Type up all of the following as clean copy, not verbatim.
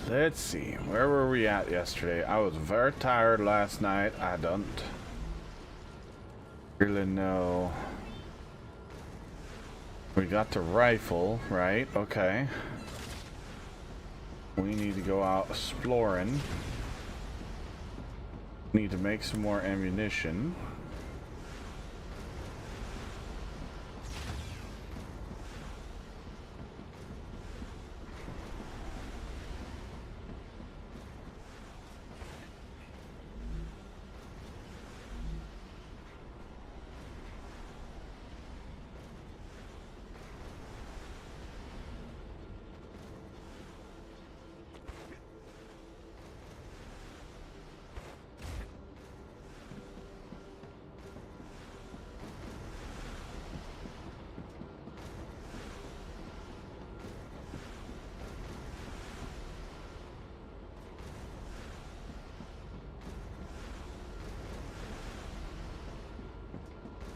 Let's see. Where were we at yesterday? I was very tired last night. I don't really know. We got the rifle, right? Okay. We need to go out exploring. Need to make some more ammunition.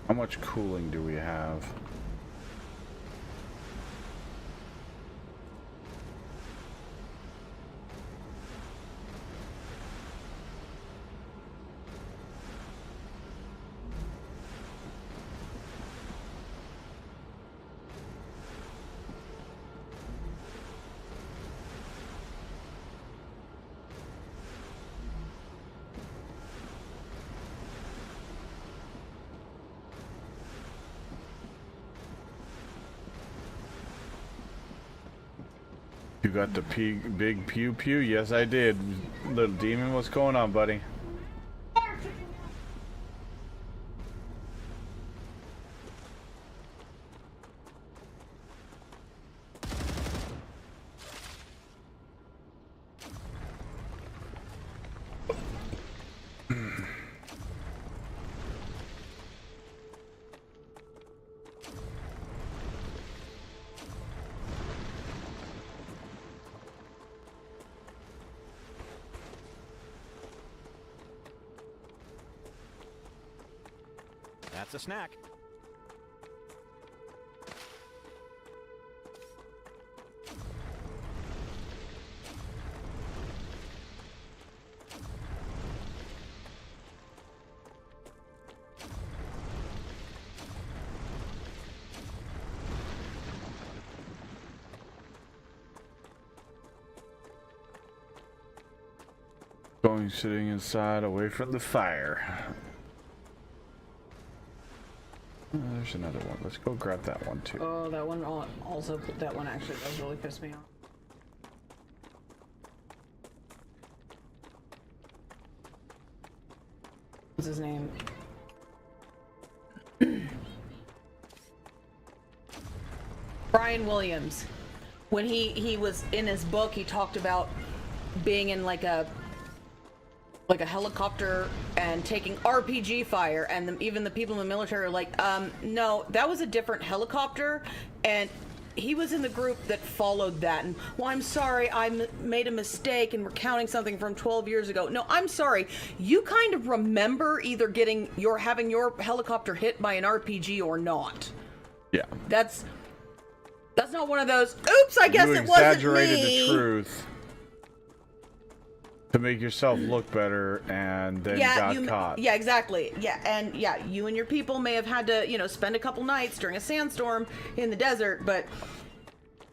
How much cooling do we have? You got the big pew pew? Yes, I did. Little demon, what's going on, buddy? That's a snack. Going sitting inside away from the fire. There's another one. Let's go grab that one too. Oh, that one also, that one actually does really piss me off. What's his name? Brian Williams. When he was in his book, he talked about being in like a helicopter and taking RPG fire, and even the people in the military are like, no, that was a different helicopter, and he was in the group that followed that. And, well, I'm sorry, I made a mistake and we're counting something from 12 years ago. No, I'm sorry, you kind of remember either having your helicopter hit by an RPG or not. Yeah. That's not one of those, oops, I guess it wasn't me. You exaggerated the truth to make yourself look better, and then got caught. Yeah, exactly. Yeah, and yeah, you and your people may have had to, spend a couple nights during a sandstorm in the desert, but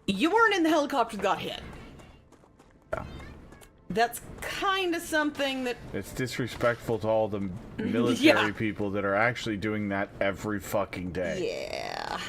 you weren't in the helicopter that got hit. Yeah. That's kind of something that... It's disrespectful to all the military people that are actually doing that every fucking day. Yeah.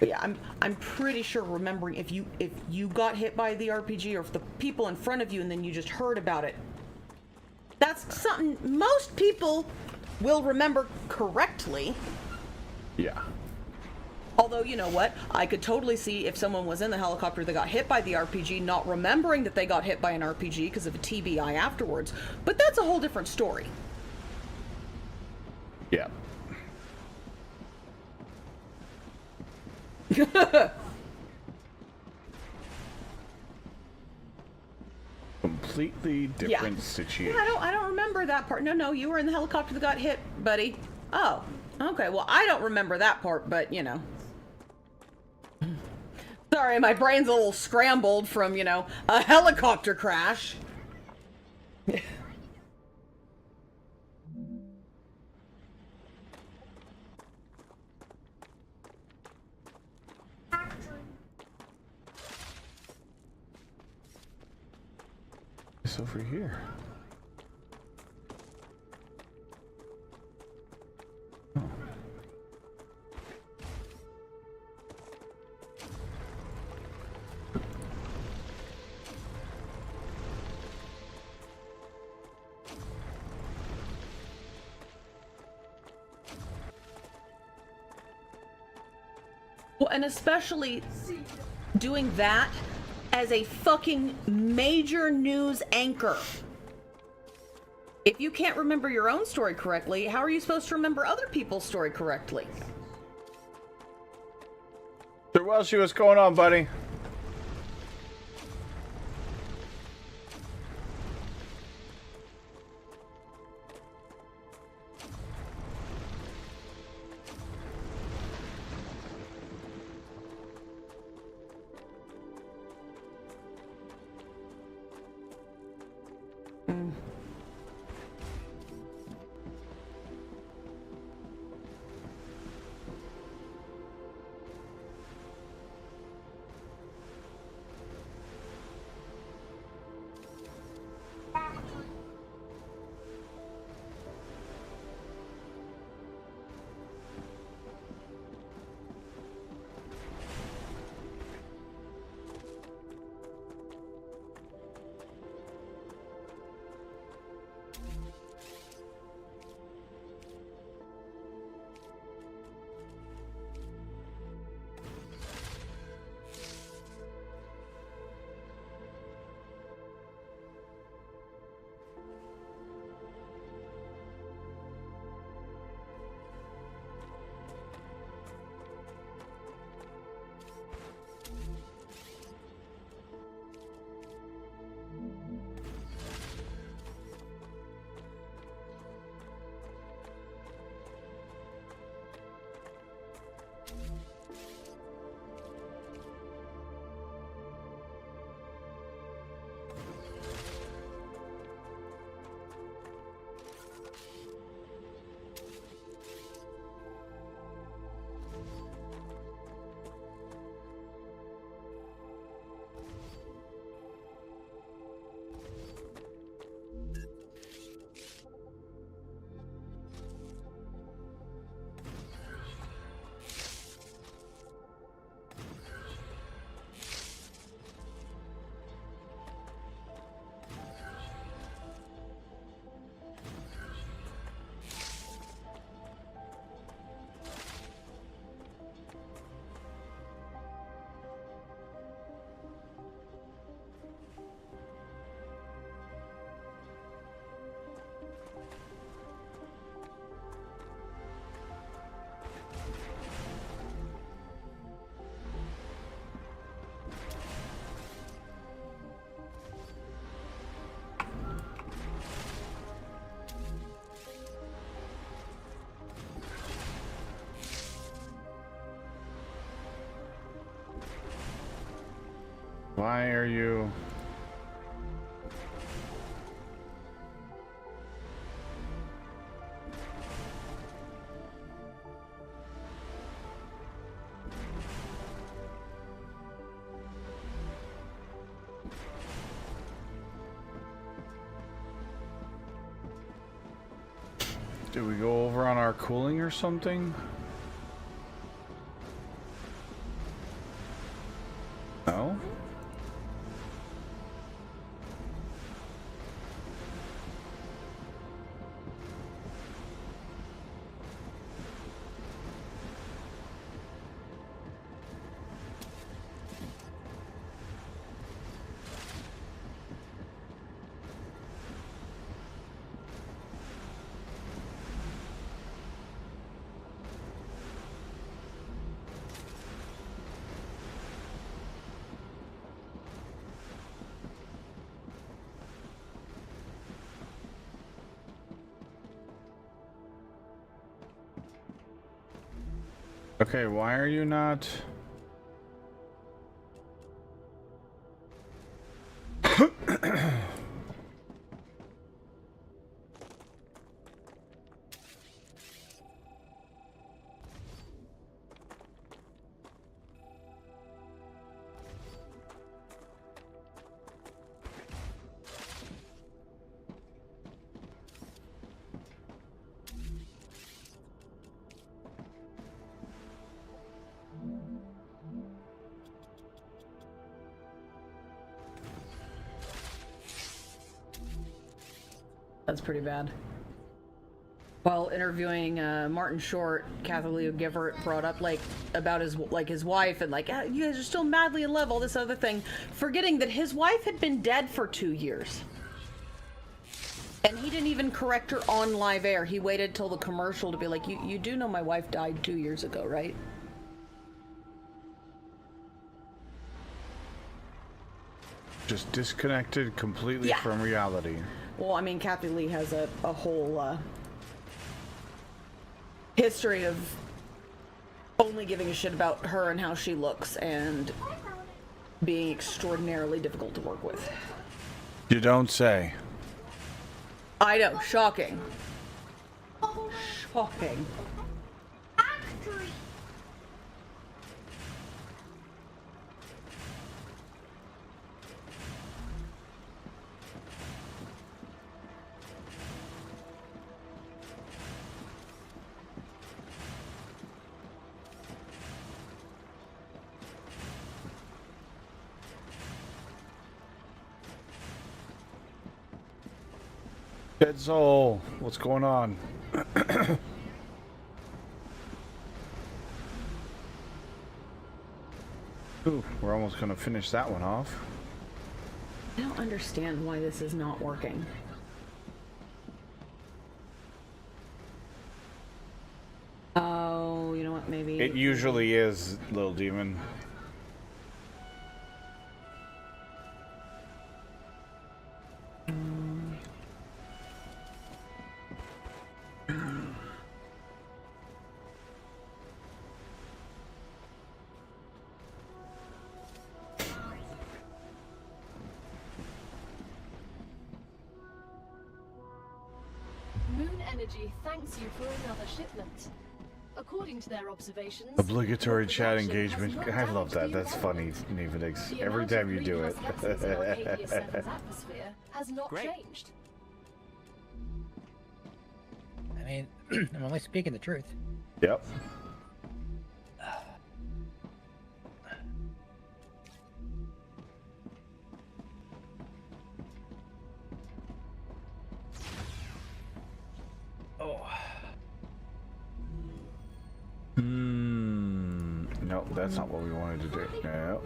Yeah, I'm pretty sure remembering if you got hit by the RPG, or if the people in front of you and then you just heard about it. That's something most people will remember correctly. Yeah. Although, you know what? I could totally see if someone was in the helicopter that got hit by the RPG, not remembering that they got hit by an RPG because of a TBI afterwards. But that's a whole different story. Yeah. completely different situation. Yeah, I don't remember that part. No, you were in the helicopter that got hit, buddy. Oh, okay. Well, I don't remember that part, but you know. Sorry, my brain's a little scrambled from, you know, a helicopter crash. It's over here. Oh. Well, and especially doing that as a fucking major news anchor. If you can't remember your own story correctly, how are you supposed to remember other people's story correctly? Sir Welshie, what's going on, buddy? Why are you... Did we go over on our cooling or something? No? Okay, why are you not? That's pretty bad. While interviewing Martin Short, Kathy Lee Gifford brought up about his wife and you guys are still madly in love, all this other thing, forgetting that his wife had been dead for 2 years. And he didn't even correct her on live air. He waited till the commercial to be like, you do know my wife died 2 years ago, right? Just disconnected completely from reality. Well, I mean, Kathy Lee has a whole history of only giving a shit about her and how she looks and being extraordinarily difficult to work with. You don't say. I know, shocking. Shocking. Dead Soul, what's going on? Ooh, we're almost gonna finish that one off. I don't understand why this is not working. Oh, you know what, maybe... It usually is, little demon. Thanks you for another shipment. According to their observations, Obligatory chat engagement. I love that. That's funny, Nevenix. Every time you do it. Atmosphere has not changed. I mean, I'm only speaking the truth. Yep. No, that's not what we wanted to do. No.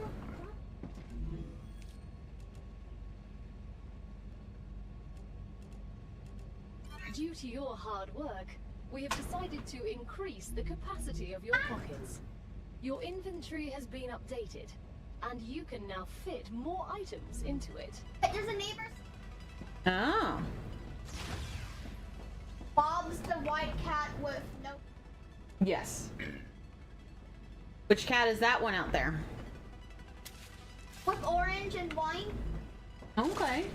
Due to your hard work, we have decided to increase the capacity of your pockets. Your inventory has been updated, and you can now fit more items into it. There's a neighbor. Oh. Bob's the white cat with no... Yes. Which cat is that one out there? With orange and white. Okay.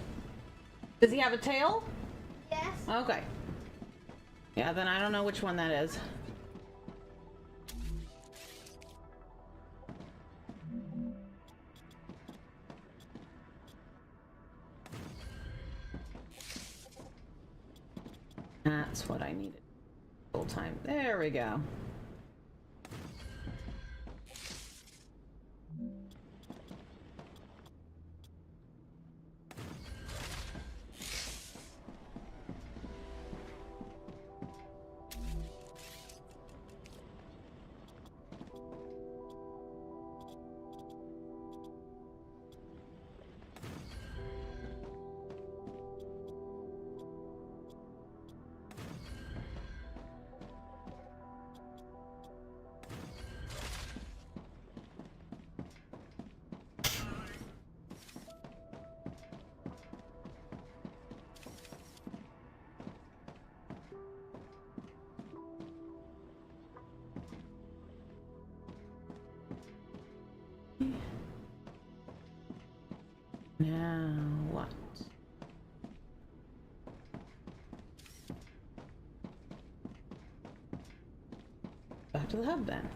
Does he have a tail? Yes. Okay. Yeah, then I don't know which one that is. That's what I needed. Full time. There we go. Now what? Back to the hub then.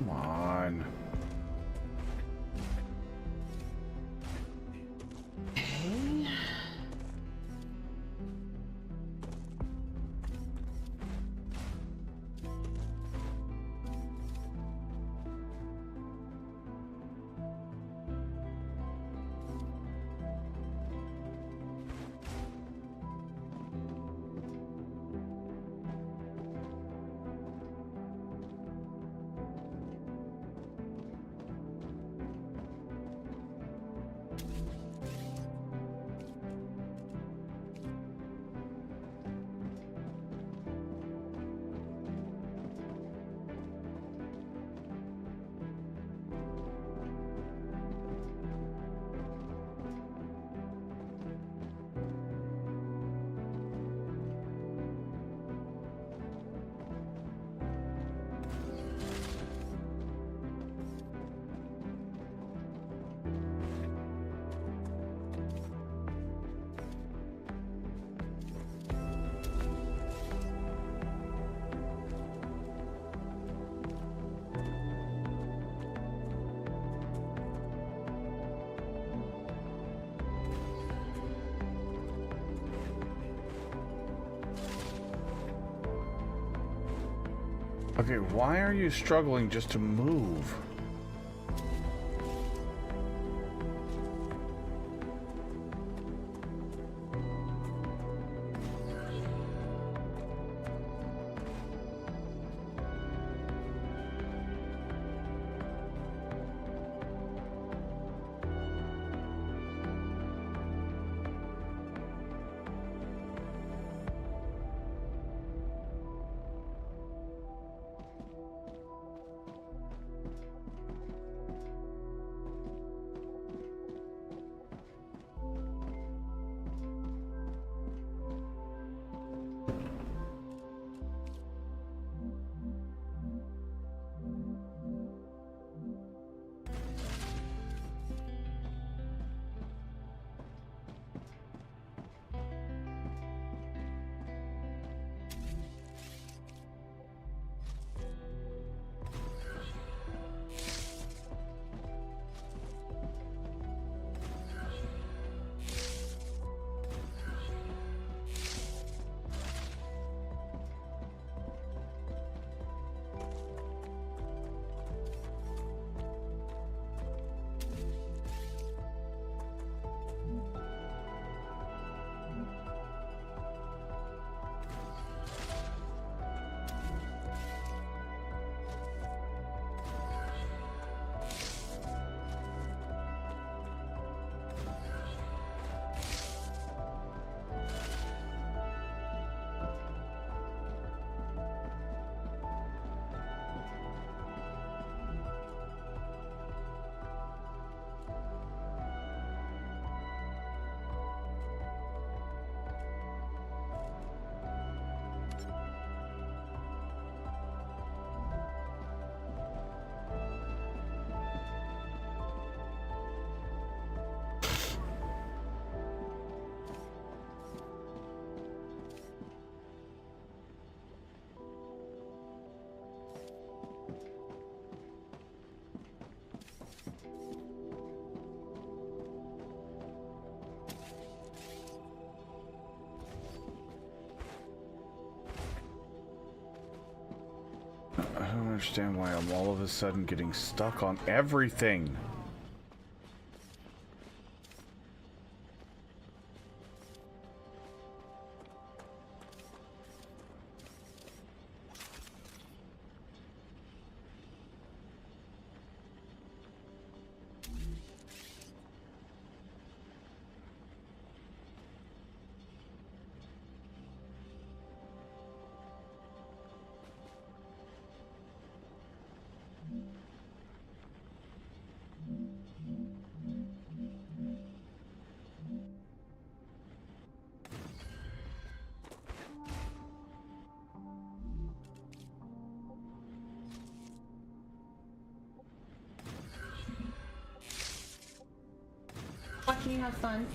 Come on. Okay. Okay, why are you struggling just to move? understand why I'm all of a sudden getting stuck on everything. Watching you have fun.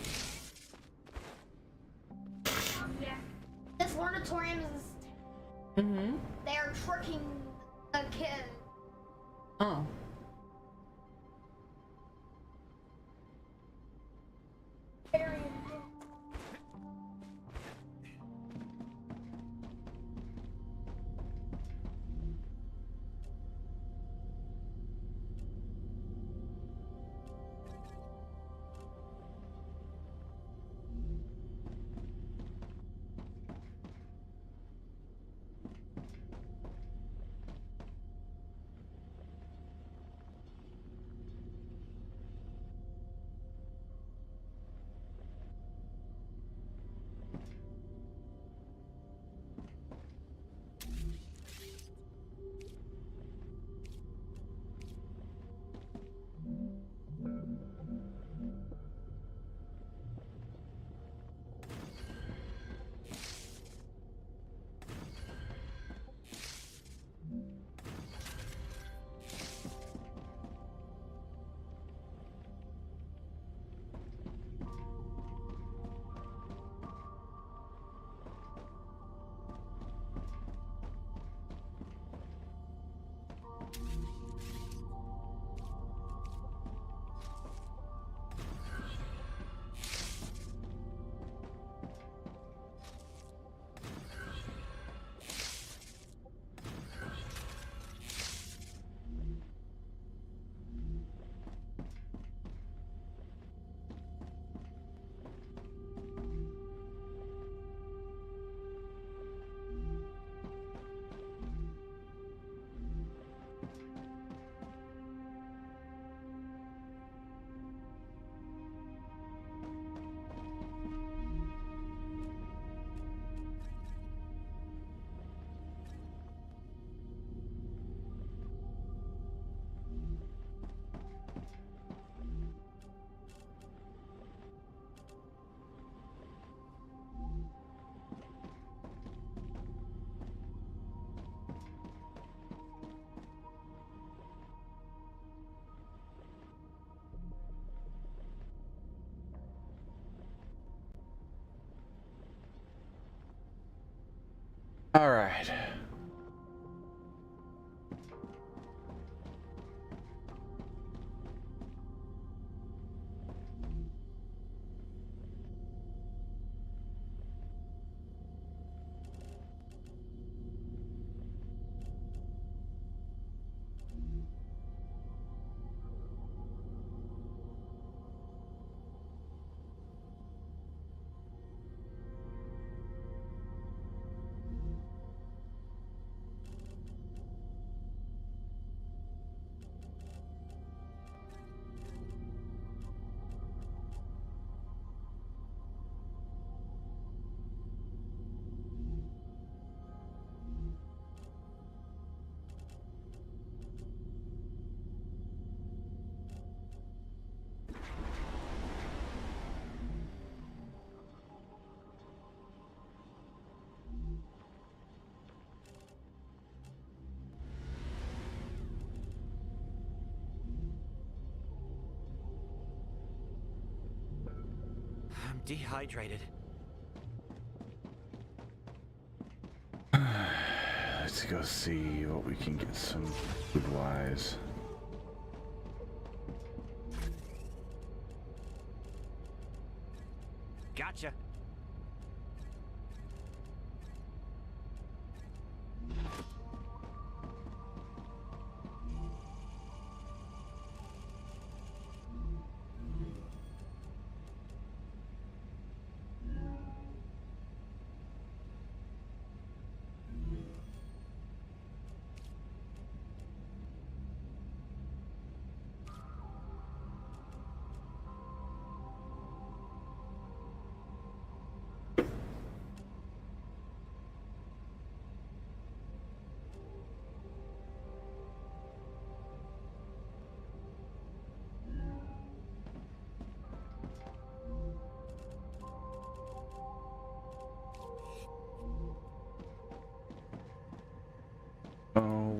Yeah. This Lornatorium is. Mm-hmm. They're tricking the kid. Oh. Very. All right. I'm dehydrated. Let's go see what we can get some food-wise. Gotcha.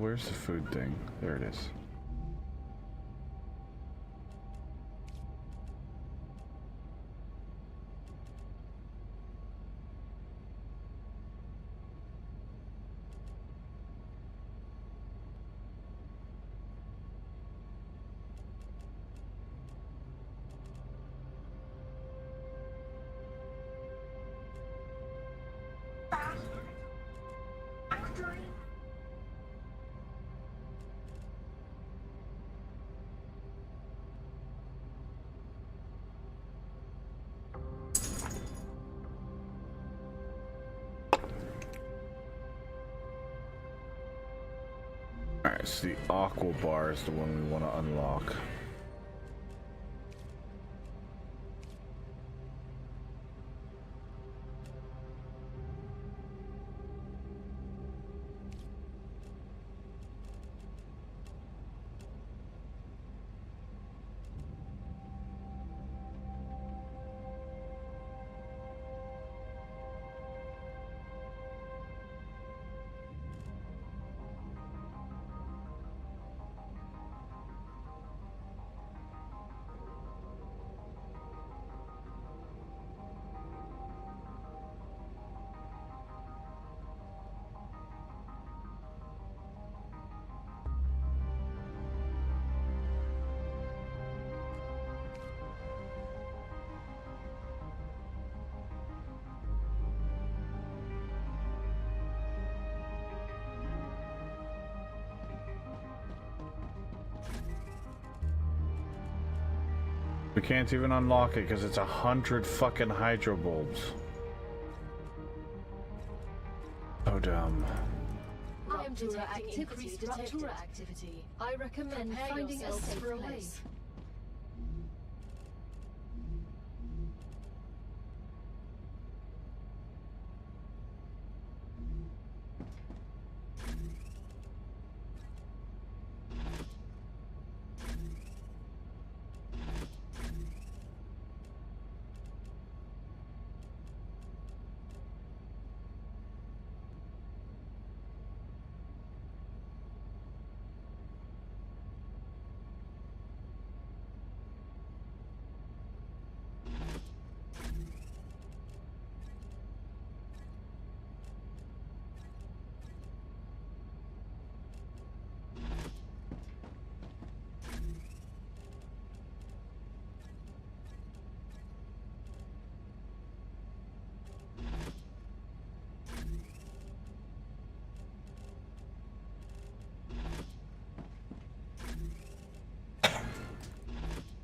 where's the food thing? There it is. Alright, so the aqua bar is the one we want to unlock. We can't even unlock it because it's 100 fucking hydro bulbs. Oh, dumb. I am detecting increased Raptura activity. I recommend finding a safer place.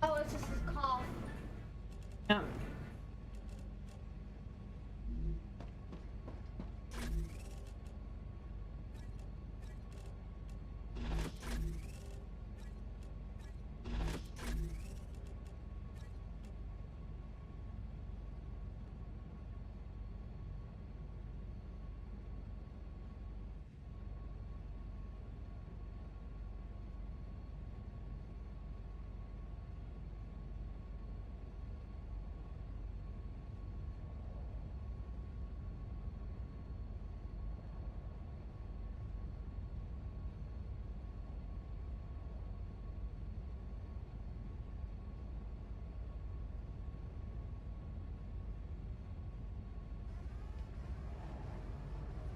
Oh, it's just his cough. Yeah.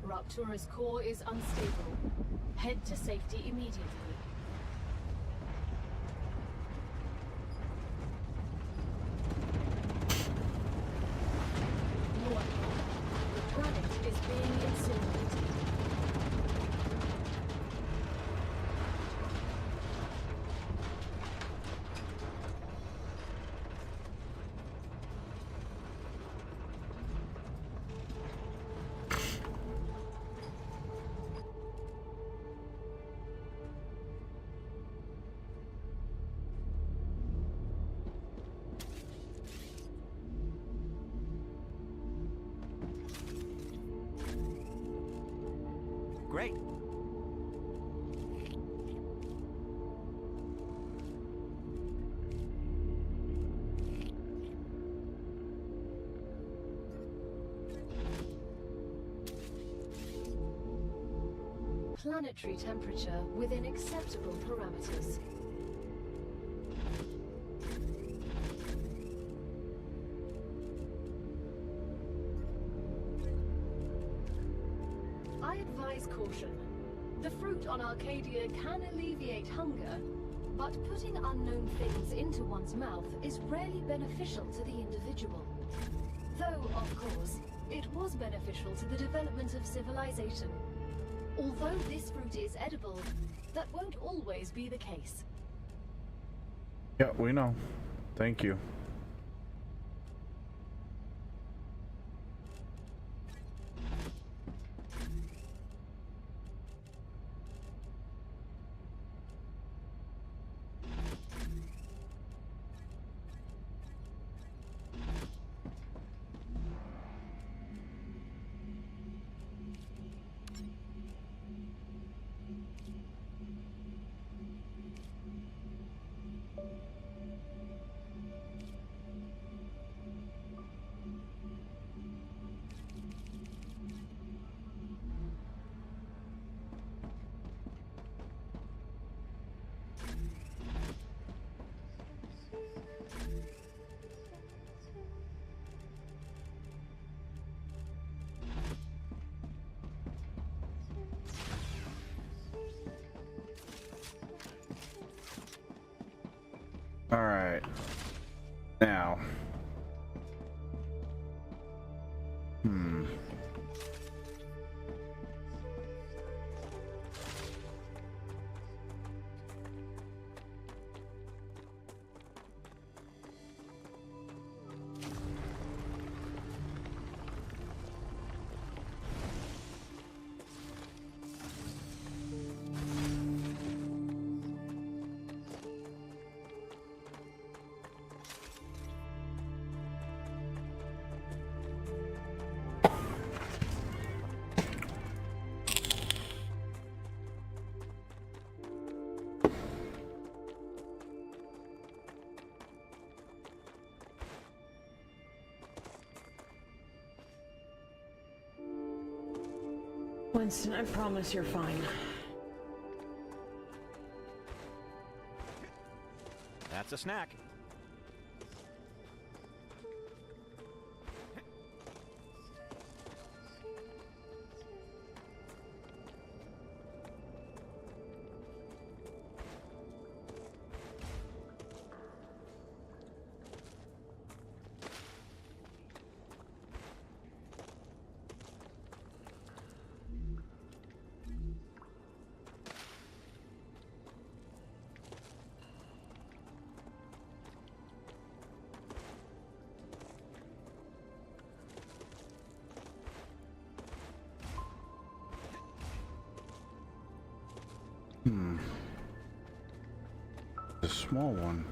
Raptura's core is unstable. Head to safety immediately. Warning. The planet is being incinerated. Great. planetary temperature within acceptable parameters. I advise caution. The fruit on Arcadia can alleviate hunger, but putting unknown things into one's mouth is rarely beneficial to the individual. Though, of course, it was beneficial to the development of civilization. Although this fruit is edible, that won't always be the case. Yeah, we know. Thank you. All right. Now. Winston, I promise you're fine. That's a snack. A small one.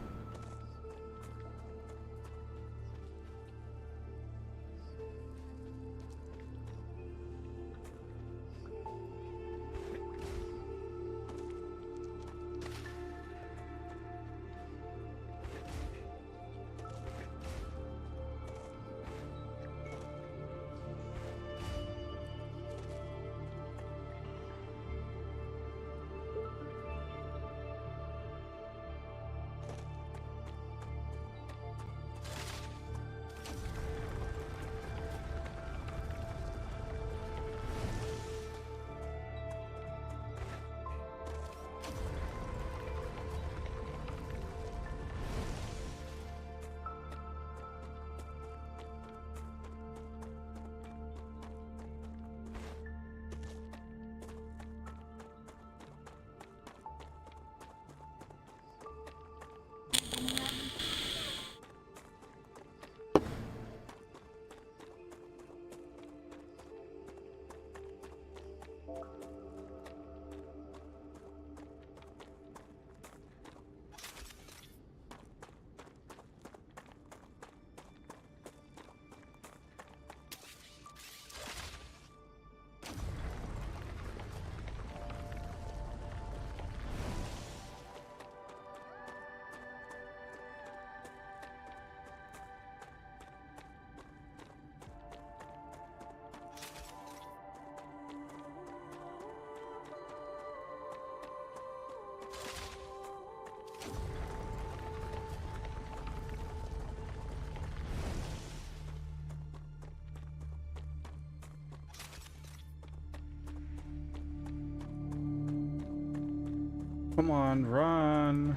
Come on, run.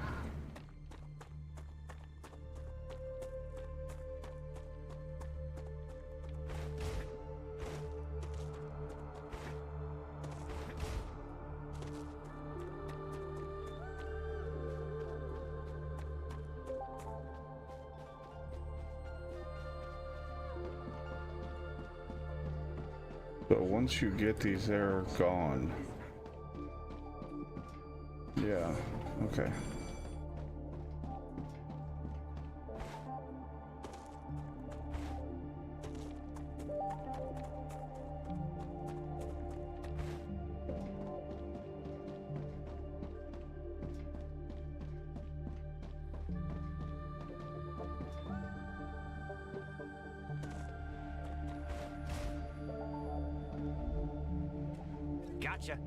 So once you get these, they're gone. Yeah, okay. Gotcha.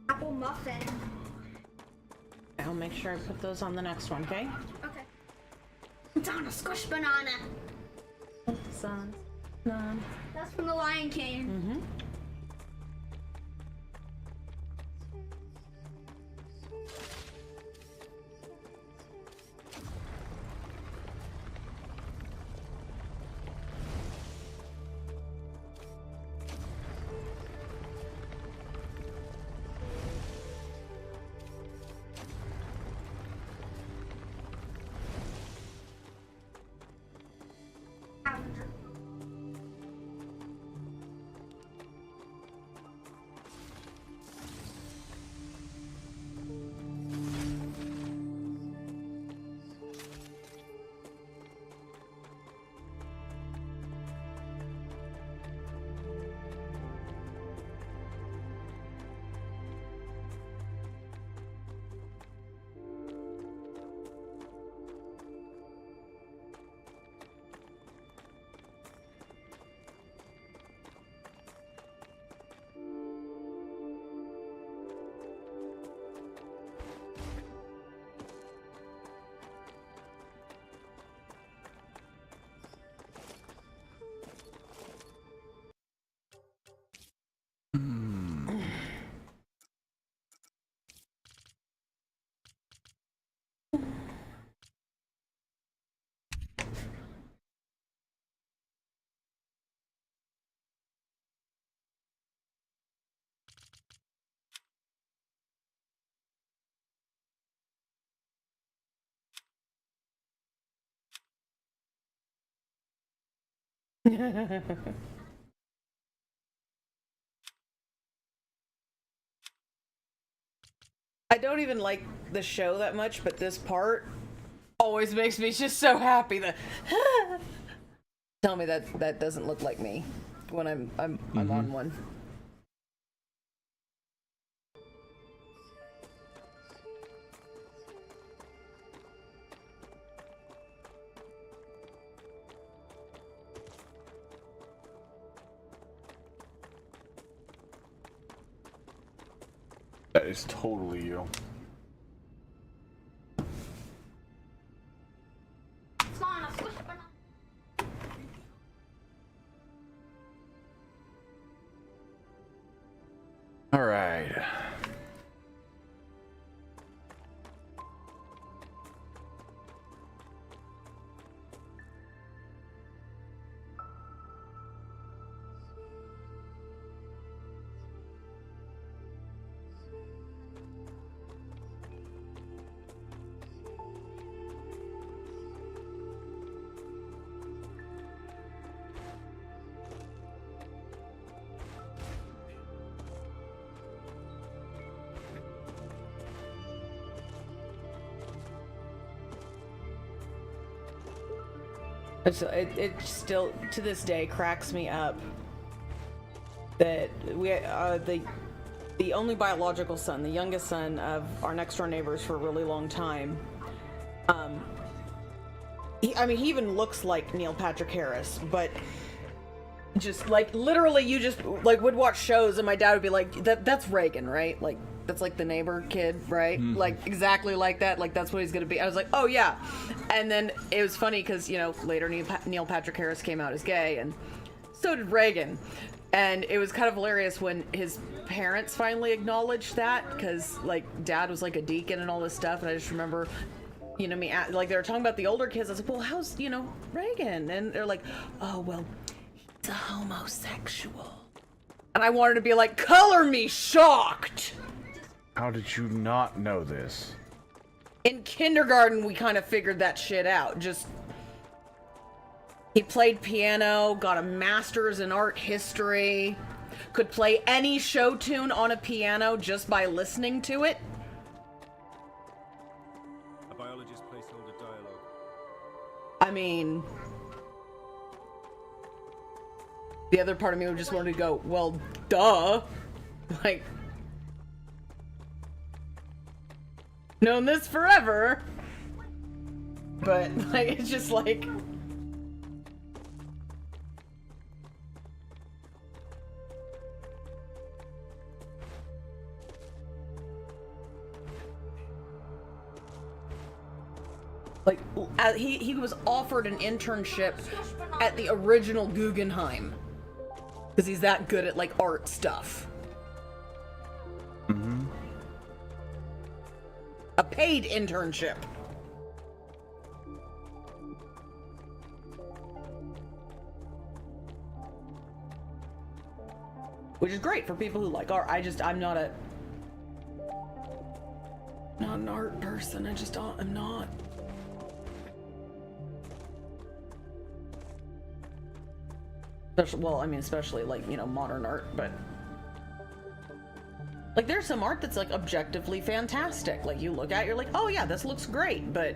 Apple muffin. I'll make sure I put those on the next one, okay? Okay. It's on a squish banana. Sun. Sun. That's from the Lion King. Mm-hmm. I don't even like the show that much, but this part always makes me just so happy that tell me that that doesn't look like me when I'm on one. That is totally you. It's on a squish banana. All right. It still to this day cracks me up that the only biological son, the youngest son of our next door neighbors for a really long time. He even looks like Neil Patrick Harris, but just like literally you just like would watch shows and my dad would be like, that's Reagan, right? Like that's like the neighbor kid, right? Like exactly like that, like that's what he's gonna be. I was like, oh yeah. And then it was funny because, you know, later Neil Patrick Harris came out as gay and so did Reagan. And it was kind of hilarious when his parents finally acknowledged that, because like dad was like a deacon and all this stuff, and I just remember, you know, me like they were talking about the older kids. I was like, well, how's, you know, Reagan? And they're like, oh well, he's a homosexual. And I wanted to be like, color me shocked. How did you not know this? In kindergarten, we kind of figured that shit out. Just he played piano, got a master's in art history, could play any show tune on a piano just by listening to it. A biologist placeholder dialogue. I mean, the other part of me would just want to go, well, duh. Like, known this forever. But, like, it's just like... Like, he was offered an internship at the original Guggenheim. Because he's that good at, like, art stuff. Mm-hmm. A paid internship. Which is great for people who like art. I'm not an art person. I'm not. Well, I mean, especially like, you know, modern art, but like there's some art that's like objectively fantastic. Like you look at it, you're like, oh yeah, this looks great, but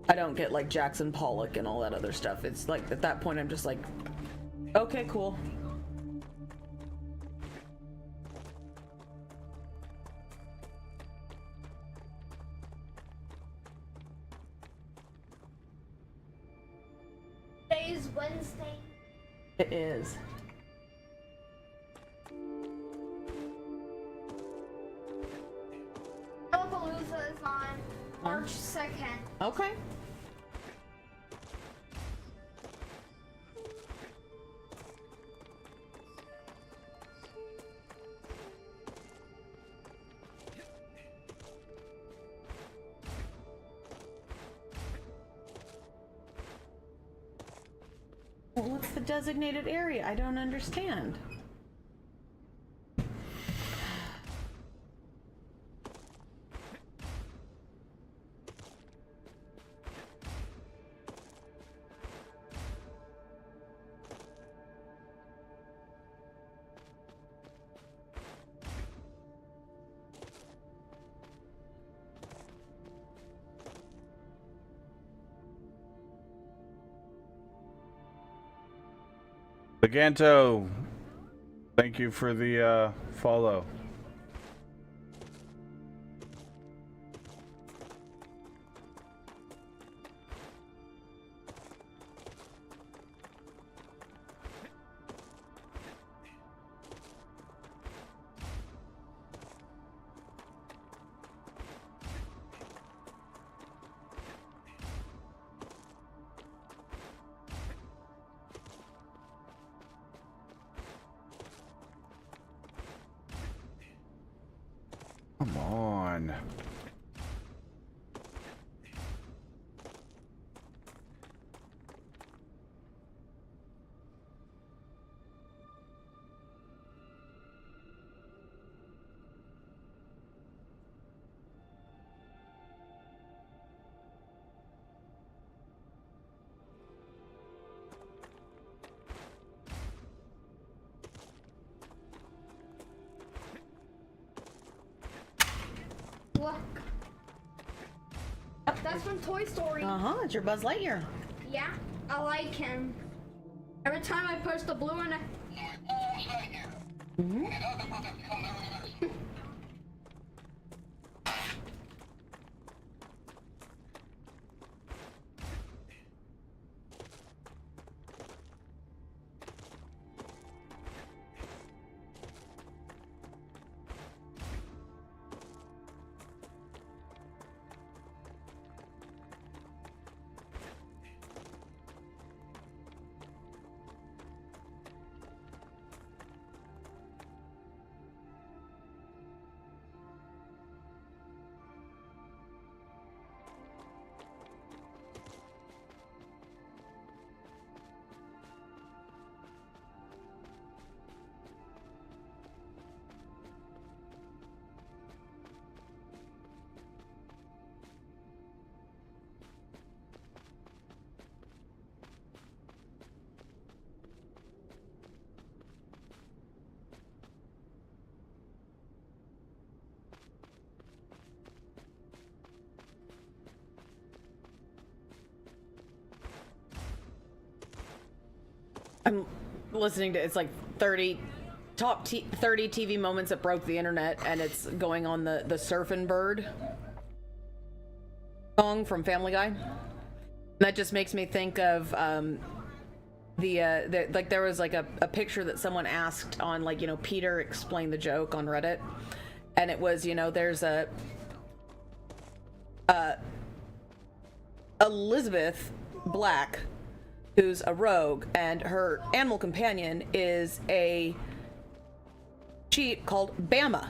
I don't get like Jackson Pollock and all that other stuff. It's like at that point I'm just like, okay, cool. Today is Wednesday. It is. Lollapalooza is on March 2nd. Okay. Well, what's the designated area? I don't understand. Leganto, thank you for the follow. Come on. Look. That's from Toy Story. It's your Buzz Lightyear. Yeah, I like him. Every time I post a blue and a... I'm listening to, it's like 30 30 TV moments that broke the internet, and it's going on the Surfin' Bird song from Family Guy. And that just makes me think of like there was like a picture that someone asked on, like, you know, Peter explained the joke on Reddit, and it was, you know, there's a Elizabeth Black, who's a rogue, and her animal companion is a sheep called Bama.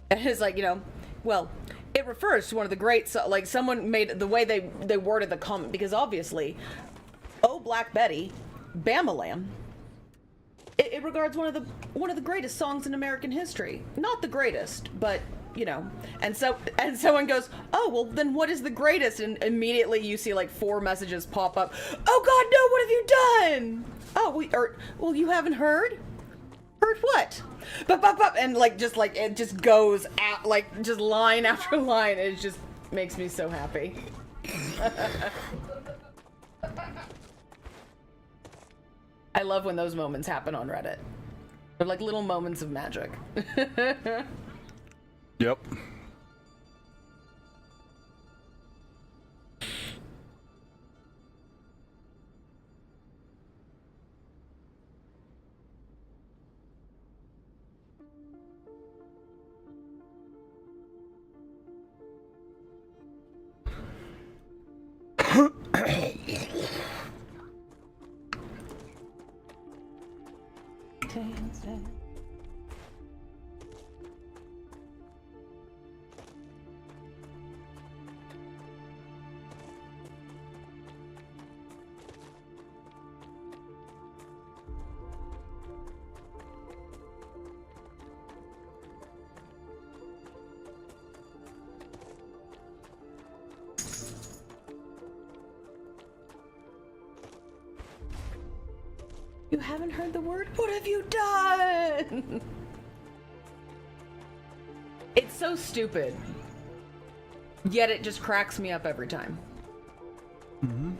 And it's like, you know, well, it refers to one of the great, like, someone made the way they worded the comment, because obviously, oh Black Betty, Bama Lamb, it regards one of the greatest songs in American history. Not the greatest, but, you know. And someone goes, oh, well, then what is the greatest? And immediately you see like 4 messages pop up. Oh God, no, what have you done? Oh, well, you haven't heard? Heard what? And like it just goes out, like, just line after line. It just makes me so happy. I love when those moments happen on Reddit. They're like little moments of magic. Yep. You haven't heard the word? What have you done? It's so stupid. Yet it just cracks me up every time. Mm-hmm.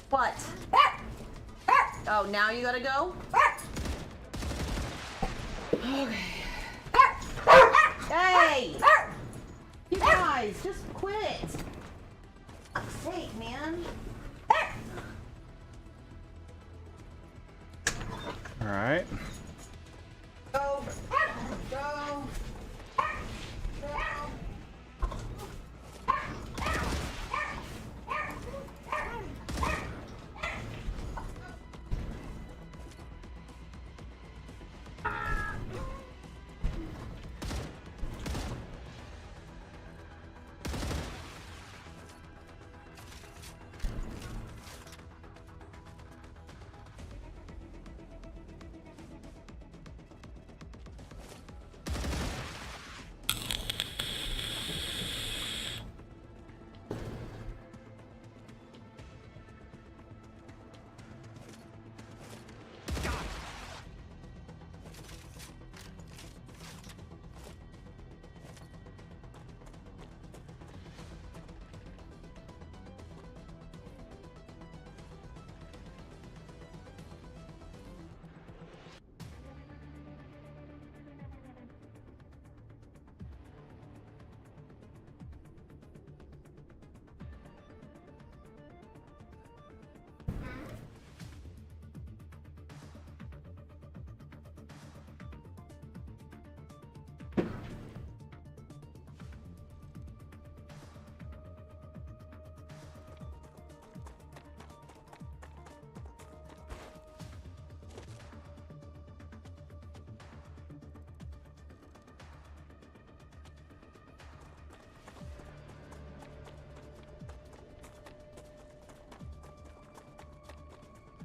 What? Oh, now you gotta go? Okay. Hey! You guys, just quit. Fuck's sake, man. All right. Go. Go. Go.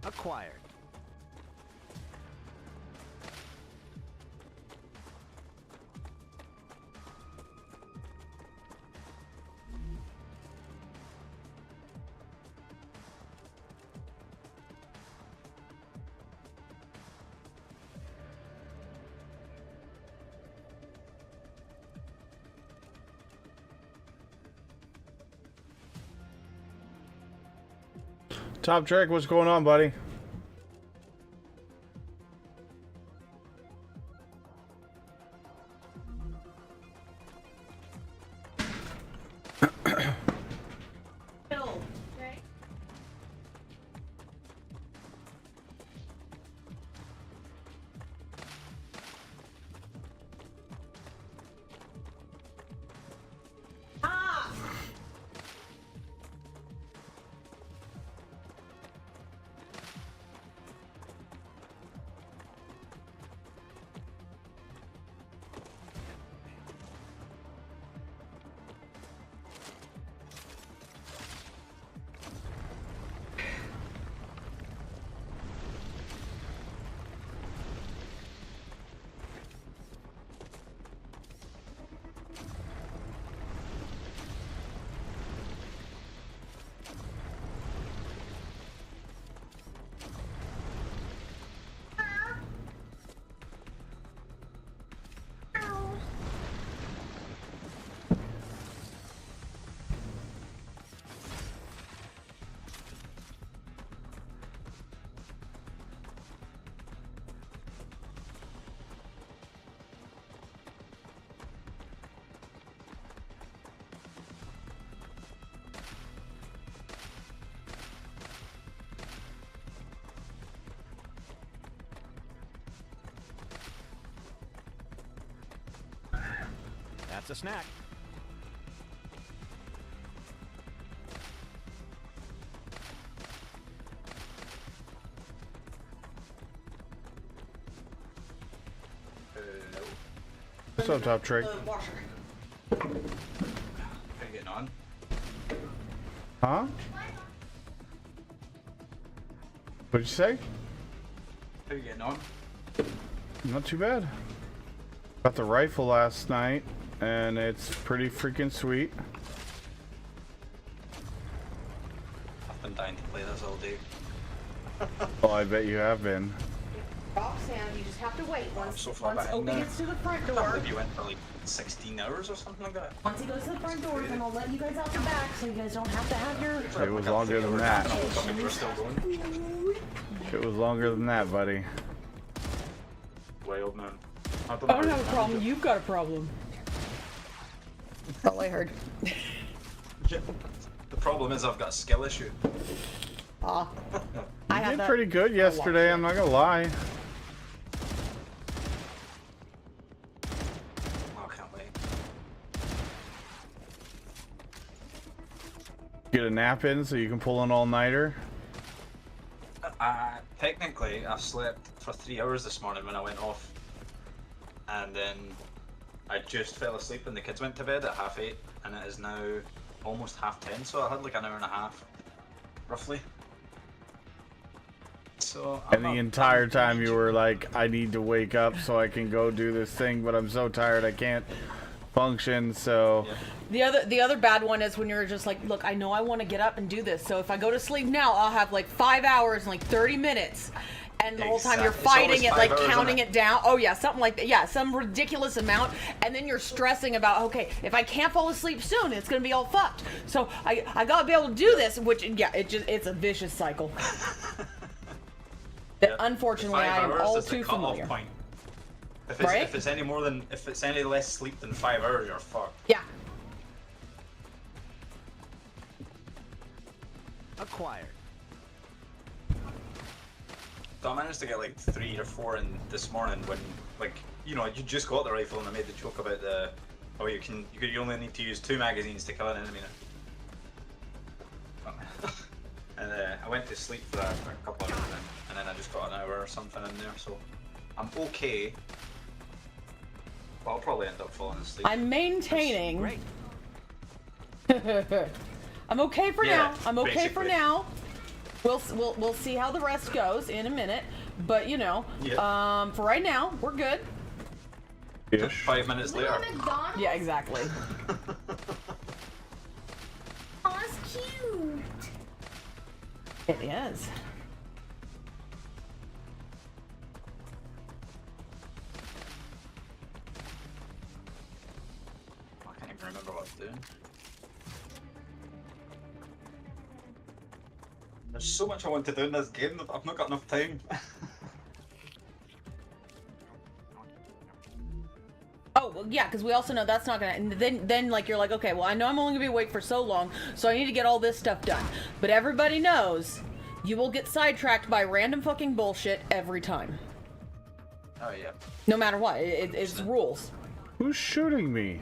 Acquired. Top Trick, what's going on, buddy? That's a snack. What's up, Top Trick? Washer. How you getting on? Huh? What'd you say? How you getting on? Not too bad. Got the rifle last night, and it's pretty freaking sweet. I've been dying to play this all day. Well, I bet you have been. Roxanne, you just have to wait. Once, so far once behind Opie now. gets to the front I can't door, believe you went for like 16 hours or something like that. once he goes to the front door, then I'll let you guys out the back so you guys don't have to have your... It was longer than that. And I woke up and you were still going. It was longer than that, buddy. Wild, man. I don't have a problem. You've got a problem. That's all I heard. Yeah. The problem is I've got a skill issue. Ah. You did pretty good yesterday, I'm not gonna lie. Oh, I can't wait. Get a nap in so you can pull an all-nighter. Technically, I slept for 3 hours this morning when I went off. And then I just fell asleep and the kids went to bed at 8:30, and it is now almost 10:30, so I had like an hour and a half, roughly. So And the entire time you were like, I need to wake up so I can go do this thing, but I'm so tired I can't function, so... Yeah. The other bad one is when you're just like, look, I know I want to get up and do this, so if I go to sleep now, I'll have like 5 hours and like 30 minutes. And the whole time you're fighting it, like counting it down. Oh yeah, something like that. Yeah, some ridiculous amount. And then you're stressing about, okay, if I can't fall asleep soon, it's gonna be all fucked. So I gotta be able to do this, which yeah, it's a vicious cycle. That unfortunately I am all too familiar. Point. If it's any less sleep than 5 hours, you're fucked. Yeah. Acquired. So I managed to get like 3 or 4 in this morning when, like, you know, you just got the rifle and I made the joke about the, oh, you only need to use 2 magazines to kill an enemy now. And I went to sleep for a couple of hours and then I just got an hour or something in there, so I'm okay. But I'll probably end up falling asleep. I'm maintaining. Great. I'm okay for now. I'm okay for basically. now. We'll see how the rest goes in a minute, but you know, for right now, we're good. 5 minutes later. McDonald's? Yeah, exactly. Oh, that's cute. It is. I can't even remember what I'm doing. There's so much I want to do in this game that I've not got enough time. Oh, well, yeah, because we also know that's not gonna. And then like you're like, okay, well I know I'm only gonna be awake for so long, so I need to get all this stuff done. But everybody knows, you will get sidetracked by random fucking bullshit every time. Oh yeah. No matter what, it's rules. Who's shooting me?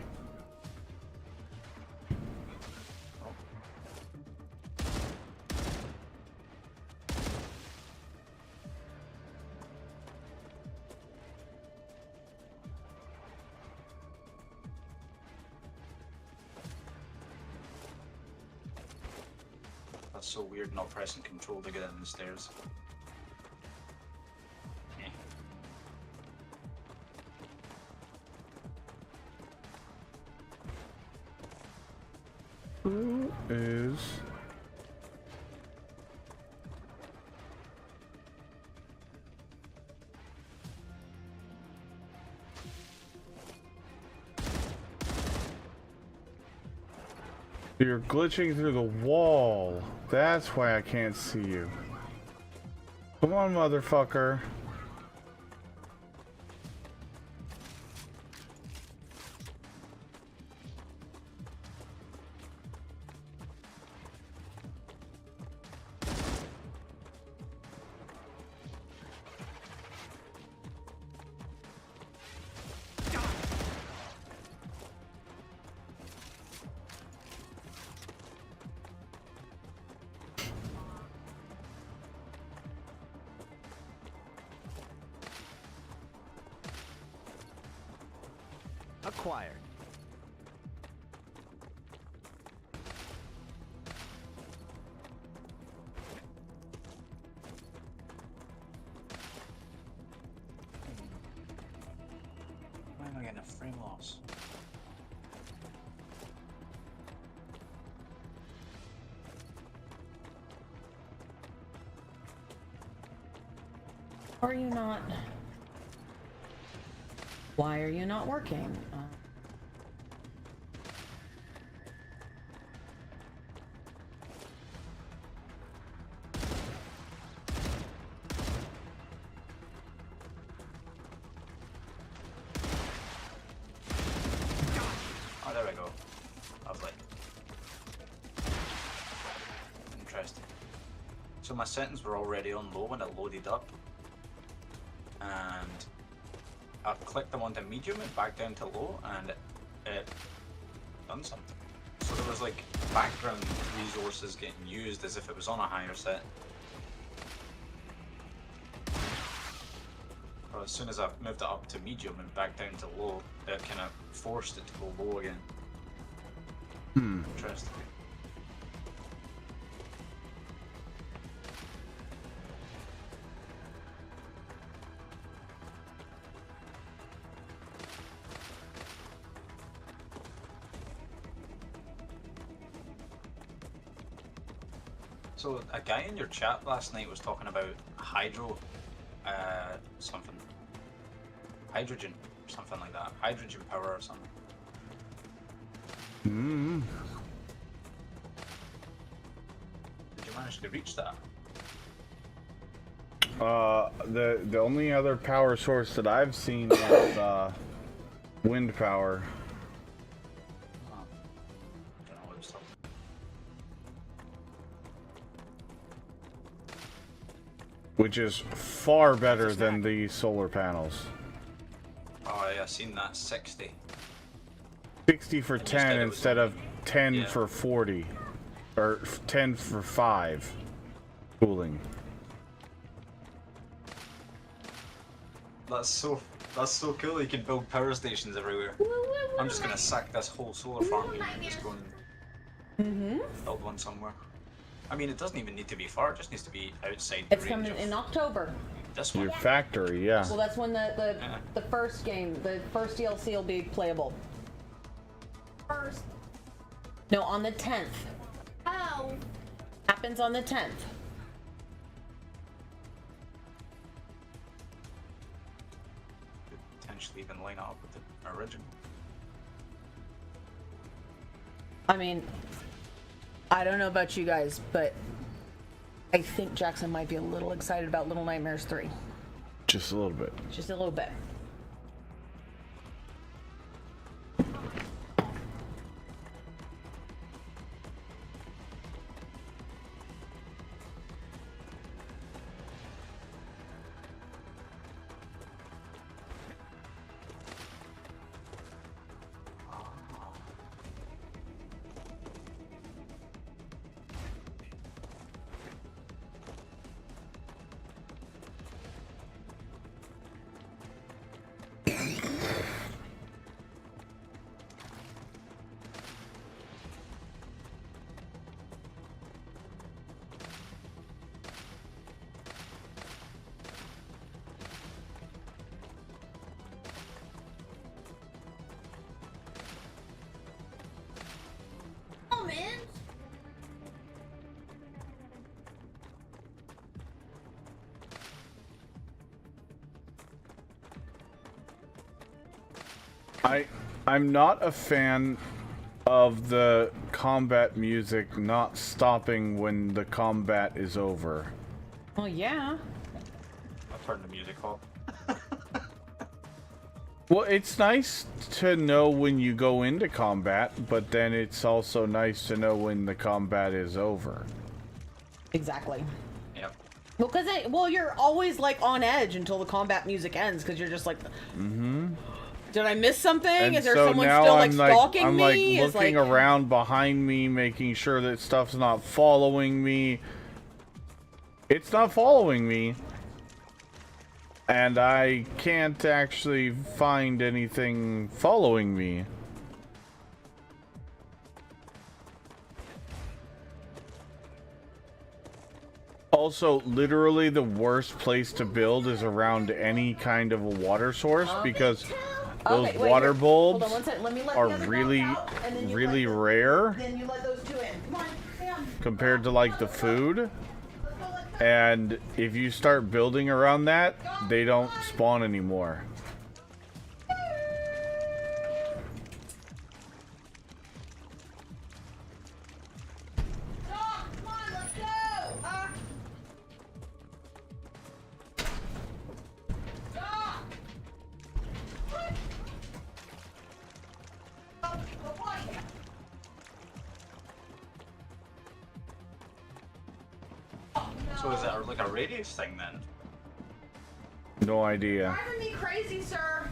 That's so weird not pressing control to get in the stairs. Who is... You're glitching through the wall. That's why I can't see you. Come on, motherfucker. Acquired. Why am I getting a frame loss? Are you not? Why are you not working? Oh, there we go. Lovely. Interesting. So my settings were already on low when it loaded up. And I've clicked them onto medium and back down to low, and it done something. So there was like background resources getting used as if it was on a higher set. But as soon as I moved it up to medium and back down to low, it kind of forced it to go low again. Interesting. So a guy in your chat last night was talking about something. Hydrogen, or something like that. Hydrogen power or something. Did you manage to reach that? The only other power source that I've seen is wind power. Oh. I don't know what it's talking. Which is far better than the solar panels. Oh yeah, I seen that. 60. 60 for 10 instead of 10 Yeah. for 40. Or 10 for 5 cooling. That's so cool. You can build power stations everywhere. I'm just gonna sack this whole solar farm here and just go and build one somewhere. I mean, it doesn't even need to be far. It just needs to be outside the It's range coming of in October. this one. Your factory, yeah. Well, that's when the first game, the first DLC will be playable. First. No, on the 10th. Oh. Happens on the 10th. Could potentially even line up with the original. I mean, I don't know about you guys, but I think Jackson might be a little excited about Little Nightmares 3. Just a little bit. Just a little bit. Oh, man. I'm not a fan of the combat music not stopping when the combat is over. Well, yeah. I'll turn the music off. Well, it's nice to know when you go into combat, but then it's also nice to know when the combat is over. Exactly. Yep. Well, well, you're always like on edge until the combat music ends, because you're just like, did I miss something? And Is there so someone now still like I'm stalking I'm me? like Is, looking around behind me, making sure that stuff's not following me. It's not following me. And I can't actually find anything following me. Also, literally the worst place to build is around any kind of a water source because those Okay, wait, water here. Hold bulbs on one second. Let me let are the other dogs really, out, and then you really let rare Then you let those two in. Come on, Sam. compared to like the food. Let's go, let's go. And if you start building around that, they don't spawn anymore. So is that like a radius thing then? No idea. Driving me crazy, sir.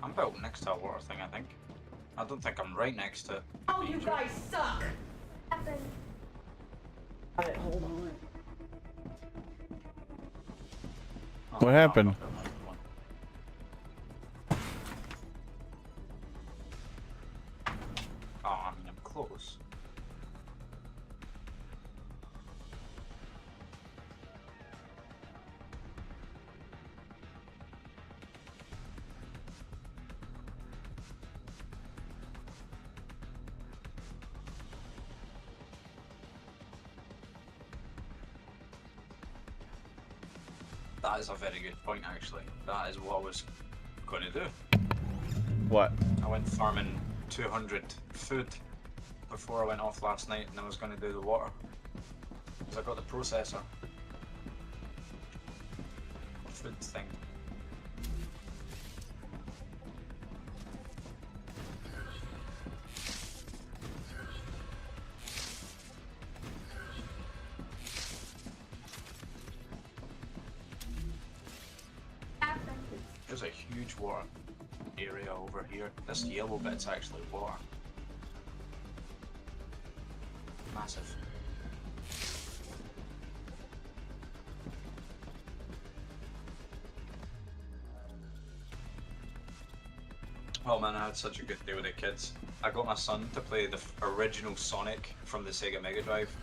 I'm built next to a water thing, I think. I don't think I'm right next to it. Oh, you guys suck. Alright, hold on. What happened? Oh, I mean, I'm close. That is a very good point, actually. That is what I was going to do. What? I went farming 200 food before I went off last night, and I was going to do the water. Because I got the processor. Food thing. There's a huge water area over here. This yellow bit's actually water. Massive. Oh man, I had such a good day with the kids. I got my son to play the original Sonic from the Sega Mega Drive.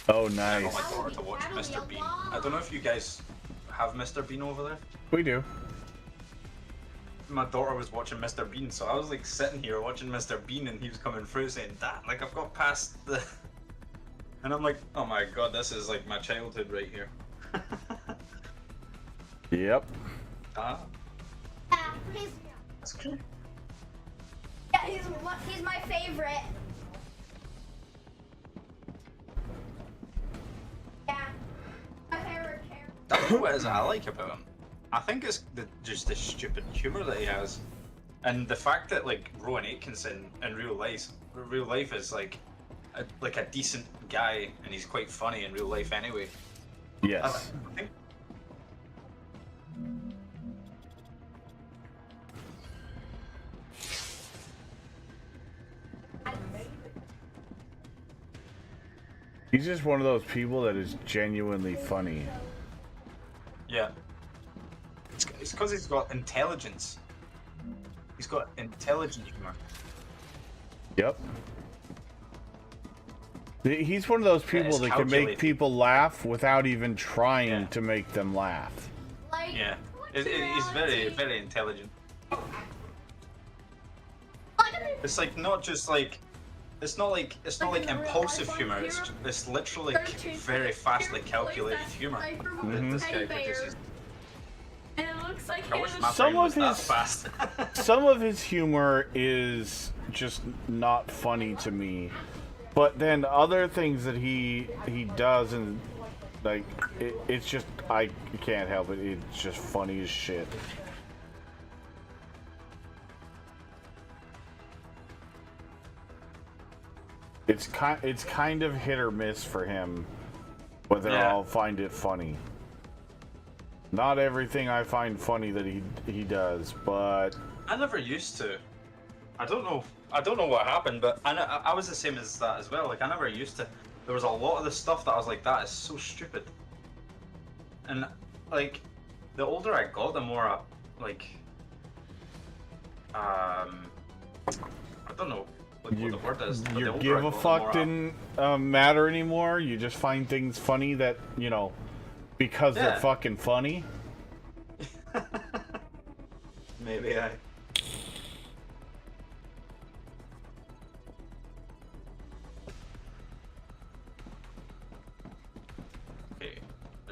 Oh, And I got nice. my daughter to watch Mr. Bean. I don't know if you guys have Mr. Bean over there. We do. My daughter was watching Mr. Bean, so I was like sitting here watching Mr. Bean, and he was coming through saying, "Dad, like I've got past the," and I'm like, "Oh my god, this is like my childhood right here." Yep. Ah, Yeah, he's, that's cool. yeah, he's my favorite. Yeah, my favorite character. That's what it is I like about him. I think it's just the stupid humor that he has, and the fact that like Rowan Atkinson in real life is like a decent guy, and he's quite funny in real life anyway. Yes. I think He's just one of those people that is genuinely funny. yeah. It's because he's got intelligence. He's got intelligent humor. Yep. He's one of those people it's that can make calculated. people laugh without even trying Yeah. to make them laugh. Like, Yeah, he's very, very intelligent. It's like not just like, it's not like in the real impulsive life humor. on It's literally Cartoon very fastly calculated that humor. diaper that with this teddy guy produces. And it looks like I wish him. my Some brain of was that his- fast. Some of his humor is just not funny to me, but then other things that he does, and like it's just I can't help it. It's just funny as shit. It's kind of hit or miss for him whether Yeah. I'll find it funny. Not everything I find funny that he does, but I never used to. I don't know what happened, but I was the same as that as well. Like I never used to. There was a lot of the stuff that I was like, that is so stupid. And like, the older I got, the more I, like, I don't know like, what the word is. But the your older give I a got, the fuck more I- didn't matter anymore. You just find things funny that, you know, because they're Yeah. fucking funny. Maybe I.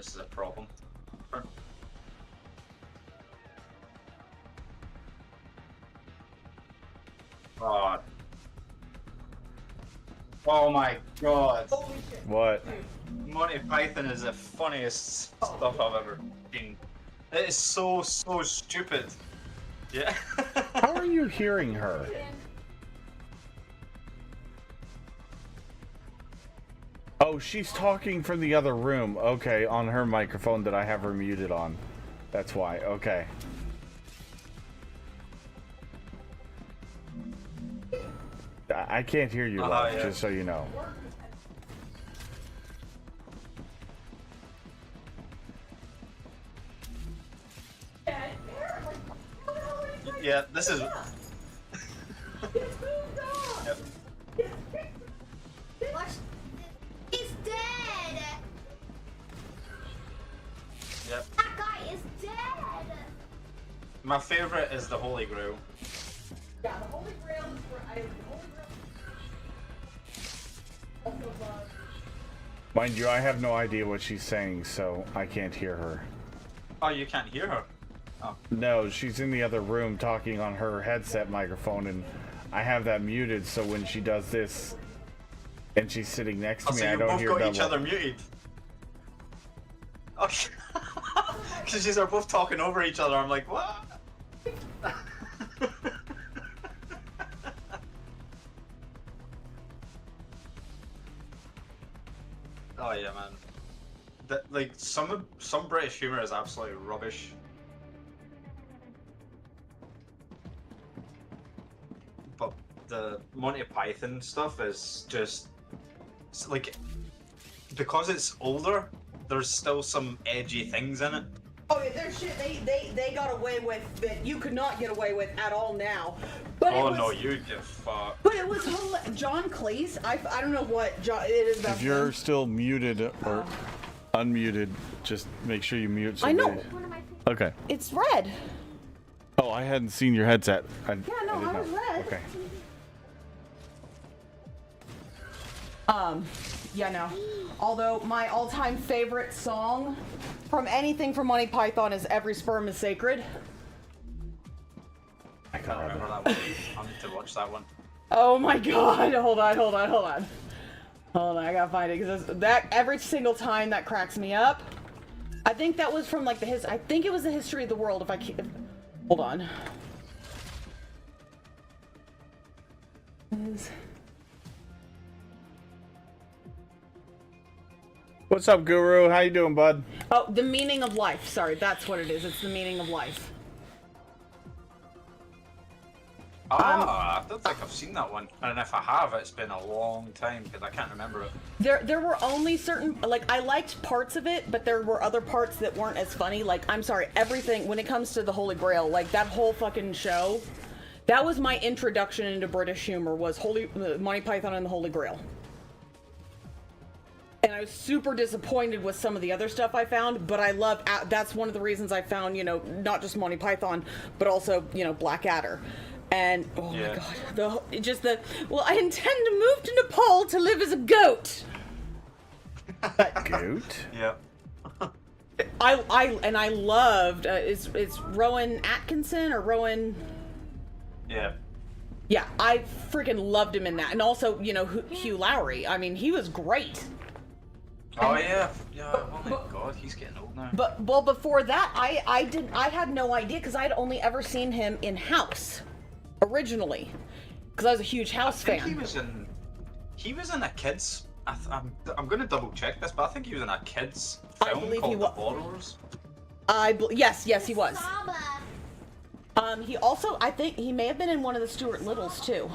this is a problem. Oh. Oh my god. What? Monty Python is the funniest stuff I've ever seen. It is so stupid. Yeah. How are you hearing her? Oh, she's talking from the other room. Okay, on her microphone that I have her muted on. That's why. Okay. I can't hear you, love, yeah. just so you know. Yeah, this is. Yep. He's dead. Yep. That guy is dead. My favorite is the Holy Grail. Yeah, the Holy Grail is where the Holy Grail. Also love. Mind you, I have no idea what she's saying, so I can't hear her. Oh, you can't hear her? Oh. No, she's in the other room talking on her headset microphone, and I have that muted, so when she does this, and she's sitting next to me, So I you don't both hear got double. each other muted? Oh, because you are both talking over each other. I'm like, what? Oh yeah, man. That, like some British humor is absolutely rubbish. But the Monty Python stuff is just it's like because it's older. There's still some edgy things in it. Oh yeah, there's shit they got away with that you could not get away with at all now. But Oh it was, no, you give fuck. But it was John Cleese. I don't know what John, it is about. If you're him. still muted or unmuted, just make sure you mute. I know. somebody. Okay. It's red. Oh, I hadn't seen your headset. Yeah, no, didn't I was know. red. Okay. Yeah, no. Although my all-time favorite song from anything from Monty Python is "Every Sperm Is Sacred." I can't remember that one. I need to watch that one. Oh my god! Hold on. I gotta find it because that every single time that cracks me up. I think that was from like I think it was the History of the World. If I can, hold on. What's up, Guru? How you doing, bud? Oh, The Meaning of Life. Sorry, that's what it is. It's The Meaning of Life. I don't think I've seen that one. And if I have, it's been a long time because I can't remember it. There were only certain, like, I liked parts of it, but there were other parts that weren't as funny. Like, I'm sorry, everything, when it comes to the Holy Grail, like, that whole fucking show, that was my introduction into British humor, was Monty Python and the Holy Grail. And I was super disappointed with some of the other stuff I found, but I love, that's one of the reasons I found, you know, not just Monty Python, but also, you know, Blackadder. And, oh my god, well, I intend to move to Nepal to live as a goat. Goat? Yeah. I loved, it's Rowan Atkinson or Rowan? Yeah. Yeah, I freaking loved him in that. And also, you know, Hugh Lowry. I mean, he was great. Oh yeah. Oh my god, he's getting old now. But, well, before that, I had no idea because I'd only ever seen him in House. Originally, because I was a huge House fan. He was in a kids. I'm going to double check this, but I think he was in a kids film I believe called he The was. Borrowers. Yes, he was. He also, I think he may have been in one of the Stuart Littles too.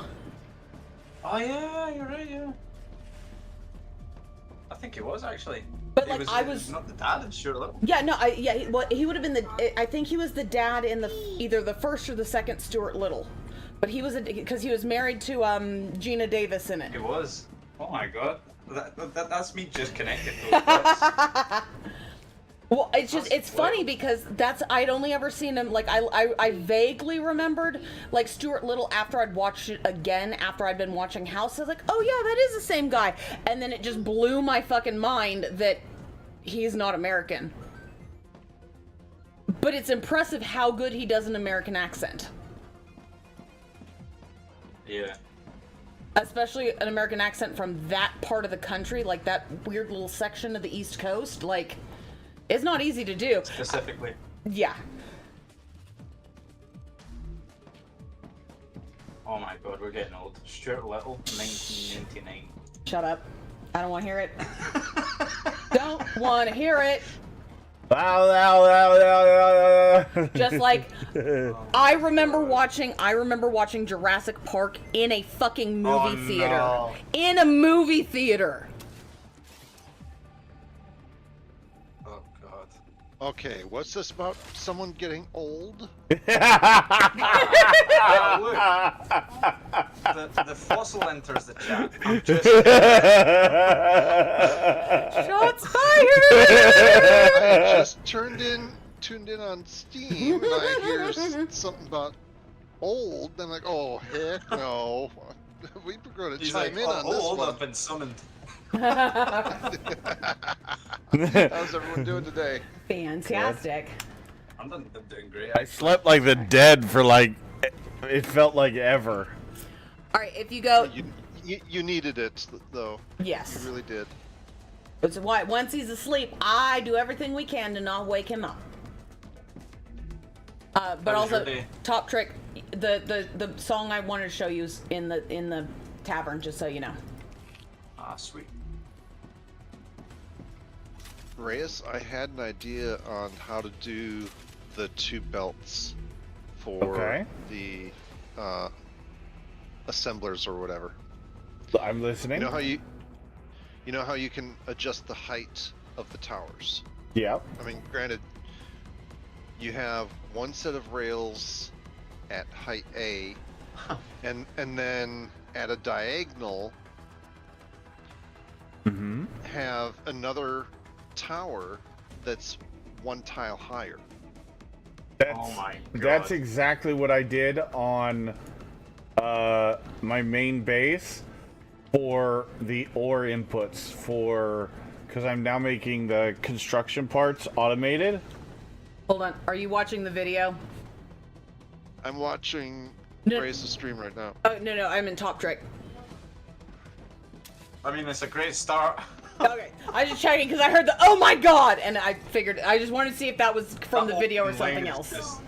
Oh yeah, you're right. Yeah. I think he was actually. But he like, was, I was not the dad in Stuart Little. Yeah, no, he would have been I think he was the dad in either the first or the second Stuart Little. But he was because he was married to Gina Davis in it. He was. Oh my god. That's me just connecting those dots. Well, it's funny because I'd only ever seen him, like, I vaguely remembered, like, Stuart Little after I'd watched it again, after I'd been watching House. I was like, oh yeah, that is the same guy. And then it just blew my fucking mind that he's not American. But it's impressive how good he does an American accent. Yeah. Especially an American accent from that part of the country, like that weird little section of the East Coast. Like, it's not easy to do. Specifically. Yeah. Oh my god, we're getting old. Stuart Little, 1999. Shut up. I don't want to hear it. Don't want to hear it. Just like I remember watching Jurassic Park in a fucking movie theater. No. In a movie theater. Oh god. Okay, what's this about someone getting old? The fossil enters the chat. I'm just. Shots fired! I just tuned in on Steam, and I hear something about old. I'm like, oh heck no, we were going to He's chime like, in on this old, one. I've been summoned. How's everyone doing today? Fantastic. I'm doing great. I slept like the dead for like, it felt like ever. All right, if you go, You needed it though. yes. You really did. It's why once he's asleep, I do everything we can to not wake him up. But How was your also, day? top trick, the song I wanted to show you is in the tavern, just so you know. Ah, sweet. Reyes, I had an idea on how to do the 2 belts for the assemblers or whatever. I'm listening. You know how you can adjust the height of the towers. Yeah. I mean, granted, you have one set of rails at height A, and then at a diagonal, have another tower that's 1 tile higher. Oh my god. That's exactly what I did on my main base for the ore inputs because I'm now making the construction parts automated. Hold on, are you watching the video? I'm watching No. Reyes' stream right now. Oh no, I'm in top trick. I mean, it's a great start. Okay, I was just checking because I heard the oh my god, and I figured I just wanted to see if that was from the video or something else.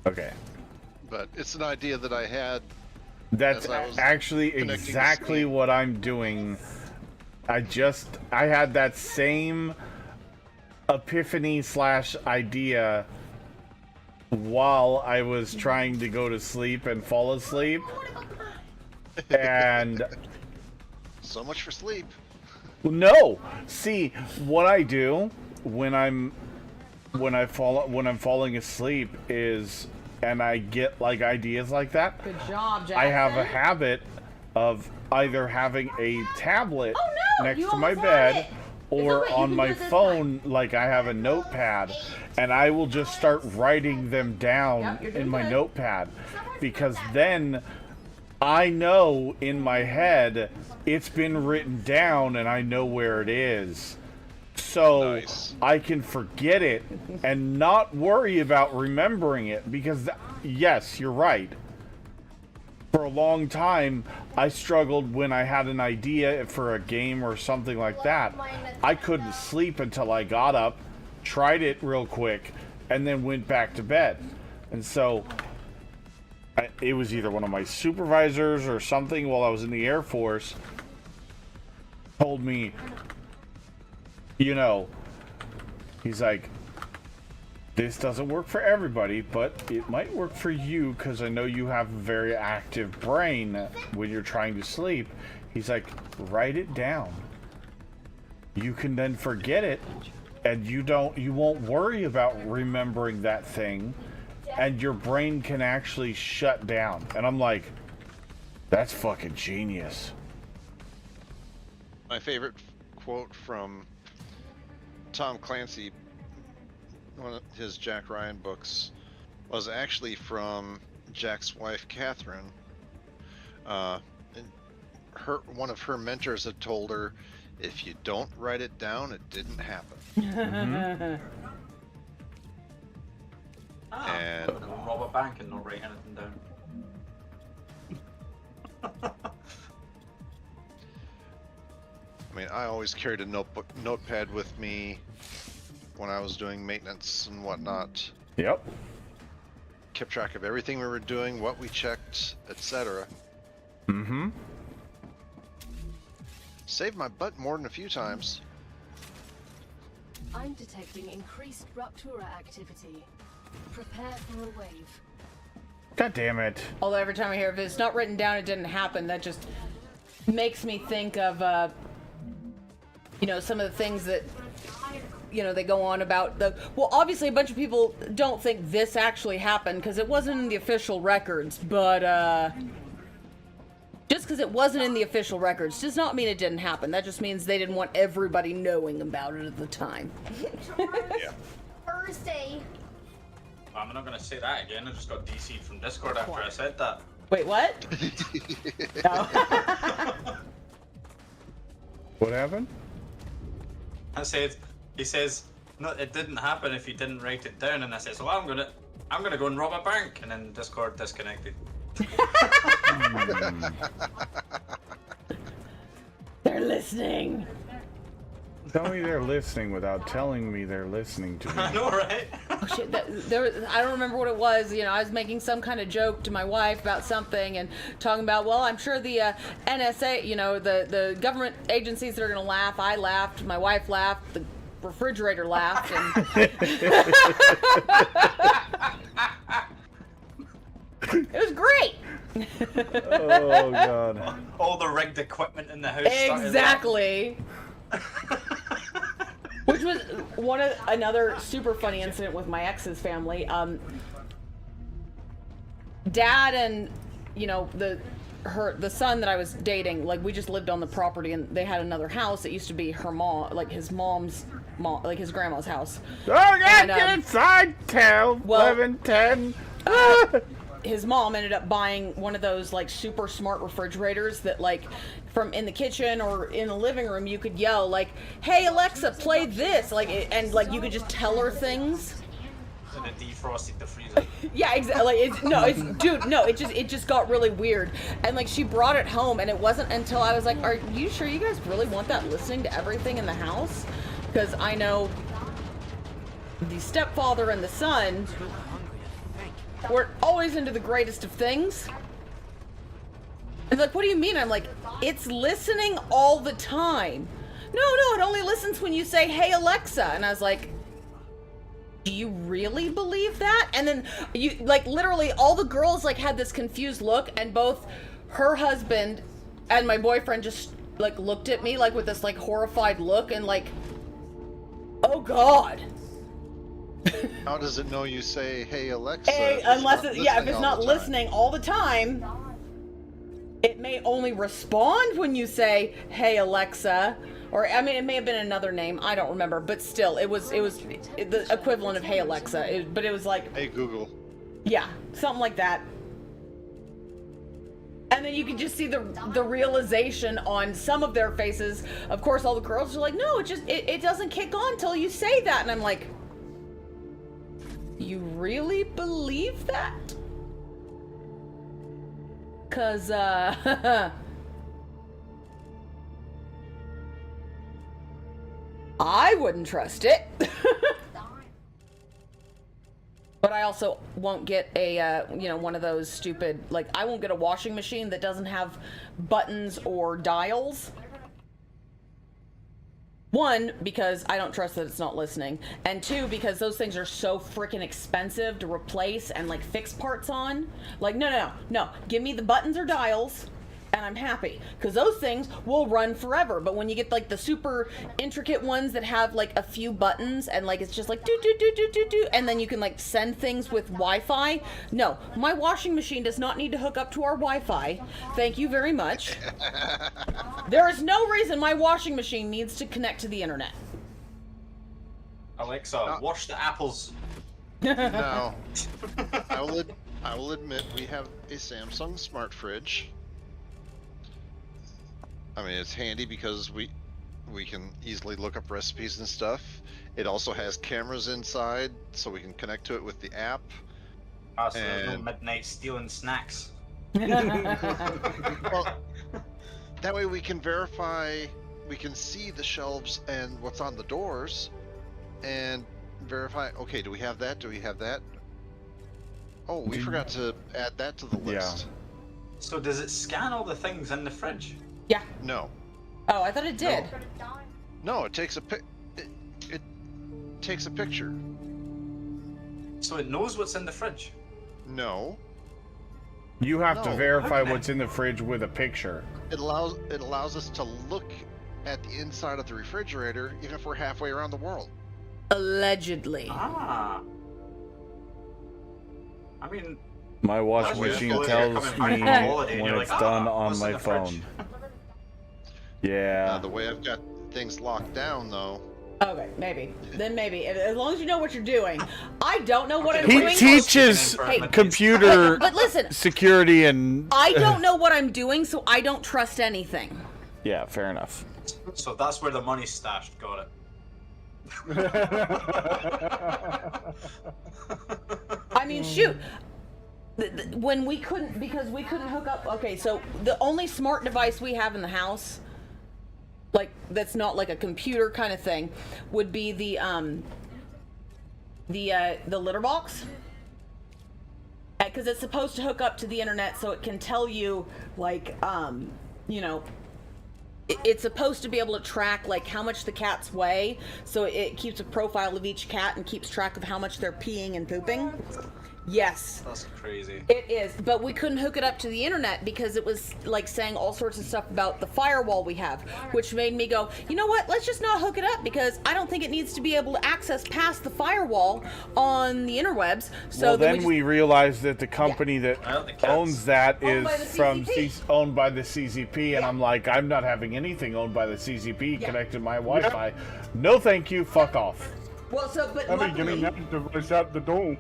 Okay. But it's an idea that I had. That's As I was actually connecting the exactly screen. what I'm doing. I had that same epiphany / idea while I was trying to go to sleep and fall asleep. And So much for sleep. no, see what I do when I'm falling asleep is, and I get like ideas like that. Good job, Jackson. I have a habit of either having a tablet next you to my almost bed had it. or alright, you on can my do it this phone, like I have a notepad, and I will just start writing them down Yep, you're doing in my good. notepad, because then I know in my head it's been written down and I know where it is. So Nice. I can forget it and not worry about remembering it, because yes, you're right. For a long time, I struggled when I had an idea for a game or something like that. I couldn't sleep until I got up, tried it real quick, and then went back to bed. And so it was either one of my supervisors or something while I was in the Air Force told me, you know, he's like, this doesn't work for everybody, but it might work for you because I know you have a very active brain when you're trying to sleep. He's like, write it down. You can then forget it, and you won't worry about remembering that thing, and your brain can actually shut down. And I'm like, that's fucking genius. My favorite quote from Tom Clancy, one of his Jack Ryan books, was actually from Jack's wife, Catherine, one of her mentors had told her, if you don't write it down, it didn't happen. And Go rob a bank and not write anything down. I mean, I always carried a notepad with me when I was doing maintenance and whatnot. Yep. Kept track of everything we were doing, what we checked, etc. Mm-hmm. Saved my butt more than a few times. I'm detecting increased Ruptura activity. Prepare for a wave. God damn it. Although every time I hear if it's not written down, it didn't happen, that just makes me think of, you know, some of the things that, you know, they go on about the... Well, obviously a bunch of people don't think this actually happened because it wasn't in the official records, but, just because it wasn't in the official records does not mean it didn't happen. That just means they didn't want everybody knowing about it at the time. Yeah. Thursday. I'm not gonna say that again. I just got DC'd from Discord after I said that. Wait, what? What happened? I said, he says, no, it didn't happen if you didn't write it down. And I said, well, I'm gonna go and rob a bank. And then Discord disconnected. They're listening. Tell me they're listening without telling me they're listening to me. I know, right? Oh shit, I don't remember what it was. You know, I was making some kind of joke to my wife about something and talking about, well, I'm sure the NSA, you know, the government agencies that are gonna laugh. I laughed, my wife laughed, the refrigerator laughed, and it was great. Oh god. All the rigged equipment in the house. Exactly. Which was another super funny incident with my ex's family. Dad and, you know, the son that I was dating, like, we just lived on the property and they had another house that used to be her mom, like his mom's mom, like his grandma's house. Oh, get inside, 11, 10. His mom ended up buying one of those, like, super smart refrigerators that, like, from in the kitchen or in the living room, you could yell, like, hey, Alexa, play this, like, and, like, you could just tell her things. And it defrosted the freezer. Yeah, exactly. It just got really weird. And, like, she brought it home, and it wasn't until I was like, are you sure you guys really want that listening to everything in the house? Because I know the stepfather and the son we're always into the greatest of things. And like, what do you mean? I'm like, it's listening all the time. No, it only listens when you say, hey, Alexa. And I was like, do you really believe that? And then you, like, literally all the girls, like, had this confused look, and both her husband and my boyfriend just, like, looked at me, like, with this, like, horrified look, and like, oh God. How does it know you say, hey, Alexa? Unless if it's not listening all the time, it may only respond when you say, hey, Alexa. Or, I mean, it may have been another name. I don't remember. But still, it was the equivalent of hey, Alexa. But it was like... Hey, Google. Yeah, something like that. And then you can just see the realization on some of their faces. Of course, all the girls are like, no, it doesn't kick on until you say that. And I'm like... You really believe that? 'Cause, I wouldn't trust it. But I also won't get a, one of those stupid, like, I won't get a washing machine that doesn't have buttons or dials. One, because I don't trust that it's not listening. And two, because those things are so freaking expensive to replace and, like, fix parts on. Like, no. Give me the buttons or dials, and I'm happy. Because those things will run forever. But when you get, like, the super intricate ones that have, like, a few buttons, and, like, it's just like, do, and then you can, like, send things with Wi-Fi. No, my washing machine does not need to hook up to our Wi-Fi. Thank you very much. There is no reason my washing machine needs to connect to the internet. Alexa, wash the apples. No. I will admit we have a Samsung smart fridge. I mean, it's handy because we can easily look up recipes and stuff. It also has cameras inside, so we can connect to it with the app. Ah, so there's no And- midnight stealing snacks. Well, that way we can verify, we can see the shelves and what's on the doors, and verify, okay, do we have that? Do we have that? Oh, we forgot to add that to the list. So does it scan all the things in the fridge? Yeah. No. Oh, I thought it did. No, it takes a it takes a picture. So it knows what's in the fridge? No. You have to No. verify Okay. what's in the fridge with a picture. It allows us to look at the inside of the refrigerator even if we're halfway around the world. Allegedly. Ah. I mean, My wash That's weird. machine You're tells coming back me from holiday and when you're it's like, done "Ah, on what's in my the fridge?" phone. Yeah. The way I've got things locked down, though. Okay, maybe. Then maybe. As long as you know what you're doing. I don't know what I'm He doing. teaches Hey, computer but listen, security and... I don't know what I'm doing, so I don't trust anything. Yeah, fair enough. So that's where the money's stashed. Got it. I mean, shoot. When we couldn't, because we couldn't hook up. Okay, so the only smart device we have in the house, like that's not like a computer kind of thing, would be the litter box, because it's supposed to hook up to the internet so it can tell you like you know. It's supposed to be able to track like how much the cats weigh, so it keeps a profile of each cat and keeps track of how much they're peeing and pooping. Yes. That's crazy. It is, but we couldn't hook it up to the internet because it was like saying all sorts of stuff about the firewall we have, which made me go, you know what, let's just not hook it up because I don't think it needs to be able to access past the firewall on the interwebs. So Well, then just- we realized that the company that Well, the cats. owns that Owned is by the from CCP. owned by the CCP, and Yeah. I'm like, I'm not having anything owned by the CCP Yeah. connected to my Wi-Fi. No, thank you. Fuck off. well, so but I mean, luckily, getting that device out the door.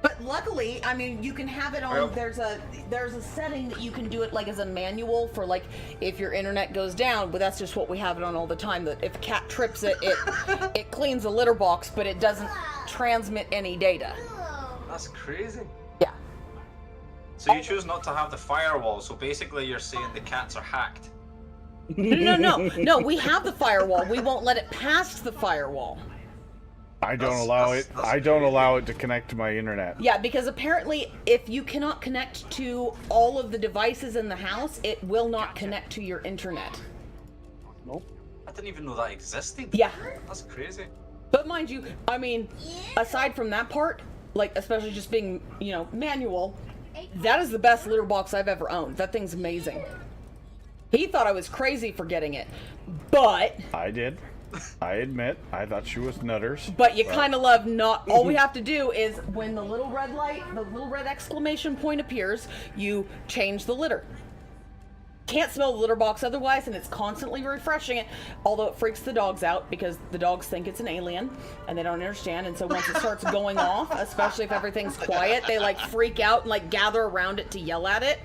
but luckily, I mean, you can have it on. Well- There's a setting that you can do it like as a manual for like if your internet goes down. But that's just what we have it on all the time. That if a cat trips it, it cleans the litter box, but it doesn't transmit any data. That's crazy. Yeah. So you choose not to have the firewall. So basically, you're saying the cats are hacked. No. We have the firewall. We won't let it past the firewall. I don't That's- allow that's- it. that's I don't crazy. allow it to connect to my internet. Yeah, because apparently, if you cannot connect to all of the devices in the house, it will not connect to your internet. I didn't even know that existed. Yeah. That's crazy. But mind you, I mean, aside from that part, like especially just being, you know, manual, that is the best litter box I've ever owned. That thing's amazing. He thought I was crazy for getting it, but I did. I admit, I thought she was nutters. you kind of love not. All we have to do is when the little red light, the little red exclamation point appears, you change the litter. Can't smell the litter box otherwise, and it's constantly refreshing it, although it freaks the dogs out because the dogs think it's an alien and they don't understand, and so once it starts going off, especially if everything's quiet, they like freak out and like gather around it to yell at it.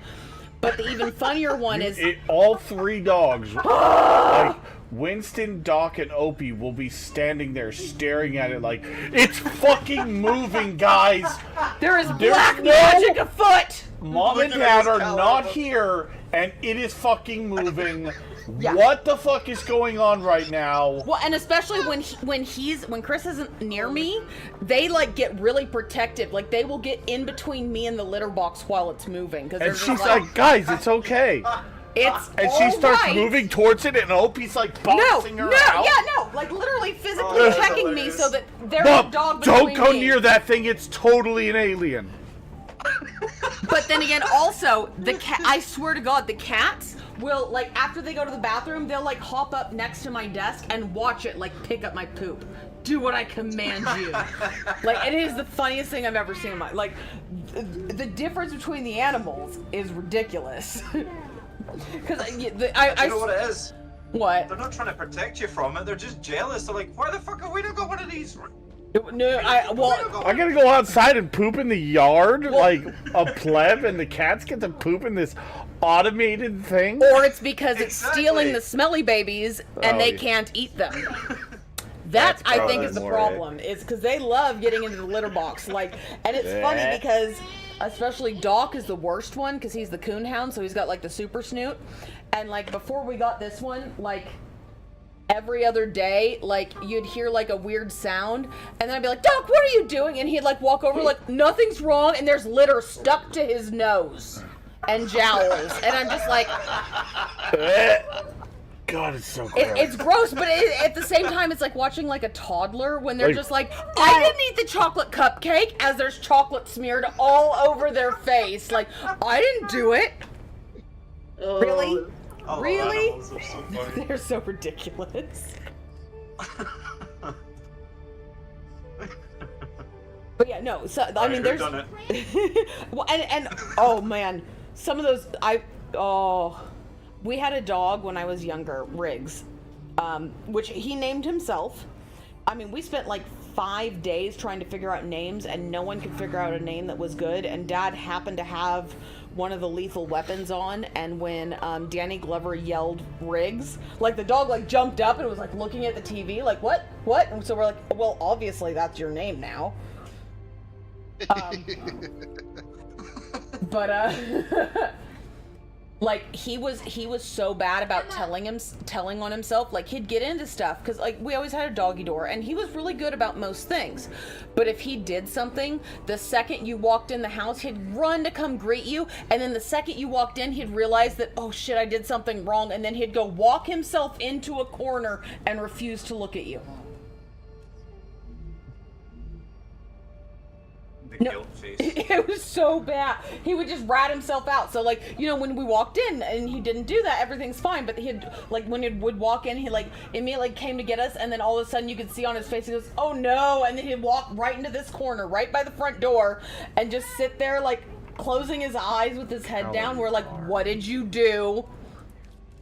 But the even funnier one is All three dogs, like Winston, Doc, and Opie, will be standing there staring at it like, it's fucking moving, guys! there is There's black no- magic afoot. Mom and Look at Dad his are collar. not here, and it is fucking moving. Yeah. What the fuck is going on right now? Well, and especially when Chris isn't near me, they like get really protective. Like they will get in between me and the litter box while it's moving because And she's like, guys, it's okay. it's And she all starts right. moving towards it, and Opie's like boxing her out. Like literally physically Oh, that's checking me hilarious. so that there's Mom, a dog don't between go me. near that thing. It's totally an alien. But then again, also the cat. I swear to God, the cats will like after they go to the bathroom, they'll like hop up next to my desk and watch it like pick up my poop. Do what I command you. Like it is the funniest thing I've ever seen in my like. The difference between the animals is ridiculous. Because You know what it is? What? They're not trying to protect you from it. They're just jealous. They're like, why the fuck have we not got one of these? No, I gotta go outside and poop in the yard like a pleb, and the cats get to poop in this automated thing. or it's because it's Exactly. stealing the smelly babies and Oh, they yeah. can't eat them. That's I think probably is the more problem. Is because they love getting into the litter box. Like, and it's funny Yeah. because especially Doc is the worst one because he's the coon hound, so he's got like the super snoot. And like before we got this one, like every other day, like you'd hear like a weird sound, and then I'd be like, Doc, what are you doing? And he'd like walk over like nothing's wrong, and there's litter stuck to his nose and jowls, and I'm just like, God, it's so gross. it's gross, but at the same time, it's like watching like a toddler when they're Like- just like, I didn't eat the chocolate cupcake, as there's chocolate smeared all over their face. Like, I didn't do it. Really? Oh, Really? animals are so funny. They're so ridiculous. But yeah, no. So I mean, Who there's done it? well, and oh man, some of those we had a dog when I was younger, Riggs, which he named himself. I mean, we spent like 5 days trying to figure out names, and no one could figure out a name that was good. And Dad happened to have one of the lethal weapons on, and when Danny Glover yelled Riggs, like the dog like jumped up and was like looking at the TV, like what? And so we're like, well, obviously that's your name now. But like he was so bad about telling on himself. Like he'd get into stuff because like we always had a doggy door, and he was really good about most things. But if he did something, the second you walked in the house, he'd run to come greet you, and then the second you walked in, he'd realize that, oh shit, I did something wrong, and then he'd go walk himself into a corner and refuse to look at you. The No. guilt face. It was so bad. He would just rat himself out. So like, you know, when we walked in and he didn't do that, everything's fine. But he'd like when he would walk in, he like immediately came to get us, and then all of a sudden you could see on his face, he goes, "Oh no!" And then he'd walk right into this corner, right by the front door, and just sit there like closing his eyes with his head down. We're like, "What did you do?"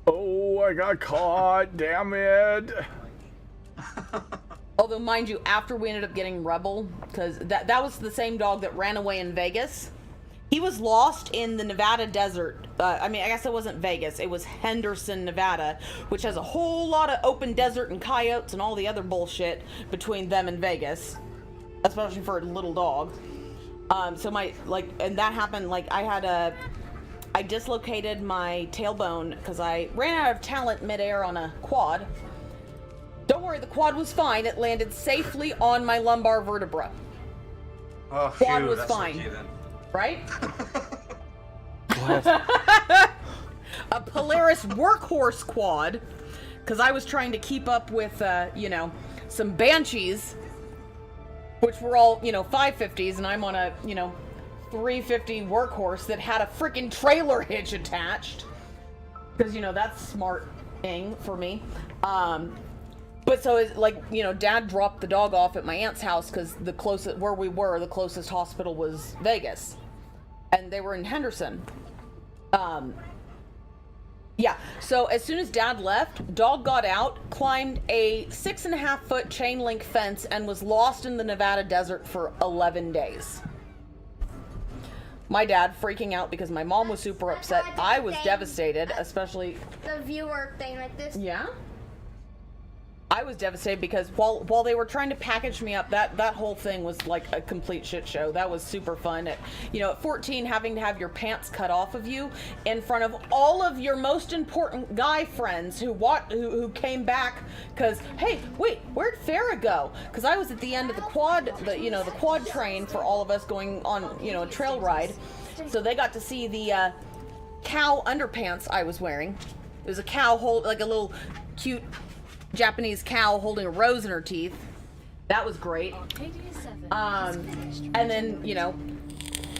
Oh, I got caught. Damn it. Although, mind you, after we ended up getting Rebel, because that was the same dog that ran away in Vegas. He was lost in the Nevada desert. I mean, I guess it wasn't Vegas. It was Henderson, Nevada, which has a whole lot of open desert and coyotes and all the other bullshit between them and Vegas, especially for a little dog. So and that happened, like, I dislocated my tailbone because I ran out of talent midair on a quad. Don't worry, the quad was fine. It landed safely on my lumbar vertebra. Oh, Quad phew, was that's fine. okay then. Right? What? A Polaris workhorse quad, because I was trying to keep up with, some Banshees, which were all, 550s, and I'm on a, 350 workhorse that had a freaking trailer hitch attached. Because, that's smart-ing for me. But so it's like, Dad dropped the dog off at my aunt's house because the closest hospital was Vegas, and they were in Henderson. Yeah. So as soon as Dad left, dog got out, climbed a 6.5-foot chain link fence, and was lost in the Nevada desert for 11 days. My dad freaking out because my mom was super upset. I was devastated, especially The viewer thing like this. yeah. I was devastated because while they were trying to package me up, that whole thing was like a complete shit show. That was super fun. At 14, having to have your pants cut off of you in front of all of your most important guy friends who came back because, hey, wait, where'd Farrah go? Because I was at the end of the quad train for all of us going on, a trail ride. So they got to see the cow underpants I was wearing. It was a cow like a little cute Japanese cow holding a rose in her teeth. That was great. And then,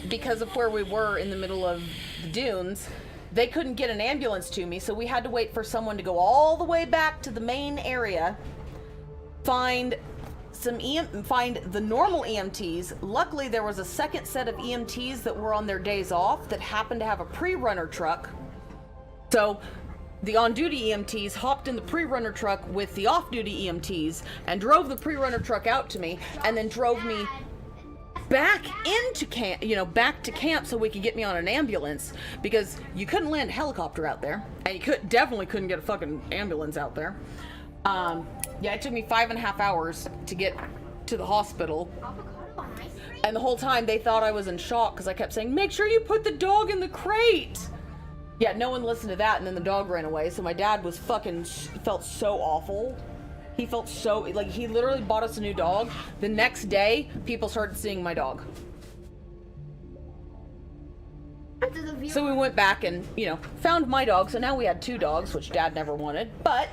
because of where we were in the middle of the dunes, they couldn't get an ambulance to me, so we had to wait for someone to go all the way back to the main area, find the normal EMTs. Luckily, there was a second set of EMTs that were on their days off that happened to have a pre-runner truck. So the on-duty EMTs hopped in the pre-runner truck with the off-duty EMTs and drove the pre-runner truck out to me, and then drove me back into camp, back to camp so we could get me on an ambulance, because you couldn't land a helicopter out there, and you definitely couldn't get a fucking ambulance out there. Yeah, it took me 5.5 hours to get to the hospital. And the whole time they thought I was in shock because I kept saying, make sure you put the dog in the crate. Yeah, no one listened to that, and then the dog ran away. So my dad was felt so awful. He felt so, like, he literally bought us a new dog. The next day, people started seeing my dog. So we went back and, found my dog. So now we had 2 dogs, which Dad never wanted, but...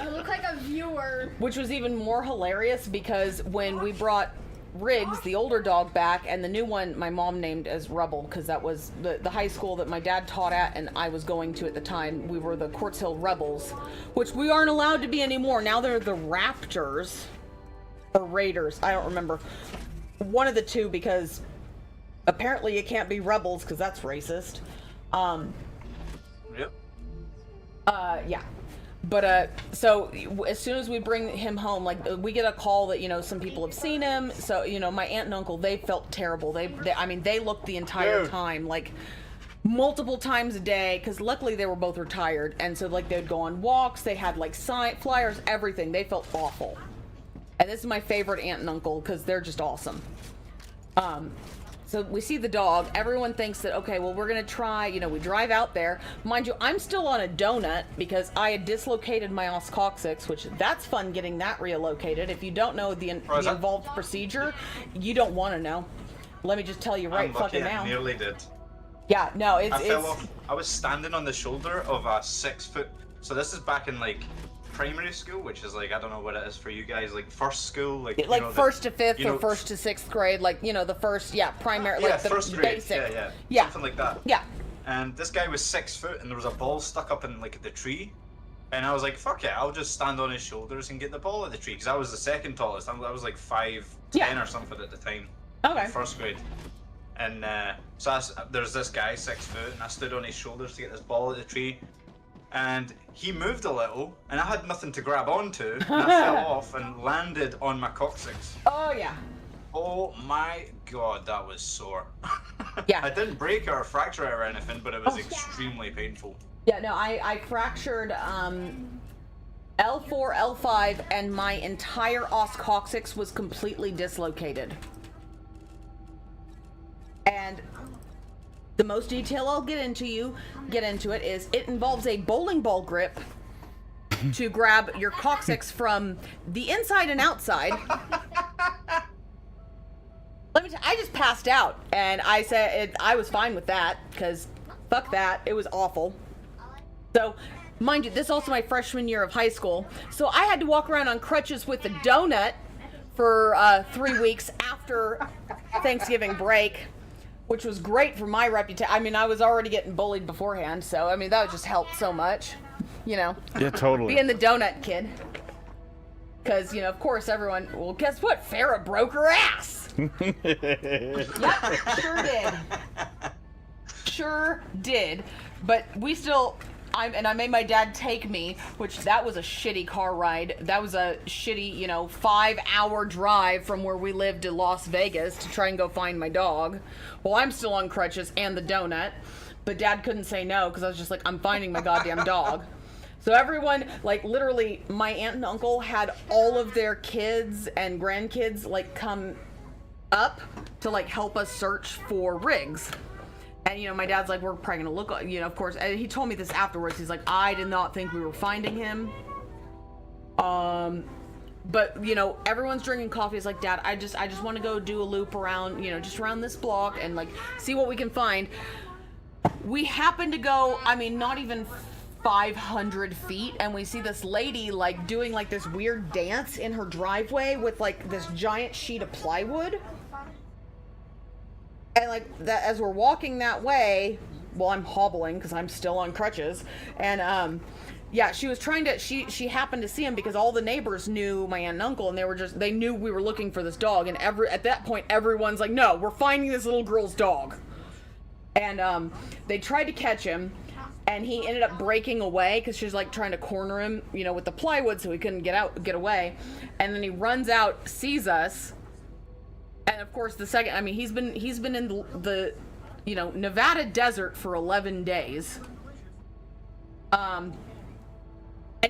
You look like a viewer. Which was even more hilarious because when we brought Riggs, the older dog, back, and the new one my mom named as Rebel, because that was the high school that my dad taught at and I was going to at the time. We were the Quartz Hill Rebels, which we aren't allowed to be anymore. Now they're the Raptors or Raiders. I don't remember. One of the two, because apparently you can't be Rebels because that's racist. Yep. Yeah. But, so, as soon as we bring him home, like, we get a call that, some people have seen him. So, my aunt and uncle, they felt terrible. They looked the entire time, like, multiple times a day, because luckily they were both retired. And so, like, they'd go on walks. They had, like, flyers, everything. They felt awful. And this is my favorite aunt and uncle, because they're just awesome. So we see the dog. Everyone thinks that, okay, well, we're going to try, we drive out there. Mind you, I'm still on a donut because I had dislocated my os coccyx, which that's fun getting that relocated. If you don't know the involved procedure, you don't want to know. Let me just tell you right fucking now. I nearly did. Yeah, no, I fell off. I was standing on the shoulder of a 6-foot. So this is back in, like, primary school, which is like, I don't know what it is for you guys, like first school, like first to fifth or first to sixth grade, like the first primary, like the first grade, basic, yeah, something like that. Yeah. And this guy was 6 foot, and there was a ball stuck up in like the tree, and I was like, fuck it, I'll just stand on his shoulders and get the ball at the tree, because I was the second tallest. I was like 5'10" or something at the time. Okay. In first grade. And so there's this guy 6 foot, and I stood on his shoulders to get this ball at the tree. And he moved a little, and I had nothing to grab onto, and I fell off and landed on my coccyx. Oh, yeah. Oh my god, that was sore. Yeah. I didn't break or fracture it or anything, but it was extremely painful. Yeah, no, I fractured L4, L5, and my entire os coccyx was completely dislocated. And... the most detail I'll get into it is it involves a bowling ball grip to grab your coccyx from the inside and outside. Let me I just passed out, and I said I was fine with that because fuck that, it was awful. So, mind you, this is also my freshman year of high school, so I had to walk around on crutches with a donut for 3 weeks after Thanksgiving break. Which was great for my reputation. I mean, I was already getting bullied beforehand, so, I mean, that just helped so much, Yeah, totally. Being the donut kid. Because, of course, everyone, well, guess what? Farrah broke her ass. Yep, sure did. Sure did. But we still... I made my dad take me, which that was a shitty car ride. That was a shitty, 5-hour drive from where we lived to Las Vegas to try and go find my dog. Well, I'm still on crutches and the donut, but Dad couldn't say no because I was just like, I'm finding my goddamn dog. So everyone, like literally, my aunt and uncle had all of their kids and grandkids like come up to like help us search for Riggs. And, my dad's like, we're probably going to look, of course, and he told me this afterwards. He's like, I did not think we were finding him. But, everyone's drinking coffee. It's like, Dad, I just want to go do a loop around, just around this block and, like, see what we can find. We happen to go, not even 500 feet, and we see this lady, like, doing, like, this weird dance in her driveway with, like, this giant sheet of plywood. And like that, as we're walking that way, well, I'm hobbling because I'm still on crutches, and yeah, she was trying to. She happened to see him because all the neighbors knew my aunt and uncle, and they knew we were looking for this dog. And at that point, everyone's like, "No, we're finding this little girl's dog." And they tried to catch him, and he ended up breaking away because she was like trying to corner him, you know, with the plywood so he couldn't get away. And then he runs out, sees us, and of course the second, I mean, he's been in the you know, Nevada desert for 11 days. And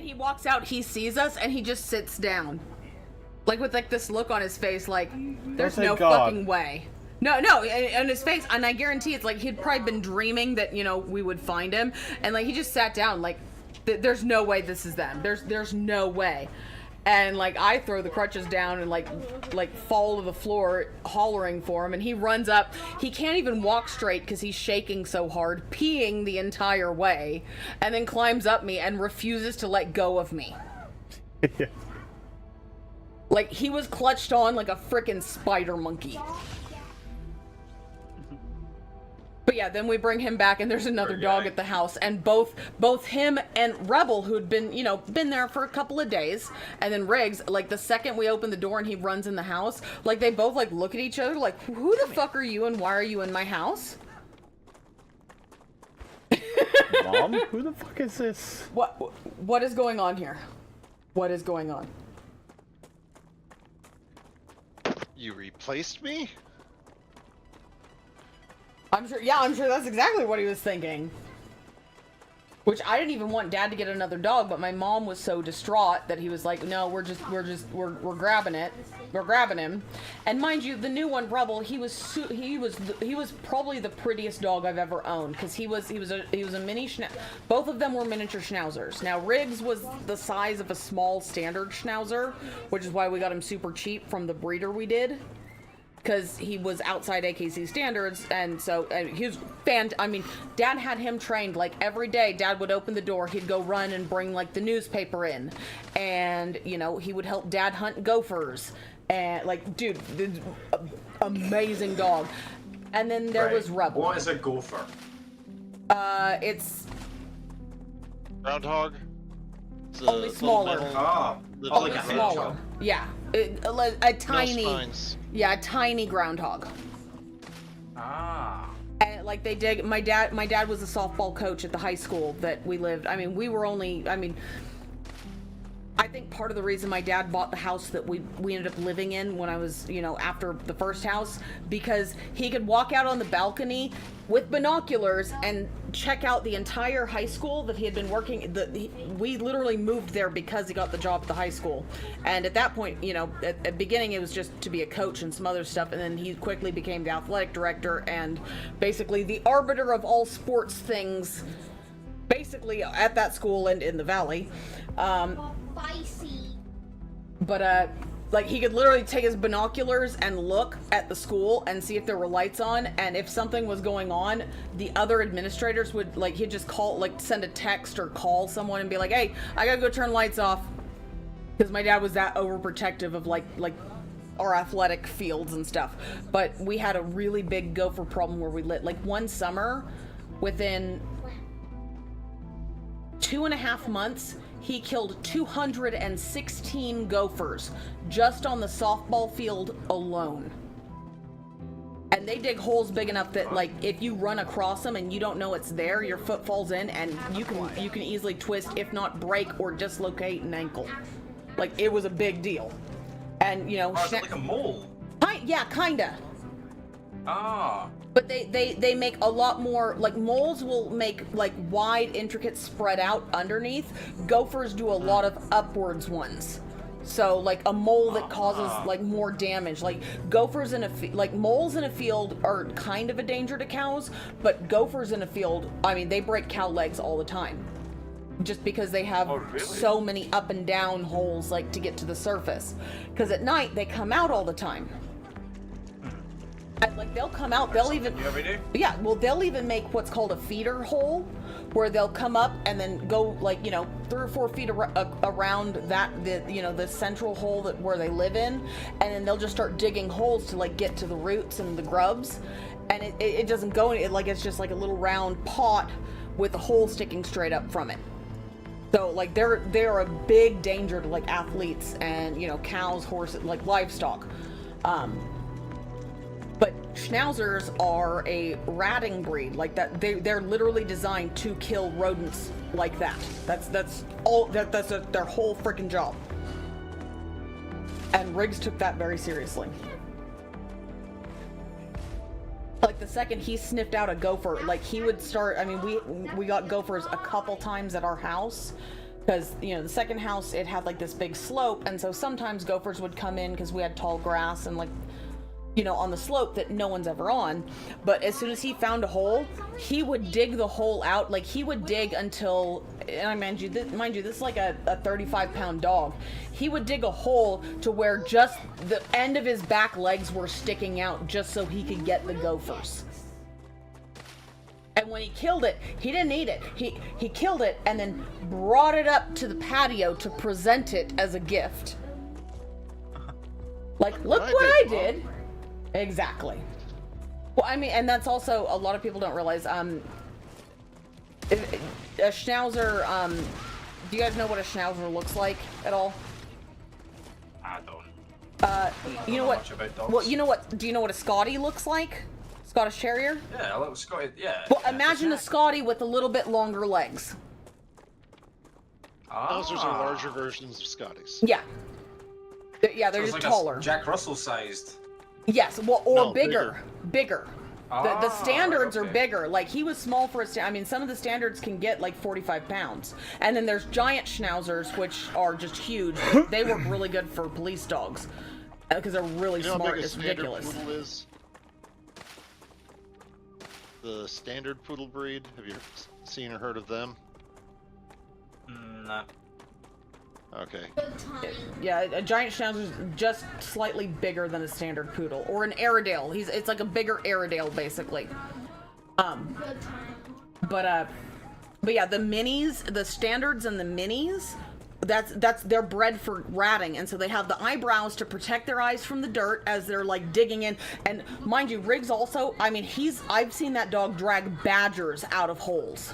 he walks out, he sees us, and he just sits down. Like with like this look on his face, like there's no fucking way. No, and his face, and I guarantee it's like he'd probably been dreaming that, you know, we would find him, and like he just sat down, like there's no way this is them. There's no way. And like I throw the crutches down and like fall to the floor, hollering for him, and he runs up. He can't even walk straight because he's shaking so hard, peeing the entire way, and then climbs up me and refuses to let go of me. Like he was clutched on like a frickin' spider monkey. But yeah, then we bring him back, and there's another dog at the house, and both him and Rebel, who'd been there for a couple of days, and then Riggs, like the second we open the door and he runs in the house, like they both like look at each other like, who the fuck are you and why are you in my house? Mom, who the fuck is this? What is going on here? What is going on? You replaced me? I'm sure that's exactly what he was thinking. Which I didn't even want Dad to get another dog, but my mom was so distraught that he was like, "No, we're grabbing it. We're grabbing him." And mind you, the new one, Rebel, he was probably the prettiest dog I've ever owned because he was a mini both of them were miniature schnauzers. Now Riggs was the size of a small standard schnauzer, which is why we got him super cheap from the breeder we did. Because he was outside AKC standards, and so he was I mean, Dad had him trained, like, every day. Dad would open the door, he'd go run and bring, like, the newspaper in. And, you know, he would help Dad hunt gophers. And, like, dude, amazing dog. And then there was Rebel. What is a gopher? It's... Groundhog? Only smaller. Only like a smaller. hedgehog. Yeah. A tiny... No spines. Yeah, a tiny groundhog. And like they did, my dad was a softball coach at the high school that we lived. I mean, I think part of the reason my dad bought the house that we ended up living in when I was, you know, after the first house, because he could walk out on the balcony with binoculars and check out the entire high school that he had been working. We literally moved there because he got the job at the high school. And at that point, you know, at the beginning it was just to be a coach and some other stuff, and then he quickly became the athletic director and basically the arbiter of all sports things, basically at that school and in the valley. But like he could literally take his binoculars and look at the school and see if there were lights on, and if something was going on, the other administrators would, like, he'd just call, like, send a text or call someone and be like, "Hey, I gotta go turn lights off," because my dad was that overprotective of like our athletic fields and stuff. But we had a really big gopher problem where we lit, like, one summer, within 2.5 months, he killed 216 gophers just on the softball field alone. And they dig holes big enough that, like, if you run across them and you don't know it's there, your foot falls in and you can easily twist, if not break or dislocate an ankle. Like, it was a big deal. And, you know, is it like a mole? Yeah, kinda. Ah. But they make a lot more, like, moles will make, like, wide, intricate spread out underneath. Gophers do a lot of upwards ones. So, like, a mole that causes, like, more damage. Like, gophers in moles in a field are kind of a danger to cows, but gophers in a field, I mean, they break cow legs all the time. Just because they have so many up and down holes, like, to get to the surface. Because at night, they come out all the time. And, like, they'll come out, they'll even... You ever do? Yeah, well, they'll even make what's called a feeder hole, where they'll come up and then go, like, you know, 3 or 4 feet around the central hole where they live in, and then they'll just start digging holes to, like, get to the roots and the grubs, and it doesn't go in, like, it's just like a little round pot with a hole sticking straight up from it. So, like, they're a big danger to, like, athletes and, you know, cows, horses, like, livestock. But Schnauzers are a ratting breed, like that. They're literally designed to kill rodents like that. That's their whole freaking job. And Riggs took that very seriously. Like the second he sniffed out a gopher, like he would start. I mean, we got gophers a couple times at our house. Because, you know, the second house, it had like this big slope, and so sometimes gophers would come in because we had tall grass and like, you know, on the slope that no one's ever on. But as soon as he found a hole, he would dig the hole out. Like he would dig until, and I mind you, this is like a 35-pound dog. He would dig a hole to where just the end of his back legs were sticking out just so he could get the gophers. And when he killed it, he didn't eat it. He killed it and then brought it up to the patio to present it as a gift. Like, look what I did. Exactly. Well, I mean, and that's also, a lot of people don't realize, a Schnauzer, do you guys know what a Schnauzer looks like at all? I don't. You know what? Well, you know what? Do you know what a Scottie looks like? Scottish Terrier? Yeah, a little Scotty. Yeah. Well, yeah, imagine a Scottie with a little bit longer legs. Those are larger versions of Scotties. Yeah. Yeah, they're so just like taller. Jack Russell sized. Yes, well, or No, bigger. The standards right, are okay. bigger. Like, he was small for I mean, some of the standards can get like 45 pounds. And then there's giant Schnauzers, which are just huge. They work really good for police dogs. Because they're really You know how smart. big a It's standard ridiculous. poodle is? The standard poodle breed. Have you seen or heard of them? Nah. Okay. Yeah, a giant Schnauzer is just slightly bigger than a standard poodle. Or an Airedale. It's like a bigger Airedale, basically. But yeah, the minis, the standards and the minis, they're bred for ratting, and so they have the eyebrows to protect their eyes from the dirt as they're like digging in. And mind you, Riggs also, I mean, I've seen that dog drag badgers out of holes.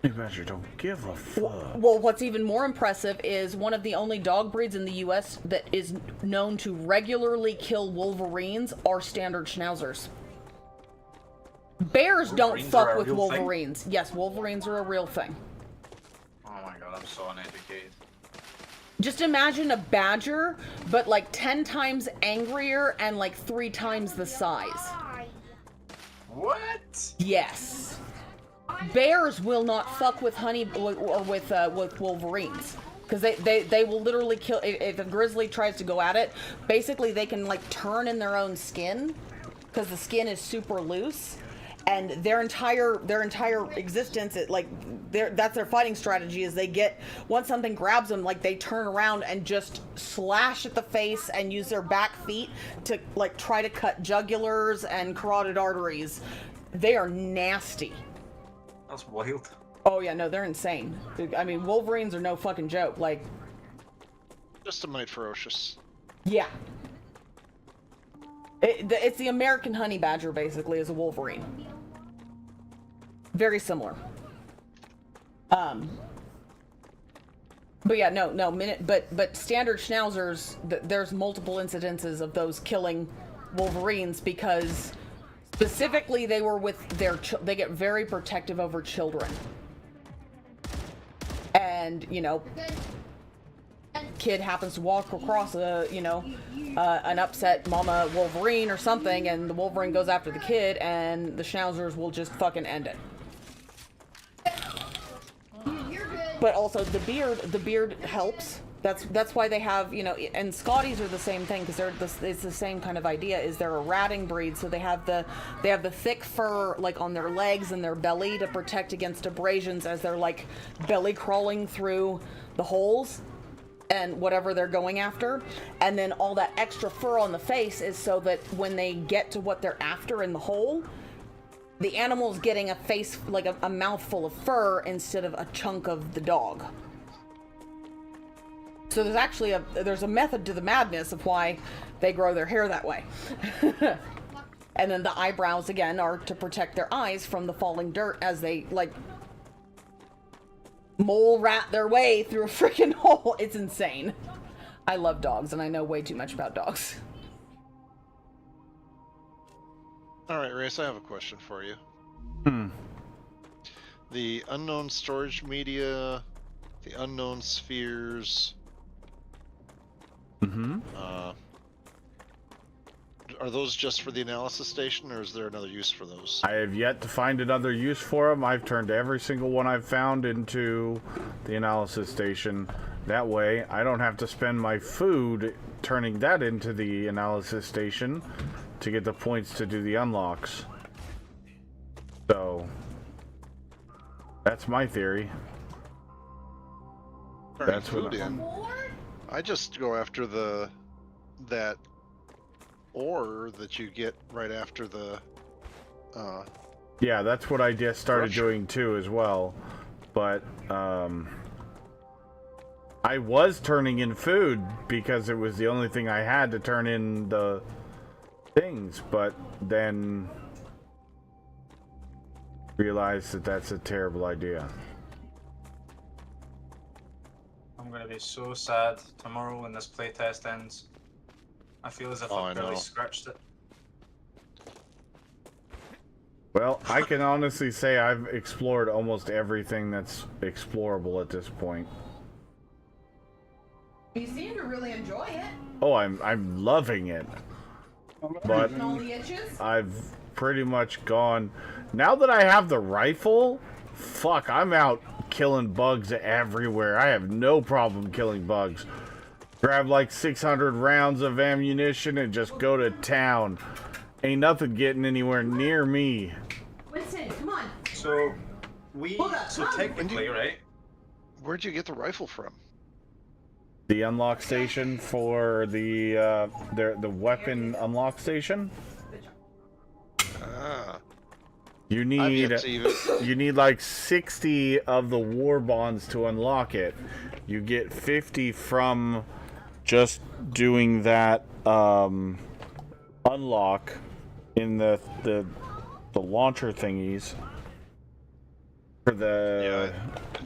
Badger don't give a fuck. Well, what's even more impressive is one of the only dog breeds in the U.S. that is known to regularly kill wolverines are standard Schnauzers. Bears don't Wolverines fuck are a with real thing? wolverines. Yes, wolverines are a real thing. Oh my god, I'm so uneducated. Just imagine a badger, but like 10 times angrier and like 3 times the size. What? Yes. Bears will not fuck with with wolverines. Because they will literally kill, if a grizzly tries to go at it, basically they can like turn in their own skin, because the skin is super loose. And their entire existence, that's their fighting strategy. Is once something grabs them, like they turn around and just slash at the face and use their back feet to like try to cut jugulars and carotid arteries. They are nasty. That's wild. Oh yeah, no, they're insane. I mean, wolverines are no fucking joke. Like, Just a mite ferocious. yeah. It's the American honey badger, basically, is a wolverine. Very similar. But yeah, but standard Schnauzers, there's multiple incidences of those killing wolverines because specifically they were with they get very protective over children. And, you know, kid happens to walk across an upset mama wolverine or something, and the wolverine goes after the kid, and the Schnauzers will just fucking end it. But also the beard helps. That's why they have, you know, and Scotties are the same thing, because it's the same kind of idea. Is they're a ratting breed, so they have the thick fur like on their legs and their belly to protect against abrasions as they're like belly crawling through the holes and whatever they're going after. And then all that extra fur on the face is so that when they get to what they're after in the hole, the animal's getting a face, like a mouthful of fur instead of a chunk of the dog. So there's actually there's a method to the madness of why they grow their hair that way. And then the eyebrows, again, are to protect their eyes from the falling dirt as they, like, mole rat their way through a freaking hole. It's insane. I love dogs, and I know way too much about dogs. All right, Race, I have a question for you. Hmm. The unknown storage media, the unknown spheres. Mm-hmm. Are those just for the analysis station, or is there another use for those? I have yet to find another use for them. I've turned every single one I've found into the analysis station. That way, I don't have to spend my food turning that into the analysis station to get the points to do the unlocks. So, that's my theory. Turning That's what food in. I just go after that ore that you get right after the. Yeah, that's what I just started Crusher. doing too as well. But I was turning in food because it was the only thing I had to turn in the things, but then realized that that's a terrible idea. I'm gonna be so sad tomorrow when this playtest ends. I feel as if Oh, I I've barely know. scratched it. Well, I can honestly say I've explored almost everything that's explorable at this point. You seem to really enjoy it. Oh, I'm loving it. But And all the itches. I've pretty much gone. Now that I have the rifle, fuck, I'm out killing bugs everywhere. I have no problem killing bugs. Grab like 600 rounds of ammunition and just go to town. Ain't nothing getting anywhere near me. Winston, come on. So Hold up, come. technically, right? Where'd you get the rifle from? The unlock station for the weapon unlock station. Ah, You I've need yet to even. you need like 60 of the war bonds to unlock it. You get 50 from just doing that unlock in the launcher thingies for the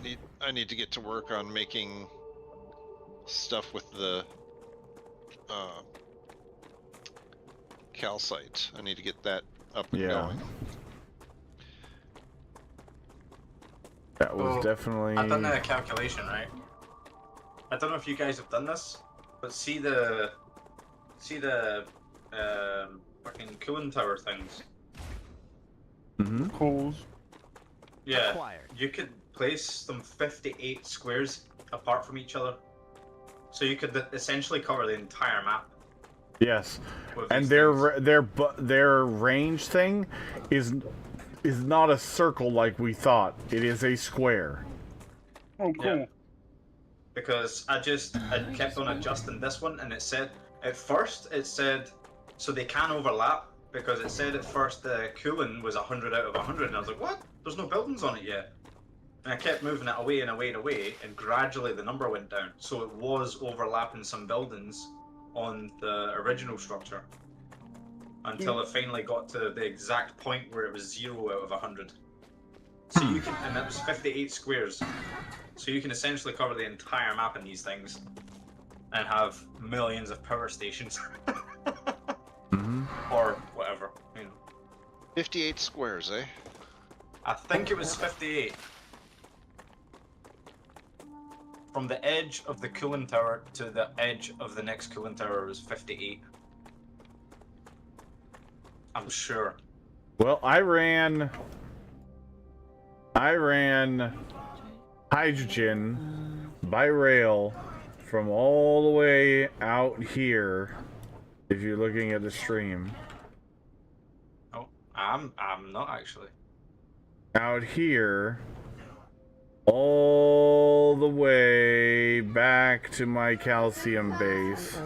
Yeah, I need to get to work on making stuff with the calcite. I need to get that up and Yeah. going. that was So, definitely I've done a calculation, right? I don't know if you guys have done this, but see the fucking cooling tower things. Mhm. Yeah, Acquired. you could place them 58 squares apart from each other, so you could essentially cover the entire map. Yes. with And these things. their range thing is not a circle like we thought. It is a square. Oh, cool. Yeah. Because I kept on adjusting this one, and it said at first so they can overlap, because it said at first the cooling was 100 out of 100, and I was like, what? There's no buildings on it yet. And I kept moving it away and away and away, and gradually the number went down. So it was overlapping some buildings on the original structure until it finally got to the exact point where it was 0 out of 100. So you can, and that was 58 squares. So you can essentially cover the entire map in these things and have millions of power stations. Or whatever, you know. 58 squares, eh? I think it was 58. From the edge of the cooling tower to the edge of the next cooling tower was 58. I'm sure. Well, I ran hydrogen by rail from all the way out here. If you're looking at the stream, Oh, I'm not actually. out here, all the way back to my calcium base.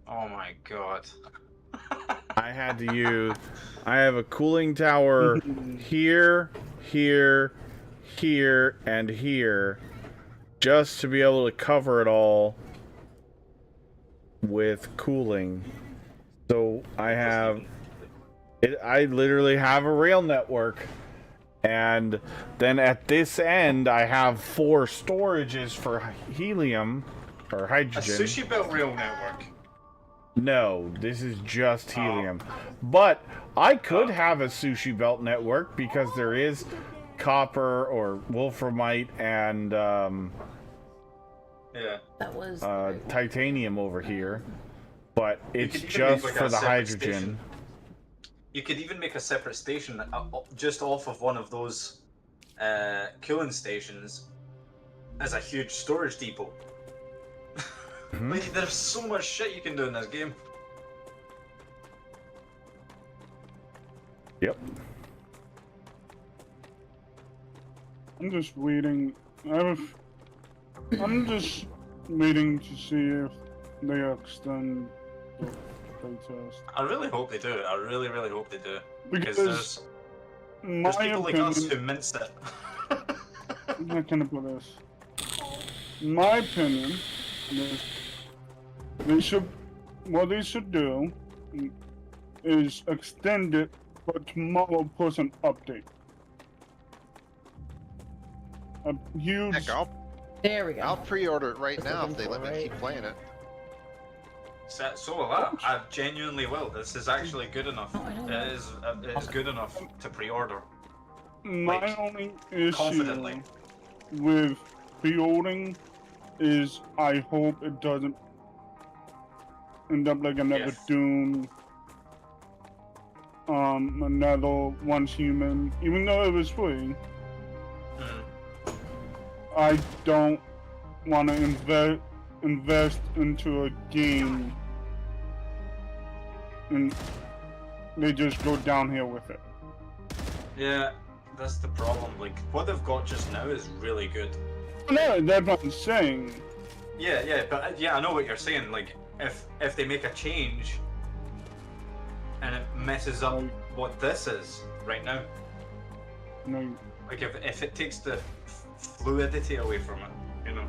Oh my god. I had to use. I have a cooling tower here, here, here, and here, just to be able to cover it all with cooling. So I have it. I literally have a rail network, and then at this end I have 4 storages for helium, or A hydrogen. sushi belt rail network. No, this is just helium. But I could have a sushi belt network because there is copper or wolframite and Yeah. That was titanium over here. But it's could even just make, like, for a the separate hydrogen. station. You could even make a separate station just off of one of those cooling stations as a huge storage depot. Like, there's so much shit you can do in this game. Yep. I'm just waiting. I'm just waiting to see if they extend the playtest. I really hope they do. I really, really hope they do. Because Because there's my people like opinion, us who mince it. how can I put this? My opinion is what they should do is extend it, but tomorrow post an update. A huge. Heck, there we go. I'll pre-order it right That's now what if they I'm let for, me right? keep playing it. So will I genuinely will. This is actually good enough. It is good enough to pre-order. My Like, only issue confidently. with pre-ordering is I hope it doesn't end up like another Yes. Doom, another Once Human. Even though it was free, Mm. I don't want to invest into a game and they just go downhill with it. Yeah, that's the problem. Like, what they've got just now is really good. No, that's what I'm saying. Yeah, but yeah, I know what you're saying. Like, if they make a change and it messes up what this is right now, No, like if it takes the fluidity away from it, you know.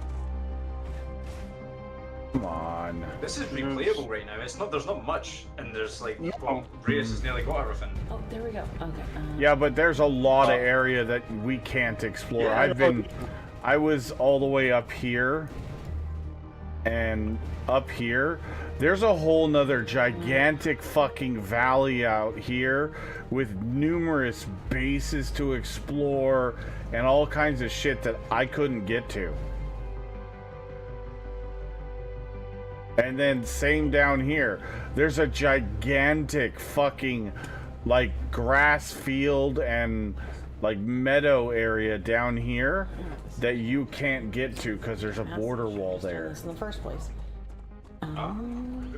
Come on. This is replayable right now. It's not. There's not much, and there's like, No. well, Reyes has nearly got everything. Oh, there we go. Okay. Yeah, but there's a lot of area that we can't explore. Yeah. I was all the way up here, and up here, there's a whole nother gigantic fucking valley out here with numerous bases to explore and all kinds of shit that I couldn't get to. And then same down here. There's a gigantic fucking like grass field and like meadow area down here that you can't get to because there's a border wall there. This in the first place. mm,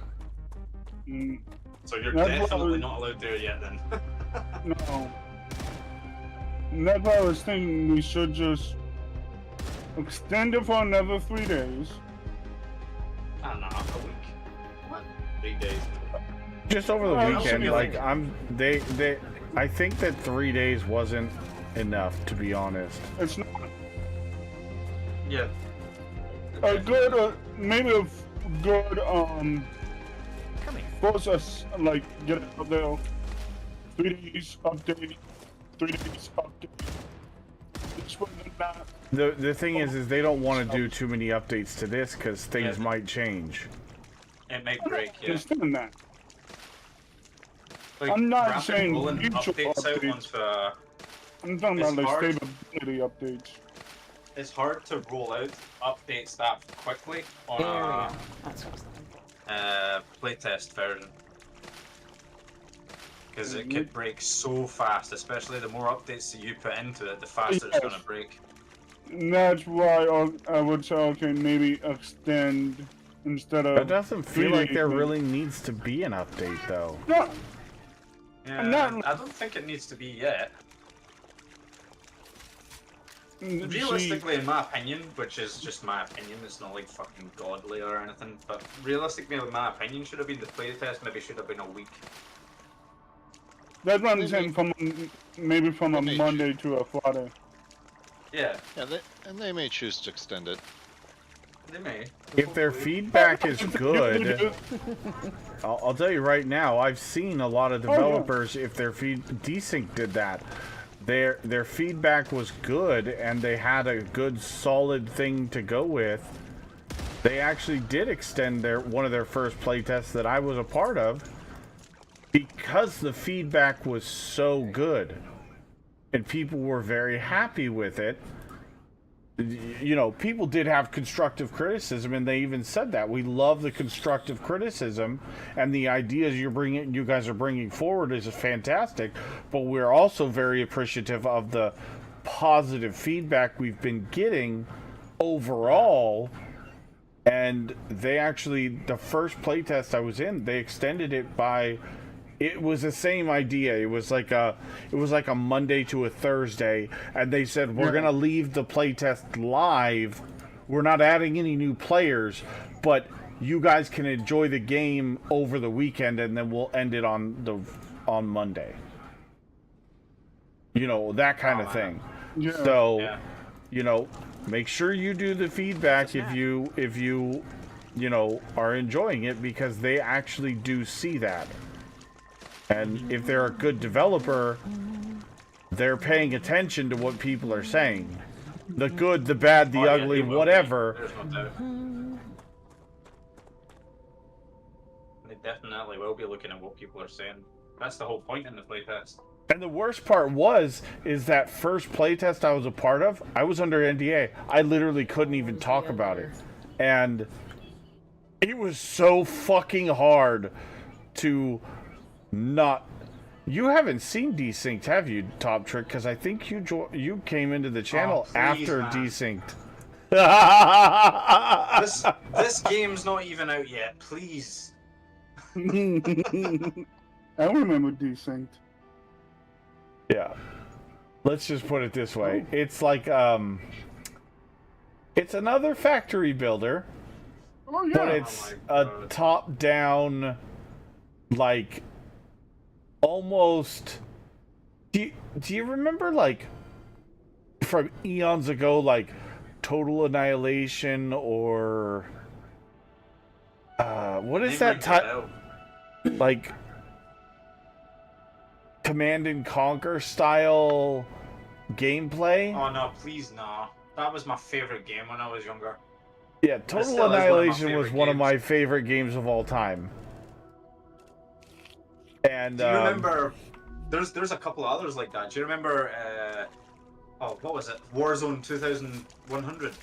So you're That's what I definitely was- not allowed there yet, then. no. And that's why I was thinking we should just extend it for another 3 days. I don't know, a week. What? 3 days. Just over the Oh, that weekend, should be like okay. I think that 3 days wasn't enough, to be honest. It's not Yeah. a good, maybe a good, process, like, get it up there, 3 days update, 3 days update. It's what that. The thing is they don't want to do too many updates to this because things Yeah. might change. It might break, I yeah. understand that. Like, I'm not rapid saying rolling future updates out updates. onto I'm talking It's about, like, hard. stability updates. it's hard to roll out updates that quickly on There we a go. That's what I was thinking. playtest version. Because it could break so fast, especially the more updates that you put into it, the faster it's Yes. going to break. And that's why I would say, okay, maybe extend instead of. It doesn't feel 3 like days, there maybe. really needs to be an update though. No, Yeah, not- I don't think it needs to be yet. see, Realistically, in my opinion, which is just my opinion, it's not like fucking godly or anything, but realistically, in my opinion, should have been the playtest, maybe should have been a week. that's what I'm Maybe- saying. Maybe from a Maybe. Monday to a Friday. Yeah, Yeah, they may choose to extend it. they may. If their feedback is good, I'll tell you right now, I've seen a lot of Oh, yeah. developers, if their Desync did that, their feedback was good and they had a good solid thing to go with, They actually did extend one of their first playtests that I was a part of because the feedback was so good and people were very happy with it. You know, people did have constructive criticism, and they even said that we love the constructive criticism, and the ideas you guys are bringing forward is fantastic. But we're also very appreciative of the positive feedback we've been getting overall. And they actually, the first playtest I was in, they extended it by. It was the same idea. It was like a Monday to a Thursday, and they said we're gonna leave the playtest live. We're not adding any new players, but you guys can enjoy the game over the weekend, and then we'll end it on Monday. You know, that kind of thing. Yeah. So, you know, make sure you do the feedback if you are enjoying it, because they actually do see that. And if they're a good developer, they're paying attention to what people are saying. The good, the bad, the ugly, whatever. They definitely will be looking at what people are saying. That's the whole point in the playtest. And the worst part is that first playtest I was a part of, I was under NDA. I literally couldn't even talk about it. And it was so fucking hard to not. You haven't seen Desynced, have you, Top Trick? Because I think you came into the channel after Desynced. This game's not even out yet. Please. I remember Desynced. Yeah. Let's just put it this way. It's like it's another factory builder. Oh yeah. But it's a top-down, like, almost. Do you remember, like, from eons ago, like Total Annihilation or what is that type? Like Command and Conquer style gameplay? Oh no, please no. That was my favorite game when I was younger. Yeah, Total Annihilation was one of my favorite games of all time. And do you remember? There's a couple of others like that. Do you remember? What was it? Warzone 2100.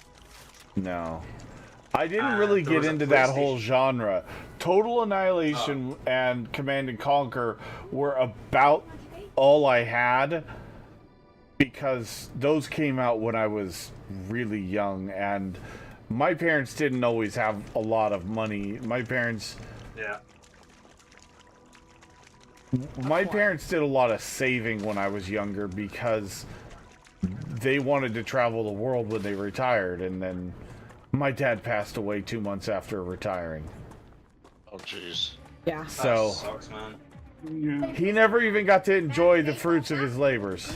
No, I didn't really get into that whole genre. Total Annihilation and Command and Conquer were about all I had, because those came out when I was really young, and my parents didn't always have a lot of money. My parents did a lot of saving when I was younger, because they wanted to travel the world when they retired, and then my dad passed away 2 months after retiring. Oh, jeez. Yeah. So That sucks, man. he never even got to enjoy the fruits of his labors.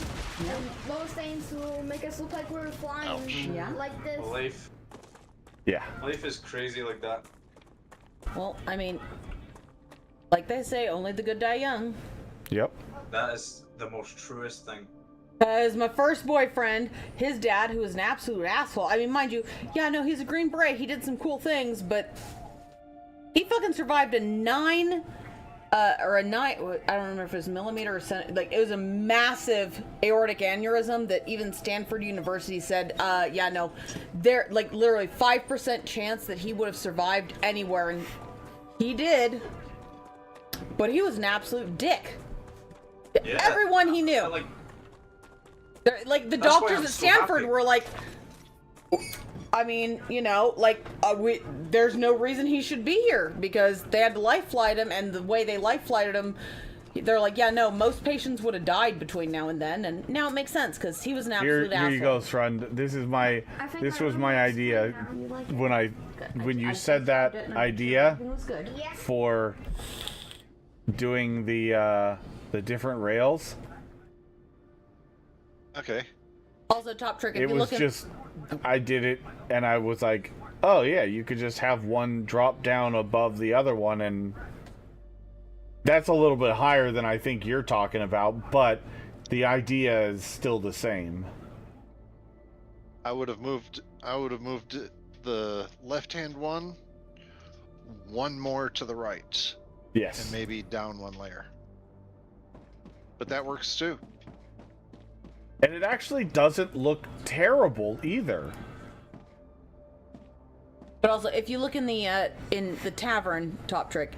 Those things will make us look like we're flying like this. Life. Yeah. Life is crazy like that. Well, I mean, like they say, only the good die young. Yep. That is the most truest thing. Because my first boyfriend, his dad, who was an absolute asshole. I mean, mind you, yeah, no, he's a Green Beret. He did some cool things, but he fucking survived a 9, I don't remember if it was millimeter or like, it was a massive aortic aneurysm that even Stanford University said, yeah, no, there, like, literally 5% chance that he would have survived anywhere, and he did, but he was an absolute dick. Yeah, Everyone he knew. Like the doctors at Stanford were like, I mean, you know, like, there's no reason he should be here, because they had to life flight him, and the way they life flighted him, they're like, yeah, no, most patients would have died between now and then, and now it makes sense, because he was an absolute asshole. Here you go, Srund. This was my idea when you said that idea for doing the different rails. Okay. Also, Top Trick, if it you was look just, I did it, and I was like, oh yeah, you could just have one drop down above the other one, and that's a little bit higher than I think you're talking about, but the idea is still the same. I would have moved the left-hand one more to the right, Yes. and maybe down one layer. But that works too. And it actually doesn't look terrible either. But also, if you look in the tavern, Top Trick,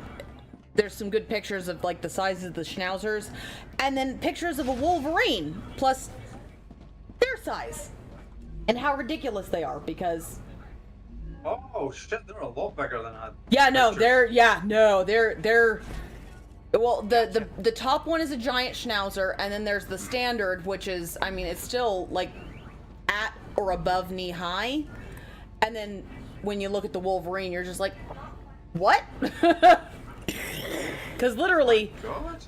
there's some good pictures of like the sizes of the schnauzers, and then pictures of a wolverine plus their size and how ridiculous they are. Because Oh shit, they're a lot bigger than I. yeah, no, pictured. they're well, the top one is a giant schnauzer, and then there's the standard, which is, I mean, it's still like at or above knee high, and then when you look at the wolverine, you're just like, what? Because literally,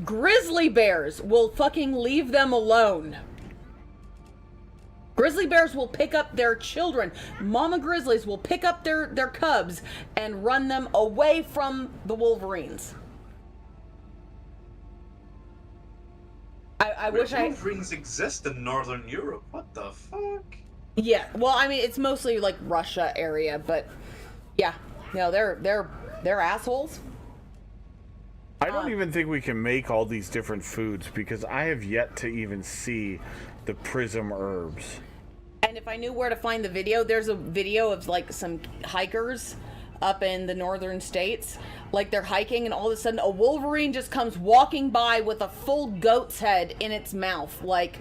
grizzly bears will fucking leave them alone. Grizzly bears will pick up their children. Mama grizzlies will pick up their cubs and run them away from the wolverines. I wish Wolverines exist in Northern Europe. What the fuck? Yeah, well, I mean, it's mostly like Russia area, but yeah, no, they're assholes. I don't even think we can make all these different foods because I have yet to even see the prism herbs. And if I knew where to find the video, there's a video of like some hikers up in the northern states. Like they're hiking and all of a sudden a wolverine just comes walking by with a full goat's head in its mouth. Like,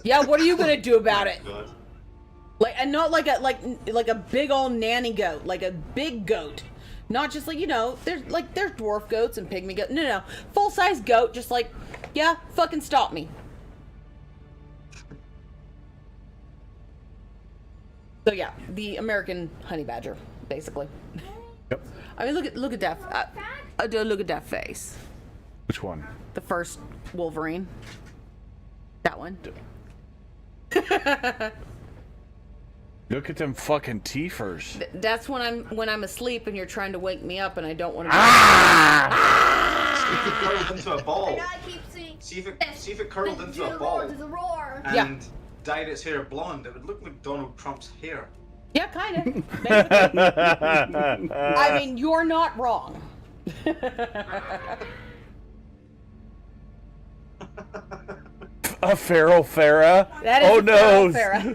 yeah, what are you gonna do about it? Like, and not like a big old nanny goat, like a big goat. Not just like, you know, there's dwarf goats and pygmy goats. No, full size goat, just like, yeah, fucking stop me. So yeah, the American honey badger, basically. Yep. I mean, look at that. Look at that face. Which one? The first Wolverine. That one. Look at them fucking teethers. That's when I'm asleep and you're trying to wake me up and I don't want to. See if it curled into a ball. I keep seeing. See if it curled into a ball There's a roar. and dyed its hair blonde. It would look like Donald Trump's hair. Yeah, kind of. I mean, you're not wrong. A feral Farah? That is oh a no! feral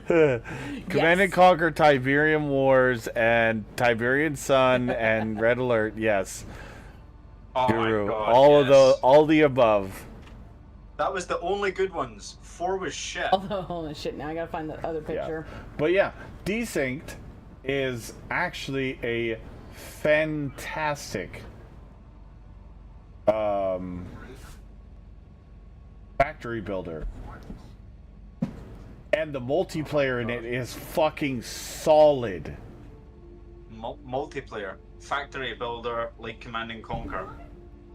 Command and Conquer Tiberium Wars and Tiberian Sun and Red Alert. Yes. Oh Guru. my god. All the above. That was the only good ones. 4 was shit. Oh shit! Now I gotta find the other picture. Yeah. But yeah, Desynced is actually a fantastic factory builder. And the multiplayer in it is fucking solid. Multiplayer. Factory builder like Command and Conquer.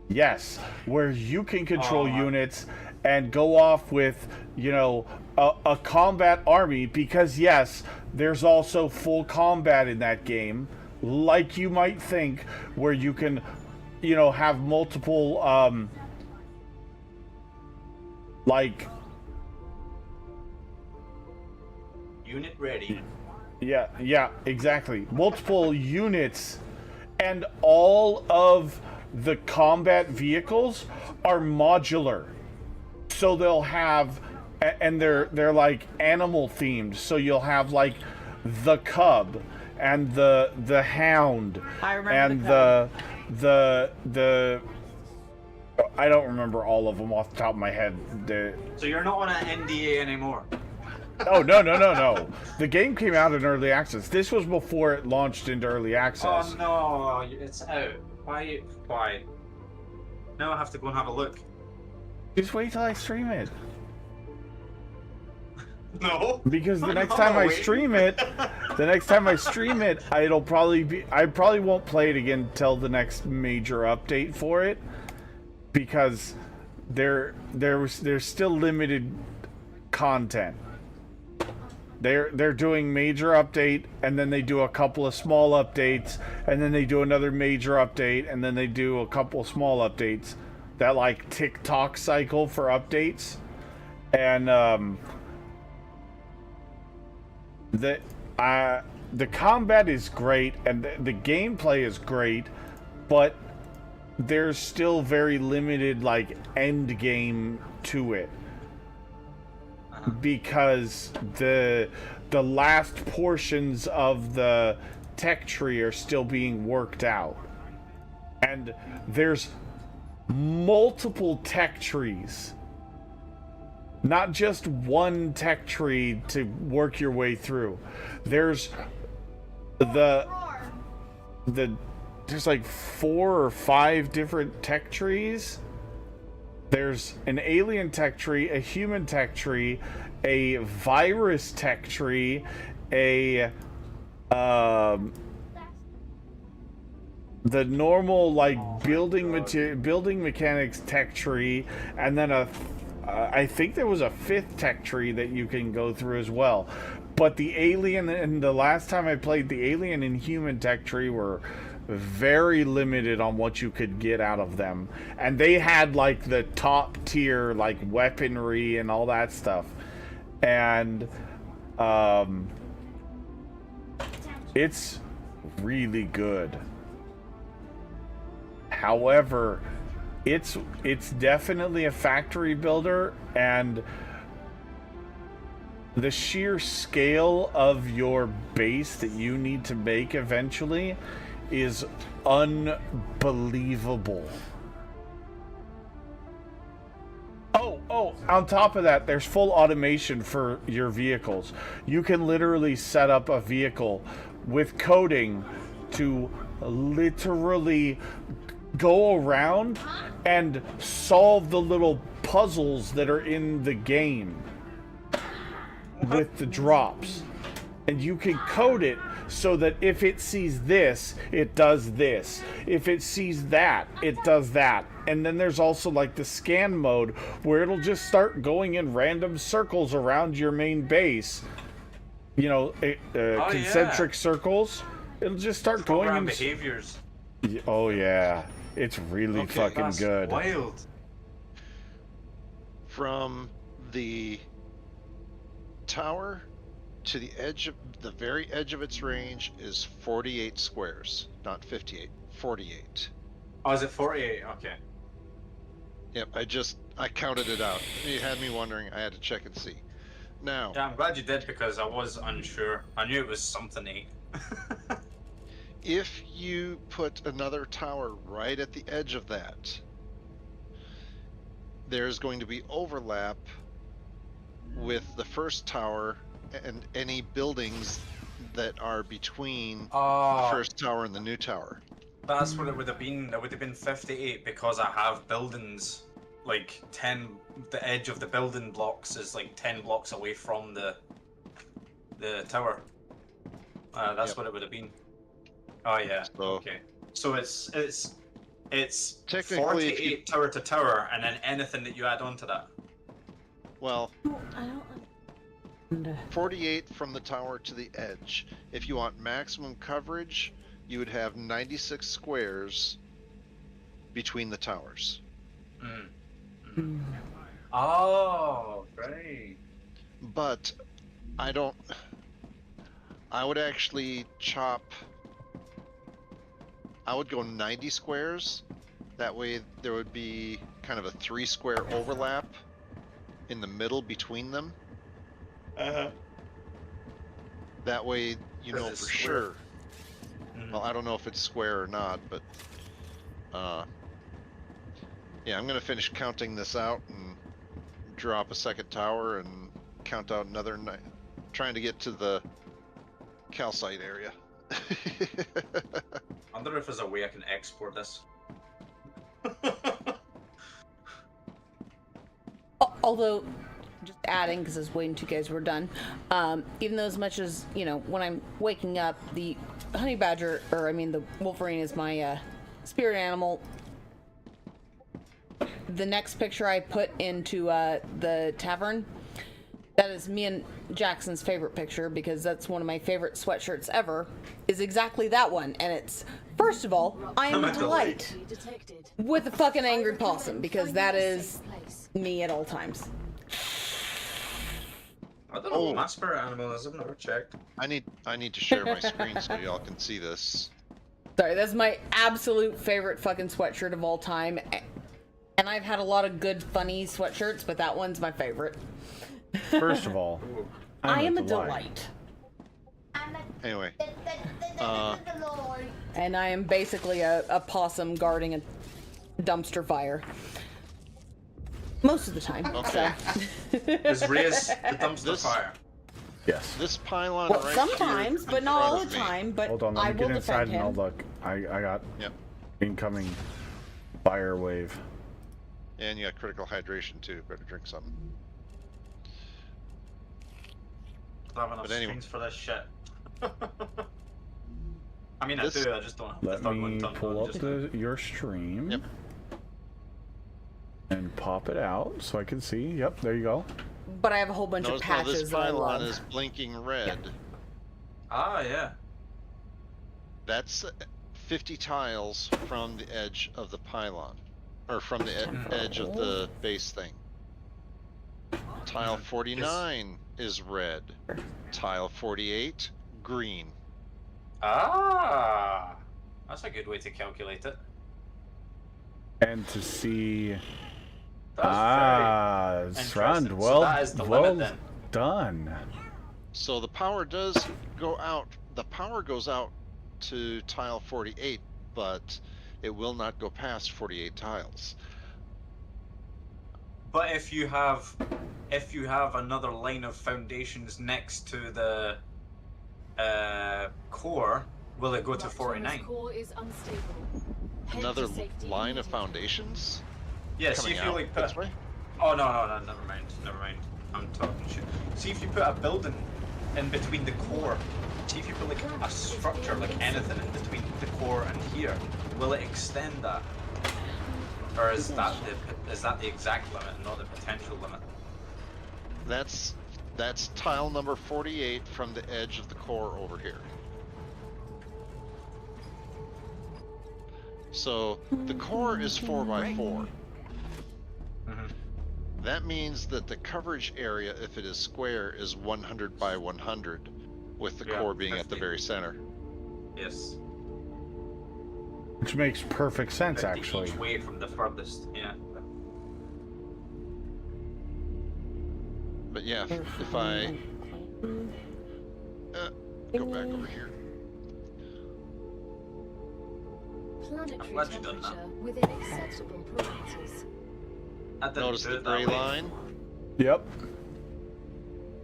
Yes, where you can control units and go off with, you know, a combat army, because yes, there's also full combat in that game, like you might think, where you can, you know, have multiple, like... Unit ready. Yeah, exactly. Multiple units, and all of the combat vehicles are modular. So they'll have, and they're like animal themed. So you'll have like the cub and the hound. I remember and the I don't remember all of them off the top of my head. So you're not on an NDA anymore. Oh, no. The game came out in early access. This was before it launched into early access. Oh no, it's out. Why? Now I have to go and have a look. Just wait till I stream it. No. Because the next time I stream it, it'll probably be... I probably won't play it again till the next major update for it. Because there's still limited content. They're doing major update, and then they do a couple of small updates, and then they do another major update, and then they do a couple of small updates. That like TikTok cycle for updates, and the combat is great and the gameplay is great, but there's still very limited like end game to it, because the last portions of the tech tree are still being worked out, and there's multiple tech trees, not just one tech tree to work your way through. There's there's like 4 or 5 different tech trees. There's an alien tech tree, a human tech tree, a virus tech tree, a the normal like building mechanics tech tree, and then I think there was a 5th tech tree that you can go through as well. But the alien, and the last time I played, the alien and human tech tree were very limited on what you could get out of them, and they had like the top tier like weaponry and all that stuff, and it's really good. However, it's definitely a factory builder, and the sheer scale of your base that you need to make eventually is unbelievable. Oh, on top of that, there's full automation for your vehicles. You can literally set up a vehicle with coding to literally go around and solve the little puzzles that are in the game with the drops. And you can code it so that if it sees this, it does this. If it sees that, it does that. And then there's also like the scan mode where it'll just start going in random circles around your main base. You know, concentric circles. It'll just start going in behaviors. Oh yeah, it's really fucking good. Wild. From the tower to the edge of the very edge of its range is 48 squares, not 58. 48. Oh, is it 48? Okay. Yep, I counted it out. You had me wondering. I had to check and see. Now. Yeah, I'm glad you did, because I was unsure. I knew it was something 8. If you put another tower right at the edge of that, there's going to be overlap with the first tower and any buildings that are between the first tower and the new tower. That's what it would have been. It would have been 58 because I have buildings like 10. The edge of the building blocks is like 10 blocks away from the tower. That's what it would have been. Oh yeah. So, okay. So it's technically 48 tower to tower, and then anything that you add on to that. Well, I don't. 48 from the tower to the edge. If you want maximum coverage, you would have 96 squares between the towers. Oh, great. But I would actually I would go 90 squares. That way there would be kind of a 3 square overlap in the middle between them. That way you know for sure. Well, I don't know if it's square or not, but yeah, I'm gonna finish counting this out and drop a second tower and count out another trying to get to the calcite area. I wonder if there's a way I can export this. Although, just adding, because I was waiting till you guys were done, even though as much as, you know, when I'm waking up, the honey badger, or I mean the wolverine is my spirit animal. The next picture I put into the tavern, that is me and Jackson's favorite picture, because that's one of my favorite sweatshirts ever, is exactly that one. And it's, first of all, I am a delight with a fucking angry possum, because that is me at all times. I don't know what my spirit animal is. I've never checked. I need to share my screen so y'all can see this. Sorry, that's my absolute favorite fucking sweatshirt of all time. And I've had a lot of good, funny sweatshirts, but that one's my favorite. First of all, I am a delight. Anyway. And I am basically a possum guarding a dumpster fire. Most of the time. Okay. Is Reyes the dumpster fire? Yes. This pylon Well, right sometimes, here but in not all front the of me. time. But Hold on, let I me will get inside defend and I'll him. look. I got Yep. incoming fire wave. And you got critical hydration too. Better drink something. I don't have enough But anyway. screens for this shit. I mean, This- I do. I just don't have Let the third me one done. pull up your stream. Yep. And pop it out so I can see. Yep, there you go. But I have a whole bunch Notice of now patches this that I pylon love. is blinking red. Ah, yeah. That's 50 tiles from the edge of the pylon. Or from the edge of the base thing. Tile 49 is red. Tile 48, green. Ah, that's a good way to calculate it. And to see. That's Strand, interesting. well, So that is the well limit then. done. So the power does go out. The power goes out to tile 48, but it will not go past 48 tiles. But if you have another line of foundations next to the core, will it go to 49? Core is unstable. Head Another to safety line of immediately. foundations? Yeah, see coming if you out like this put. way? Oh no, never mind. I'm talking shit. See if you put a building in between the core. See if you put like a structure, like anything in between the core and here. Will it extend that? Or is that the exact limit, not the potential limit? That's tile number 48 from the edge of the core over here. So the core is 4x4. That means that the coverage area, if it is square, is 100 by 100, with the core being at the very center. Yes. Which makes perfect sense, 50 actually. Each way from the furthest, yeah. But yeah, if I go back over here. Planetary glad you've done that. temperature within acceptable parameters. Notice the gray line? Yep.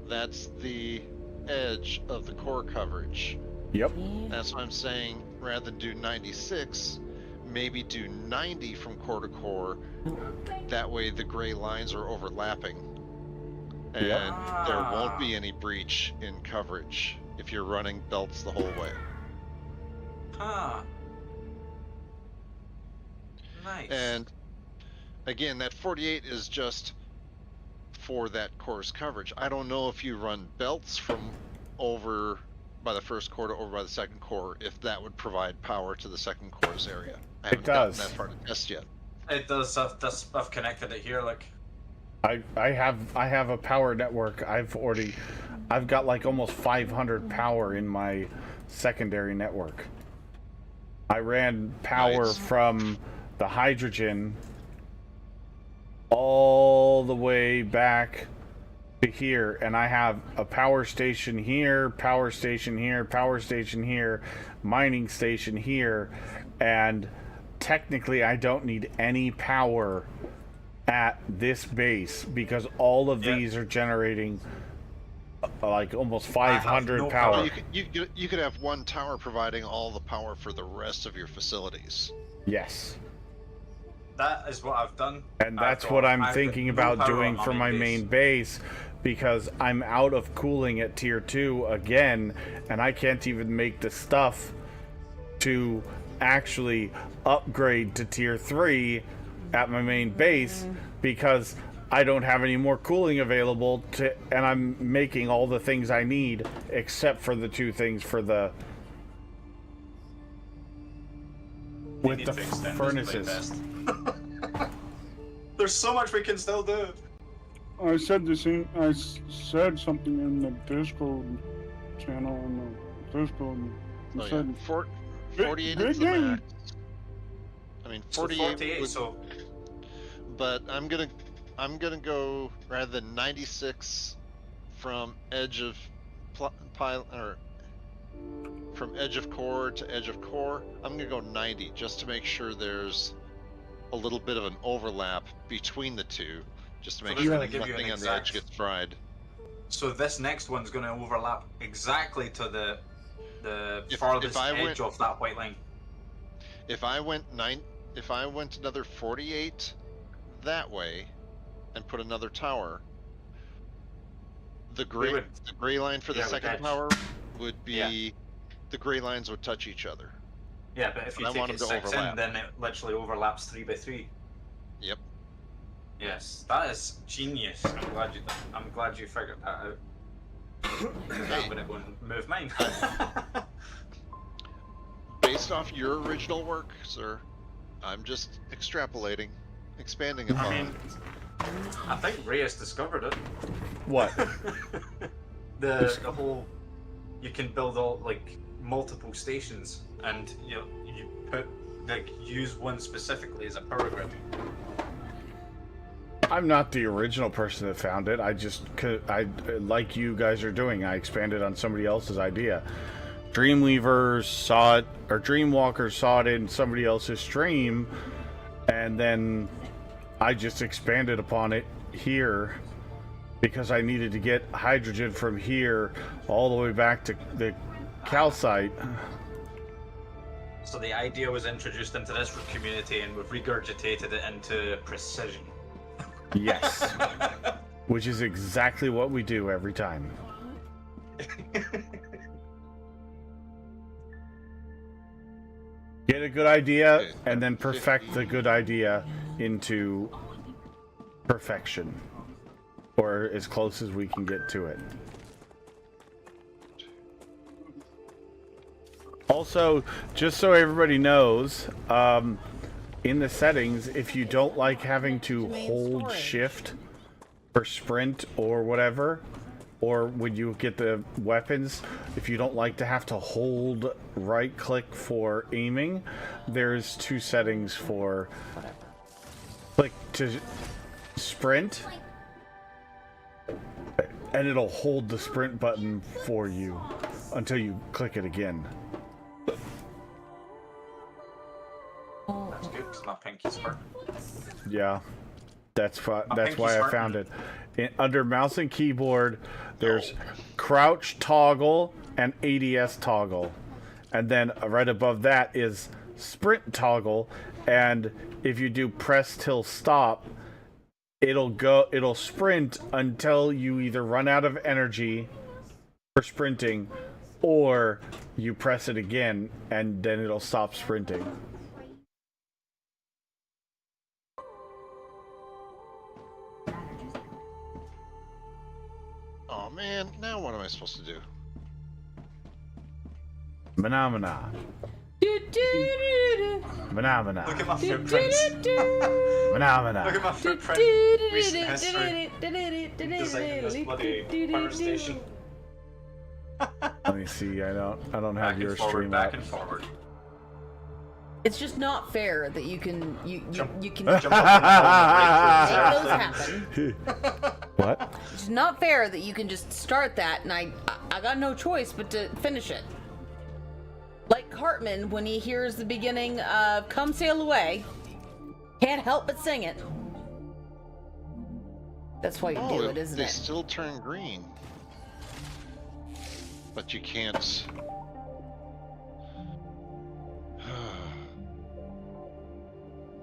That's the edge of the core coverage. Yep. That's why I'm saying, rather than do 96, maybe do 90 from core to core. That way the gray lines are overlapping. And there won't be any breach in coverage if you're running belts the whole way. Ah. Nice. And again, that 48 is just for that core's coverage. I don't know if you run belts from over by the first core to over by the second core, if that would provide power to the second core's area. I haven't gotten that far to test yet. It does. I've connected it here. Like, I have a power network. I've got like almost 500 power in my secondary network. I ran power from the hydrogen all the way back to here, and I have a power station here, power station here, power station here, mining station here, and technically I don't need any power at this base because all of these are generating like almost 500 power. Well, you could have one tower providing all the power for the rest of your facilities. Yes. that is what I've done. And that's what I'm thinking about doing for my main base, because I'm out of cooling at tier 2 again, and I can't even make the stuff to actually upgrade to tier 3 at my main base because I don't have any more cooling available to, and I'm making all the things I need except for the 2 things for the with the furnaces. There's so much we can still do. I said the same. Said something in the Discord channel in the Discord. I Oh yeah, said, 48 big is the game. max. I mean, So 48 would, so but I'm gonna go rather than 96 from edge of pile or from edge of core to edge of core. I'm gonna go 90 just to make sure there's a little bit of an overlap between the two, just to make sure that nothing on the edge gets fried. So this next one's going to overlap exactly to the farthest edge of that white line. If I went another 48 that way and put another tower, the gray line for the second tower would be the gray lines would touch each other. Yeah, but if you take it 6 in, then it literally overlaps 3 by 3. Yep. Yes, that is genius. I'm glad you figured that out. I'm gonna go and move mine. Based off your original work, sir, I'm just extrapolating, expanding upon. I mean, I think Reyes discovered it. What? the whole you can build all like multiple stations, and you put use one specifically as a power grid. I'm not the original person that found it. I like you guys are doing. I expanded on somebody else's idea. Dreamweavers saw it, or Dreamwalkers saw it in somebody else's stream, and then I just expanded upon it here because I needed to get hydrogen from here all the way back to the calcite. So the idea was introduced into this community, and we've regurgitated it into precision. Yes. Which is exactly what we do every time. Get a good idea and then perfect the good idea into perfection. Or as close as we can get to it. Also, just so everybody knows, in the settings, if you don't like having to hold shift for sprint or whatever, or when you get the weapons, if you don't like to have to hold right click for aiming, there's 2 settings for click to sprint, and it'll hold the sprint button for you until you click it again. That's good, because my pinky's hurt. Yeah, that's why I found it. Under mouse and keyboard, there's crouch toggle and ADS toggle, and then right above that is sprint toggle. And if you do press till stop, it'll sprint until you either run out of energy for sprinting, or you press it again, and then it'll stop sprinting. Oh man, now what am I supposed to do? Phenomena. Phenomena. Look at my footprints. Phenomena. Look at my footprint. Recent history. Designing this bloody power station. Let me see. I don't have your stream back up. and forward. It's just not fair that you can Jump make those happen. What? It's not fair that you can just start that and I got no choice but to finish it. Like Cartman, when he hears the beginning of "Come Sail Away," can't help but sing it. That's why you do it, isn't they it? still turn green, but you can't.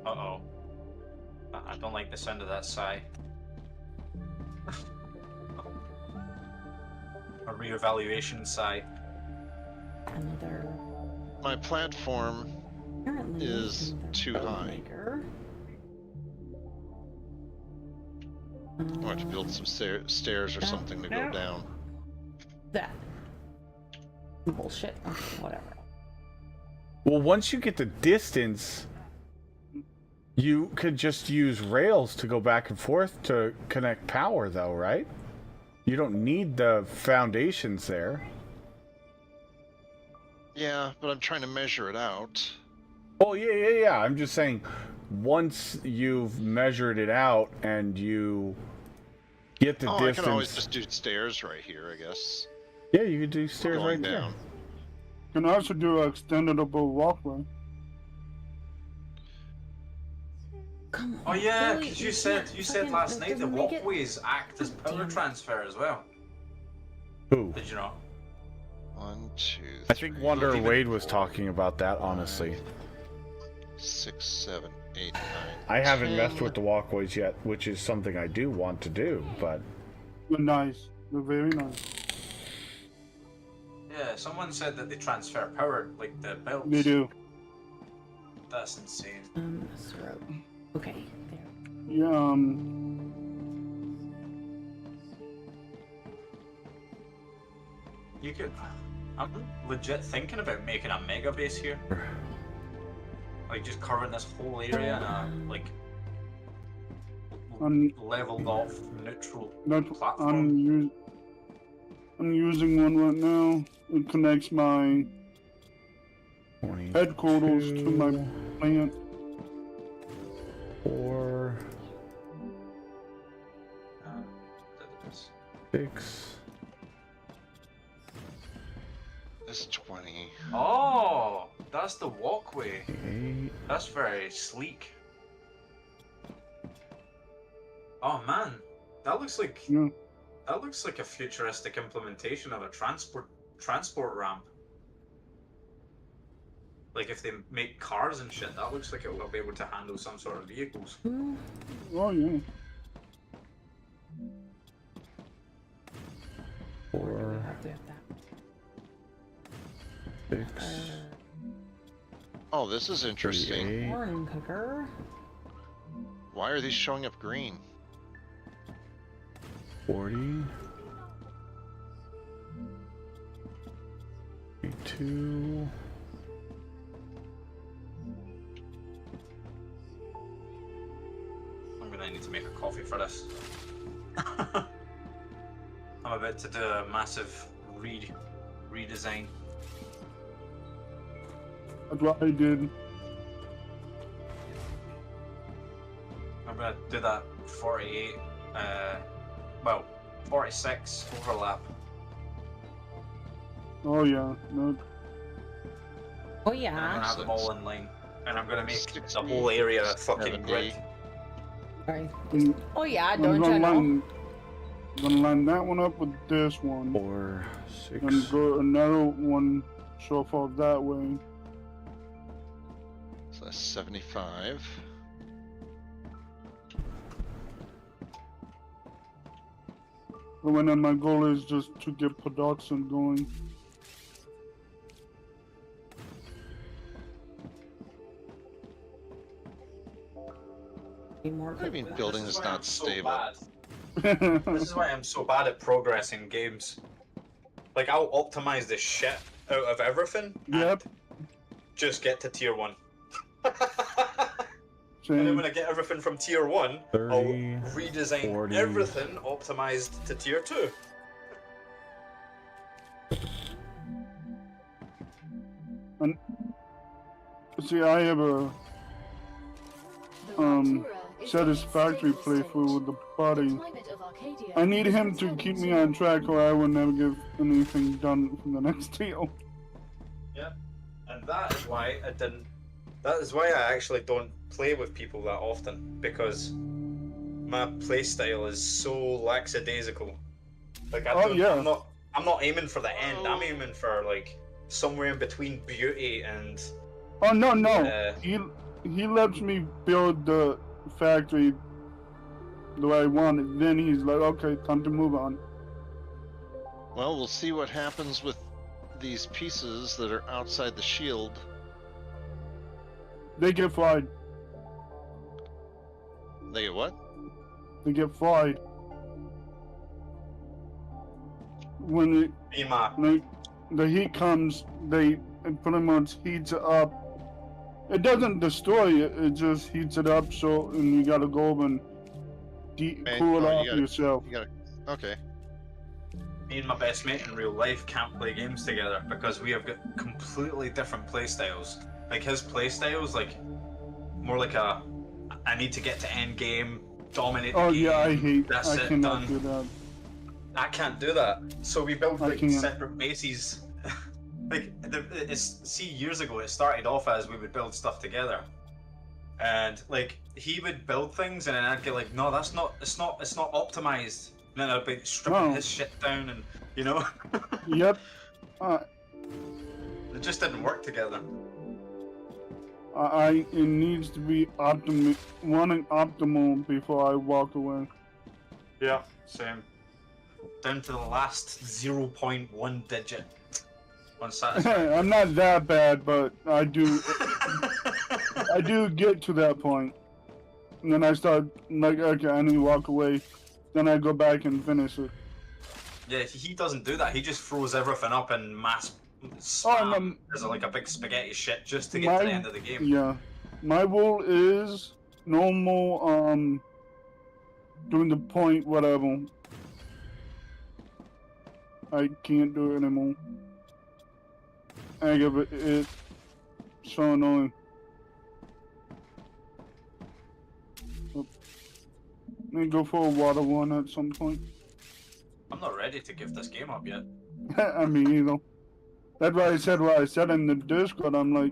Uh-oh. I don't like the sound of that sigh. A reevaluation sigh. Another. My platform is too high. I'll have to build some stairs or something to go down. That. Bullshit. Okay, whatever. Well, once you get the distance, You could just use rails to go back and forth to connect power, though, right? You don't need the foundations there. Yeah, but I'm trying to measure it out. Oh, yeah. I'm just saying, once you've measured it out and you get the distance... I can always just do stairs right here, I guess. Yeah, you could do stairs Going right down. You can also do an extendable walkway. Come on. Oh yeah, Billy, because you said last night the doesn't make it- walkways act as power transfer as well. Who? Did you not? 1, 2, 3. I think Wonder Wade was talking about that, honestly. 6, 7, 8, 9. I haven't 10. messed with the walkways yet, which is something I do want to do, but... They're nice. They're very nice. Yeah, someone said that they transfer power, like the belts. They do. That's insane. Throat. Okay, there. Yeah, You could. I'm legit thinking about making a mega base here. Like just covering this whole area in a like leveled off neutral platform. I'm using one right now. It connects my headquarters to my plant. 4, 6. This 20. Oh, that's the walkway. 8. That's very sleek. Oh man, that looks like a futuristic implementation of a transport ramp. Like if they make cars and shit, that looks like it will be able to handle some sort of vehicles. Oh yeah. 4, 6. Oh, this is interesting. 38. Morning cooker. Why are these showing up green? 40. 82. I'm gonna need to make a coffee for this. I'm about to do a massive redesign. That's what I did. I'm gonna do that 48, 46 overlap. Oh yeah. No. Oh And I'm yeah. gonna have them all in line, and I'm gonna make the whole area a fucking grid. Sorry. Mm, Oh yeah, I'm don't you know? Gonna line that one up with this one. 4, 6. And go another one so far that way. So that's 75. And then my goal is just to get production going. More I mean, building is not stable. This is why I'm so bad at progress in games. Like, I'll optimize the shit out of everything. Yep. And just get to tier 1. Same. And then when I get everything from tier 1, 30, I'll redesign 40. everything optimized to tier 2. And see, I have a satisfactory playthrough with the buddy. I need him to keep me on track, or I will never get anything done from the next deal. Yeah, and that is why I didn't. That is why I actually don't play with people that often, because my playstyle is so lackadaisical. Like I'm not aiming for the end. I'm aiming for like somewhere in between beauty and. Oh no! He lets me build the factory the way I want it. Then he's like, okay, time to move on. Well, we'll see what happens with these pieces that are outside the shield. They get fried. They get what? They get fried. When the heat comes, it pretty much heats up It doesn't destroy it. It just heats it up. So, and you gotta go over and cool it off yourself. You gotta. Okay. Me and my best mate in real life can't play games together because we have got completely different play styles. Like his play style's like more like a I need to get to end game, dominate the game. Oh yeah, I hate. That's I it, cannot done. do that. I can't do that. So we build like can't. separate bases. See, years ago it started off as we would build stuff together, and like he would build things, and then I'd get like, no, it's not optimized. And then I'd be stripping his shit down, and you know. Yep. It just didn't work together. It needs to be running optimal before I walk away. Yeah, same. Down to the last 0.1 digit. I'm not that bad, but I do. I do get to that point, and then I start like, okay, I need to walk away. Then I go back and finish it. Yeah, he doesn't do that. He just throws everything up in mass spam as like a big spaghetti shit just to get to the end of the game. Yeah, my rule is no more doing the point whatever. I can't do it anymore. I give it's so annoying. Let me go for a water one at some point. I'm not ready to give this game up yet. I mean, you know. That's why I said what I said in the Discord. I'm like,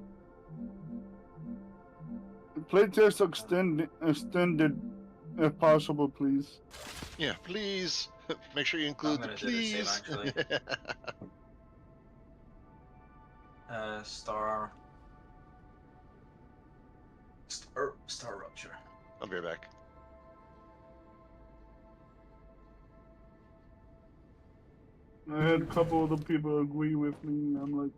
playtest extended if possible, please. Yeah, please. Make sure you include the please. Do the same, actually. Star Rupture. I'll be right back. I had a couple of the people agree with me. I'm like,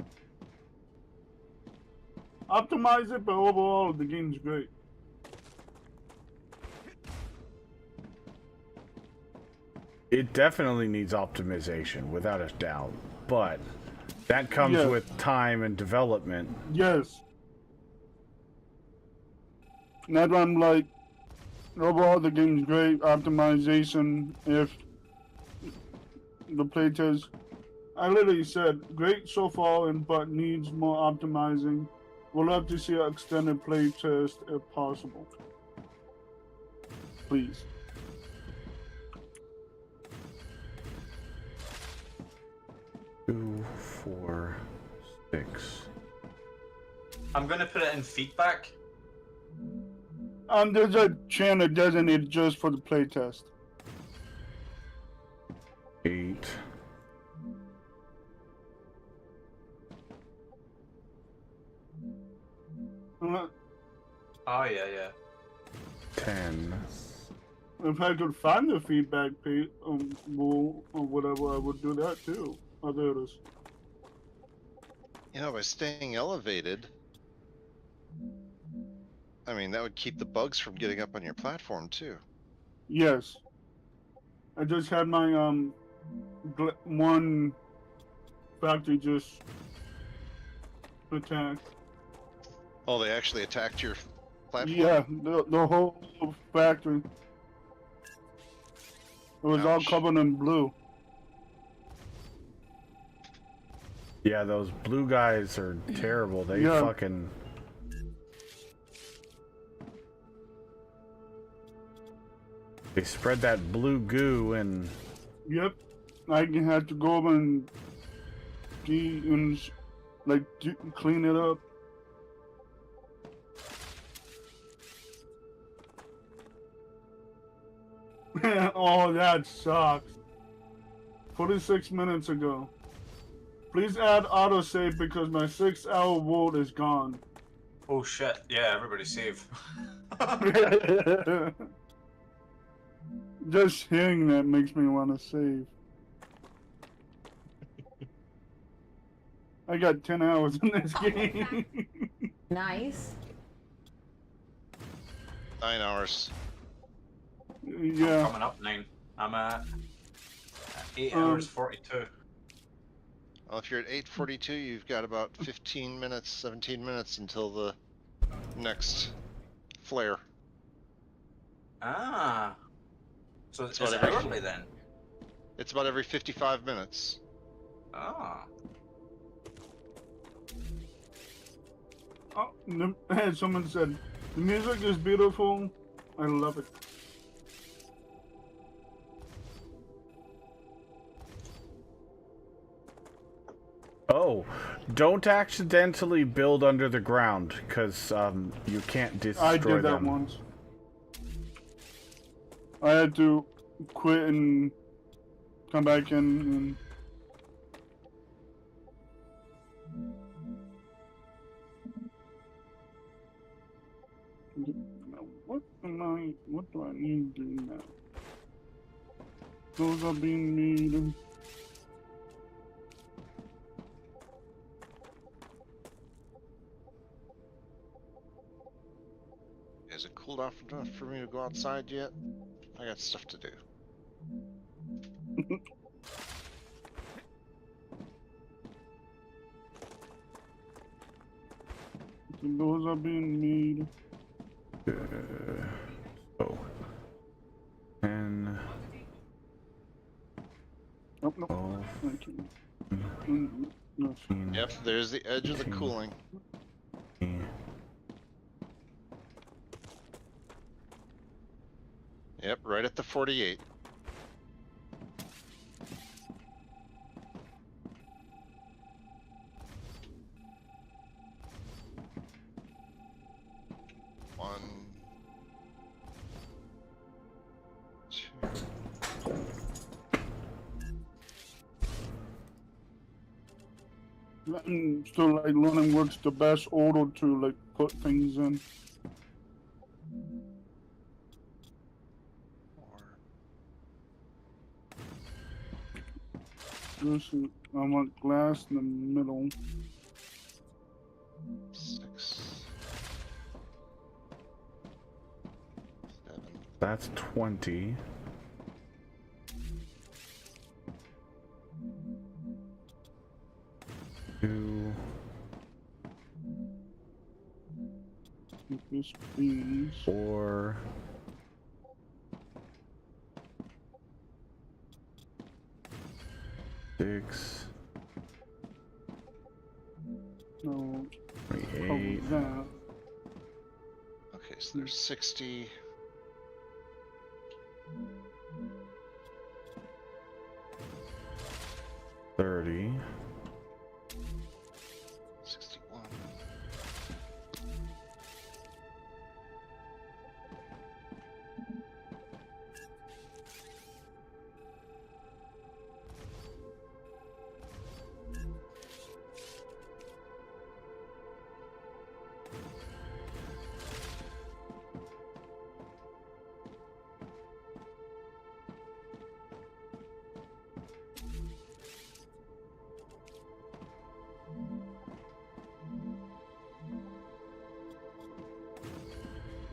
optimize it, but overall the game's great. It definitely needs optimization, without a doubt, but that comes with time and development. Yes. And that's why I'm like, overall the game's great. Optimization, if the playtest, I literally said, great so far, but needs more optimizing. We'll love to see an extended playtest if possible. Please. Two, 4, 6. I'm gonna put it in feedback. There's a channel designated just for the playtest. 8. Oh yeah. 10. If I could find the feedback page, rule or whatever, I would do that too. Oh, there it is. You know, by staying elevated, I mean, that would keep the bugs from getting up on your platform too. Yes. I just had my one factory just attacked. Oh, they actually attacked your platform? Yeah, the whole factory. It was all covered in blue. Yeah, those blue guys are terrible. They fucking... They spread that blue goo and... Yep. I had to go over and clean it up. Oh, that sucks. 46 minutes ago. Please add autosave because my 6-hour vote is gone. Oh shit, yeah, everybody save. Just hearing that makes me want to save. I got 10 hours in this game. Nice. 9 hours. Yeah. I'm coming up 9. I'm at 8 hours 42. Well, if you're at 8:42, you've got about 15 minutes, 17 minutes until the next flare. Ah. So It's it's about every- hourly then? It's about every 55 minutes. Ah. Oh, someone said, the music is beautiful. I love it. Oh, don't accidentally build under the ground, because you can't destroy I did that them. once. I had to quit and come back in and... What do I need to do now? Those are being made. Is it cooled off enough for me to go outside yet? I got stuff to do. Those are being made. Oh. And... Oh, no. Oh. Thank you. No. Yep, there's the edge of the cooling. Yep, right at the 48. One, two. I'm still like learning what's the best order to like put things in. This is, I want glass in the middle. 6, 7. That's 20. Two. This please. 4. 6. No. 28. Oh, that. Okay, so there's 60. $30. 61.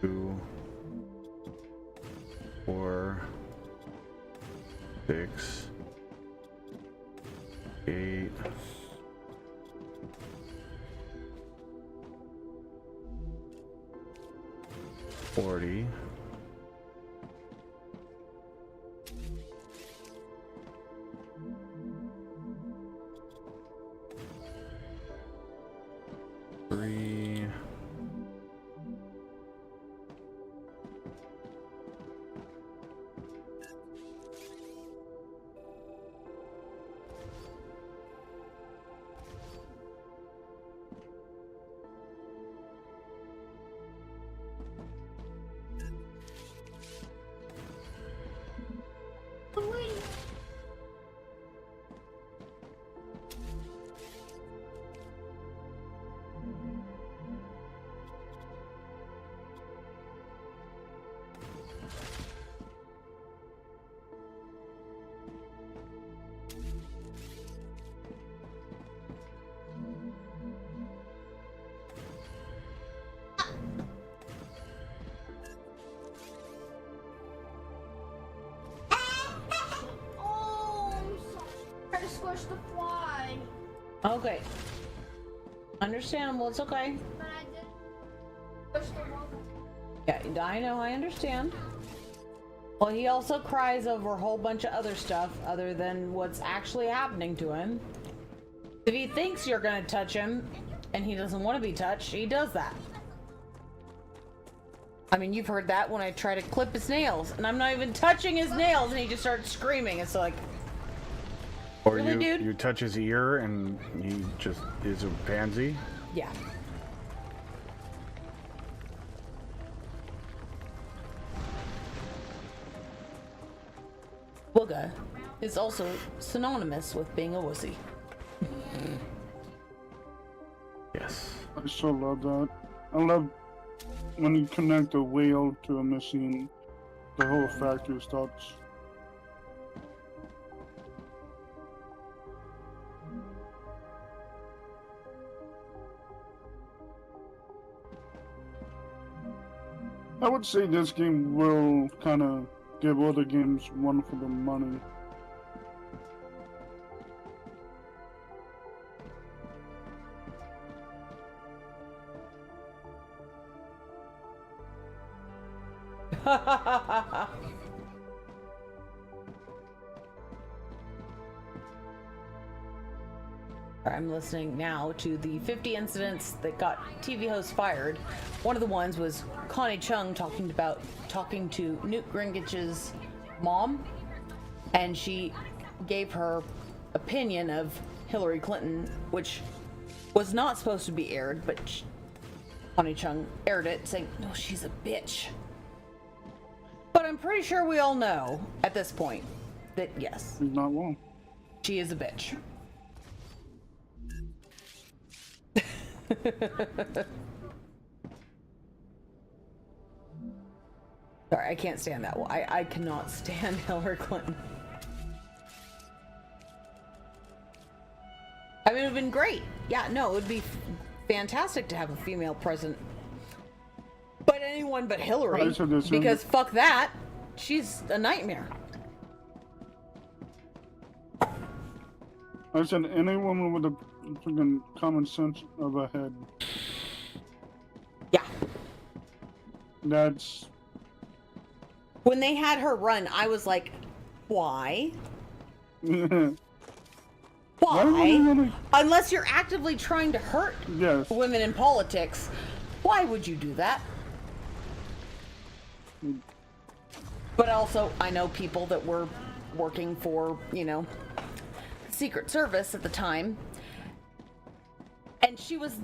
Two, 4, 6, 8, 40, 3, Oh, I'm sorry. I squished the fly. Okay. Understandable, it's okay. But I did. Yeah, I know, I understand. Well, he also cries over a whole bunch of other stuff other than what's actually happening to him. If he thinks you're gonna touch him and he doesn't want to be touched, he does that. I mean, you've heard that when I try to clip his nails, and I'm not even touching his nails, and he just starts screaming. It's like, Or really, dude? you touch his ear and he just is a pansy. Yeah. Booga is also synonymous with being a wussy. Yes. I so love that. I love when you connect a whale to a machine, the whole factory stops. I would say this game will kind of give other games one for the money. I'm listening now to the 50 incidents that got TV hosts fired. One of the ones was Connie Chung talking to Newt Gingrich's mom, and she gave her opinion of Hillary Clinton, which was not supposed to be aired, but Connie Chung aired it, saying, "No, she's a bitch." But I'm pretty sure we all know at this point that yes, He's not wrong. she is a bitch. Sorry, I can't stand that. I cannot stand Hillary Clinton. I mean, it would have been great. Yeah, no, it would be fantastic to have a female president. But anyone but Hillary. Because fuck that. She's a nightmare. I said any woman with a freaking common sense of a head. Yeah. That's... When they had her run, I was like, why? Why? Unless you're actively trying to hurt women in politics, why would you do that? But also, I know people that were working for, you know, Secret Service at the time, and she was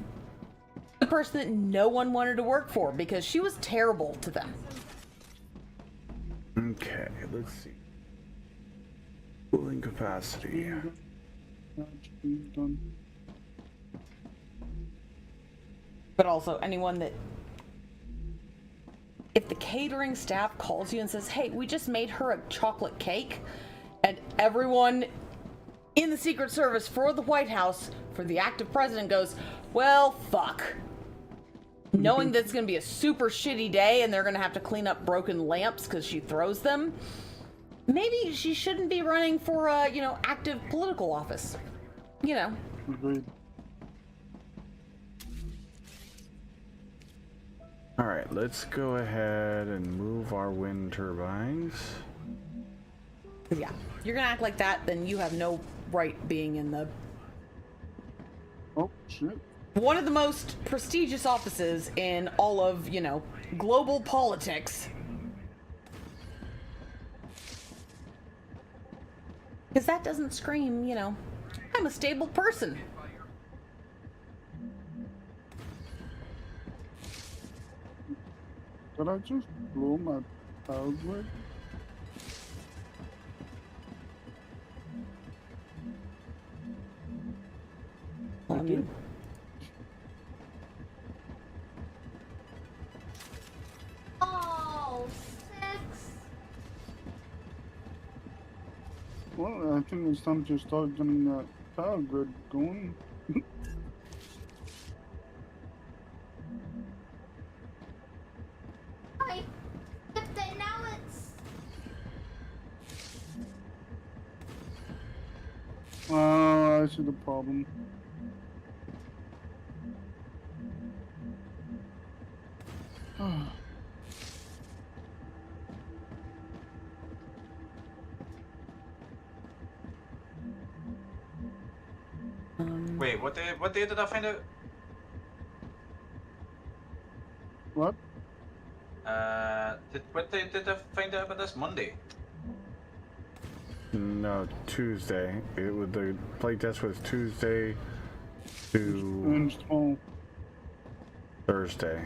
the person that no one wanted to work for because she was terrible to them. Okay, let's see. Cooling capacity. But also, anyone that... If the catering staff calls you and says, "Hey, we just made her a chocolate cake," and everyone in the Secret Service for the White House, for the active president goes, "Well, fuck." Knowing that it's going to be a super shitty day and they're going to have to clean up broken lamps because she throws them, maybe she shouldn't be running for a, you know, active political office. You know. Agreed. Alright, let's go ahead and move our wind turbines. Yeah, you're going to act like that, then you have no right being in the... Oh, shit. One of the most prestigious offices in all of, you know, global politics. Because that doesn't scream, you know, I'm a stable person. Did I just blow my power grid? I mean... Oh, 6. Well, I think it's time to start getting that power grid going. Hi. Now it's... I see the problem. Wait, what day did I find out? What? What day did I find out about this? Monday? No, Tuesday. The playtest was Tuesday to Thursday.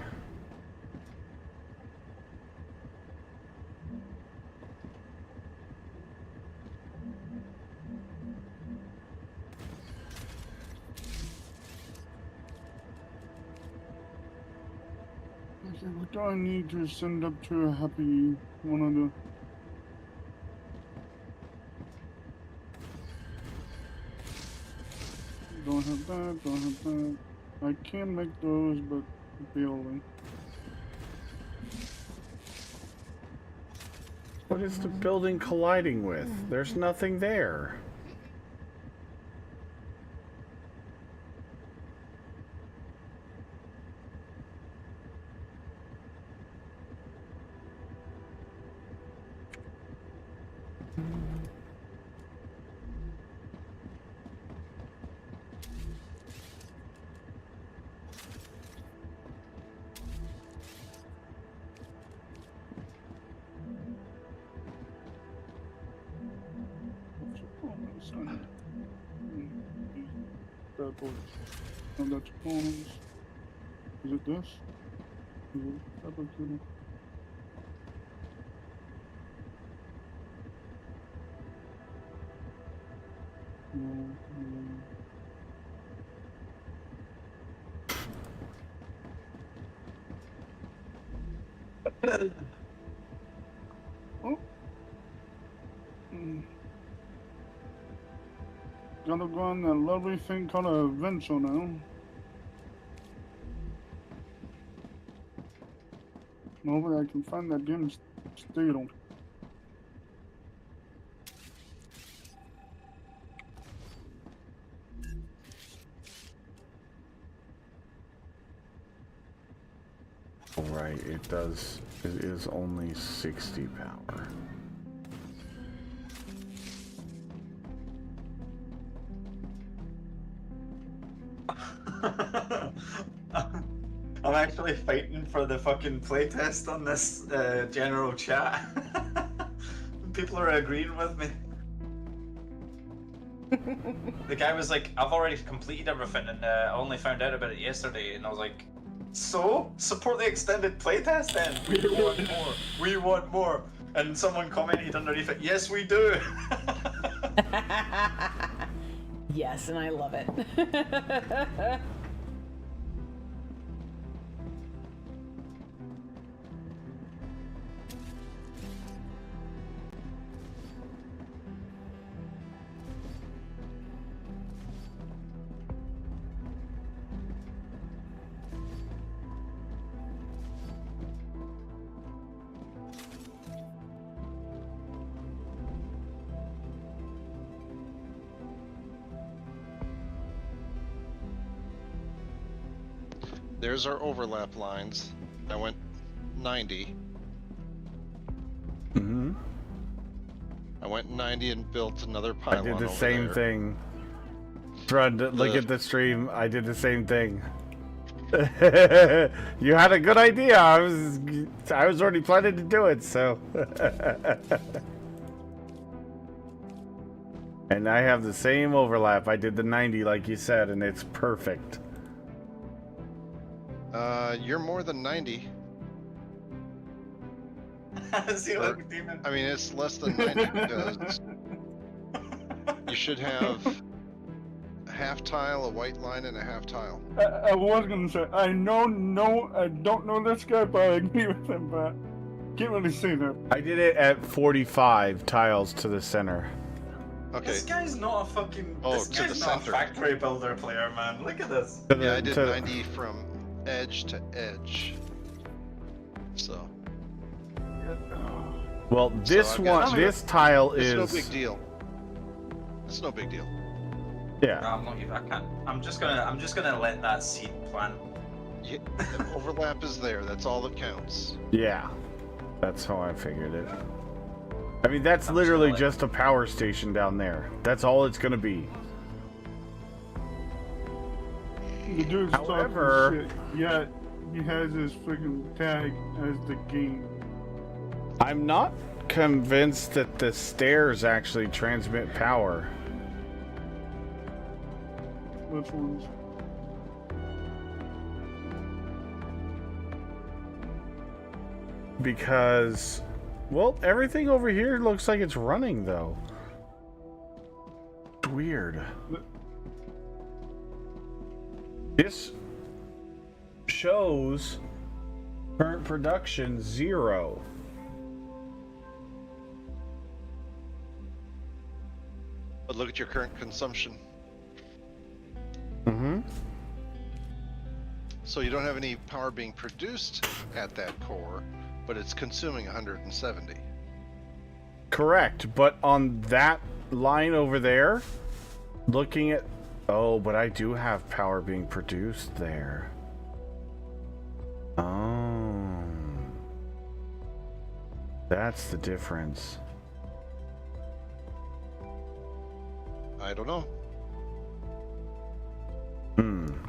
Okay, what do I need to send up to a happy one of the... Don't have that, don't have that. I can make those, but barely. What is the building colliding with? There's nothing there. And that's phones. Is it this? Is it fabricated? No, no. Oh. Gotta go on that lovely thing called a Venture now. Hopefully I can find that damn steel. Right, it does. It is only 60 power. I'm actually fighting for the fucking playtest on this general chat. People are agreeing with me. The guy was like, I've already completed everything and I only found out about it yesterday, and I was like, so? Support the extended playtest then! We want more! We want more! And someone commented underneath it, yes we do! Yes, and I love it. There's our overlap lines. I went 90. Mm-hmm. I went 90 and built another I pylon did the over same there. thing. Fred, look at the stream. I did the same thing. You had a good idea. I was already planning to do it, so. And I have the same overlap. I did the 90 like you said, and it's perfect. You're more than 90. See, look, demon. I mean, it's less than 90 because you should have a half tile, a white line, and a half tile. I was gonna say, I don't know this guy, but I agree with him, but can't really say that. I did it at 45 tiles to the center. Okay. This guy's not a fucking. This to guy's the not center. a factory builder player, man. Look at this. Yeah, I did 90 from edge to edge. So. Well, this this tile is. It's no big deal. It's no big deal. Yeah. No, I'm not even. I can't. I'm just gonna let that seed plant. Yeah, the overlap is there. That's all that counts. Yeah, that's how I figured it. I mean, that's literally just a power station down there. That's all it's gonna be. The dude's However, talking shit, yet he has his freaking tag as the game. I'm not convinced that the stairs actually transmit power. Which ones? Because, well, everything over here looks like it's running, though. Weird. This shows current production 0. But look at your current consumption. Mm-hmm. So you don't have any power being produced at that core, but it's consuming 170. Correct, but on that line over there, looking at... Oh, but I do have power being produced there. Oh. That's the difference. I don't know.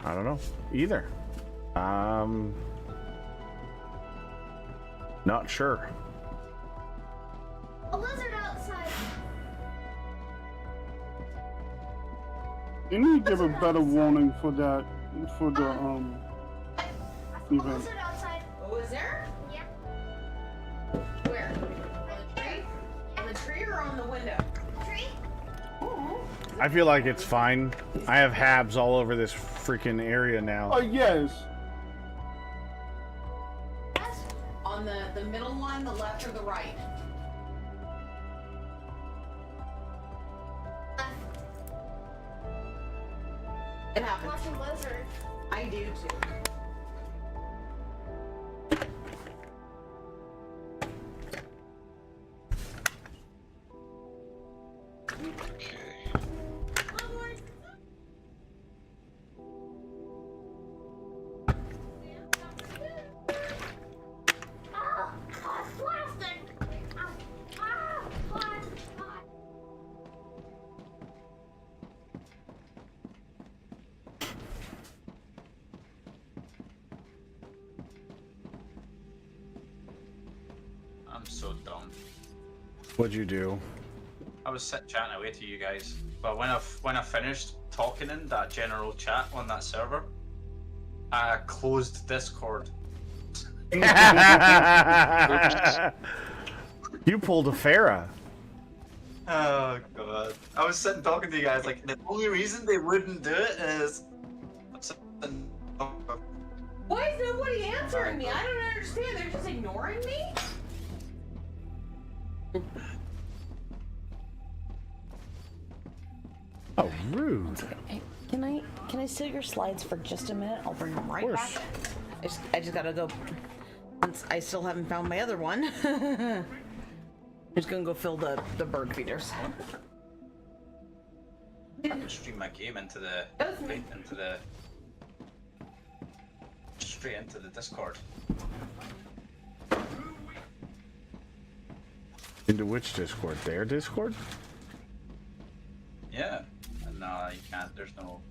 I don't know either. Not sure. A lizard outside. They need to give a better warning for that, for the A event. lizard outside. Oh, is there? Yeah. Where? On the tree? On the tree or on the window? Tree. I feel like it's fine. I have habs all over this freaking area now. Oh yes. Yes. On the middle one, the left or the right? It happens. Watching lizard. I do too. Okay. Ah, plastic. Plastic. I'm so dumb. What'd you do? I was chatting away to you guys, but when I finished talking in that general chat on that server, I closed Discord. You pulled a Farah. Oh god. I was sitting talking to you guys like the only reason they wouldn't do it is Why is nobody answering me? I don't understand. They're just ignoring me? Oh, rude. Hey, can I steal your slides for just a minute? I'll bring them right Of back. course. I just gotta go. I still haven't found my other one. I'm just gonna go fill the bird feeders. I can stream my game into the straight into the Discord. Into which Discord? Their Discord? Yeah. No, you can't. There's no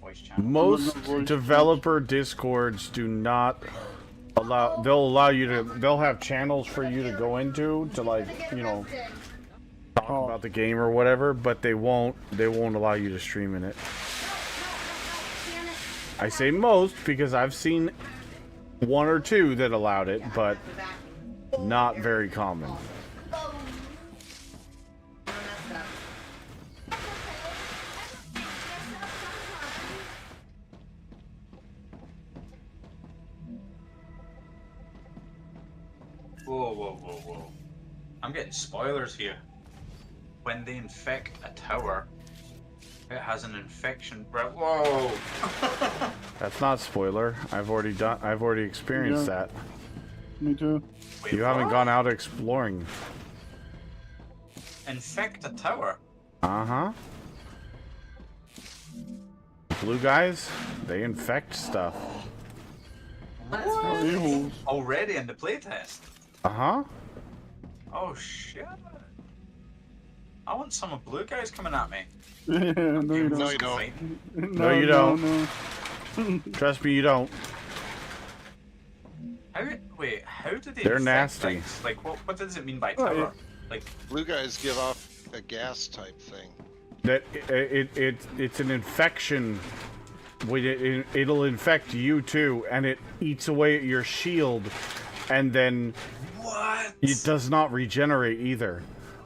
voice channel. Most developer Discords do not allow. They'll allow you to. They'll have channels for you to go into to, like, you know, talk about the game or whatever, but they won't. They won't allow you to stream in it. I say most because I've seen one or two that allowed it, but not very common. Whoa, whoa, whoa, whoa. I'm getting spoilers here. When they infect a tower, it has an infection. Whoa! That's not spoiler. I've already experienced that. Me too. Wait, You haven't what? gone out exploring. Infect a tower? Uh-huh. Blue guys, they infect stuff. A-holes. Already in the playtest? Uh-huh. Oh shit. I want some of blue guys coming at me. Yeah, no you No, don't. you don't. No, you don't. No. Trust me, you don't. How do they They're infect nasty. things? Like, what does it mean by Oh, terror? yeah. Like, Blue guys give off a gas type thing. That it's an infection. It'll infect you too, and it eats away at your shield, and then what? it does not regenerate either.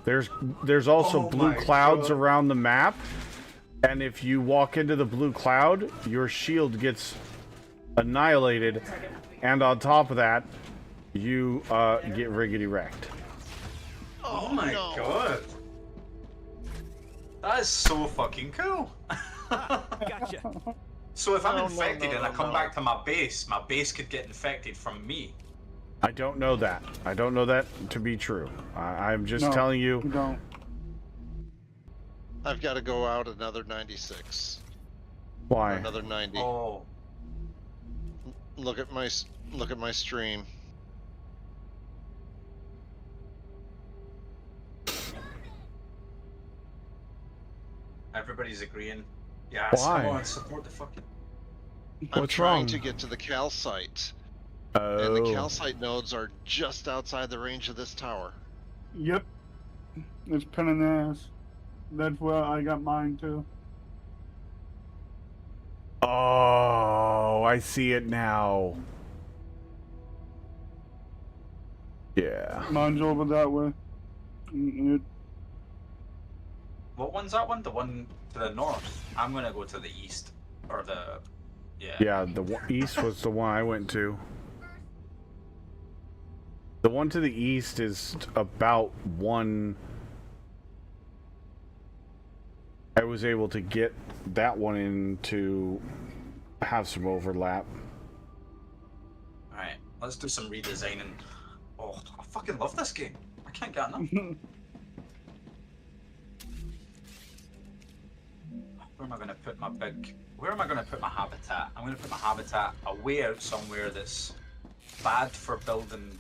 There's also Oh blue my clouds God. around the map, and if you walk into the blue cloud, your shield gets annihilated, and on top of that, you get riggedy wrecked. Oh my no. god. That is so fucking cool. Gotcha. So if I'm No, no, infected no, and I no, come no. back to my base could get infected from me. I don't know that. I don't know that to be true. I'm just No, telling You you. don't. I've got to go out another 96. Or Why? another 90. Oh. Look at my stream. Everybody's agreeing. Yes, Why? come on, support the fucking... I'm What's trying wrong? to get to the calcite. Oh. And the calcite nodes are just outside the range of this tower. Yep. It's pain in the ass. That's where I got mine too. Oh, I see it now. Yeah. Mine's over that way. It, What one's that one? The one to the north? I'm gonna go to the east. Or the... Yeah. Yeah, the east was the one I went to. The one to the east is about one... I was able to get that one in to have some overlap. Alright, let's do some redesigning. Oh, I fucking love this game. I can't get enough. Where am I gonna put my big... Where am I gonna put my habitat? I'm gonna put my habitat away out somewhere that's bad for building...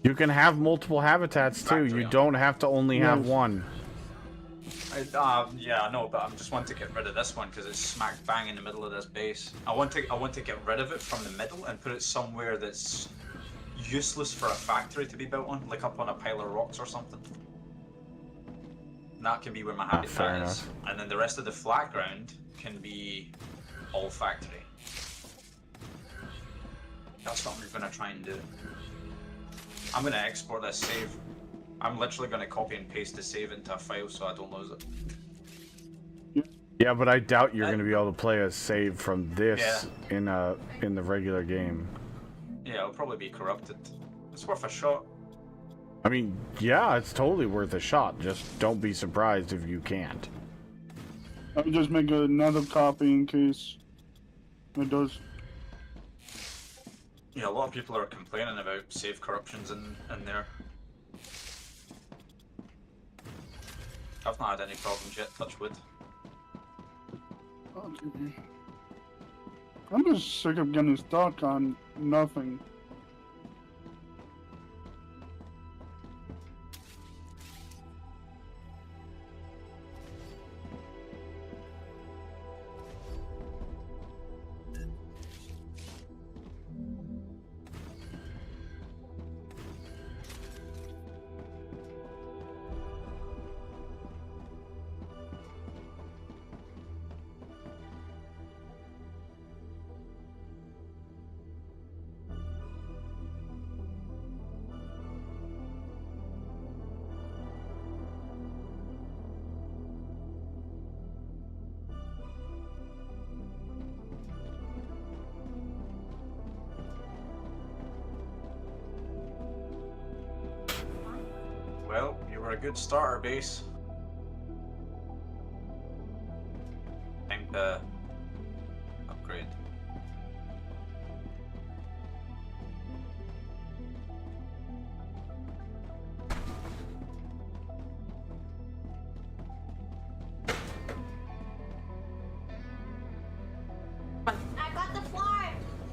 You can have multiple habitats too. You don't have to only have one. Yeah, I know, but I just want to get rid of this one because it's smack bang in the middle of this base. I want to get rid of it from the middle and put it somewhere that's useless for a factory to be built on, like up on a pile of rocks or something. And that can be where my habitat fair is. enough. And then the rest of the flat ground can be all factory. That's what I'm gonna try and do. I'm gonna export this save. I'm literally gonna copy and paste the save into a file so I don't lose it. Yeah, but I doubt you're going to be able to play a save from this in the regular game. Yeah, it'll probably be corrupted. It's worth a shot. I mean, yeah, it's totally worth a shot. Just don't be surprised if you can't. I'll just make another copy in case it does. Yeah, a lot of people are complaining about save corruptions in there. I've not had any problems yet, touch wood. I'm just sick of getting stuck on nothing. Well, you were a good starter base. Time to upgrade.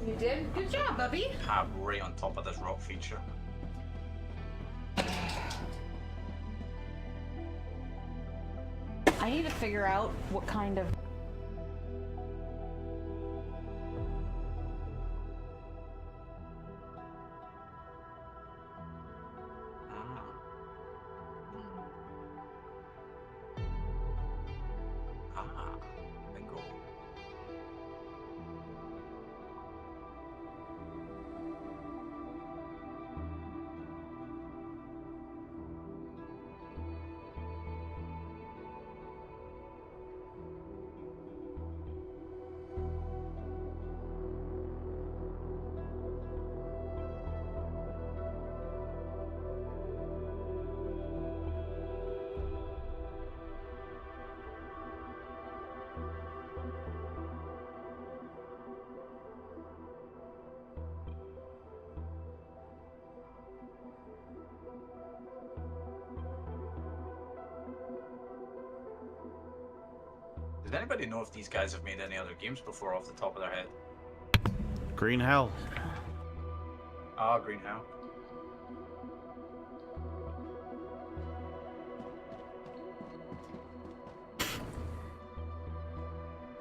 You did? Good job, Bubby. Cab right on top of this rock feature. I need to figure out what kind of... Bingo. Does anybody know if these guys have made any other games before off the top of their head? Green Hell. Ah, Green Hell.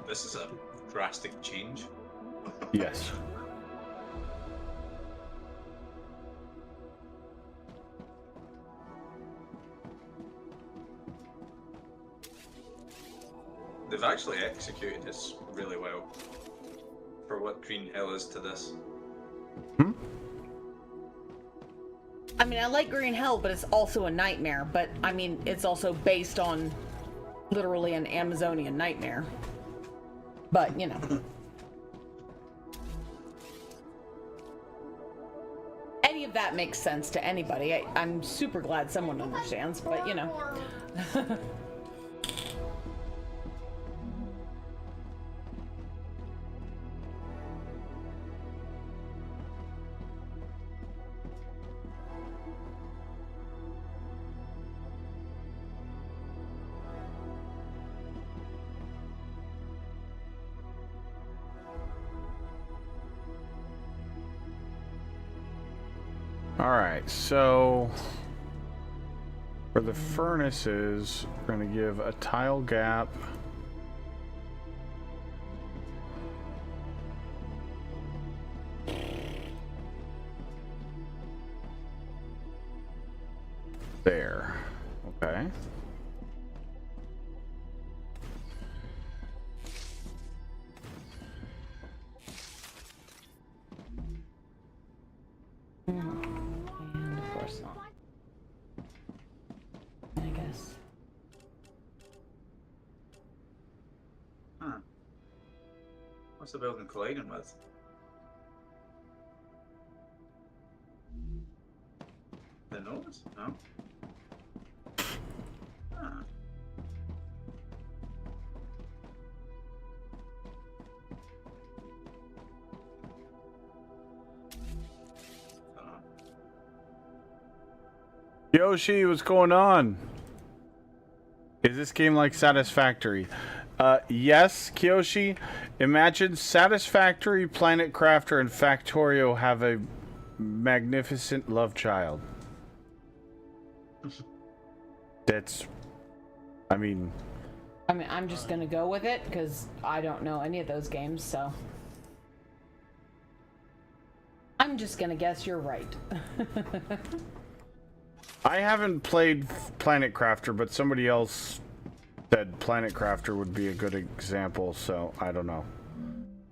This is a drastic change. Yes. They've actually executed this really well for what Green Hell is to this. I mean, I like Green Hell, but it's also a nightmare. But, I mean, it's also based on literally an Amazonian nightmare. But, you know. Any of that makes sense to anybody. I'm super glad someone understands, but, you know. Alright, so for the furnaces, we're going to give a tile gap. There. Okay. And of course not. I guess. Huh. What's the building colliding with? The nose? No? Huh. Yoshi, what's going on? Is this game like Satisfactory? Yes, Kyoshi. Imagine Satisfactory, Planet Crafter, and Factorio have a magnificent love child. That's... I'm just gonna go with it, because I don't know any of those games, so... I'm just gonna guess you're right. I haven't played Planet Crafter, but somebody else said Planet Crafter would be a good example, so I don't know.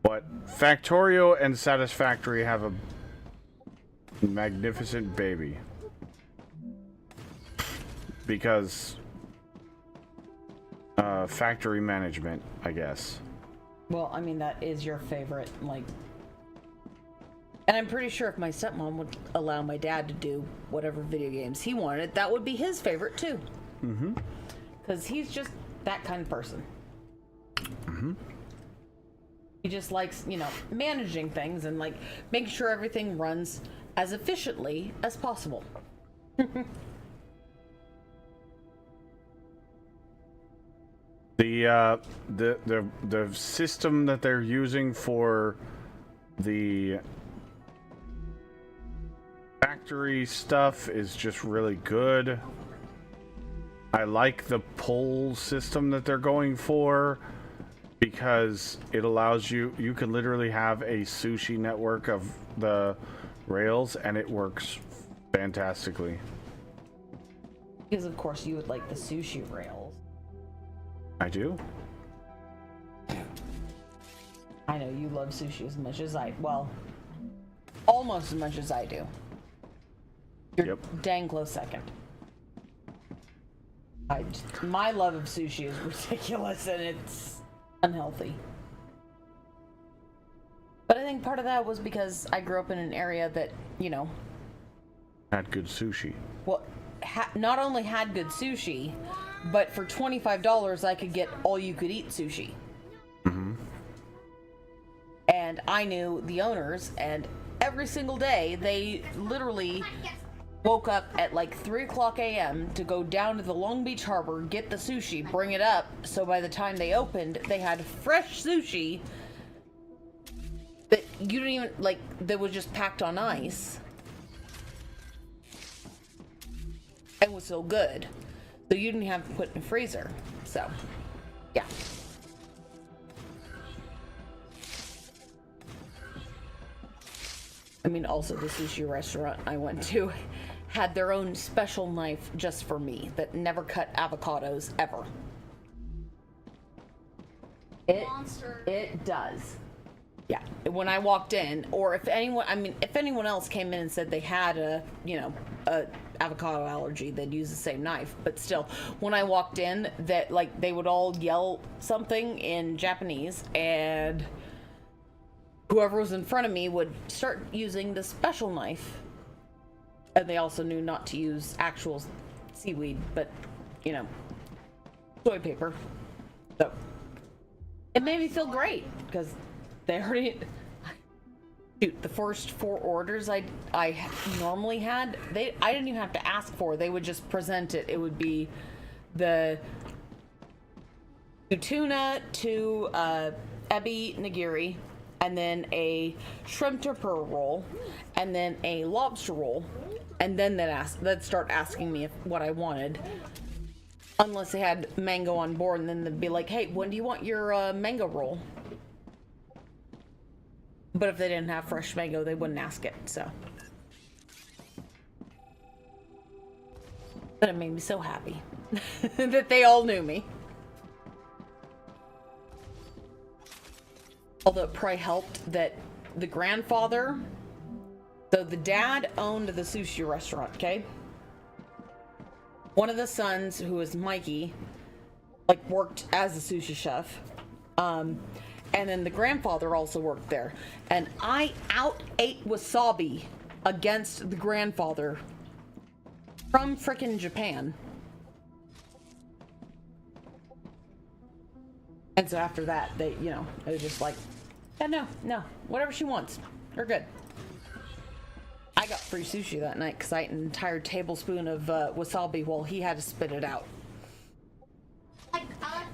But Factorio and Satisfactory have a magnificent baby. Because factory management, I guess. Well, I mean, that is your favorite, like... And I'm pretty sure if my stepmom would allow my dad to do whatever video games he wanted, that would be his favorite too. Mm-hmm. Because he's just that kind of person. Mm-hmm. He just likes, you know, managing things and, like, making sure everything runs as efficiently as possible. The system that they're using for The factory stuff is just really good. I like the pull system that they're going for because it allows you can literally have a sushi network of the rails and it works fantastically. Because of course you would like the sushi rails. I do. I know you love sushi as much as well, almost as much as I do. You're dang close second. My love of sushi is ridiculous and it's unhealthy. But I think part of that was because I grew up in an area that, you know, had good sushi. Well, not only had good sushi, but for $25 I could get all you could eat sushi. Mm-hmm. And I knew the owners, and every single day they literally woke up at like 3 o'clock a.m. to go down to the Long Beach Harbor, get the sushi, bring it up, so by the time they opened, they had fresh sushi that you didn't even, like, that was just packed on ice. And was so good. So you didn't have to put it in the freezer. So, yeah. I mean, also the sushi restaurant I went to had their own special knife just for me that never cut avocados ever. It does. Yeah. When I walked in, or if anyone else came in and said they had a avocado allergy, they'd use the same knife. But still, when I walked in, that like they would all yell something in Japanese, and whoever was in front of me would start using the special knife. And they also knew not to use actual seaweed, but, you know, soy paper. So, it made me feel great, because they already... Shoot, the first 4 orders I normally had, I didn't even have to ask for. They would just present it. It would be the 2 tuna, 2 ebi nigiri, and then a shrimp tempura roll, and then a lobster roll, and then they'd start asking me what I wanted, unless they had mango on board, and then they'd be like, "Hey, when do you want your mango roll?" But if they didn't have fresh mango, they wouldn't ask it. So, but it made me so happy that they all knew me. Although it probably helped that the grandfather, so the dad owned the sushi restaurant, okay? One of the sons, who was Mikey, like worked as a sushi chef. And then the grandfather also worked there. And I out-ate wasabi against the grandfather from frickin' Japan. And so after that, they, you know, it was just like, yeah, no, whatever she wants. We're good. I got free sushi that night because I ate an entire tablespoon of wasabi while he had to spit it out.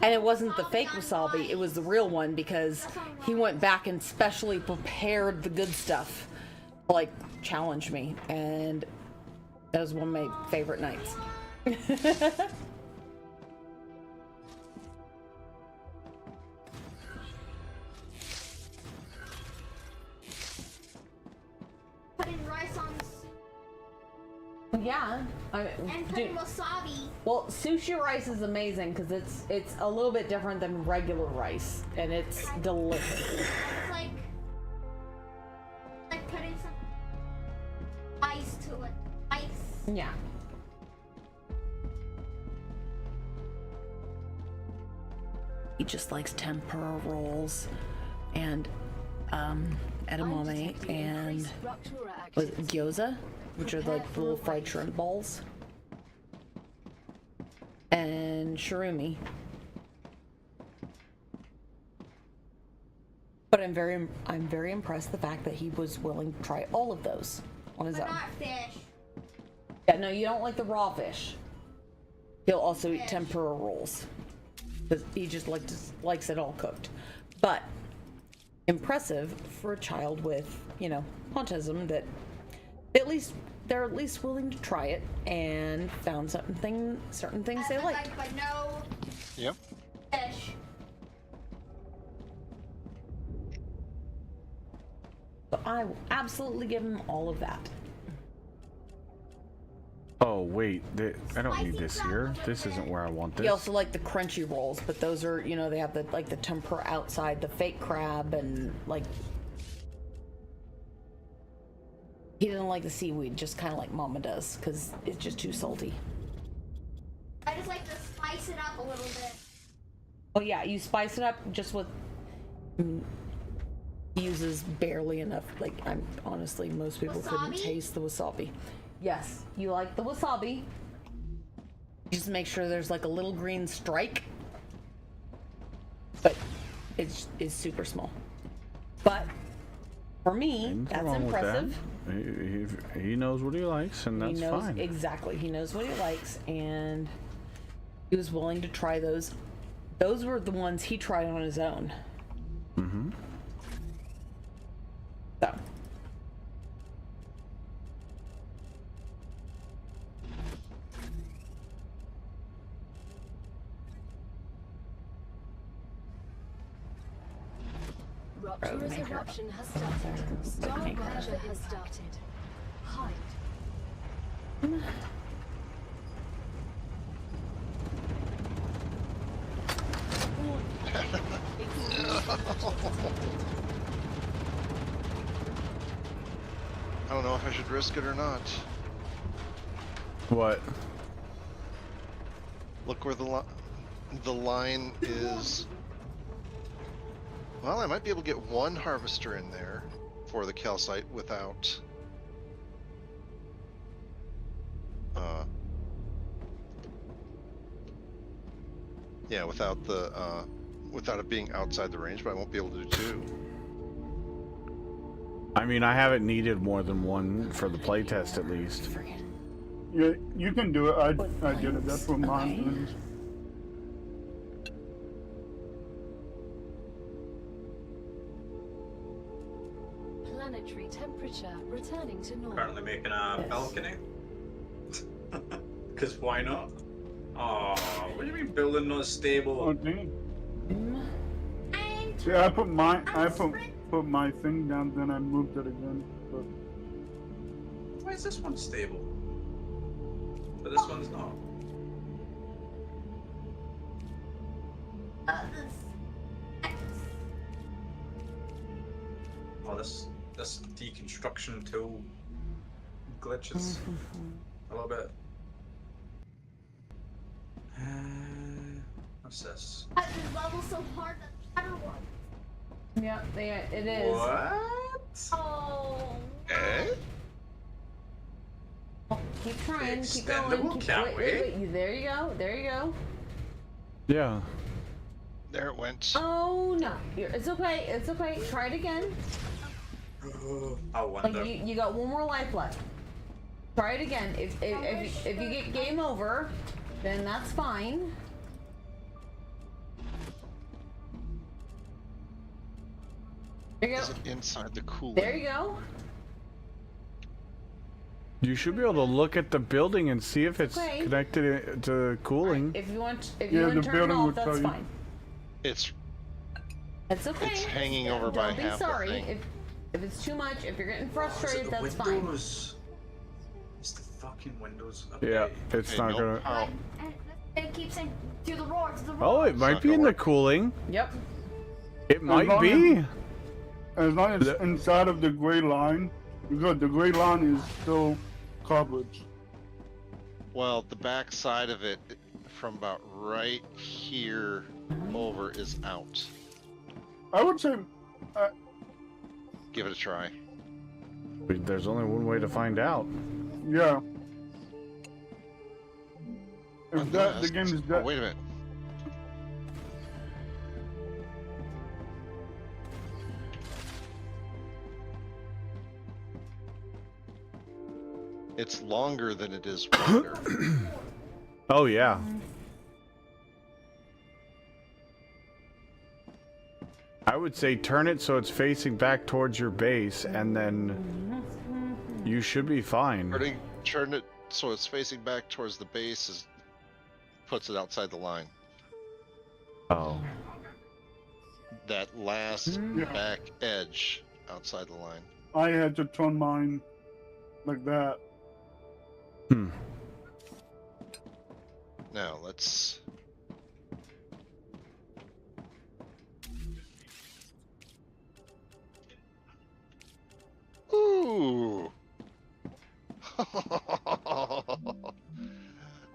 And it wasn't the fake wasabi, it was the real one, because he went back and specially prepared the good stuff to, like, challenge me. And that was one of my favorite nights. Putting rice on. Yeah, and putting wasabi. Well, sushi rice is amazing because it's a little bit different than regular rice, and it's delicious. It's like putting some ice to it. Ice. Yeah. He just likes tempura rolls and edamame and gyoza, which are like little fried shrimp balls, and shirumi. But I'm very impressed the fact that he was willing to try all of those on his own. Not fish. Yeah, no, you don't like the raw fish. He'll also eat tempura rolls because he just likes it all cooked. But impressive for a child with, you know, autism that they're at least willing to try it and found certain things they liked. But no Yep. fish. So I will absolutely give him all of that. Oh wait, I don't need this here. This isn't where I want this. He also liked the crunchy rolls, but those are, you know, they have the the tempura outside, the fake crab, and like he didn't like the seaweed, just kind of like Mama does, because it's just too salty. I just like to spice it up a little bit. Oh yeah, you spice it up just with. He uses barely enough. Like I'm honestly, most people couldn't Wasabi? taste the wasabi. Yes, you like the wasabi. Just make sure there's like a little green strike, but it's super small. But for me, Nothing that's wrong with that. impressive. He knows what he likes, and that's He knows fine. exactly. He knows what he likes, and he was willing to try those. Those were the ones he tried on his own. Mm-hmm. So. Rupture's eruption has started. Star Rapture has started. Hide. I don't know if I should risk it or not. What? Look where the line is. Well, I might be able to get one harvester in there for the calcite without yeah, without it being outside the range, but I won't be able to do two. I mean, I haven't needed more than one for the playtest, at least. Yeah, you can do it. I did it. That's what mine is. Planetary temperature returning to normal. Currently making a balcony. Because why not? Oh, what do you mean building not stable? Oh, dang. See, I put my thing down, then I moved it again. But Why is this one stable? But this one's not. Oh, this deconstruction tool glitches a little bit. What's this? This level so hard that shatter one. Yeah, it is. What? Oh. Eh? Keep trying, keep Extendable, going. can't Wait. There you go. There you go. Yeah. There it went. Oh no, it's okay. It's okay. Try it again. I wonder. Like you got one more life left. Try it again. If you get game over, then that's fine. There you go. Is it inside the cooling? There you go. You should be able to look at the building and see if it's Okay. connected to cooling. If you want Yeah, to the turn it building off, would tell that's you. fine. It's Okay. It's hanging over by Don't be half the sorry. thing. If it's too much, if you're getting Is it frustrated, the that's fine. windows? It's the fucking windows. Yeah, it's Hey, not no gonna. power. And it keeps saying to the roar, to the roar. Oh, it might not be gonna in the work. cooling. Yep. It might long be. as long as it's inside of the gray line, you're good. The gray line is still coverage. Well, the back side of it, from about right here over, is out. I would say, Give it a try. There's only one way to find out. yeah. If the Unless- game is Oh, that, wait a minute. It's longer than it is wider. Oh yeah. I would say turn it so it's facing back towards your base, and then you should be fine. Turn it so it's facing back towards the base puts it outside the line. Oh. That last back edge outside the line. I had to turn mine like that. Now let's. Ooh.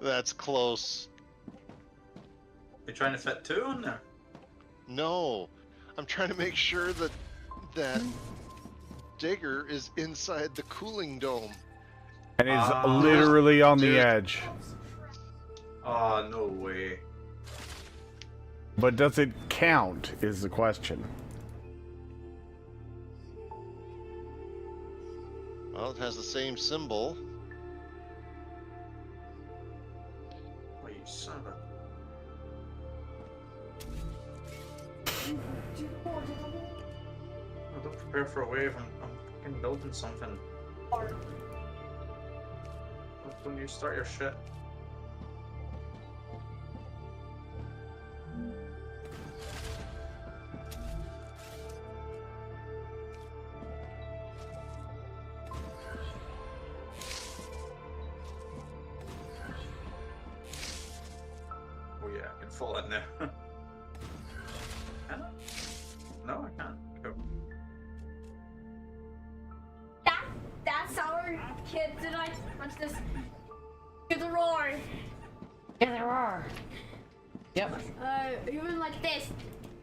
That's close. You trying to fit 2 on there? No, I'm trying to make sure that that digger is inside the cooling dome. And is literally on the edge. Oh, no way. But does it count, is the question. Well, it has the same symbol. Oh, you son of a... Oh, don't prepare for a wave. I'm fucking building something. Don't you start your shit. Oh yeah, I can fall in there. Can I? No, I can't. Go. That's our kid tonight. Watch this. To the roar. Yeah, there are. Yep. Even like this.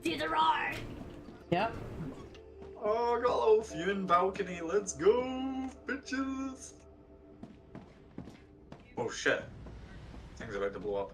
To the roar. Yep. Oh, I got a little viewing balcony. Let's go, bitches. Oh shit. Thing's about to blow up.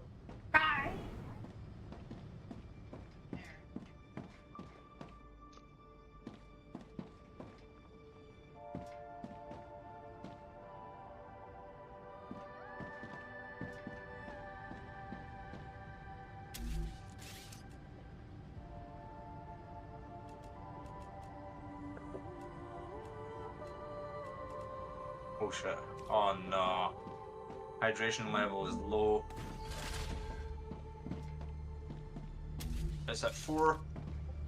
Oh shit. Oh no. Hydration level is low. It's at 4.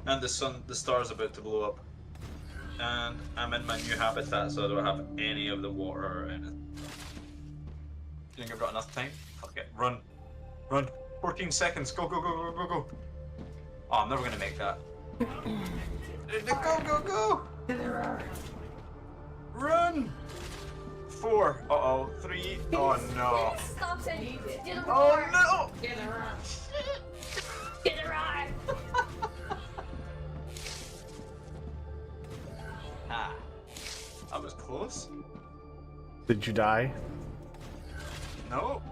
And the star's about to blow up. And I'm in my new habitat, so I don't have any of the water or anything. Do you think I've got enough time? Fuck it. Run. Run. 14 seconds. Go, go, go, go, go, go. Oh, I'm never gonna make that. Go, go, go! Run! 4. Uh-oh. 3. Oh no. Stop saying. To the roar. Oh no! To the roar. To the roar. Ah. I was close. Did you die? No.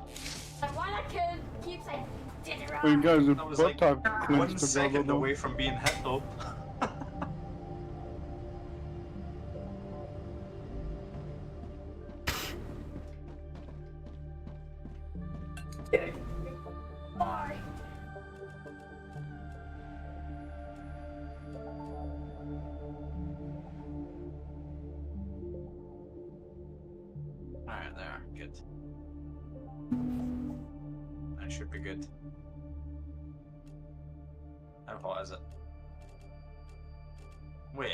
Why that kid keep saying to the roar? Well, you guys I are was butt like talk 1 clenched together second though. away from being hit though. Bye. Alright, there. Good. That should be good. How hot is it? Wait,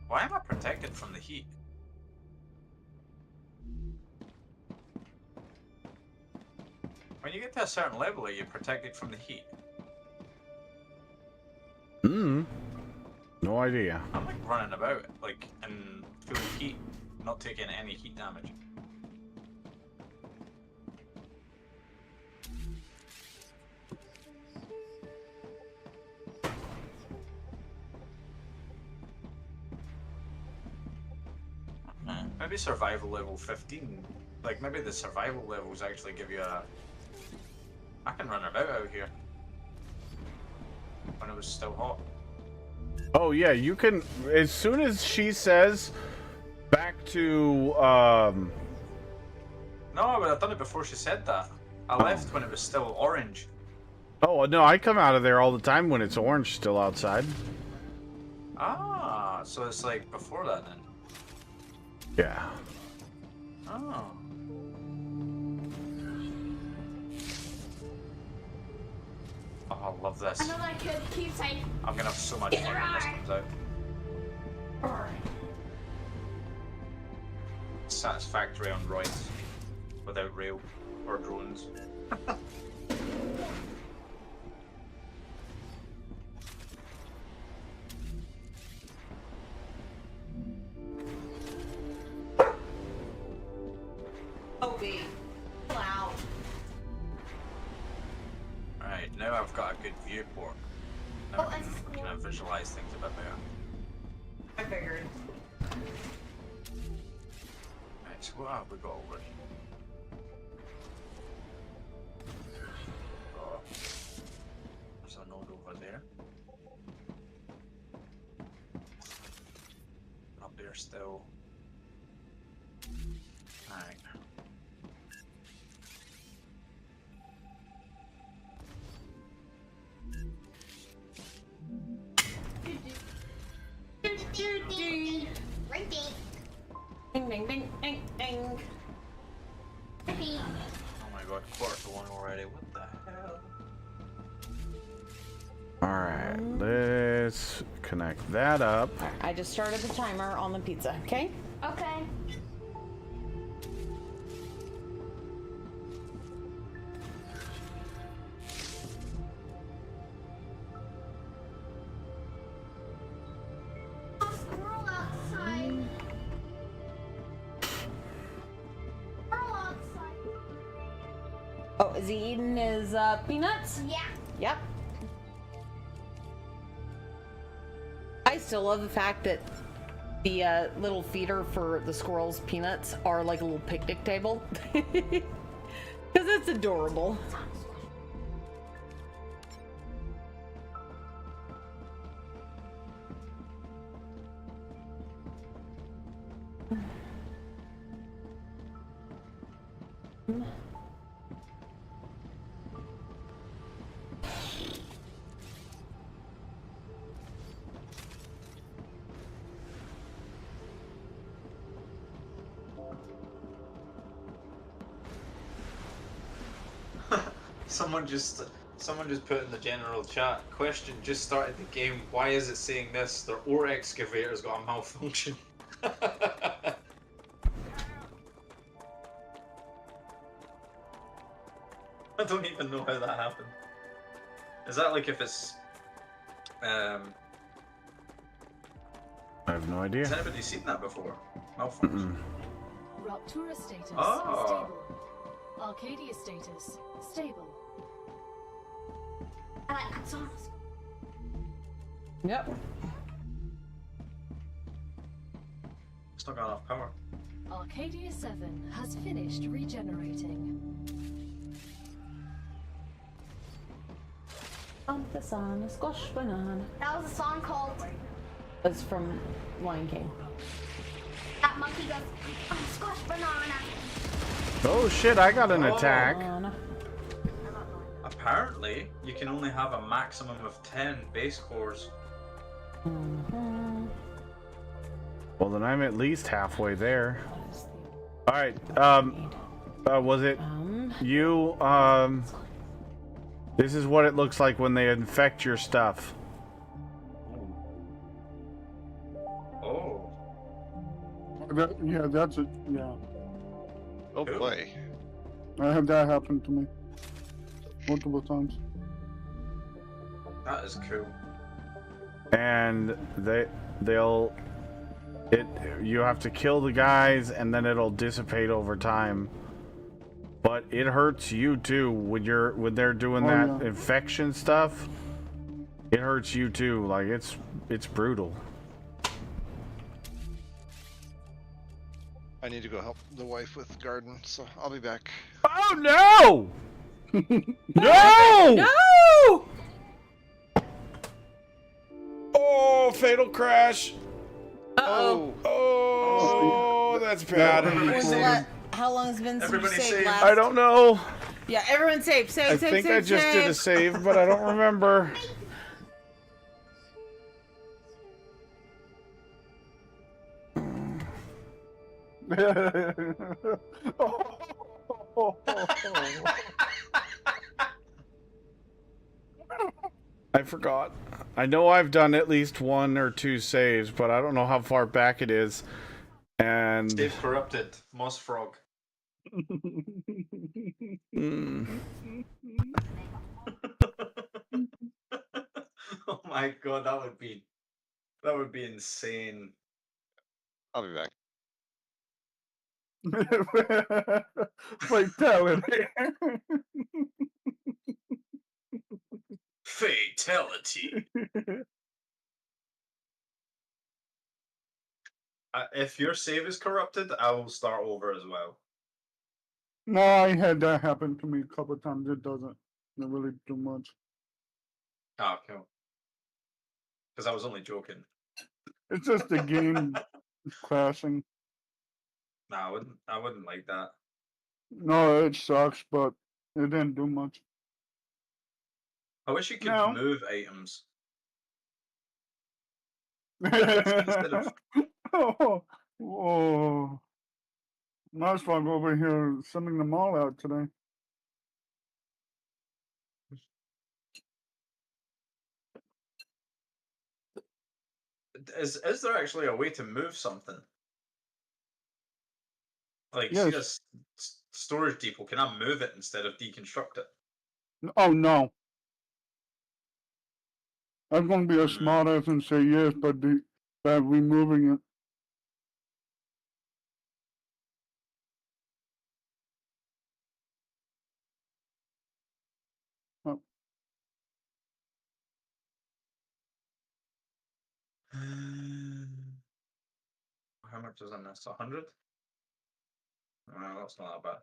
why am I protected from the heat? When you get to a certain level, are you protected from the heat? No idea. I'm like running about, like, in full heat, not taking any heat damage. Maybe survival level 15. Like, maybe the survival levels actually give you a... I can run about out here. When it was still hot. Oh yeah, you can, as soon as she says back to No, but I've done it before she said that. I left when it was still orange. Oh no, I come out of there all the time when it's orange still outside. Ah, so it's like before that then. Yeah. Oh. Oh, I love this. Another kid keeps saying, I'm gonna have so much fun when this comes out. Satisfactory on roids, without rail or drones. Opie. Wow. Alright, now I've got a good viewport. Now I can visualize things a bit better. I figured. Right, so what have we got already? Oh, there's a node over there. Up there still. Alright. Ding, ding, ding, ding, ding. Oh my god, 1:45 already. What the hell? Alright, let's connect that up. I just started the timer on the pizza, okay? okay. Squirrel outside. Squirrel outside. Oh, is he eating his peanuts? Yeah. Yep. I still love the fact that the little feeder for the squirrels' peanuts are like a little picnic table. Because it's adorable. Someone just put in the general chat. Question: just started the game. Why is it saying this? Their ore excavator's got a malfunction. I don't even know how that happened. Is that like if it's I have no idea. Has anybody seen that before? Malfunction. Ruptura status Oh. stable. Arcadia status stable. I like that song. Yep. It's not got enough power. Arcadia 7 has finished regenerating. On the sun, a squash banana. That was a song called. It's from Lion King. That monkey goes, squash banana. Oh shit, I got an attack. Banana. Apparently, you can only have a maximum of 10 base cores. Well, then I'm at least halfway there. Alright, was it you, this is what it looks like when they infect your stuff. Oh. Yeah, that's it. Yeah. Oh boy. I had that happen to me multiple times. That is cool. And you have to kill the guys and then it'll dissipate over time. But it hurts you too when they're doing that infection stuff. It hurts you too. Like it's brutal. I need to go help the wife with the garden, so I'll be back. Oh no! No! No! Oh, fatal crash! Uh-oh. Oh, that's bad. How long has been since Everybody you saved save. last? I don't know. Yeah, everyone save, I save, think save, I just save. did a save, but I don't remember. I forgot. I know I've done at least 1 or 2 saves, but I don't know how far back it is. And Save corrupted. Moss frog. Oh my god, that would be insane. I'll be back. Fatality. Fatality. If your save is corrupted, I will start over as well. No, I had that happen to me a couple of times. It doesn't really do much. Ah, cool. Because I was only joking. It's just the game crashing. Nah, I wouldn't like that. No, it sucks, but it didn't do much. I wish you could No. move items. Oh, Mouse Frog over here sending them all out today. Is there actually a way to move something? Like, Yes. see a storage depot, can I move it instead of deconstruct it? Oh no. I'm going to be a smart ass and say yes, but by removing it. Oh. How much is on this? 100? Well, that's not that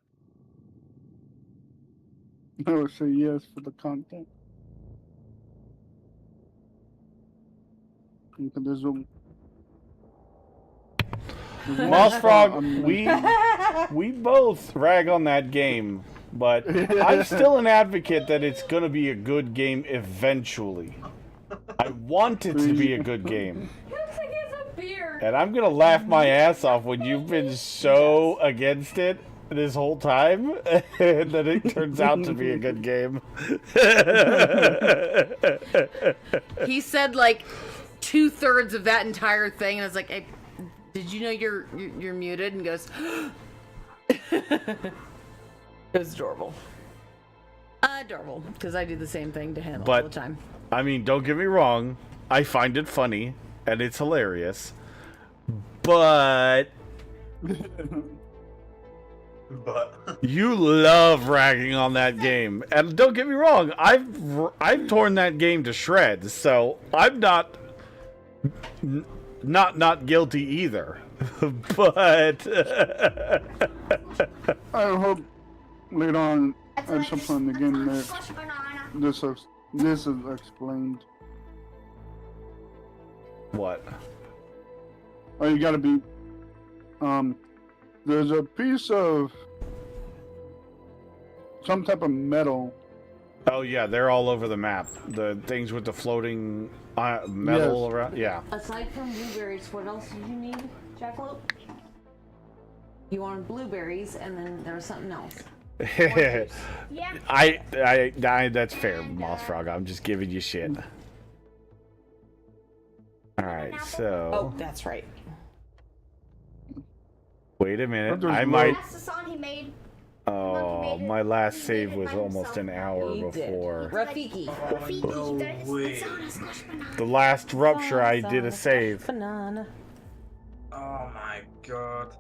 bad. I would say yes for the content. Look at this zoom. Moss Frog, we both rag on that game, but I'm still an advocate that it's going to be a good game eventually. I want it to be a good game. Looks like he has a beer. And I'm going to laugh my ass off when you've been so against it this whole time, and then it turns out to be a good game. He said like 2/3 of that entire thing, and I was like, hey, did you know you're muted? And goes, it was adorable. Adorable, because I do the same thing to him all the time. I mean, don't get me wrong, I find it funny, and it's hilarious, but you love ragging on that game, and don't get me wrong, I've torn that game to shreds, so I'm not guilty either. But I hope later on at some point in the game that this is explained. What? Oh, you gotta be. There's a piece of some type of metal. Oh yeah, they're all over the map. The things with the floating metal Yes. around. Yeah. Aside from blueberries, what else did you need, Jackalope? You wanted blueberries, and then there was something else. Yeah. I that's fair, Moss Frog. I'm just giving you shit. All right, so. Oh, that's right. Wait a minute. I might. That's the song he made. Oh, my last save was almost an hour before. Rafiki. The last rupture, I did a save. Banana. Oh my god.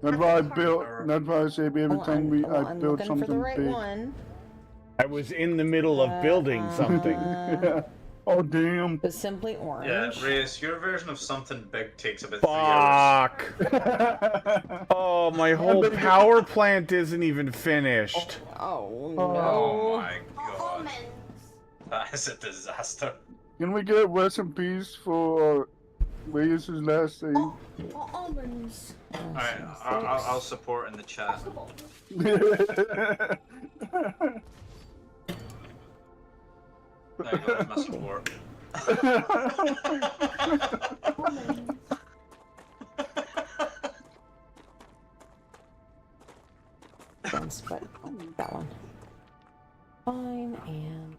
That's why I built. That's why I say every time I build looking something for the right big. one. I was in the middle of building something. Yeah. Oh damn. The Simply Orange. Yeah, Reyes, your version of something big takes about 3 hours. Fuck. Oh, my whole power plant isn't even finished. Oh no. Oh my god. That is a disaster. Can we get rest in peace for Reyes' last save? Almonds. Alright, I'll support in the chat. There you go, that's my support. sense, but that one. Fine, and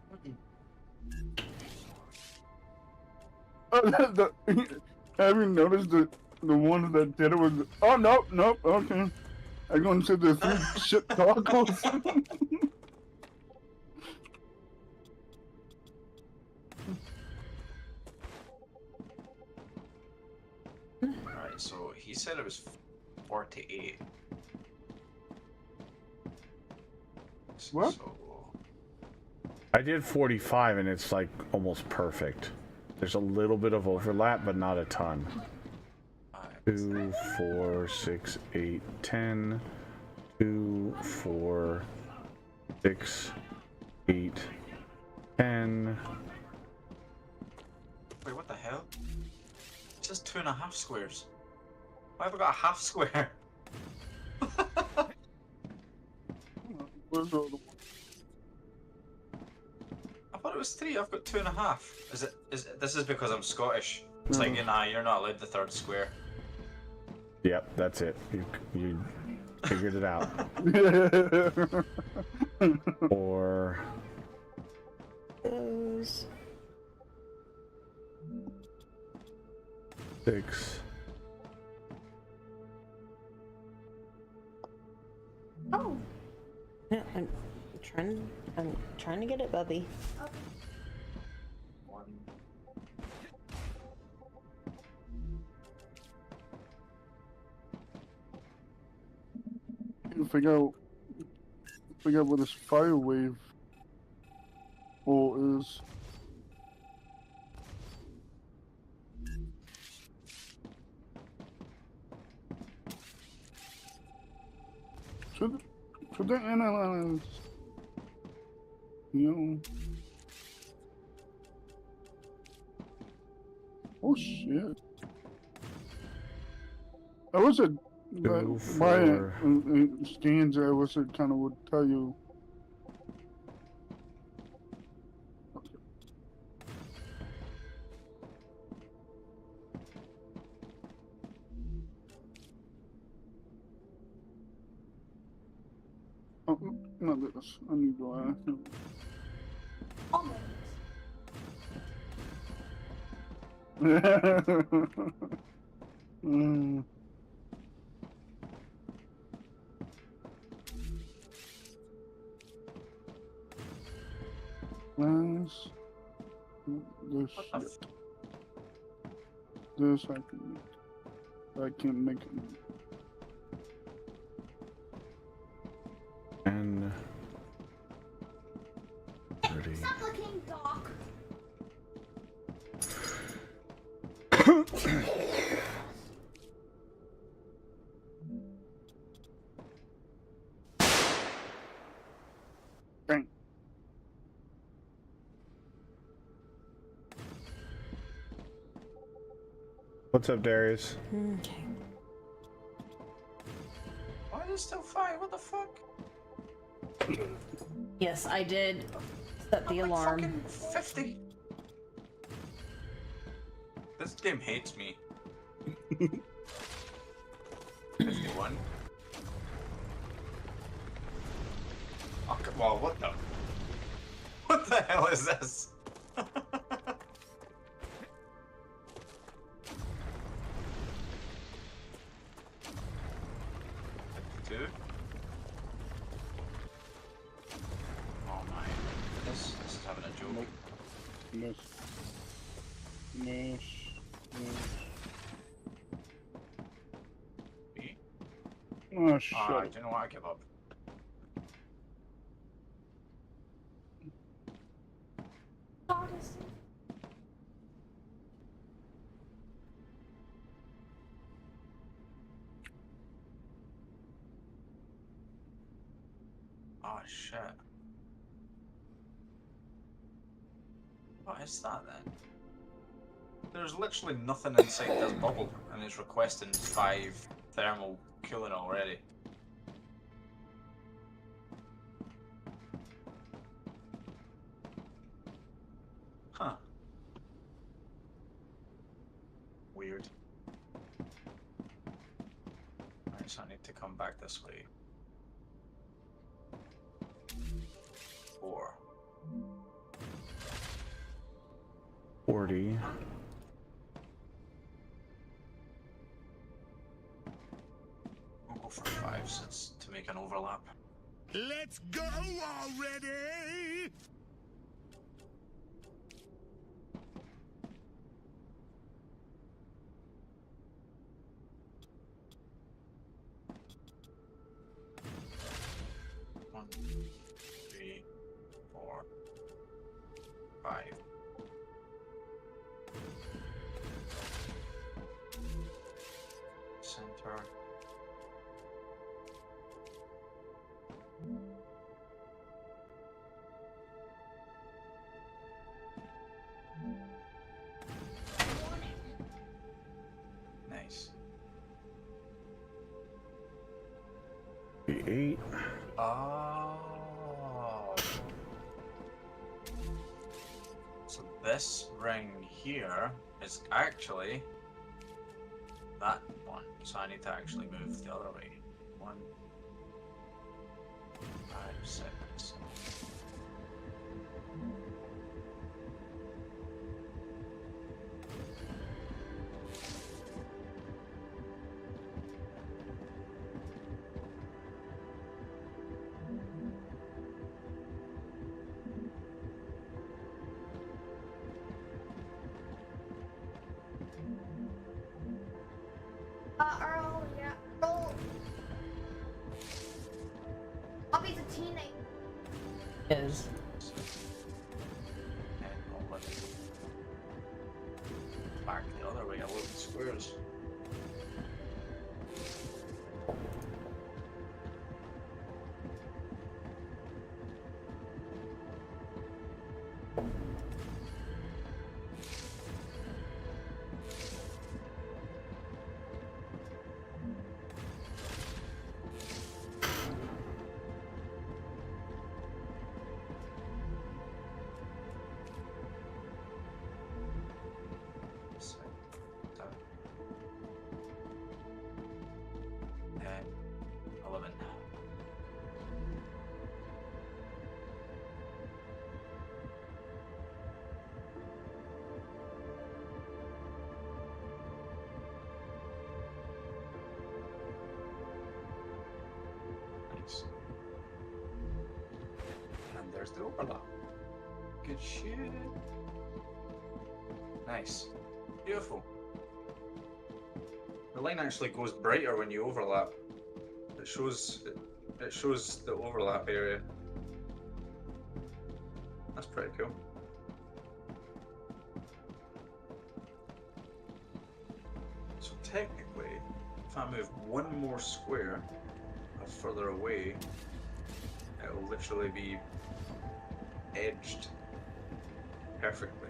have you noticed the one that did it was? Oh nope. Okay, I'm going to the 3 shit tacos. Alright, so he said it was 48. What? So, I did 45 and it's like almost perfect. There's a little bit of overlap, but not a ton. 2, 4, 6, 8, 10. 2, 4, 6, 8, 10. wait, what the hell? It's just 2.5 squares. Why have I got a half square? Where's the other one? I thought it was 3. I've got 2.5. This is because I'm Scottish. It's like, nah, you're not allowed the third square. Yep, that's it. You figured it out. Or those. 6. Oh. Yeah, I'm trying to get it, Bubby. Okay. 1. Figure out what this fire wave hole is. Should they analyze? You know. Oh shit! I wish it. My scans, I wish it kind of would tell you. Oh, not this. I need to Almost. Last. This shit. This I can make. I can make it. And 30. Stop looking, Doc. Dang. What's up, Darius? Okay. Why is it still 5? What the fuck? Yes, I did set the I'm alarm. Like fucking 50. This game hates me. 51. Okay, well, what the? What the hell is this? 52. Oh my, this is having a joke. Miss. Me? Oh shit. Ah, do you know what? I give up. Odyssey. Oh shit. What is that then? There's literally nothing inside this bubble, and it's requesting 5 thermal cooling already. Huh. Weird. Alright, so I need to come back this way. make an overlap. Let's go already! One, 3, 4, 5. Center. Nice. 8. Oh. So this ring here is actually that one. So I need to actually move the other way. 1, 5, 6. Earl, yeah. Earl. Bobby's a teenager. Is. And I'll let it back the other way. I load the squares. And there's the overlap. Good shit. Nice. Beautiful. The line actually goes brighter when you overlap. It shows the overlap area. That's pretty cool. So technically, if I move one more square further away, it will literally be edged perfectly.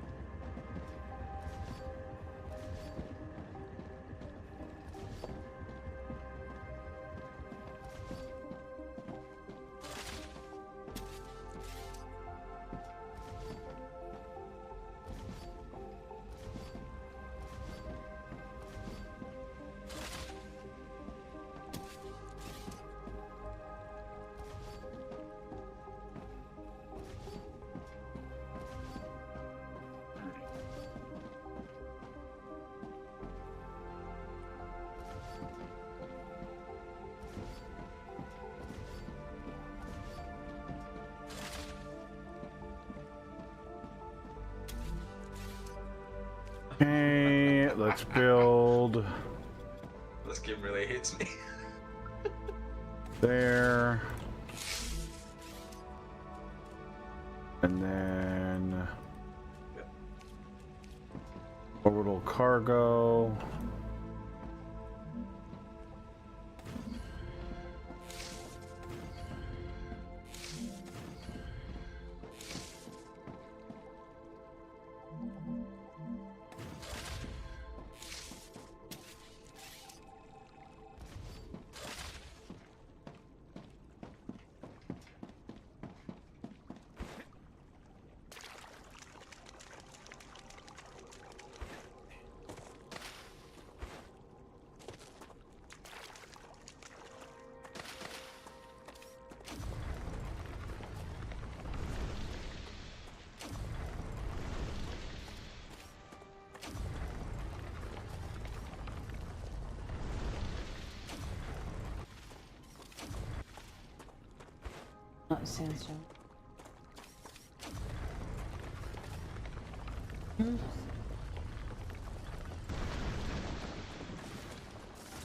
Okay, let's build This game really hates me. there. And then orbital cargo. Not sandstone.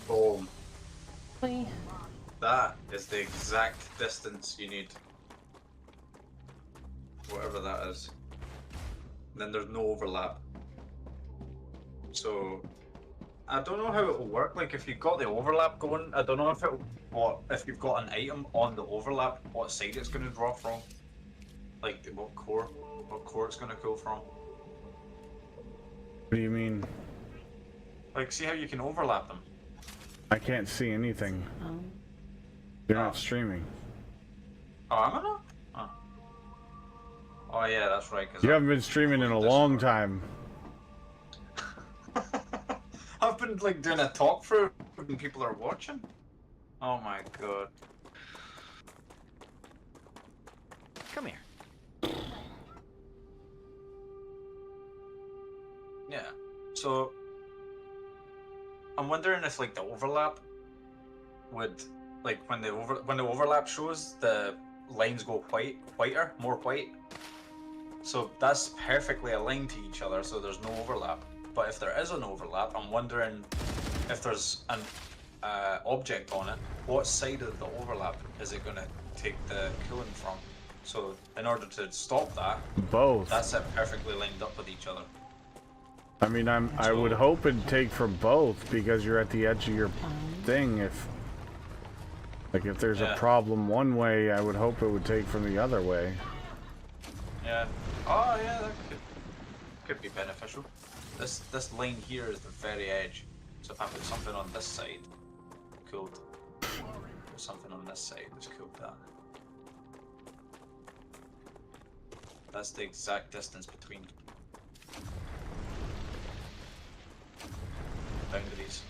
Boom. Wait. That is the exact distance you need. Whatever that is. Then there's no overlap. So I don't know how it will work. Like if you've got the overlap going, I don't know if if you've got an item on the overlap, what side it's going to draw from. Like what core it's going to go from. What do you mean? Like see how you can overlap them. I can't see anything. You're not streaming. Oh, am I not? Oh, oh yeah, that's right. You haven't been streaming in a long time. I've been like doing a talk through when people are watching. Oh my god. Come here. Yeah. So I'm wondering if like the overlap would like when the overlap shows the lines go whiter, more white. So that's perfectly aligned to each other, so there's no overlap. But if there is an overlap, I'm wondering if there's an object on it, what side of the overlap is it going to take the cooling from? So in order to stop that, both. That's it perfectly lined up with each other. I mean, I would hope it'd take from both because you're at the edge of your thing. If there's a problem one way, I would hope it would take from the other way. Yeah. Oh yeah, that could be beneficial. This line here is the very edge. So if I put something on this side, cooled. Put something on this side, just cooled that. That's the exact distance between boundaries.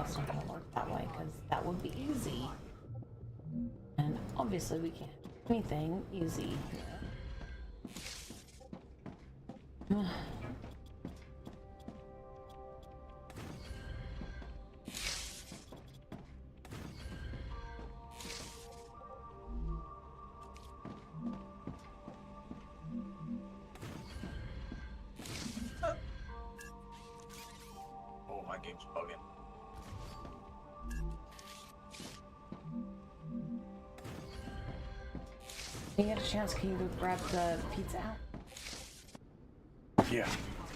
It's not gonna work that way because that would be easy. And obviously we can't do anything easy. Oh, my game's bugging. When you get a chance, can you go grab the pizza out? Yeah.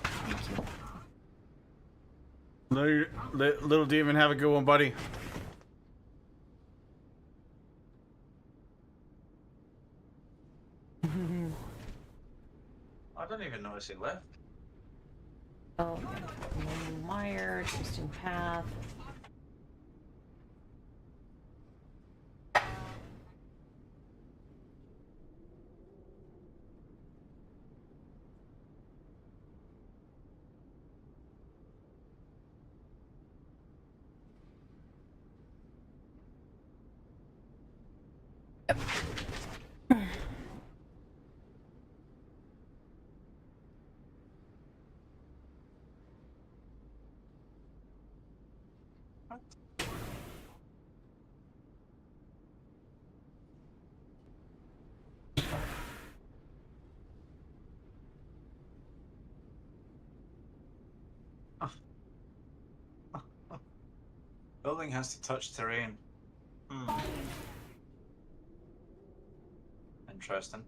Thank you. Little demon, have a good one, buddy. I don't even notice he left. Oh, Meyer, existing path. Building has to touch terrain. Interesting.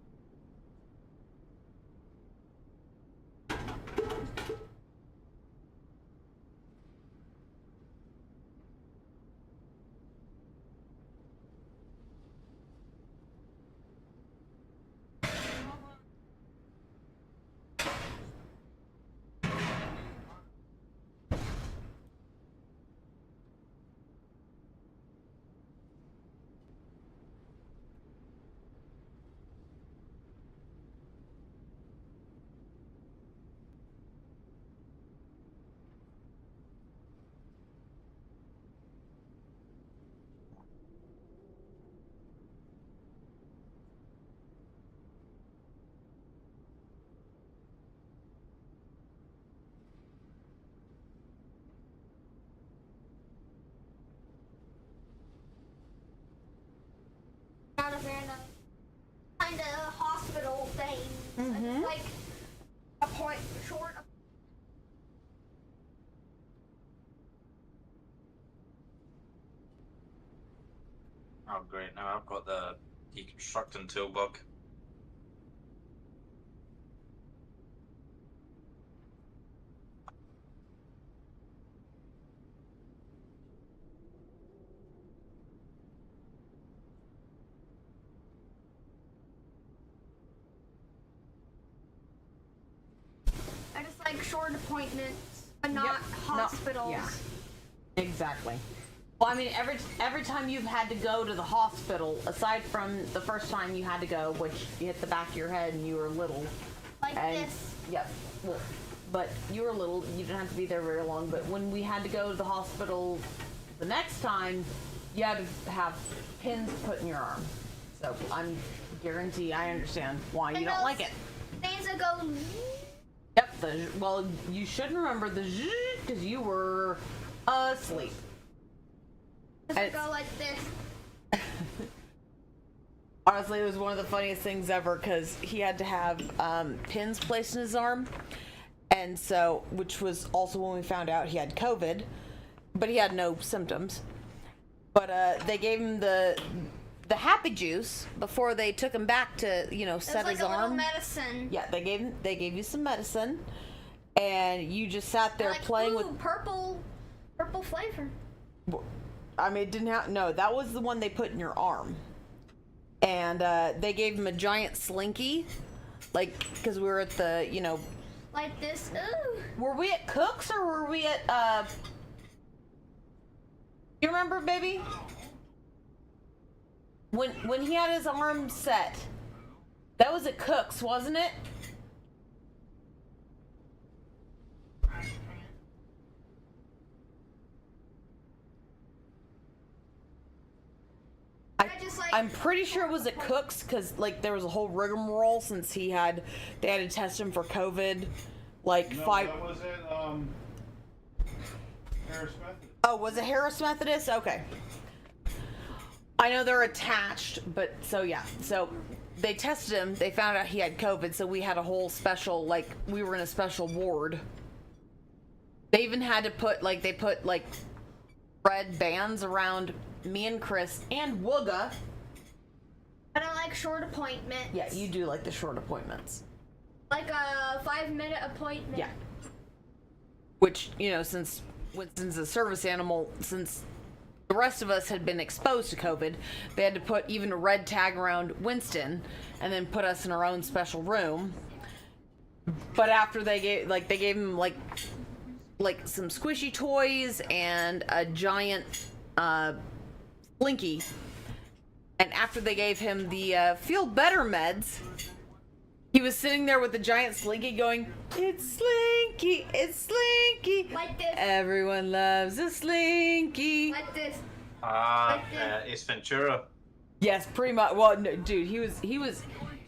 Oh great, now I've got the deconstructing tool bug. I just like short appointments, but not Yep, hospitals. yeah. Exactly. Well, I mean, every time you've had to go to the hospital, aside from the first time you had to go, which you hit the back of your head and you were little. Like And, this. yep. Well, but you were little. You didn't have to be there very long. But when we had to go to the hospital the next time, you had to have pins put in your arm. So I'm guarantee I understand why you don't like it. Things that go. Yep. Well, you should remember the because you were asleep. Does go like this? Honestly, it was one of the funniest things ever because he had to have pins placed in his arm, and so which was also when we found out he had COVID, but he had no symptoms. But they gave him the happy juice before they took him back to set like his a little arm. medicine. Yeah, they gave you some medicine, and you just sat there Like, playing ooh, with. purple flavor. I mean, it didn't have. No, that was the one they put in your arm. And they gave him a giant slinky, like, because we were at the, Like this. Ooh. Were we at Cook's or were we at, you remember, baby? When he had his arm set, that was at Cook's, wasn't it? I'm pretty sure it was at Cook's because there was a whole rigmarole since they had to test him for COVID, That was at Harris Methodist. Oh, was it Harris Methodist? Okay. I know they're attached, but so they tested him. They found out he had COVID, so we had a whole special we were in a special ward. They even had to put red bands around me and Chris and Wooga. I don't like short appointments. Yeah, you do like the short appointments. Like a 5-minute appointment. Yeah. Which, since Winston's a service animal, since the rest of us had been exposed to COVID, they had to put even a red tag around Winston and then put us in our own special room. But after they gave him some squishy toys and a giant slinky. And after they gave him the feel better meds, he was sitting there with the giant slinky going, "It's Slinky, it's Slinky. Like this. Everyone loves a Slinky." Like this. Ace Ventura. Yes, pretty much. Well, no, dude,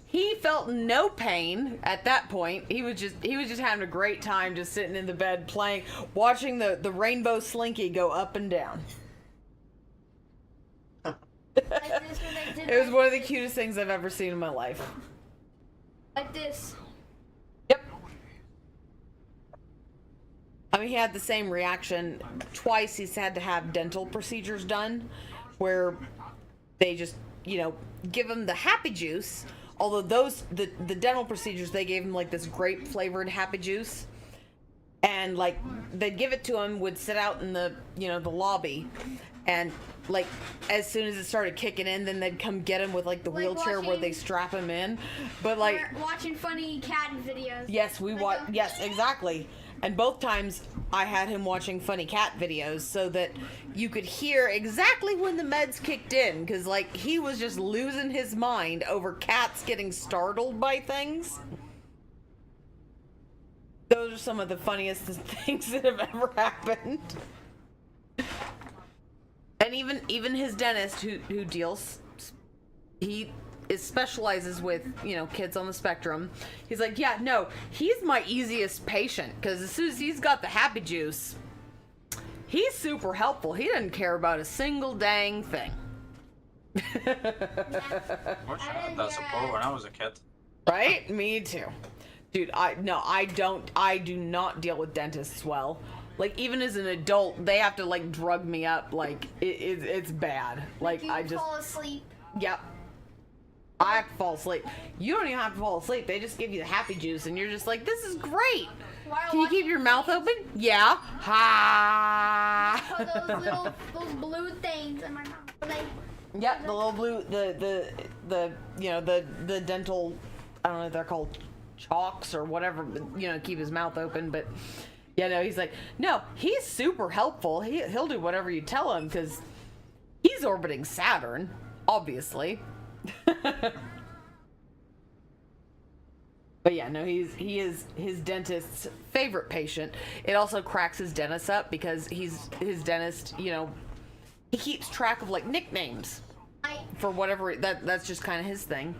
he felt no pain at that point. He was just having a great time just sitting in the bed playing, watching the rainbow Slinky go up and down. Like this when they did It was like one of the this. cutest things I've ever seen in my life. Like this. Yep. I mean, he had the same reaction twice. He's had to have dental procedures done where they just, give him the happy juice. Although the dental procedures, they gave him this grape flavored happy juice. And they'd give it to him, would sit out in the, the lobby. And as soon as it started kicking in, then they'd come get him with the wheelchair where they strap him in. But We're watching funny cat videos. yes, we watch. Yes, exactly. And both times I had him watching funny cat videos so that you could hear exactly when the meds kicked in, because he was just losing his mind over cats getting startled by things. Those are some of the funniest things that have ever happened. And even his dentist who deals, he specializes with kids on the spectrum. He's like, yeah, no, he's my easiest patient because as soon as he's got the happy juice, he's super helpful. He doesn't care about a single dang thing. Wish I had that support when I was a kid. Right? Me too. Dude, I do not deal with dentists well. Like, even as an adult, they have to, like, drug me up. Like, it's bad. Like, you I just... fall asleep. Yep. I have to fall asleep. You don't even have to fall asleep. They just give you the happy juice, and you're just like, this is great. While Can you keep your mouth open? Yeah. Ha. Put those blue things in my mouth. Yep, the little blue, the you know, the dental, I don't know if they're called chalks or whatever, but, you know, keep his mouth open. But yeah, no, he's like, no, he's super helpful. He'll do whatever you tell him because he's orbiting Saturn, obviously. But yeah, no, he is his dentist's favorite patient. It also cracks his dentist up because his dentist, you know, he keeps track of like nicknames for whatever that's just kind of his thing.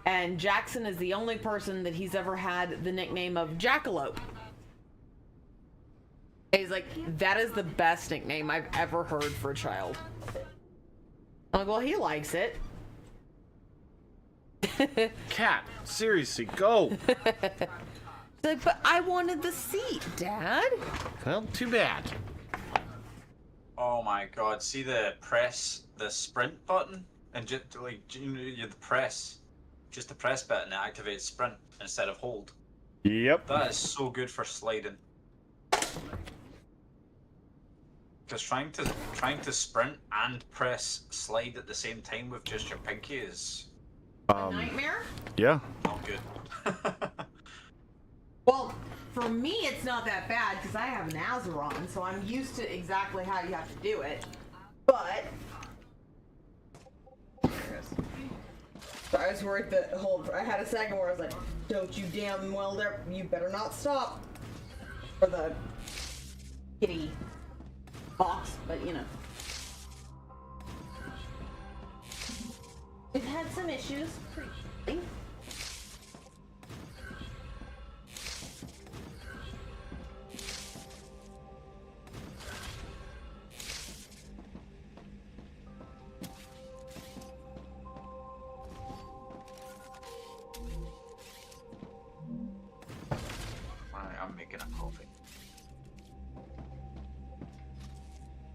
And Jackson is the only person that he's ever had the nickname of Jackalope. And he's like, that is the best nickname I've ever heard for a child. I'm like, well, he likes it. Cat, seriously, go. Like, but I wanted the seat, Dad. Well, too bad. Oh my god, see the sprint button? And just like, the press button that activates sprint instead of hold. Yep. That is so good for sliding. Because trying to sprint and press slide at the same time with just your pinky is... nightmare? Yeah. not good. Well, for me, it's not that bad because I have an Azeron, so I'm used to exactly how you have to do it. But I was worried that I had a second where I was like, "Don't you damn well there! You better not stop for the kitty box." But you know, we've had some issues previously. I'm making a coffee.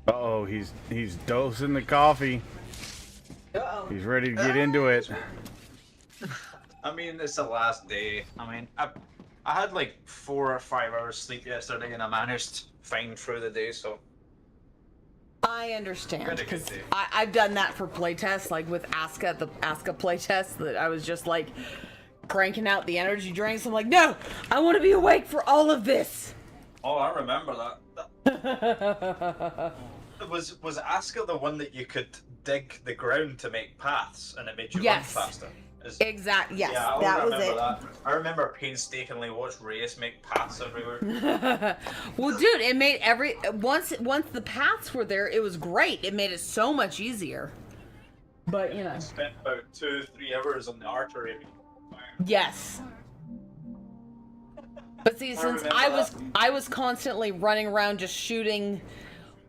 Uh-oh, he's dosing the coffee. Uh-oh. He's ready to get into it. I mean, it's the last day. I mean, I had like 4 or 5 hours sleep yesterday, and I managed fine through the day. So I understand because I've done that for playtests, like with Asuka, the Asuka playtest. That I was just like cranking out the energy drinks. I'm like, no, I want to be awake for all of this. Oh, I remember that. Was Asuka the one that you could dig the ground to make paths, and it made you run faster? Exactly. Yes, yeah, that was remember it. that. I remember painstakingly watched Reyes make paths everywhere. Well, dude, it made once the paths were there, it was great. It made it so much easier. But you know, I spent about 2-3 hours on the archery. Yes. But see, since I was constantly running around just shooting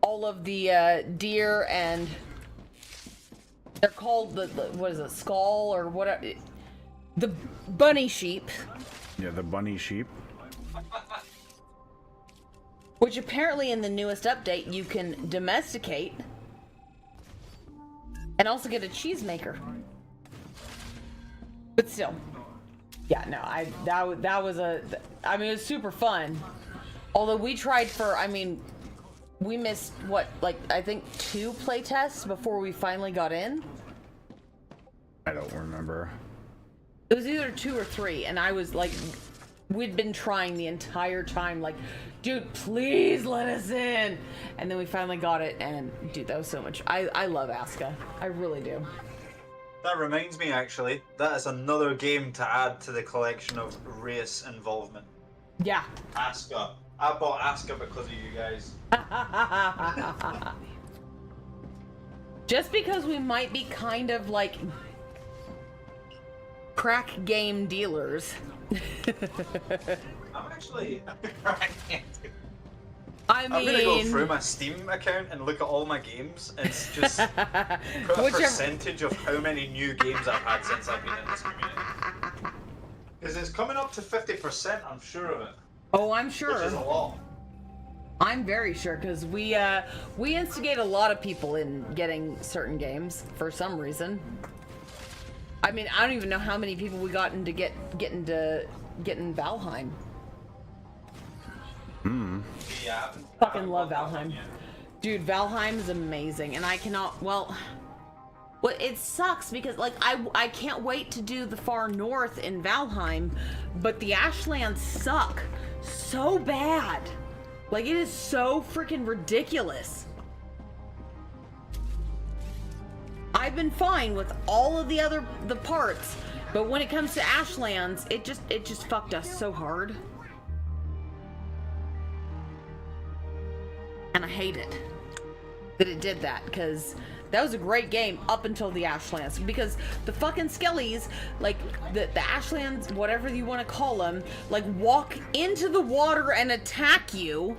all of the deer, and they're called the what is it, skull or whatever, the bunny sheep. Yeah, the bunny sheep. Which apparently in the newest update you can domesticate and also get a cheesemaker. But still. Yeah, no, that was I mean, it was super fun. Although we tried we missed what, like, I think 2 playtests before we finally got in. I don't remember. It was either 2 or 3, and I was like, we'd been trying the entire time, like, dude, please let us in. And then we finally got it, and dude, that was so much. I love Asuka. I really do. That reminds me, actually, that is another game to add to the collection of Reyes involvement. Yeah. Asuka. I bought Asuka because of you guys. Just because we might be kind of like crack game dealers. I'm actually... I'm gonna go through my Steam account and look at all my games and just put a percentage of how many new games I've had since I've been in this community. Because it's coming up to 50%, I'm sure of it. Oh, I'm sure. Which is a lot. I'm very sure, because we instigate a lot of people in getting certain games for some reason. I mean, I don't even know how many people we got into get in Valheim. Yeah. Fucking love Valheim. Dude, Valheim is amazing, and I cannot, well, it sucks because, like, I can't wait to do the far north in Valheim, but the Ashlands suck so bad. Like, it is so freaking ridiculous. I've been fine with all of the parts, but when it comes to Ashlands, it just fucked us so hard. And I hate it that it did that, because that was a great game up until the Ashlands, because the fucking Skellies, like the Ashlands, whatever you want to call them, like walk into the water and attack you,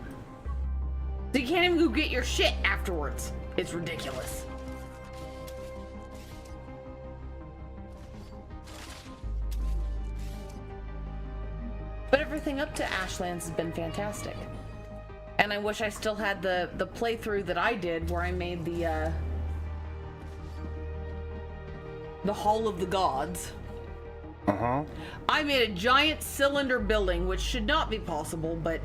so you can't even go get your shit afterwards. It's ridiculous. But everything up to Ashlands has been fantastic. And I wish I still had the playthrough that I did where I made the Hall of the Gods. I made a giant cylinder building, which should not be possible, but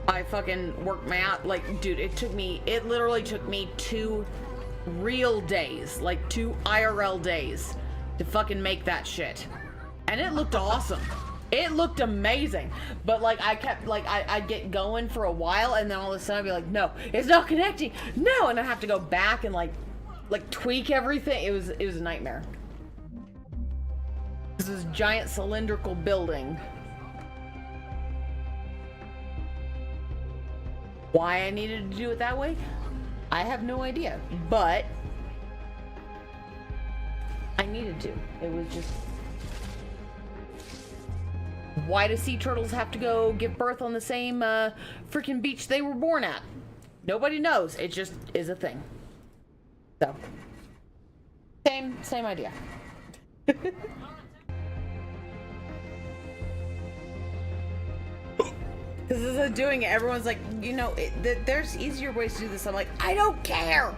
I fucking worked my out. Like, dude, it literally took me 2 real days, like 2 IRL days to fucking make that shit. And it looked awesome. It looked amazing, but like I kept like I'd get going for a while, and then all of a sudden I'd be like, no, it's not connecting, no, and I have to go back and like tweak everything. It was a nightmare. This is a giant cylindrical building. Why I needed to do it that way, I have no idea, but I needed to. It was just. Why do sea turtles have to go give birth on the same freaking beach they were born at? Nobody knows. It just is a thing. So, same idea. Because as I'm doing it, everyone's like, you know, there's easier ways to do this. I'm like, I don't care.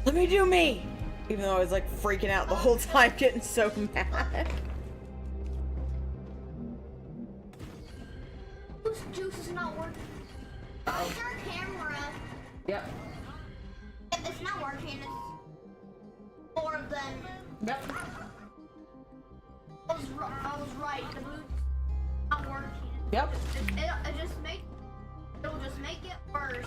Let me do me. Even though I was like freaking out the whole time, getting so mad. Juice is not working. Is there a camera? Yep. If it's not working, it's 4 of them. Yep. I was right. The boot's not working. Yep. It'll just make it worse.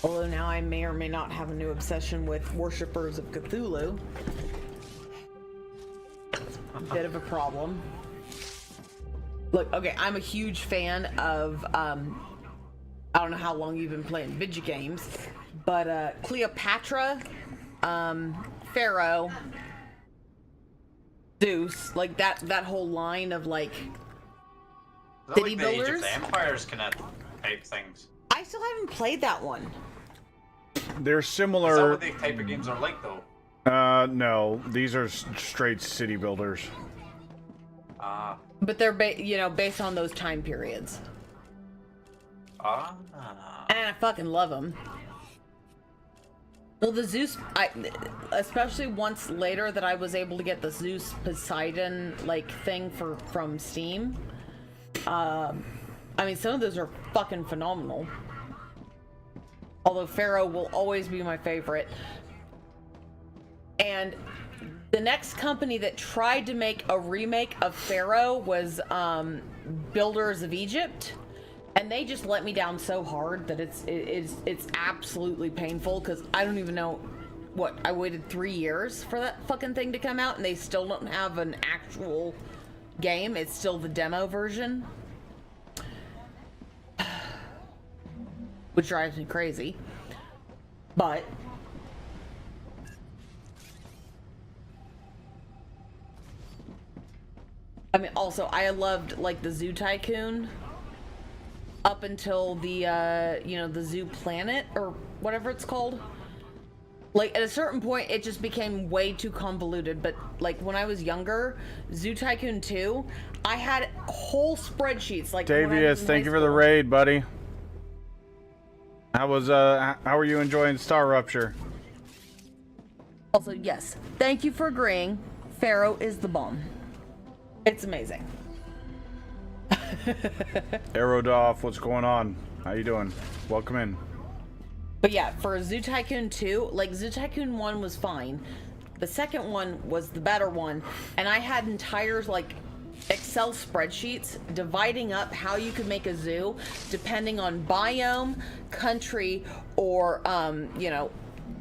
Although now I may or may not have a new obsession with worshippers of Cthulhu. A bit of a problem. Look, okay, I'm a huge fan of, I don't know how long you've been playing video games, but Cleopatra, Pharaoh, Zeus, like that whole line of like city like the builders. Age of the Empires kind of type things. I still haven't played that one. They're similar. Is that what the type of games are like, though? No. These are straight city builders. Ah. But they're, based on those time periods. Ah. And I fucking love them. Well, the Zeus, especially once later that I was able to get the Zeus Poseidon, thing from Steam. I mean, some of those are fucking phenomenal. Although Pharaoh will always be my favorite. And the next company that tried to make a remake of Pharaoh was Builders of Egypt. And they just let me down so hard that it's absolutely painful, because I don't even know what, I waited 3 years for that fucking thing to come out, and they still don't have an actual game. It's still the demo version. which drives me crazy. But I mean, also, I loved, like, the Zoo Tycoon up until the, you know, the Zoo Planet, or whatever it's called. Like, at a certain point, it just became way too convoluted, but, like, when I was younger, Zoo Tycoon 2, I had whole spreadsheets, like, when I was Davius, in thank high you for the school. raid, buddy. How are you enjoying Star Rupture? Also, yes, thank you for agreeing. Pharaoh is the bomb. It's amazing. Aerodolph, what's going on? How you doing? Welcome in. But yeah, for Zoo Tycoon 2, like, Zoo Tycoon 1 was fine. The second one was the better one, and I had entire, like, Excel spreadsheets dividing up how you could make a zoo depending on biome, country, or, you know,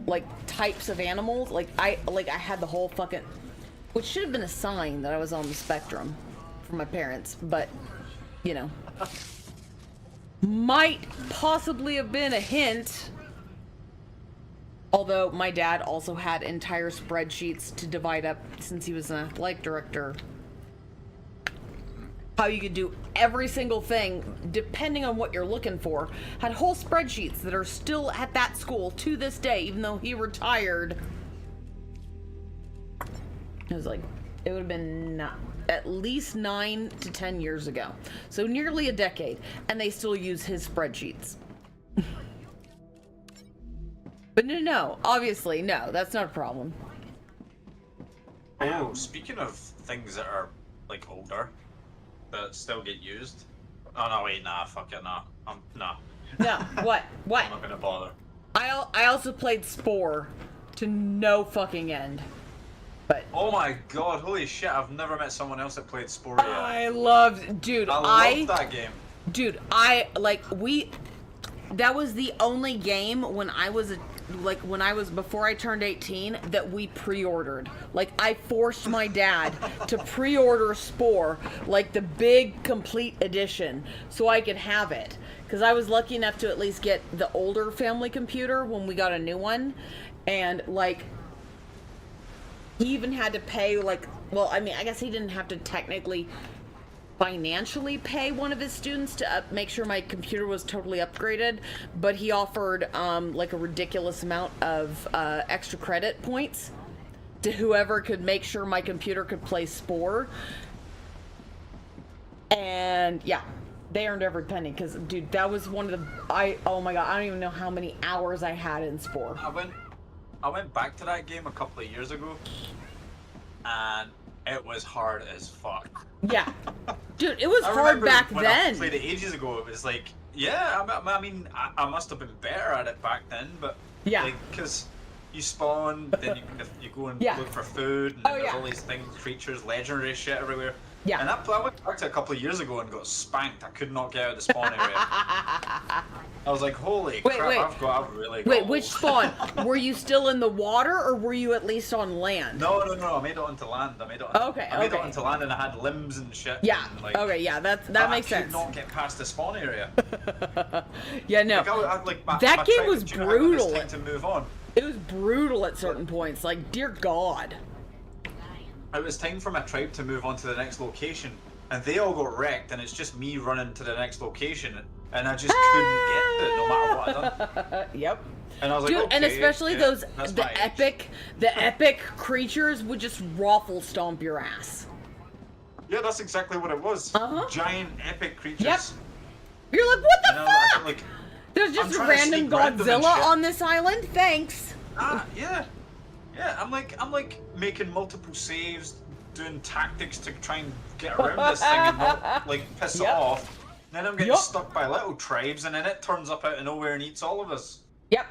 like, types of animals. Like, I had the whole fucking... Which should have been a sign that I was on the spectrum from my parents, but, you know. Might possibly have been a hint. Although my dad also had entire spreadsheets to divide up, since he was an athletic director, how you could do every single thing depending on what you're looking for. Had whole spreadsheets that are still at that school to this day, even though he retired. It was like, it would have been at least 9 to 10 years ago. So nearly a decade, and they still use his spreadsheets. But no, obviously, no, that's not a problem. Oh, speaking of things that are, like, older, that still get used. Oh, no, wait, nah, fuck it, nah. Nah. No, what? I'm not gonna bother. I also played Spore to no fucking end. But oh my god, holy shit, I've never met someone else that played Spore yet. I loved, dude, I loved that game. Dude, that was the only game when I was before I turned 18 that we pre-ordered. Like, I forced my dad to pre-order Spore, like the big complete edition, so I could have it. Because I was lucky enough to at least get the older family computer when we got a new one. And, like, he even had to pay, like, well, I mean, I guess he didn't have to technically financially pay one of his students to make sure my computer was totally upgraded, but he offered like a ridiculous amount of extra credit points to whoever could make sure my computer could play Spore. And yeah, they earned every penny, because dude, that was one of the oh my god, I don't even know how many hours I had in Spore. I went back to that game a couple of years ago, and it was hard as fuck. Yeah, dude, it was hard back when then. I played it ages ago. It was like, yeah, I mean, I must have been better at it back then, but yeah, like, because you spawn, then you go and look for food, and then there's all these things, creatures, legendary shit everywhere. Yeah. And I went back to a couple of years ago and got spanked. I could not get out of the spawn area. I was like, holy crap, I've really got Wait, old. which spawn? Were you still in the water, or were you at least on land? No, I made it onto land. I made it onto land, and I had limbs and shit. Yeah. And, like, okay. Yeah. That makes sense. I could not get past the spawn area. Yeah. No. That game was brutal. To move on. It was brutal at certain points. Like, dear God. It was time for my tribe to move on to the next location, and they all got wrecked, and it's just me running to the next location, and I just couldn't get it no matter what I done. Yep. And I was like, dude, okay, and especially the epic creatures would just raffle stomp your ass. Yeah, that's exactly what it was. Giant epic creatures. Yep. You're like, what the fuck? Like, there's just a random Godzilla on this island. Thanks. Yeah. Yeah, I'm like making multiple saves, doing tactics to try and get around this thing and not like piss it off. And then I'm getting stuck by little tribes, and then it turns up out of nowhere and eats all of us. Yep.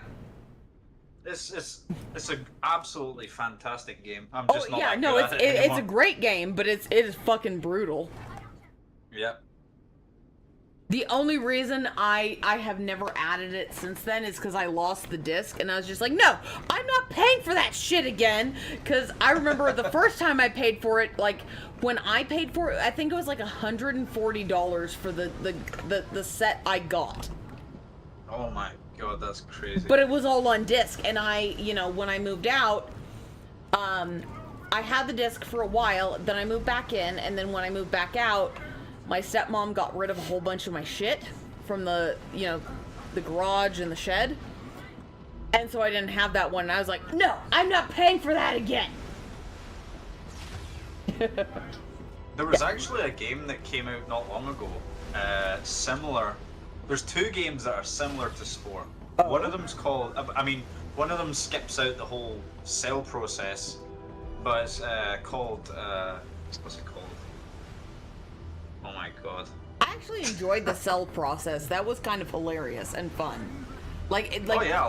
It's an absolutely fantastic game. I'm just not that good at it it's anymore. a great game, but it is fucking brutal. Yep. The only reason I have never added it since then is because I lost the disc, and I was just like, no, I'm not paying for that shit again. Because I remember the first time I paid for it, like, when I paid for it, I think it was like $140 for the set I got. Oh my god, that's crazy. But it was all on disc, and I, you know, when I moved out, I had the disc for a while, then I moved back in, and then when I moved back out, my stepmom got rid of a whole bunch of my shit from the, you know, the garage and the shed. And so I didn't have that one, and I was like, no, I'm not paying for that again. There was actually a game that came out not long ago, similar. There's two games that are similar to Spore. Oh. One of them's called, I mean, one of them skips out the whole cell process, but it's called, what's it called? Oh my god. I actually enjoyed the cell process. That was kind of hilarious and fun. Like oh yeah,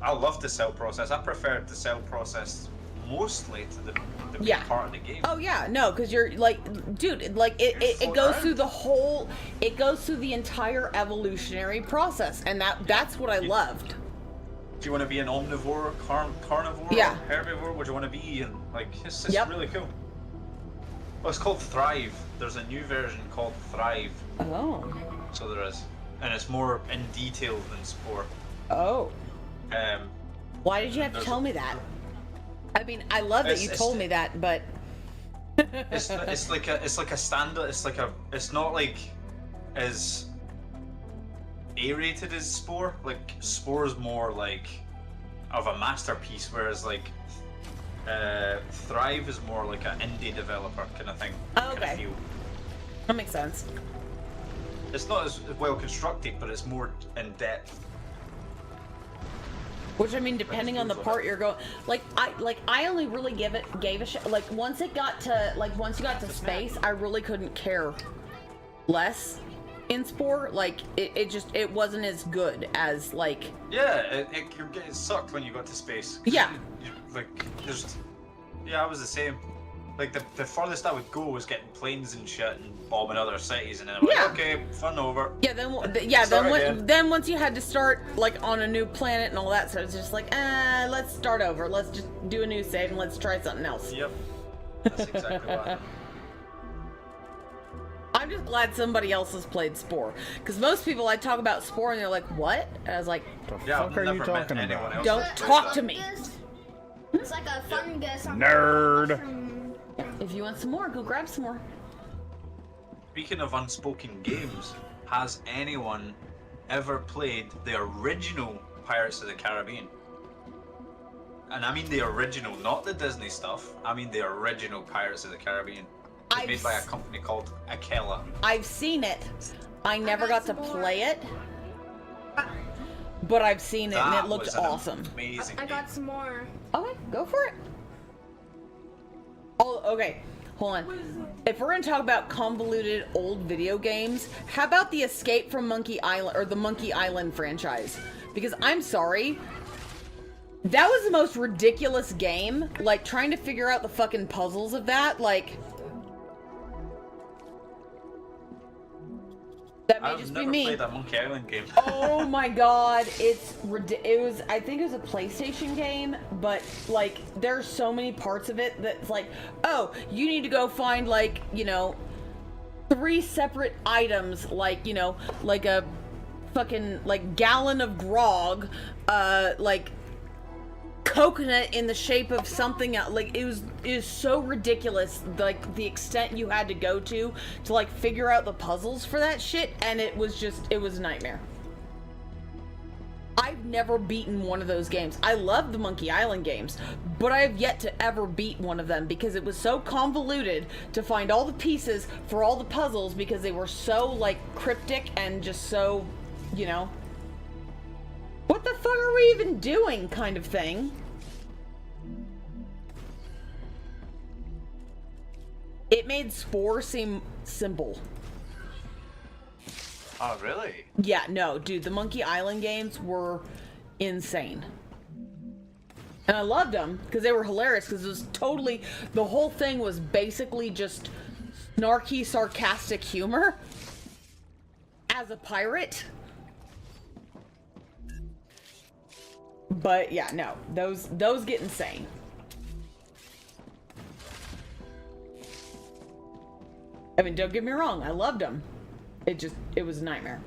I love the cell process. I preferred the cell process mostly to the main yeah. part of the game. Oh yeah, no, because you're like, dude, like it goes through the whole, it goes through the entire evolutionary process, and that's what I loved. Do you want to be an omnivore, carnivore, yeah, or herbivore? What do you want to be? And like, it's really cool. Well, it's called Thrive. There's a new version called Thrive. Oh. So there is, and it's more in detail than Spore. Oh. Why did you have to tell me that? I mean, I love that you told me that, but it's like a standard. It's not like as A-rated as Spore. Like Spore is more like of a masterpiece, whereas like Thrive is more like an indie developer kind of thing. Oh, okay. Kind of feel. That makes sense. It's not as well constructed, but it's more in depth. Which, I mean, depending on the part you're going, I only really gave a shit. Like once it got to, once you got to space, I really couldn't care less in Spore. Like it wasn't as good as like. Yeah, it sucked when you got to space. Yeah. I was the same. Like the farthest I would go was getting planes and shit and bombing other cities, and then I'm like, okay, fun over. Yeah, then once you had to start like on a new planet and all that, so it's just like, let's start over. Let's just do a new save and let's try something else. Yep, that's exactly what happened. I'm just glad somebody else has played Spore, because most people I talk about Spore and they're like, what? And I was like, the fuck are you talking about? Don't talk to me. It's like a fungus. Nerd. If you want some more, go grab some more. Speaking of unspoken games, has anyone ever played the original Pirates of the Caribbean? And I mean the original, not the Disney stuff. I mean the original Pirates of the Caribbean. It's made by a company called Aquila. I've seen it. I never got to play it. But I've seen it and it looked awesome. Amazing. I got some more. Okay, go for it. Oh, okay. Hold on. If we're gonna talk about convoluted old video games, how about the Escape from Monkey Island, or the Monkey Island franchise? Because I'm sorry, that was the most ridiculous game. Like trying to figure out the fucking puzzles of that, like. That may just be me. I've never played that Monkey Island game. Oh my god, it was, I think it was a PlayStation game, but like there's so many parts of it that's like, oh, you need to go find like, you know, 3 separate items, like, you know, like a fucking like gallon of grog, like coconut in the shape of something else. Like it was so ridiculous, like the extent you had to go to like figure out the puzzles for that shit, and it was a nightmare. I've never beaten one of those games. I love the Monkey Island games, but I have yet to ever beat one of them because it was so convoluted to find all the pieces for all the puzzles, because they were so like cryptic and just so, you know, what the fuck are we even doing kind of thing. It made Spore seem simple. Oh, really? Yeah, no, dude, the Monkey Island games were insane. And I loved them because they were hilarious, because it was totally, the whole thing was basically just snarky, sarcastic humor as a pirate. But yeah, no, those get insane. I mean, don't get me wrong, I loved them. It was a nightmare.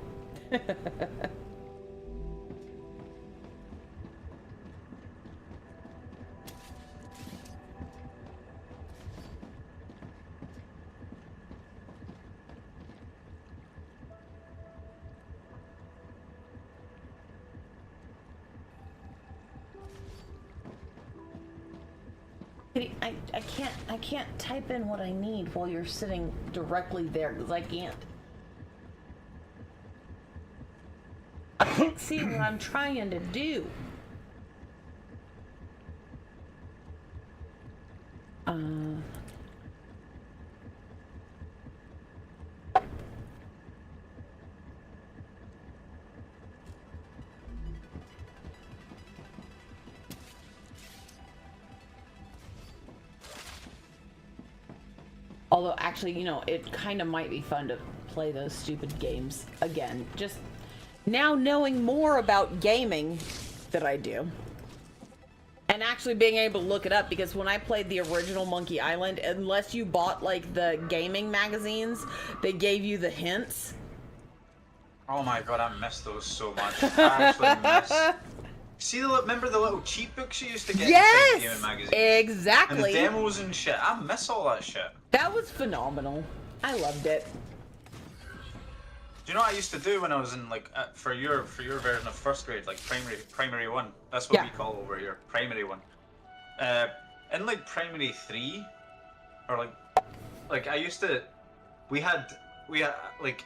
I can't type in what I need while you're sitting directly there because I can't see what I'm trying to do. Although, actually, you know, it kind of might be fun to play those stupid games again. Just now knowing more about gaming that I do. And actually being able to look it up, because when I played the original Monkey Island, unless you bought, like, the gaming magazines, they gave you the hints. Oh my god, I miss those so much. I actually miss... See, remember the little cheat books you used to get inside the gaming magazine? Exactly. And the demos and shit. I miss all that shit. That was phenomenal. I loved it. Do you know what I used to do when I was in, like, for your version of first grade, like primary 1? That's what we call over here, primary 1. In, like, primary 3, or, like, I used to, we had, like,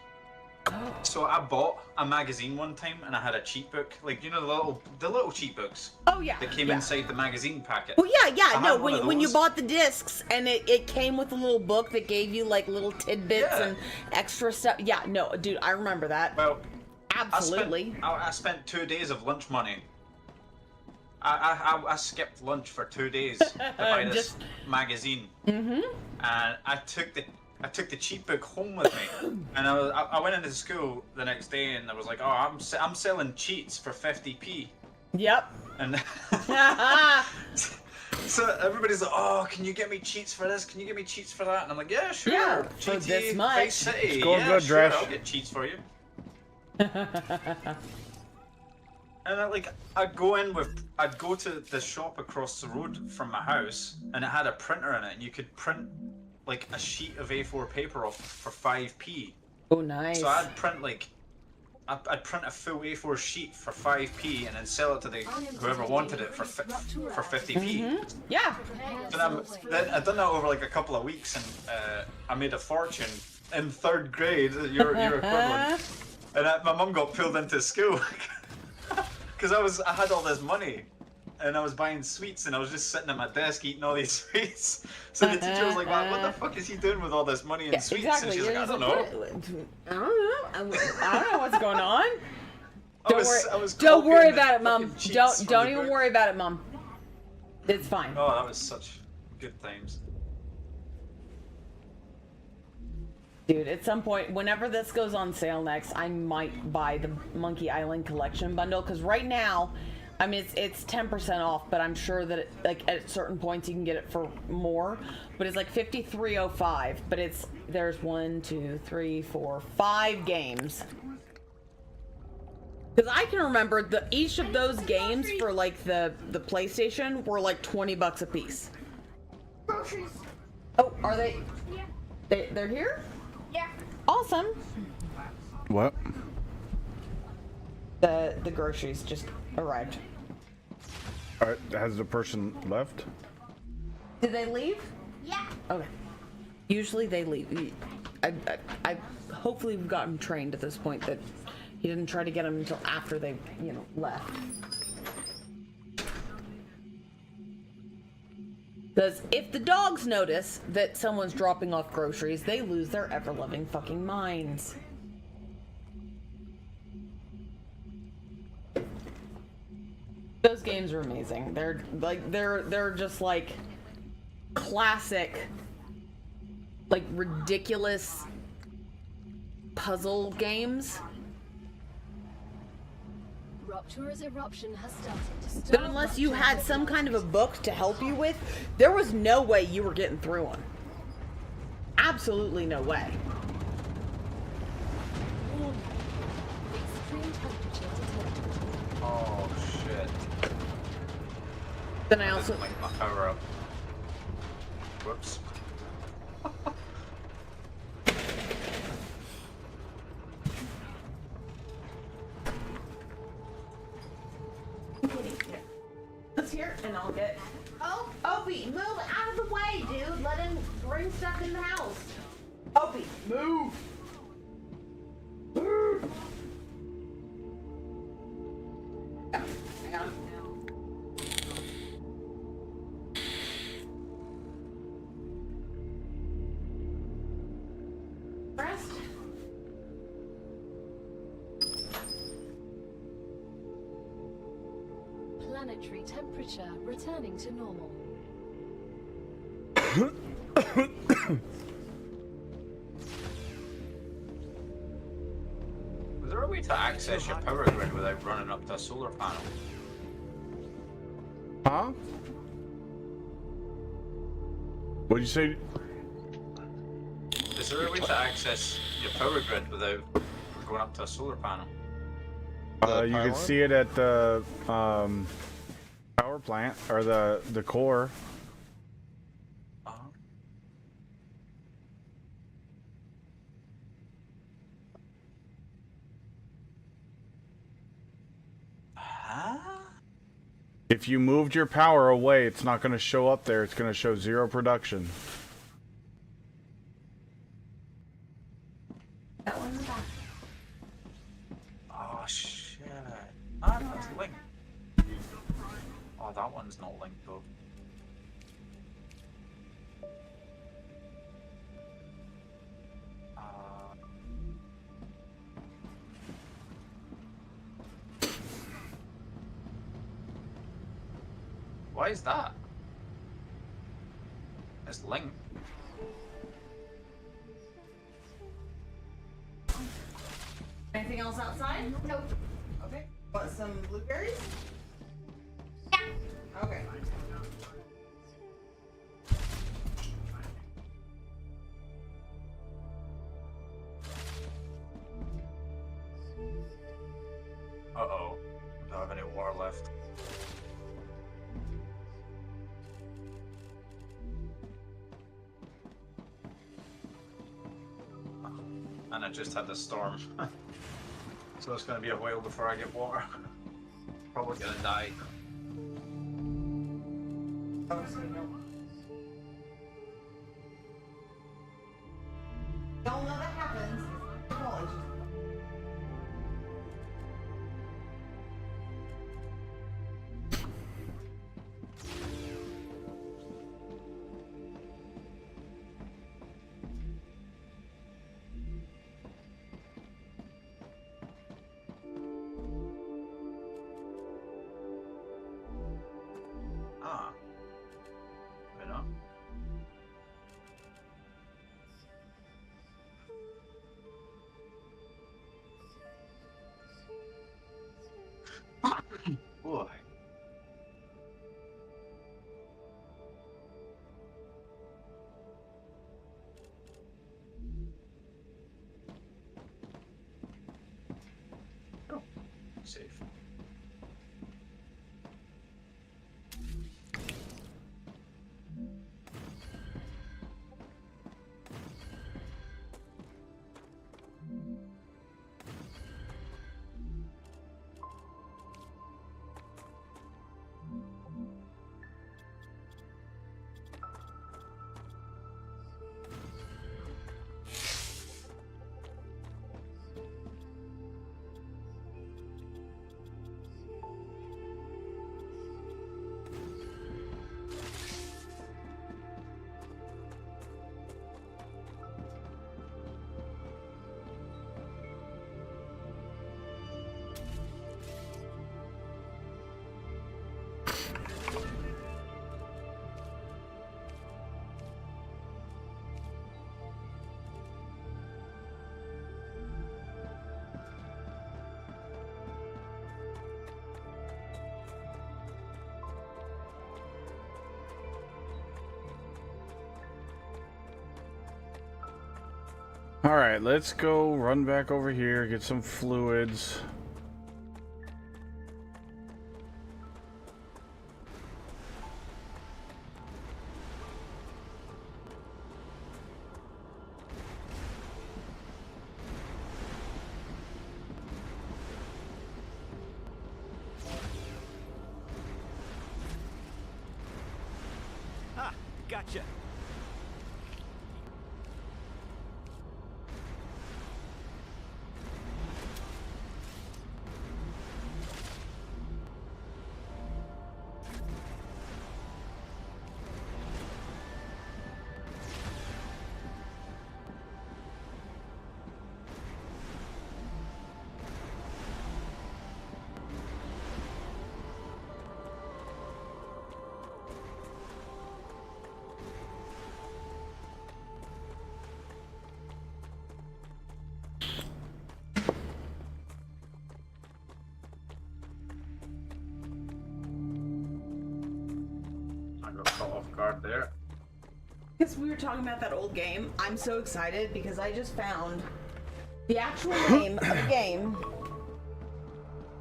so I bought a magazine one time, and I had a cheat book, like, you know, the little cheat books. Oh yeah. That came inside the magazine packet. Well, yeah. No, when you bought the discs, and it came with a little book that gave you like little tidbits and extra stuff. Yeah, no, dude, I remember that. Well, absolutely. I spent 2 days of lunch money. I skipped lunch for 2 days to buy this magazine. Mm-hmm. And I took the cheat book home with me, and I went into school the next day, and I was like, "Oh, I'm selling cheats for 50p." Yep. And so everybody's like, "Oh, can you get me cheats for this? Can you get me cheats for that?" And I'm like, "Yeah, sure. Yeah, GTA, for this much. Vice City. It's going good, sure, Dresh. I'll get cheats for you." And I'd go to the shop across the road from my house, and it had a printer in it, and you could print like a sheet of A4 paper off for 5p. Oh, nice. So I'd print I'd print a full A4 sheet for 5p and then sell it to whoever wanted it for 50p. Mm-hmm. Yeah. And then I'd done that over like a couple of weeks, and I made a fortune in 3rd grade, your equivalent. And my mum got pulled into school because I had all this money, and I was buying sweets, and I was just sitting at my desk eating all these sweets. So the teacher was like, "Wow, what the fuck is he doing with all this money and sweets?" Exactly. And she's like, "I don't know. I don't know what's going on." Don't worry about it, Mom. Don't even worry about it, Mom. It's fine. Oh, that was such good times. Dude, at some point, whenever this goes on sale next, I might buy the Monkey Island collection bundle, because right now, I mean, it's 10% off, but I'm sure that like at certain points you can get it for more. But it's like $53.05. But there's 5 games. Because I can remember each of those games for like the PlayStation were like $20 a piece. Groceries. Oh, are they? Yeah. They're here? Yeah. Awesome. What? The groceries just arrived. Alright, has the person left? Did they leave? Yeah. Okay. Usually they leave. I hopefully we've got him trained at this point that he didn't try to get them until after they, left. Because if the dogs notice that someone's dropping off groceries, they lose their ever-loving fucking minds. Those games are amazing. They're just like classic, like ridiculous puzzle games. Ruptur's eruption has started to stop. But unless you had some kind of a book to help you with, there was no way you were getting through them. Absolutely no way. Extreme temperature detected. Oh shit. Then I also like my power up. Whoops. Let's hear, and I'll get Oh, Opie, move out of the way, dude. Let him bring stuff in the house. Opie, move. Move. Yeah. Rest. Planetary temperature returning to normal. Was there a way to access your power grid without running up to a solar panel? Huh? What'd you say? Is there a way to access your power grid without going up to a solar panel? You can see it at the power plant or the core. If you moved your power away, it's not going to show up there. It's going to show 0 production. That one in the back. Oh shit. Ah, that's linked. Oh, that one's not linked though. Why is that? It's linked. Anything else outside? Nope. Okay. Want some blueberries? Yeah. Okay. Uh-oh. Don't have any water left. And I just had the storm. So it's gonna be a while before I get water. Probably gonna die. Oh, so you don't know that happens. Acknowledge. Ah. Fair enough. Boy. Oh, safe. Alright, let's go run back over here, get some fluids. Gotcha. I got caught off guard there. Because we were talking about that old game, I'm so excited because I just found the actual name of a game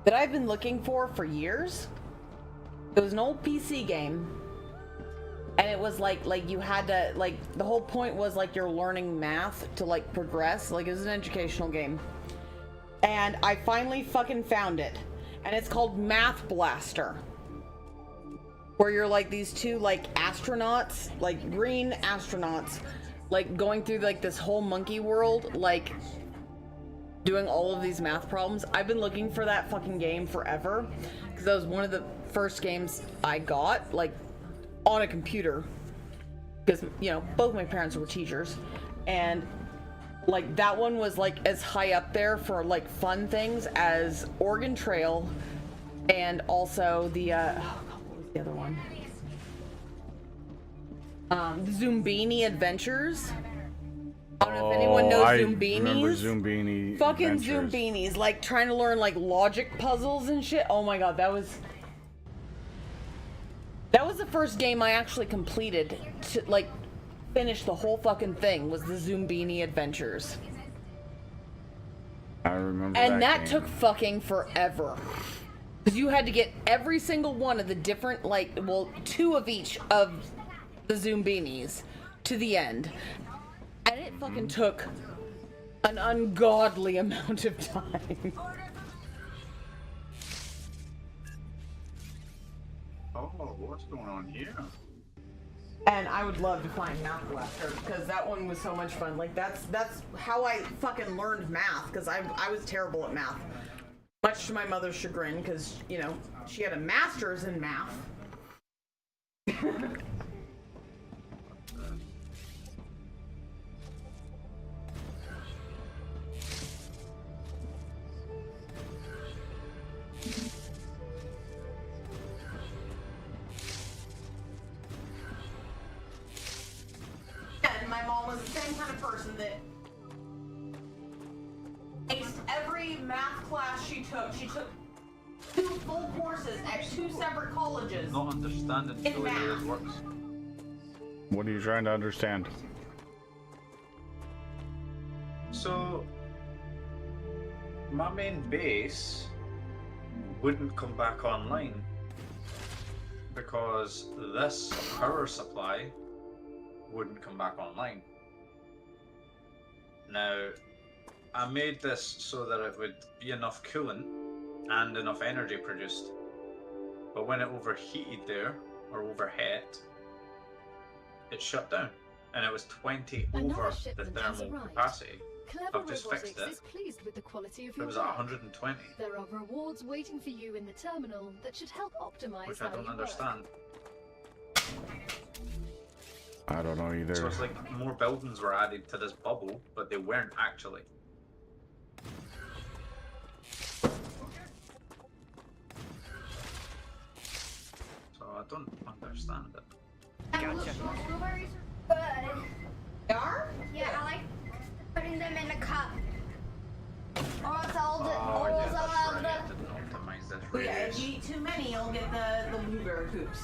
that I've been looking for years. It was an old PC game, and it was like you had to, like, the whole point was like you're learning math to like progress. Like, it was an educational game, and I finally fucking found it, and it's called Math Blaster, where you're like these two like astronauts, like green astronauts, like going through like this whole monkey world, like doing all of these math problems. I've been looking for that fucking game forever because that was one of the first games I got, like, on a computer, because, you know, both my parents were teachers, and like that one was like as high up there for like fun things as Oregon Trail, and also the what was the other one? The Zoombini Adventures. I don't know if anyone knows Zoombinis. Remember Zoombini Fucking Adventures. Zoombinis, like trying to learn like logic puzzles and shit. Oh my god, that was the first game I actually completed to like finish the whole fucking thing, was the Zoombini Adventures. I remember And that game. took fucking forever. Because you had to get every single one of the different, like, well, 2 of each of the Zoombinis to the end. And it fucking took an ungodly amount of time. Oh, what's going on here? And I would love to find Math Blaster, because that one was so much fun. Like, that's how I fucking learned math, because I was terrible at math. Much to my mother's chagrin, because, you know, she had a master's in math. And my mom was the same kind of person that aced every math class she took. She took 2 full courses at 2 separate colleges. Not understanding In the way math. it works. What are you trying to understand? So, my main base wouldn't come back online because this power supply wouldn't come back online. Now, I made this so that it would be enough coolant and enough energy produced. But when it overheated there, or overheat, it shut down. And it was 20 Another over the shipment has thermal arrived. capacity. Clever I've just Robotics fixed it. is pleased with the quality of It your was at work. 120, There are rewards waiting for you in the terminal that should help optimize which how I don't you understand. I don't know either. So it's like more buildings were added to this bubble, but they weren't actually. So I don't understand it. Gotcha. Blueberries are good. They are? Yeah, I like putting them in a cup. Or else I'll Oh or yeah, else that's I'll right. I have didn't optimize this But yeah, if radius. you eat too many, you'll get the blueberry hoops.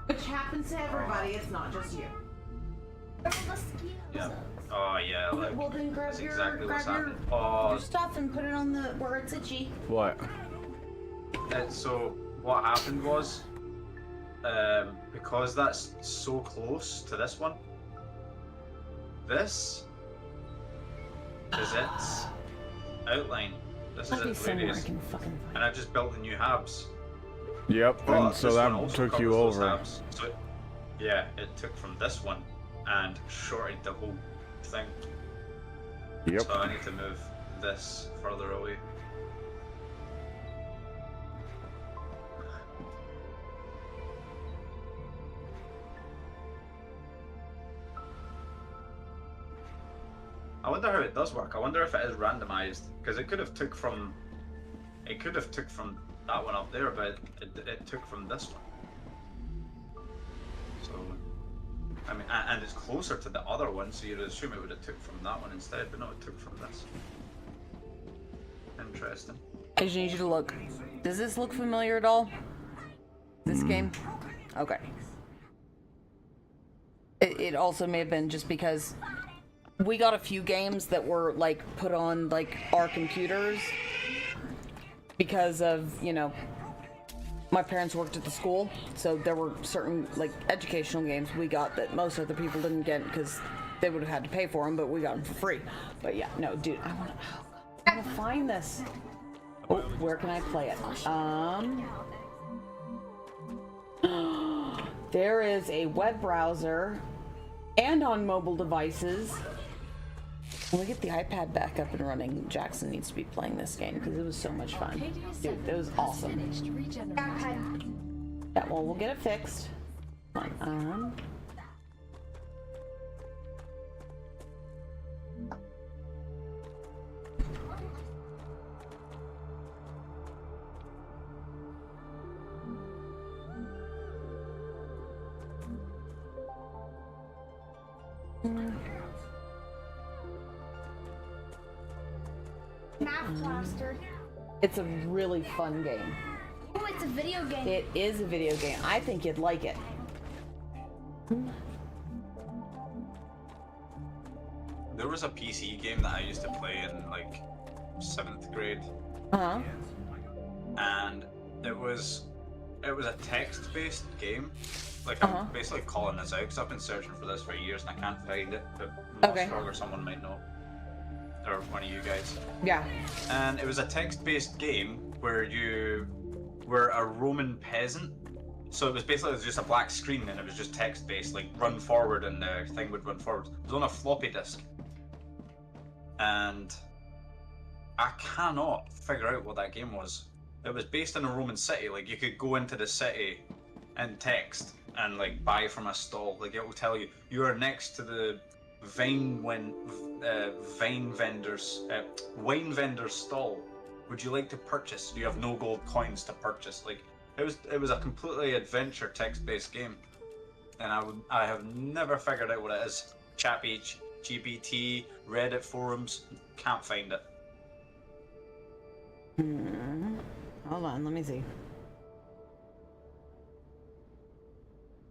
Which happens to everybody, it's not just you. the skills. Yeah. Oh yeah, like Well, then grab that's your, exactly what's grab happening. Oh, your stuff and put it on the where it's itchy. What? so what happened was, because that's so close to this one, this is its outline. This is Might be its somewhere I radius, can fucking and find. I just built the new halves. Yep, But and so this one that also took you covers those over. apps. So yeah, it took from this one and shorted the whole thing. Yep. So I need to move this further away. I wonder how it does work. I wonder if it is randomized, because it could have took from that one up there, but it took from this one. So I mean, and it's closer to the other one, so you'd assume it would have took from that one instead, but no, it took from this. Interesting. I just need you to look. Does this look familiar at all? This game? Okay. It also may have been just because we got a few games that were like put on like our computers because of, you know, my parents worked at the school, so there were certain like educational games we got that most other people didn't get because they would have had to pay for them, but we got them for free. But yeah, no, dude, I want to find this. Oh, where can I play it? There is a web browser and on mobile devices. When we get the iPad back up and running, Jackson needs to be playing this game because it was so much fun. Dude, it was awesome. Yeah, well, we'll get it fixed. Hold on. Math Blaster. It's a really fun game. Oh, it's a video game. It is a video game. I think you'd like it. There was a PC game that I used to play in like 7th grade. Uh-huh. And it was a text-based game. Like I'm basically calling this out because I've been searching for this for years and I can't find it. But Mossfrog or someone might know, or one of you guys. Yeah. And it was a text-based game where you were a Roman peasant. So it was basically just a black screen and it was just text-based, like run forward and the thing would run forward. It was on a floppy disk. And I cannot figure out what that game was. It was based in a Roman city. Like you could go into the city and text and like buy from a stall. Like it will tell you are next to the wine vendor's stall. Would you like to purchase? You have no gold coins to purchase. Like it was a completely adventure text-based game, and I have never figured out what it is. GPT, Reddit forums, can't find it. Hold on, let me see.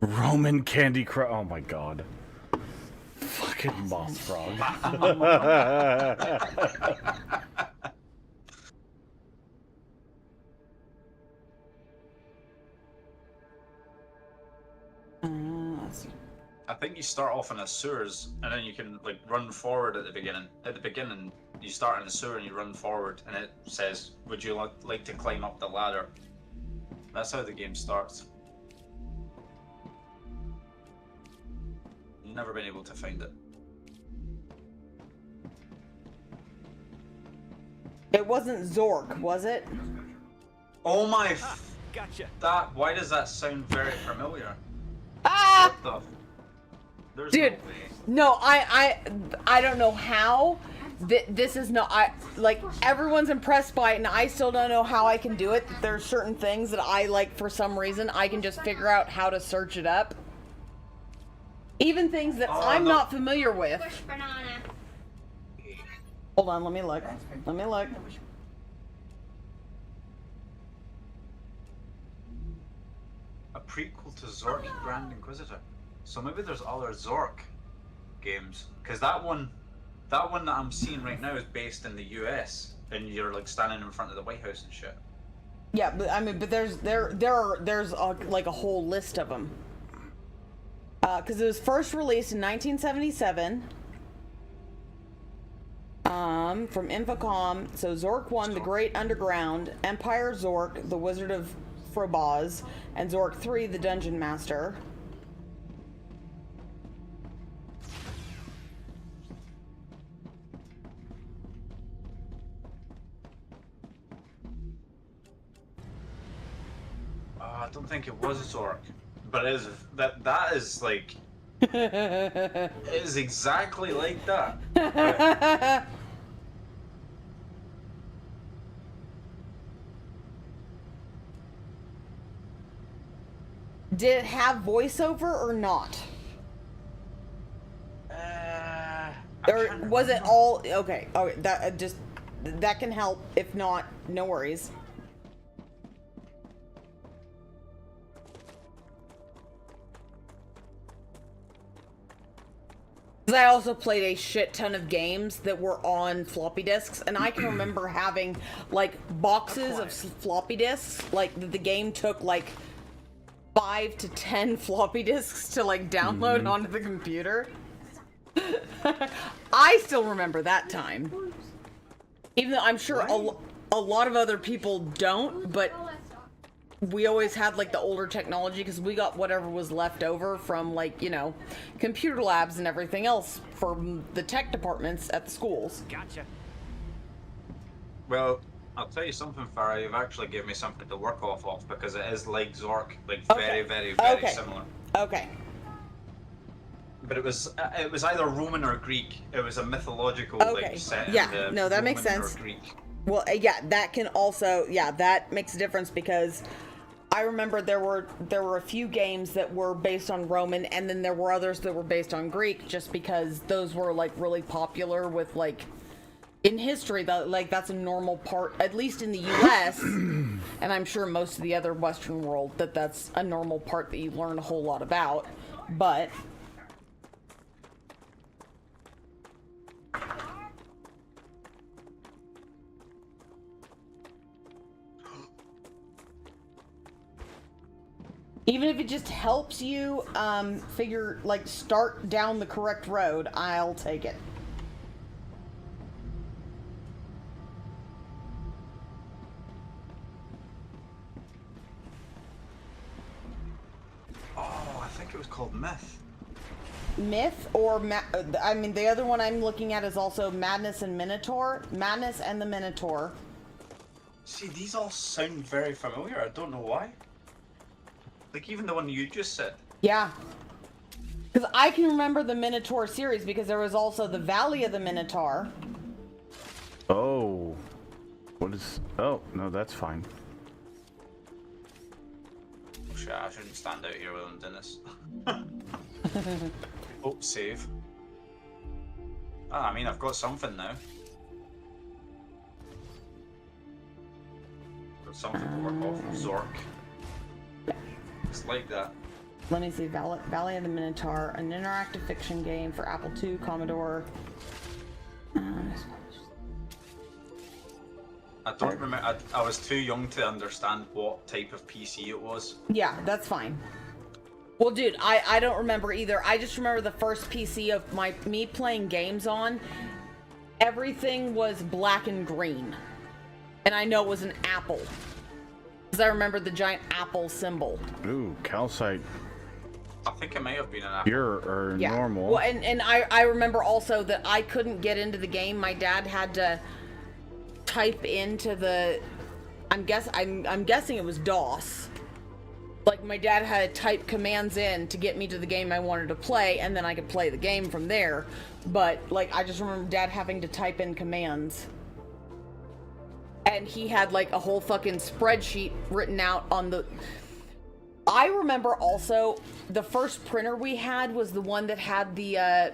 Roman Candy Crush. Oh my god. Fucking Mossfrog. Let's see. I think you start off in the sewers and then you can like run forward at the beginning. At the beginning, you start in the sewer and you run forward, and it says, "Would you like to climb up the ladder?" That's how the game starts. Never been able to find it. It wasn't Zork, was it? Oh my! Gotcha. Why does that sound very familiar? Ah! What the? There's Dude, no way. no, I don't know how. This is not. Like everyone's impressed by it, and I still don't know how I can do it. There's certain things that I like for some reason. I can just figure out how to search it up. Even things that I'm not familiar with. Push banana. Hold on, let me look. Let me look. A prequel to Zork Grand Inquisitor. So maybe there's other Zork games, because that one that I'm seeing right now is based in the US, and you're like standing in front of the White House and shit. Yeah, but I mean, but there's like a whole list of them. Because it was first released in 1977. From Infocom. So Zork 1, The Great Underground, Empire Zork, The Wizard of Frobaz, and Zork 3, the Dungeon Master. I don't think it was Zork, but it is that is like it is exactly like that. Did it have voiceover or not? Or was it all okay? Okay, that just that can help. If not, no worries. I also played a shit ton of games that were on floppy disks, and I can remember having like boxes of floppy disks. Like the game took like 5 to 10 floppy disks to like download onto the computer. I still remember that time, even though I'm sure a lot of other people don't, but we always had like the older technology because we got whatever was left over from, like, you know, computer labs and everything else from the tech departments at the schools. Gotcha. Well, I'll tell you something, Farah. You've actually given me something to work off of because it is like Zork, like very, very, very similar. Okay. But it was either Roman or Greek. It was a mythological like set. Yeah, in no, that Roman makes sense. Or Greek. Well, yeah, that can also, yeah, that makes a difference because I remember there were a few games that were based on Roman, and then there were others that were based on Greek, just because those were like really popular with like in history. That like that's a normal part, at least in the U.S. and I'm sure most of the other Western world that's a normal part that you learn a whole lot about, but. Even if it just helps you start down the correct road, I'll take it. Oh, I think it was called Myth. Myth or I mean, the other one I'm looking at is also Madness and Minotaur. Madness and the Minotaur. See, these all sound very familiar. I don't know why. Like even the one you just said. Yeah. Because I can remember the Minotaur series because there was also the Valley of the Minotaur. Oh. What is... Oh, no, that's fine. Oh, shit, I shouldn't stand out here while I'm doing this. Oh, save. Ah, I mean, I've got something now. Got something to work off of Zork. It's like that. Let me see. Valley of the Minotaur, an interactive fiction game for Apple II, Commodore. I don't remember. I was too young to understand what type of PC it was. Yeah, that's fine. Well, dude, I don't remember either. I just remember the first PC of me playing games on. Everything was black and green, and I know it was an apple. Because I remember the giant apple symbol. Ooh, calcite. I think it may have been an apple. Pure or normal. Well, and I remember also that I couldn't get into the game. My dad had to type into the... I'm guessing it was DOS. Like, my dad had to type commands in to get me to the game I wanted to play, and then I could play the game from there. But, like, I just remember Dad having to type in commands. And he had like a whole fucking spreadsheet written out on the... I remember also the first printer we had was the one that had the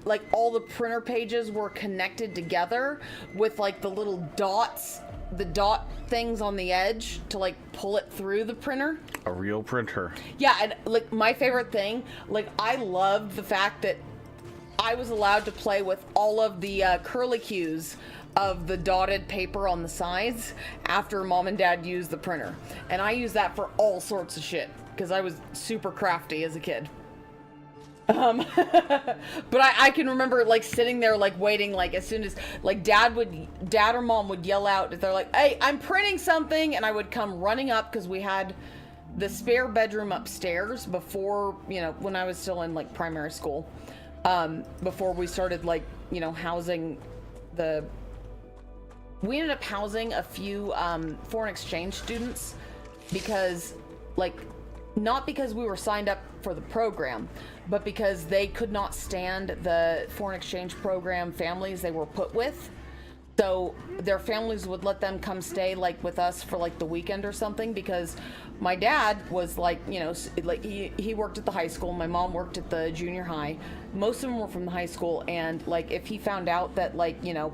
like all the printer pages were connected together with like the little dots, the dot things on the edge to like pull it through the printer. A real printer. Yeah, and like my favorite thing, like I loved the fact that I was allowed to play with all of the curlicues of the dotted paper on the sides after Mom and Dad used the printer. And I used that for all sorts of shit because I was super crafty as a kid. But I can remember like sitting there like waiting, like as soon as like dad or mom would yell out, they're like, "Hey, I'm printing something," and I would come running up because we had the spare bedroom upstairs before, you know, when I was still in like primary school, before we started like, you know, housing we ended up housing a few foreign exchange students because like, not because we were signed up for the program, but because they could not stand the foreign exchange program families they were put with. So their families would let them come stay like with us for like the weekend or something, because my dad was like, you know, like he worked at the high school, my mom worked at the junior high. Most of them were from the high school, and like if he found out that like, you know,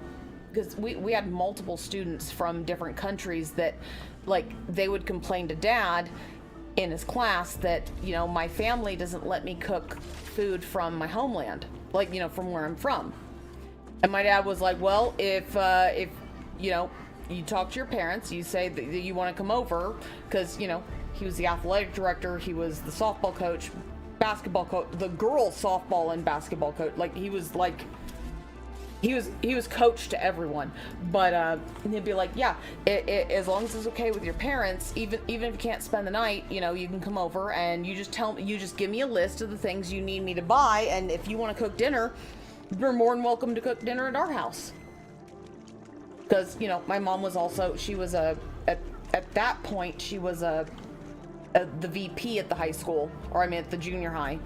because we had multiple students from different countries that like they would complain to dad in his class that, you know, my family doesn't let me cook food from my homeland, like, you know, from where I'm from. And my dad was like, well, if you know, you talk to your parents, you say that you want to come over, because, you know, he was the athletic director, he was the softball coach, basketball coach, the girls softball and basketball coach, like he was like, he was coach to everyone. But he'd be like, yeah, as long as it's okay with your parents, even if you can't spend the night, you know, you can come over and you just give me a list of the things you need me to buy, and if you want to cook dinner, you're more than welcome to cook dinner at our house. Because, you know, my mom was also, she was at that point she was the VP at the high school, or I mean at the junior high.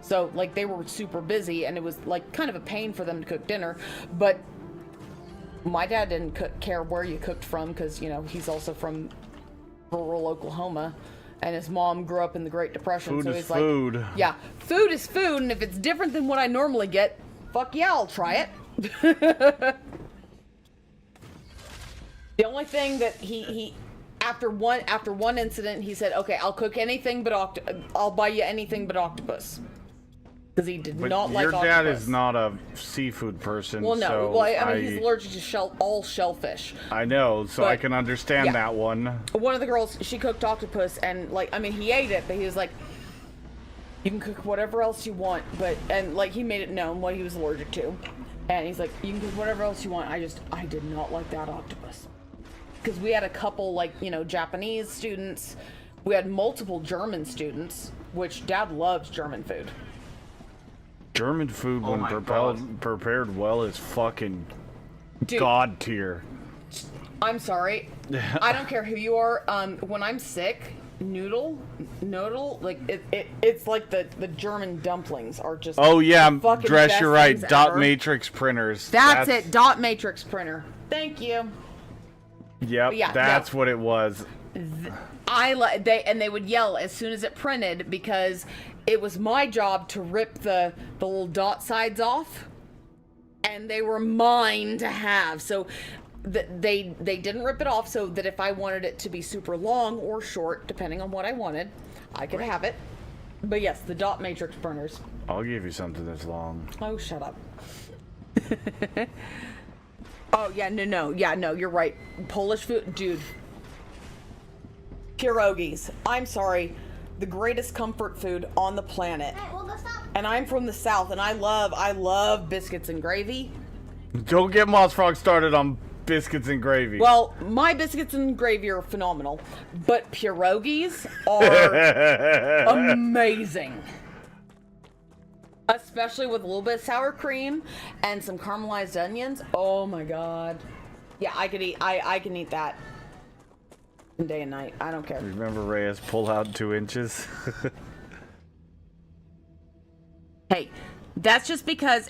So, like, they were super busy, and it was, like, kind of a pain for them to cook dinner. But my dad didn't care where you cooked from, because, you know, he's also from rural Oklahoma, and his mom grew up in the Great Depression. Food so is he's food. Like, yeah, food is food, and if it's different than what I normally get, fuck yeah, I'll try it. The only thing that he after one incident, he said, okay, I'll cook anything but I'll buy you anything but octopus. Because he did not like octopus. Your dad is not a seafood person. Well, no. So well, I mean, he's allergic to all shellfish. I know, so I can understand that one. One of the girls, she cooked octopus, and like, I mean, he ate it, but he was like, you can cook whatever else you want, and like, he made it known what he was allergic to. And he's like, you can cook whatever else you want. I did not like that octopus. Because we had a couple, like, you know, Japanese students. We had multiple German students, which Dad loves German food. German food, when prepared well, is fucking god tier. I'm sorry. I don't care who you are. When I'm sick, noodle, like it's like the German dumplings are just. Oh yeah, Dress, you're right. Dot matrix printers. That's it. Dot matrix printer. Thank you. Yep, yeah, that's what it was. They would yell as soon as it printed, because it was my job to rip the little dot sides off, and they were mine to have. So they didn't rip it off, so that if I wanted it to be super long or short, depending on what I wanted, I could have it. But yes, the dot matrix printers. I'll give you something that's long. Oh, shut up. Oh, yeah, no, you're right. Polish food, dude. Pierogies. I'm sorry. The greatest comfort food on the planet. Hey, we'll go stop. And I'm from the South, and I love biscuits and gravy. Don't get Moss Frog started on biscuits and gravy. Well, my biscuits and gravy are phenomenal, but pierogies are amazing. Especially with a little bit of sour cream and some caramelized onions. Oh my god. Yeah, I can eat that day and night. I don't care. Remember Reyes pull out 2 inches? Hey, that's just because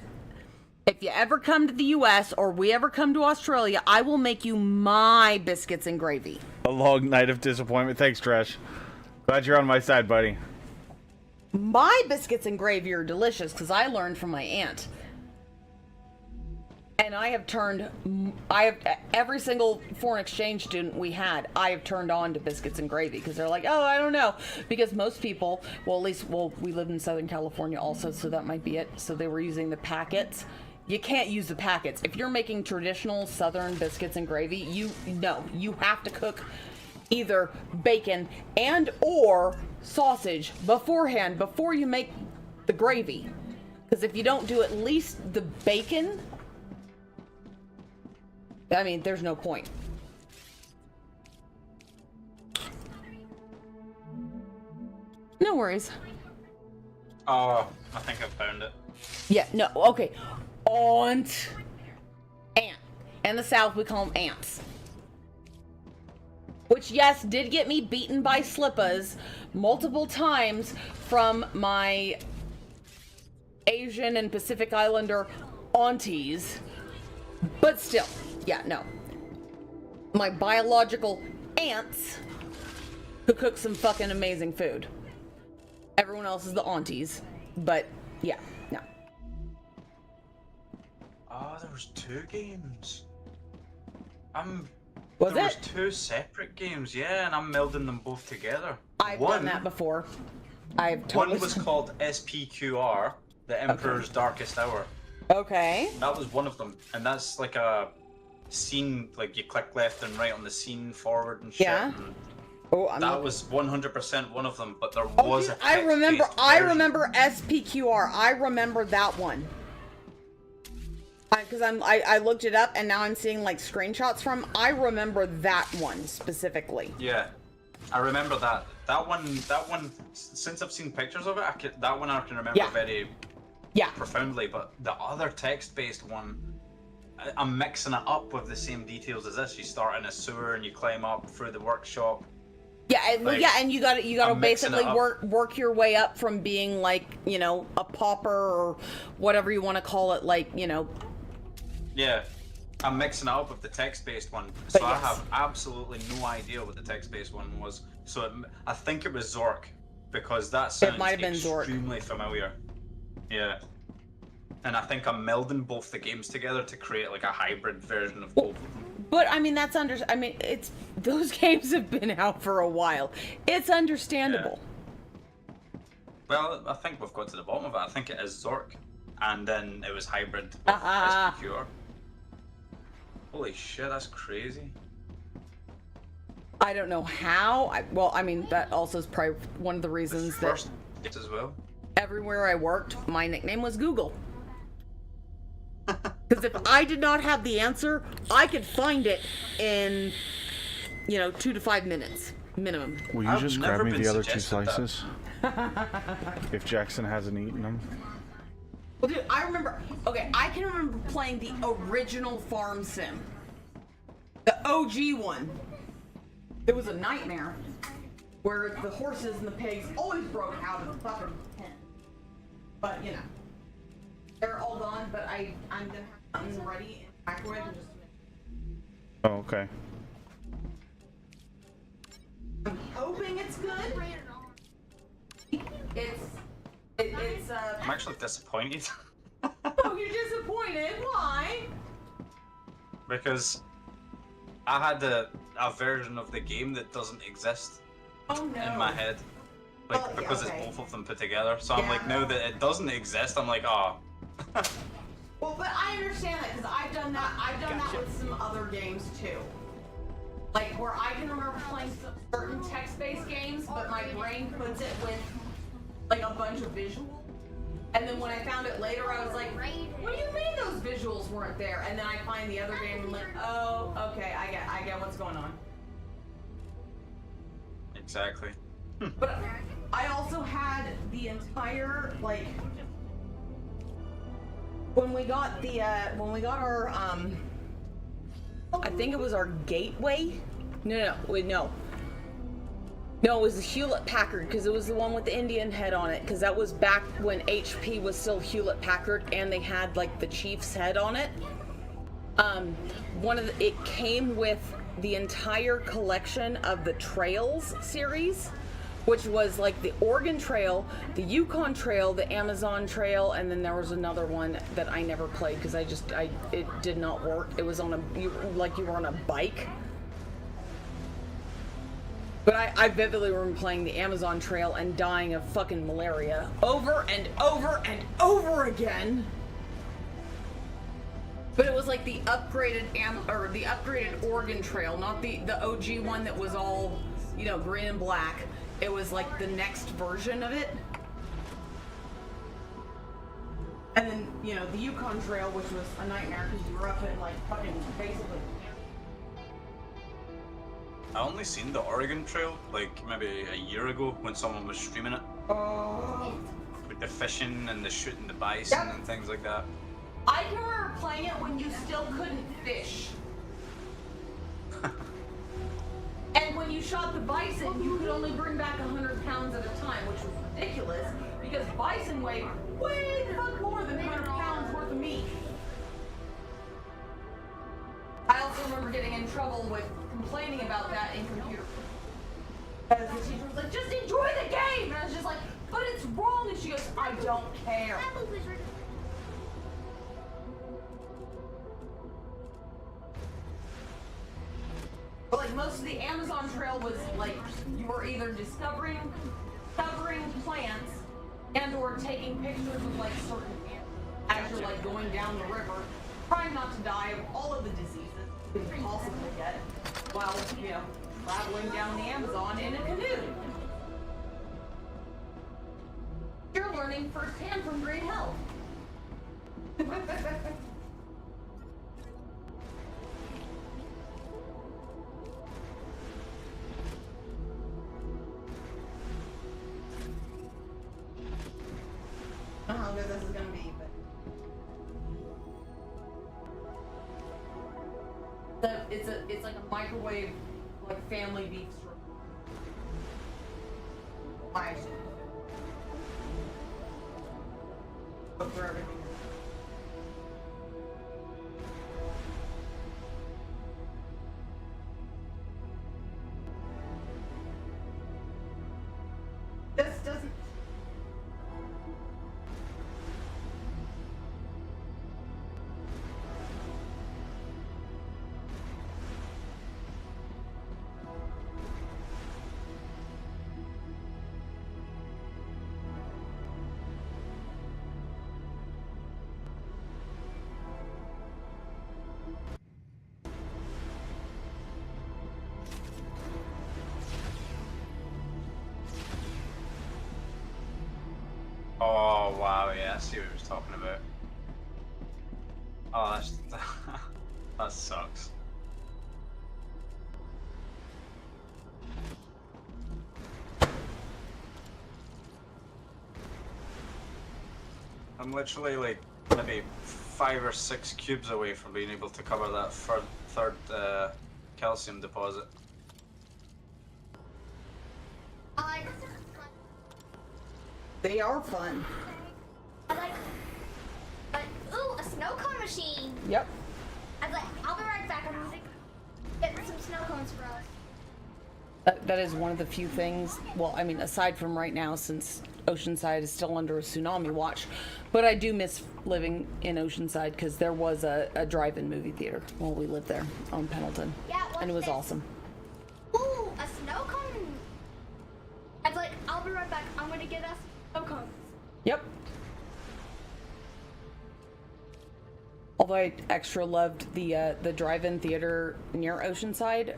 if you ever come to the US or we ever come to Australia, I will make you my biscuits and gravy. A long night of disappointment. Thanks, Trash. Glad you're on my side, buddy. My biscuits and gravy are delicious because I learned from my aunt. And I have every single foreign exchange student we had, I have turned on to biscuits and gravy, because they're like, oh, I don't know. Because most people, we live in Southern California also, so that might be it. So they were using the packets. You can't use the packets. If you're making traditional Southern biscuits and gravy, you have to cook either bacon and or sausage beforehand, before you make the gravy. Because if you don't do at least the bacon, I mean, there's no point. No worries. Oh, I think I found it. Yeah, no, okay. Ant. In the South, we call them ants. Which, yes, did get me beaten by slippas multiple times from my Asian and Pacific Islander aunties. But still, yeah, no. My biological aunts who cook some fucking amazing food. Everyone else is the aunties. But, yeah, no. Oh, there was 2 games. Was there it? was 2 separate games, yeah, and I'm melding them both together. I've done that before. I've totally... One was called SPQR, The Emperor's Darkest Hour. Okay. That was one of them, and that's like a scene, like you click left and right on the scene, forward and shit. Yeah. And oh, that was 100% one of them, but there was dude, a I remember text-based version. SPQR. I remember that one. Because I looked it up and now I'm seeing like screenshots from. I remember that one specifically. Yeah, I remember that. That one. Since I've seen pictures of it, that one I can remember very profoundly. But the other text-based one, I'm mixing it up with the same details as this. You start in a sewer and you climb up through the workshop. Yeah, and you got to basically work your way up from being like, you know, a pauper or whatever you want to call it, like, you know. Yeah, I'm mixing it up with the text-based one, so I have absolutely no idea what the text-based one was. So I think it was Zork, because that sounds extremely familiar. Yeah, and I think I'm melding both the games together to create like a hybrid version of both of them. But I mean, it's those games have been out for a while. It's understandable. Yeah. Well, I think we've got to the bottom of it. I think it is Zork, and then it was hybrid with SPQR. Holy shit, that's crazy. I don't know how. Well, I mean, that also is probably one of the reasons that as well. Everywhere I worked, my nickname was Google. Because if I did not have the answer, I could find it in, 2 to 5 minutes minimum. Will you just grab me the other 2 slices? If Jackson hasn't eaten them. Well, dude, I can remember playing the original Farm Sim. The OG one. It was a nightmare. Where the horses and the pigs always broke out of the fucking pen. But, they're all gone, but I'm gonna have something ready in the microwave in just a minute. Oh, okay. I'm hoping it's good. It's I'm actually disappointed. Oh, you're disappointed? Why? Because I had a version of the game that doesn't exist in my head. Like, because it's both of them put together. So I'm like, now that it doesn't exist, I'm like, oh. Well, but I understand that, because I've done that with some other games too. Like, where I can remember playing certain text-based games, but my brain puts it with, like, a bunch of visuals. And then when I found it later, I was like, what do you mean those visuals weren't there? And then I find the other game and like, oh, okay, I get what's going on. Exactly. But I also had the entire, like, when we got our, I think it was our gateway. No, it was the Hewlett-Packard, because it was the one with the Indian head on it, because that was back when HP was still Hewlett-Packard, and they had, like, the Chief's head on it. It came with the entire collection of the Trails series, which was, like, the Oregon Trail, the Yukon Trail, the Amazon Trail, and then there was another one that I never played, because it did not work. It was you were on a bike. But I vividly remember playing the Amazon Trail and dying of fucking malaria over and over and over again. But it was like the upgraded Oregon Trail, not the OG one that was all, green and black. It was like the next version of it. And then, you know, the Yukon Trail, which was a nightmare because you were up at like fucking basically. I only seen the Oregon Trail like maybe a year ago when someone was streaming it. Oh. With the fishing and the shooting the bison Yep. and things like that. I can remember playing it when you still couldn't fish. And when you shot the bison, you could only bring back 100 pounds at a time, which was ridiculous because bison weigh way the fuck more than 100 pounds worth of meat. I also remember getting in trouble with complaining about that in computer. Because the teacher was like, just enjoy the game! And I was just like, but it's wrong! And she goes, I don't care. But like most of the Amazon trail was like you were either discovering plants and or taking pictures of like certain animals as you're like going down the river, trying not to die of all of the diseases you can possibly get while, you know, traveling down the Amazon in a canoe. You're learning firsthand from great help. I don't know how good this is gonna be, but it's like a microwave, like family beef strip. Why? For everything. This doesn't. Oh wow, yeah, I see what he was talking about. Oh, that's that sucks. I'm literally like maybe 5 or 6 cubes away from being able to cover that third calcium deposit. They are fun. I like, ooh, a snow cone machine. Yep. I was like, I'll be right back. I'm gonna get some snow cones for us. That is one of the few things, well, I mean, aside from right now, since Oceanside is still under a tsunami watch, but I do miss living in Oceanside because there was a drive-in movie theater while we lived there on Pendleton. Yeah, and it was awesome. Ooh, a snow cone. I was like, I'll be right back. I'm gonna get us snow cones. Yep. Although I extra loved the drive-in theater near Oceanside,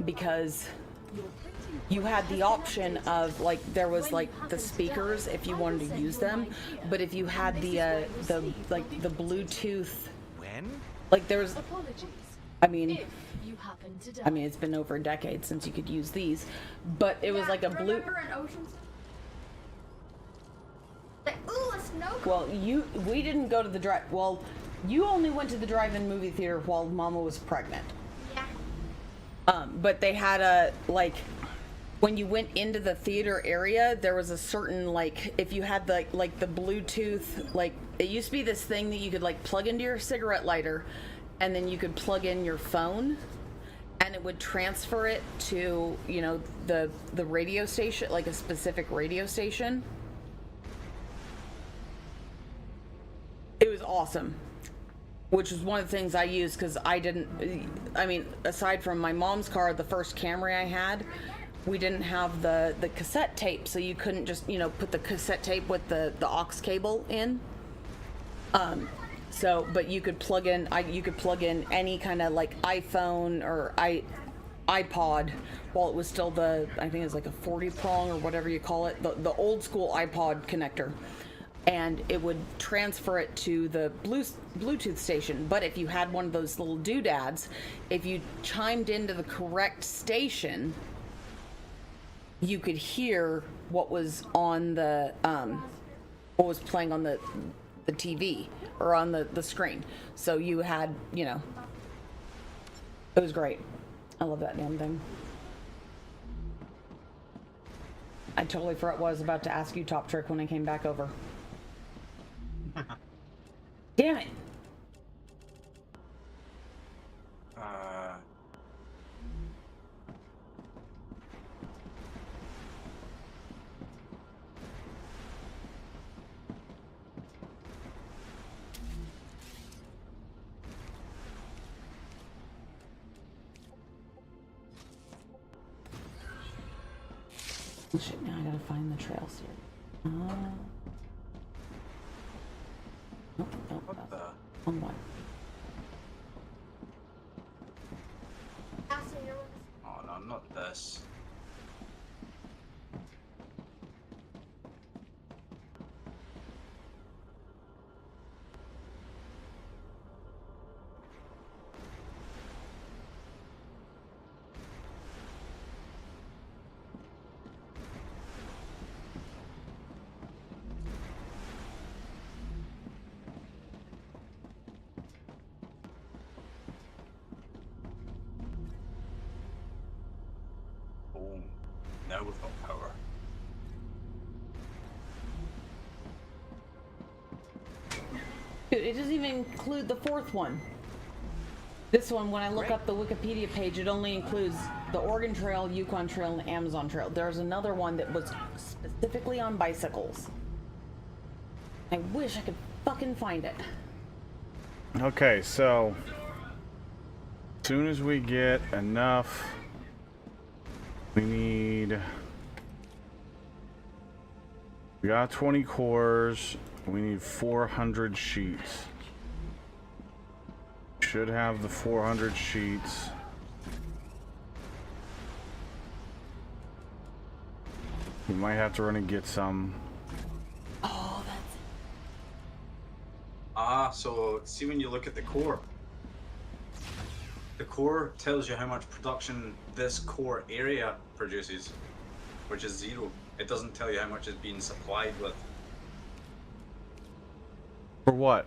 because you had the option of like there was like the speakers if you wanted to use them, but if you had the Bluetooth, like there was, I mean it's been over a decade since you could use these, but it was like a blue. Remember in Oceanside? Like, ooh, a snow cone. Well, we didn't go to the drive. Well, you only went to the drive-in movie theater while Mama was pregnant. Yeah. But they had a like. When you went into the theater area, there was a certain like if you had the like the Bluetooth, like it used to be this thing that you could like plug into your cigarette lighter, and then you could plug in your phone, and it would transfer it to, you know, the radio station, like a specific radio station. It was awesome, which was one of the things I used because I mean, aside from my mom's car, the first Camry I had, we didn't have the cassette tape, so you couldn't just, you know, put the cassette tape with the aux cable in. So, but you could plug in any kind of like iPhone or iPod while it was still I think it was like a 40 prong or whatever you call it, the old school iPod connector. and it would transfer it to the Bluetooth station. But if you had one of those little doodads, if you chimed into the correct station, you could hear what was on the what was playing on the TV or on the screen. So you had, you know, it was great. I love that damn thing. I totally forgot what I was about to ask you, Top Trick, when I came back over. Damn it. Oh, shit, now I gotta find the trails here. Nope, What the? Wrong one. Oh no, not this. Boom. Now we've got power. Dude, it doesn't even include the fourth one. This one, when I look up the Wikipedia page, it only includes the Oregon Trail, Yukon Trail, and the Amazon Trail. There's another one that was specifically on bicycles. I wish I could fucking find it. Okay, so as soon as we get enough, we got 20 cores, we need 400 sheets. Should have the 400 sheets. We might have to run and get some. Oh, that's... Ah, so see when you look at the core tells you how much production this core area produces, which is 0. It doesn't tell you how much is being supplied with. For what?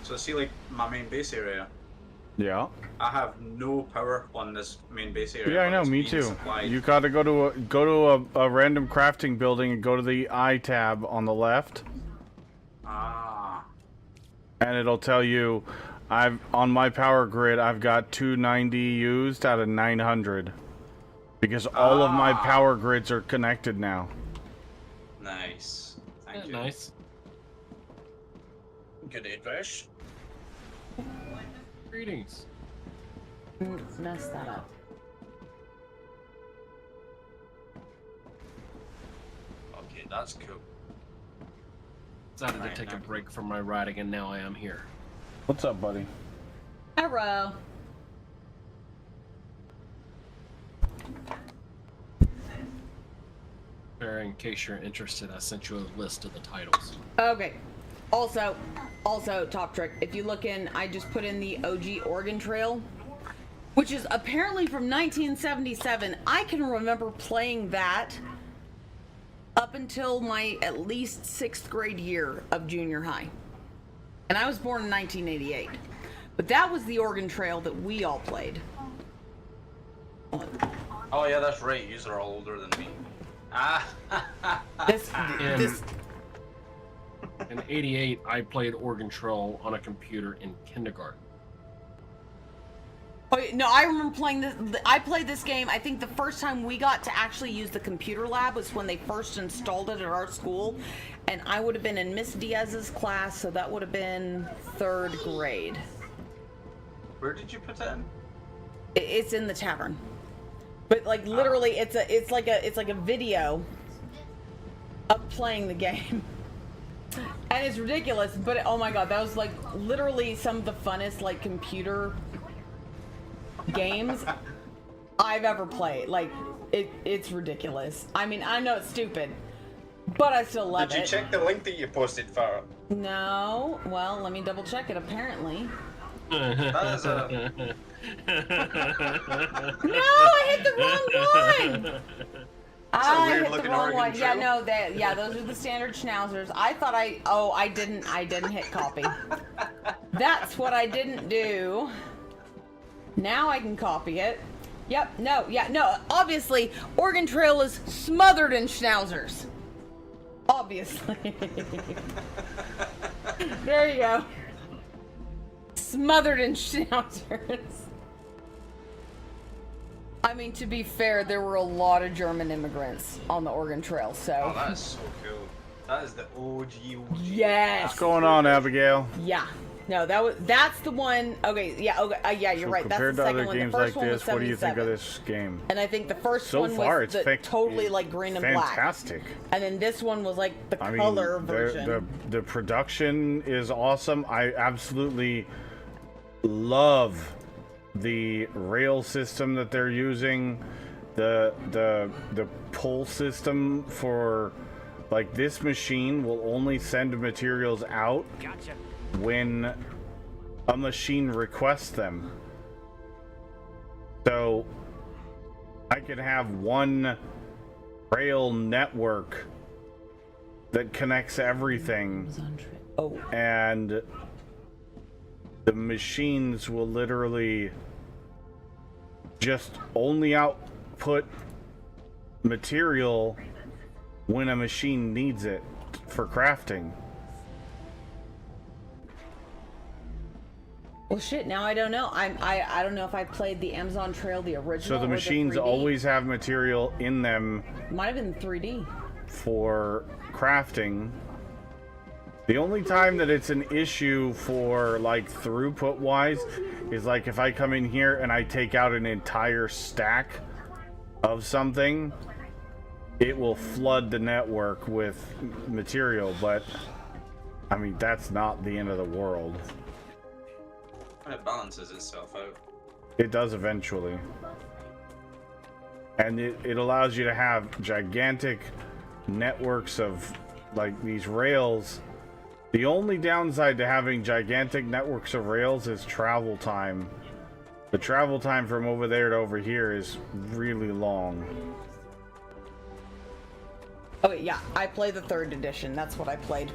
So see, like my main base area, Yeah. I have no power on this main base area. Yeah, I but know, it's me being too. supplied. You gotta go to a random crafting building and go to the I tab on the left. Ah. And it'll tell you, on my power grid, I've got 290 used out of 900. Because all of my power grids are connected now. Nice. Thank you. Nice. Good advice. Greetings. Mess that up. Okay, that's cool. Decided to take a break from my riding, and now I am here. What's up, buddy? Hello. In case you're interested, I sent you a list of the titles. Okay. Also, Top Trick, if you look in, I just put in the OG Oregon Trail, which is apparently from 1977. I can remember playing that up until my at least 6th grade year of junior high. And I was born in 1988. But that was the Oregon Trail that we all played. Oh yeah, that's right. Yous are all older than me. In '88, I played Oregon Trail on a computer in kindergarten. Oh, no, I remember playing this. I played this game. I think the first time we got to actually use the computer lab was when they first installed it at our school. And I would have been in Miss Diaz's class, so that would have been 3rd grade. Where did you put it in? It's in the tavern. But like literally, it's like a video of playing the game, and it's ridiculous. But oh my god, that was like literally some of the funnest like computer games I've ever played. Like it's ridiculous. I mean, I know it's stupid, But I still love Did you it. check the link that you posted, Farah? No. Well, let me double check it. Apparently. That is a... No, I hit the wrong one. I hit the weird-looking wrong Oregon one. Yeah, Trail. no, yeah, those are the standard schnauzers. I thought I didn't hit copy. That's what I didn't do. Now I can copy it. Yep, no, obviously, Oregon Trail is smothered in schnauzers. Obviously. There you go. Smothered in schnauzers. I mean, to be fair, there were a lot of German immigrants on the Oregon Trail, so... Oh, that is so cool. That is the OG. Yes! What's going on, Abigail? Yeah. No, that's the one... Okay, yeah, yeah, you're So right. That's the compared to second other one. The games first like one was this, what do you think of 77. this game? And I think the first So one far, was it's totally like green and black. fantastic. And then this one was like the I color mean, version. the production is awesome. I absolutely love the rail system that they're using. The pull system for, like, this machine will only send materials out when a machine requests them. So I could have one rail network that connects everything, and the machines will literally just only output material when a machine needs it for crafting. Well, shit. Now I don't know. I don't know if I played the Amazon Trail, the original. So the or machines 3D. always have material in them. Might have been 3D. For crafting. The only time that it's an issue for, like, throughput wise is like if I come in here and I take out an entire stack of something, it will flood the network with material, but I mean, that's not the end of the world. It balances itself out. It does eventually. And it allows you to have gigantic networks of, like, these rails. The only downside to having gigantic networks of rails is travel time. The travel time from over there to over here is really long. Okay, yeah, I played the 3rd edition. That's what I played.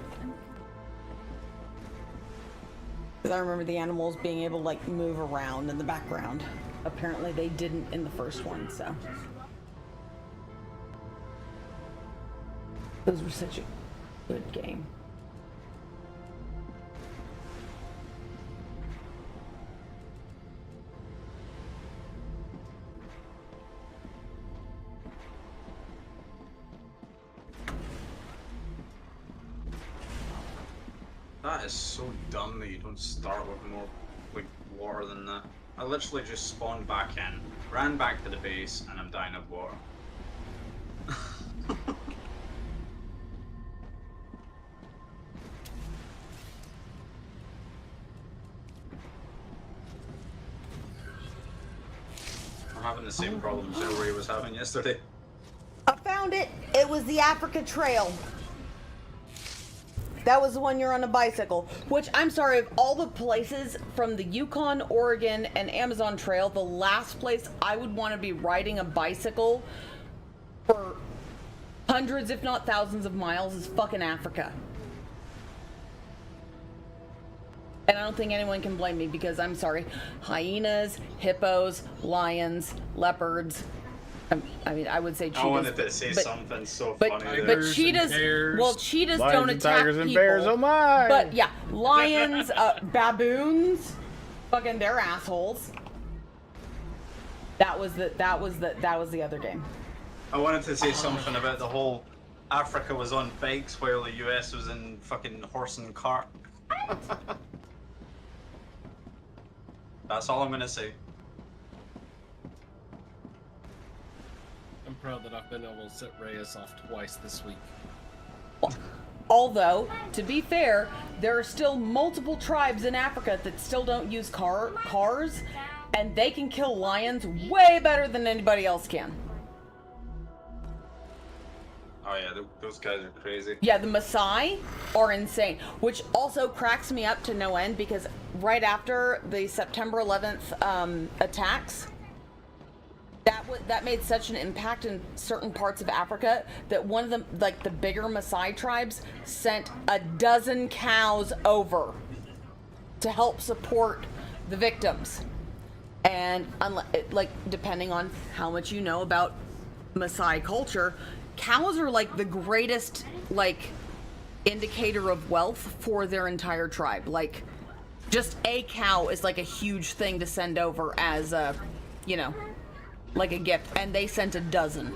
Because I remember the animals being able to, like, move around in the background. Apparently they didn't in the first one, so. Those were such a good game. That is so dumb that you don't start with more, like, water than that. I literally just spawned back in, ran back to the base, and I'm dying of water. I'm having the same problems Ray was having yesterday. I found it. It was the Africa Trail. That was the one you're on a bicycle. Which, I'm sorry, of all the places from the Yukon, Oregon, and Amazon Trail, the last place I would want to be riding a bicycle for hundreds, if not thousands of miles is fucking Africa. And I don't think anyone can blame me because, I'm sorry, hyenas, hippos, lions, leopards. I mean, I would say cheetahs. I wanted to say something so but, funny but there. cheetahs, well, cheetahs Lions don't and attack tigers people. and bears, oh my! But yeah, lions, baboons, fucking they're assholes. That was the other game. I wanted to say something about the whole Africa was on bikes while the US was in fucking horse and cart. That's all I'm gonna say. I'm proud that I've been able to set Reyes off twice this week. Although, to be fair, there are still multiple tribes in Africa that still don't use cars, and they can kill lions way better than anybody else can. Oh yeah, those guys are crazy. Yeah, the Maasai are insane, which also cracks me up to no end because right after the September 11th attacks, that made such an impact in certain parts of Africa that one of the bigger Maasai tribes sent 12 cows over to help support the victims. And depending on how much you know about Maasai culture, cows are like the greatest indicator of wealth for their entire tribe. Like, just a cow is like a huge thing to send over as a, like a gift, and they sent 12.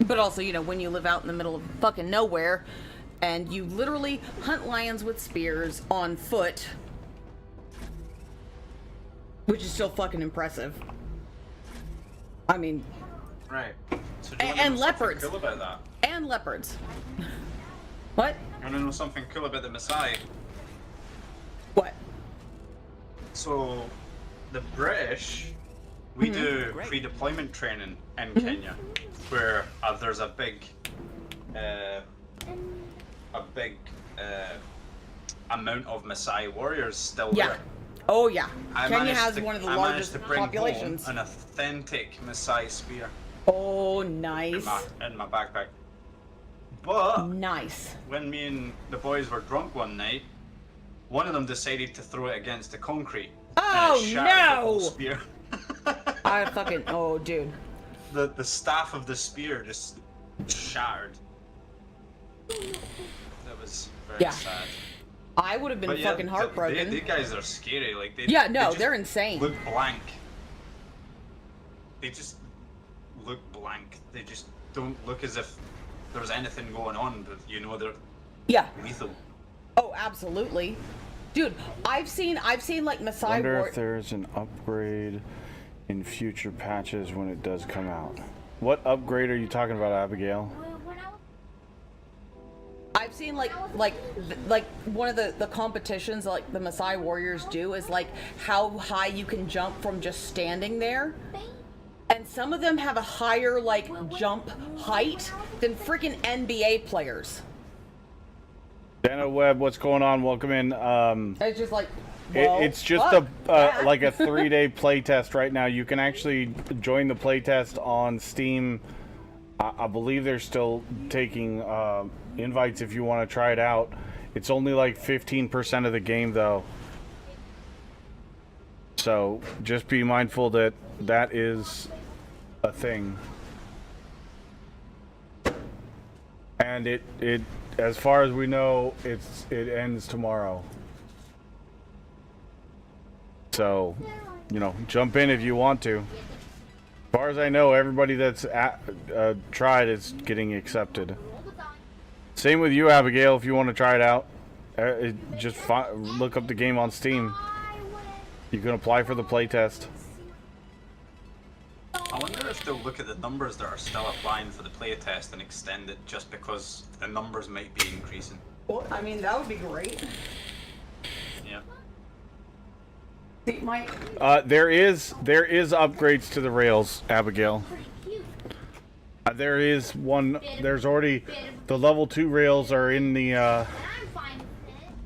But also, when you live out in the middle of fucking nowhere and you literally hunt lions with spears on foot, which is still fucking impressive. I mean, right. So and leopards. Cool about that? And leopards. What? You want to know something cool about the Maasai? What? So, the British, we do pre-deployment training in Kenya, where there's a big amount of Maasai warriors still there. Oh yeah. I Kenya managed has to- one of the I largest managed to bring populations. home an authentic Maasai spear Oh, nice. in my backpack. But Nice. when me and the boys were drunk one night, one of them decided to throw it against the concrete. Oh, and it shattered the whole no! spear. I fucking dude. The staff of the spear just shattered. That was very sad. I would have been But yeah, fucking heartbroken. These guys are scary. Like they. Yeah, no, just they're insane. Look blank. They just look blank. They just don't look as if there's anything going on, but they're lethal. Oh, absolutely. Dude, I've seen like Maasai Wonder if there's an upgrade in future patches when it does come out. What upgrade are you talking about, Abigail? I've seen like one of the competitions like the Maasai warriors do is like how high you can jump from just standing there. And some of them have a higher jump height than freaking NBA players. Dana Webb, what's going on? Welcome in. It's just like it's just a 3-day playtest right now. You can actually join the playtest on Steam. I believe they're still taking invites if you want to try it out. It's only like 15% of the game though. So just be mindful that that is a thing. And it as far as we know, it ends tomorrow. So, jump in if you want to. As far as I know, everybody that's tried is getting accepted. Same with you, Abigail, if you want to try it out. Just look up the game on Steam. You can apply for the playtest. I wonder if they'll look at the numbers that are still applying for the playtest and extend it just because the numbers might be increasing. Well, I mean, that would be great. Yeah. See, Mike. There is upgrades to the rails, Abigail. There is one. There's already the level 2 rails are in the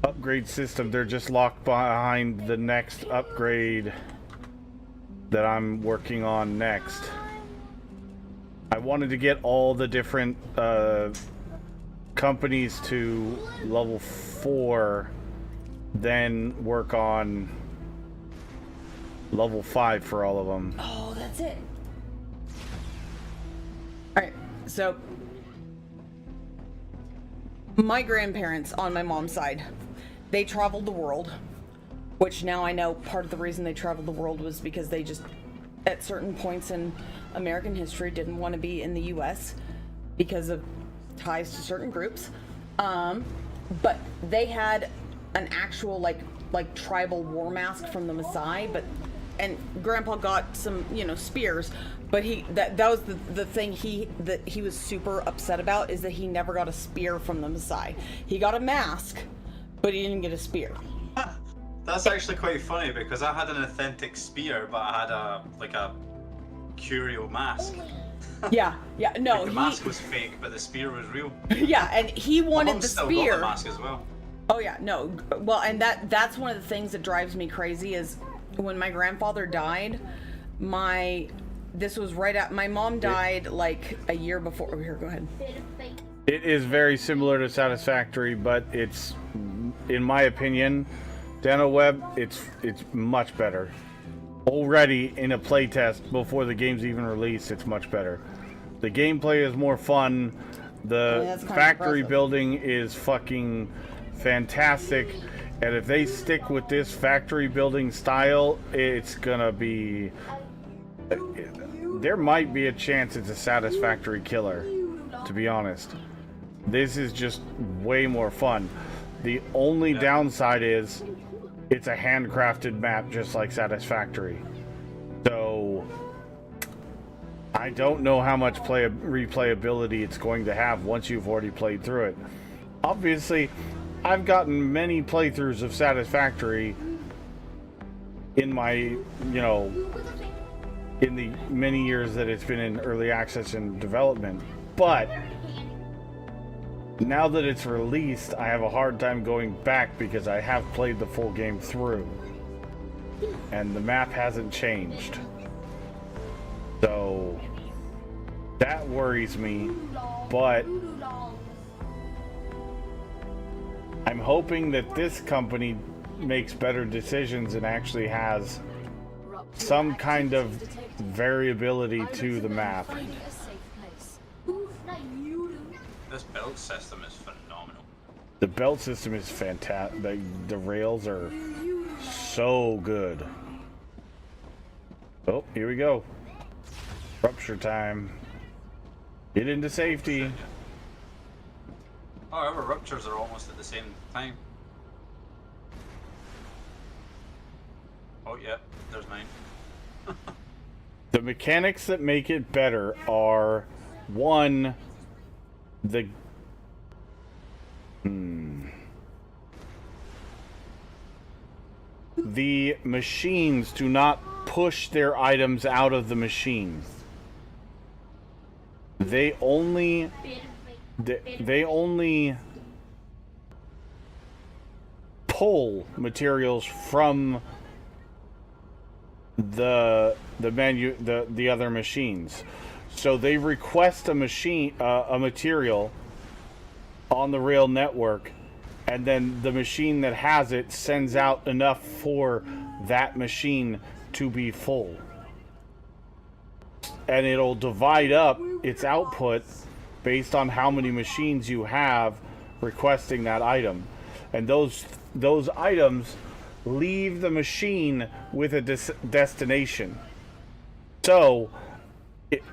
upgrade system. They're just locked behind the next upgrade that I'm working on next. I wanted to get all the different companies to level 4, then work on level 5 for all of them. Oh, that's it. Alright, so my grandparents on my mom's side, they traveled the world, which now I know part of the reason they traveled the world was because they just, at certain points in American history, didn't want to be in the US because of ties to certain groups. But they had an actual like tribal war mask from the Maasai, and Grandpa got some, spears, but that was the thing he was super upset about, is that he never got a spear from the Maasai. He got a mask, but he didn't get a spear. That's actually quite funny because I had an authentic spear, but I had a curio mask. Yeah, no, The mask was fake, but the spear was real. Yeah, and he My wanted mum's the still spear. got the mask as well. Oh yeah, no. Well, and that's one of the things that drives me crazy is when my grandfather died, this was right at my mom died like a year before. Oh, here, go ahead. It is very similar to Satisfactory, but it's, in my opinion, DanoWeb, it's much better. Already in a playtest before the game's even released, it's much better. The gameplay is more fun. The factory building is fucking fantastic. And if they stick with this factory building style, it's gonna be... There might be a chance it's a Satisfactory killer, to be honest. This is just way more fun. The only downside is it's a handcrafted map just like Satisfactory. So I don't know how much replayability it's going to have once you've already played through it. Obviously, I've gotten many playthroughs of Satisfactory in my, in the many years that it's been in early access and development. But now that it's released, I have a hard time going back because I have played the full game through. And the map hasn't changed. So that worries me, but I'm hoping that this company makes better decisions and actually has some kind of variability to the map. This build system is phenomenal. The belt system is fantastic. The rails are so good. Oh, here we go. Rupture time. Get into safety. However, ruptures are almost at the same time. Oh, yeah, there's mine. The mechanics that make it better are, one, the machines do not push their items out of the machine. They only pull materials from the other machines. So they request a material on the rail network, and then the machine that has it sends out enough for that machine to be full. And it'll divide up its output based on how many machines you have requesting that item. And those items leave the machine with a destination. So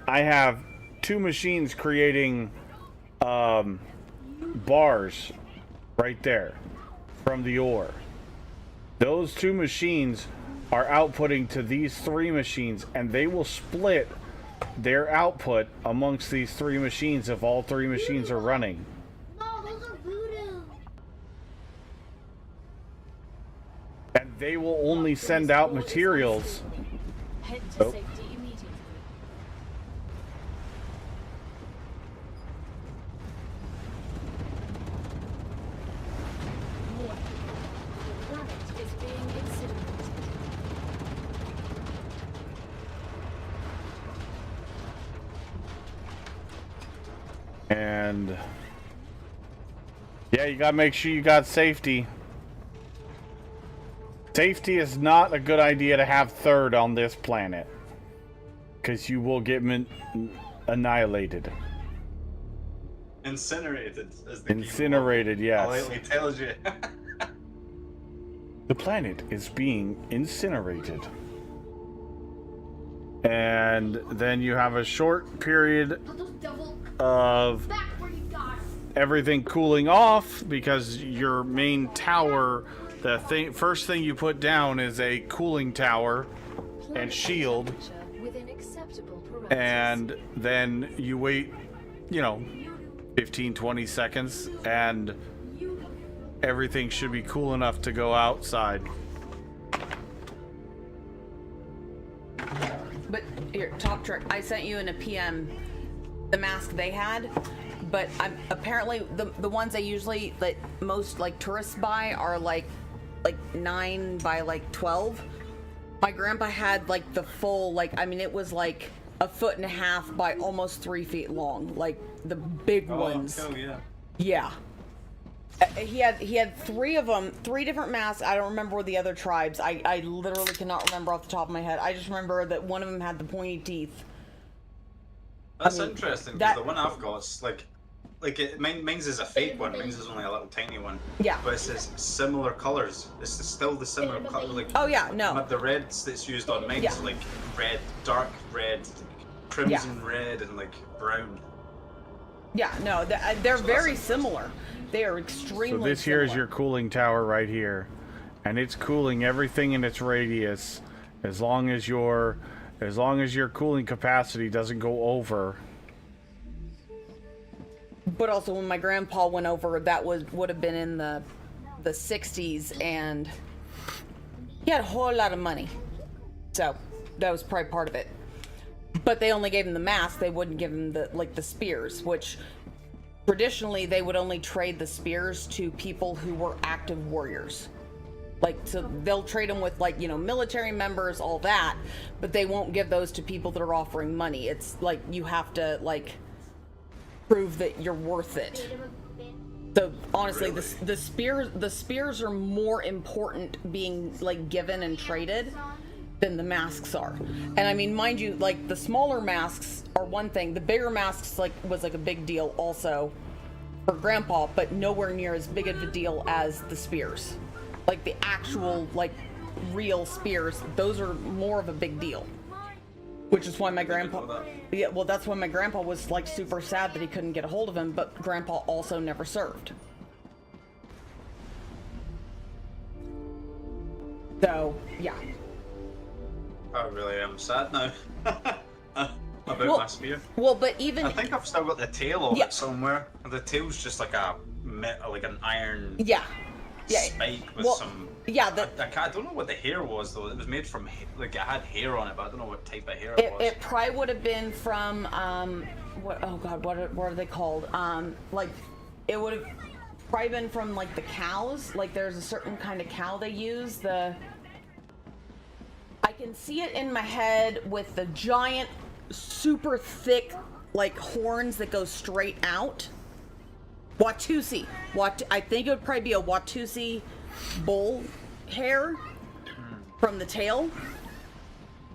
I have two machines creating bars right there from the ore. Those two machines are outputting to these three machines, and they will split their output amongst these three machines if all three machines are running. No, those are voodoo. And they will only send out materials. Head to safety immediately. Warning. The planet is being incinerated. And yeah, you gotta make sure you got safety. Safety is not a good idea to have third on this planet, because you will get annihilated. Incinerated, as the Incinerated, yes. politely tells you. The planet is being incinerated. And then you have a short period of everything cooling off because your main tower, first thing you put down is a cooling tower and shield, and then you wait 15-20 seconds and everything should be cool enough to go outside. But here, top trick. I sent you in a PM the mask they had, but apparently the ones I usually like most like tourists buy are like 9 by like 12. My grandpa had like the full it was like 1.5 feet by almost 3 feet long, like the big ones. Oh yeah. Yeah. He had 3 of them, 3 different masks. I don't remember the other tribes. I literally cannot remember off the top of my head. I just remember that one of them had the pointy teeth. That's interesting, because the one I've got is mine's is a fake one. Mine's is only a little tiny one. Yeah. But it says similar colors. It's still the similar color. Like, oh yeah, no. The reds that's used on mine is like red, dark red, crimson red, and like brown. Yeah, no, they're very similar. They are extremely So this here is your cooling tower right here, and it's cooling everything in its radius, as long as your cooling capacity doesn't go over. But also, when my grandpa went over, that would have been in the 60s, and he had a whole lot of money, so that was probably part of it. But they only gave him the mask. They wouldn't give him the spears, which traditionally they would only trade the spears to people who were active warriors. Like, so they'll trade them with military members, all that, but they won't give those to people that are offering money. It's like you have to prove that you're worth it. So honestly, the spears are more important being given and traded than the masks are. And I mean, mind you, the smaller masks are one thing. The bigger masks was a big deal also for Grandpa, but nowhere near as big of a deal as the spears. Like the actual real spears, those are more of a big deal. Which is why my grandpa, that's why my grandpa was super sad that he couldn't get a hold of him, but Grandpa also never served. So, yeah. I really am sad now about my spear. Well, but even I think I've still got the tail of it somewhere. The tail's just like an iron spike with some. Yeah, I don't know what the hair was though. It was made from it had hair on it, but I don't know what type of hair it was. It probably would have been from what are they called? It would have probably been from the cows. There's a certain kind of cow they use. I can see it in my head with the giant, super thick, horns that go straight out. Watusi. I think it would probably be a Watusi bull hair from the tail.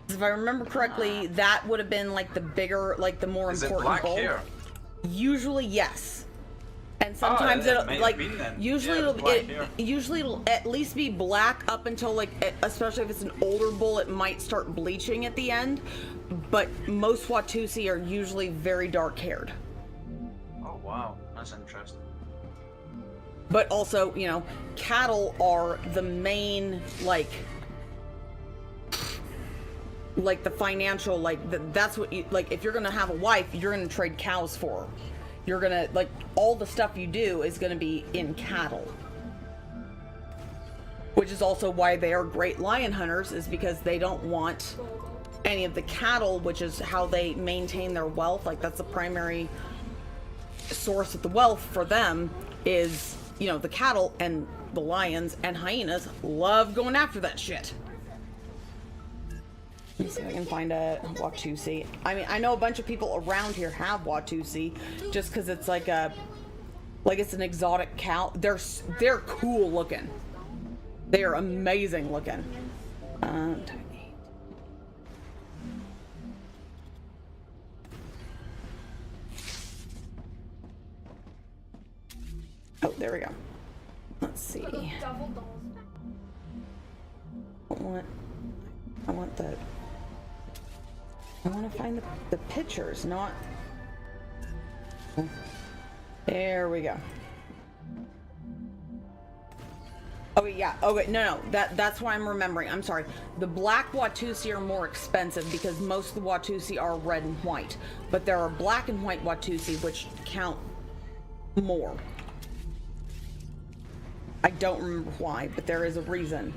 If I remember correctly, that would have been the bigger, the more Is important it black bull. Hair? Usually, yes. And sometimes usually it'll at least be black up until especially if it's an older bull, it might start bleaching at the end. But most Watusi are usually very dark haired. Oh wow, that's interesting. But also, cattle are the main the financial that's what you if you're gonna have a wife, you're gonna trade cows for her. You're gonna all the stuff you do is gonna be in cattle, which is also why they are great lion hunters, is because they don't want any of the cattle, which is how they maintain their wealth. That's the primary source of the wealth for them is the cattle, and the lions and hyenas love going after that shit. Let me see if I can find a Watusi. I mean, I know a bunch of people around here have Watusi, just because it's it's an exotic cow. They're cool looking. They are amazing looking. Oh, there we go. Let's see. I want to find the pictures, not... There we go. Oh, yeah. Okay, no. That's why I'm remembering. I'm sorry. The black Watusi are more expensive because most of the Watusi are red and white. But there are black and white Watusi which count more. I don't remember why, but there is a reason.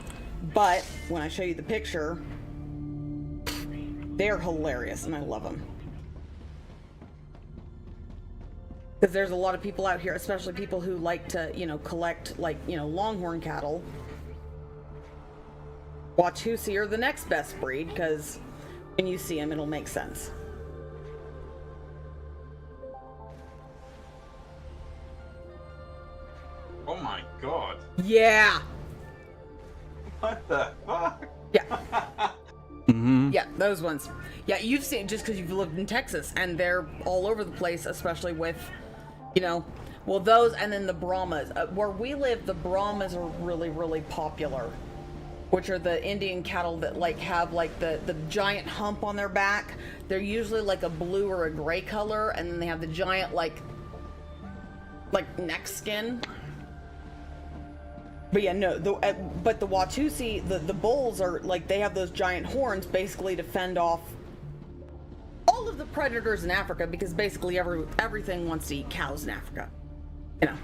But when I show you the picture, They're hilarious, and I love them. Because there's a lot of people out here, especially people who like to, you know, collect, like, you know, longhorn cattle. Watusi are the next best breed, because when you see them, it'll make sense. Oh my god. Yeah! What the fuck? Yeah. Mm-hmm. Yeah, those ones. Yeah, you've seen, just because you've lived in Texas, and they're all over the place, especially with, you know, well, those, and then the Brahmas. Where we live, the Brahmas are really, really popular, which are the Indian cattle that, like, have, like, the giant hump on their back. They're usually, like, a blue or a gray color, and then they have the giant, like neck skin. But yeah, no, but the Watusi, the bulls are, like, they have those giant horns basically to fend off all of the predators in Africa, because basically everything wants to eat cows in Africa. You know,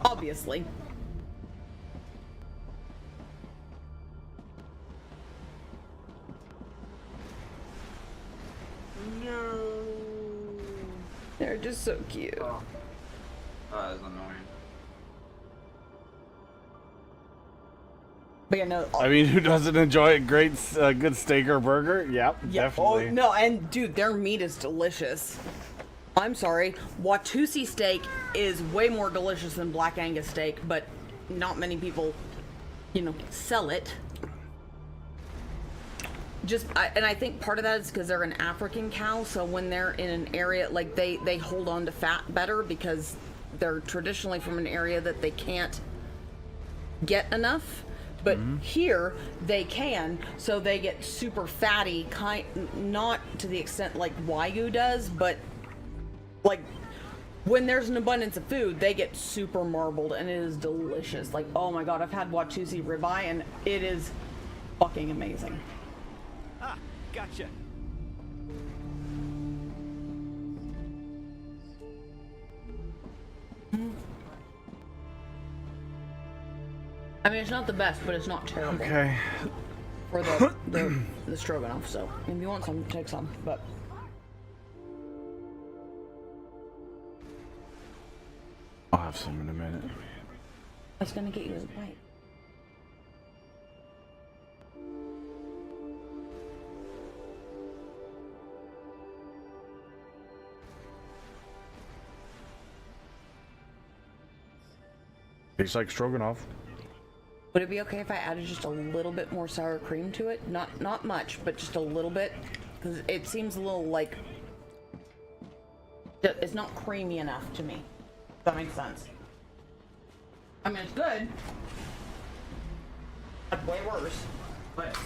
obviously. No. They're just so cute. Oh. That is annoying. But yeah, no. I mean, who doesn't enjoy a good steak or burger? Yep, Yeah, definitely. oh, no, and dude, their meat is delicious. I'm sorry, Watusi steak is way more delicious than Black Angus steak, but not many people, you know, sell it. And I think part of that is because they're an African cow, so when they're in an area, like, they hold on to fat better because they're traditionally from an area that they can't get enough. But here, they can, so they get super fatty, not to the extent like Wagyu does, but, like, when there's an abundance of food, they get super marbled, and it is delicious. Like, oh my god, I've had Watusi ribeye, and it is fucking amazing. Ah, gotcha. I mean, it's not the best, but it's not terrible. Okay. For the stroganoff, so if you want some, take some, but... I'll have some in a minute. I was gonna get you a bite. Tastes like stroganoff. Would it be okay if I added just a little bit more sour cream to it? Not much, but just a little bit, because it seems a little like it's not creamy enough to me. If that makes sense. I mean, it's good. It's way worse, but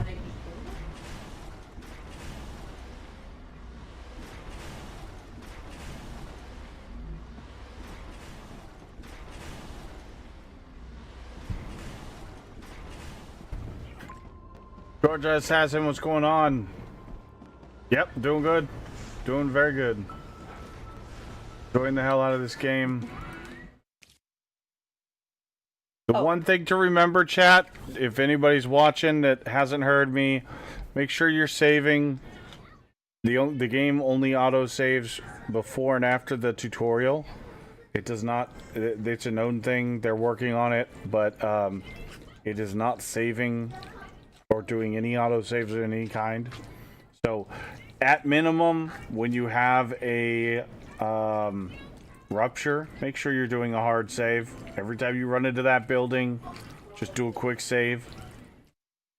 I think Georgia Assassin, what's going on? Yep, doing good. Doing very good. Enjoying the hell out of this game. The one thing to remember, chat, if anybody's watching that hasn't heard me, make sure you're saving. The game only auto-saves before and after the tutorial. It does not, it's a known thing, they're working on it, but it is not saving or doing any autosaves of any kind. So, at minimum, when you have a rupture, make sure you're doing a hard save. Every time you run into that building, just do a quick save.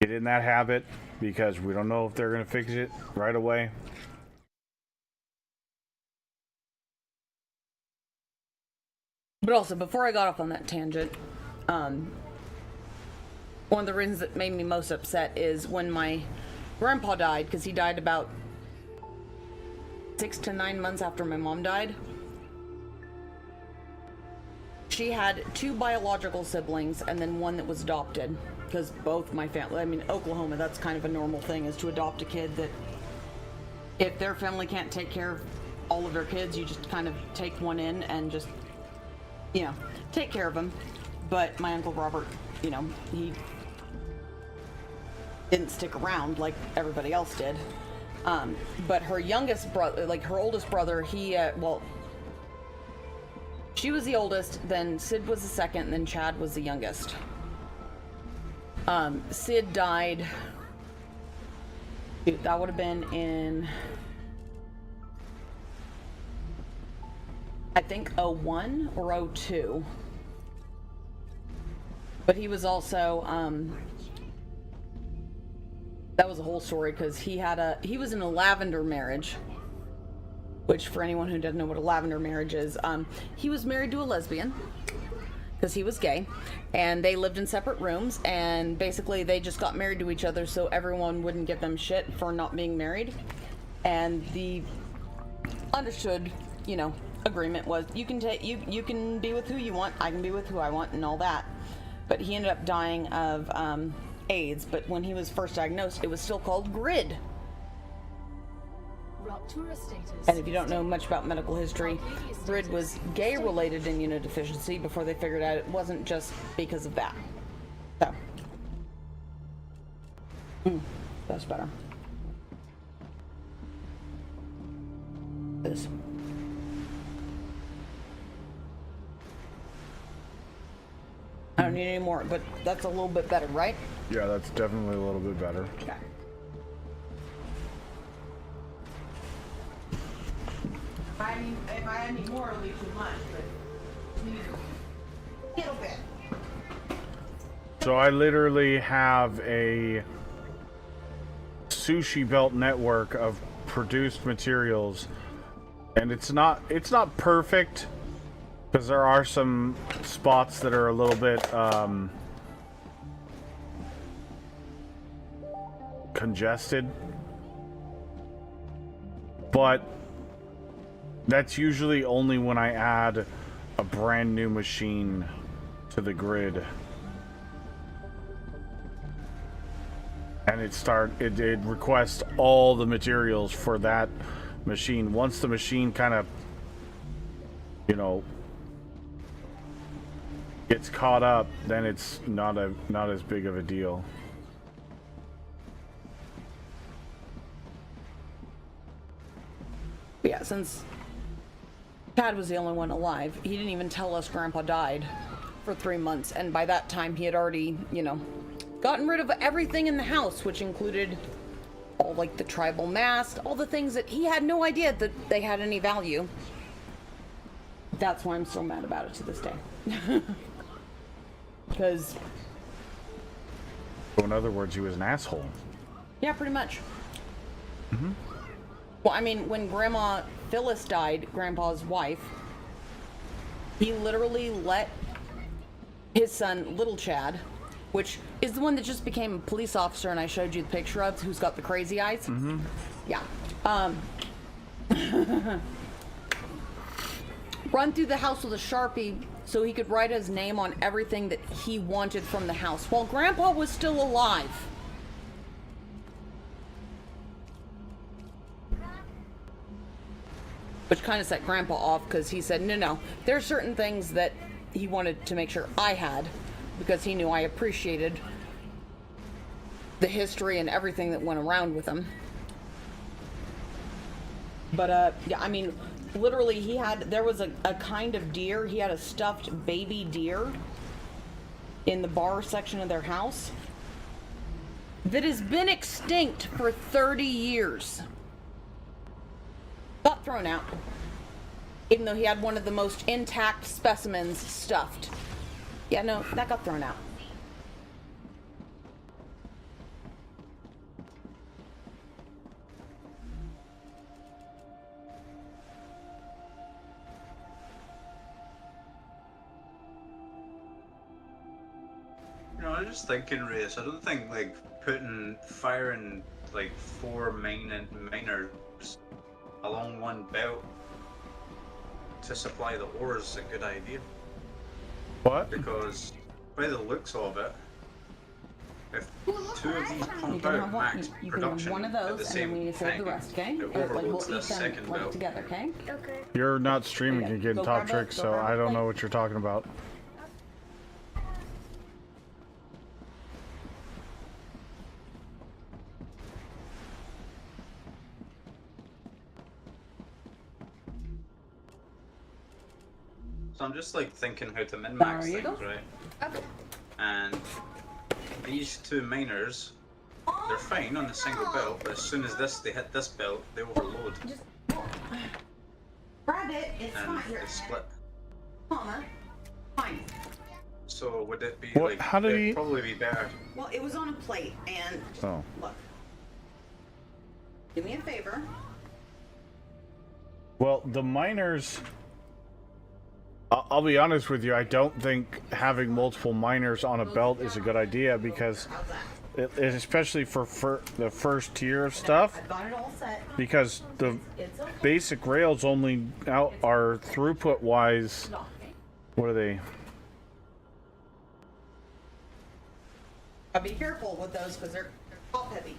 Get in that habit, because we don't know if they're going to fix it right away. But also, before I got off on that tangent, one of the reasons that made me most upset is when my grandpa died, because he died about 6 to 9 months after my mom died. She had 2 biological siblings and then one that was adopted, because both my family, I mean, Oklahoma, that's kind of a normal thing, is to adopt a kid that if their family can't take care of all of their kids, you just kind of take one in and just, you know, take care of them. But my Uncle Robert, you know, didn't stick around like everybody else did. But her youngest brother, like her oldest brother, he, well, she was the oldest, then Sid was the second, and then Chad was the youngest. Sid died, dude, that would have been in, I think 01 or 02. But he was also, that was a whole story because he was in a lavender marriage, which for anyone who doesn't know what a lavender marriage is, he was married to a lesbian because he was gay, and they lived in separate rooms, and basically they just got married to each other so everyone wouldn't give them shit for not being married. And the understood, you know, agreement was you can be with who you want, I can be with who I want, and all that. But he ended up dying of AIDS, but when he was first diagnosed, it was still called GRID. And if you don't know much about medical history, GRID was gay-related immunodeficiency before they figured out it wasn't just because of that. So. That's better. This. I don't need any more, but that's a little bit better, right? Yeah, that's definitely a little bit better. Okay. If I need more, it'll be too much, but a little bit. So I literally have a sushi belt network of produced materials, and it's not perfect because there are some spots that are a little bit congested, but that's usually only when I add a brand new machine to the grid. And it requests all the materials for that machine. Once the machine kind of, you know, gets caught up, then it's not as big of a deal. Yeah, since Chad was the only one alive, he didn't even tell us Grandpa died for 3 months, and by that time he had already, you know, gotten rid of everything in the house, which included all, like, the tribal mask, all the things that he had no idea that they had any value. That's why I'm still mad about it to this day. Because... So in other words, he was an asshole. Yeah, pretty much. Mm-hmm. Well, I mean, when Grandma Phyllis died, Grandpa's wife, he literally let his son, Little Chad, which is the one that just became a police officer and I showed you the picture of, who's got the crazy eyes. Mm-hmm. Yeah. Run through the house with a Sharpie so he could write his name on everything that he wanted from the house while Grandpa was still alive. Which kind of set Grandpa off because he said, no, there are certain things that he wanted to make sure I had because he knew I appreciated the history and everything that went around with him. But, yeah, I mean, literally there was a kind of deer, he had a stuffed baby deer in the bar section of their house that has been extinct for 30 years. Got thrown out, even though he had one of the most intact specimens stuffed. Yeah, no, that got thrown out. You know, I was just thinking, Reyes, I don't think, like, firing, like, 4 miners along one belt to supply the ores is a good idea. What? Because, by the looks of it, if 2 of these pump out max production one of at those, the same and then we save time, the rest, okay? it Or, like, we'll overloads eat this them second like belt. together, okay? Okay. You're not streaming Okay, again, go Top grab Trick, go so grab I a don't know plate. what you're talking about. So I'm just like thinking how to min-max There you things, go. right? Okay. And these two miners, they're fine on the single belt, but as soon as they hit this belt, they overload Just grab it. It's and not here. they split. Mama. Fine. So would it be What- like? how did it'd he- probably be better. Well, it was on a plate, and Oh. look. Do me a favor. Well, the miners. I'll be honest with you. I don't think having multiple miners on a belt is a good idea because, especially for the first tier of stuff, I've got it all set. because the It's okay. basic rails only are throughput wise. What are they? But be careful with those because they're top heavy.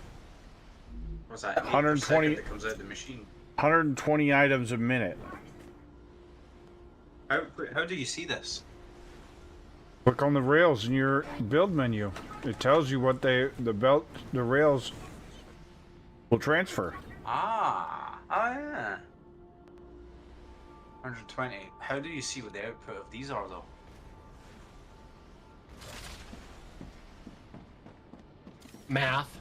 What's that? 120 that comes out the machine. 120 items a minute. How do you see this? Click on the rails in your build menu. It tells you what the rails will transfer. Yeah. 120. How do you see what the output of these are though? Math.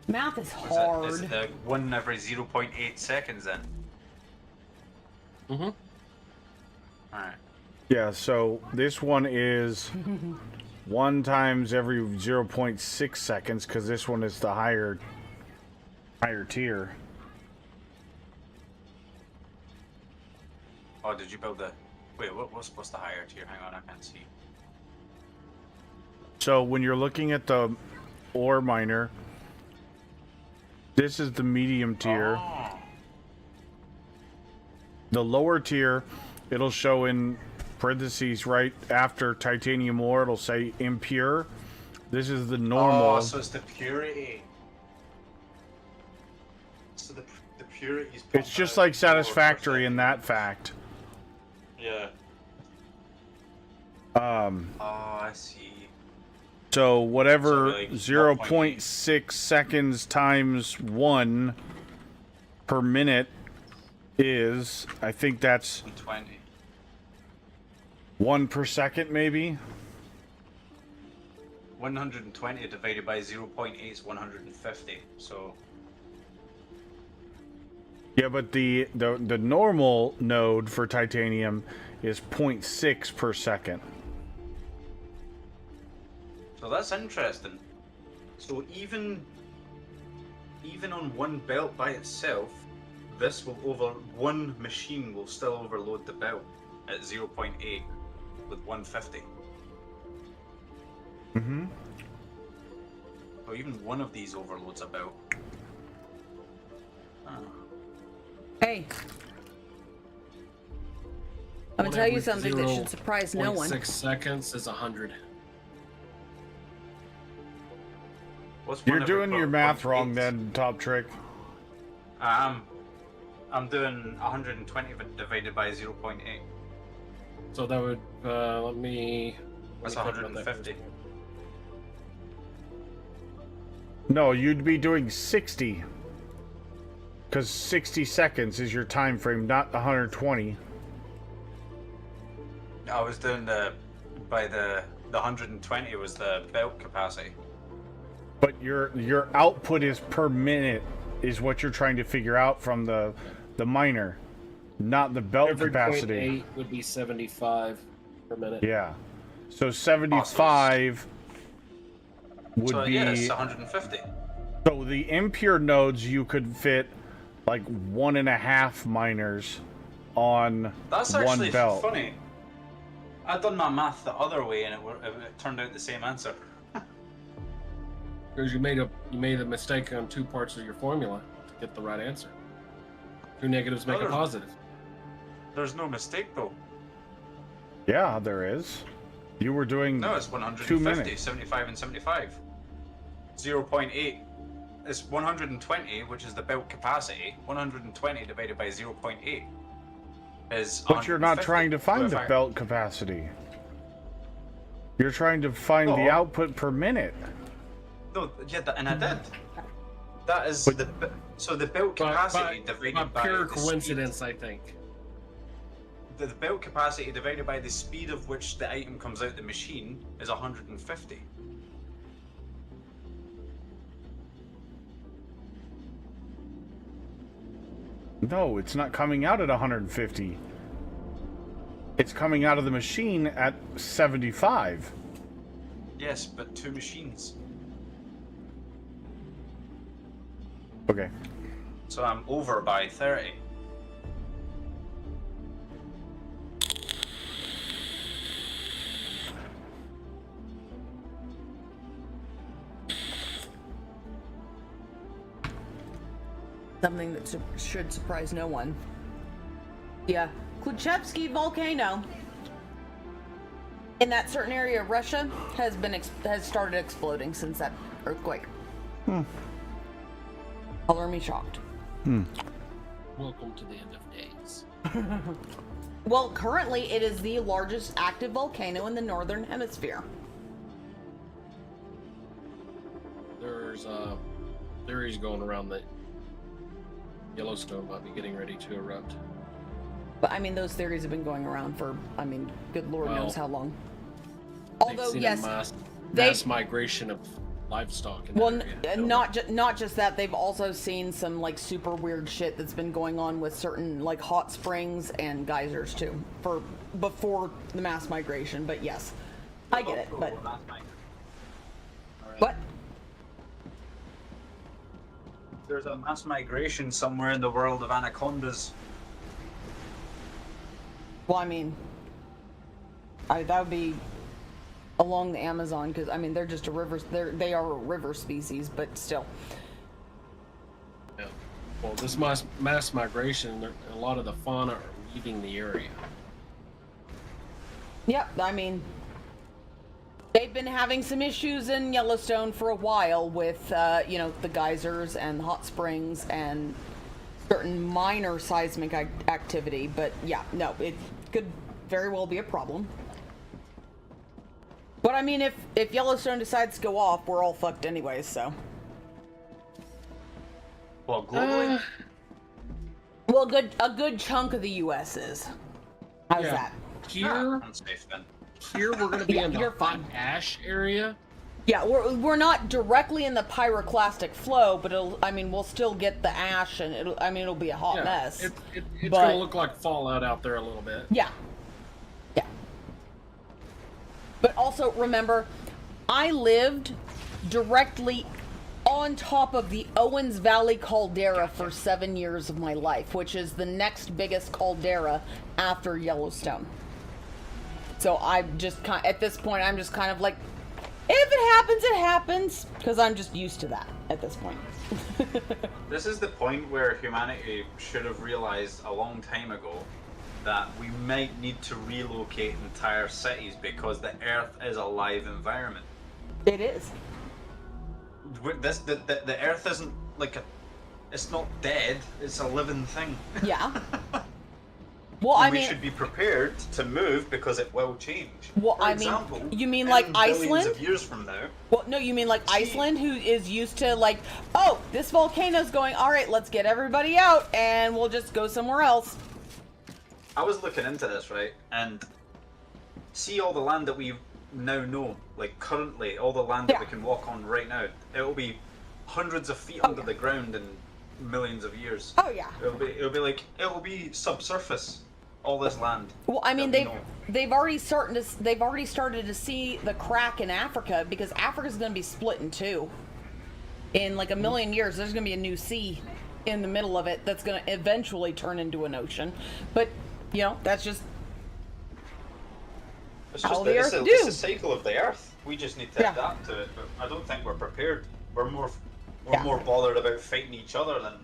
Math is Is hard. it the 1 every 0.8 seconds then? Mm-hmm. Alright. Yeah, so this one is 1 times every 0.6 seconds because this one is the higher tier. Oh, did you build the... Wait, what's the higher tier? Hang on, I can't see. So when you're looking at the ore miner, this is the medium tier. Oh. The lower tier, it'll show in parentheses right after titanium ore, it'll say impure. This is the normal. Oh, so it's the purity. So the purity is... It's just like satisfactory in that fact. Yeah. Oh, I see. So whatever So, like, 0.6 seconds times 1 per minute is, I think that's 20. 1 per second maybe? 120 divided by 0.8 is 150. So Yeah, but the normal node for titanium is 0.6 per second. So that's interesting. So even on one belt by itself, this will one machine will still overload the belt at 0.8 with 150. Mm-hmm. So even one of these overloads a belt. Oh. Hey. I'm gonna tell you something that should surprise no one. 6 seconds is 100. You're doing your math wrong then, Top Trick. I'm doing 120 divided by 0.8. So that would let me. That's 150. No, you'd be doing 60. Because 60 seconds is your time frame, not 120. I was doing the 120 was the belt capacity. But your output is per minute, is what you're trying to figure out from the miner, not the belt Every capacity. 0.8 would be 75 per minute. Yeah. So 75 would So be. yeah, it's 150. So the impure nodes you could fit like 1.5 miners on That's one actually belt. funny. I done my math the other way and it turned out the same answer. Because you made a mistake on 2 parts of your formula to get the right answer. 2 negatives make a positive. There's no mistake though. Yeah, there is. You were doing No, it's 2 150, minutes. 75 and 75. 0.8 is 120, which is the belt capacity. 120 divided by 0.8 is But you're not 150. trying to find So the if belt capacity. You're trying to find the No. output per minute. No, yeah, and I did. That is so the belt capacity divided by pure the coincidence, I think. the belt capacity divided by the speed of which the item comes out the machine is 150. No, it's not coming out at 150. It's coming out of the machine at 75. Yes, but 2 machines. Okay. So I'm over by 30. Something that should surprise no one. Yeah, Kluchevsky volcano in that certain area of Russia has started exploding since that earthquake. Color me shocked. Welcome to the end of days. Well, currently it is the largest active volcano in the northern hemisphere. There's theories going around that Yellowstone might be getting ready to erupt. But I mean, those theories have been going around for, I mean, good Lord knows how long. Although, They've seen yes, a mass migration of livestock. In that area. not just that. They've also seen some like super weird shit that's been going on with certain like hot springs and geysers too, for before the mass migration. But yes, I get it. But what? There's a mass migration somewhere in the world of anacondas. Well, I mean, that would be along the Amazon, because I mean they're just a river. They are a river species, but still. Yeah. Well, this mass migration, a lot of the fauna are leaving the area. Yep, I mean, they've been having some issues in Yellowstone for a while with, you know, the geysers and hot springs and certain minor seismic activity. But yeah, no, it could very well be a problem. But I mean, if Yellowstone decides to go off, we're all fucked anyways, so. Well, globally? Well, a good chunk of the U.S. is. How's that? Here, Unsafe then. here we're going to be in the hot ash area. Yeah, we're not directly in the pyroclastic flow, but we'll still get the ash, and it'll be a hot mess. It's going to look like Fallout out there a little bit. Yeah. Yeah. But also remember, I lived directly on top of the Owens Valley caldera for 7 years of my life, which is the next biggest caldera after Yellowstone. So I'm just at this point, I'm just kind of like, if it happens, it happens, because I'm just used to that at this point. This is the point where humanity should have realized a long time ago that we might need to relocate entire cities because the Earth is a live environment. It is. The Earth isn't like it's not dead. It's a living thing. Yeah. Well, we should be prepared to move because it will change. Well, For example, you mean like Iceland? Billions of years from now. Well, no, you mean like Iceland, who is used to like, oh, this volcano's going. All right, let's get everybody out, and we'll just go somewhere else. I was looking into this, right, and see all the land that we now know, like currently, all the land that we can walk on right now. It will be hundreds of feet under the ground in millions of years. Oh yeah. It'll be subsurface. All this land. Well, I mean, they've already started to see the crack in Africa, because Africa's going to be split in two. In like a million years, there's going to be a new sea in the middle of it that's going to eventually turn into an ocean. But you know, that's just how the Earth do. It's a cycle of the Earth. We just need to adapt to it. But I don't think we're prepared. We're more bothered about fighting each other than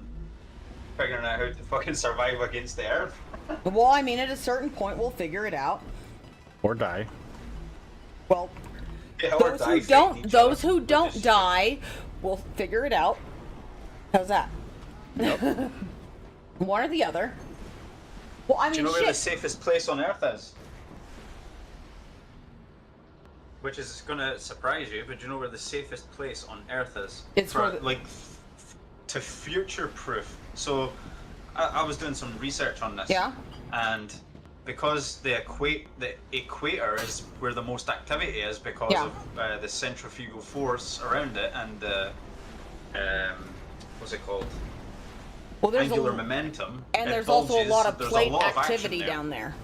figuring out how to fucking survive against the Earth. Well, I mean, at a certain point, we'll figure it out. Or die. Well, those who don't die will figure it out. How's that? Nope. One or the other. Well, I mean, do you know where the safest place on Earth is? Which is gonna surprise you, but do you know where the safest place on Earth is? It's to future-proof. So, I was doing some research on this. Yeah. And because the equator is where the most activity is because Yeah. of the centrifugal force around it and the what's it called? Well, there's Angular momentum. and it there's also a bulges. lot of There's plate a lot of action activity there. down there.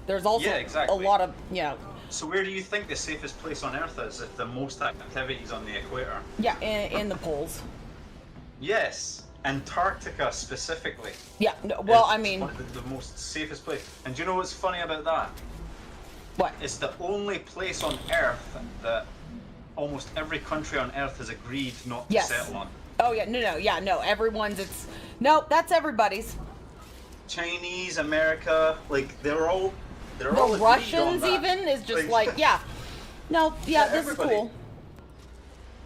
There's also Yeah, exactly. a lot of, you know, So where do you think the safest place on Earth is if the most activity is on the equator? yeah, in the poles. Yes, Antarctica specifically. Yeah, no, well, is I mean, one of the most safest place. And do you know what's funny about that? what? It's the only place on Earth that almost every country on Earth has agreed not to Yes. settle on. Oh yeah, no, everyone's, that's everybody's. Chinese, America, like they're all The agreed on Russians that. even is just like, yeah. No, yeah, this everybody. is cool.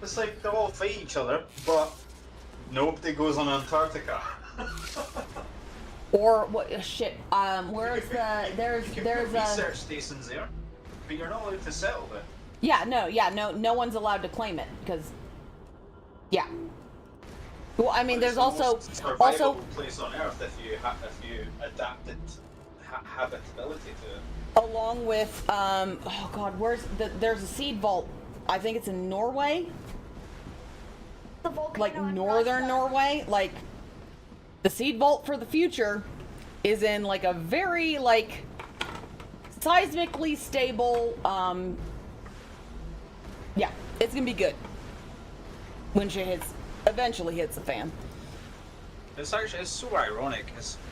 It's like they all fight each other, but nobody goes on Antarctica. Or what shit, where's there's You can there's put a research stations there, but you're not allowed to settle there. no one's allowed to claim it because yeah. Well, I mean, But there's it's the also most survivable place on Earth if you adapted habitability to it. along with oh god, there's a seed vault. I think it's in Norway, The volcano like in northern Russia. Norway. Like the seed vault for the future is in like a very like seismically stable. Yeah, it's gonna be good when she eventually hits the fan. It's so ironic.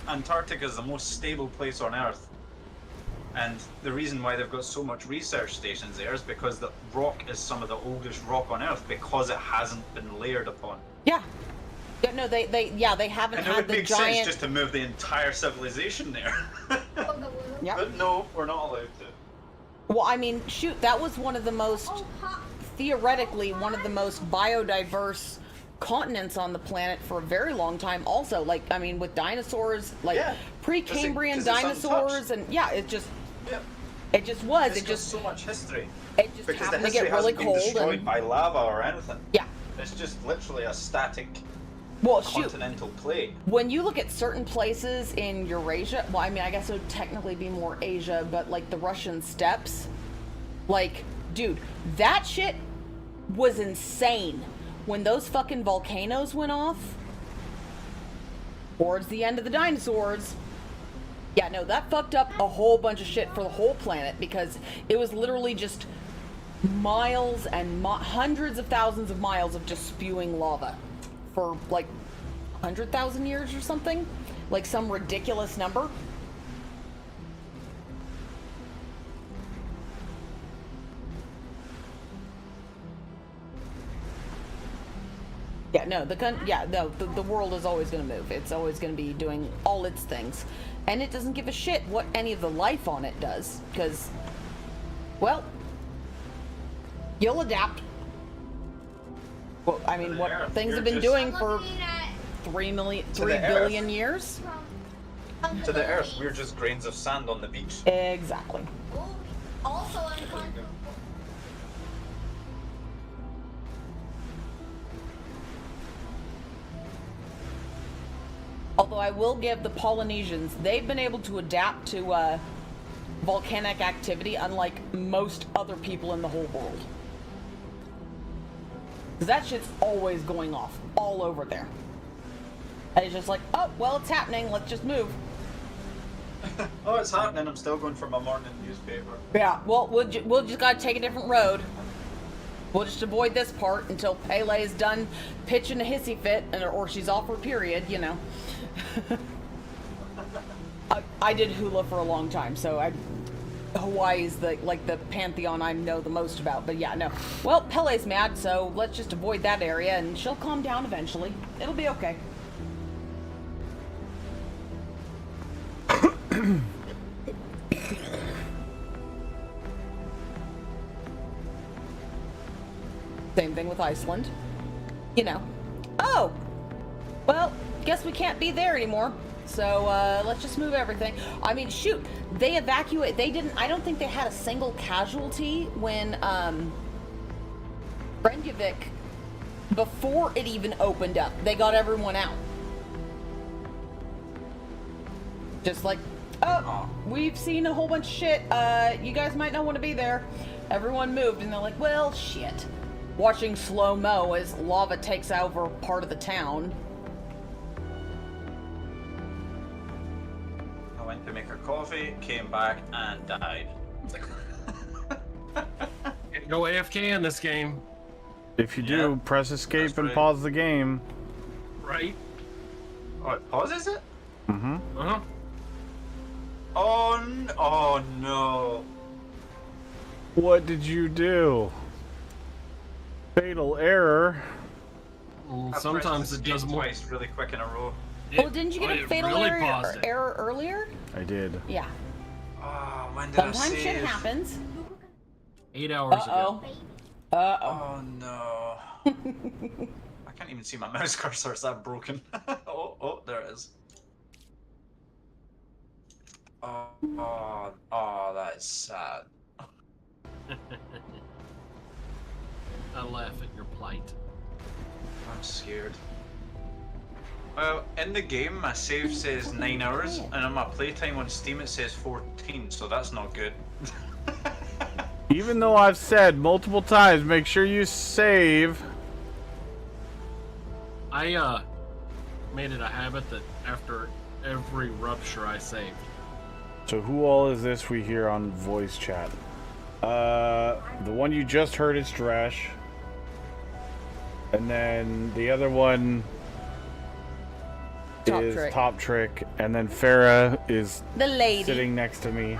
Antarctica is the most stable place on Earth, and the reason why they've got so much research stations there is because the rock is some of the oldest rock on Earth because it hasn't been layered upon. Yeah. Yeah, no, they haven't And it had would the make sense giant. just to move the entire civilization there. Yeah. But no, we're not allowed to. Well, I mean, shoot, that was one of the most, theoretically, one of the most biodiverse continents on the planet for a very long time. Also, like, I mean, with dinosaurs, like Yeah. Precambrian 'Cause it's dinosaurs, untouched. and yeah, it just was. It's It got just so much history. it just Because the happened to history get really hasn't been cold destroyed and by lava or anything. yeah. It's just literally a static Well, shoot. continental plate. When you look at certain places in Eurasia, well, I mean, I guess it would technically be more Asia, but like the Russian steppes, like, dude, that shit was insane. When those fucking volcanoes went off, towards the end of the dinosaurs, yeah, no, that fucked up a whole bunch of shit for the whole planet because it was literally just miles and hundreds of thousands of miles of just spewing lava for like 100,000 years or something, like some ridiculous number. Yeah, no, the world is always going to move. It's always going to be doing all its things. And it doesn't give a shit what any of the life on it does, because, well, you'll adapt. Well, I mean, what Earth, things you're have been just- doing I'm for looking at 3 To the billion Earth. years? To the Earth, we're just grains of sand on the beach. Exactly. Also uncomfortable. Although I will give the Polynesians, they've been able to adapt to volcanic activity unlike most other people in the whole world. Because that shit's always going off all over there. And it's just like, oh, well, it's happening, let's just move. Oh, it's happening. I'm still going for my morning newspaper. Yeah, well, we'll just gotta take a different road. We'll just avoid this part until Pele's done pitching a hissy fit, or she's off her period, you know. I did hula for a long time, so Hawaii's the pantheon I know the most about. But yeah, no. Well, Pele's mad, so let's just avoid that area, and she'll calm down eventually. It'll be okay. Same thing with Iceland. You know. Oh! Well, guess we can't be there anymore. So, let's just move everything. I mean, shoot. They I don't think they had a single casualty when, Reykjavik, before it even opened up. They got everyone out. Just like, Oh, we've seen a whole bunch of shit. You guys might not want to be there. Everyone moved, and they're like, well, shit. Watching slow-mo as lava takes over part of the town. I went to make a coffee, came back, and died. Can't go AFK in this game. If you do, press escape and pause the game. Right? Oh, it pauses it? Mm-hmm. Uh-huh. Oh no. What did you do? Fatal error. Sometimes it does more. Twice really quick in a row. Oh, didn't you get a fatal really error earlier? I did. Yeah. Oh, when did Sometimes I save? shit happens. 8 hours ago. Oh no. I can't even see my mouse cursor, it's that broken. Oh, there it is. Oh, that is sad. I laugh at your plight. I'm scared. Well, in the game, my save says 9 hours, and on my playtime on Steam it says 14, so that's not good. Even though I've said multiple times, make sure you save. I made it a habit that after every rupture I saved. So who all is this we hear on voice chat? The one you just heard is Dresh. And then the other one is Top Trick. And then Farah is the lady sitting next to me.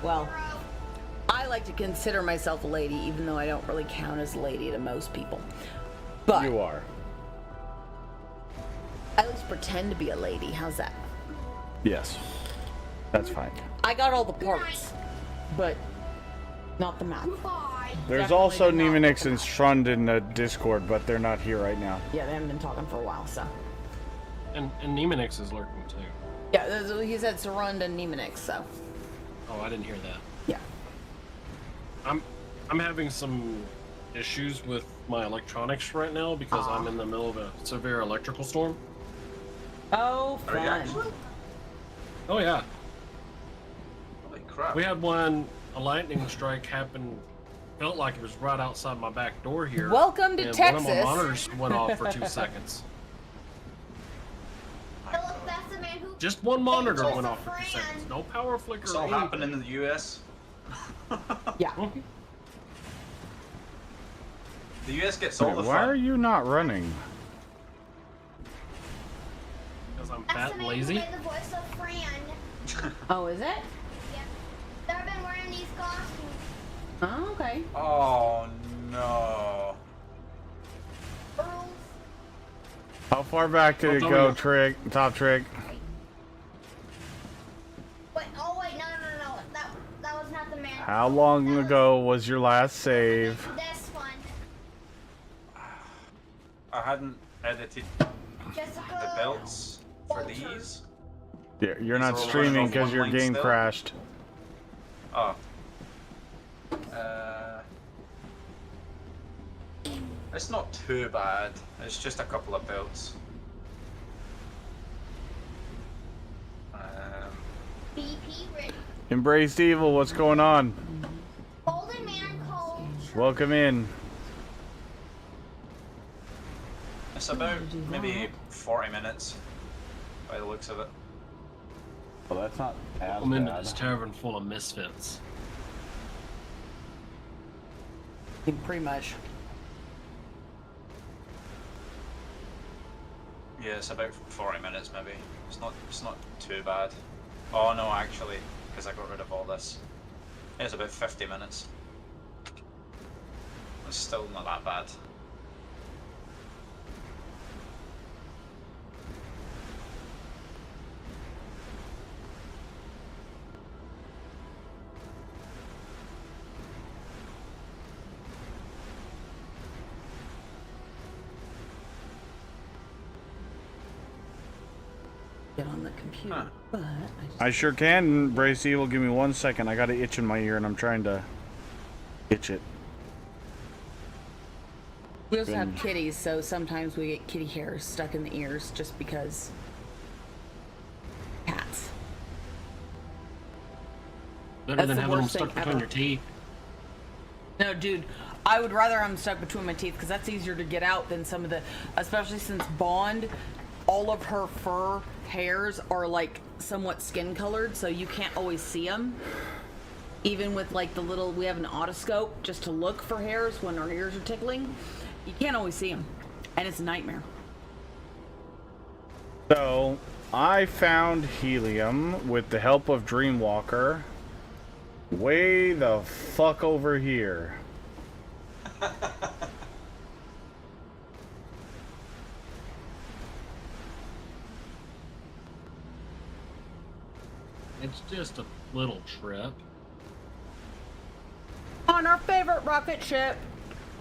Well, I like to consider myself a lady, even though I don't really count as a lady to most people. But you are. I at least pretend to be a lady. How's that? Yes. That's fine. I got all the parts, but not the mouth. There's also Nemonix and Strund in the Discord, but they're not here right now. Yeah, they haven't been talking for a while, so. And Nemonix is lurking too. Yeah, he said Sarund and Nemonix, so. Oh, I didn't hear that. Yeah. I'm having some issues with my electronics right now because I'm in the middle of a severe electrical storm. Oh, fun. Oh yeah. Holy crap. We had a lightning strike happen. Felt like it was right outside my back door here. Welcome to and Texas. One of my monitors went off for 2 seconds. Just one monitor went off for 2 seconds. No power flicker. It's all happening in the US. Yeah. The US gets all the Why fun. are you not running? Because I'm fat and lazy. Oh, is it? Yeah. They've been wearing these costumes. Oh, okay. Oh no. How far back did it go, Trick? Top Trick? Wait, oh wait, no. That was not the man. How long ago was your last save? This one. I hadn't edited Jessica. the belts for these. Yeah, you're not These are streaming running off because one your line game still? crashed. Oh. It's not too bad. It's just a couple of belts. BP ready. Embraced Evil, what's going on? Golden man cold. Welcome in. It's about maybe 40 minutes by the looks of it. Well, that's not as I'm into this tavern full of misfits. Pretty much. Yeah, it's about 40 minutes maybe. It's not too bad. Oh no, actually, because I got rid of all this. It's about 50 minutes. It's still not that bad. Get on the computer, but I sure can. Embrace Evil, give me 1 second. I got an itch in my ear and I'm trying to itch it. we also have kitties, so sometimes we get kitty hair stuck in the ears just because cats. Better That's than the having them worst thing stuck between ever. your teeth. No, dude, I would rather have them stuck between my teeth because that's easier to get out than some of the, especially since Bond, all of her fur hairs are like somewhat skin colored, so you can't always see them. Even with like the little, we have an otoscope just to look for hairs when our ears are tickling. You can't always see them, and it's a nightmare. So, I found helium with the help of Dreamwalker way the fuck over here. It's just a little trip. On our favorite rocket ship,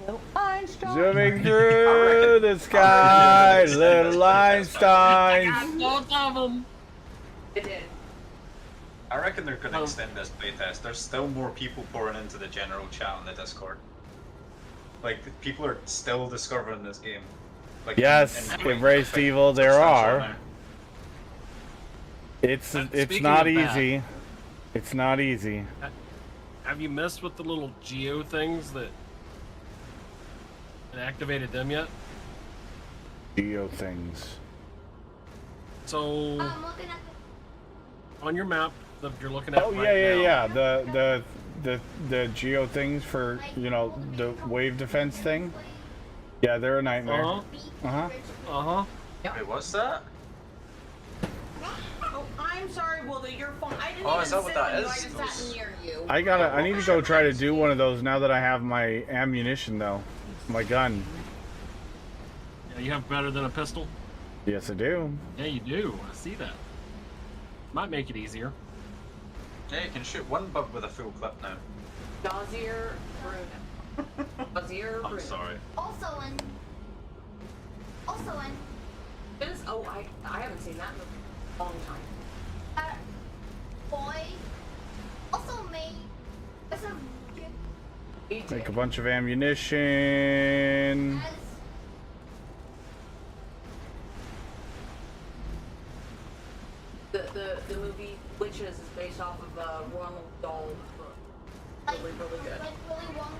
Little Einstein. Zooming through the sky, little Einstein. Both of them. It did. I reckon they're going to extend this playtest. There's still more people pouring into the general chat on the Discord. Like, people are still discovering this game. Like, Yes, embraced evil, there are. It's not easy. It's not easy. Have you messed with the little geo things that activated them yet? Geo things. So I'm looking at on your map that you're looking at Oh right yeah. now, The geo things for, you know, the wave defense thing. Yeah, they're a nightmare. Wait, what's that? Oh, I'm sorry, Willie. You're fine. I didn't Oh, even is that what sit that on you. is? I just sat near you. I need to go try to do one of those now that I have my ammunition though. My gun. Yeah, you have better than a pistol? Yes, I do. Yeah, you do. I see that. Might make it easier. Yeah, you can shoot one bug with a full clip now. Dozier Bruno. Dozier Bruno. I'm sorry. also in. Oh, I haven't seen that in a long time. Boy. Also made. It's a good. Make a bunch of ammunition. The movie Witches is based off of Ronald Dahl's book. Really, really good. Like Willy Wonka.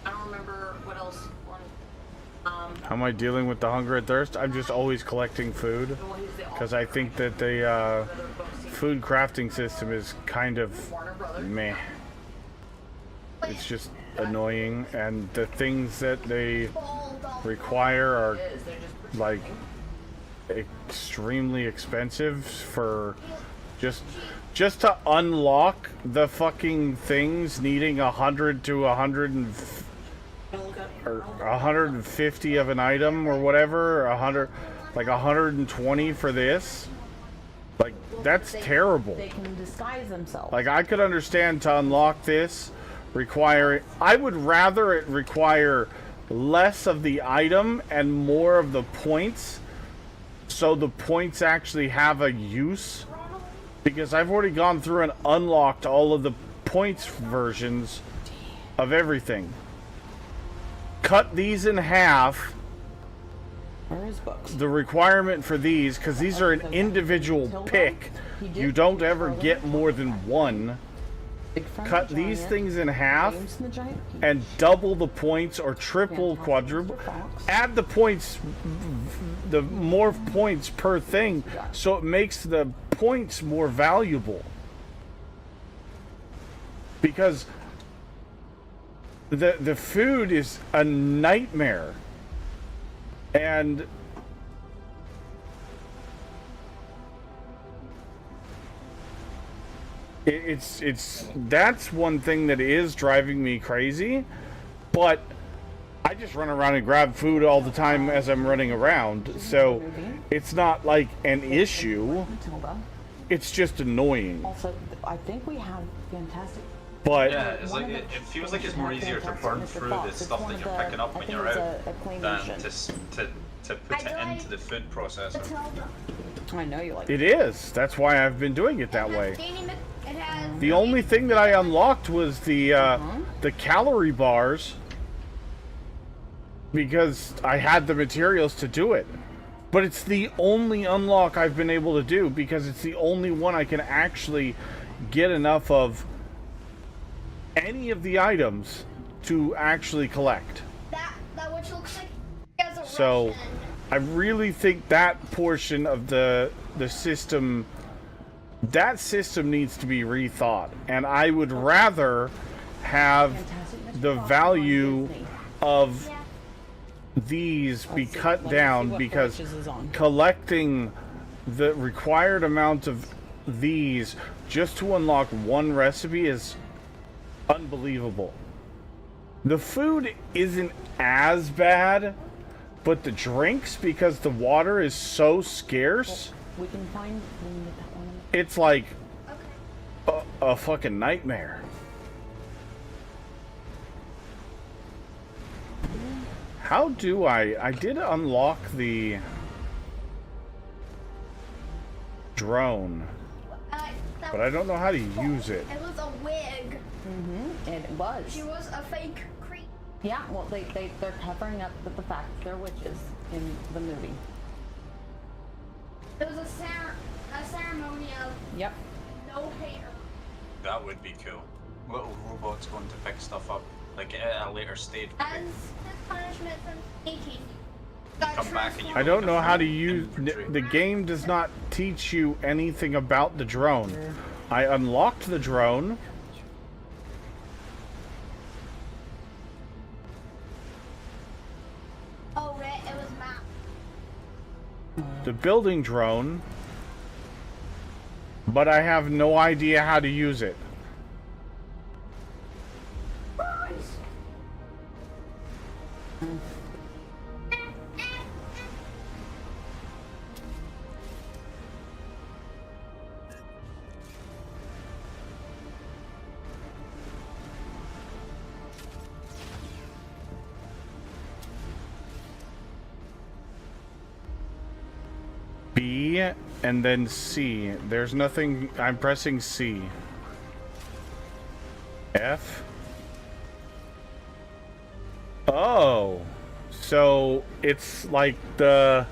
I don't remember what else. How am I dealing with the hunger and thirst? I'm just always collecting food because I think that the food crafting system is kind of meh. It's just annoying, and the things that they require are like extremely expensive for just to unlock the fucking things needing 100 to 150 of an item or whatever, 100, like 120 for this. Like, that's terrible. They can disguise themselves. Like, I could understand to unlock this require, I would rather it require less of the item and more of the points, so the points actually have a use, because I've already gone through and unlocked all of the points versions of everything. Cut these in half. The requirement for these, because these are an individual pick, you don't ever get more than one. Cut these things in half and double the points or triple, quadruple. Add the points, the more points per thing, so it makes the points more valuable. Because the food is a nightmare. And it's that's one thing that is driving me crazy, but I just run around and grab food all the time as I'm running around, so it's not like an issue. It's just annoying. Also, I think we have fantastic. But yeah, it's like it feels like it's more easier to burn through the stuff that you're picking up when you're out than to put it into the food processor. I know you like it is. That's why I've been doing it that way. The only thing that I unlocked was the calorie bars, because I had the materials to do it. But it's the only unlock I've been able to do because it's the only one I can actually get enough of any of the items to actually collect. That which looks like as a So Russian. I really think that portion of the system, that system needs to be rethought. And I would rather have the value of these be cut down, because collecting the required amount of these just to unlock one recipe is unbelievable. The food isn't as bad, but the drinks, because the water is so scarce, We can find that one. it's like a fucking nightmare. How do I did unlock the drone, but I don't know how to use it. It was a wig. It was. She was a fake creep. Yeah, well, they're covering up the fact they're witches in the movie. It was a ceremony of Yep. no hair. That would be cool. Little robots going to pick stuff up, like at a later stage. As his punishment from sneaking. Come back and you I don't know how to use the game. Does not teach you anything about the drone. I unlocked the drone. Oh, right, it was map. The building drone, but I have no idea how to use it. B and then C. There's nothing. I'm pressing C. F. Oh, so it's like the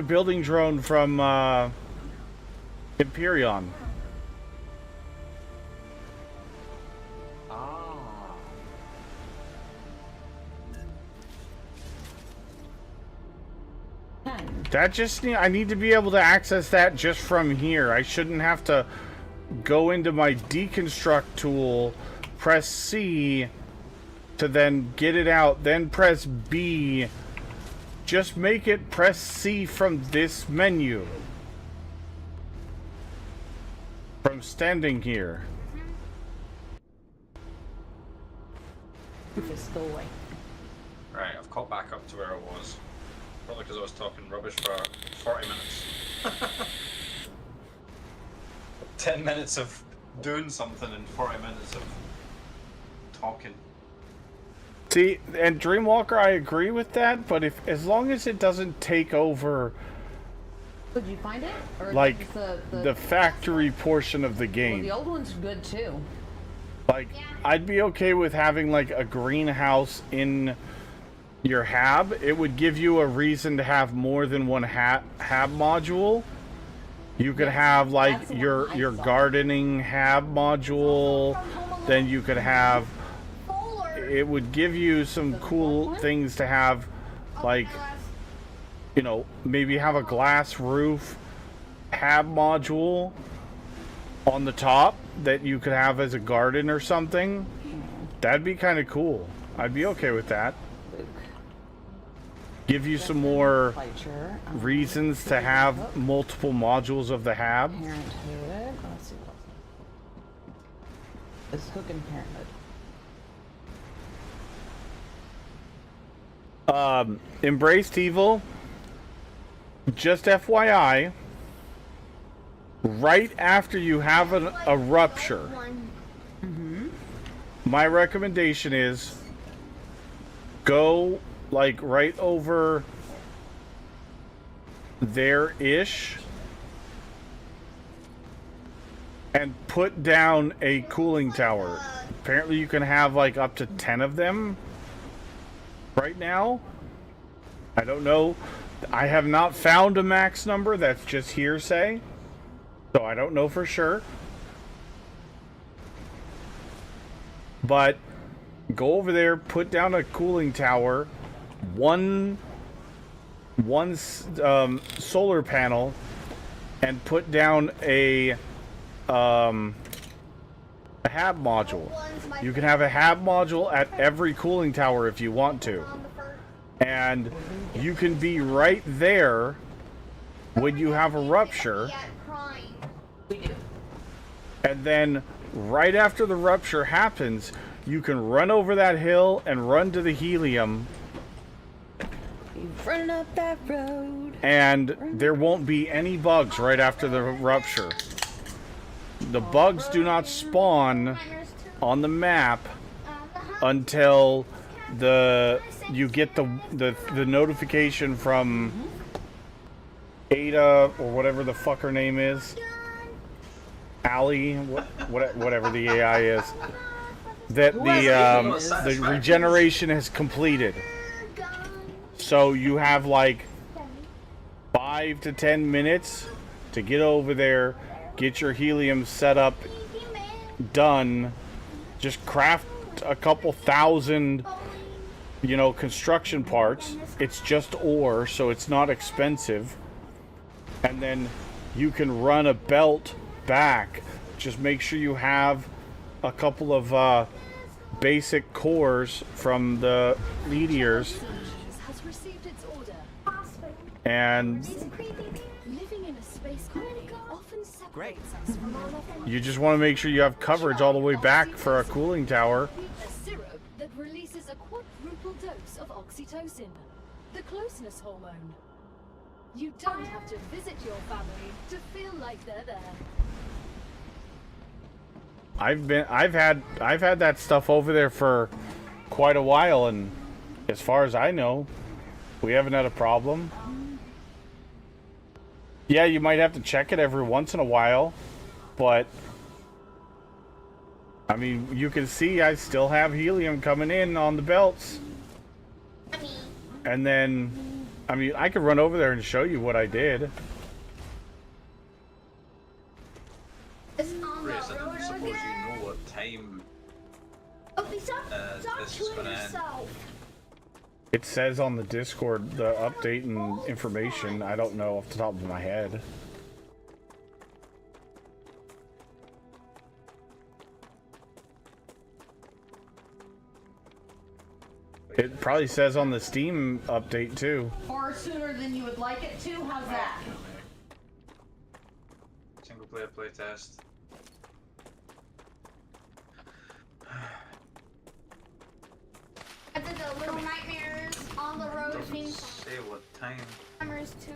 building drone from Imperion. That just I need to be able to access that just from here. I shouldn't have to go into my deconstruct tool, press C to then get it out, then press B. Just make it press C from this menu. From standing here. Just go away. Right, I've caught back up to where I was. Probably because I was talking rubbish for 40 minutes. 10 minutes of doing something and 40 minutes of talking. See, and Dreamwalker, I agree with that, but as long as it doesn't take over, Did you find it? Or like, is the factory portion of the game. Well, the old one's good too. Like, I'd be okay with having, like, a greenhouse in your hab. It would give you a reason to have more than one hab module. You could have, like, your gardening hab module. Then you could have... It would give you some cool things to have, like, you know, maybe have a glass roof hab module on the top that you could have as a garden or something. That'd be kind of cool. I'd be okay with that. Give you some more reasons to have multiple modules of the hab. Parenthood. Let's see what else. It's Hook and Parenthood. Embraced Evil. Just FYI, right after you have a rupture, my recommendation is go like right over there-ish and put down a cooling tower. Apparently you can have like up to 10 of them right now. I don't know. I have not found a max number. That's just hearsay. So I don't know for sure. But go over there, put down a cooling tower, one solar panel, and put down a HAB module. You can have a HAB module at every cooling tower if you want to. And you can be right there when you have a rupture. And then right after the rupture happens, you can run over that hill and run to the helium. Running up that road. And there won't be any bugs right after the rupture. The bugs do not spawn on the map until you get the notification from Ada or whatever the fuck her name is. Allie, whatever the AI is. That the regeneration has completed. So you have like 5 to 10 minutes to get over there, get your helium set up, done. Just craft a couple thousand, construction parts. It's just ore, so it's not expensive. And then you can run a belt back. Just make sure you have a couple of basic cores from the meteors. And you just want to make sure you have coverage all the way back for a cooling tower. A syrup that releases a quadruple dose of oxytocin, the closeness hormone. You don't have to visit your family to feel like they're there. I've had that stuff over there for quite a while, and as far as I know, we haven't had a problem. Yeah, you might have to check it every once in a while, but I mean, you can see I still have helium coming in on the belts. And then, I mean, I could run over there and show you what I did. Grace, I don't suppose you know what time this is going to end. It says on the Discord the update and information. I don't know off the top of my head. It probably says on the Steam update too. Or sooner than you would like it to. How's that? Single player playtest. I did the Little Nightmares on the road theme. Say what time. Nightmares 2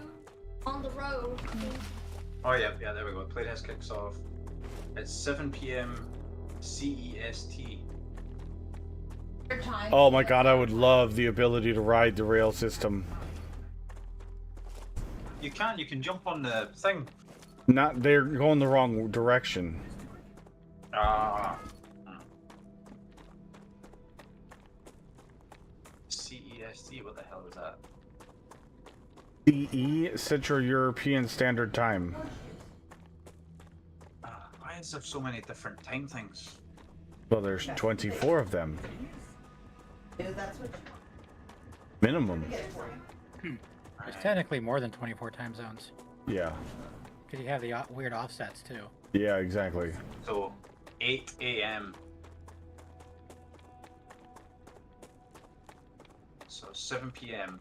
on the road. Oh yeah, there we go. Playtest kicks off. It's 7 p.m. CEST. Oh my god, I would love the ability to ride the rail system. You can jump on the thing. They're going the wrong direction. CEST, what the hell is that? CE, Central European Standard Time. Why is there so many different time things? Well, there's 24 of them. Minimum. There's technically more than 24 time zones. Yeah. Because you have the weird offsets too. Yeah, exactly. So, 8 a.m. So 7 p.m.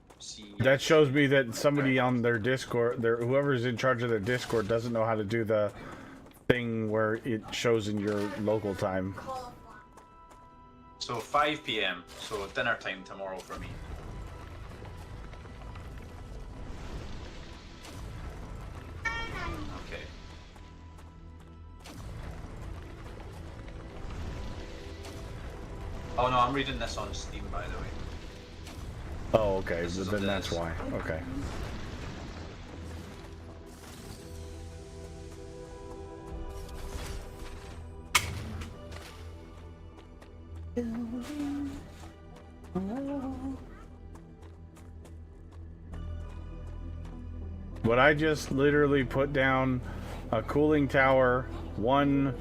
That shows me that somebody on their Discord, whoever's in charge of their Discord, doesn't know how to do the thing where it shows in your local time. So 5 p.m. So dinner time tomorrow for me. Okay. Oh no, I'm reading this on Steam, by the way. Oh, okay. Then that's why. Okay. But I just literally put down a cooling tower, one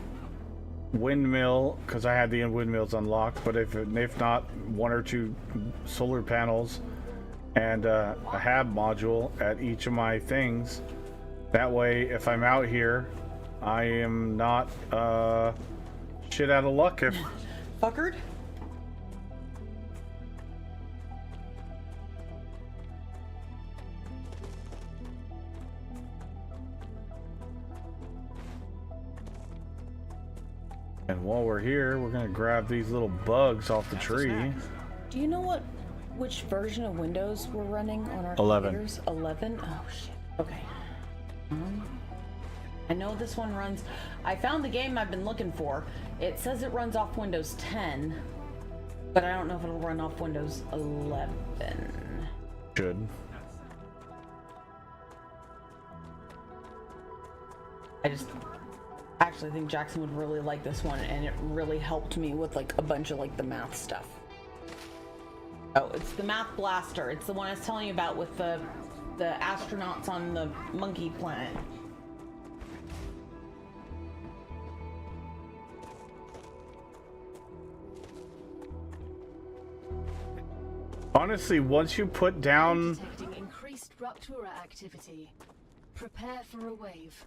windmill, because I had the windmills unlocked, but if not, one or two solar panels, and a hab module at each of my things. That way, if I'm out here, I am not shit out of luck if... Fuckered? And while we're here, we're gonna grab these little bugs off the tree. Do you know which version of Windows we're running on our 11. computers? 11? Oh shit. Okay. I know this one runs. I found the game I've been looking for. It says it runs off Windows 10, but I don't know if it'll run off Windows 11. Should. I just actually think Jackson would really like this one, and it really helped me with like a bunch of like the math stuff. Oh, it's the Math Blaster. It's the one I was telling you about with the astronauts on the monkey planet. Honestly, once you put down... Detecting increased Ruptura activity. Prepare for a wave.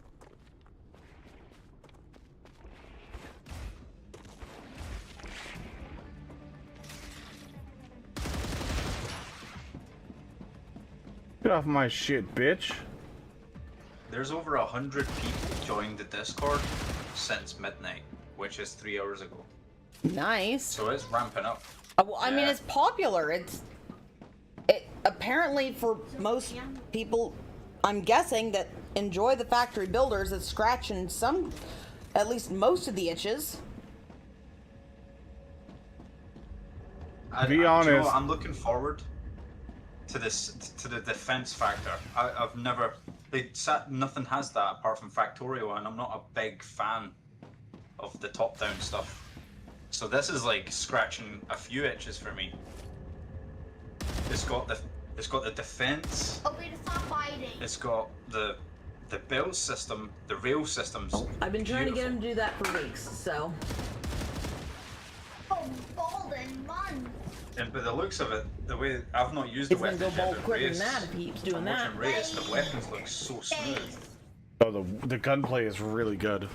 Get off my shit, bitch. There's over 100 people joined the Discord since midnight, which is 3 hours ago. Nice. So it's ramping up. Well, I mean, it's popular. It apparently for most people, I'm guessing, that enjoy the factory builders, it's scratching some, at least most of the itches. Be honest. You know, I'm looking forward to this, to the defense factor. I've never, nothing has that apart from Factorio, and I'm not a big fan of the top-down stuff. So this is like scratching a few itches for me. It's got the defense. Okay, to stop fighting. It's got the build system, the rail systems. I've been trying to get him to do that for weeks, so. Oh, golden month. And by the looks of it, the way I've not used the weapons yet, but Race, if he keeps doing that. Race, the weapons look so smooth. Oh, the gunplay is really good.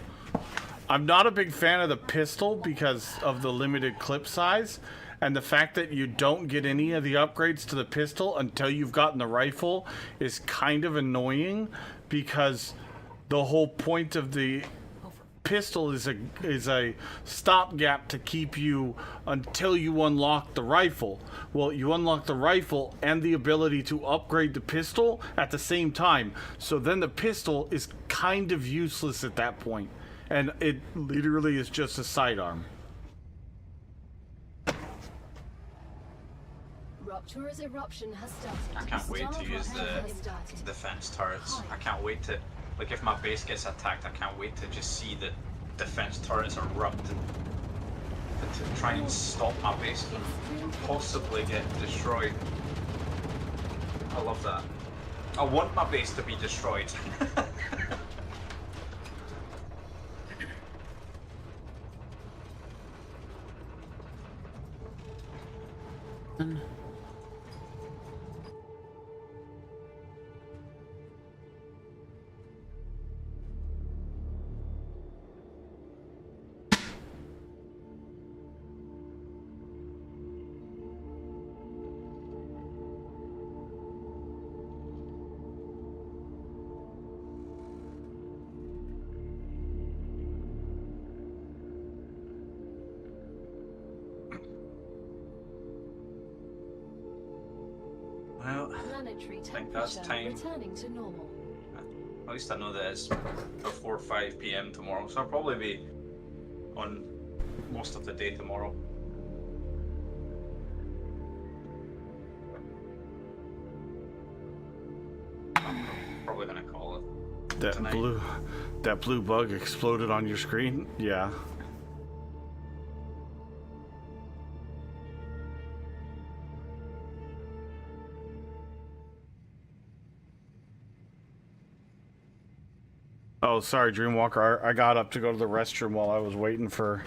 I'm not a big fan of the pistol because of the limited clip size, and the fact that you don't get any of the upgrades to the pistol until you've gotten the rifle is kind of annoying, because the whole point of the pistol is a stopgap to keep you until you unlock the rifle. Well, you unlock the rifle and the ability to upgrade the pistol at the same time, so then the pistol is kind of useless at that point. And it literally is just a sidearm. Ruptura's eruption has started. I can't wait to use the defense turrets. I can't wait to, like, if my base gets attacked, I can't wait to just see the defense turrets erupt to try and stop my base from possibly getting destroyed. I love that. I want my base to be destroyed. Well, Planetary I think that's time. returning to normal. At least I know that it's before 5 PM tomorrow, so I'll probably be on most of the day tomorrow. I'm probably gonna call it. That tonight. blue bug exploded on your screen? Yeah. Oh, sorry, Dreamwalker. I got up to go to the restroom while I was waiting for...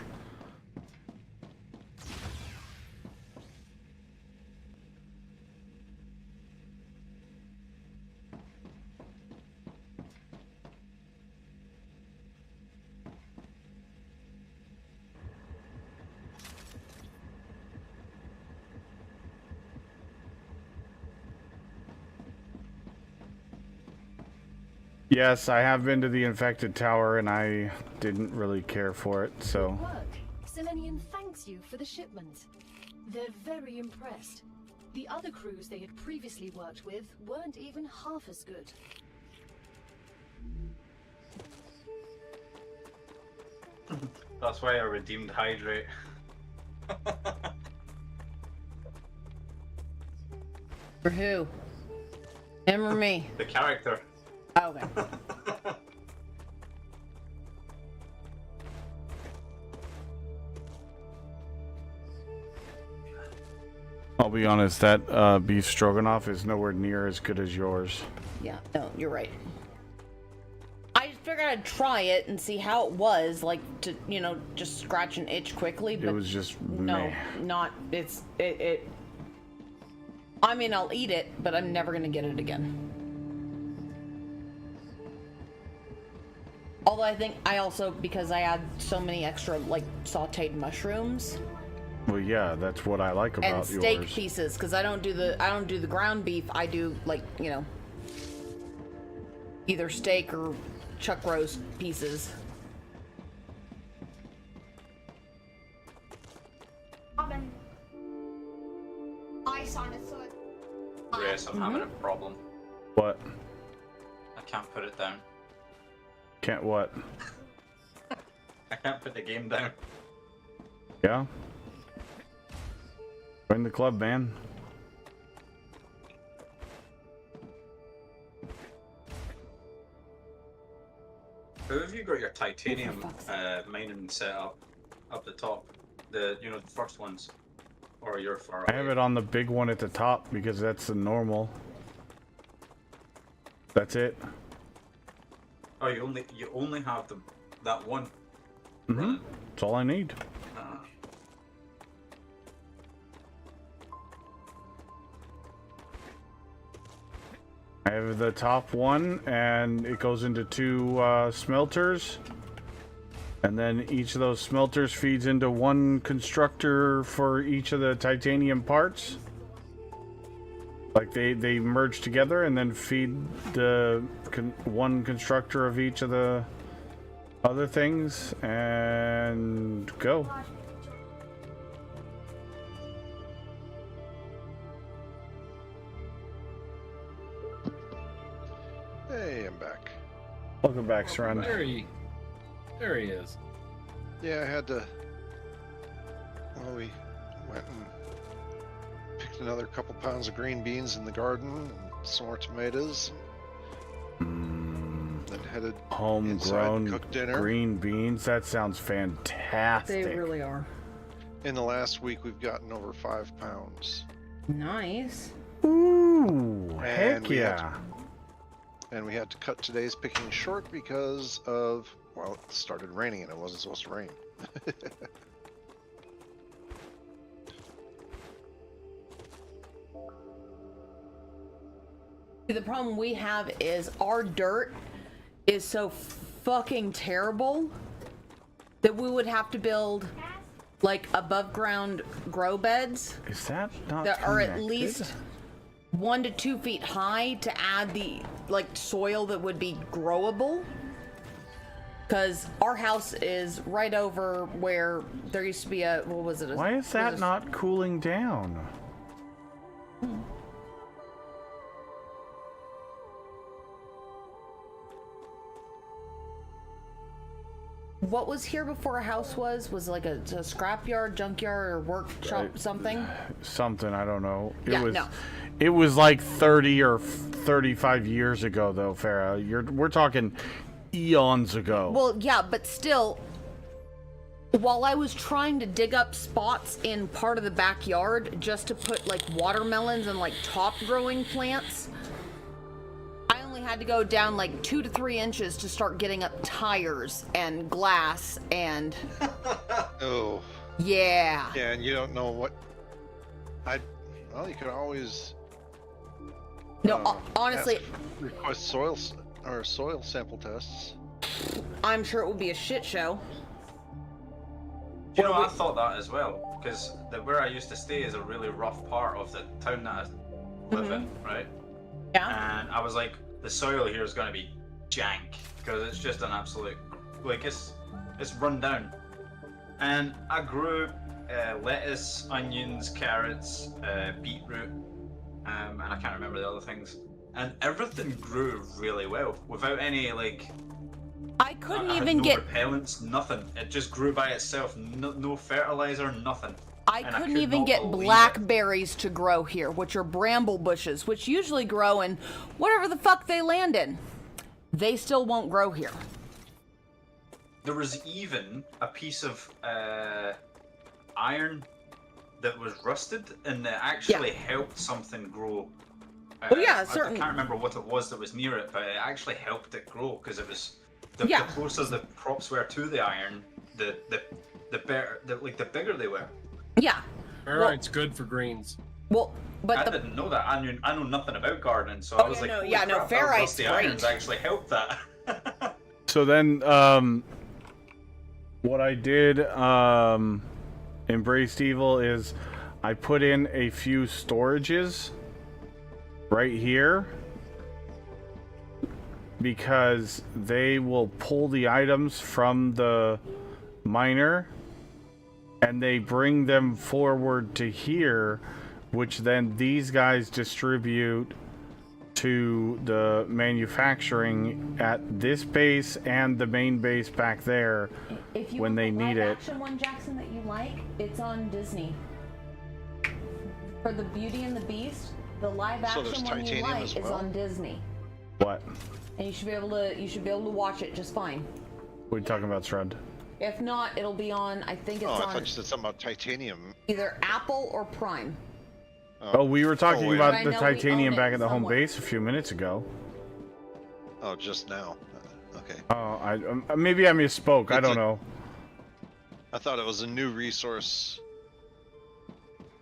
Yes, I have been to the infected tower, and I didn't really care for it, so... Good work. Selenium thanks you for the shipment. They're very impressed. The other crews they had previously worked with weren't even half as good. That's why I redeemed Hydrate. For who? Him or me? The character. Okay. I'll be honest, that beef stroganoff is nowhere near as good as yours. Yeah, no, you're right. I just figured I'd try it and see how it was, like, to, you know, just scratch an itch quickly, but... It was just no, meh. not, it... I mean, I'll eat it, but I'm never gonna get it again. Although I think I also, because I add so many extra, like, sauteed mushrooms... Well, yeah, that's what I like about and steak yours. pieces, because I don't do the ground beef. I do, like, you know, either steak or chuck roast pieces. Robin. Ice on it, so it... Yes, I'm having a problem. What? I can't put it down. Can't what? I can't put the game down. Yeah? Join the club, man. Who have you got your titanium mining set up the top? The the first ones, or your far? I have it on the big one at the top because that's the normal. That's it. Oh, you only have that one. Mm-hmm. That's all I need. I have the top one, and it goes into two smelters. And then each of those smelters feeds into one constructor for each of the titanium parts. Like they merge together and then feed the one constructor of each of the other things and go. Hey, I'm back. Welcome back, Sren. There he is. Yeah, I had to... Well, we went and picked another couple pounds of green beans in the garden and some more tomatoes. Then headed Homegrown cook dinner. green beans. That sounds fantastic. They really are. In the last week, we've gotten over 5 pounds. Nice. Ooh, And heck yeah. And we had to cut today's picking short because of, well, it started raining and it wasn't supposed to rain. The problem we have is our dirt is so fucking terrible that we would have to build like above ground grow beds Is that not that are at connected? least 1 to 2 feet high to add the like soil that would be growable. Because our house is right over where there used to be a, what was it? Why is that not cooling down? What was here before a house was like a scrapyard, junkyard, or workshop, something? Something, I don't know. Yeah, It was like 30 or 35 years ago, though, Farah. We're talking eons ago. Well, yeah, but still, while I was trying to dig up spots in part of the backyard just to put like watermelons and like top growing plants, I only had to go down like 2 to 3 inches to start getting up tires and glass and. Oh. Yeah. Yeah, and you don't know what. Well, you could always. No, honestly. Request soil sample tests. I'm sure it would be a shit show. You know, I thought that as well, because where I used to stay is a really rough part of the town that I live in, right? Yeah. And I was like, the soil here is going to be jank, because it's just an absolute, like, it's run down. And I grew lettuce, onions, carrots, beetroot, and I can't remember the other things. And everything grew really well, without any, like... I couldn't had even no get repellents, nothing. It just grew by itself. No fertilizer, nothing. I couldn't even get blackberries to grow here, which are bramble bushes, which usually grow in whatever the fuck they land in. They still won't grow here. There was even a piece of iron that was rusted, and that actually helped something grow. Oh yeah, certainly. I can't remember what it was that was near it, but it actually helped it grow, because it was... The closer the crops were to the iron, the better, the bigger they were. Yeah. It's good for greens. Well, but I didn't know that. I know nothing about gardening, so I was like, ferrite's the great. irons actually helped that. So then, what I did, Embraced Evil, is I put in a few storages right here, because they will pull the items from the miner and they bring them forward to here, which then these guys distribute to the manufacturing at this base and the main base back there when they need it. If you want the live action one, Jackson, that you like, it's on Disney. For the Beauty and the Beast, the live action one you like is on Disney. What? And you should be able to watch it just fine. What are you talking about, Shred? If not, it'll be on, I think it's on... I thought you said something about titanium. Either Apple or Prime. Oh, we were talking about the I know titanium back at the home somewhere. base a few minutes ago. Oh, just now. Okay. Oh, maybe I misspoke. I don't know. I thought it was a new resource.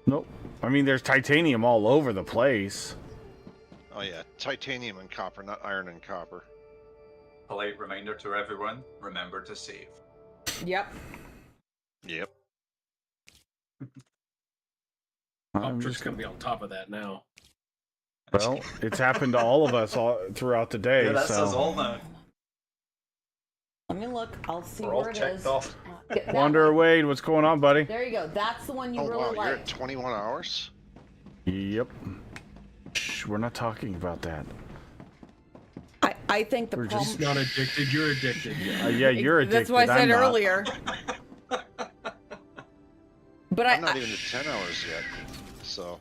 Nope. I mean, there's titanium all over the place. Oh yeah, titanium and copper, not iron and copper. Polite reminder to everyone, remember to save. Yep. Yep. I'm just gonna be on top of that now. Well, it's happened to all of us all throughout the day. Yeah, that's so. us all now. Let me look. I'll see We're all where it checked is. off. Wander Wade, what's going on, buddy? There you go. That's the one you really wow, like. you're at 21 hours? Yep. Shh, we're not talking about that. I think the We're problem... just Not addicted, you're addicted. Yeah, you're addicted. That's what I said I'm not. earlier. But I'm not even at 10 hours yet, so...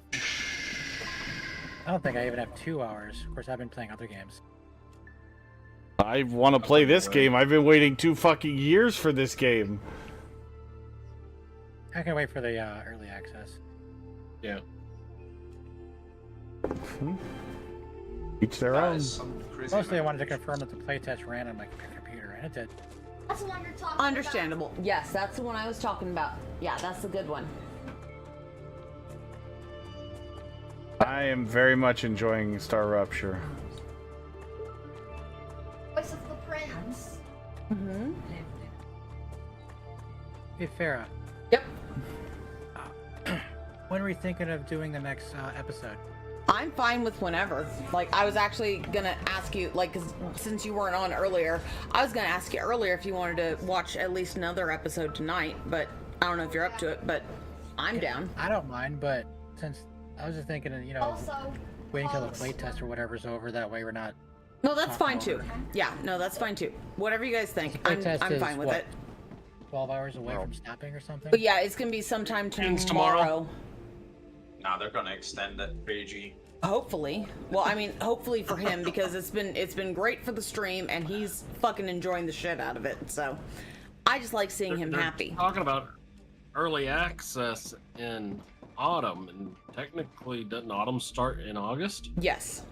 I don't think I even have 2 hours. Of course, I've been playing other games. I want to play this game. I've been waiting 2 fucking years for this game. I can wait for the early access. Yeah. Each their own. Mostly I wanted to confirm that the playtest ran on my computer, and it did. That's the one you're talking about. Understandable. Yes, that's the one I was talking about. Yeah, that's the good one. I am very much enjoying Star Rupture. Voice of the Prince. Mm-hmm. Hey, Farah. Yep. When are we thinking of doing the next episode? I'm fine with whenever. Like, I was actually gonna ask you, like, 'cause since you weren't on earlier, I was gonna ask you earlier if you wanted to watch at least another episode tonight, but I don't know if you're up to it, but I'm down. I don't mind, but since I was just thinking of, Also, waiting until the playtest or whatever's over, that way we're not... No, that's fine talking too. over. Yeah, no, that's fine too. Whatever you guys think, I'm Playtest fine is with what, it. 12 hours away from stopping or something? But yeah, it's gonna be sometime Ends tomorrow. Nah, they're gonna extend it, AG. Hopefully. Well, I mean, hopefully for him, because it's been great for the stream and he's fucking enjoying the shit out of it. So I just like seeing him They're happy. Talking about early access in autumn, and technically doesn't autumn start in August? Yes.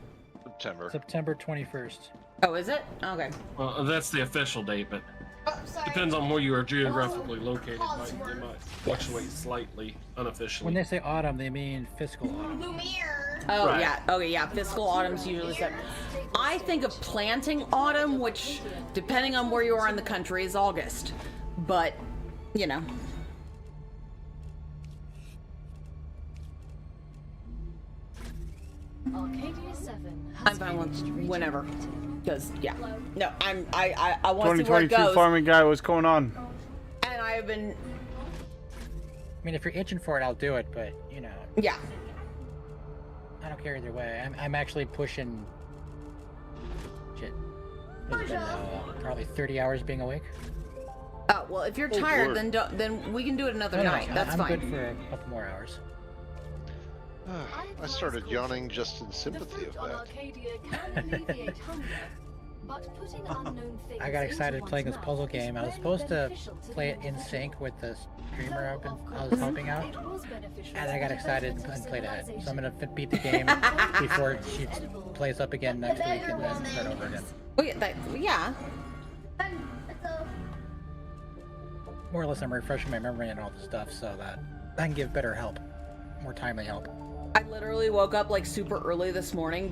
September. September 21st. Oh, is it? Okay. Well, that's the official date, but Oh, sorry. depends on where you are geographically located. Pause They word. might fluctuate slightly unofficially. When they say autumn, they mean fiscal autumn. Lumiere. Oh, Right. yeah. Okay, yeah. Fiscal autumn's usually set. I think of planting autumn, which, depending on where you are in the country, is August. But, you know. Arcadia 7 has I'm fine with finished whenever. regenerating. Because, yeah. No, I want to see where it 2022 goes. farming guy, what's going on? And I have been, I mean, if you're itching for it, I'll do it, but, you know, yeah. I don't care either way. I'm actually pushing... Shit. It's been probably 30 hours being awake. Oh, well, if you're tired, Lord. then we can do it another No, no, night. That's I'm fine. good for a couple more hours. I started yawning just in The sympathy fruit of on that. Arcadia can alleviate hunger, but putting unknown things I got excited into playing this one's puzzle mouth game. I was is supposed to rarely beneficial play it the in health. sync with the streamer Though, of I was course, helping out, it was beneficial and I for got the excited development and of played ahead. So I'm civilization. gonna beat the game before she plays up again next week and then start over again. Oh, yeah, yeah. It's a More or less, I'm refreshing my memory and all the stuff so that I can give better help, more timely help. I literally woke up like super early this morning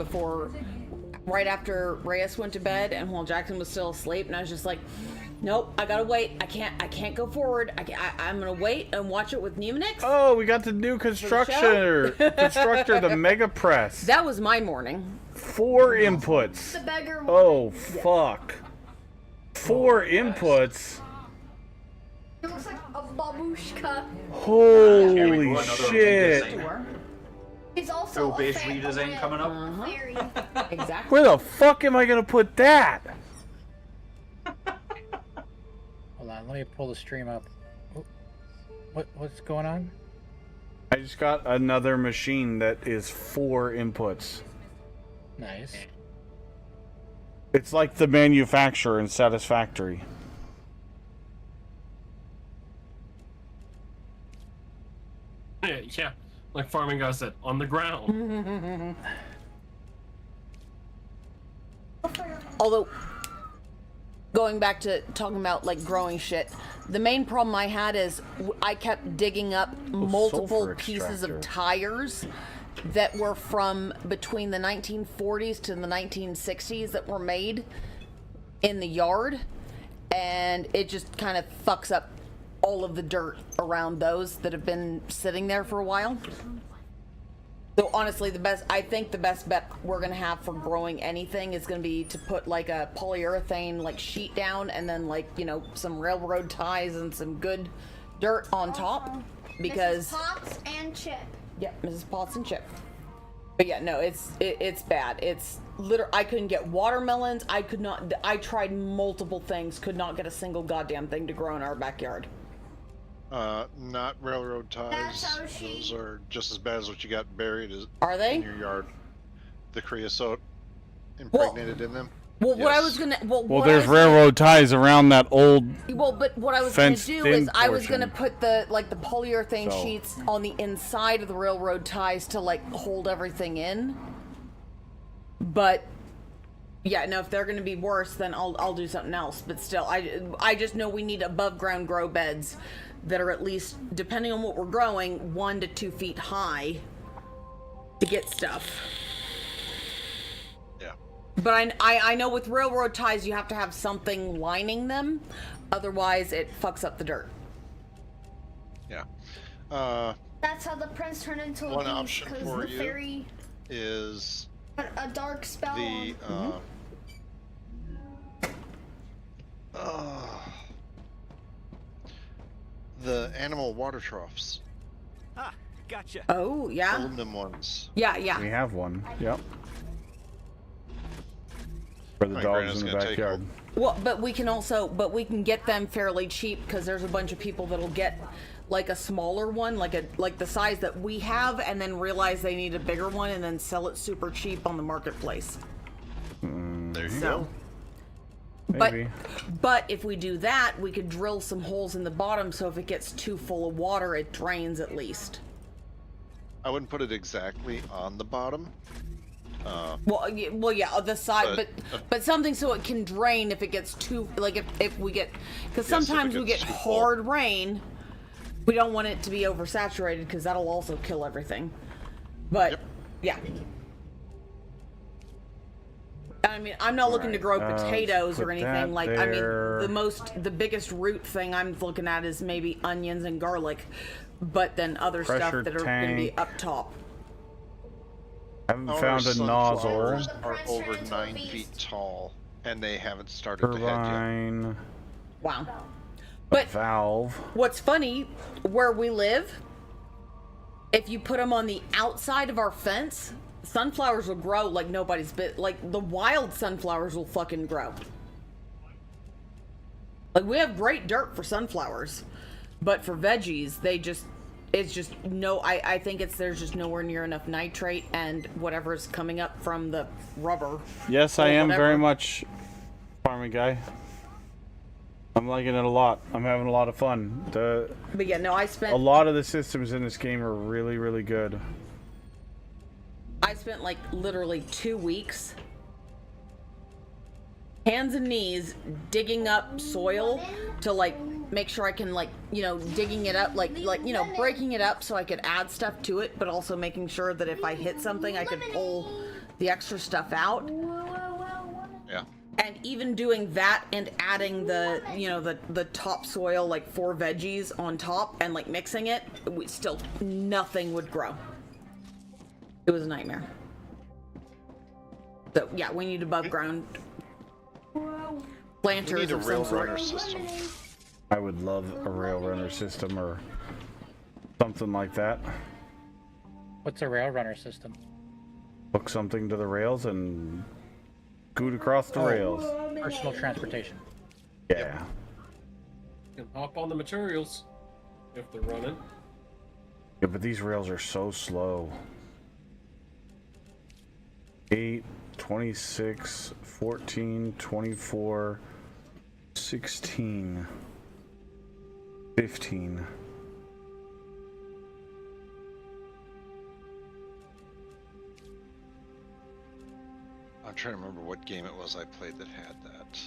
right after Reyes went to bed and while Jackson was still asleep, and I was just like, nope, I gotta wait. I can't go forward. I'm gonna wait and watch it with Nemonix. Oh, we got the new constructor, the Mega Press. That was my morning. 4 inputs. the beggar woman. Oh, fuck. 4 inputs. It looks like a babushka. Here we Holy go, another shit. redesign. It's also Full base a redesign coming up. Fairy. Exactly. Where the fuck am I gonna put that? Hold on, let me pull the stream up. Oh, what's going on? I just got another machine that is 4 inputs. Nice. It's like the manufacturer in Satisfactory. Yeah, like farming guy said, on the ground. Although, going back to talking about like growing shit, the main problem I had is I kept digging up multiple sulfur pieces extractor. of tires that were from between the 1940s to the 1960s that were made in the yard, and it just kind of fucks up all of the dirt around those that have been sitting there for a while. So honestly, I think the best bet we're gonna have for growing anything is gonna be to put like a polyurethane like sheet down, and then like, you know, some railroad ties and some good dirt on top, because Mrs. Potts and Chip. Yep, Mrs. Potts and Chip. But yeah, no, it's bad. It's literally, I couldn't get watermelons. I tried multiple things, could not get a single goddamn thing to grow in our backyard. Not railroad ties. That's how she- Those are just as bad as what you got buried Are they? in your yard. The creosote impregnated in them. Well, what I Yes. was gonna, Well, what I there's was gonna- railroad ties around that old. Well, but what I was gonna do is fenced-in I was gonna portion. put the polyurethane So- sheets on the inside of the railroad ties to like hold everything in. But yeah, no, if they're gonna be worse, then I'll do something else. But still, I just know we need above ground grow beds that are at least, depending on what we're growing, 1 to 2 feet high to get stuff. Yeah. But I know with railroad ties you have to have something lining them, otherwise it fucks up the dirt. Yeah. That's how the prince turned into a One beast, option because for the you fairy is put a dark spell the on. the animal water troughs, Ah, gotcha. Oh yeah, aluminum ones. yeah. We have one. Yep. For the My dogs granny's in the gonna take backyard. Well, but we can get them fairly cheap, because there's a bunch of people that'll get like a smaller one, like the size that we have, and then realize they need a bigger one, and then sell it super cheap on the marketplace. There you So, go. Maybe. but if we do that, we could drill some holes in the bottom, so if it gets too full of water, it drains at least. I wouldn't put it exactly on the bottom. Well, yeah, the side, but something so it can drain if it gets too, like if we get, because sometimes we get hard rain, we don't want it to be oversaturated because that'll also kill everything. But yeah, I mean, I'm not looking to grow potatoes or anything like. I mean, the biggest root thing I'm looking at is maybe onions and garlic, but then other stuff that are going to be up top. I haven't found a nozzle. Are over 9 feet tall, and they haven't started to head yet. Wow. But valve. What's funny, where we live, if you put them on the outside of our fence, sunflowers will grow like nobody's bit. Like the wild sunflowers will fucking grow. Like we have great dirt for sunflowers, but for veggies, it's just no. I think there's just nowhere near enough nitrate and whatever's coming up from the rubber. Yes, I am very much farming guy. I'm liking it a lot. I'm having a lot of fun. But yeah, no, I spent a lot of the systems in this game are really, really good. I spent like literally 2 weeks, hands and knees, digging up soil to like make sure I can like, you know, digging it up, like you know, breaking it up so I could add stuff to it, but also making sure that if I hit something, I could pull the extra stuff out. Yeah. And even doing that and adding the, you know, the topsoil like for veggies on top and like mixing it, nothing would grow. It was a nightmare. So yeah, we need above ground planters. We need a of some rail sort. runner system. I would love a rail runner system or something like that. What's a rail runner system? Hook something to the rails and scoot across the rails. Personal transportation. Yeah. You can hop on the materials if they're running. Yeah, but these rails are so slow. 8, 26, 14, 24, 16, 15. I'm trying to remember what game it was I played that had that.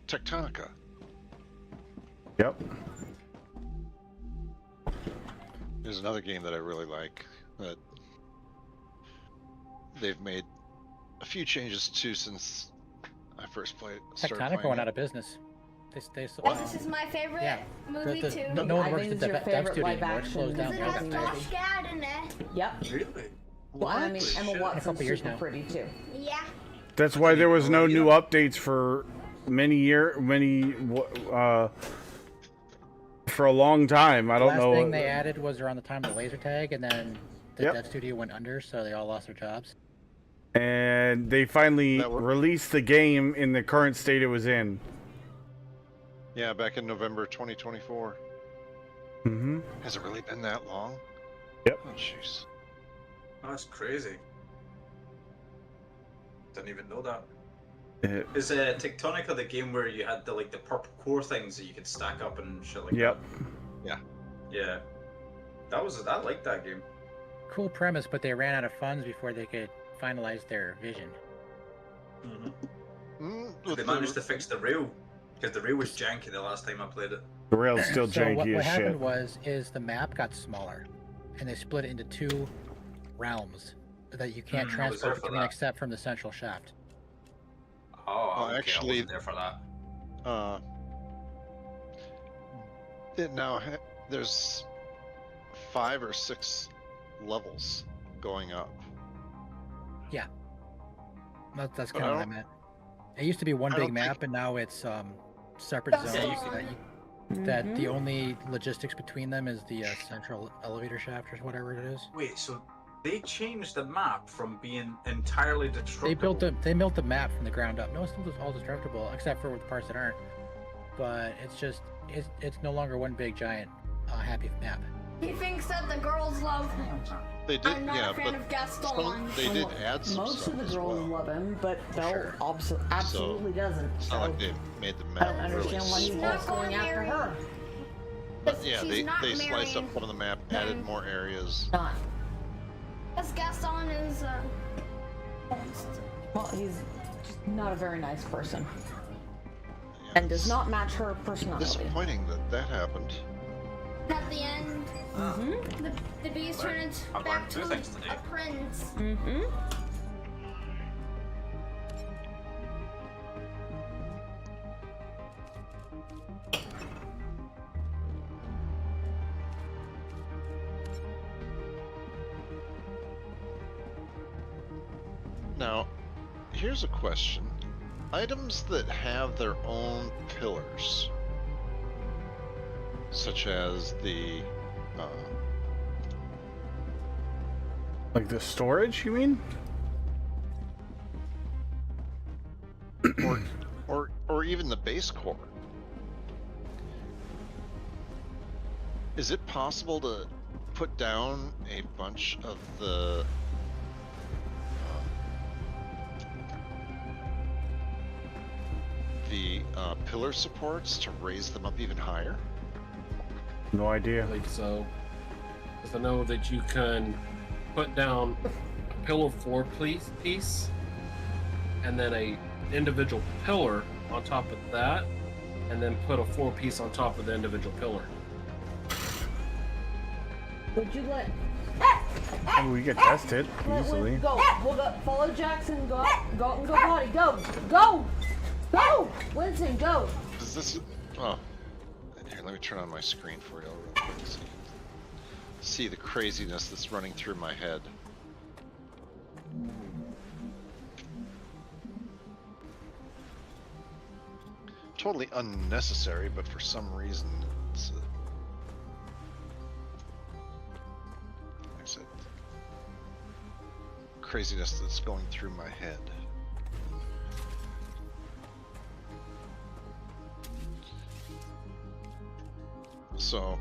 Tectonica. Yep. There's another game that I really like that they've made a few changes to since I first Tectonica went out of business. They This is my favorite movie too. No one works at the dev studio anymore. It closed down. It has Josh Gad in it. Yep. Really? Well, I mean, Emma Watson's years super now. pretty too. Yeah. That's why there was no new updates for for a long time. I don't know. The last thing they added was around the time of the laser tag, and then the dev studio went under, so they all lost their jobs. And they finally released the game in the current state it was in. Yeah, back in November 2024. Mm-hmm. Has it really been that long? Yep. Oh, jeez. That's crazy. Didn't even know that. It, Is Tectonica the game where you had the purple core things that you could stack up and shit like yep. Yeah. that? Yeah. I liked that game. Cool premise, but they ran out of funds before they could finalize their vision. So they managed to fix the rail, because the rail was janky the last time I played it. The rail's still So janky what as shit. happened is the map got smaller, and they split it into 2 realms that you can't transport between except from the central shaft. Oh, okay, actually, I wasn't there for that. There's 5 or 6 levels going up. Yeah. That's kind of what I meant. It used to be one big map, and now it's separate zones. That the only logistics between them is the central elevator shaft or whatever it is. Wait, so they changed the map from being entirely destructible? They built the map from the ground up. No, it's still all destructible except for the parts that aren't. But it's no longer one big giant happy map. He thinks that the girls love him. They did, I'm not yeah, a fan but of Gaston. they did add some Most stuff of the as girls well. love him, but Belle Sure. absolutely doesn't. It's So not like they made the I map don't understand really why he's She's not not going going after her. But yeah, She's not they sliced up marrying some of the map, added more areas. Not. Because Gaston is Well, he's just not a very nice person, and does not match her personality. Disappointing that happened. at the end. The beast turned I've back learned to two things today. a prince. Now, here's a question. Items that have their own pillars, such as the Like the storage, you mean? or even the base core. Is it possible to put down a bunch of the pillar supports to raise them up even higher? No idea. I believe so. Because I know that you can put down a pillar floor piece, and then a individual pillar on top of that, and then put a floor piece on top of the individual pillar. Would you let? Oh, we could test it easily. Go. We'll go. Follow Jackson. Go and go potty. Go. Winston, go. Is this? Oh, here. Let me turn on my screen for you real quick so you can see the craziness that's running through my head. Totally unnecessary, but for some reason it's like I said, craziness that's going through my head. So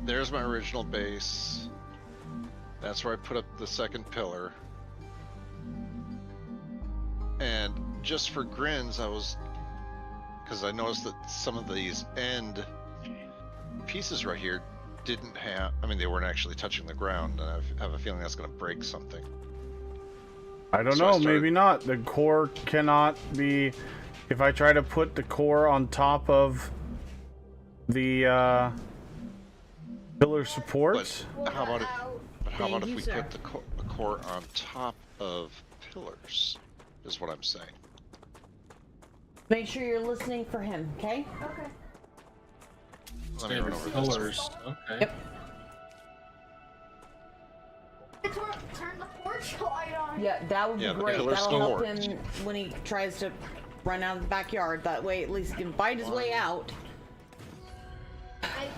there's my original base. That's where I put up the second pillar. And just for grins, because I noticed that some of these end pieces right here didn't have, I mean, they weren't actually touching the ground, and I have a feeling that's going to break something. I don't know, maybe not. The core cannot be... If I try to put the core on top of the pillar supports... But how about if we put the core on top of pillars, is what I'm saying. Make sure you're listening for him, okay? Okay. Let me run over this. Pillars. Okay. Yep. Turn the porch light on. Yeah, that would be the great. pillar That'll help support. him when he tries to run out of the backyard. That way, at least he can find his way out. I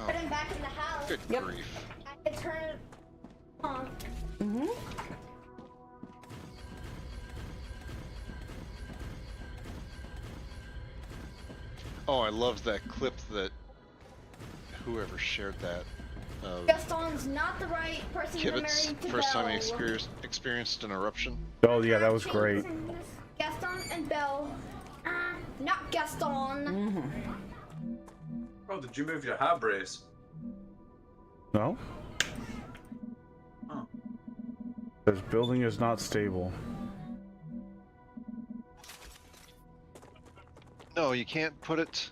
put him back in the house. Good Yep. grief. I turn it on. Oh, I loved that clip that whoever shared that. Gaston's not the right person to marry Kibitz, to first time he Belle. experienced an eruption. Oh yeah, that was great. Gaston and Belle. Not Gaston. Oh, did you move your hat brace? No? Oh. This building is not stable. No, you can't put it.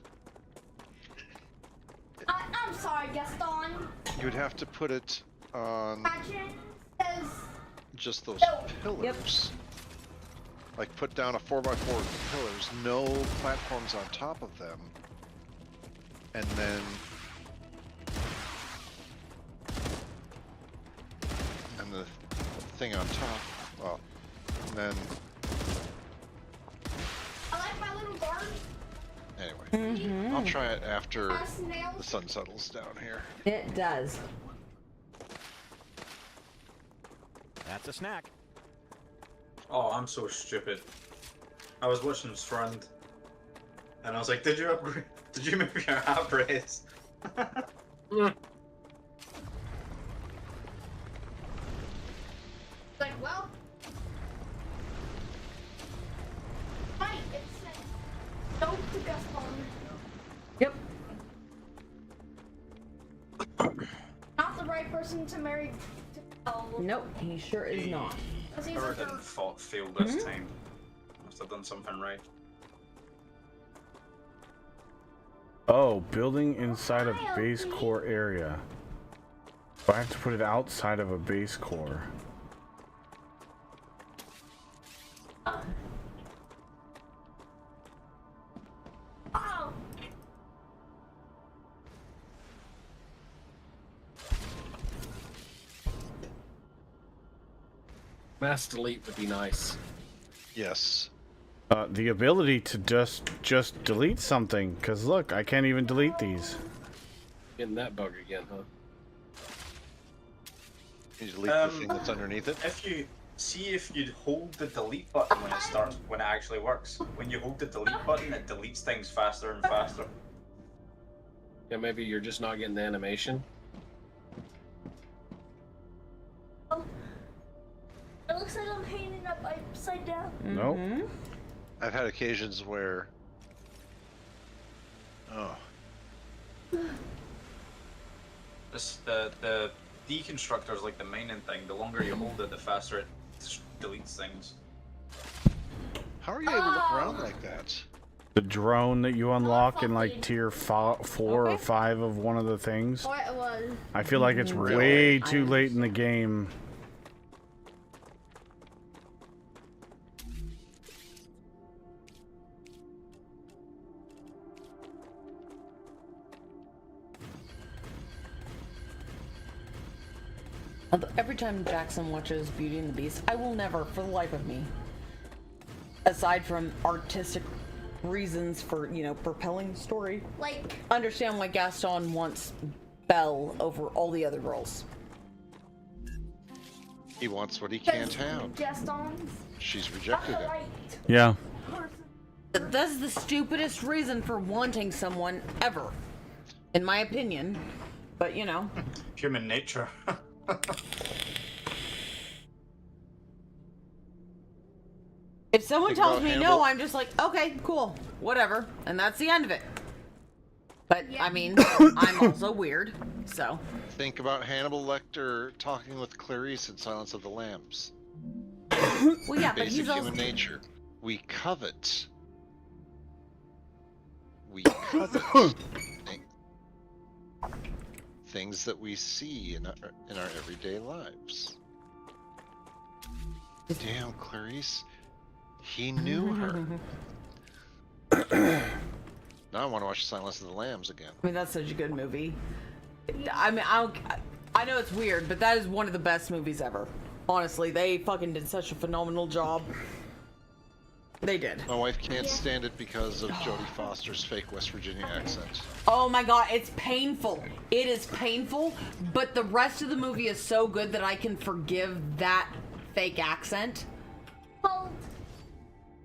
I'm sorry, Gaston. You would have to put it on Imagine says just those No. pillars. Like put down a 4x4 pillars, no platforms on top of them, and then the thing on top. Well, and then I like my little garden. anyway, I'll try it after A snail. the sun settles down here. It does. That's a snack. Oh, I'm so stupid. I was watching his friend, and I was like, "Did you upgrade? Did you move your hat brace?" Like, well, right, it says don't to Gaston. Yep. Not the right person to marry to tell. Nope, he sure is not. Because he's Whoever a didn't fail this time must have done something right. Oh, building inside a base core area. So I have to put it outside of a base core. Oh. Mass delete would be nice. Yes. The ability to just delete something, because look, I can't even delete these. Getting that bug again, huh? Can you delete the thing that's underneath it? If you hold the delete button when it actually works. When you hold the delete button, it deletes things faster and faster. Yeah, maybe you're just not getting the animation. It looks like I'm hanging up upside down. Nope. I've had occasions where... Oh. The deconstructor is like the mining thing. The longer you hold it, the faster it deletes things. How are you able to look around like that? The drone that you unlock in like tier 4 or 5 of one of the things. What it was. I feel like it's way too late in the game. Every time Jackson watches Beauty and the Beast, I will never, for the life of me, aside from artistic reasons for, you know, propelling the story, Like, understand why Gaston wants Belle over all the other girls. He wants what he can't have. Gaston's She's rejected him. right Yeah. person. That's the stupidest reason for wanting someone ever, in my opinion. But, you know. Human nature. If someone Think tells about me Hannibal. no, I'm just like, okay, cool, whatever, and that's the end of it. But I mean, I'm also weird, so. Think about Hannibal Lecter talking with Clarice in Silence of the Lambs. Well, yeah, but Basic he's also. human nature. We covet. We covet things that we see in our everyday lives. Damn, Clarice. He knew her. Now I want to watch Silence of the Lambs again. I mean, that's such a good movie. I mean, I know it's weird, but that is one of the best movies ever. Honestly, they fucking did such a phenomenal job. They did. My wife can't stand it because of Jodie Foster's fake West Virginia accent. Oh my god, it's painful. It is painful, but the rest of the movie is so good that I can forgive that fake accent.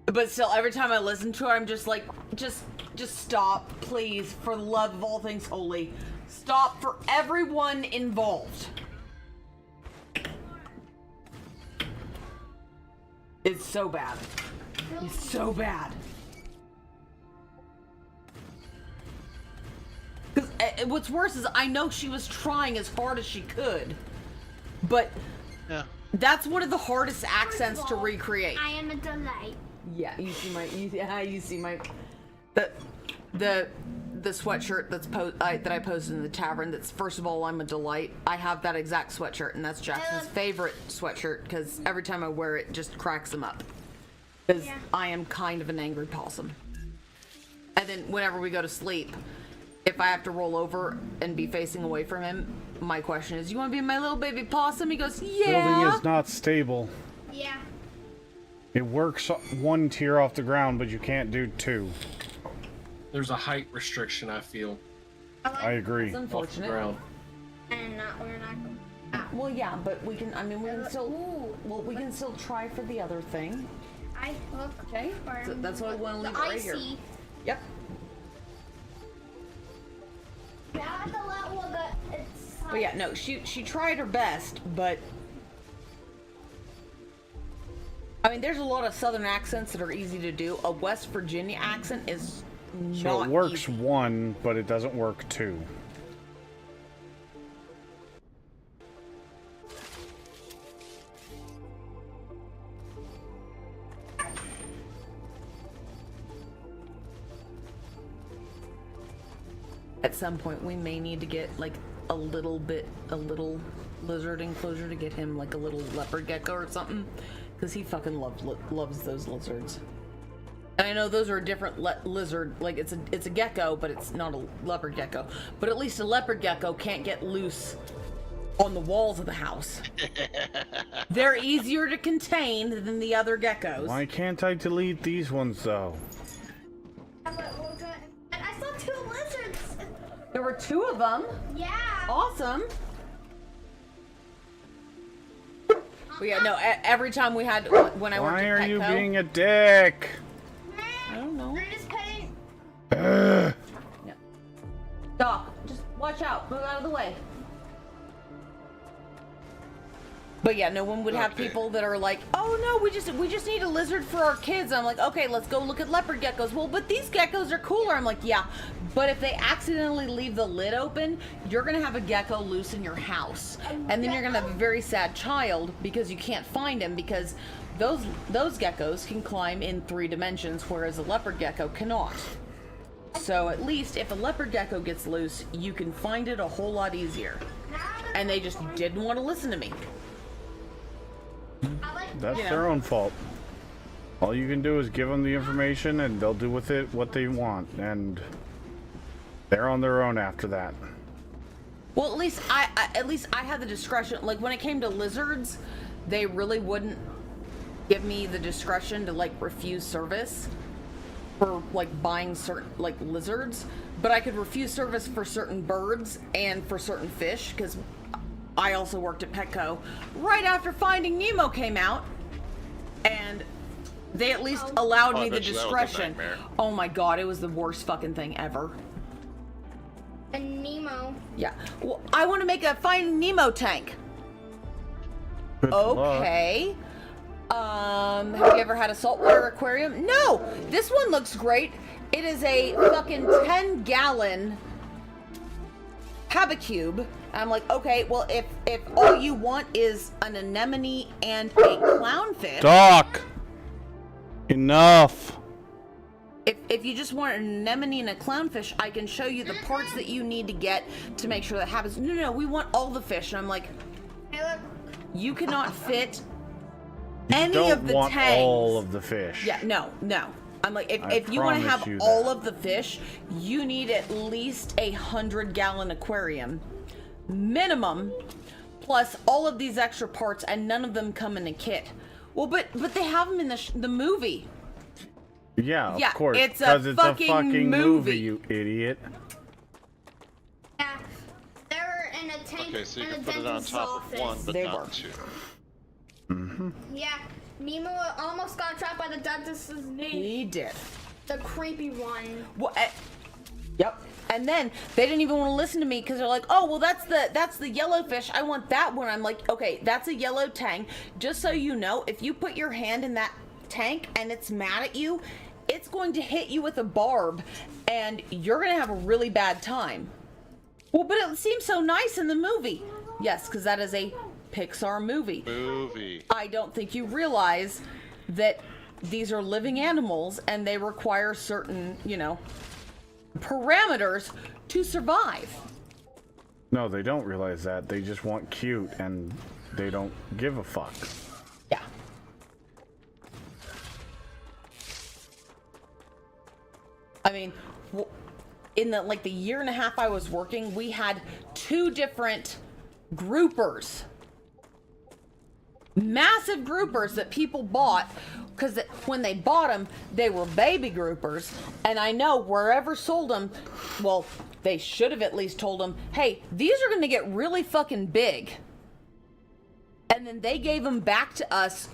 But still, every time I listen to her, I'm just like, just stop, please, for the love of all things holy. Stop for everyone involved. It's so bad. It's so bad. Because what's worse is I know she was trying as hard as she could, but that's one of the hardest accents to recreate. I am a delight. Yeah, you see my the sweatshirt that I posted in the tavern. That's, first of all, I'm a delight. I have that exact sweatshirt, and that's Jackson's favorite sweatshirt because every time I wear it, just cracks him up. Because I am kind of an angry possum. And then whenever we go to sleep, if I have to roll over and be facing away from him, my question is, "You want to be my little baby possum?" He goes, "Yeah." Building is not stable. Yeah. It works one tier off the ground, but you can't do 2. There's a height restriction, I feel. I agree. It's unfortunate. Ground. And we're not going. Well, yeah, but we can. I mean, we can still. Well, we can still try for the other thing. I look. Okay. So that's why I want to leave it the right here. icy. Yep. You have to let one that But yeah, no, she tried her best, but I mean, there's a lot of Southern accents that are easy to do. A West Virginia accent is not So it works easy. 1, but it doesn't work 2. At some point, we may need to get like a little lizard enclosure to get him like a little leopard gecko or something, because he fucking loves those lizards. And I know those are a different lizard, like it's a gecko, but it's not a leopard gecko. But at least a leopard gecko can't get loose on the walls of the house. They're easier to contain than the other geckos. Why can't I delete these ones though? And I saw 2 lizards. There were 2 of them. Yeah. Awesome. But yeah, no, every time we had, when I worked Why at are Petco, you being a dick? I don't know. They're just petting. Ugh. Yeah. Doc, just watch out. Move out of the way. But yeah, no one would have people that are like, oh no, we just need a lizard for our kids. I'm like, okay, let's go look at leopard geckos. Well, but these geckos are cooler. I'm like, yeah, but if they accidentally leave the lid open, you're gonna have a gecko loose in your house, and then you're gonna have a very sad child because you can't find him, because those geckos can climb in 3 dimensions, whereas a leopard gecko cannot. So at least if a leopard gecko gets loose, you can find it a whole lot easier. And they just didn't want to listen to me. That's their own fault. All you can do is give them the information and they'll do with it what they want, and they're on their own after that. Well, at least I had the discretion. Like when it came to lizards, they really wouldn't give me the discretion to like refuse service for like buying certain like lizards, but I could refuse service for certain birds and for certain fish, because I also worked at Petco right after Finding Nemo came out, and they at least allowed me the discretion. Oh my god, it was the worst fucking thing ever. And Nemo. Yeah. Well, I want to make a Finding Nemo tank. Good Okay. Have you ever had a saltwater aquarium? No! This one looks great. It is a fucking 10-gallon Habicube. I'm like, okay, well, if all you want is an anemone and a clownfish. Doc! Enough! If you just want an anemone and a clownfish, I can show you the parts that you need to get to make sure that happens. No, we want all the fish. And I'm like, you cannot fit any of the want tanks. all of the fish. Yeah, no. I'm like, I if you want to promise have you all that. of the fish, you need at least a 100-gallon aquarium. Minimum, plus all of these extra parts, and none of them come in a kit. Well, but they have them in the movie. Yeah, Yeah, of course. it's a Because it's a fucking fucking movie. movie, you idiot. Yeah. They were in a tank. Okay, so you in can a put it on dentist's top office. of 1, but They not were. 2. Yeah. Nemo almost got trapped by the dentist's knee. He did. The creepy one. Well, yep. And then they didn't even want to listen to me because they're like, "Oh, well, that's the yellowfish. I want that one." I'm like, "Okay, that's a yellow tang. Just so you know, if you put your hand in that tank and it's mad at you, it's going to hit you with a barb, and you're gonna have a really bad time." Well, but it seems so nice in the movie. Yes, because that is a Pixar movie. I don't think you realize that these are living animals and they require certain, parameters to survive. No, they don't realize that. They just want cute and they don't give a fuck. Yeah. I mean, in the year and a half I was working, we had 2 different groupers. Massive groupers that people bought, because when they bought them, they were baby groupers. And I know wherever sold them, well, they should have at least told them, hey, these are going to get really fucking big. And then they gave them back to us,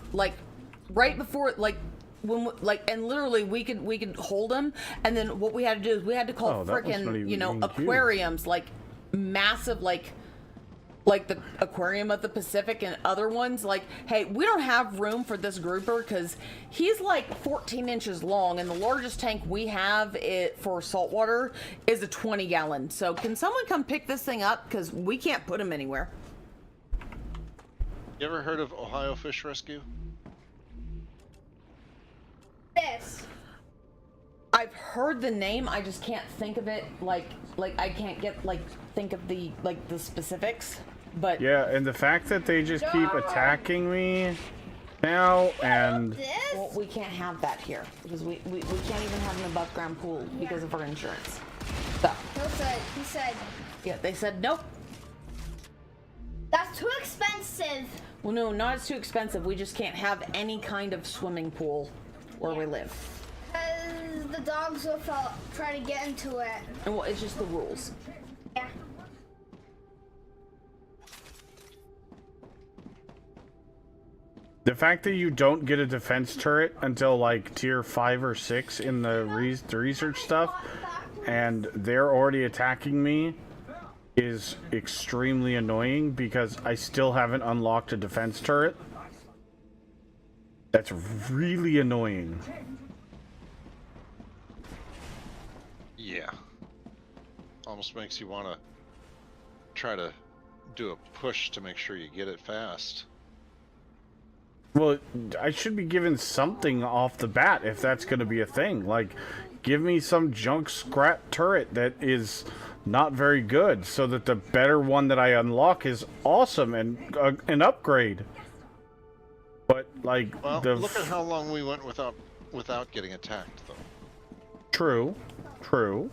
right before, and literally we could hold them. And then what we had to do is we had to call frickin', aquariums, massive, like the Aquarium of the Pacific and other ones, like, hey, we don't have room for this grouper because he's like 14 inches long, and the largest tank we have for saltwater is a 20-gallon. So can someone come pick this thing up because we can't put him anywhere? You ever heard of Ohio Fish Rescue? This. I've heard the name, I just can't think of it, like I can't think of the specifics. But yeah, and the fact that they just keep attacking me now, and well, we can't have that here because we can't even have an above ground pool because of our insurance. So He said. Yeah, they said nope. That's too expensive. Well, no, not it's too expensive. We just can't have any kind of swimming pool where we live. Because the dogs will try to get into it. And well, it's just the rules. Yeah. the fact that you don't get a defense turret until like tier 5 or 6 in the research stuff, and they're already attacking me, is extremely annoying because I still haven't unlocked a defense turret. That's really annoying. Yeah. Almost makes you want to try to do a push to make sure you get it fast. Well, I should be given something off the bat if that's going to be a thing. Like, give me some junk scrap turret that is not very good, so that the better one that I unlock is awesome and an upgrade. But like, well, look at how long we went without getting attacked, though. True, true.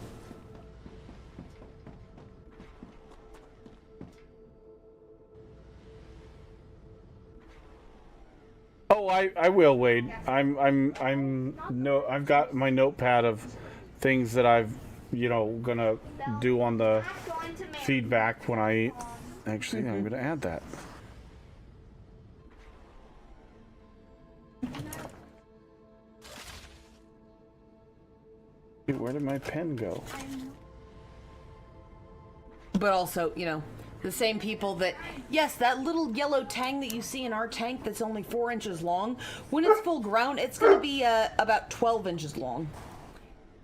Oh, I will, Wade. I've got my notepad of things that I've, gonna do on the feedback when I eat. Actually, I'm gonna add that. Dude, where did my pen go? But also, the same people that, yes, that little yellow tang that you see in our tank that's only 4 inches long, when it's full grown, it's going to be about 12 inches long.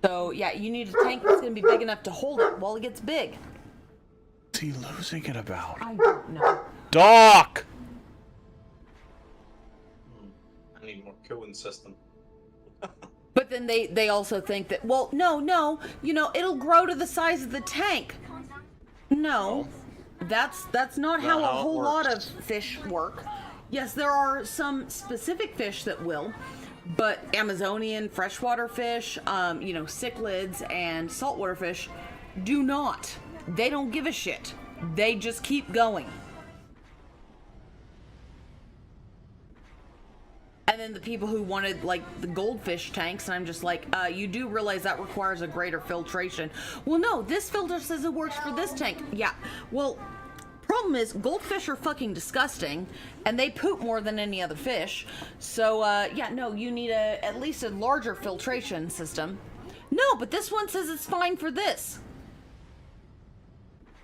So, yeah, you need a tank that's going to be big enough to hold it while it gets big. What's he losing it about? I don't know. Doc! I need more cooling system. But then they also think that, well, no, it'll grow to the size of the tank. No. That's not how a whole lot of fish work. Yes, there are some specific fish that will, but Amazonian freshwater fish, cichlids and saltwater fish do not. They don't give a shit. They just keep going. And then the people who wanted, like, the goldfish tanks, and I'm just like, you do realize that requires a greater filtration. Well, no, this filter says it works for this tank. Yeah, well, problem is, goldfish are fucking disgusting, and they poop more than any other fish. So, yeah, no, you need at least a larger filtration system. No, but this one says it's fine for this.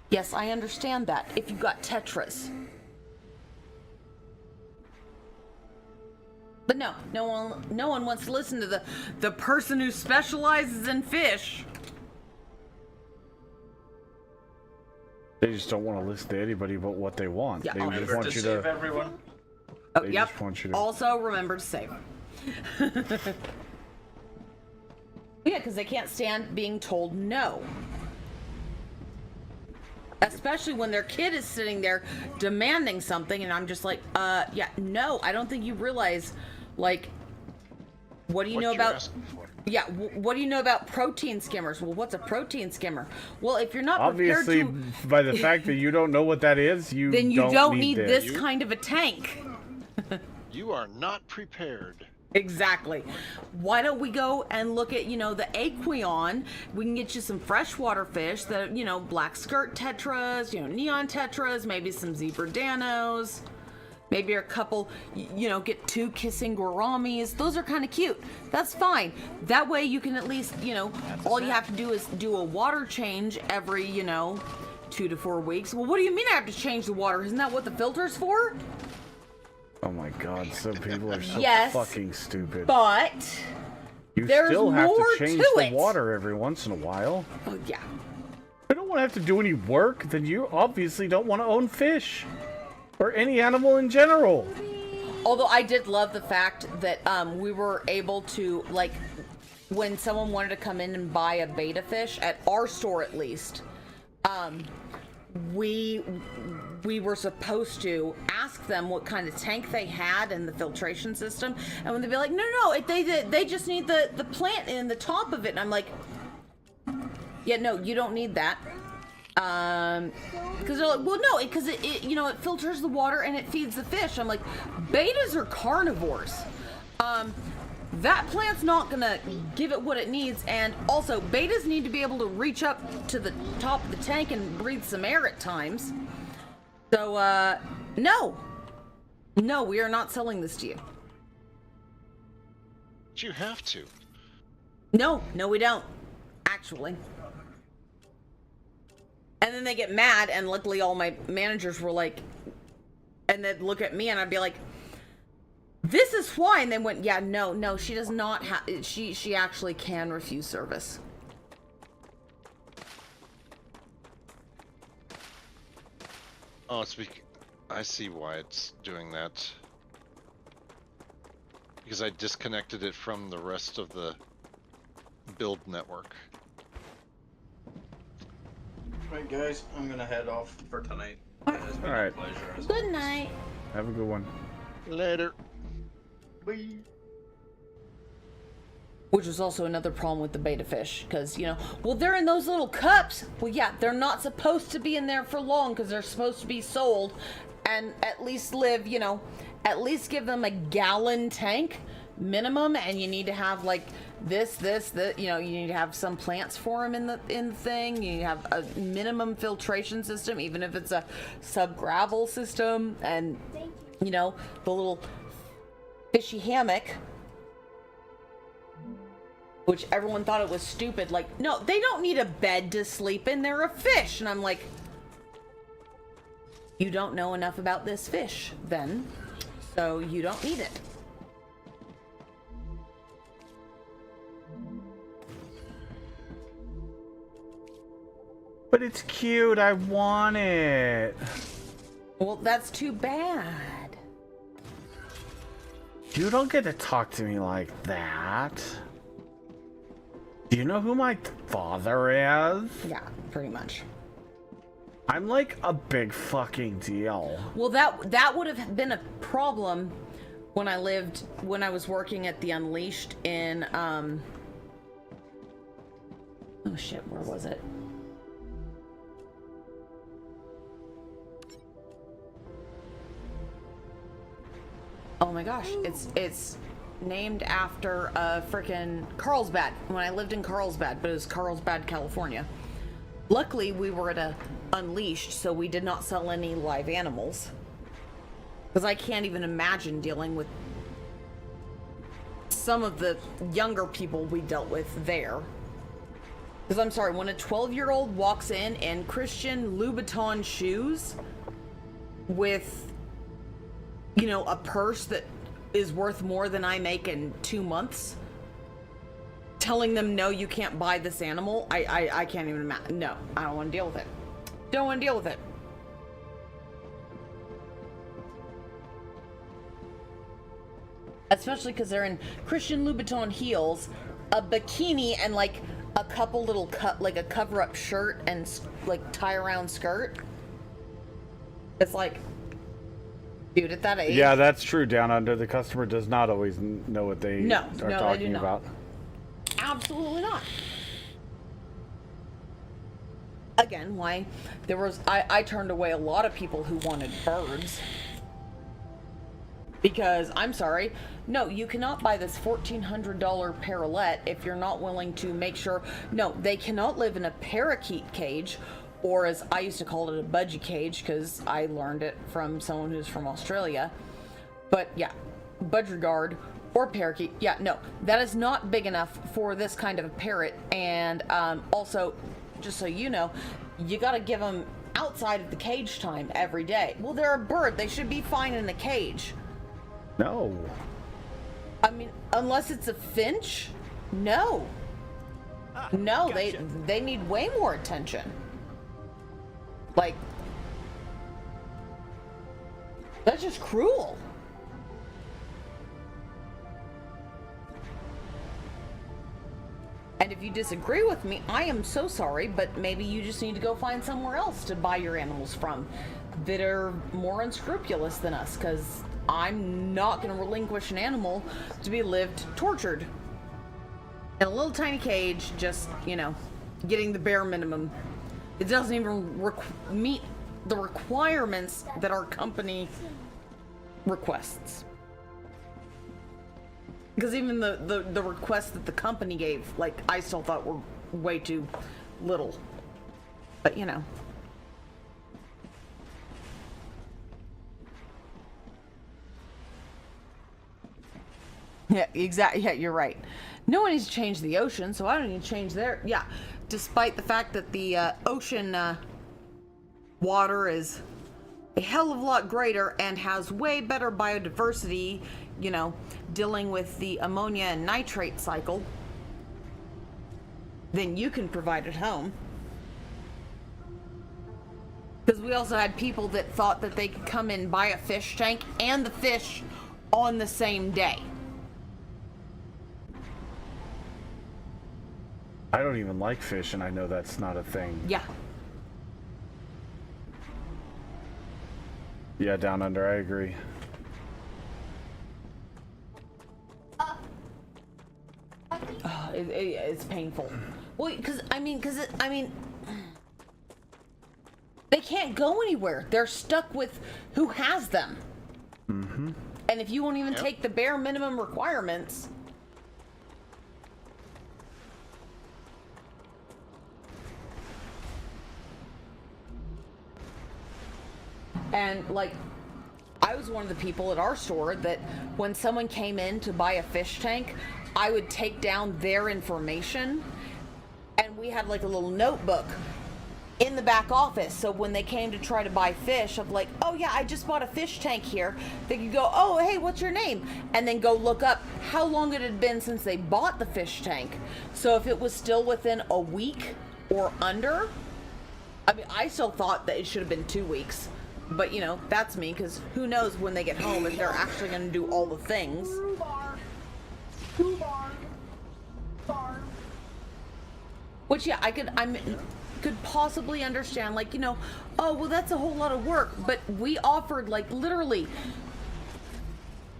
Yes, I understand that, if you've got tetras. But no one wants to listen to the person who specializes in fish. They just don't want to listen to anybody but what they want. Yeah, they just want you to save everyone. Oh, they yep. just want you to... Also, remember to save. Yeah, because they can't stand being told no. Especially when their kid is sitting there demanding something, and I'm just like, yeah, no, I don't think you realize, like, what do you know about... Yeah, what do you know about protein skimmers? Well, what's a protein skimmer? Well, if you're not obviously, prepared to... by the fact that you don't know what that is, then you don't need this kind of a tank. You are not prepared. Exactly. Why don't we go and look at, the Aqueon? We can get you some freshwater fish that, black skirt tetras, neon tetras, maybe some zebra danos, maybe a couple, get 2 kissing gouramis. Those are kind of cute. That's fine. That way you can at least, all you have to do is do a water change every, 2 to 4 weeks. Well, what do you mean I have to change the water? Isn't that what the filter's for? Oh my god, some people are so Yes, fucking stupid. But you there's still have more to change to the it. water every once in a while. Oh, yeah. I don't want to have to do any work, then you obviously don't want to own fish. Or any animal in general. Although I did love the fact that we were able to, like, when someone wanted to come in and buy a betta fish, at our store at least, we were supposed to ask them what kind of tank they had and the filtration system, and when they'd be like, no, they just need the plant in the top of it, and I'm like, yeah, no, you don't need that. Because they're like, well, no, because it you know, it filters the water and it feeds the fish. I'm like, bettas are carnivores. That plant's not gonna give it what it needs, and also bettas need to be able to reach up to the top of the tank and breathe some air at times. So, no, we are not selling this to you. But you have to. No, we don't. Actually. And then they get mad, and luckily all my managers were like, and they'd look at me and I'd be like, this is why. And they went, yeah, no, she does not have, she actually can refuse service. Oh, I see why it's doing that. Because I disconnected it from the rest of the build network. Right, guys, I'm gonna head off for tonight. It has been Alright. a pleasure. As Good always. night. Have a good one. Later. Bye. Which was also another problem with the betta fish, because, you know, well, they're in those little cups. Well, yeah, they're not supposed to be in there for long, because they're supposed to be sold and at least live, you know, at least give them a gallon tank minimum, and you need to have like this, you know, you need to have some plants for them in the thing. You need to have a minimum filtration system, even if it's a sub-gravel system, and, you know, the little fishy hammock, which everyone thought it was stupid. Like, no, they don't need a bed to sleep in. They're a fish. And I'm like, you don't know enough about this fish, then, so you don't need it. But it's cute, I want it. Well, that's too bad. You don't get to talk to me like that. Do you know who my father is? Yeah, pretty much. I'm like a big fucking deal. Well, that would have been a problem when I was working at the Unleashed in, oh shit, where was it? Oh my gosh, it's named after frickin' Carlsbad, when I lived in Carlsbad, but it was Carlsbad, California. Luckily, we were at a Unleashed, so we did not sell any live animals. Because I can't even imagine dealing with some of the younger people we dealt with there. Because I'm sorry, when a 12-year-old walks in Christian Louboutin shoes with, you know, a purse that is worth more than I make in 2 months, telling them, no, you can't buy this animal, I can't even imagine. No, I don't want to deal with it. Don't want to deal with it. Especially because they're in Christian Louboutin heels, a bikini, and like a couple little like a cover-up shirt and like tie-around skirt. It's like, dude, at that age. Yeah, that's true. Down under, the customer does not always know what they are they do talking not. about. Absolutely not. Again, why there was I turned away a lot of people who wanted birds. Because, I'm sorry, no, you cannot buy this $1,400 parrotlet if you're not willing to make sure. No, they cannot live in a parakeet cage, or as I used to call it, a budgie cage, because I learned it from someone who's from Australia. But yeah, budgerigard or parakeet, yeah, no, that is not big enough for this kind of a parrot. And also, just so you know, you gotta give them outside of the cage time every day. Well, they're a bird. They should be fine in a cage. No. I mean, unless it's a finch? No. No, gotcha. they need way more attention. Like, that's just cruel. And if you disagree with me, I am so sorry, but maybe you just need to go find somewhere else to buy your animals from that are more unscrupulous than us, because I'm not going to relinquish an animal to be lived tortured in a little tiny cage, just, you know, getting the bare minimum. It doesn't even meet the requirements that our company requests. Because even the requests that the company gave, like, I still thought were way too little. But, you know. Yeah, exactly. Yeah, you're right. No one needs to change the ocean, so I don't need to change their... Yeah, despite the fact that the ocean water is a hell of a lot greater and has way better biodiversity, you know, dealing with the ammonia and nitrate cycle than you can provide at home. Because we also had people that thought that they could come in, buy a fish tank and the fish on the same day. I don't even like fish, and I know that's not a thing. Yeah. Yeah, down under, I agree. It's painful. Well, because they can't go anywhere. They're stuck with who has them. Mm-hmm. And if you won't even take the bare minimum requirements, and like, I was one of the people at our store that when someone came in to buy a fish tank, I would take down their information, and we had like a little notebook in the back office, so when they came to try to buy fish, of like, oh yeah, I just bought a fish tank here, they could go, oh hey, what's your name, and then go look up how long it had been since they bought the fish tank. So if it was still within a week or under, I mean, I still thought that it should have been 2 weeks, but you know, that's me, because who knows when they get home if they're actually going to do all the things. Which, yeah, I could possibly understand, like, you know, oh, well, that's a whole lot of work, but we offered, like, literally,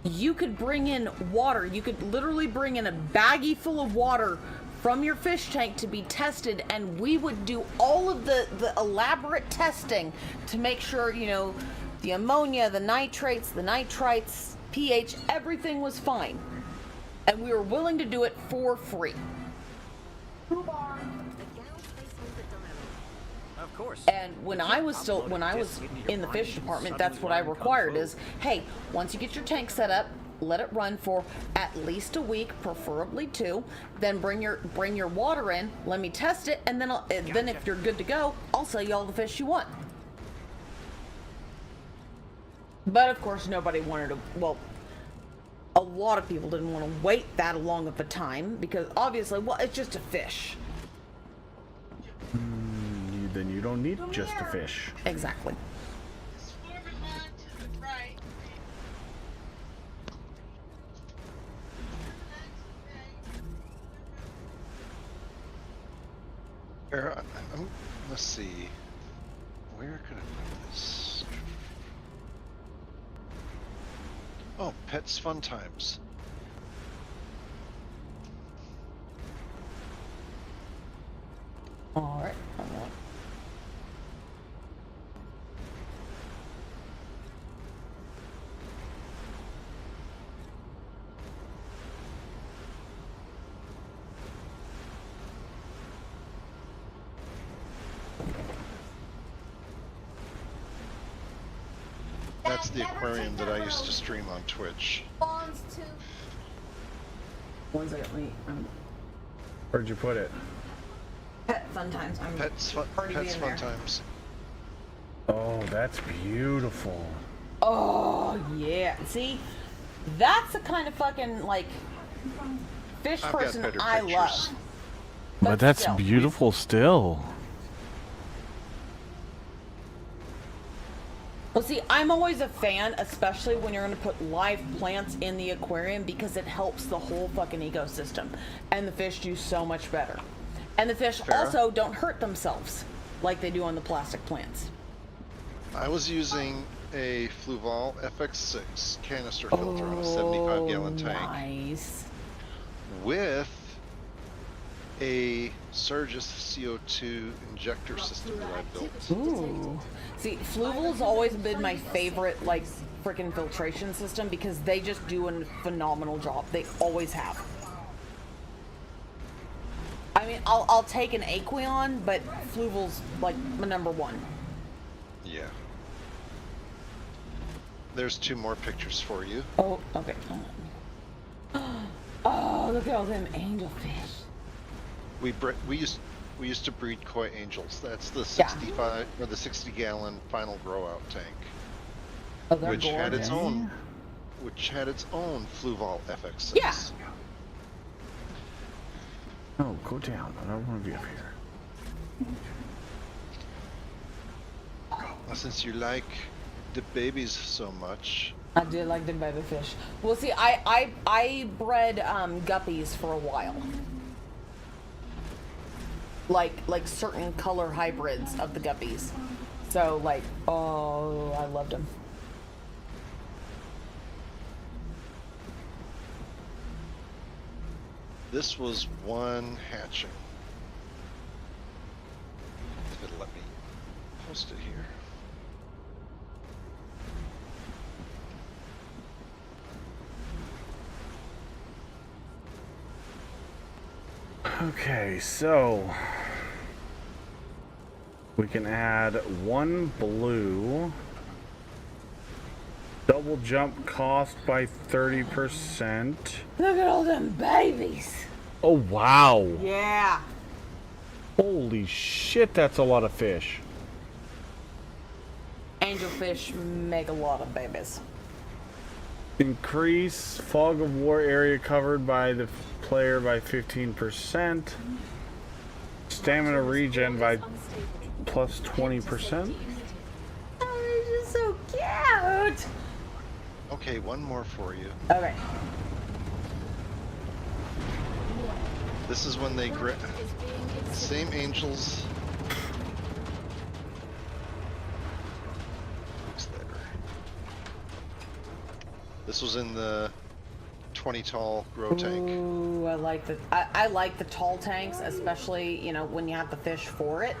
you could bring in water, you could literally bring in a baggie full of water from your fish tank to be tested, and we would do all of the elaborate testing to make sure, you know, the ammonia, the nitrates, the nitrites, pH, everything was fine. And we were willing to do it for free. Of course. And when I was in the fish department, that's what I required is, hey, once you get your tank set up, let it run for at least a week, preferably 2. Then bring your water in, let me test it, and then then if you're good to go, I'll sell you all the fish you want. But of course, nobody wanted to. Well, a lot of people didn't want to wait that long of a time because obviously, well, it's just a fish. Then you don't need just a fish. Exactly. Let's see. Where could I put this? Oh, Pets Fun Times. All right. That's the aquarium that I used to stream on Twitch. Bonds too. One second, wait. Where'd you put it? Pet Fun Times. Pets Fun Times. Oh, that's beautiful. Oh, yeah. See? That's the kind of fucking, like, fish I've got person better I pictures. love. But that's still. beautiful still. Well, see, I'm always a fan, especially when you're going to put live plants in the aquarium, because it helps the whole fucking ecosystem. And the fish do so much better. And the fish also don't hurt themselves like they do on the plastic plants. I was using a Fluval FX6 canister filter on a 75-gallon tank. Nice. With a Surgis CO2 injector system that I built. Ooh. See, Fluval's always been my favorite, like, freaking filtration system, because they just do a phenomenal job. They always have. I mean, I'll take an Aqueon, but Fluval's, like, my number one. Yeah. There's 2 more pictures for you. Oh, okay. Oh, look at all them angelfish. We used to breed koi angels. That's the 65 or the 60-gallon final grow out tank, Oh, which had its own Fluval FX6. Yeah. Oh, go down. I don't want to be up here. Well, since you like the babies so much. I do like the baby fish. Well, see, I bred guppies for a while. Like certain color hybrids of the guppies. So, like, oh, I loved them. This was one hatching. If it'll let me post it here. Okay, so we can add 1 blue. Double jump cost by 30%. Look at all them babies. Oh, wow. Yeah. Holy shit, that's a lot of fish. Angelfish make a lot of babies. Increase fog of war area covered by the player by 15%. Stamina regen by plus 20%. Oh, they're just so cute. Okay, 1 more for you. Okay. This is when they same angels. Looks there. This was in the 20 tall grow tank. Ooh, I like the tall tanks, especially, you know, when you have the fish for it.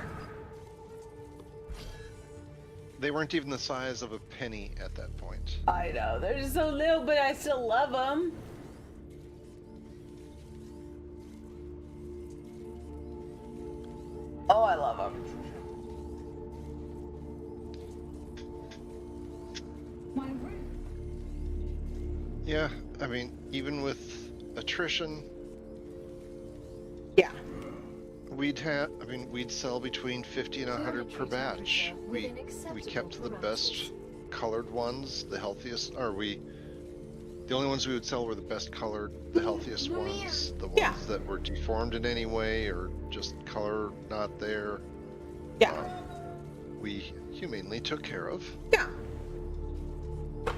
They weren't even the size of a penny at that point. I know, they're just so little, but I still love them. Oh, I love them. Yeah, I mean, even with attrition, yeah, we'd sell between 50 and 100 per batch. We kept the best colored ones, the healthiest. The only ones we would sell were the best colored, the healthiest ones, the ones that were deformed in any way or just color not there. Yeah. We humanely took care of. Yeah.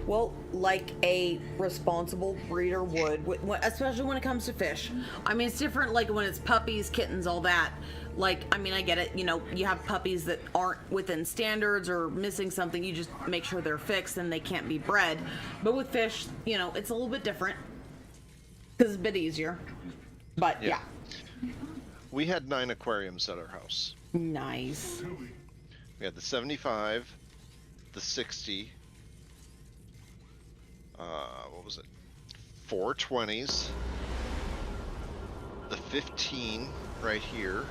Well, like a responsible breeder would, especially when it comes to fish. I mean, it's different like when it's puppies, kittens, all that. Like, I mean, I get it. You know, you have puppies that aren't within standards or missing something. You just make sure they're fixed and they can't be bred. But with fish, you know, it's a little bit different because it's a bit easier. But yeah. We had 9 aquariums at our house. Nice. We had the 75, the 60, what was it? 4 20s, the 15 right here,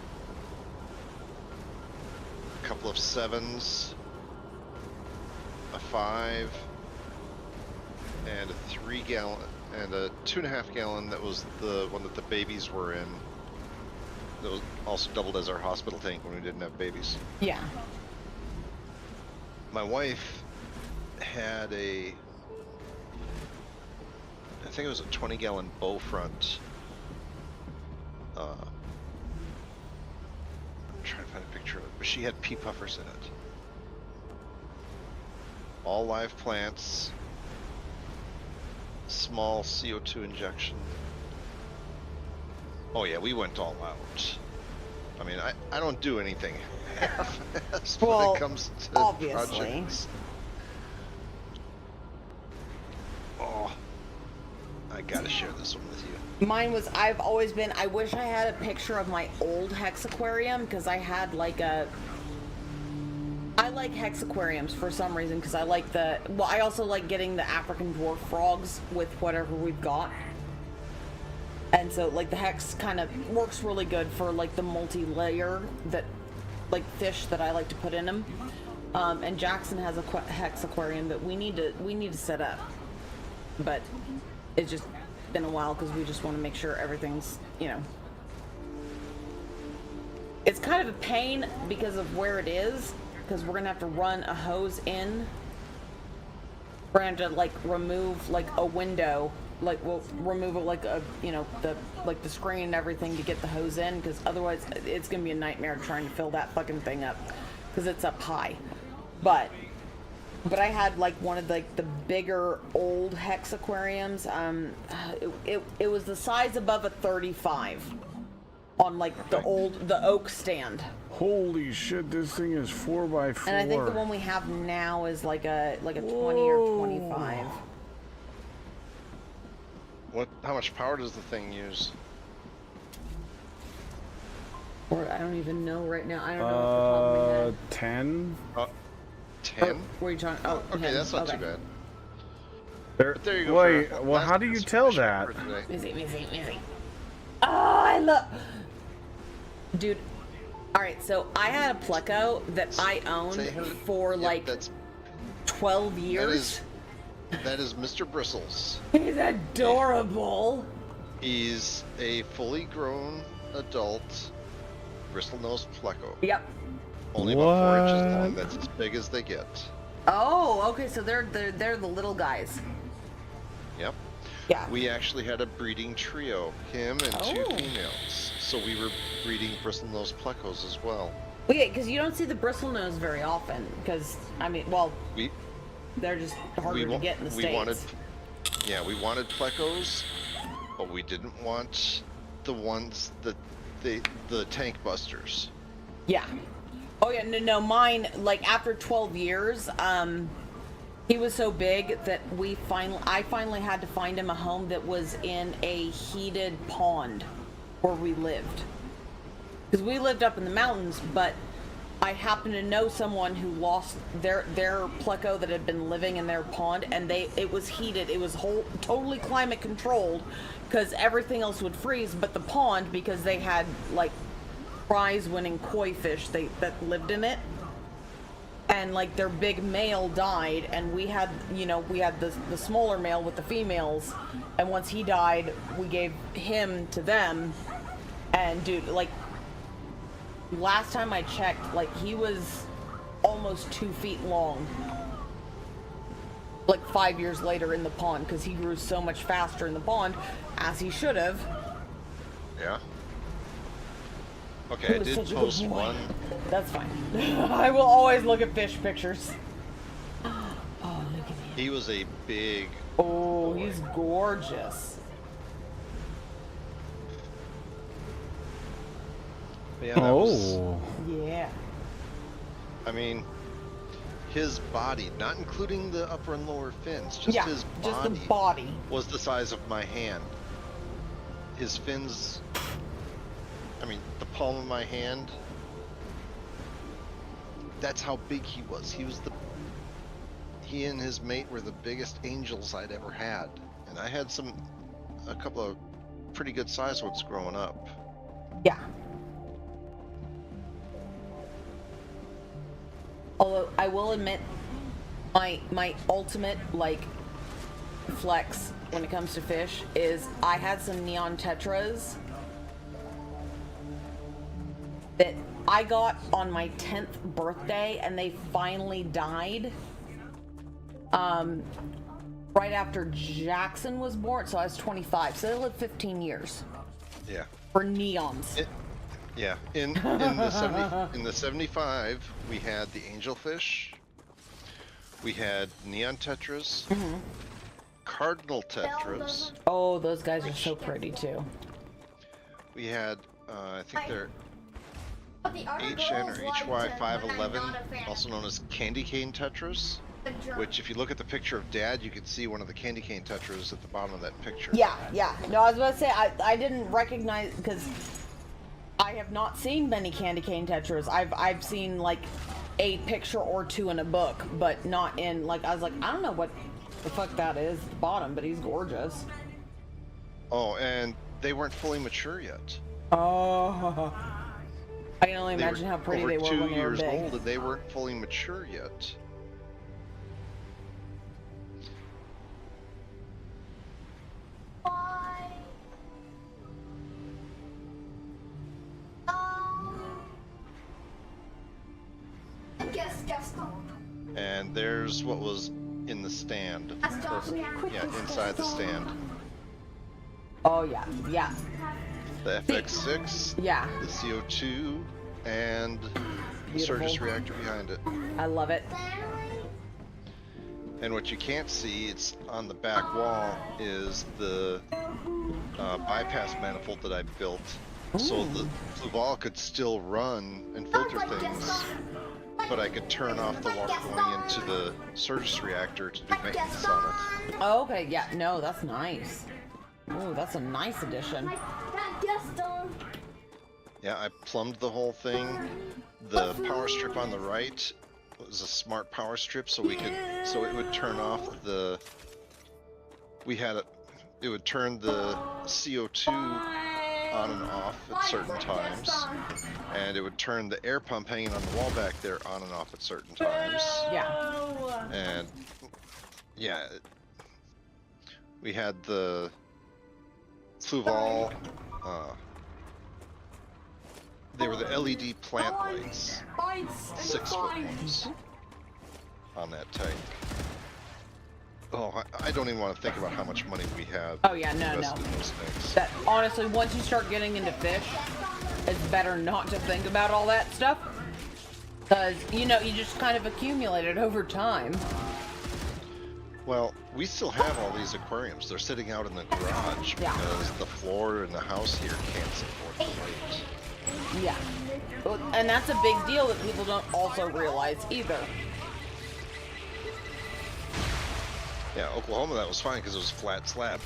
a couple of 7s, a 5, and a 3 gallon, and a 2.5 gallon that was the one that the babies were in. That was also doubled as our hospital tank when we didn't have babies. Yeah. my wife had I think it was a 20-gallon bow front. I'm trying to find a picture of it, but she had pea puffers in it. All live plants, small CO2 injection. Oh yeah, we went all out. I mean, I don't do anything half-assed when it comes to obviously. projects. Oh, I gotta share this one with you. Mine was, I've always been, I wish I had a picture of my old hex aquarium, because I had like I like hex aquariums for some reason, because I like I also like getting the African dwarf frogs with whatever we've got. And so like the hex kind of works really good for like the multi-layer that like fish that I like to put in them. And Jackson has a hex aquarium that we need to set up, but it's just been a while because we just want to make sure everything's, you know. It's kind of a pain because of where it is, because we're gonna have to run a hose in. We're gonna have to like remove like a window, like we'll remove it like a, you know, the screen and everything to get the hose in, because otherwise it's gonna be a nightmare trying to fill that fucking thing up because it's up high. But I had like one of like the bigger old hex aquariums. It was the size above a 35 on like the oak stand. Holy shit, this thing is 4x4. And I think the one we have now is like a 20 or 25. How much power does the thing use? Or I don't even know right now. I don't know off the top of my head. 10? 10? Were you talking? Oh, okay, that's not too bad. But there you go. Wait, well, how do you tell that? Missy. Oh, I love... Dude, alright, so I had a Pleco that I owned for like 12 years. That is Mr. Bristles. He's adorable. He's a fully grown adult bristlenose Pleco. Yep. Only about 4 inches long. That's as big as they get. Oh, okay, so they're the little guys. Yep. Yeah. We actually had a breeding trio, him and 2 females. So we were breeding bristlenose Plecos as well. Well, yeah, because you don't see the bristlenose very often. Because I mean, well, they're just harder to get in the States. We wanted Plecos, but we didn't want the ones that the tank busters. Yeah. Oh yeah, no, mine, like after 12 years, he was so big that I finally had to find him a home that was in a heated pond where we lived. Because we lived up in the mountains, but I happened to know someone who lost their Pleco that had been living in their pond, and it was heated. It was totally climate controlled, because everything else would freeze, but the pond, because they had like prize-winning koi fish that lived in it, and like their big male died, and we had the smaller male with the females, and once he died, we gave him to them. And dude, like last time I checked, like he was almost 2 feet long, like 5 years later in the pond, because he grew so much faster in the pond, as he should have. Yeah. Okay, I did post one. That's fine. I will always look at fish pictures. Oh, look at him. He was a big... Oh, he's gorgeous. Yeah, yeah. I mean, his body, not including the upper and lower fins, just his body, just the body was the size of my hand. His fins, I mean, the palm of my hand. That's how big he was. He and his mate were the biggest angels I'd ever had, and I had a couple of pretty good sized ones growing up. Yeah. Although I will admit, my ultimate like flex when it comes to fish is I had some neon tetras, that I got on my 10th birthday, and they finally died. Right after Jackson was born, so I was 25. So they lived 15 years. Yeah. For neons. Yeah. In the 75, we had the angelfish. We had neon tetras. Cardinal tetras. Oh, those guys are so pretty too. We had, I think they're HN or HY511, also known as candy cane tetras. Which, if you look at the picture of Dad, you can see one of the candy cane tetras at the bottom of that picture. Yeah. No, I was about to say, I didn't recognize, because I have not seen many candy cane tetras. I've seen like a picture or two in a book, but not in, like, I was like, I don't know what the fuck that is at the bottom, but he's gorgeous. Oh, and they weren't fully mature yet. Oh. I can only imagine how pretty they were when they were big. 2 years old, and they weren't fully mature yet. And there's what was in the stand. Yeah, inside the stand. Oh yeah. The FX6, yeah, the CO2, and the Surges reactor behind it. I love it. And what you can't see, it's on the back wall, is the bypass manifold that I built. So the blue ball could still run and filter things, but I could turn off the water going into the Surges reactor to do maintenance on it. Oh, okay, yeah, no, that's nice. Oh, that's a nice addition. Yeah, I plumbed the whole thing. The power strip on the right was a smart power strip, so it would turn off the. It would turn the CO2 on and off at certain times, and it would turn the air pump hanging on the wall back there on and off at certain times. Yeah. And yeah, we had the Fluval. They were the LED plant lights, 6-foot ones, on that tank. Oh, I don't even want to think about how much money we had. Oh yeah, no. invested in those things. That honestly, once you start getting into fish, it's better not to think about all that stuff, because you just kind of accumulate it over time. Well, we still have all these aquariums. They're sitting out in the garage because the floor in the house here can't support the weight. Yeah, and that's a big deal that people don't also realize either. Yeah, Oklahoma, that was fine because it was flat slab.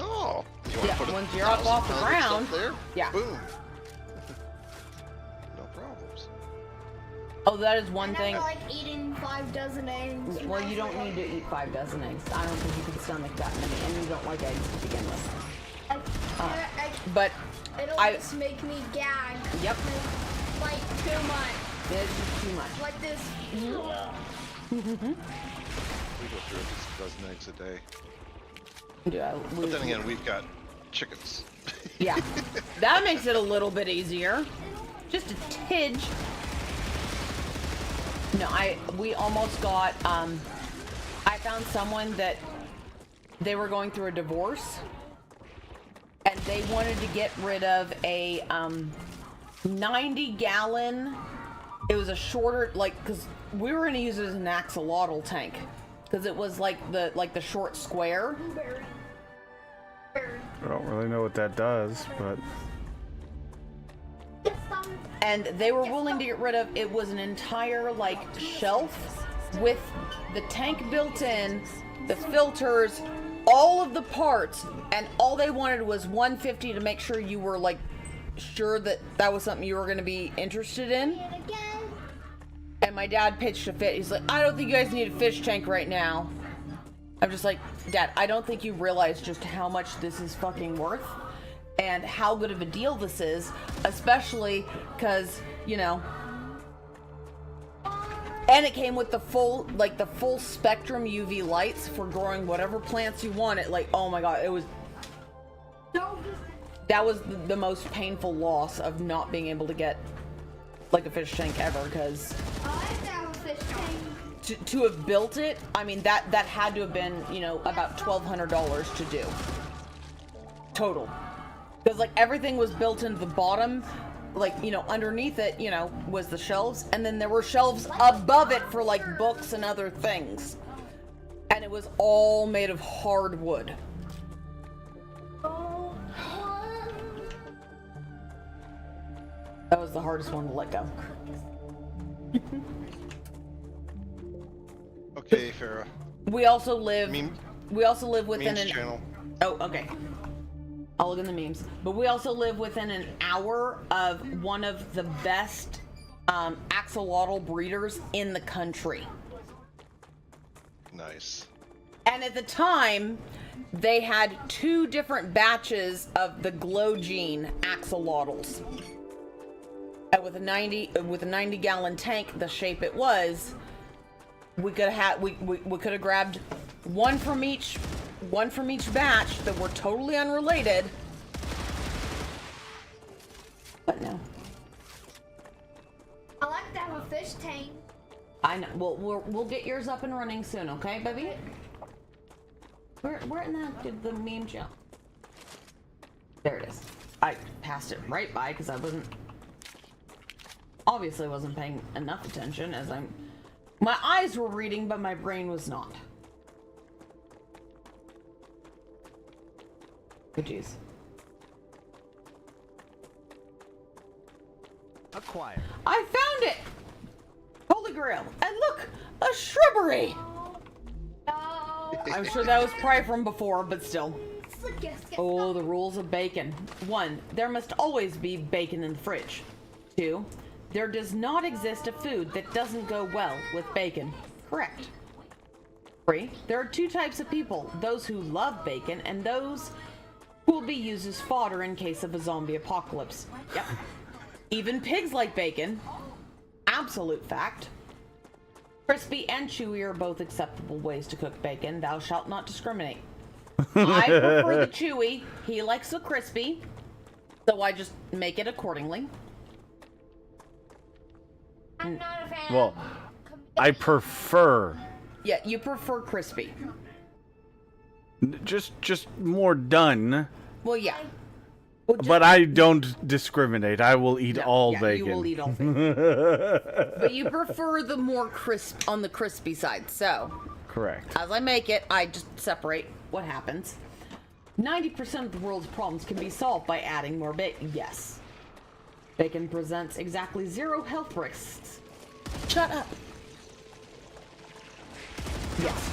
Oh, you want to put once you're up off the ground, there? Yeah, boom. No problems. Oh, that is one thing. I like eating 5 dozen eggs. Well, you don't need to eat 5 dozen eggs. I don't think you can stomach that many, and you don't like eggs to begin with. But it'll just make me gag. Yep. Like too much. It's just too much. Like this. We go through at least a dozen eggs a day. Yeah. But then again, we've got chickens. Yeah. That makes it a little bit easier. Just a tidge. No, we almost got, I found someone that they were going through a divorce, and they wanted to get rid of a 90-gallon. It was a shorter, because we were going to use it as an axolotl tank, because it was like the short square. I don't really know what that does, but. And they were willing to get rid of, it was an entire shelf with the tank built in, the filters, all of the parts, and all they wanted was $150 to make sure you were sure that that was something you were going to be interested in. And my dad pitched a fit. He's like, I don't think you guys need a fish tank right now. I'm just like, Dad, I don't think you realize just how much this is fucking worth and how good of a deal this is, especially because, and it came with the full spectrum UV lights for growing whatever plants you wanted. Oh my God, that was the most painful loss of not being able to get like a fish tank ever, because I have to have a fish tank. to have built it, I mean, that had to have been, you know, about $1,200 to do. Total. Because, like, everything was built into the bottom, like, you know, underneath it, you know, was the shelves, and then there were shelves above it for, like, books and other things. And it was all made of hardwood. That was the hardest one to let go. Okay, Farah. We also live within Memes an channel. Oh, okay. I'll look in the memes. But we also live within an hour of one of the best axolotl breeders in the country. Nice. And at the time, they had 2 different batches of the glow gene axolotls. And with a 90 gallon tank, the shape it was, we could have grabbed one from each batch that were totally unrelated. But no. I like to have a fish tank. I know. We'll get yours up and running soon, okay, baby? Where in the meme jump? There it is. I passed it right by because I obviously wasn't paying enough attention as my eyes were reading, but my brain was not. Good jeez. Acquired. I found it! Holy Grail. And look! A shrubbery! No. I'm sure that was probably from before, but still. Yes. Oh, the rules of bacon. 1. There must always be bacon in the fridge. 2. There does not exist a food that doesn't go well with bacon. Correct. 3. There are 2 types of people. Those who love bacon and those who will be used as fodder in case of a zombie apocalypse. Yep. Even pigs like bacon. Absolute fact. Crispy and chewy are both acceptable ways to cook bacon. Thou shalt not discriminate. I prefer the chewy. He likes the crispy. So I just make it accordingly. I'm not a fan. Well, I prefer Yeah, you prefer crispy. just more done. Well, yeah. But I don't discriminate. I will eat all bacon. You will eat all bacon. But you prefer the more crisp on the crispy side. So, Correct. as I make it, I just separate what happens. 90% of the world's problems can be solved by adding more bacon. Yes. Bacon presents exactly 0 health risks. Shut up. Yes.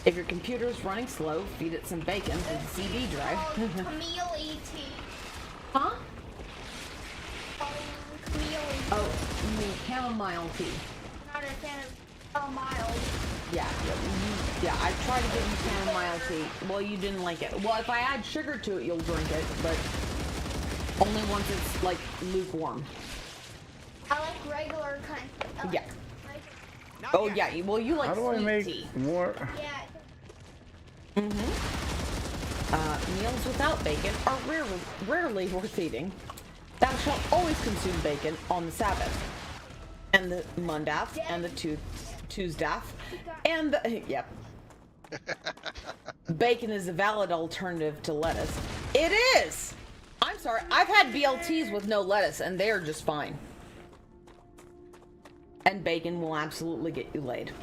If your computer's running slow, feed it some bacon through the CD drive. Camille E.T. Huh? Camille E.T. Oh, you mean chamomile tea. Not a fan of mild. Yeah, I tried to give you chamomile tea. Well, you didn't like it. Well, if I add sugar to it, you'll drink it, but only once it's, like, lukewarm. I like regular kind. Yeah. Oh, yeah, well, you like How do I sweet make tea. more? Yeah. Meals without bacon are rarely worth eating. Thou shalt always consume bacon on the Sabbath, and the Mondath, and the Tuesdath, and the... Yep. Bacon is a valid alternative to lettuce. It is! I'm sorry, I've had BLTs with no lettuce, and they are just fine. And bacon will absolutely get you laid.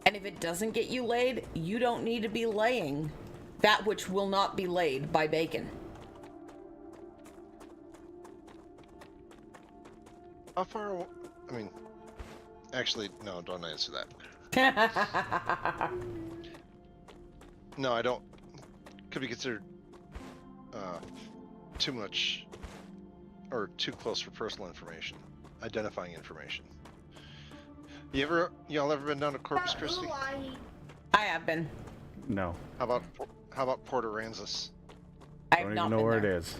And if it doesn't get you laid, you don't need to be laying that which will not be laid by bacon. How far? I mean, actually, no. Don't answer that. No, I don't. Could be considered too much or too close for personal information, identifying information. Y'all ever been down to Corpus Christi? I have been. No. How about Port Aransas? I I have don't not even know been where there. it is.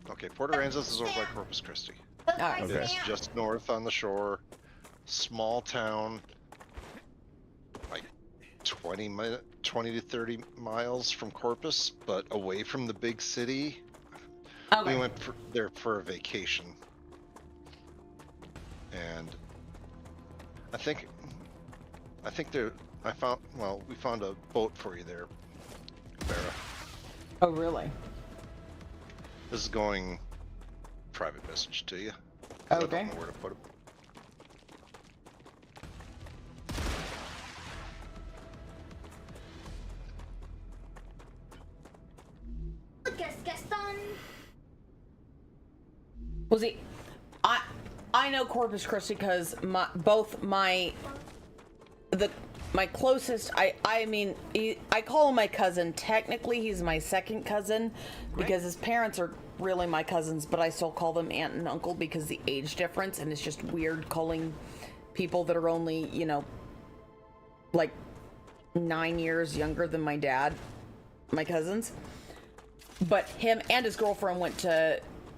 Okay, Port Aransas is over by Corpus Christi. Alright. Okay. It's just north on the shore, small town, like 20 to 30 miles from Corpus, but away from the big city. Okay. We went there for a vacation. and I think we found a boat for you there, Vera. Oh, really? This is going private message to you. 'Cause Okay. I don't know where to put it. Guess done. Was he? I know Corpus Christi because my closest. I mean, I call him my cousin. Technically, he's my second cousin because his parents are really my cousins, but I still call them aunt and uncle because the age difference, and it's just weird calling people that are only, you know, like 9 years younger than my dad, my cousins. But him and his girlfriend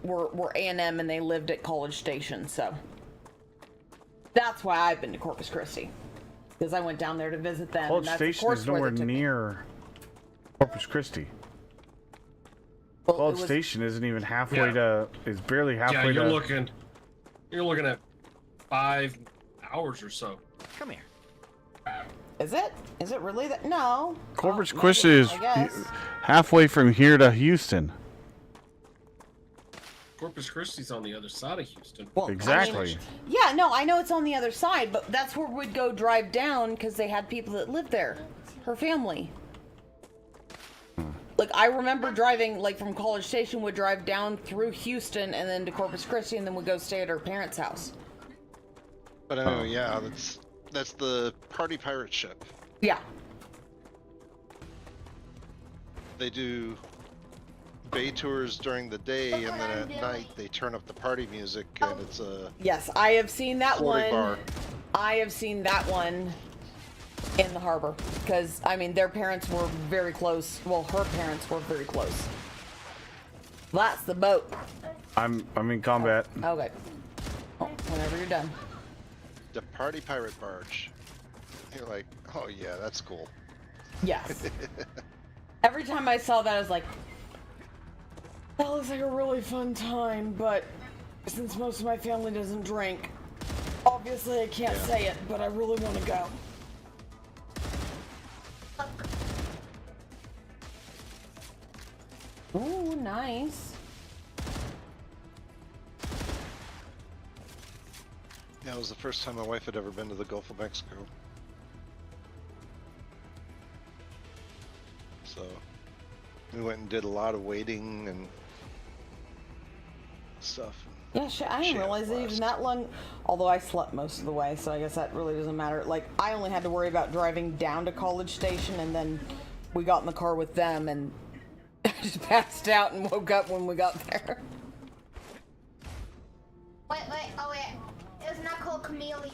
were A&M and they lived at College Station, so that's why I've been to Corpus Christi, because I went down there to visit them. College and that's, Station of course, is nowhere near Corpus Christi. Well, College Station isn't even halfway Yeah. to. Is barely halfway Yeah, to. you're looking at 5 hours or so. Come here. Is it? Is it really that? No. Corpus Oh, Christi maybe, is I guess. halfway from here to Houston. Corpus Christi's on the other side of Houston. Well, Exactly. Yeah, no, I know it's on the other side, but that's where we'd go drive down because they had people that lived there. Her family. Like, I remember driving, like, from College Station, would drive down through Houston and then to Corpus Christi, and then we'd go stay at her parents' house. But anyway, yeah, that's the party pirate ship. Yeah. They do bay tours during the day, and then at night they turn up the party music, and it's a Yes, I have seen that floating one. bar. I have seen that one in the harbor because, I mean, their parents were very close. Well, her parents were very close. That's the boat. I'm in combat. Okay. Oh, whenever you're done. The party pirate barge. You're like, oh yeah, that's cool. Yes. Every time I saw that, I was like, that looks like a really fun time, but since most of my family doesn't drink, obviously I can't say it, but I really want to go. Ooh, nice. Yeah, it was the first time my wife had ever been to the Gulf of Mexico. So we went and did a lot of wading and stuff. Yeah, I didn't realize it even that long. Although I slept most of the way, so I guess that really doesn't matter. Like, I only had to worry about driving down to College Station, and then we got in the car with them, and I just passed out and woke up when we got there. Wait, it's not called chameleon.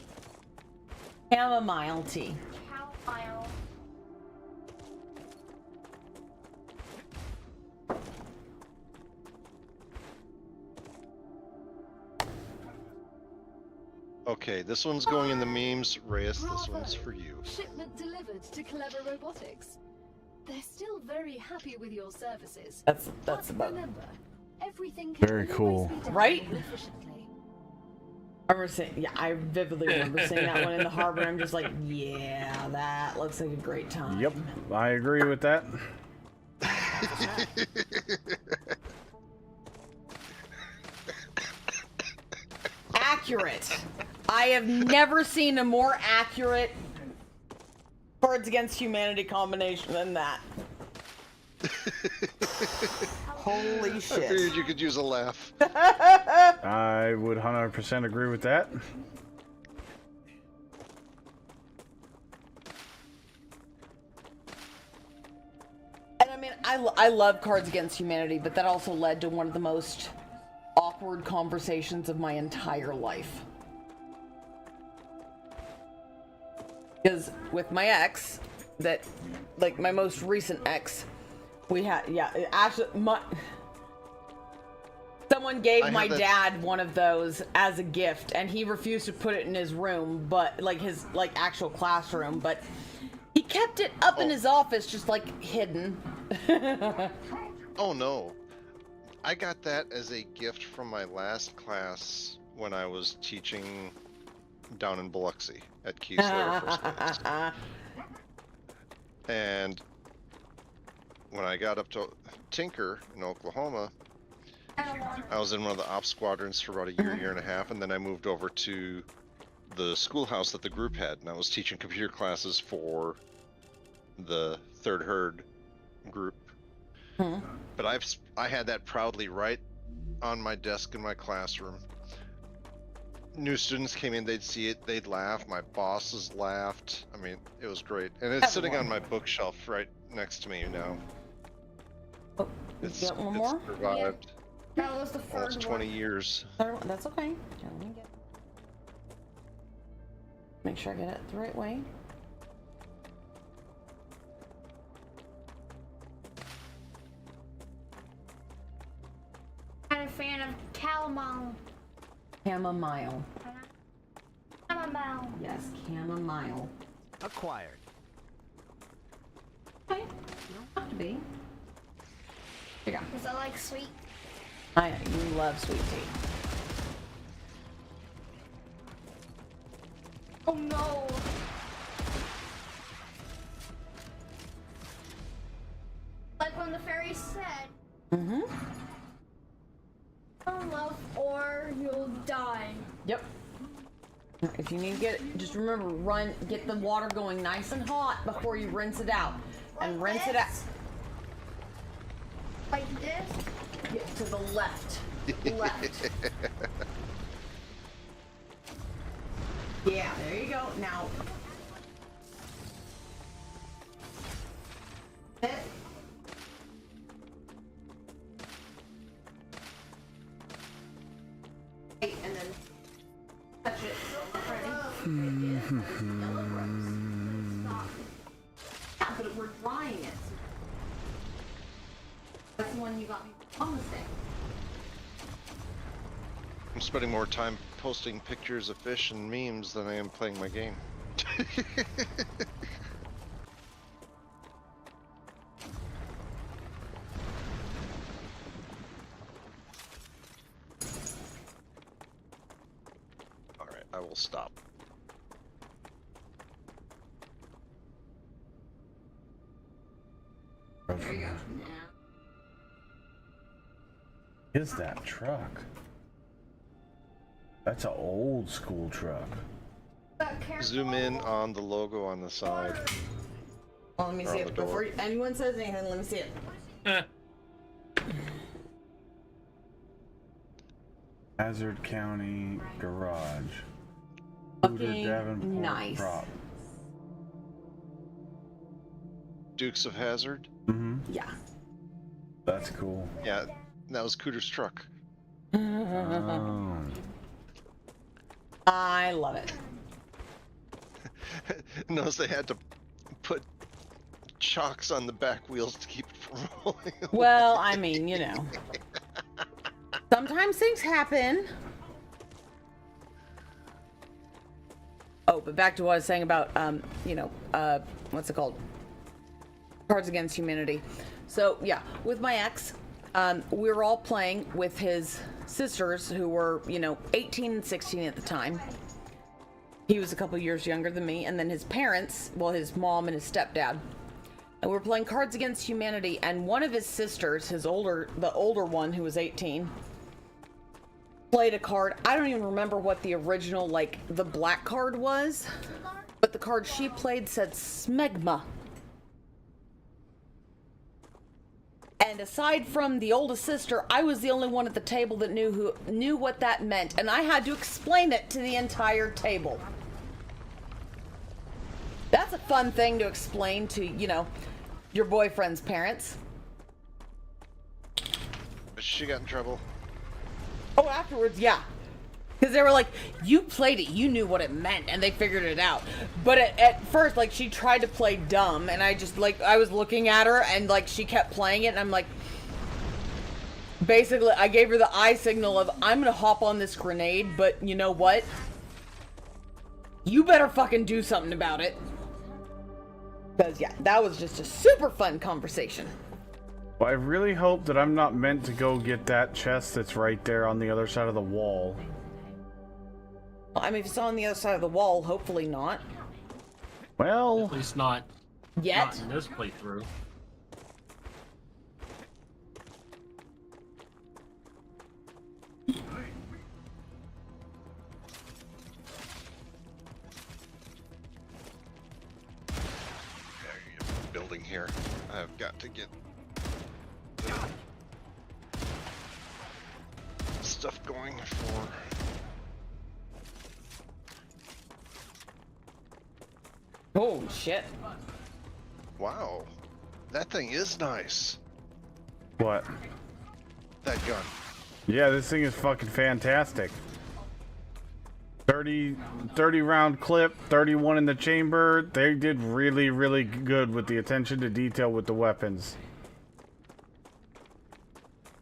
Chamomile tea. Chamomile. Okay, this one's going in the memes. Reyes, this one's for you. Shipment delivered to Clever Robotics. They're still very happy with your services. That's But about remember, everything can Very always cool. be done Right? more efficiently. I remember seeing, yeah, I vividly remember seeing that one in the harbor. I'm just like, yeah, that looks like a great time. Yep, I agree with that. Accurate. I have never seen a more accurate Cards Against Humanity combination than that. Holy I shit. figured you could use a laugh. I would 100% agree with that. And I mean, I love Cards Against Humanity, but that also led to one of the most awkward conversations of my entire life. Because with my ex, that, like, my most recent ex, we had, yeah, actually, someone gave my dad one of those as a gift, and he refused to put it in his room, but, like, his, like, actual classroom, but he kept it up in his office, just, like, hidden. Oh no. I got that as a gift from my last class when I was teaching down in Biloxi at Keith's Air Force Base. And when I got up to Tinker in Oklahoma, I was in one of the ops squadrons for about a year and a half, and then I moved over to the schoolhouse that the group had, and I was teaching computer classes for the 3rd Herd group. But I had that proudly right on my desk in my classroom. New students came in, they'd see it, they'd laugh. My bosses laughed. I mean, it was great, and it's sitting on my bookshelf right next to me now. Oh, you got one more? Survived. That was the Almost first 20 years. That's okay. Let me make sure I get it the right way. I'm a fan of chamomile. Chamomile. Chamomile. Yes, chamomile. Acquired. Okay, you don't have to be. Here you go. Because I like sweet. You love sweet tea. Oh no. Like when the fairy said, love or you'll die. Yep. If you need to get, just remember, get the water going nice and hot before you rinse it out. And Like rinse it out. Like this? Get to the left. Left. Yeah, there you go. Now. It. And then touch it. Yeah, but we're drying it. That's the one you got me on the stick. I'm spending more time posting pictures of fish and memes than I am playing my game. Alright, I will stop. There you go. Is that truck? That's an old school truck. Zoom in on the logo on the side. Well, let me see it before anyone says anything. Let me see it. Hazard County Garage. Fucking Davenport nice. Prop. Dukes of Hazzard? Yeah. That's cool. Yeah, that was Cooter's truck. Oh. I love it. Notice they had to put chocks on the back wheels to keep it from rolling. Well, I mean, you know. Sometimes things happen. Oh, but back to what I was saying about, what's it called? Cards Against Humanity. So, yeah, with my ex, we were all playing with his sisters who were, 18 and 16 at the time. He was a couple years younger than me, and then his parents, well, his mom and his stepdad. And we were playing Cards Against Humanity, and one of his sisters, the older one who was 18, played a card. I don't even remember what the original, the black card was, but the card she played said Smegma. And aside from the oldest sister, I was the only one at the table that knew what that meant, and I had to explain it to the entire table. That's a fun thing to explain to, your boyfriend's parents. She got in trouble. Oh, afterwards, yeah. Because they were like, you played it, you knew what it meant, and they figured it out. But at first, she tried to play dumb, and I just, I was looking at her, and, she kept playing it, and I'm like, basically, I gave her the eye signal of, I'm gonna hop on this grenade, but you know what? You better fucking do something about it. Because, yeah, that was just a super fun conversation. Well, I really hope that I'm not meant to go get that chest that's right there on the other side of the wall. Well, I mean, if it's on the other side of the wall, hopefully not. Well, At least not Yet. not in this playthrough. Building here. I've got to get stuff going for. Oh shit! Wow, that thing is nice. what? That gun. Yeah, this thing is fucking fantastic. 30 round clip, 31 in the chamber. They did really, really good with the attention to detail with the weapons.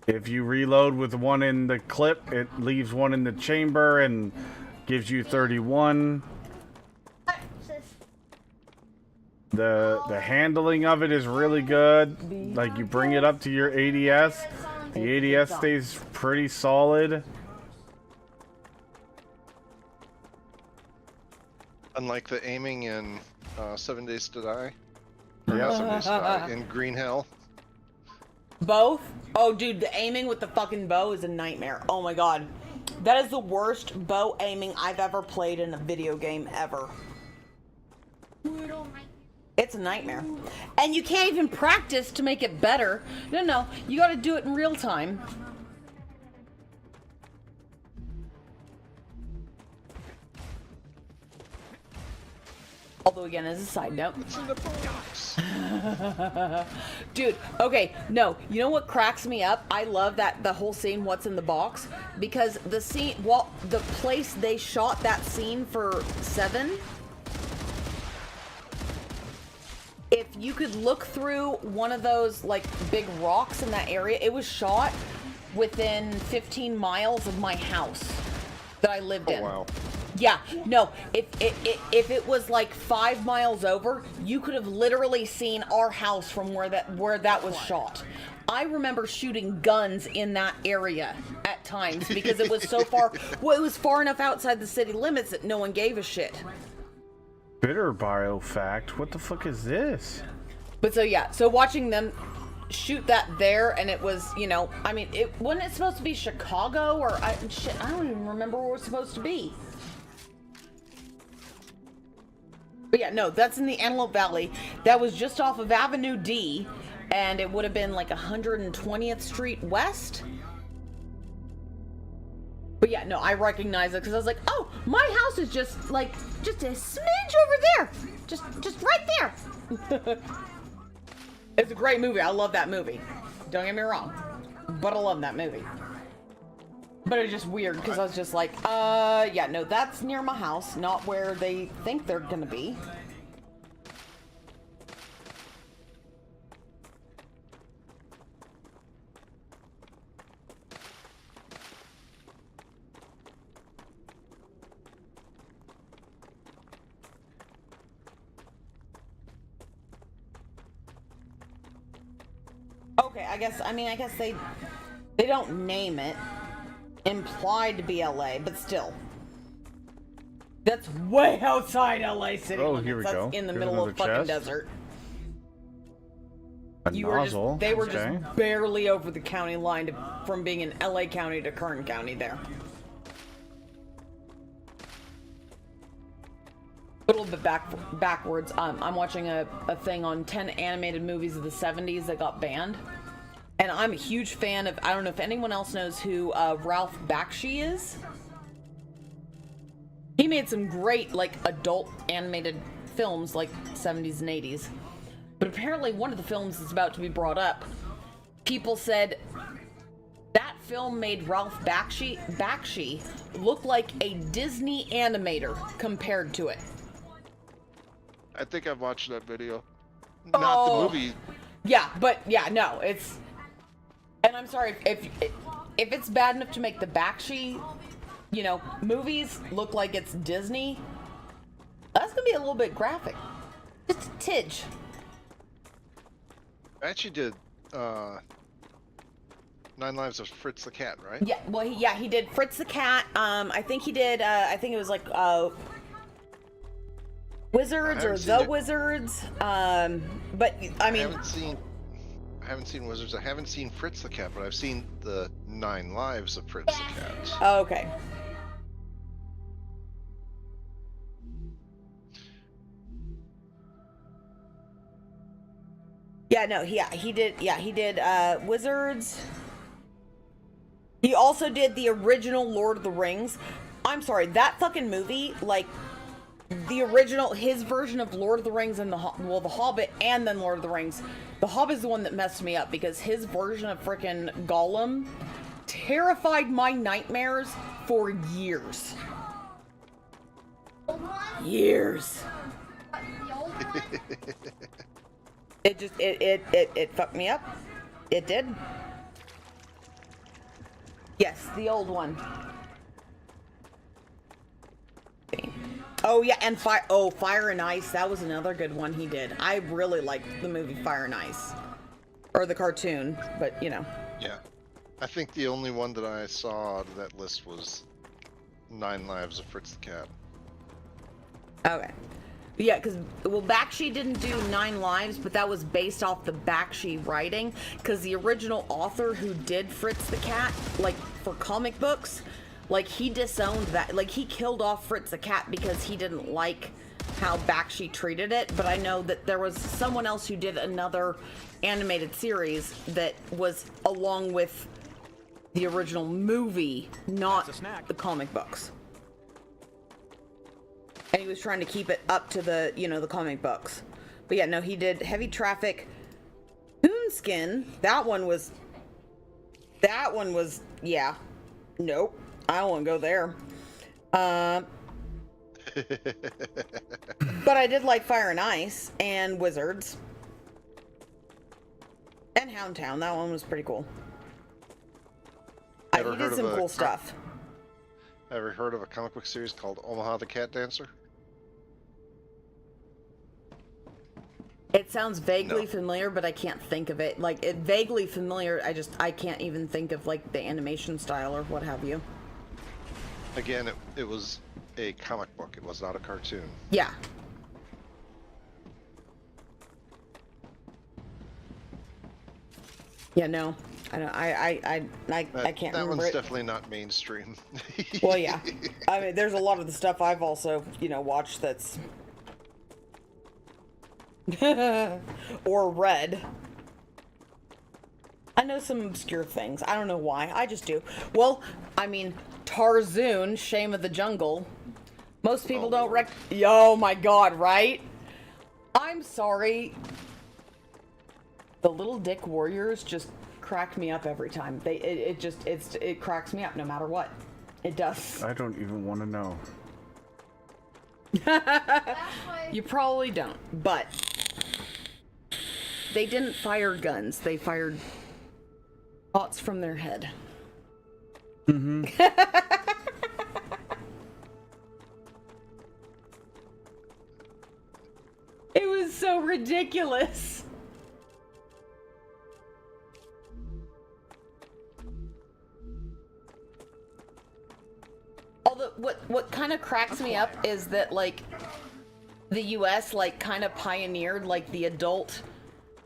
If you reload with one in the clip, it leaves one in the chamber and gives you 31. The handling of it is really good. Like, you bring it up to your ADS, the ADS stays pretty solid. Unlike the aiming in 7 Days to Die. Yeah. 7 Days to Die in Green Hell. Both? Oh, dude, the aiming with the fucking bow is a nightmare. Oh my god. That is the worst bow aiming I've ever played in a video game ever. It's a nightmare. And you can't even practice to make it better. No, you gotta do it in real time. Although, again, as a side note. It's in the box. Dude, okay, no, you know what cracks me up? I love that the whole scene, what's in the box, because the scene, well, the place they shot that scene for 7, if you could look through one of those, like, big rocks in that area, it was shot within 15 miles of my house that I lived in. Wow. Yeah, no, if it was like 5 miles over, you could have literally seen our house from where that was shot. I remember shooting guns in that area at times because it was so far, well, it was far enough outside the city limits that no one gave a shit. Bitter biofact? What the fuck is this? But so yeah, so watching them shoot that there, and it was, you know, I mean, it wasn't it supposed to be Chicago or I don't even remember where it was supposed to be. But yeah, no, that's in the Antelope Valley. That was just off of Avenue D, and it would have been like 120th Street West. But yeah, no, I recognize it because I was like, oh, my house is just a smidge over there. Just right there. It's a great movie. I love that movie. Don't get me wrong. But I love that movie. But it's just weird because I was just like, yeah, no, that's near my house, not where they think they're gonna be. Okay, I guess they don't name it. Implied to be LA, but still. That's way outside LA city limits. Here we That's go. in the Here's middle of another fucking chest. desert. A They nozzle. were Okay. just barely over the county line from being in LA County to Kern County there. A little bit backwards. I'm watching a thing on 10 animated movies of the 70s that got banned. And I'm a huge fan of, I don't know if anyone else knows who Ralph Bakshi is. He made some great, like, adult animated films, like 70s and 80s. But apparently one of the films that's about to be brought up, people said that film made Ralph Bakshi look like a Disney animator compared to it. I think I've watched that video. Not the movie. Yeah, but yeah, no, it's... And I'm sorry, if it's bad enough to make the Bakshi, you know, movies look like it's Disney, that's gonna be a little bit graphic. Just a tidge. I actually did Nine Lives of Fritz the Cat, right? Yeah, well, he did Fritz the Cat. I think he did. I think it was like Wizards or The Wizards. But I mean, I haven't seen Wizards. I haven't seen Fritz the Cat, but I've seen the 9 Lives of Fritz the Cat. Oh, okay. Yeah, no, he did. Yeah, he did Wizards. He also did the original Lord of the Rings. I'm sorry, that fucking movie, like the original, his version of Lord of the Rings and the Hobbit, and then Lord of the Rings. The Hobbit is the one that messed me up because his version of frickin' Gollum terrified my nightmares for years. Years. It just it fucked me up. It did. Yes, the old one. Oh yeah, and Fire and Ice. That was another good one he did. I really liked the movie Fire and Ice, or the cartoon, but you know. Yeah, I think the only one that I saw on that list was 9 Lives of Fritz the Cat. Okay. Yeah, because, well, Bakshi didn't do 9 Lives, but that was based off the Bakshi writing, because the original author who did Fritz the Cat, like, for comic books, like, he disowned that. Like, he killed off Fritz the Cat because he didn't like how Bakshi treated it, but I know that there was someone else who did another animated series that was along with the original movie, not the comic books. And he was trying to keep it up to the, you know, the comic books. But yeah, no, he did Heavy Traffic, Coonskin. That one was, yeah. Nope. I don't want to go there. But I did like Fire and Ice and Wizards. And Houndtown. That one was pretty cool. He did some cool stuff. Ever heard of a comic book series called Omaha the Cat Dancer? It sounds vaguely familiar, but I can't think of it. Like, it vaguely familiar, I can't even think of, like, the animation style or what have you. Again, it was a comic book. It was not a cartoon. Yeah. Yeah, no. I don't, I can't remember. That one's it. definitely not mainstream. Well, yeah. I mean, there's a lot of the stuff I've also, you know, watched that's or read. I know some obscure things. I don't know why. I just do. Well, I mean, Tarzoon, Shame of the Jungle. Most people don't Oh my god, right? I'm sorry. The Little Dick Warriors just crack me up every time. It cracks me up no matter what. It does. I don't even want to know. You probably don't, but they didn't fire guns. They fired thoughts from their head. Mm-hmm. It was so ridiculous. Although what kind of cracks me up is that, like, the US, like, kind of pioneered, like, the adult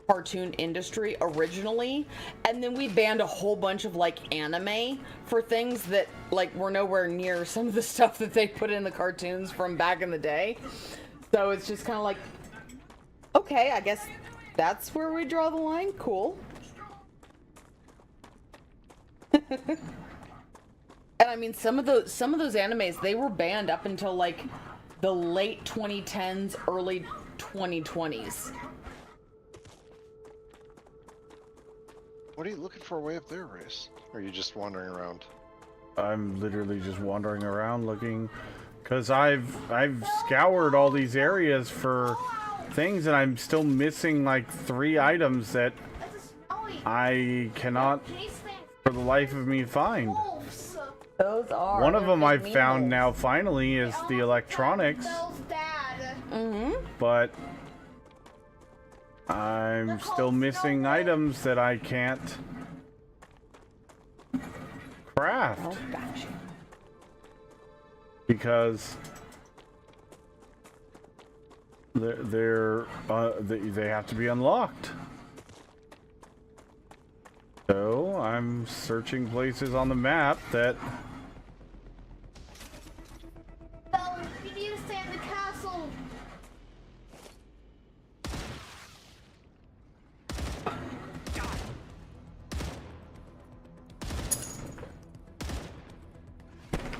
cartoon industry originally, and then we banned a whole bunch of, like, anime for things that, like, were nowhere near some of the stuff that they put in the cartoons from back in the day. So it's just kind of like, okay, I guess that's where we draw the line. Cool. And I mean, some of those animes, they were banned up until, like, the late 2010s, early 2020s. What are you looking for way up there, Race? Or are you just wandering around? I'm literally just wandering around looking, because I've scoured all these areas for things, and I'm still missing like 3 items that I cannot for the life of me find. Those are. One of them I've found now finally is the electronics. Mm-hmm. But I'm still missing items that I can't craft. Oh, gotcha. Because they have to be unlocked. So I'm searching places on the map that. Belle, you need to stay in the castle.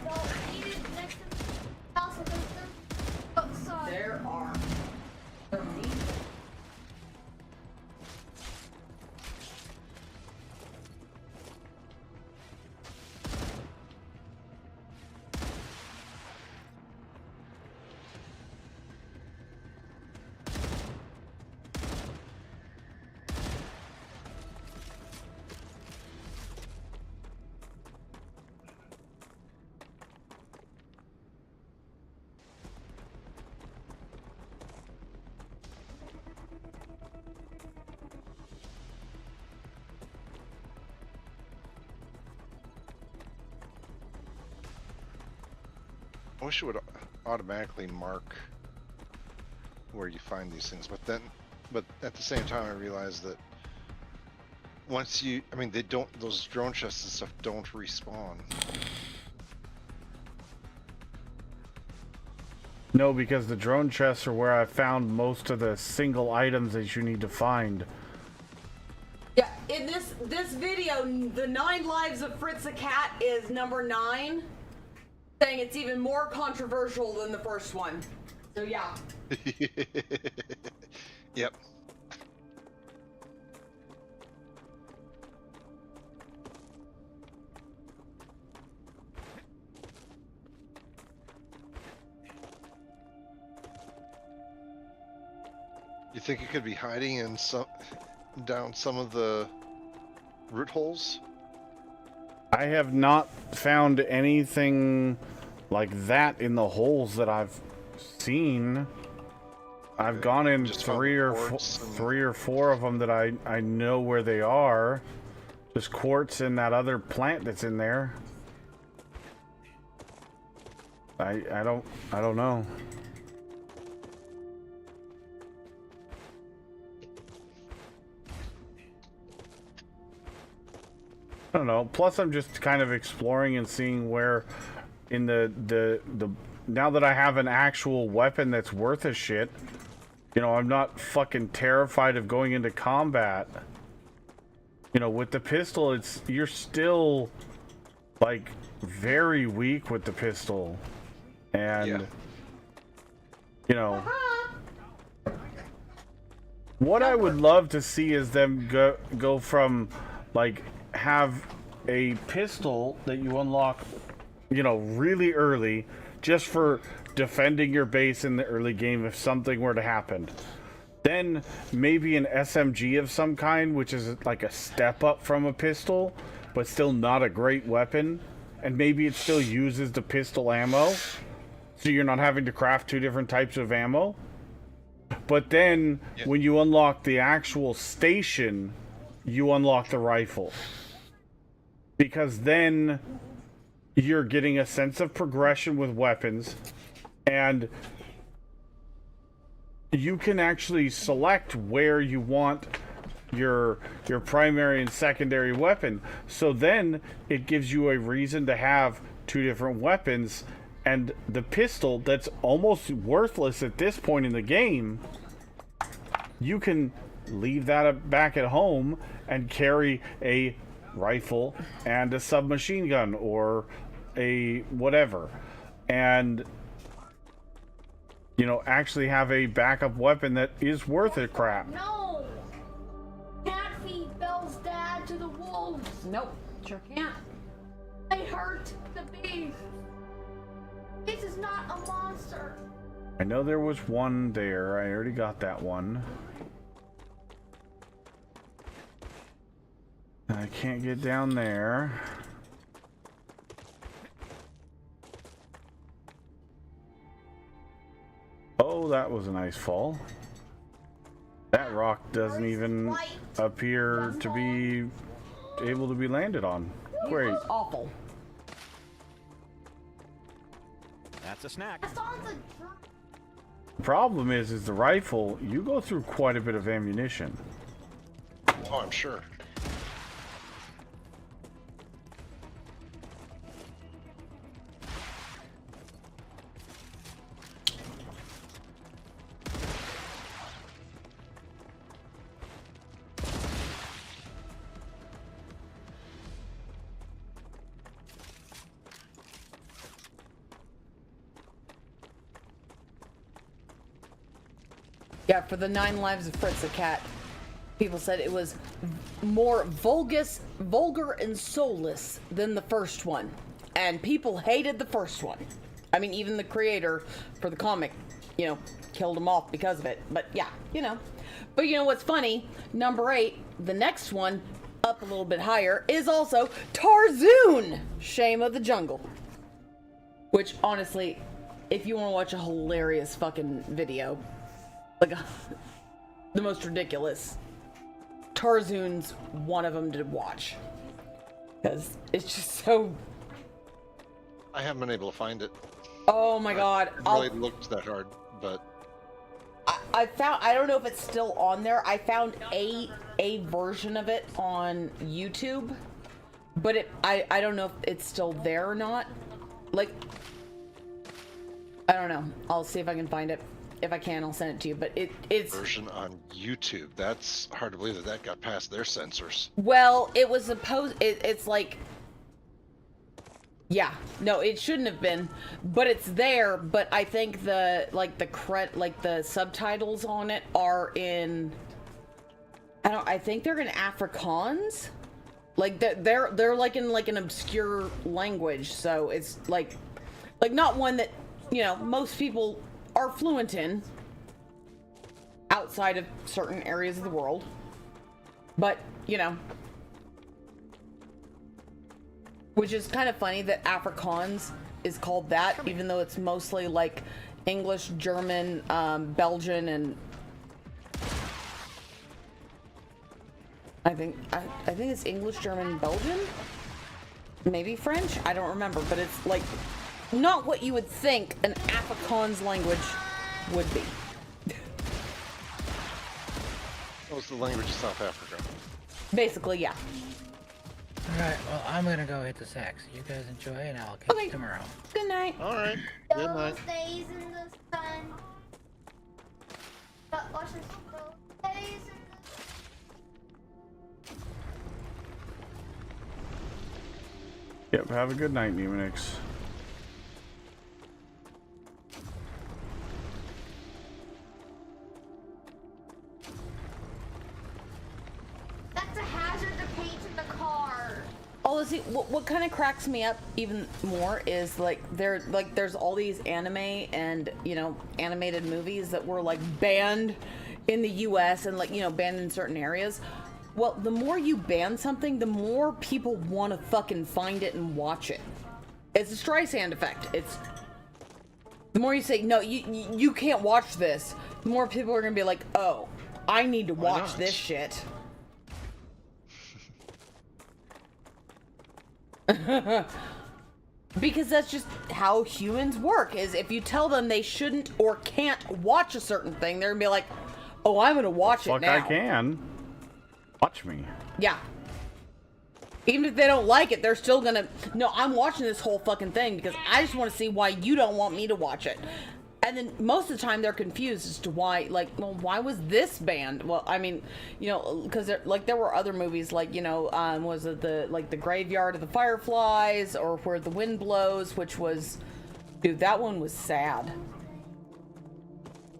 Belle, you need to next to the castle. Outside. There are. I wish it would automatically mark where you find these things, but at the same time I realize that once you, I mean, they don't, those drone chests and stuff don't respawn. No, because the drone chests are where I found most of the single items that you need to find. Yeah, in this video, the 9 lives of Fritz the Cat is number 9, saying it's even more controversial than the first one. So yeah. Yep. You think it could be hiding in down some of the root holes? I have not found anything like that in the holes that I've seen. I've gone in Just three or four of them that I know where they are. Just quartz and that other plant that's in there. I don't know. I don't know. Plus, I'm just kind of exploring and seeing where, in the now that I have an actual weapon that's worth a shit, you know, I'm not fucking terrified of going into combat. You know, with the pistol, you're still like very weak with the pistol, and yeah. You know, what I would love to see is them go from like have a pistol that you unlock, you know, really early, just for defending your base in the early game if something were to happen. Then maybe an SMG of some kind, which is like a step up from a pistol, but still not a great weapon. And maybe it still uses the pistol ammo, so you're not having to craft 2 different types of ammo. But then when you unlock the actual station, you unlock the rifle. Because then you're getting a sense of progression with weapons, and you can actually select where you want your primary and secondary weapon. So then it gives you a reason to have 2 different weapons, and the pistol that's almost worthless at this point in the game, you can leave that back at home and carry a rifle and a submachine gun or a whatever, and you know, actually have a backup weapon that is worth a crap. No! Can't feed Belle's dad to the wolves. Nope, sure can't. They hurt the beast. This is not a monster. I know there was one there. I already got that one. I can't get down there. Oh, that was a nice fall. That rock doesn't even appear to be able to be landed on. Great. Awful. That's a snack. That sounds like drunk. The problem is the rifle, you go through quite a bit of ammunition. Oh, I'm sure. Yeah, for the 9 Lives of Fritz the Cat, people said it was more vulgar and soulless than the first one. And people hated the first one. I mean, even the creator for the comic, you know, killed him off because of it. But yeah, you know. But you know what's funny? Number 8, the next one, up a little bit higher, is also Tarzoon! Shame of the Jungle. Which, honestly, if you want to watch a hilarious fucking video, like the most ridiculous, Tarzoon's one of them to watch. Because it's just so... I haven't been able to find it. Oh my god. I really looked that hard, but... I found, I don't know if it's still on there. I found a version of it on YouTube, but I don't know if it's still there or not. Like, I don't know. I'll see if I can find it. If I can, I'll send it to you. But it's version on YouTube. That's hard to believe that got past their censors. Well, it was supposed. It's like, yeah, no, it shouldn't have been, but it's there. But I think the subtitles on it are in. I think they're in Afrikaans. Like they're like in like an obscure language. So it's like not one that, you know, most people are fluent in outside of certain areas of the world. But, you know, which is kind of funny that Afrikaans is called that, even though it's mostly like English, German, Belgian, and I think it's English, German, Belgian, maybe French. I don't remember, but it's like not what you would think an Afrikaans language would be. What was the language of South Africa? Basically, yeah. Alright, well, I'm gonna go hit the sax. You guys enjoy, and I'll catch you tomorrow. Good night. Alright. Good night. Those days in the sun. But watch this. Those days in the sun. Yep, have a good night, Nemonix. That's a hazard to paint in the car. Oh, see, what kind of cracks me up even more is there's all these anime and, you know, animated movies that were like banned in the US and, like, you know, banned in certain areas. Well, the more you ban something, the more people want to fucking find it and watch it. It's a Streisand effect. It's the more you say no, you can't watch this, the more people are gonna be like, oh, I need to watch this shit. Because that's just how humans work, is if you tell them they shouldn't or can't watch a certain thing, they're gonna be like, oh, I'm gonna watch it now. I can. Watch me. Yeah. Even if they don't like it, they're still gonna, no, I'm watching this whole fucking thing because I just want to see why you don't want me to watch it. And then most of the time they're confused as to why, like, well, why was this banned? Well, I mean, you know, because there were other movies, like, you know, was it the Graveyard of the Fireflies, or Where the Wind Blows, which was, dude, that one was sad.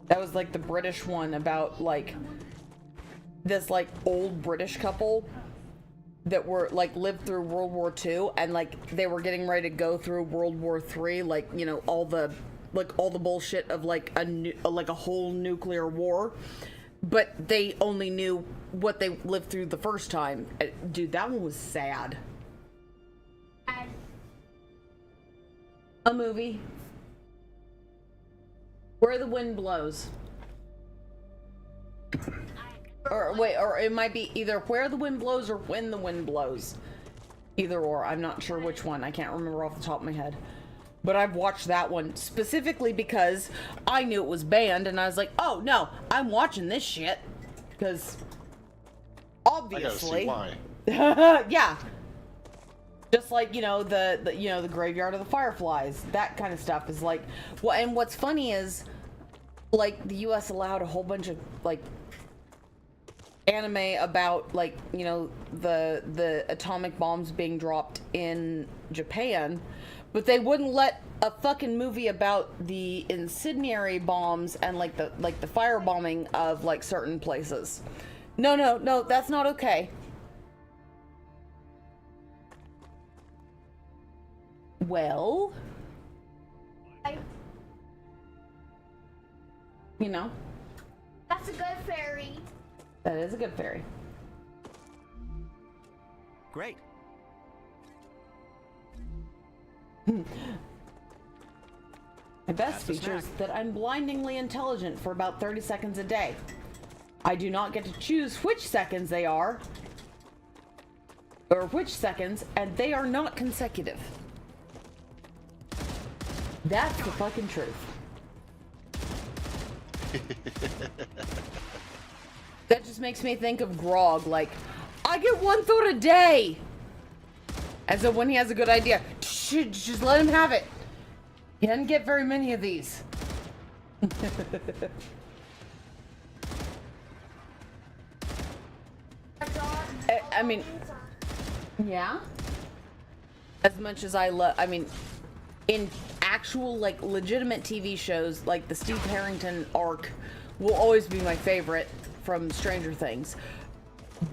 That was like the British one about like this like old British couple that were like lived through World War II, and like they were getting ready to go through World War III, like, you know, all the bullshit of like a whole nuclear war, but they only knew what they lived through the first time. Dude, that one was sad. A movie. Where the Wind Blows. Or wait, or it might be either Where the Wind Blows or When the Wind Blows. Either or, I'm not sure which one. I can't remember off the top of my head. But I've watched that one specifically because I knew it was banned, and I was like, oh no, I'm watching this shit. Because obviously. I gotta see why. Yeah. Just like, the Graveyard of the Fireflies, that kind of stuff is like, well, and what's funny is, like, the US allowed a whole bunch of, like, anime about, like, the atomic bombs being dropped in Japan, but they wouldn't let a fucking movie about the incendiary bombs and, like, the firebombing of, like, certain places. No, that's not okay. Well, That's a good fairy. that is a good fairy. Great. My best That's a feature is snack. that I'm blindingly intelligent for about 30 seconds a day. I do not get to choose which seconds they are, or which seconds, and they are not consecutive. That's the fucking truth. That just makes me think of Grog, like, I get 1 thought a day! As if when he has a good idea, just let him have it. He doesn't get very many of these. I mean, yeah? As much as I love, in actual, like, legitimate TV shows, like the Steve Harrington arc will always be my favorite from Stranger Things.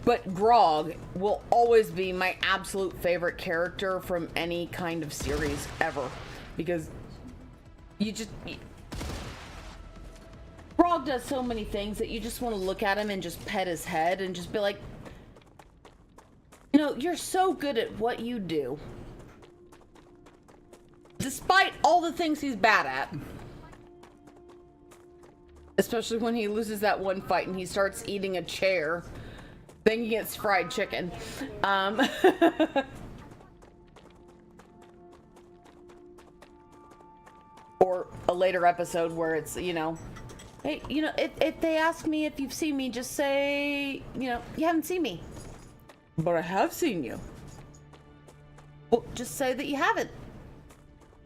But Grog will always be my absolute favorite character from any kind of series ever. Because Grog does so many things that you just want to look at him and just pet his head and just be like, you're so good at what you do. Despite all the things he's bad at. Especially when he loses that one fight and he starts eating a chair. Then he gets fried chicken. Or a later episode where it's, hey, if they ask me if you've seen me, just say, you haven't seen me. But I have seen you. Well, just say that you haven't.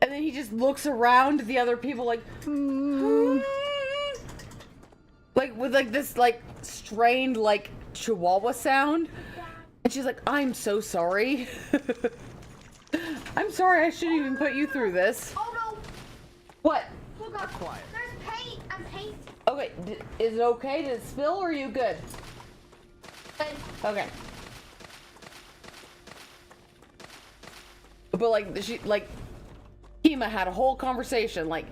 And then he just looks around at the other people like, like with like this like strained like chihuahua sound. And she's like, I'm so sorry. I'm sorry I shouldn't even put you through this. Oh no! What? Hold on. Quiet. There's paint. I'm painting. Okay, is it okay to spill or are you good? Okay. But like Kima had a whole conversation like,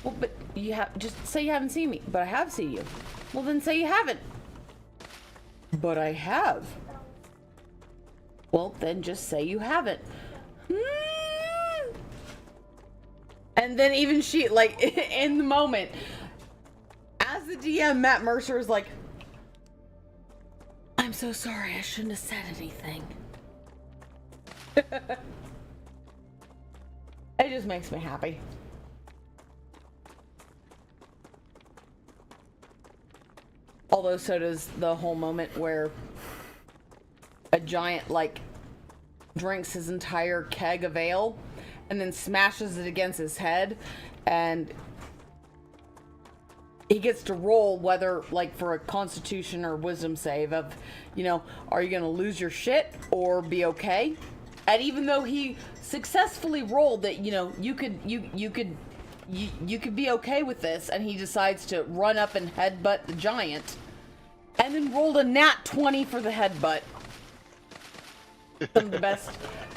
well, but you have just say you haven't seen me, but I have seen you. Well, then say you haven't. But I have. Well, then just say you haven't. And then even she, like, in the moment, as the DM, Matt Mercer is like, I'm so sorry, I shouldn't have said anything. It just makes me happy. Although so does the whole moment where a giant, like, drinks his entire keg of ale and then smashes it against his head, and he gets to roll whether, like, for a constitution or wisdom save of, are you gonna lose your shit or be okay? And even though he successfully rolled that, you could be okay with this, and he decides to run up and headbutt the giant, and then rolled a nat 20 for the headbutt.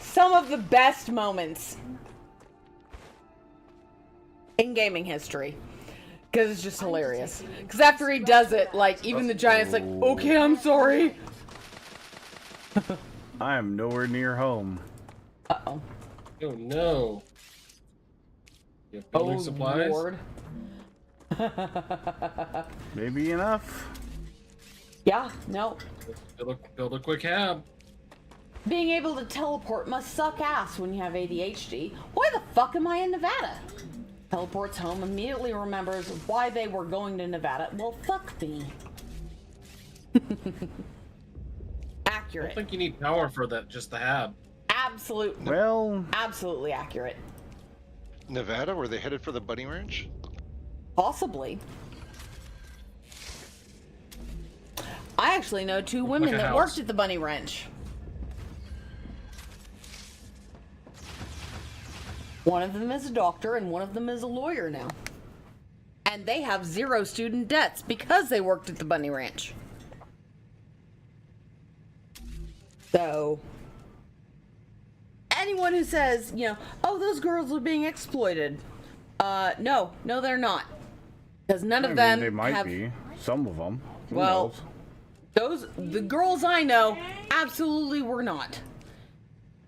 Some of the best moments in gaming history. Because it's just hilarious. Because after he does it, like, even the giant's like, okay, I'm sorry. I am nowhere near home. Uh-oh. Oh no. You have building supplies? Lord. Maybe enough. Yeah, no. Build a quick hab. Being able to teleport must suck ass when you have ADHD. Why the fuck am I in Nevada? Teleports home, immediately remembers why they were going to Nevada. Well, fuck me. I Accurate. don't think you need power for that, just the hab. Absolutely. Well, Absolutely accurate. Nevada? Were they headed for the bunny ranch? Possibly. I actually know two women a that house. worked at the bunny ranch. One of them is a doctor and one of them is a lawyer now. And they have 0 student debts because they worked at the bunny ranch. So, anyone who says, you know, oh, those girls are being exploited. No, they're not. Because none of them they might have... be. Some of them. Who Well, knows? the girls I know absolutely were not.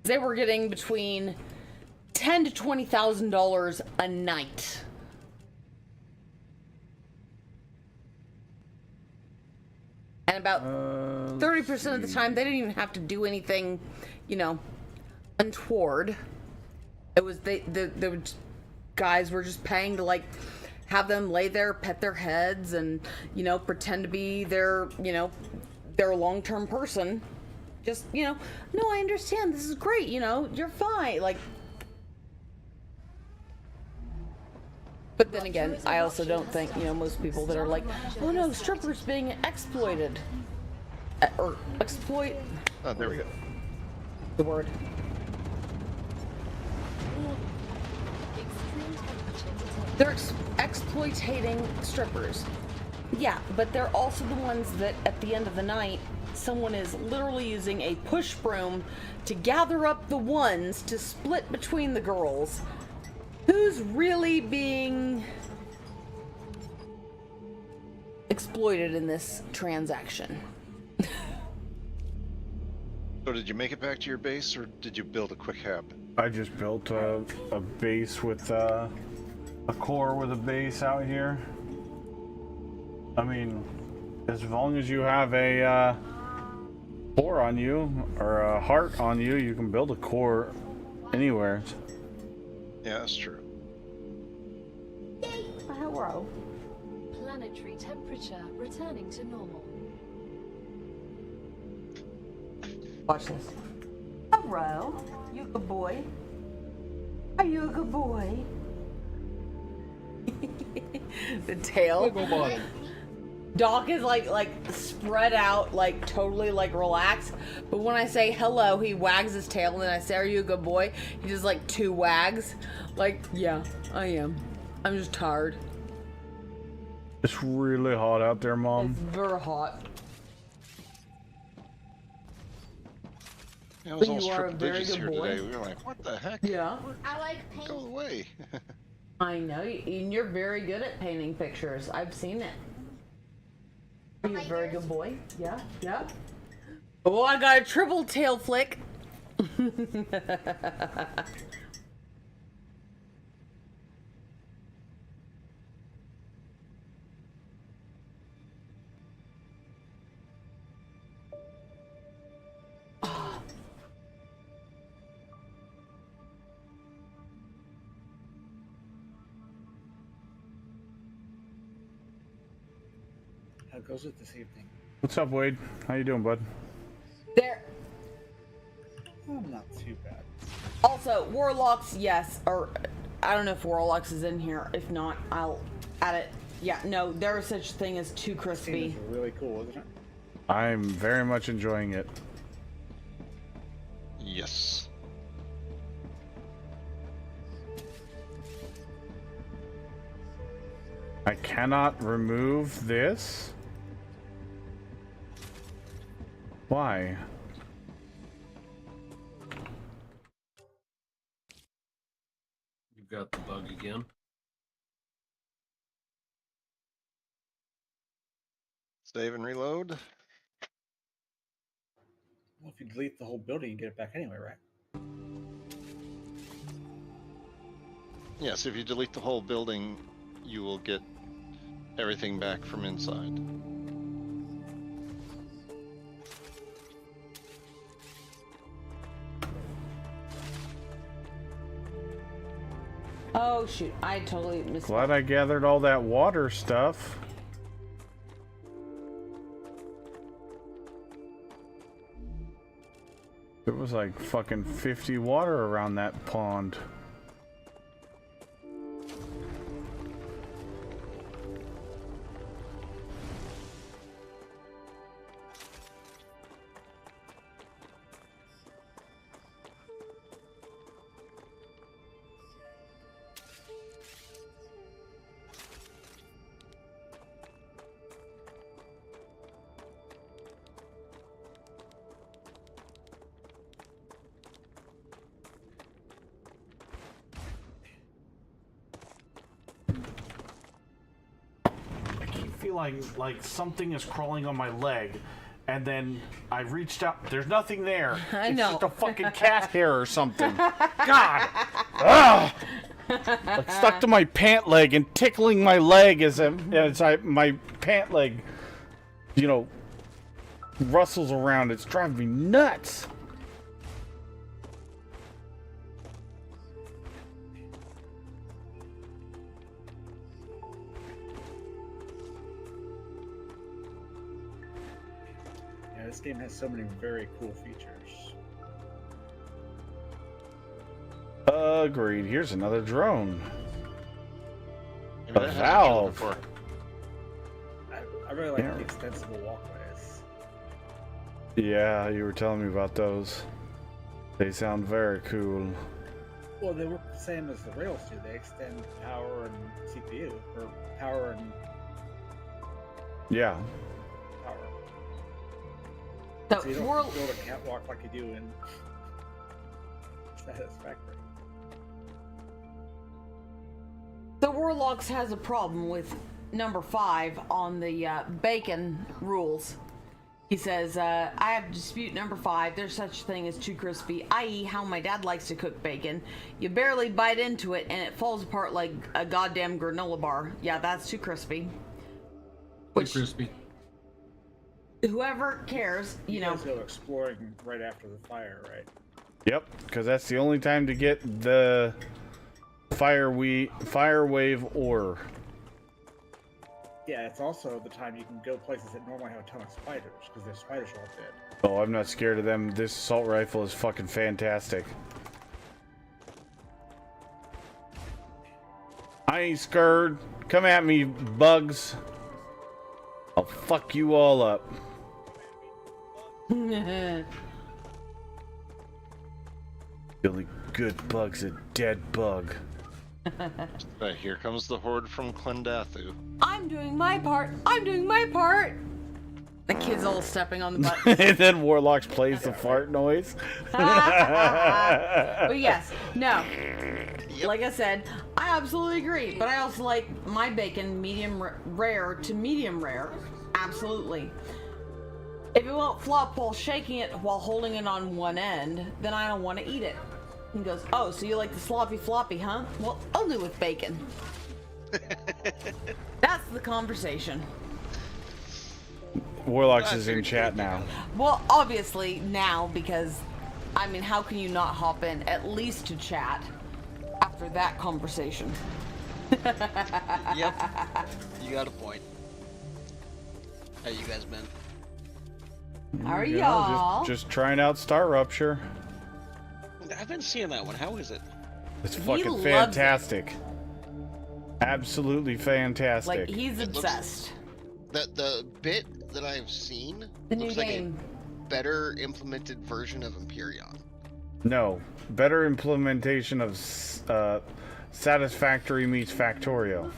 They were getting between $10,000 to $20,000 a night. And about 30% of the time, they didn't even have to do anything, you know, untoward. It was guys were just paying to like have them lay there, pet their heads, and you know, pretend to be their, you know, their long-term person. Just, you know, no, I understand. This is great. You know, you're fine. Like, but then again, I also don't think, you know, most people that are like, oh no, strippers being exploited or exploit. Oh, there we go. The word. They're exploitating strippers. Yeah, but they're also the ones that at the end of the night, someone is literally using a push broom to gather up the ones to split between the girls. Who's really being exploited in this transaction? So did you make it back to your base, or did you build a quick hab? I just built a base with a core with a base out here. I mean, as long as you have a core on you or a heart on you, you can build a core anywhere. Yeah, that's true. Hello. Planetary temperature returning to normal. Watch this. Hello. You a good boy? Are you a good boy? The tail. Doc is like spread out, like totally like relaxed. But when I say hello, he wags his tail, and then I say, "Are you a good boy?" He does like 2 wags. Like, yeah, I am. I'm just tired. It's really hot out there, Mom. It's very hot. Yeah, it was But all you are a stripped very digits good here boy. today. We were like, what the heck? Yeah. I like paint. Go away. I know, and you're very good at painting pictures. I've seen it. Are you a very good boy? Yeah, yeah. Oh, I got a triple tail flick. How goes it this evening? What's up, Wade? How you doing, bud? There. Oh, not too bad. Also, Warlocks, yes, or I don't know if Warlocks is in here. If not, I'll add it. Yeah, no, there is such a thing as Too Crispy. It was really cool, wasn't it? I'm very much enjoying it. Yes. I cannot remove this. Why? You got the bug again. Save and reload. Well, if you delete the whole building, you get it back anyway, right? Yes, if you delete the whole building, you will get everything back from inside. Oh shoot, I totally missed. Glad I gathered all that water stuff. There was like fucking 50 water around that pond. Like something is crawling on my leg, and then I reached out. There's nothing there. I It's know. just a fucking cat hair or something. God. Ugh. Like stuck to my pant leg and tickling my leg as my pant leg, you know, rustles around. It's driving me nuts. This game has so many very cool features. Agreed. Here's another drone. Maybe A that has what you're looking valve. for. I really like Yeah. the extensible walkways. Yeah, you were telling me about those. They sound very cool. Well, they work the same as the rails do. They extend power and CPU, or power and Yeah. power. So So you don't War- build a catwalk like you do in Satisfactory. So Warlocks has a problem with number 5 on the bacon rules. He says, I have to dispute number 5. There's such a thing as too crispy, i.e. how my dad likes to cook bacon. You barely bite into it and it falls apart like a goddamn granola bar. Yeah, that's too crispy. Which, Crispy. whoever cares, you know. guys go exploring right after the fire, right? Yep, because that's the only time to get the fire wave ore. Yeah, it's also the time you can go places that normally have a ton of spiders, because there's spiders all dead. Oh, I'm not scared of them. This assault rifle is fucking fantastic. I ain't scared. Come at me, bugs. I'll fuck you all up. The only good bug's a dead bug. Right, here comes the horde from Clendathu. I'm doing my part. I'm doing my part. The kid's all stepping on the button. And then Warlocks plays the fart noise. But yes, no. Like I said, I absolutely agree. But I also like my bacon medium rare to medium rare. Absolutely. If it won't flop while shaking it while holding it on one end, then I don't want to eat it. He goes, oh, so you like the sloppy floppy, huh? Well, I'll do with bacon. That's the conversation. Warlocks is in chat now. Well, obviously now, because, I mean, how can you not hop in at least to chat after that conversation? Yep. You got a point. How you guys been? How are You know, y'all? just trying out Star Rupture. I've been seeing that one. How is it? It's He fucking loves fantastic. Absolutely fantastic. Like, he's It looks- obsessed. The bit that I've seen The new looks like game. a better implemented version of Empyreon. No, better implementation of Satisfactory meets Factorio.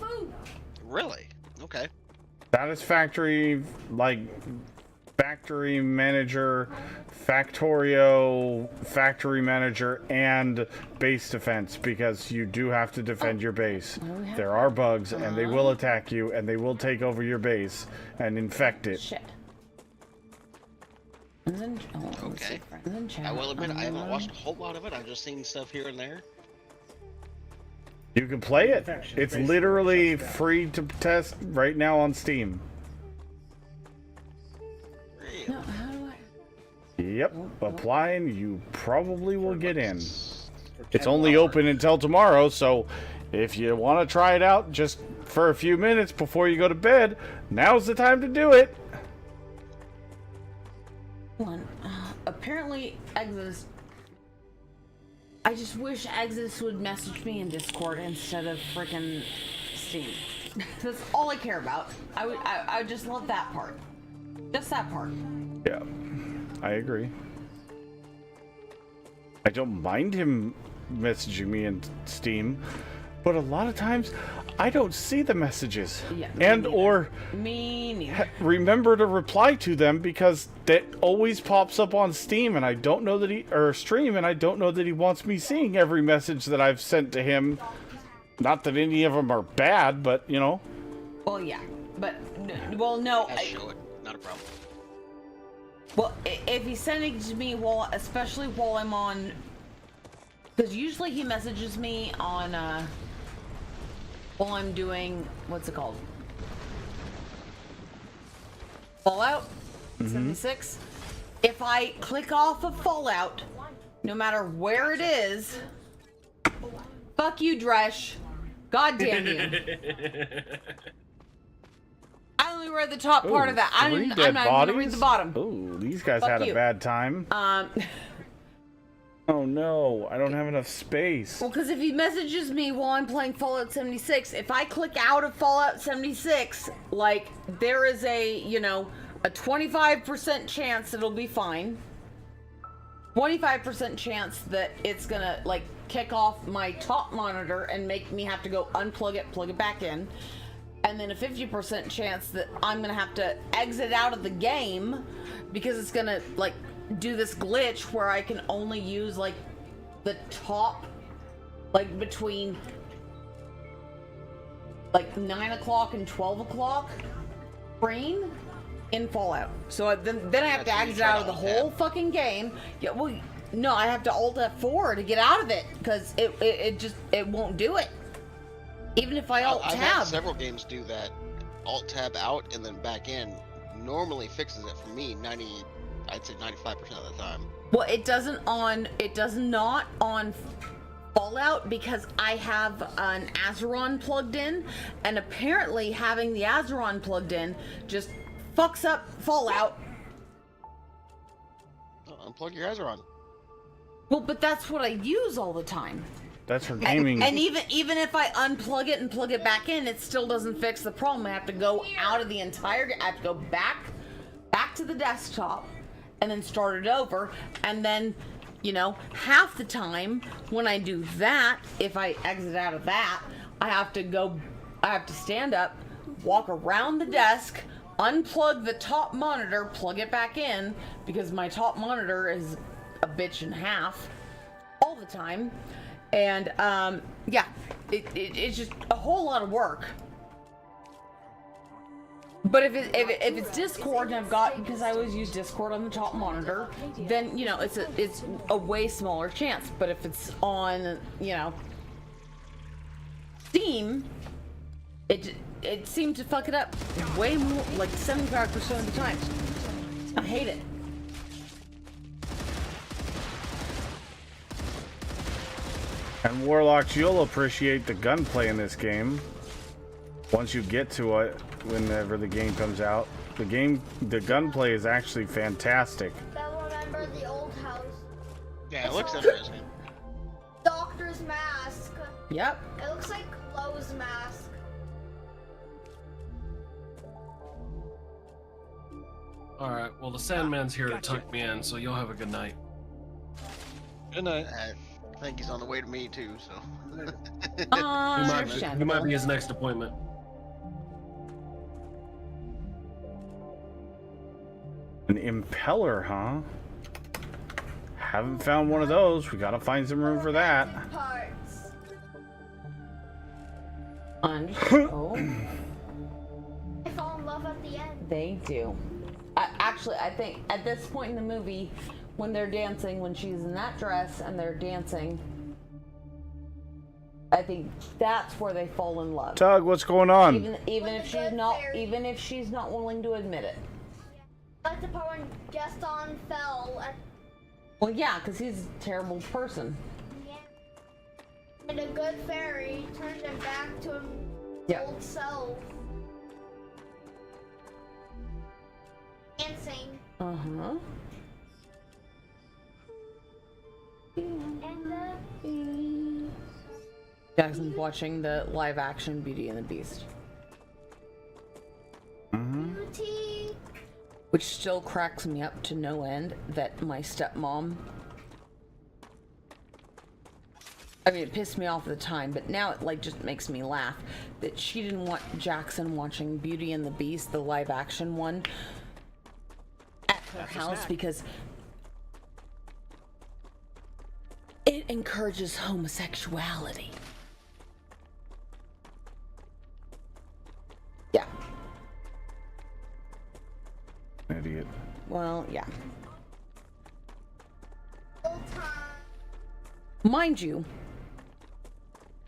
Really? Okay. Satisfactory, like Factory Manager, Factorio, Factory Manager, and base defense, because you do have to defend your base. There are bugs, and they will attack you, and they will take over your base and infect it. Shit. Friends in, Okay. friends in chat. I will admit, I haven't watched a whole lot of it. I've just seen stuff here and there. You can play it. Infection, It's basically, literally shuts down. free to test right now on Steam. Really? No, how do I? Yep, applying, you probably will get in. For It's 10 only hours. open until tomorrow, so if you want to try it out just for a few minutes before you go to bed, now's the time to do it. Apparently, Exodus. I just wish Exodus would message me in Discord instead of freaking Steam. That's all I care about. I would just love that part. Just that part. Yeah, I agree. I don't mind him messaging me in Steam, but a lot of times I don't see the messages. Yeah, and or me neither. Remember to reply to them because that always pops up on Steam, and I don't know that Stream, and I don't know that he wants me seeing every message that I've sent to him. Not that any of them are bad, but you know. Well, yeah, but well, no. Show it. Not a problem. Well, if he's sending it to me especially while I'm on, because usually he messages me on while I'm doing, what's it called? Fallout 76. If I click off of Fallout, no matter where it is, fuck you, Dresh. God damn you. I only read the top part of that. I'm not even gonna read the bottom. Ooh, these guys Fuck had you. a bad time. Oh no, I don't have enough space. Well, because if he messages me while I'm playing Fallout 76, if I click out of Fallout 76, like, there is a 25% chance it'll be fine. 25% chance that it's gonna, like, kick off my top monitor and make me have to go unplug it, plug it back in. And then a 50% chance that I'm gonna have to exit out of the game because it's gonna, like, do this glitch where I can only use, like, the top, like, between, like, 9 o'clock and 12 o'clock screen in Fallout. So then I have to exit out of the whole fucking game. Yeah, well, no, I have to Alt F4 to get out of it because it won't do it. Even if I Alt I've Tab. had several games do that. Alt Tab out and then back in normally fixes it for me. I'd say 95% of the time. Well, it does not on Fallout because I have an Azeron plugged in, and apparently having the Azeron plugged in just fucks up Fallout. Oh, unplug your Azeron. Well, but that's what I use all the time. That's for gaming. And even if I unplug it and plug it back in, it still doesn't fix the problem. I have to go out of the entire. I have to go back to the desktop, and then start it over. And then, half the time when I do that, if I exit out of that, I have to stand up, walk around the desk, unplug the top monitor, plug it back in because my top monitor is a bitch and half all the time. And yeah, it's just a whole lot of work. But if it's Discord and I've got, because I always use Discord on the top monitor, then it's a way smaller chance. But if it's on Steam, it seemed to fuck it up way more, like 75% of the time. I hate it. And Warlocks, you'll appreciate the gunplay in this game. Once you get to it, whenever the game comes out, the gunplay is actually fantastic. They'll remember the old house. Yeah, it looks interesting. Doctor's mask. Yep. It looks like Chloe's mask. Alright, well, the Sandman's here to tuck me in, so you'll have a good night. Good night. I think he's on the way to me, too, so. He might be his next appointment. An impeller, huh? Haven't found one of those. We gotta find some room for that. Parts. Oh. They fall in love at the end. They do. Actually, I think at this point in the movie, when they're dancing, when she's in that dress and they're dancing, I think that's where they fall in love. Tug, what's going on? Even if she's not willing to admit it. That's the part when Gaston fell at. Well, yeah, because he's a terrible person. Yeah. And a good fairy turned him back to his old self. Dancing. Uh-huh. And the beast. Jackson's watching the live action Beauty and the Beast. Beauty. Which still cracks me up to no end that my stepmom, I mean, it pissed me off at the time, but now it like just makes me laugh that she didn't want Jackson watching Beauty and the Beast, the live action one, at her house because it encourages homosexuality. Yeah. Idiot. Well, yeah. Old time. Mind you,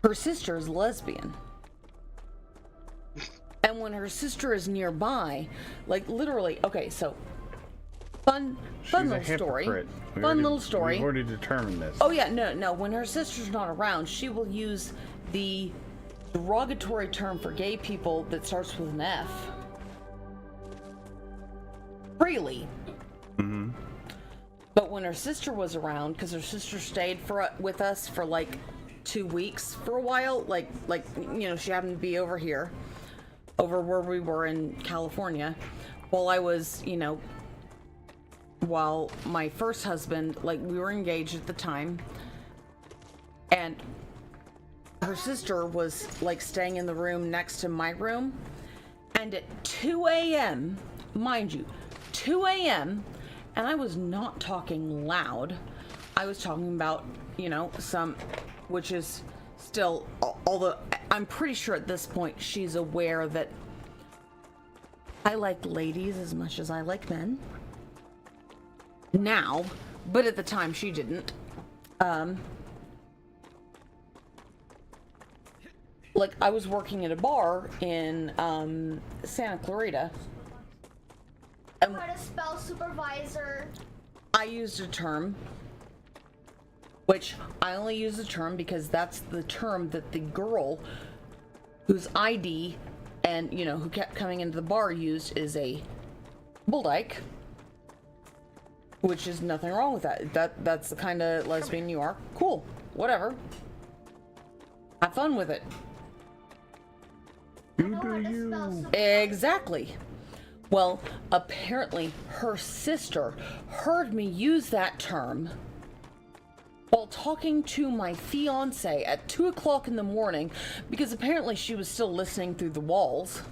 her sister is lesbian. And when her sister is nearby, like literally, okay, so fun little story. Fun little story. We've already determined this. Oh yeah, no. When her sister's not around, she will use the derogatory term for gay people that starts with an F. Freely. Mm-hmm. But when her sister was around, because her sister stayed with us for like 2 weeks for a while, like you know, she happened to be over here, over where we were in California, while I was, you know, while my first husband, like we were engaged at the time, and her sister was like staying in the room next to my room, and at 2 a.m., mind you, 2 a.m., and I was not talking loud. I was talking about, you know, which is still, although I'm pretty sure at this point she's aware that I like ladies as much as I like men. Now, but at the time she didn't. Like I was working at a bar in Santa Clarita. How to spell supervisor. I used a term, which I only use the term because that's the term that the girl whose ID and, you know, who kept coming into the bar used is a bull dyke, which is nothing wrong with that. That's the kind of lesbian you are. Cool, whatever. Have fun with it. You do you. Exactly. Well, apparently her sister heard me use that term while talking to my fiance at 2 o'clock in the morning because apparently she was still listening through the walls.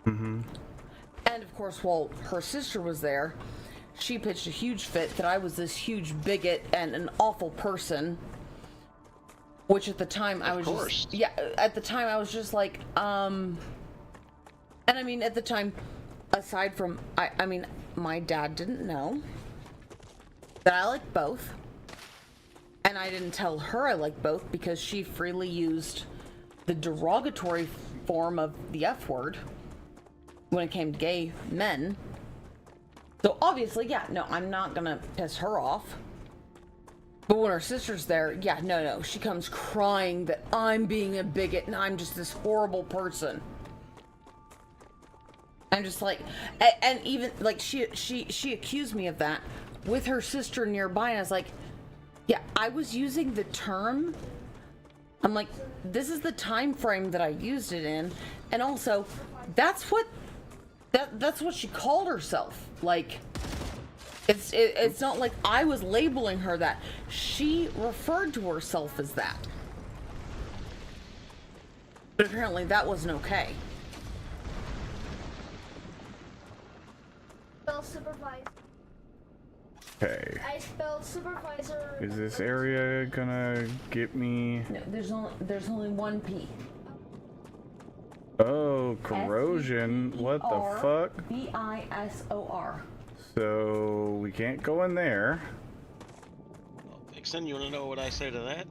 Mm-hmm. And of course, while her sister was there, she pitched a huge fit that I was this huge bigot and an awful person. Which at the time I was just... Yeah, at the time I was just like, And I mean, at the time, aside from, I mean, my dad didn't know that I liked both. And I didn't tell her I liked both because she freely used the derogatory form of the F word when it came to gay men. So obviously, yeah, no, I'm not gonna piss her off. But when her sister's there, yeah, no, she comes crying that I'm being a bigot and I'm just this horrible person. I'm just like, and even like she accused me of that with her sister nearby, and I was like, yeah, I was using the term. I'm like, this is the time frame that I used it in, and also, that's what she called herself. Like, it's not like I was labeling her that. She referred to herself as that. But apparently that wasn't okay. Spell supervisor. Okay. I spelled supervisor. Is this area gonna get me? No, there's only one P. Oh, corrosion. What the fuck? B-I-S-O-R. So we can't go in there. Well, Vixen, you want to know what I say to that?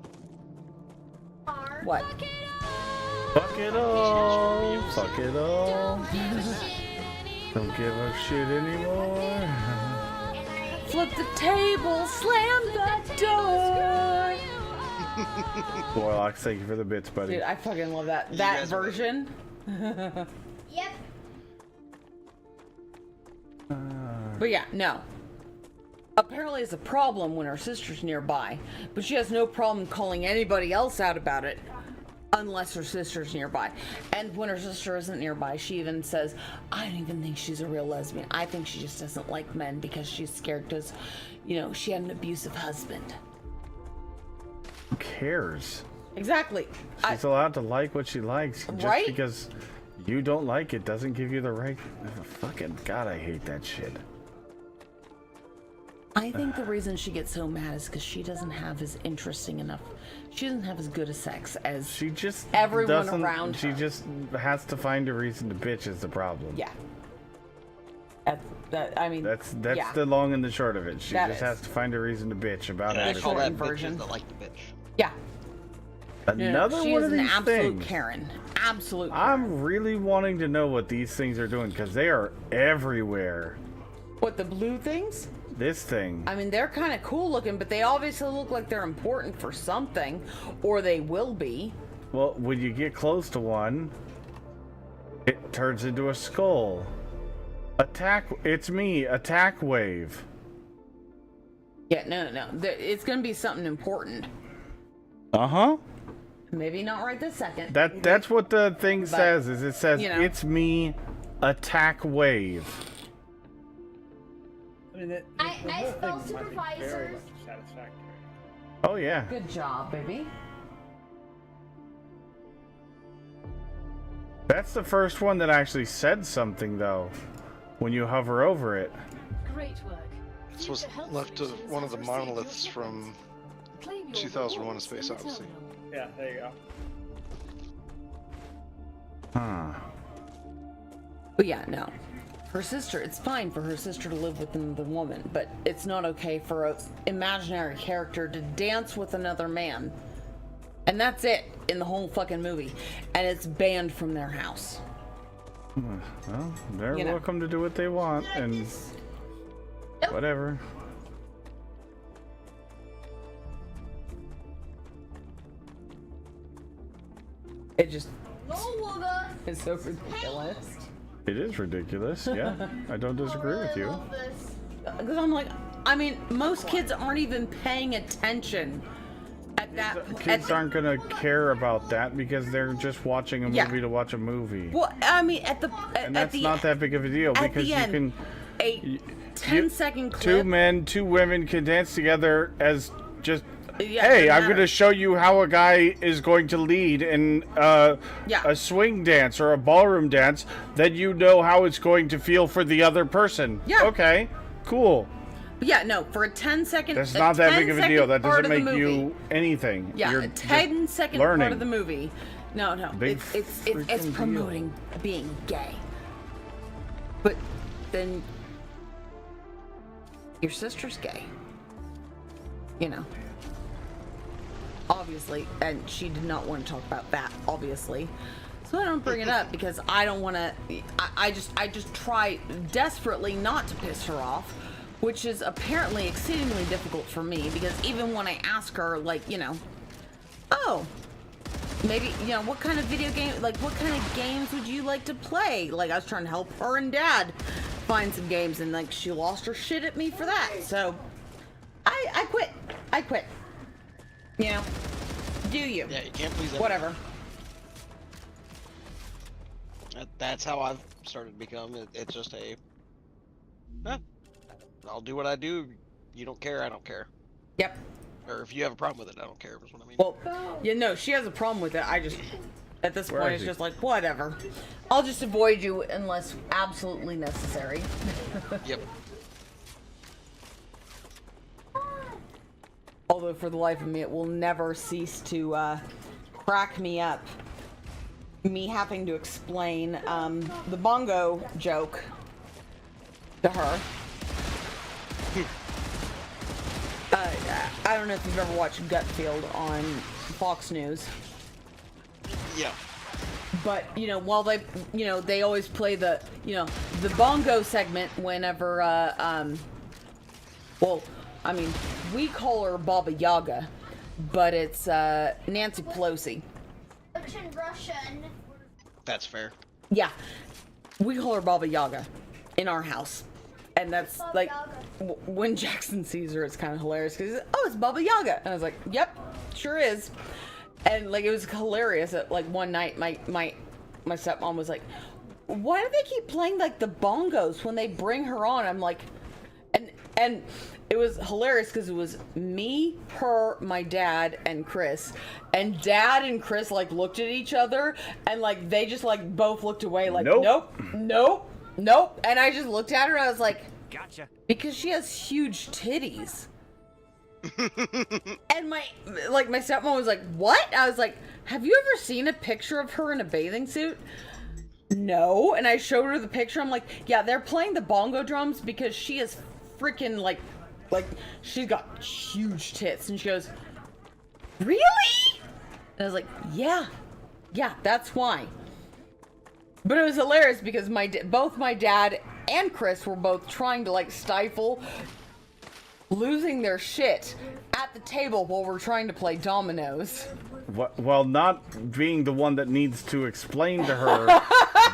What? Fuck it all. Fuck it all. Don't give a shit anymore. Flip the table, slam the door. Warlock, thank you for the bits, buddy. Dude, I fucking love that version. Yep. But yeah, no. Apparently it's a problem when her sister's nearby, but she has no problem calling anybody else out about it unless her sister's nearby. And when her sister isn't nearby, she even says, I don't even think she's a real lesbian. I think she just doesn't like men because she's scared because, you know, she had an abusive husband. Who cares? Exactly. She's allowed to like what she likes. Just Right? because you don't like it doesn't give you the right... Fucking God, I hate that shit. I think the reason she gets so mad is because she doesn't have as interesting enough. She doesn't have as good a sex as she just everyone doesn't, around her. She just has to find a reason to bitch is the problem. Yeah. I mean, that's yeah. the long and the short of it. She That just is. has to find a reason to bitch about I everything. call that version. bitches that like to bitch. Yeah. Another she one is of an these absolute things. Karen. Absolute Karen. I'm really wanting to know what these things are doing because they are everywhere. What, the blue things? This thing. I mean, they're kind of cool looking, but they obviously look like they're important for something, or they will be. Well, when you get close to one, it turns into a skull. Attack. It's me. Attack wave. Yeah, no. It's going to be something important. Uh-huh. Maybe not right this second. That's what the thing But, says. Is it says you know. it's me. Attack wave. I mean, the I whole spell thing might be very supervisors. much satisfactory. Oh yeah. Good job, baby. That's the first one that actually said something though. When you hover over it. Great work. This was left of one of the monoliths from 2001: A Space Odyssey. Yeah, there you go. Huh. But yeah, no. Her sister, it's fine for her sister to live with another woman, but it's not okay for an imaginary character to dance with another man. And that's it in the whole fucking movie. And it's banned from their house. Well, they're You know. welcome to do what they want and whatever. It just No, Wooga. is so ridiculous. It is ridiculous. Yeah, I don't disagree with you. Love this. Because I'm like, I mean, most kids aren't even paying attention at that point. Kids aren't gonna care about that because they're just watching a Yeah. movie to watch a movie. Well, I mean, at And that's not that big of a deal at because the you end, can. a 10-second clip. Two men, two women can dance together as just. Yeah, hey, doesn't I'm matter. going to show you how a guy is going to lead in a swing dance or a ballroom dance. Then you know how it's going to feel for the other person. Yeah. Okay. Cool. But yeah, no, for a 10-second. That's not that big of a deal. That doesn't make movie, you anything. Yeah, You're a just 10-second learning. part of the movie. No, Big it's freaking deal. promoting being gay. But then your sister's gay. You know. Obviously, and she did not want to talk about that, obviously. So I don't bring it up because I don't want to. I just try desperately not to piss her off, which is apparently exceedingly difficult for me because even when I ask her, like, you know, oh, maybe, you know, what kind of video game, like, what kind of games would you like to play? Like, I was trying to help her and Dad find some games, and like, she lost her shit at me for that. So I quit. I quit. You know, do you? Yeah, you can't please everyone. Whatever. That's how I've started to become. It's just a, I'll do what I do. You don't care, I don't care. Yep. Or if you have a problem with it, I don't care. Is what I mean. Well, yeah, no, she has a problem with it. I just, at this Where point, is it's he? just like, whatever. I'll just avoid you unless absolutely necessary. Yep. Although, for the life of me, it will never cease to crack me up. Me having to explain the bongo joke to her. I don't know if you've ever watched Gutfield on Fox News. Yeah. But, you know, while they, you know, they always play the, you know, the bongo segment whenever, well, I mean, we call her Baba Yaga. but it's Nancy Pelosi. Which in Russian. That's fair. Yeah, we call her Baba Yaga in our house, and that's Baba like Yaga. when Jackson sees her, it's kind of hilarious because he's like, "Oh, it's Baba Yaga," and I was like, "Yep, sure is." And like it was hilarious. At like one night, my stepmom was like, "Why do they keep playing like the bongos when they bring her on?" I'm like, and it was hilarious because it was me, her, my dad, and Chris. And Dad and Chris like looked at each other and like they just like both looked away like nope. And I just looked at her and I was like, Gotcha. because she has huge titties. And my stepmom was like, what? I was like, have you ever seen a picture of her in a bathing suit? No. And I showed her the picture. I'm like, yeah, they're playing the bongo drums because she is freaking like she's got huge tits. And she goes, really? And I was like, yeah, that's why. But it was hilarious because both my dad and Chris were both trying to like stifle losing their shit at the table while we're trying to play dominoes. Well, not being the one that needs to explain to her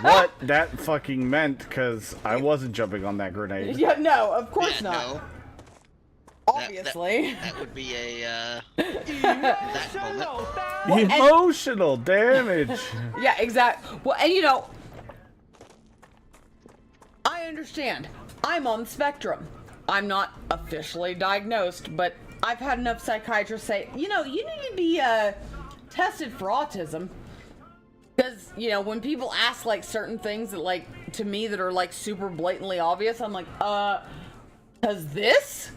what that fucking meant, because I wasn't jumping on that grenade. Yeah, no, of course not. No. Obviously. That would be a that moment. Emotional damage. Yeah, exactly. Well, and you know, I understand. I'm on the spectrum. I'm not officially diagnosed, but I've had enough psychiatrists say, you know, you need to be tested for autism. Because, you know, when people ask like certain things that like to me that are like super blatantly obvious, I'm like, cause this?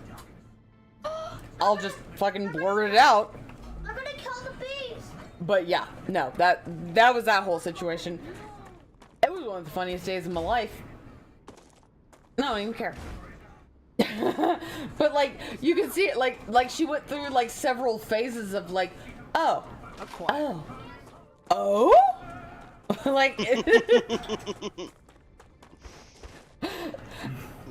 I'll just fucking blurt it out. I'm gonna kill the bees. But yeah, no, that was that whole situation. It was one of the funniest days of my life. No, I don't even care. But like you can see it like she went through like several phases of like, oh, like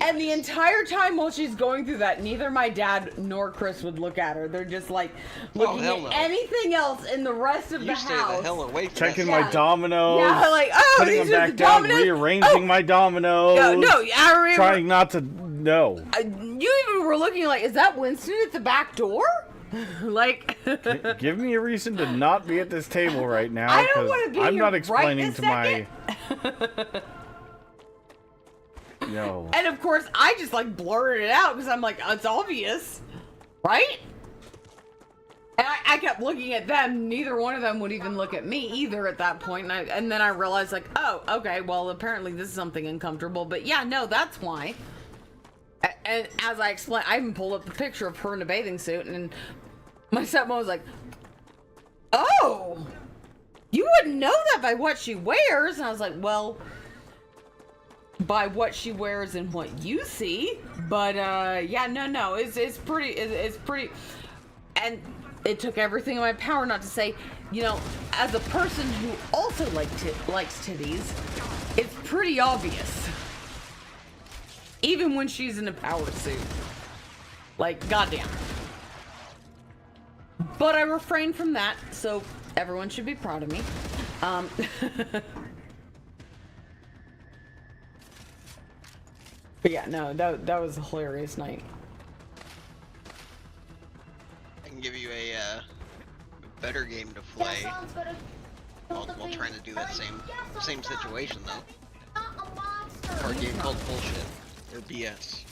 and the entire time while she's going through that, neither my dad nor Chris would look at her. They're just like looking at anything else in the rest of the house. You stay the hell away from Checking that. my dominoes. Yeah, like, oh, putting these them are back the down, dominoes? rearranging my dominoes. No, I remember. Trying not to. No. You even were looking like, is that Winston at the back door? Like. Give me a reason to not be at this table right now. I don't want to be I'm here not explaining right to my. No. And of course, I just like blurted it out because I'm like, it's obvious, right? And I kept looking at them. Neither one of them would even look at me either at that point. And then I realized like, oh, okay, well, apparently this is something uncomfortable. But yeah, no, that's why. And as I explained, I even pulled up the picture of her in a bathing suit, and my stepmom was like, oh, you wouldn't know that by what she wears. And I was like, well, by what she wears and what you see. But yeah, no, it's pretty, and it took everything in my power not to say, you know, as a person who also likes titties, it's pretty obvious. Even when she's in a power suit. Like, goddamn. But I refrained from that, so everyone should be proud of me. But yeah, no, that was a hilarious night. I can give you a better game to play while trying to do that same situation though. Card game called bullshit or BS.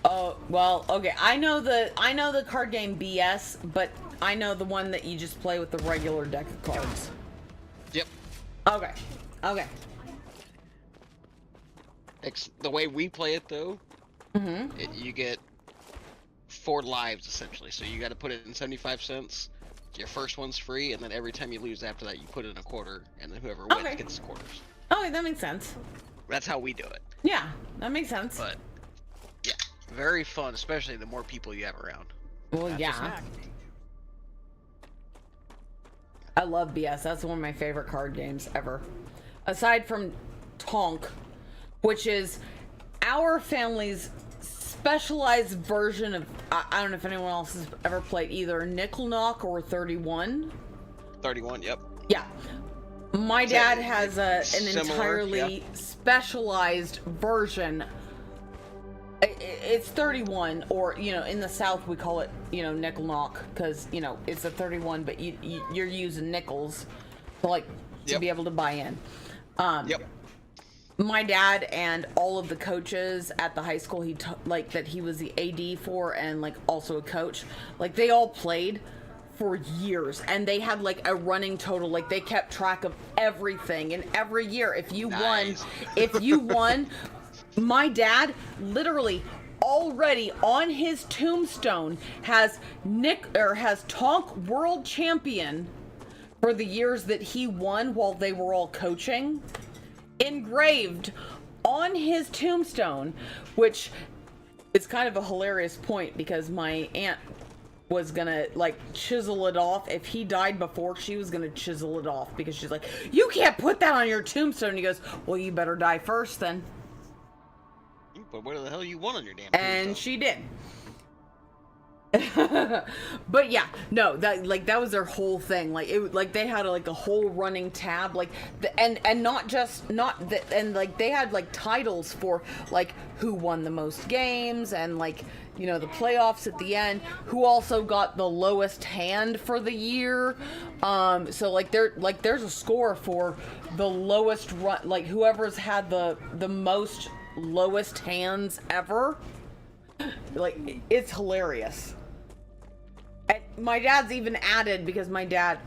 Oh well, okay. I know the card game BS, but I know the one that you just play with the regular deck of cards. Yep. Okay. The way we play it though, you get 4 lives essentially. So you got to put it in 75 cents. Your first one's free, and then every time you lose after that, you put in a quarter, and then whoever wins gets the quarters. Okay, that makes sense. That's how we do it. Yeah, that makes sense. But yeah, very fun, especially the more people you have around. Well, yeah. I love BS. That's one of my favorite card games ever. Aside from Tonk, which is our family's specialized version of, I don't know if anyone else has ever played either Nickel Knock or 31. 31, yep. Yeah. My dad has an similar, entirely specialized version. It's 31, or, you know, in the South we call it, you know, Nickel Knock, because, you know, it's a 31, but you're using nickels to, like, to be able to buy in. Yep. My dad and all of the coaches at the high school that he was the AD for, and like also a coach, like they all played for years, and they had like a running total, like they kept track of everything, and every year if you won, my dad literally already on his tombstone has Tonk world champion for the years that he won while they were all coaching engraved on his tombstone, which is kind of a hilarious point because my aunt was gonna like chisel it off. If he died before, she was gonna chisel it off because she's like, you can't put that on your tombstone. He goes, well, you better die first then. But what the hell you want on your damn tombstone? And she did. But yeah, no, that was their whole thing. Like it, like they had a whole running tab, like and they had like titles for like who won the most games, and like, you know, the playoffs at the end, who also got the lowest hand for the year. So like there's a score for the lowest run, like whoever's had the most lowest hands ever. Like, it's hilarious. And my dad's even added, because my dad,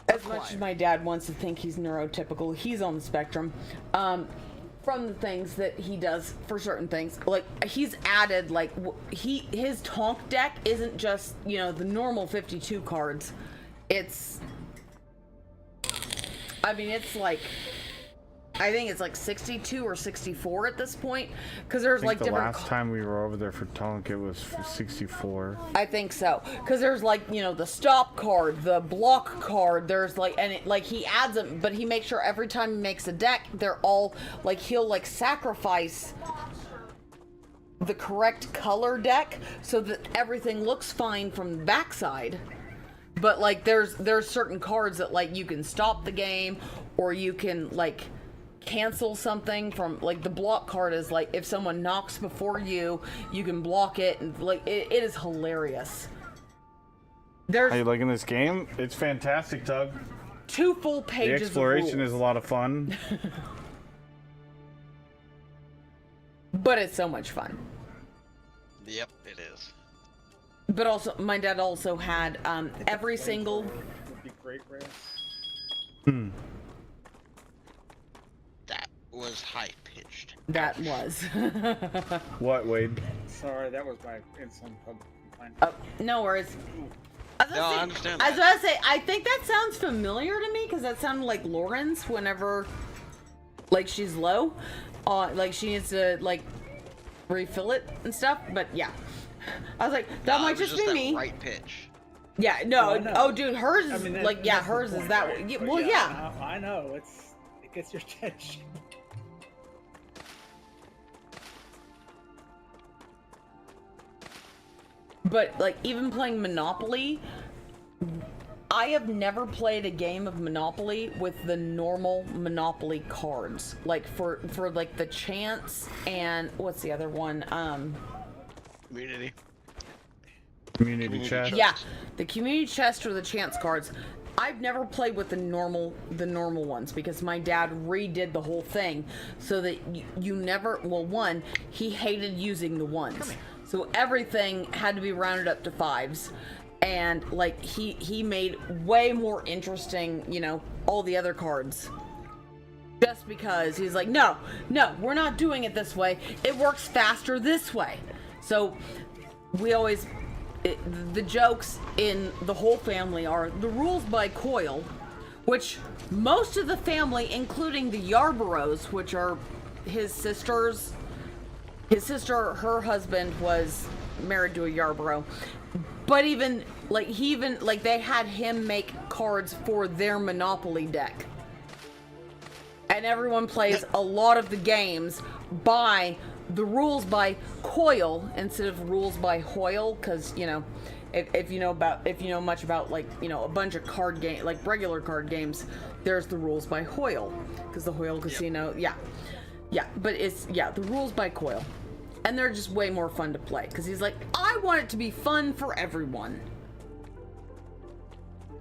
as much as my dad wants to think he's neurotypical, he's on the spectrum. From the things that he does for certain things, like he's added, like his Tonk deck isn't just, you know, the normal 52 cards. It's, I mean, it's like, I think it's like 62 or 64 at this point, because there's like different. The last time we were over there for Tonk, it was 64. I think so, because there's like, you know, the stop card, the block card. There's like, and it, like he adds them, but he makes sure every time he makes a deck, they're all like, he'll like sacrifice the correct color deck so that everything looks fine from the backside. But like, there's certain cards that like you can stop the game, or you can like cancel something from, like the block card is like if someone knocks before you can block it, and like it is hilarious. How you liking this game? It's fantastic, Tug. 2 full pages. The exploration of is a lot of fun. But it's so much fun. Yep, it is. But also, my dad also had every single. That was high pitched. That was. What, Wade? Sorry, that was my insulin pump complaint. Oh, no worries. I understand. I was about to say, I think that sounds familiar to me, because that sounded like Lauren's whenever, like, she's low. Like, she needs to, like, refill it and stuff. But, yeah. I was like, that might just be me. Right pitch. Yeah, no. No. Oh, dude, hers is, I mean, like, yeah, that's the hers is point, that right? way. But Well, yeah. I know. It gets your attention. But, like, even playing Monopoly, I have never played a game of Monopoly with the normal Monopoly cards. Like, for like, the chance and, what's the other one? Community chest. Yeah, the community chest or the chance cards. I've never played with the normal ones, because my dad redid the whole thing so that you never, well, one, he hated using the ones. So everything had to be rounded up to 5s. And like he made way more interesting, you know, all the other cards. Just because he's like, no, we're not doing it this way. It works faster this way. So we always, the jokes in the whole family are the rules by Coyle, which most of the family, including the Yarboroughs, which are his sisters, her husband was married to a Yarborough. But even, like, they had him make cards for their Monopoly deck. And everyone plays a lot of the games by the rules by coil instead of rules by Hoyle, because if you know much about like a bunch of card game, like regular card games, there's the rules by Hoyle, because the Hoyle Casino, but it's the rules by Coil, and they're just way more fun to play because he's like, I want it to be fun for everyone.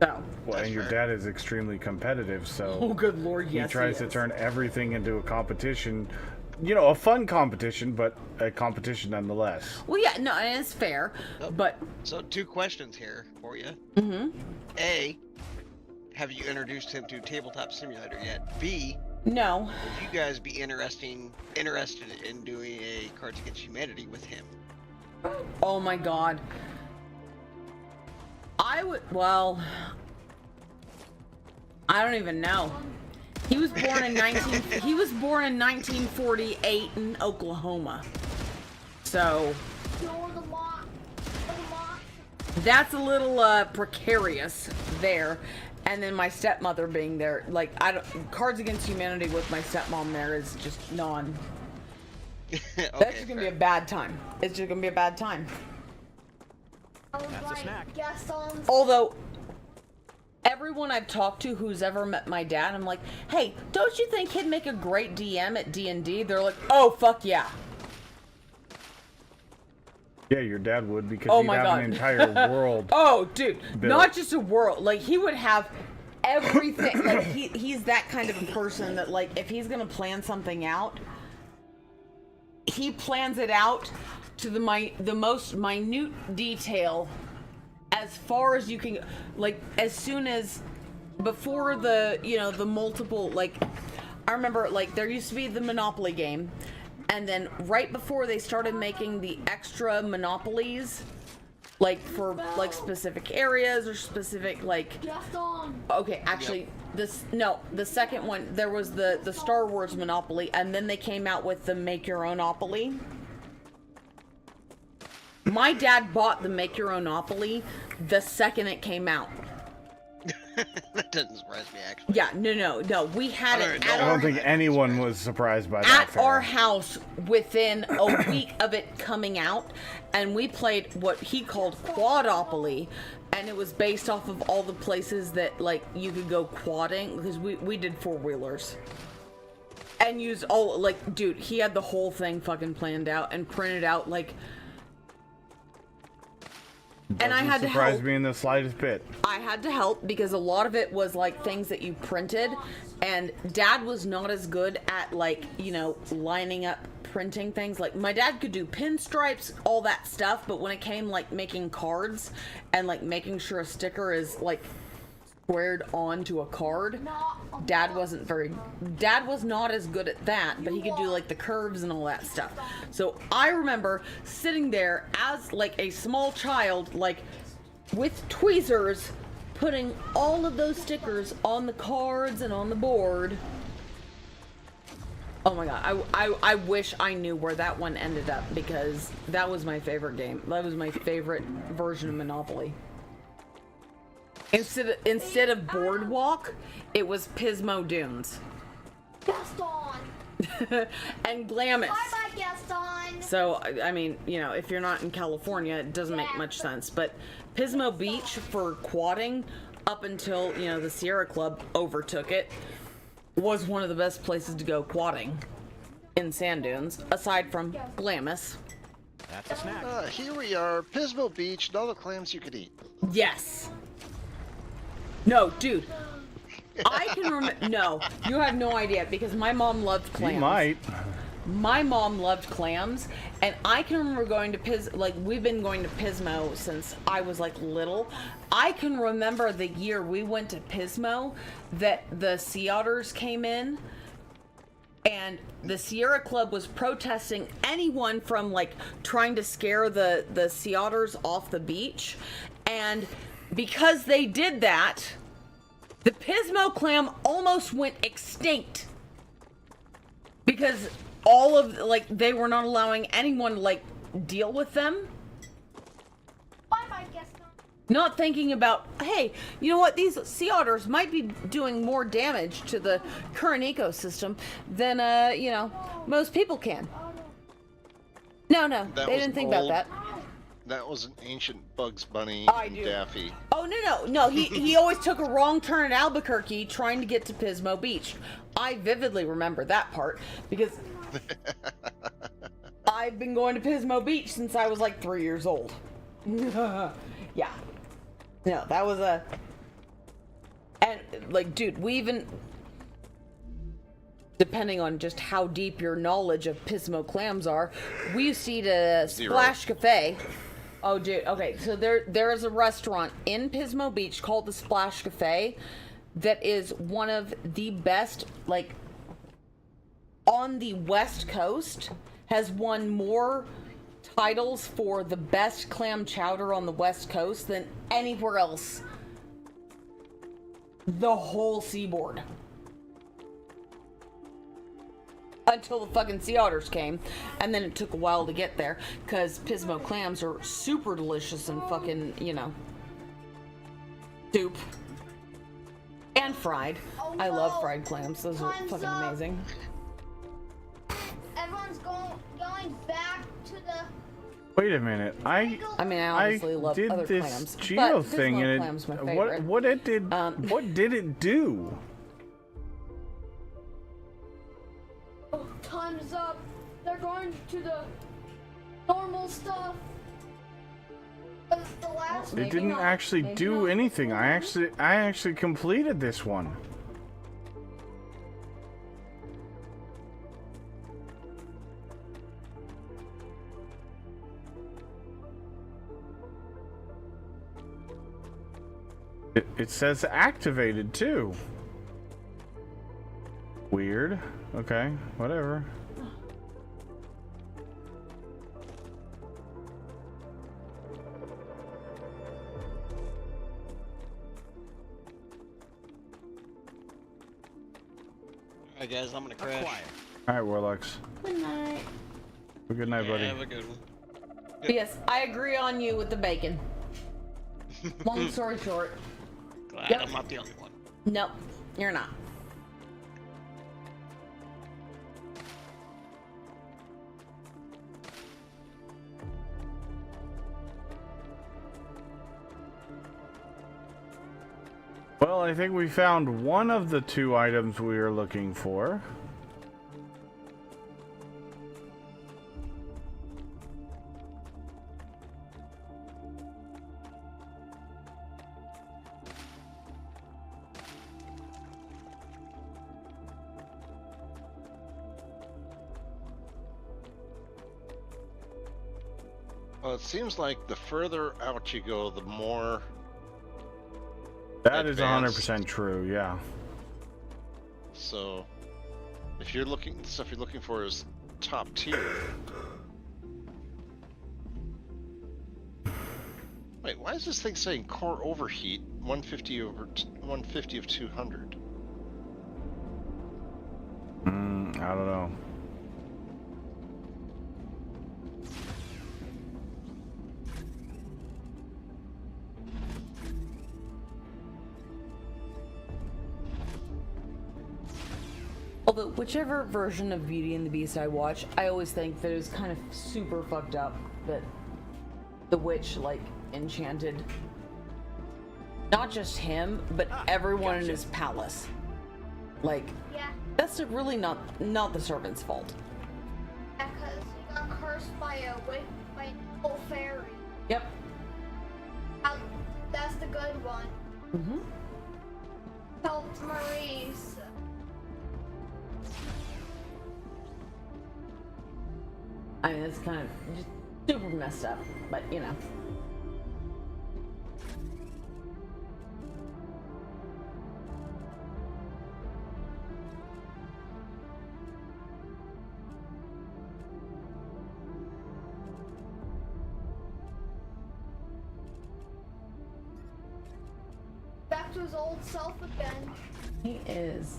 So. Well, and your dad is extremely competitive, so. Oh, good lord, yes. He tries to turn everything into a competition. A fun competition, but a competition nonetheless. Well, yeah, no, and it's fair, but... So, 2 questions here for you. Mm-hmm. A, have you introduced him to Tabletop Simulator yet? B, no. Would you guys be interested in doing a Cards Against Humanity with him? Oh my god. I don't even know. He was born in 1948 in Oklahoma. So that's a little precarious there. And then my stepmother being there, like Cards Against Humanity with my stepmom there is just non. Okay, that's just gonna be a bad time. It's just gonna be a bad time. That's a snack. Although everyone I've talked to who's ever met my dad, I'm like, hey, don't you think he'd make a great DM at D&D? They're like, oh, fuck yeah. Yeah, your dad would, because he'd have an entire world. Oh, dude, built. Not just a world. Like, he would have everything. Like, he's that kind of a person that, like, if he's gonna plan something out, he plans it out to the most minute detail, as far as you can, like, as soon as, before the, the multiple, like, I remember, like, there used to be the Monopoly game, and then right before they started making the extra Monopolies, like, for, like, specific areas, or specific, like, okay, actually, the second one, there was the Star Wars Monopoly, and then they came out with the Make Your Own Monopoly. My dad bought the Make Your Own Monopoly the second it came out. That doesn't surprise me, actually. Yeah, no. We had it I don't think anyone was surprised by that. At our house within a week of it coming out, and we played what he called Quadopoly, and it was based off of all the places that, like, you could go quadding, because we did 4-wheelers. And used all, like, dude, he had the whole thing fucking planned out and printed out, like... And I had to help. Surprised me in the slightest bit. I had to help because a lot of it was like things that you printed, and Dad was not as good at, like, lining up printing things. Like, my dad could do pinstripes, all that stuff, but when it came, like, making cards and, like, making sure a sticker is, like, squared onto a card, Dad was not as good at that, but he could do, like, the curves and all that stuff. So I remember sitting there as, like, a small child, like, with tweezers, putting all of those stickers on the cards and on the board. Oh my god, I wish I knew where that one ended up, because that was my favorite game. That was my favorite version of Monopoly. Instead of Boardwalk, it was Pismo Dunes. Gaston! And Glamis. Bye-bye, Gaston! So, I mean, if you're not in California, it doesn't make much sense. But Pismo Beach for quadding, up until, the Sierra Club overtook it, was one of the best places to go quadding in sand dunes, aside from Glamis. That's a snack. Here we are, Pismo Beach, and all the clams you could eat. Yes. No, dude. I can remember. No, you have no idea, because my mom loved clams. You might. My mom loved clams, and I can remember going to we've been going to Pismo since I was, like, little. I can remember the year we went to Pismo that the sea otters came in, and the Sierra Club was protesting anyone from, like, trying to scare the sea otters off the beach, and because they did that, the Pismo clam almost went extinct. Because all of, like, they were not allowing anyone to, like, deal with them. Bye-bye, Gaston. Not thinking about, hey, you know what? These sea otters might be doing more damage to the current ecosystem than, most people can. No, they was didn't think about old. that. That was an ancient Bugs Bunny I and do. Daffy. Oh, no. He always took a wrong turn at Albuquerque trying to get to Pismo Beach. I vividly remember that part because I've been going to Pismo Beach since I was like 3 years old. Yeah. No, that was a... And, like, dude, we even... Depending on just how deep your knowledge of Pismo clams are, we used to eat a Splash Cafe. Oh, dude, okay, so there is a restaurant in Pismo Beach called the Splash Cafe that is one of the best, like, on the West Coast, has won more titles for the best clam chowder on the West Coast than anywhere else. The whole seaboard. Until the fucking sea otters came, and then it took a while to get there, because Pismo clams are super delicious and fucking, you know, soup. And fried. Oh, I love no. fried clams. Those are Time's fucking up. amazing. Everyone's going back to the... Wait a minute. I honestly love did other this clams, Geo but thing Pismo and clam's my it, favorite. what did it do? Oh, time's up. They're going to the normal stuff. The last It didn't actually do anything. I actually completed this one. It says activated too. Weird. Okay, whatever. Alright guys, I'm gonna crash. Alright, Warlocks. Good night. Good night, buddy. Have a good one. Yes, I agree on you with the bacon. Long story short. Glad I'm not the only one. Nope, you're not. Well, I think we found one of the two items we were looking for. Well, it seems like the further out you go, the more... That is advanced. 100% true, yeah. So, if you're looking, the stuff you're looking for is top tier. Wait, why is this thing saying core overheat 150 over 150 of 200? I don't know. Although, whichever version of Beauty and the Beast I watch, I always think that it was kind of super fucked up that the witch, like, enchanted not just him, but everyone in his palace. Like, Yeah, that's really not the servant's fault. because he got cursed by a old fairy. Yep. That's the good one. Mm-hmm. Helped Maurice. I mean, it's kind of just super messed up, but you know. Back to his old self again. He is.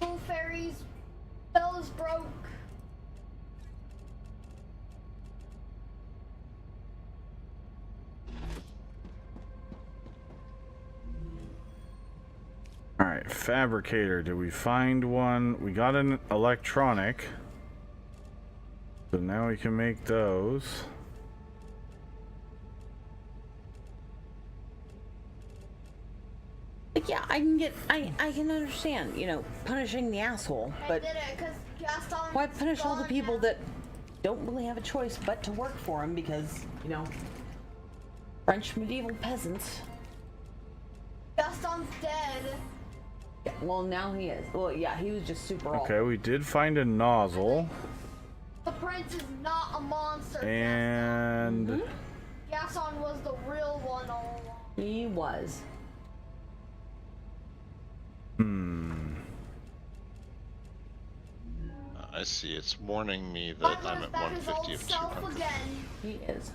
Little fairies. Spell is broke. Alright, fabricator. Did we find one? We got an electronic. So now we can make those. Like, yeah, I can understand, you know, punishing the asshole, but why punish all the people that don't really have a choice but to work for him because, you know, French medieval peasants. Gaston's dead. Yeah, well, now he is. Well, yeah, he was just super old. Okay, we did find a nozzle. The prince is not a monster. And Gaston was the real one all along. He was. I see. It's warning me that I'm at 150 of 200. He is.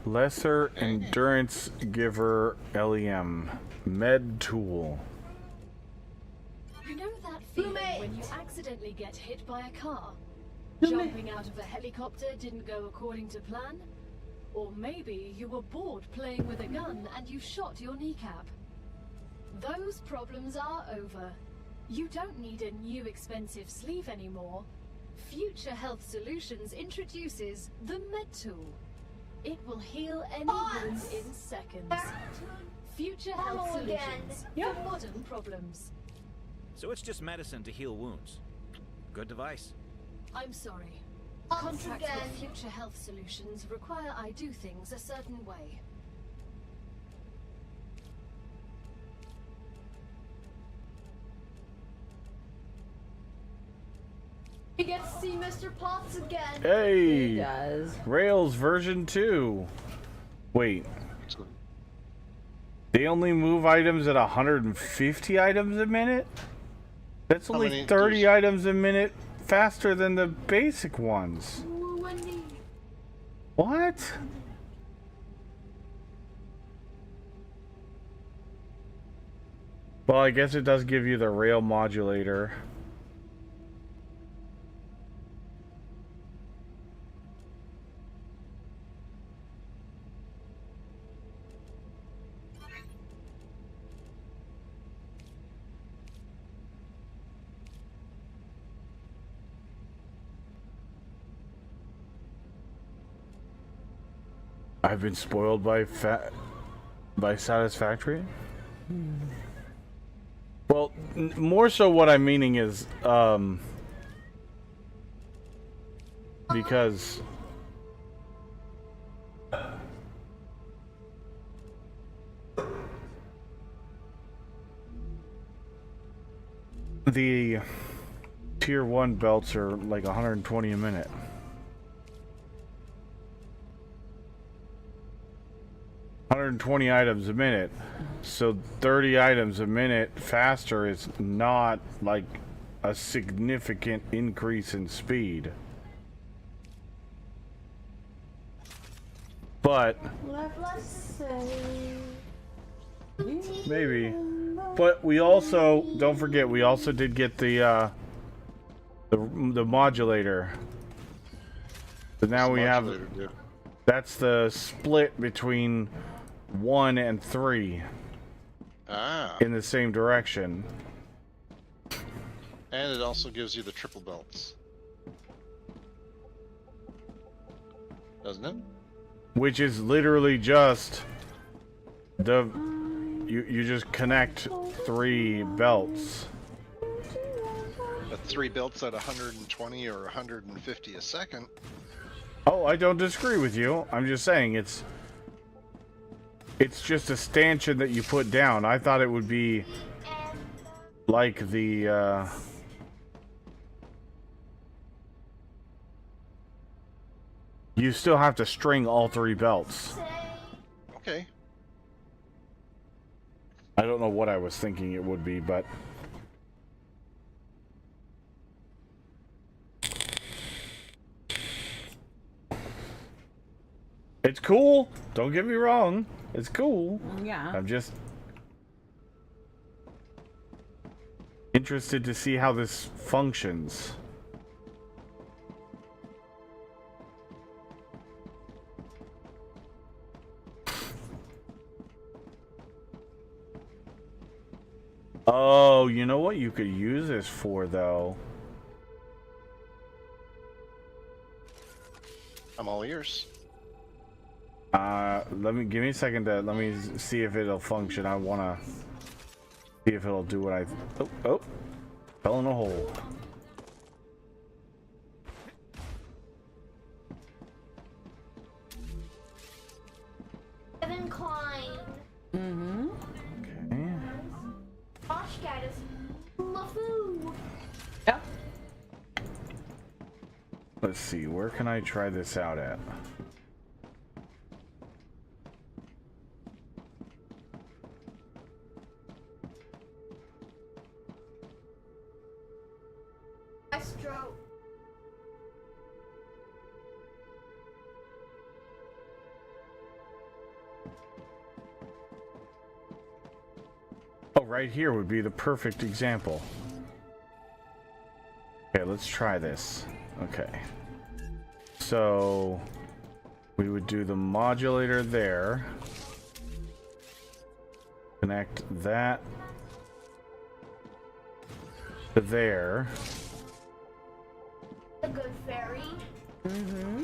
Lesser Endurance Giver LEM. Med Tool. You know that feeling when you accidentally get hit by a car? Jumping out of a helicopter didn't go according to plan? Or maybe you were bored playing with a gun and you shot your kneecap. Those problems are over. You don't need a new expensive sleeve anymore. Future Health Solutions introduces the Med Tool. It will heal any wound in seconds. Future Health Solutions for modern problems. So it's just medicine to heal wounds. Good device. I'm sorry. Contracts with Future Health Solutions require I do things a certain way. You get to see Mr. Potts again. Hey! He does. Rails version 2. Wait. They only move items at 150 items a minute? That's only 30 items a minute faster than the basic ones. What? Well, I guess it does give you the rail modulator. I've been spoiled by Satisfactory. Well, more so what I'm meaning is, because the tier 1 belts are like 120 a minute. 120 items a minute, so 30 items a minute faster is not like a significant increase in speed. But maybe. But we also, don't forget, we also did get the modulator. So now we have, that's the split between 1 and 3 in the same direction. And it also gives you the triple belts. Doesn't it? Which is literally just the you just connect 3 belts. But 3 belts at 120 or 150 a second. Oh, I don't disagree with you. I'm just saying it's just a stanchion that you put down. I thought it would be like the you still have to string all 3 belts. Okay. I don't know what I was thinking it would be, but... It's cool. Don't get me wrong. It's cool. Yeah. I'm just interested to see how this functions. Oh, you know what you could use this for, though? I'm all ears. Give me a second to let me see if it'll function. I wanna see if it'll do what I. Oh, fell in a hole. Kevin Klein. Mm-hmm. Okay. Josh Gaddis. LeFou. Yeah. Let's see. Where can I try this out at? Stroke. Oh, right here would be the perfect example. Okay, let's try this. Okay. So we would do the modulator there. Connect that to there. A good fairy. Mm-hmm.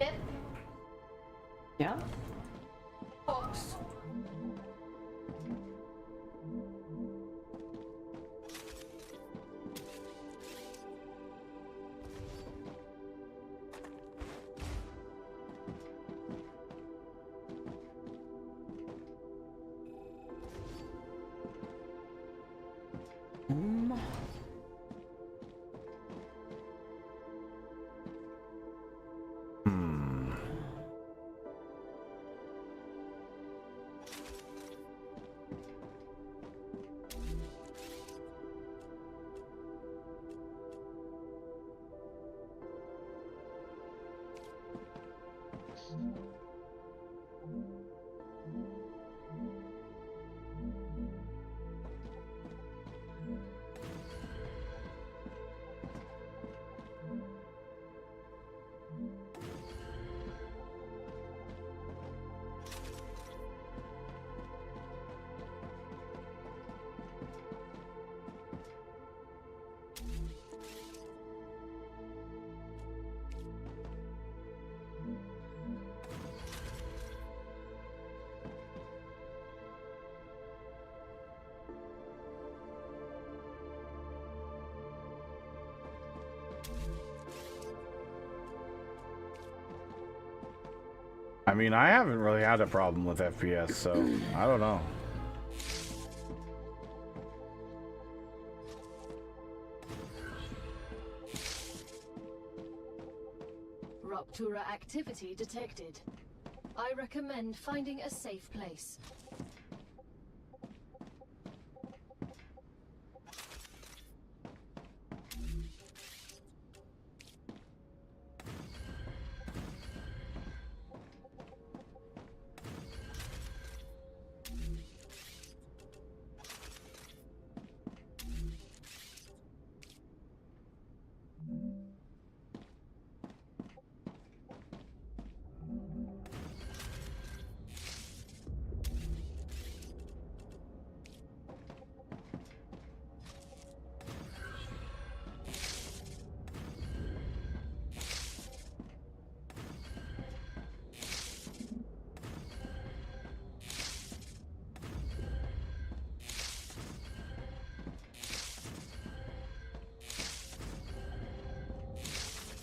Yep. Yeah. Fox. I mean, I haven't really had a problem with FPS, so I don't know. Ruptura activity detected. I recommend finding a safe place.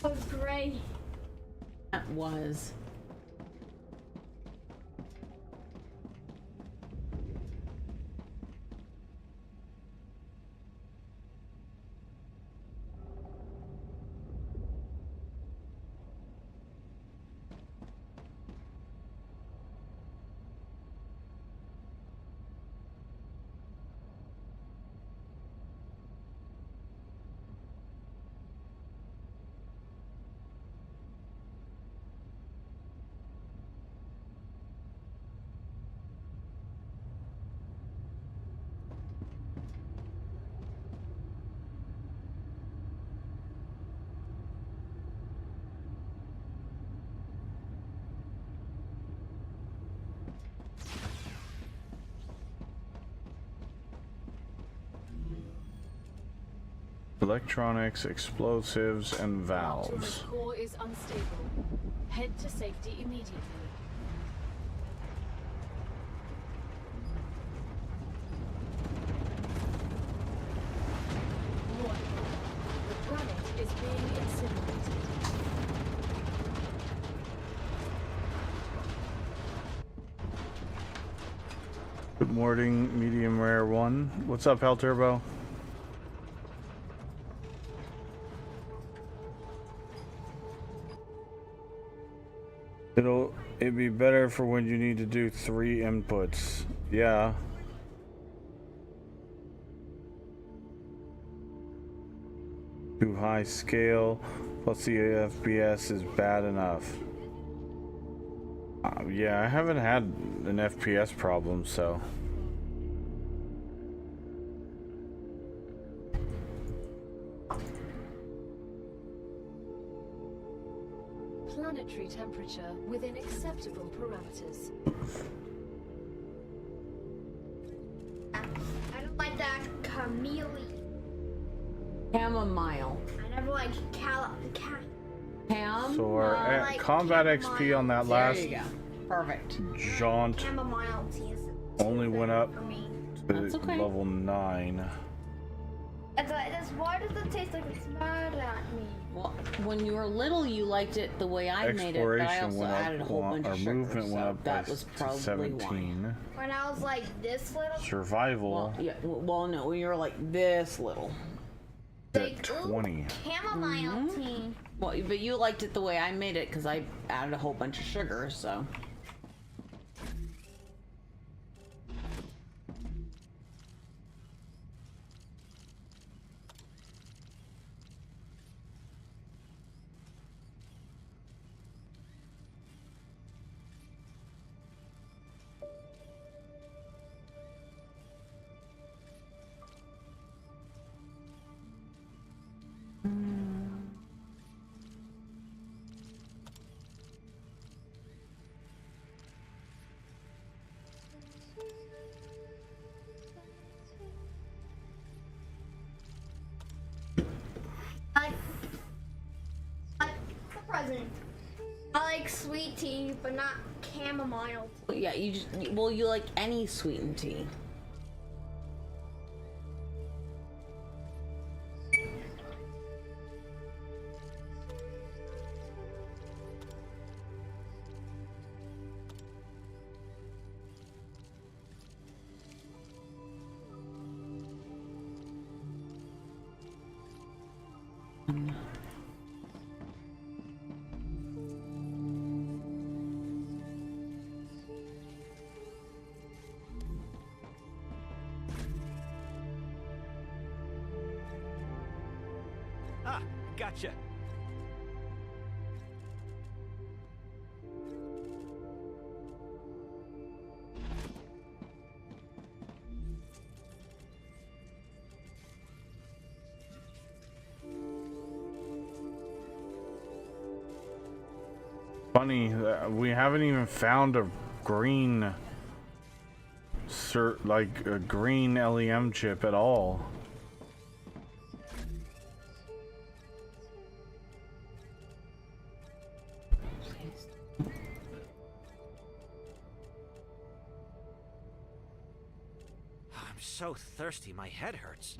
That was great. That was. Electronics, explosives, and valves. The core is unstable. Head to safety immediately. Warning. The planet is being incinerated. Good morning, medium rare one. What's up, Hell Turbo? It'd be better for when you need to do 3 inputs. Yeah. Too high scale, plus the FPS is bad enough. Yeah, I haven't had an FPS problem, so. Planetary temperature within acceptable parameters. I don't like that chameleon. Chamomile. I never liked Ham. So our like combat XP on that last There you go. Perfect. jaunt chamomile tea. only went up For me. to That's okay. level 9. Why does it taste like it's mad at me? Well, when you were little, you liked it the way I made it, but I Exploration also went added a up, whole bunch our of sugar, movement went so up that by was probably 17. When I was like this little. Survival Well, yeah. Well, no, when you were like this little. at 20. Chamomile tea. Well, but you liked it the way I made it because I added a whole bunch of sugar, so. The president. I like sweet tea, but not chamomile. Well, yeah, you just. Well, you like any sweetened tea. Ah, gotcha. Funny, we haven't even found a green, like a green LEM chip at all. I'm so thirsty, my head hurts.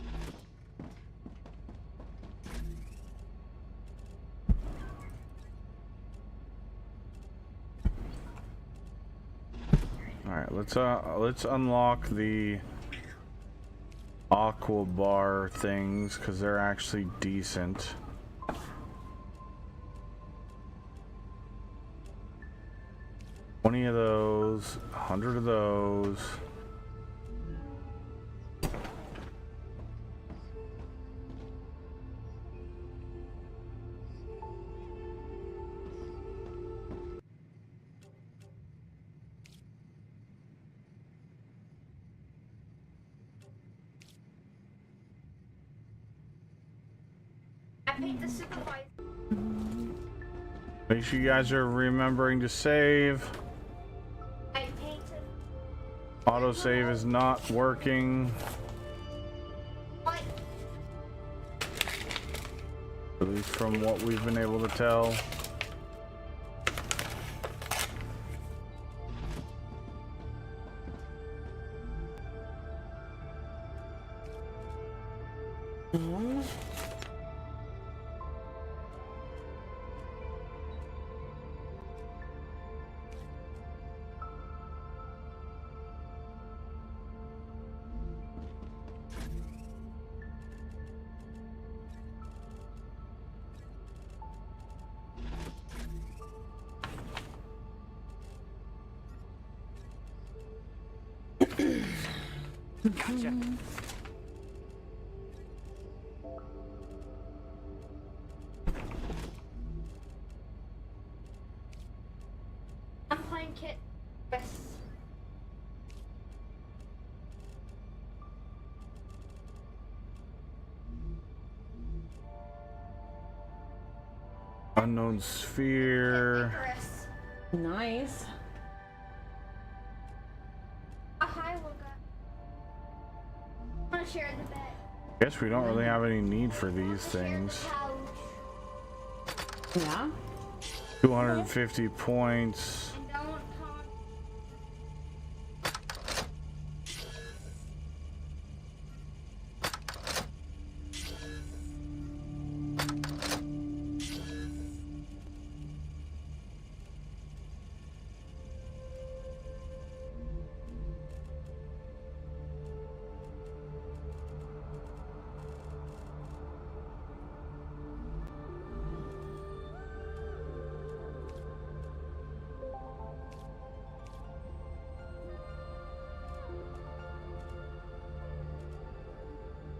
Alright, let's unlock the aqua bar things because they're actually decent. $20 of those, 100 of those. I paid the supervisor. Make sure you guys are remembering to save. I paid Autosave is not working. what? At least from what we've been able to tell. Gotcha. I'm playing Kit. Yes. Unknown sphere. Chris. Nice. Hi, Luca. I want to share the bed. Guess we don't really have any need for these things. Yeah. 250 points. And don't talk.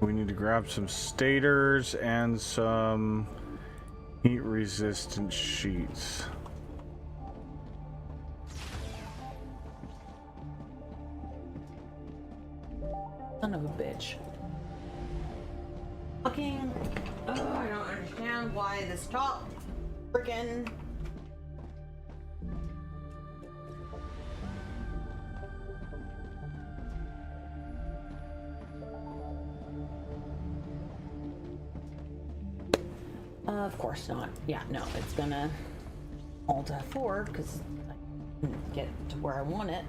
We need to grab some stators and some heat resistant sheets. Son of a bitch. Fucking. Oh, I don't understand why this top freaking. Of course not. Yeah, no, it's gonna Alt F4 because I didn't get to where I want it.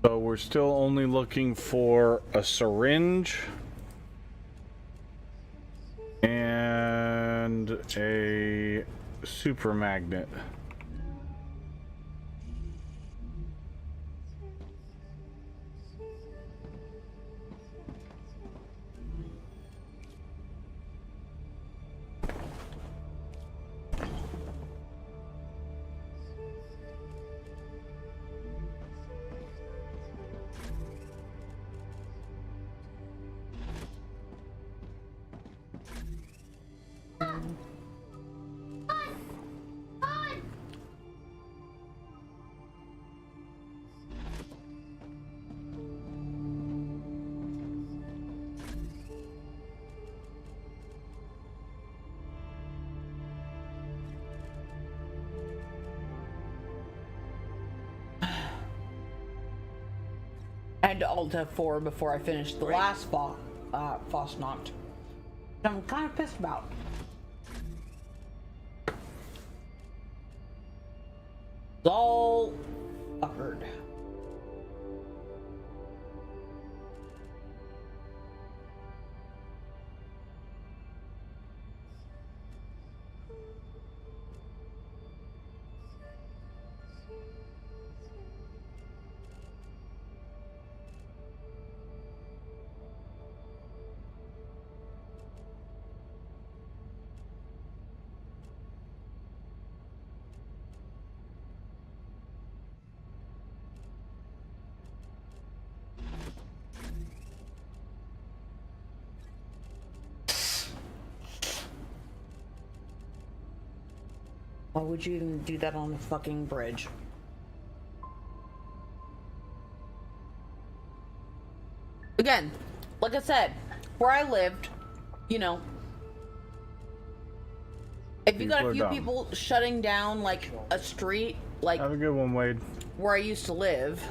So we're still only looking for a syringe and a super magnet. I had to Alt F4 before I finished the last Fosnacht. I'm kind of pissed about. It's all fuckered. Why would you even do that on a fucking bridge? Again, like I said, where I lived, you know, if you got a few people shutting down like a street, like have a good one, Wade. Where I used to live,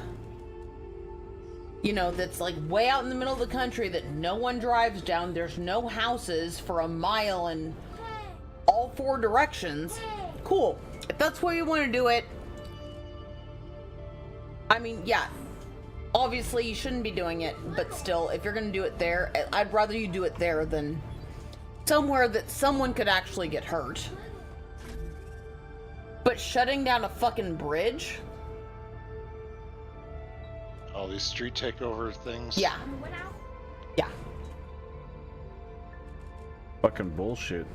you know, that's like way out in the middle of the country that no one drives down. There's no houses for a mile in all 4 directions. Cool. If that's where you want to do it, I mean, yeah. Obviously, you shouldn't be doing it, but still, if you're going to do it there, I'd rather you do it there than somewhere that someone could actually get hurt. But shutting down a fucking bridge? All these street takeover things. Yeah. Yeah. Fucking bullshit.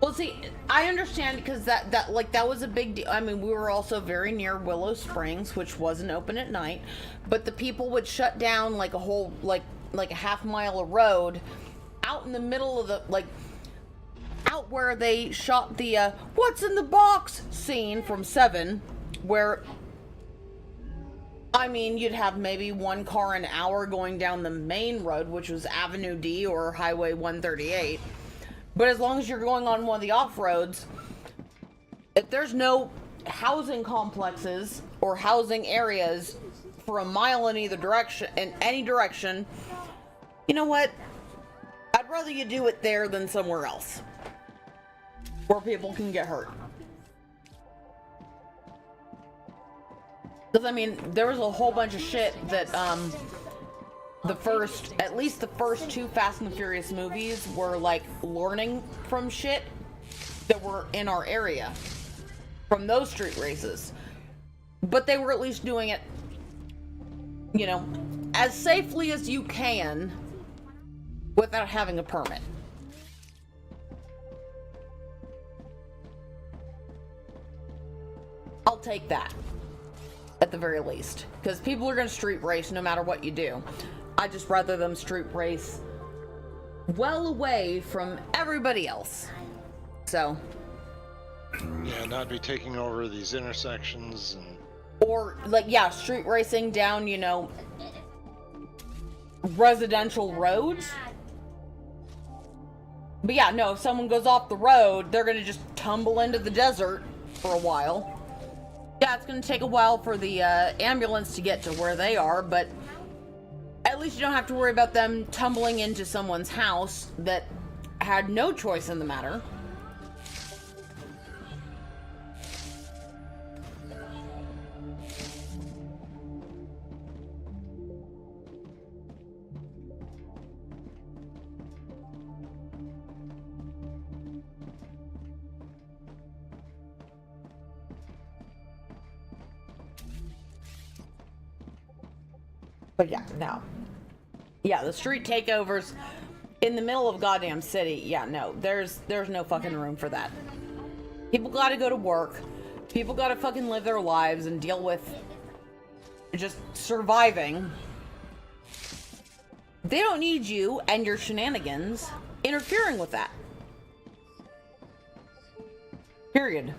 Well, see, I understand because that was a big deal. I mean, we were also very near Willow Springs, which wasn't open at night, but the people would shut down like a whole like a half mile of road out in the middle of the out where they shot the "What's in the box" scene from Seven, where I mean, you'd have maybe 1 car an hour going down the main road, which was Avenue D or Highway 138. But as long as you're going on one of the off-roads, if there's no housing complexes or housing areas for a mile in either direction, you know what? I'd rather you do it there than somewhere else where people can get hurt. Because, I mean, there was a whole bunch of shit that, at least the first 2 Fast and the Furious movies were, like, learning from shit that were in our area from those street races. But they were at least doing it, you know, as safely as you can without having a permit. I'll take that. At the very least, because people are going to street race no matter what you do. I just rather them street race well away from everybody else. So yeah, not be taking over these intersections and or like street racing down, you know, residential roads. But yeah, no, if someone goes off the road, they're going to just tumble into the desert for a while. Yeah, it's going to take a while for the ambulance to get to where they are, but at least you don't have to worry about them tumbling into someone's house that had no choice in the matter. But yeah, no. Yeah, the street takeovers in the middle of goddamn city. Yeah, no. There's no fucking room for that. People gotta go to work. People gotta fucking live their lives and deal with just surviving. They don't need you and your shenanigans interfering with that. Period.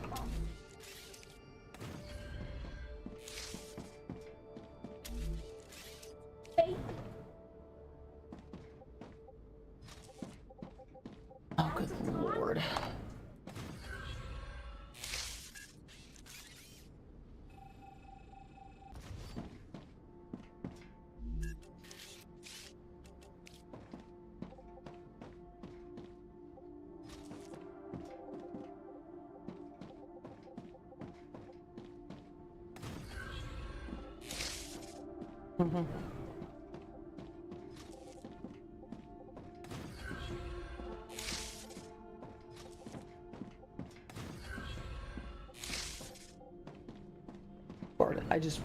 Oh, good lord. Mm-hmm. I just...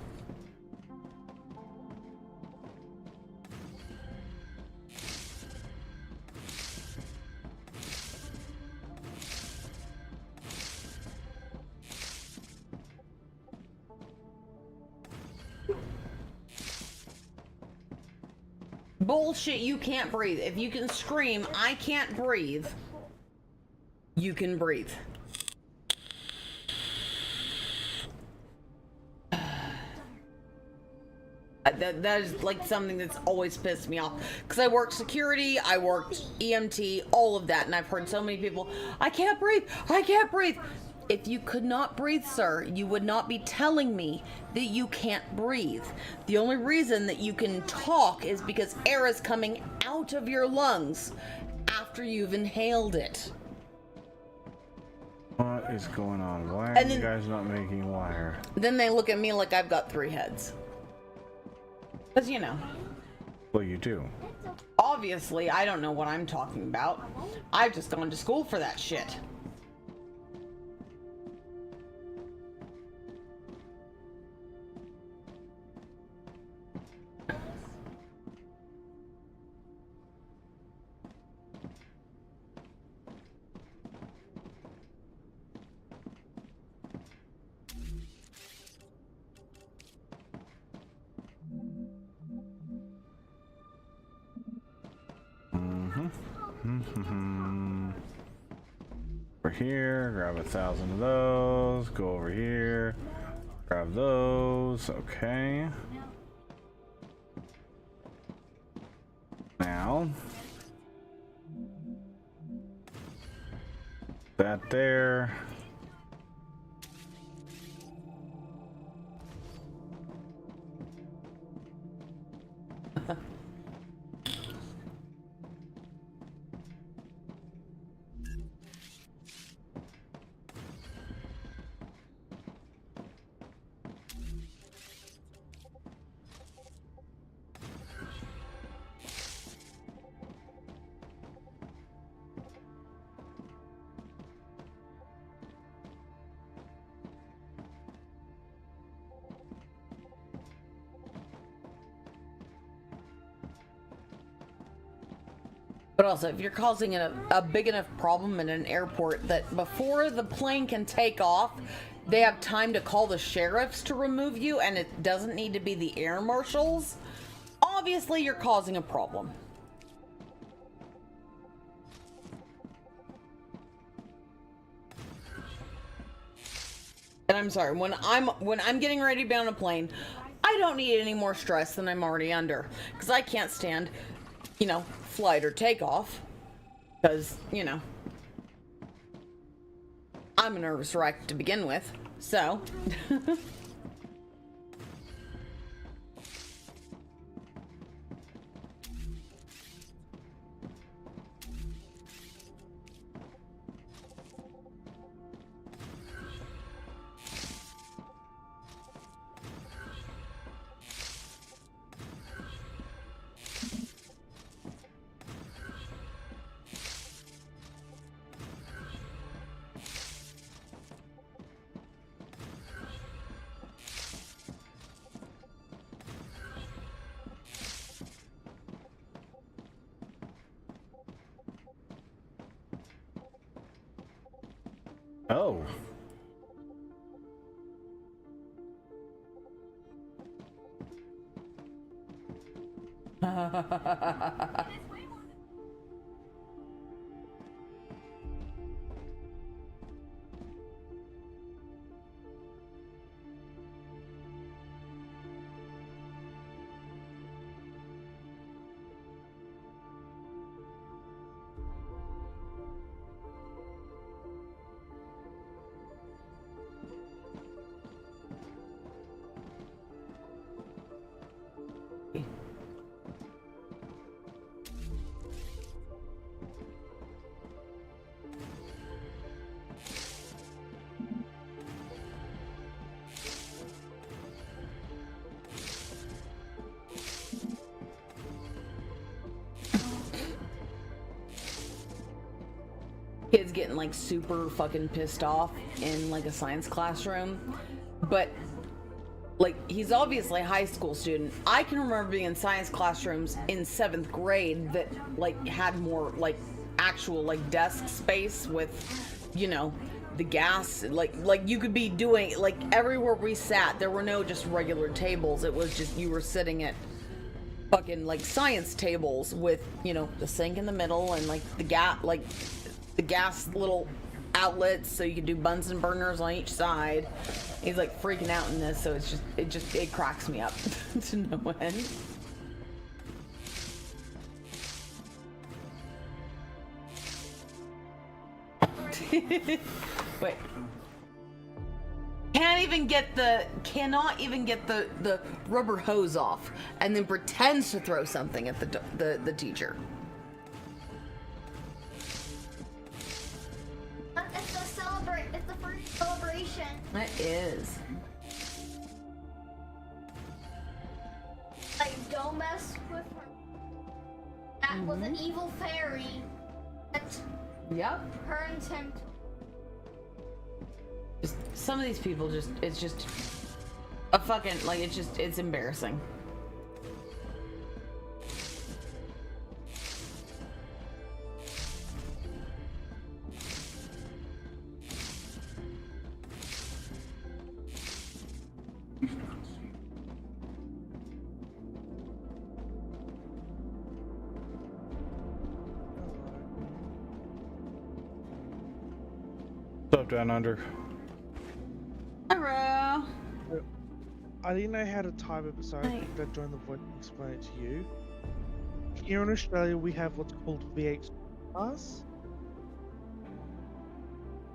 Bullshit, you can't breathe. If you can scream, I can't breathe, you can breathe. that is like something that's always pissed me off. Because I worked security, I worked EMT, all of that, and I've heard so many people, I can't breathe, I can't breathe. If you could not breathe, sir, you would not be telling me that you can't breathe. The only reason that you can talk is because air is coming out of your lungs after you've inhaled it. What is going on? Why are And you then- guys not making wire? Then they look at me like I've got 3 heads. Because, you know. Well, you do. Obviously, I don't know what I'm talking about. I've just gone to school for that shit. Over here, grab 1,000 of those, go over here, grab those, okay. Now, that there. But also, if you're causing a big enough problem in an airport that before the plane can take off, they have time to call the sheriffs to remove you, and it doesn't need to be the air marshals, obviously you're causing a problem. And I'm sorry, when I'm getting ready to be on a plane, I don't need any more stress than I'm already under, because I can't stand, you know, flight or takeoff, because, you know, I'm a nervous wreck to begin with, so. Oh. Kids getting like super fucking pissed off in like a science classroom, but like he's obviously a high school student. I can remember being in science classrooms in 7th grade that like had more like actual like desk space with, you know, the gas, like you could be doing like everywhere we sat there were no just regular tables. It was just you were sitting at fucking like science tables with, you know, the sink in the middle and like the gas little outlets so you can do Bunsen burners on each side. He's like freaking out in this, so it cracks me up to no end. Wait. Cannot even get the rubber hose off, and then pretends to throw something at the teacher. It's the first celebration. It is. Like, don't mess with her. That was an evil fairy that turned him to. Some of these people it's just a fucking, like, it's embarrassing. What's up, Down Under? Hello. I didn't know how to type it, so I think I joined the voice and explain it to you. Here in Australia, we have what's called V8 cars.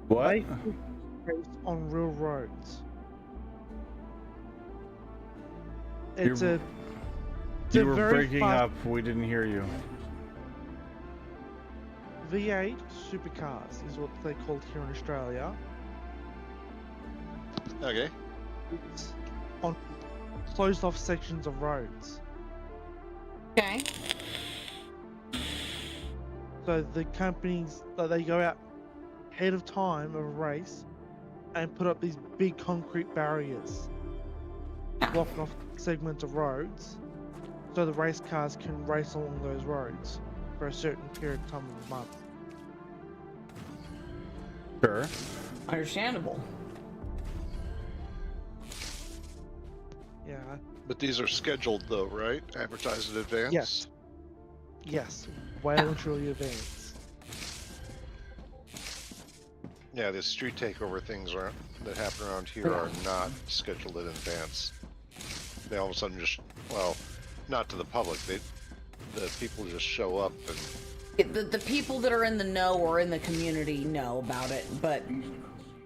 What? They race on real roads. It's You were very breaking fast up. We didn't hear you. V8 supercars is what they're called here in Australia. Okay. It's on closed off sections of roads. Okay. So the companies, they go out ahead of time of a race and put up these big concrete barriers blocking off segments of roads so the race cars can race along those roads for a certain period of time of the month. Sure. Understandable. Yeah. But these are scheduled though, right? Advertised in advance? Yes. Yes. Well and truly advanced. Yeah, the street takeover things that happen around here are not scheduled in advance. They all of a sudden just, well, not to the public. The people just show up and The people that are in the know or in the community know about it, but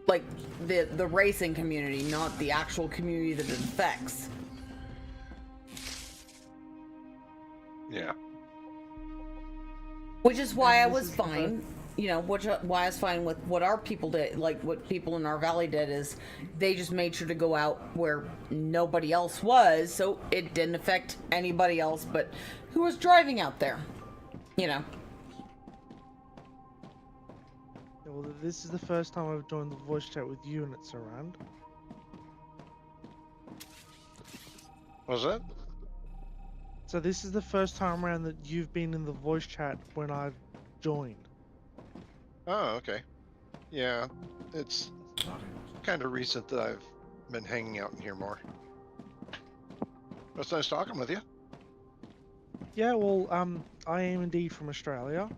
like the racing community, not the actual community that it affects. yeah. Which is why I was fine, why I was fine with what our people did, like what people in our valley did is they just made sure to go out where nobody else was, so it didn't affect anybody else but who was driving out there, Yeah, well, this is the first time I've joined the voice chat with you and it's around. Was that? So this is the first time around that you've been in the voice chat when I've joined. Oh, okay. Yeah, it's kind of recent that I've been hanging out in here more. It's nice talking with you. Yeah, well, I am indeed from Australia,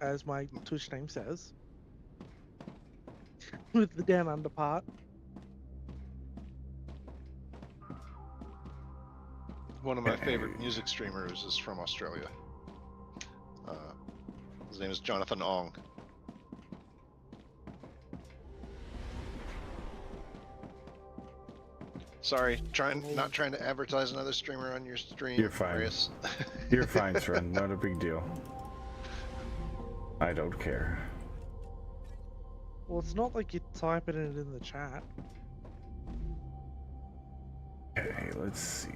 as my Twitch name says. With the down under part. One of my favorite music streamers is from Australia. His name is Jonathan Ong. Sorry, not trying to advertise another streamer on your stream. You're fine. Marius. You're fine, friend. Not a big deal. I don't care. Well, it's not like you're typing it in the chat. Okay, let's see.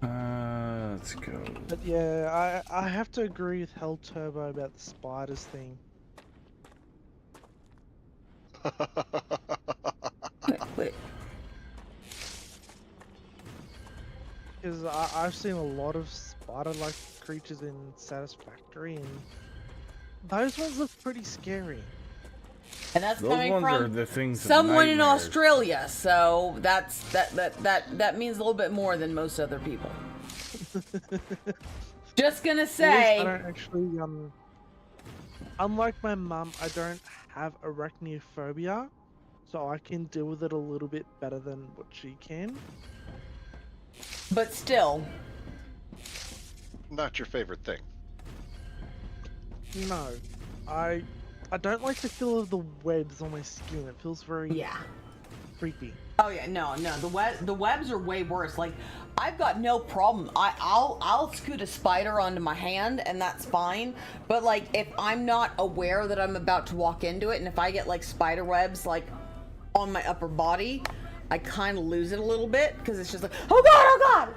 Let's go. But yeah, I have to agree with Hell Turbo about the spiders thing. Wait. Because I've seen a lot of spider-like creatures in Satisfactory, and those ones look pretty scary. And that's Those coming ones from are the things of someone in nightmares. Australia, so that means a little bit more than most other people. Just gonna At least say. I don't actually unlike my mum, I don't have arachnophobia, so I can deal with it a little bit better than what she can. But still, Not your favorite thing. No, I don't like the feel of the webs on my skin. It feels very creepy. Oh yeah, no, the webs are way worse. Like, I've got no problem. I'll scoot a spider onto my hand and that's fine. But like, if I'm not aware that I'm about to walk into it, and if I get like spider webs like on my upper body, I kind of lose it a little bit because it's just like, oh god.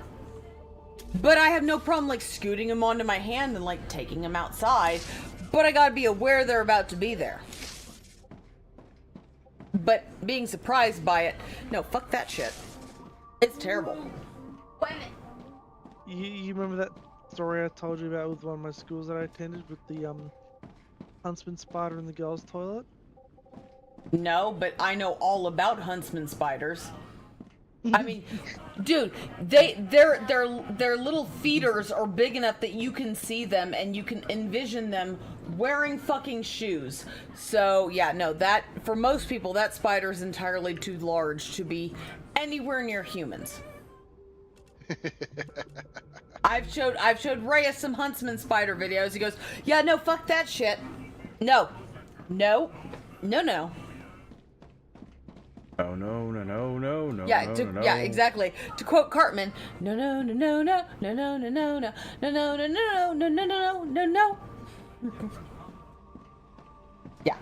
But I have no problem like scooting them onto my hand and like taking them outside. But I gotta be aware they're about to be there. But being surprised by it, no, fuck that shit. It's terrible. You remember that story I told you about with one of my schools that I attended with the huntsman spider in the girls' toilet? No, but I know all about huntsman spiders. I mean, dude, their little feeders are big enough that you can see them and you can envision them wearing fucking shoes. So yeah, no, that for most people that spider is entirely too large to be anywhere near humans. I've showed Reyes some huntsman spider videos. He goes, yeah, no, fuck that shit. No. No, Yeah, no. yeah, exactly. To quote Cartman, no. Yeah.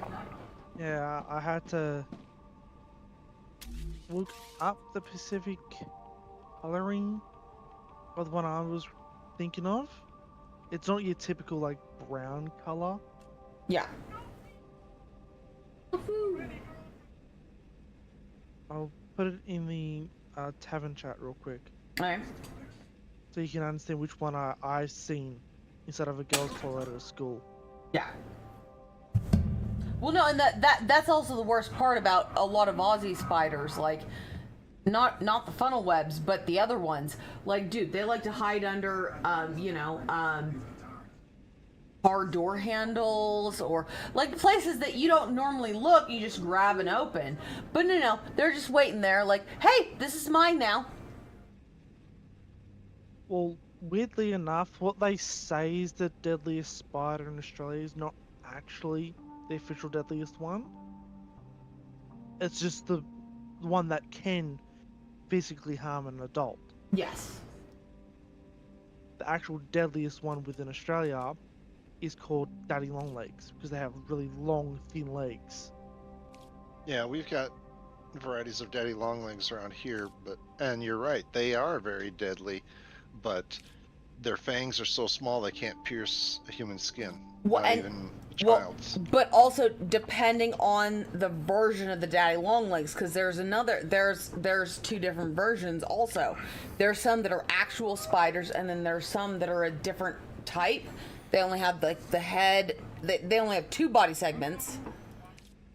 Yeah, I had to look up the Pacific coloring of the one I was thinking of. It's not your typical like brown color. Yeah. I'll put it in the tavern chat real quick. Alright. So you can understand which one I've seen instead of a girl's toilet at a school. Yeah. Well, no, and that's also the worst part about a lot of Aussie spiders, like, not the funnel webs, but the other ones. Like, dude, they like to hide under, car door handles or like places that you don't normally look, you just grab and open. But no, they're just waiting there like, hey, this is mine now. Well, weirdly enough, what they say is the deadliest spider in Australia is not actually the official deadliest one. It's just the one that can physically harm an adult. Yes. The actual deadliest one within Australia is called daddy long legs because they have really long, thin legs. Yeah, we've got varieties of daddy long legs around here, and you're right, they are very deadly, but their fangs are so small they can't pierce a human skin. Well, not even a child's. But also depending on the version of the daddy long legs, because there's two different versions also. There's some that are actual spiders, and then there's some that are a different type. They only have like the head. They only have 2 body segments,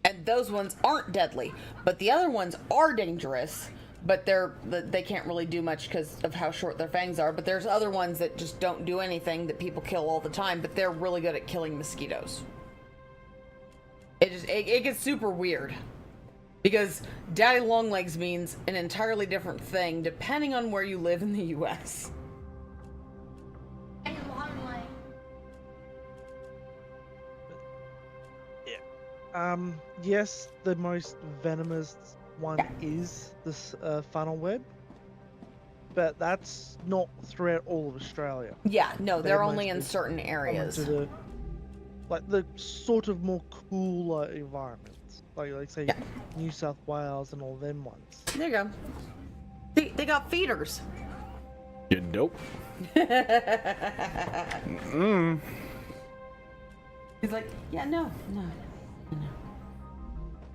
and those ones aren't deadly. But the other ones are dangerous. But they can't really do much because of how short their fangs are. But there's other ones that just don't do anything that people kill all the time. But they're really good at killing mosquitoes. It gets super weird because daddy long legs means an entirely different thing depending on where you live in the U.S. Yes, the most venomous one is this funnel web, but that's not throughout all of Australia. Yeah, no, they're only in certain areas. The sort of more cooler environments, like say New South Wales and all them ones. There you go. They got feeders. You dope. He's like, yeah, no.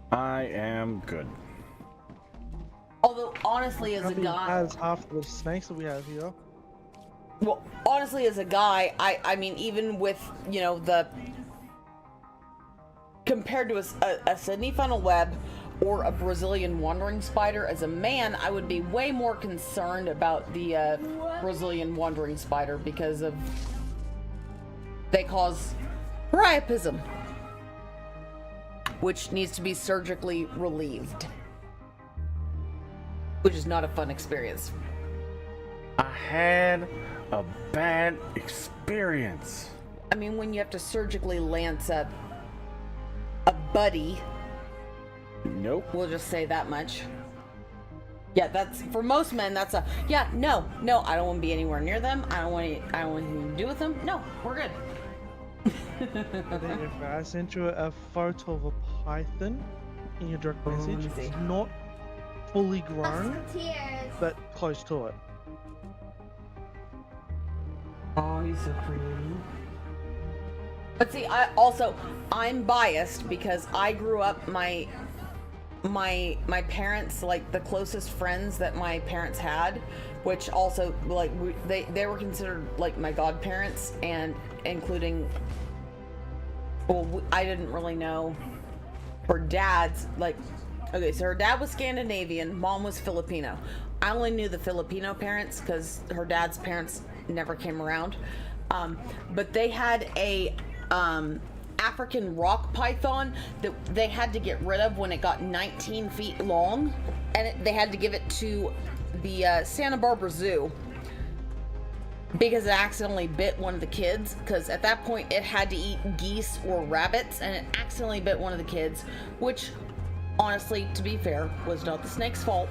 I am good. Although, honestly, as a guy... As half the snakes that we have here. Well, honestly, as a guy, I mean, even with, the... Compared to a Sydney funnel web or a Brazilian wandering spider, as a man, I would be way more concerned about the Brazilian wandering spider because of... They cause priapism. which needs to be surgically relieved, which is not a fun experience. I had a bad experience. I mean, when you have to surgically lance a buddy. Nope. We'll just say that much. Yeah, that's for most men. That's a yeah. No, I don't want to be anywhere near them. I don't want anything to do with them. No, we're good. I sent you a photo of a python in your direct message. It's not fully grown, but close to it. Oh, he's so pretty. But see, I'm biased because I grew up, my parents, like the closest friends that my parents had, which also like they were considered like my godparents, and including, well, I didn't really know her dad's, like, okay, so her dad was Scandinavian, mom was Filipino. I only knew the Filipino parents because her dad's parents never came around. But they had a African rock python that they had to get rid of when it got 19 feet long, and they had to give it to the Santa Barbara Zoo because it accidentally bit one of the kids, because at that point it had to eat geese or rabbits, and it accidentally bit one of the kids, which honestly, to be fair, was not the snake's fault,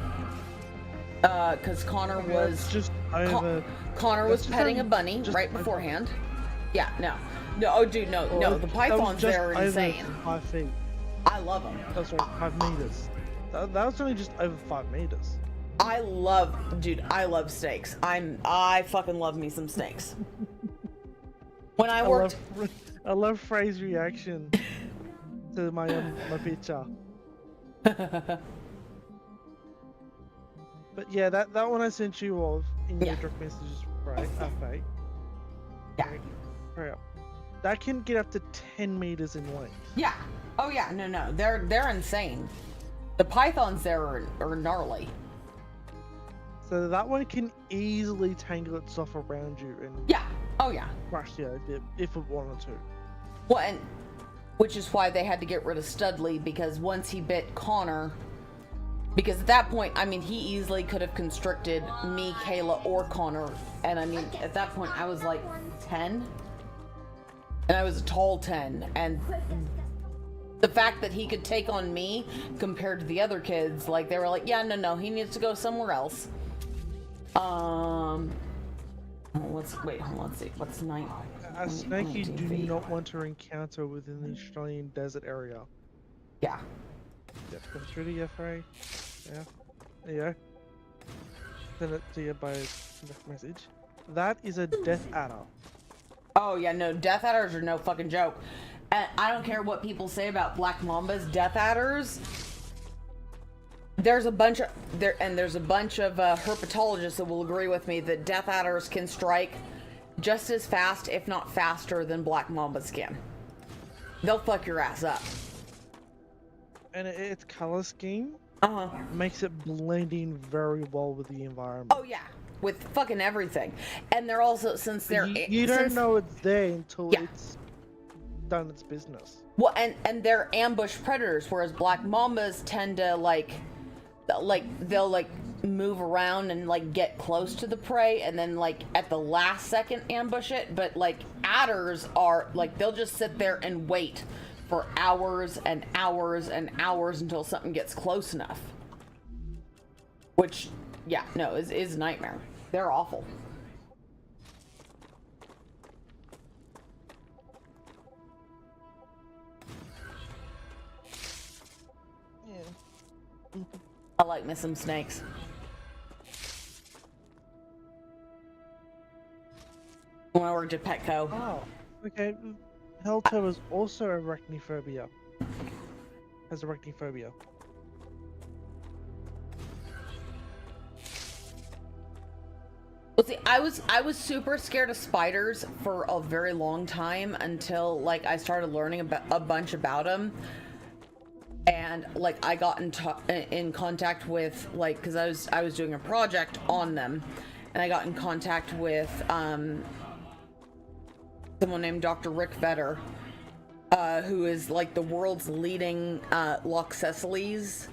because Connor was just Connor was petting a bunny right beforehand. Yeah, no, oh dude, no, the pythons there are insane. 5 feet. I love them. That's right, 5 meters. That was only just over 5 meters. I love snakes. I fucking love me some snakes. When I worked, I love Frey's reaction to my picture. But yeah, that one I sent you of in your direct messages, right? Fake. Yeah. Right up. That can get up to 10 meters in length. Yeah. Oh yeah. No. They're insane. The pythons there are gnarly. So that one can easily tangle itself around you and yeah. Oh yeah. Crush you if it wanted to. Well, and which is why they had to get rid of Studley, because once he bit Connor, because at that point, I mean, he easily could have constricted me, Kayla, or Connor, and I mean, at that point, I was like 10, and I was a tall 10, and the fact that he could take on me compared to the other kids, like, they were like, yeah, no, he needs to go somewhere else. Let's see, what's 9? A snake you do not want to encounter within the Australian desert area. Yeah. Yep, comes through to you, Frey. Yeah. There you go. Send it to you by direct message. That is a death adder. Oh yeah, no, death adders are no fucking joke. And I don't care what people say about black mambas, death adders. There's a bunch of herpetologists that will agree with me that death adders can strike just as fast, if not faster, than black mambas can. They'll fuck your ass up. And its color scheme makes it blend in very well with the environment. Oh yeah, with fucking everything. And they're also, since they're you don't know it's there until it's done its business. Well, and they're ambush predators, whereas black mambas tend to they'll move around and like get close to the prey and then like at the last second ambush it. But like adders are like, they'll just sit there and wait for hours and hours and hours until something gets close enough. Which, yeah, no, is a nightmare. They're awful. Yeah. I like me some snakes. When I worked at Petco. Oh, okay. Helto is also arachnophobia. Has arachnophobia. Well, see, I was super scared of spiders for a very long time until like I started learning about a bunch about them, and like I got in contact with, like, because I was doing a project on them, and I got in contact with someone named Dr. Rick Vetter, who is like the world's leading Loxosceles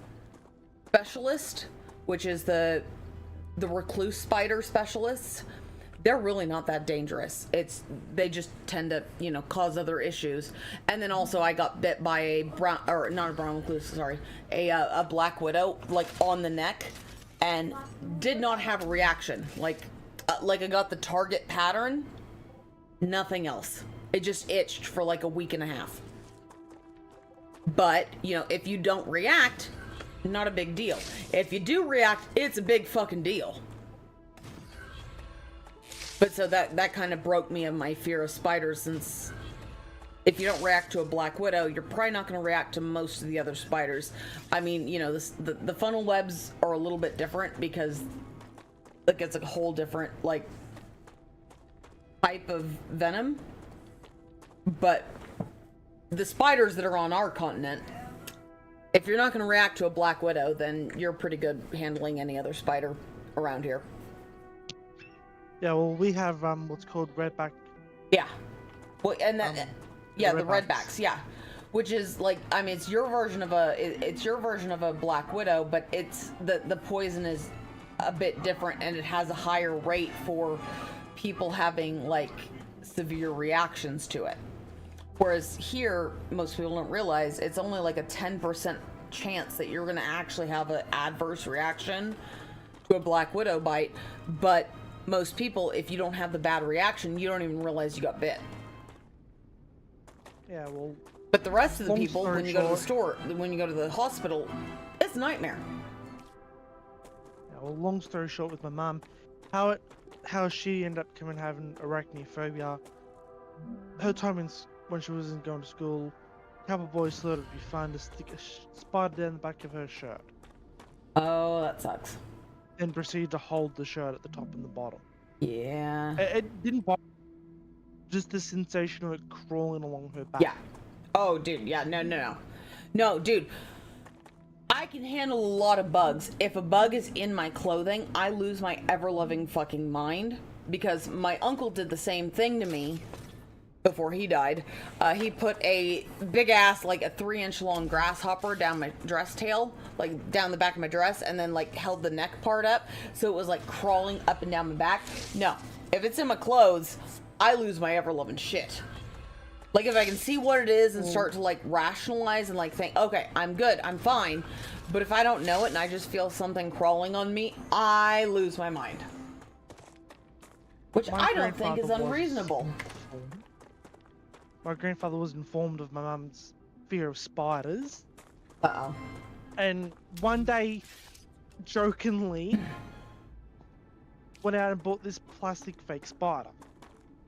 specialist, which is the recluse spider specialists. They're really not that dangerous. They just tend to, cause other issues. And then also I got bit by a black widow, like on the neck, and did not have a reaction. Like I got the target pattern, nothing else. It just itched for like a week and a half. But, if you don't react, not a big deal. If you do react, it's a big fucking deal. But so that kind of broke me of my fear of spiders, since if you don't react to a black widow, you're probably not going to react to most of the other spiders. I mean, the funnel webs are a little bit different because like it's a whole different like type of venom. But the spiders that are on our continent, if you're not going to react to a black widow, then you're pretty good handling any other spider around here. Yeah, well, we have what's called redback. Yeah, well, and that the redbacks. Yeah, which is like, I mean, it's your version of a black widow, but it's the poison is a bit different, and it has a higher rate for people having like severe reactions to it. Whereas here, most people don't realize it's only like a 10% chance that you're going to actually have an adverse reaction to a black widow bite, but most people, if you don't have the bad reaction, you don't even realize you got bit. Yeah, well. But the rest of the people, when you go to the hospital, it's a nightmare. Yeah, well, long story short, with my mum, how she ended up coming having arachnophobia. Her time when she wasn't going to school, a couple of boys thought it'd be fun to stick a spider down the back of her shirt. Oh, that sucks. And proceed to hold the shirt at the top and the bottom. Yeah. It didn't bother. Just the sensation of it crawling along her back. Yeah. Oh, dude. Yeah. No, dude. I can handle a lot of bugs. If a bug is in my clothing, I lose my ever-loving fucking mind, because my uncle did the same thing to me before he died. He put a big ass, like a 3-inch long grasshopper down my dress tail, like down the back of my dress, and then like held the neck part up, so it was like crawling up and down my back. No, if it's in my clothes, I lose my ever-loving shit. Like if I can see what it is and start to like rationalize and like think, okay, I'm good, I'm fine. But if I don't know it and I just feel something crawling on me, I lose my mind. Which I don't think is unreasonable. My grandfather was informed of my mum's fear of spiders. Uh-oh. And one day, jokingly, went out and bought this plastic fake spider.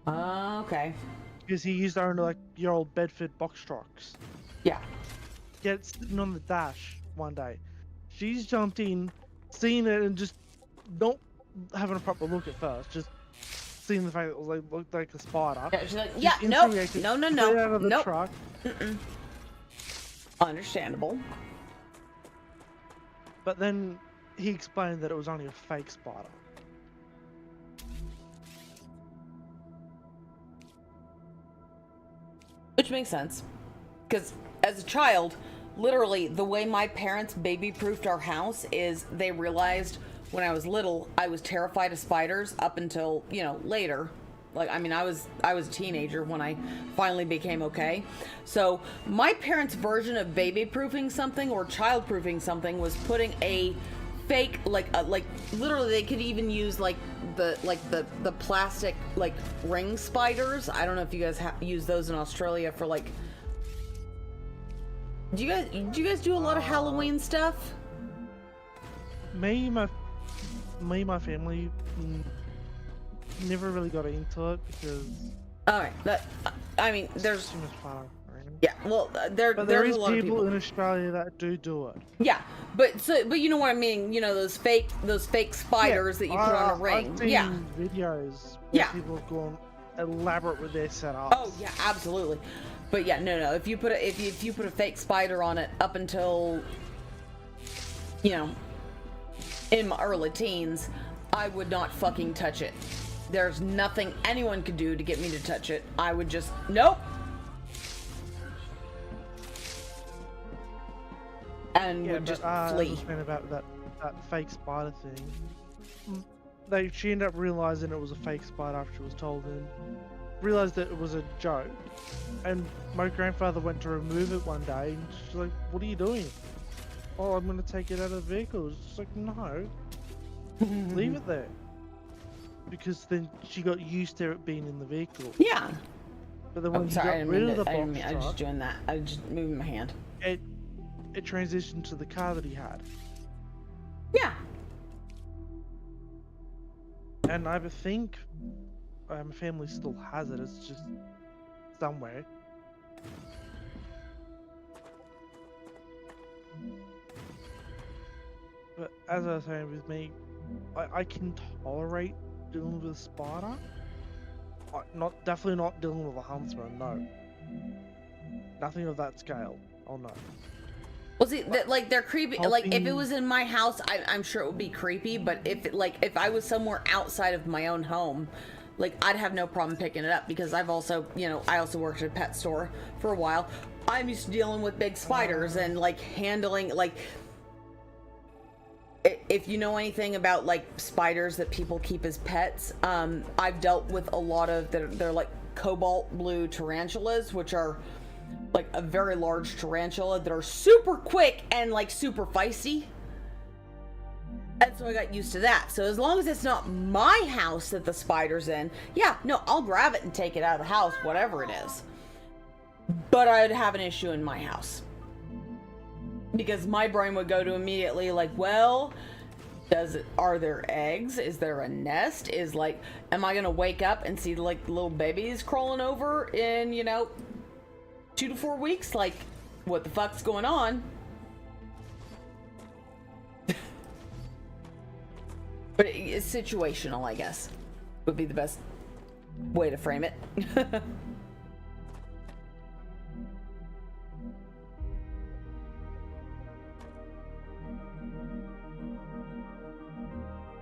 Okay. Because he used to own like your old Bedford box trucks. Yeah. Get it sitting on the dash one day. She's jumped in, seen it, and just not having a proper look at first. Just seeing the fact that it was looked like a spider. Yeah, she's like, yeah, no, out of the truck. Understandable. But then he explained that it was only a fake spider. Which makes sense. Because as a child, literally the way my parents baby-proofed our house is they realized when I was little, I was terrified of spiders up until, later. Like, I mean, I was a teenager when I finally became okay. So my parents' version of baby-proofing something or child-proofing something was putting a fake, like literally they could even use the plastic like ring spiders. I don't know if you guys use those in Australia for like. Do you guys do a lot of Halloween stuff? Me, my family never really got into it because. Alright, I mean, there's too much fun. Yeah, well, there's a lot of people in Australia that do it. Yeah, but you know what I mean. Those fake spiders that you put on a ring. I've seen videos where people have gone elaborate with their setups. Oh yeah, absolutely. But yeah, no. If you put a fake spider on it up until in my early teens, I would not fucking touch it. There's nothing anyone could do to get me to touch it. I would just nope. and Yeah, would just I flee. was saying about that fake spider thing. She ended up realizing it was a fake spider after she was told, and realized that it was a joke. And my grandfather went to remove it one day, and she's like, "What are you doing?" "Oh, I'm gonna take it out of the vehicle." It's like, "No, leave it there." Because then she got used to it being in the vehicle. Yeah. But then Oh, when you sorry, I got didn't rid mean of the to, I box didn't mean, I was just truck, doing that. I was just moving my hand. it transitioned to the car that he had. Yeah. And I think my family still has it. It's just somewhere. But as I was saying with me, I can tolerate dealing with a spider. Definitely not dealing with a huntsman, no. Nothing of that scale. Oh no. Well, see, like they're creepy. Like if it Helping- was in my house, I'm sure it would be creepy. But if I was somewhere outside of my own home, like I'd have no problem picking it up because I've also, I also worked at a pet store for a while. I'm used to dealing with big spiders and like handling like. If you know anything about like spiders that people keep as pets, I've dealt with a lot of they're like cobalt blue tarantulas, which are like a very large tarantula that are super quick and like super feisty. And so I got used to that. So as long as it's not my house that the spider's in, yeah, no, I'll grab it and take it out of the house, whatever it is. But I'd have an issue in my house. Because my brain would go to immediately like, well, are there eggs? Is there a nest? Am I gonna wake up and see like little babies crawling over in, 2 to 4 weeks? Like, what the fuck's going on? But it's situational, I guess, would be the best way to frame it.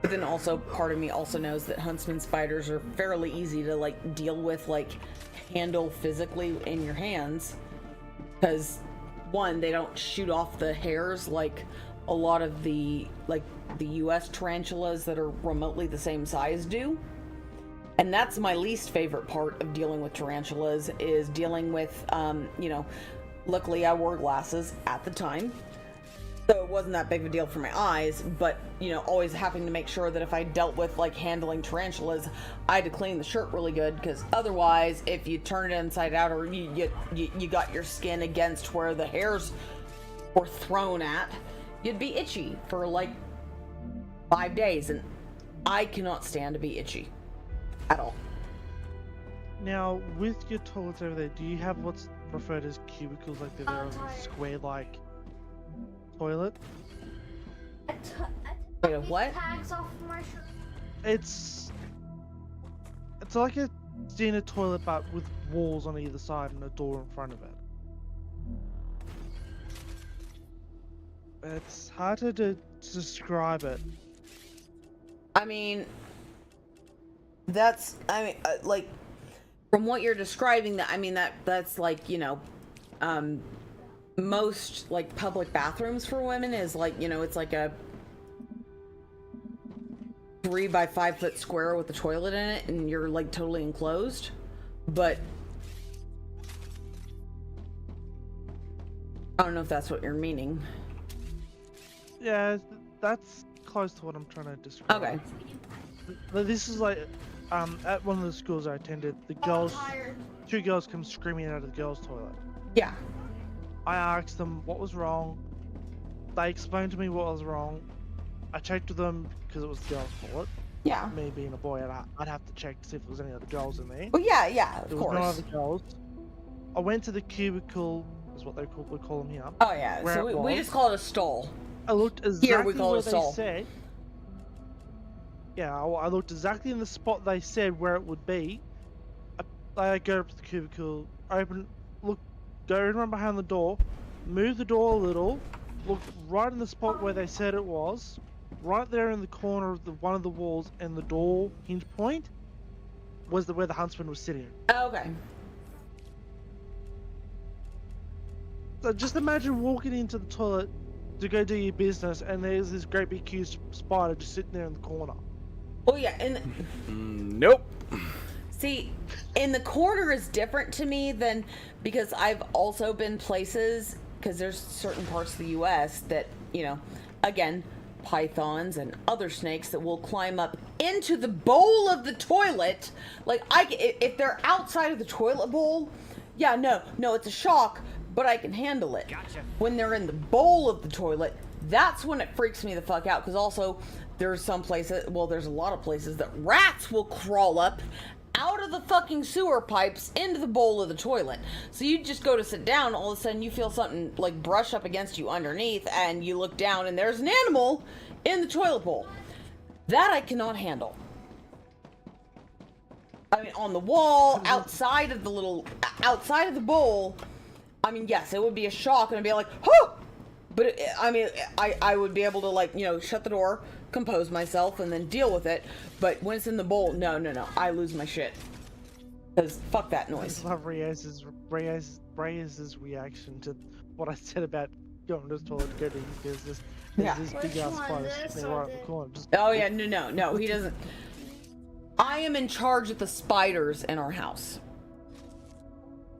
But then also, part of me also knows that huntsman spiders are fairly easy to like deal with, like handle physically in your hands, because one, they don't shoot off the hairs like a lot of the US tarantulas that are remotely the same size do. And that's my least favorite part of dealing with tarantulas, is dealing with luckily I wore glasses at the time, so it wasn't that big of a deal for my eyes, but always having to make sure that if I dealt with like handling tarantulas, I had to clean the shirt really good, because otherwise if you turn it inside out or you got your skin against where the hairs were thrown at, you'd be itchy for like 5 days, and I cannot stand to be itchy at all. Now, with your toilets over there, do you have what's referred as cubicles, like they're a square like toilet? Wait, what? It's like a standard toilet but with walls on either side and a door in front of it. It's hard to describe it. I mean, like from what you're describing, that's like, most like public bathrooms for women is like, it's like a 3 by 5 foot square with a toilet in it, and you're like totally enclosed. But I don't know if that's what you're meaning. Yeah, that's close to what I'm trying to describe. Okay. This is like, at one of the schools I attended, the girls, 2 girls come screaming out of the girls' toilet. Yeah. I asked them what was wrong. They explained to me what was wrong. I checked with them because it was the girls' toilet. Yeah. Me being a boy, I'd have to check to see if there was any other girls in there. Well, yeah, of There course. was no other girls. I went to the cubicle, is what we call them here. Oh yeah, where so it we was. just call it a stall. I looked exactly Here we call where it a they stall. said. Yeah, I looked exactly in the spot they said where it would be. I go up to the cubicle, go around behind the door, move the door a little, look right in the spot where they said it was, right there in the corner of one of the walls, and the door hinge point was where the huntsman was sitting. Oh, okay. So just imagine walking into the toilet to go do your business, and there's this great big huge spider just sitting there in the corner. Oh yeah, and Nope. see, in the corner is different to me than, because I've also been places, because there's certain parts of the U.S. that, you know, again, pythons and other snakes that will climb up into the bowl of the toilet. Like, if they're outside of the toilet bowl, yeah, no, it's a shock, but I can handle it. Gotcha. When they're in the bowl of the toilet, that's when it freaks me the fuck out, because also there's some places, well, there's a lot of places that rats will crawl up out of the fucking sewer pipes into the bowl of the toilet. So you just go to sit down, all of a sudden you feel something like brush up against you underneath, and you look down and there's an animal in the toilet bowl. That I cannot handle. I mean, on the wall, outside of the bowl, I mean, yes, it would be a shock, and I'd be like, huh! But, I would be able to, like, you know, shut the door, compose myself, and then deal with it. But when it's in the bowl, no, I lose my shit. Because fuck that noise. I love Reyes's reaction to what I said about going to the toilet to go to your business. Yeah. There's this big ass spider sitting there right in the corner. Oh yeah, no, he doesn't. I am in charge of the spiders in our house.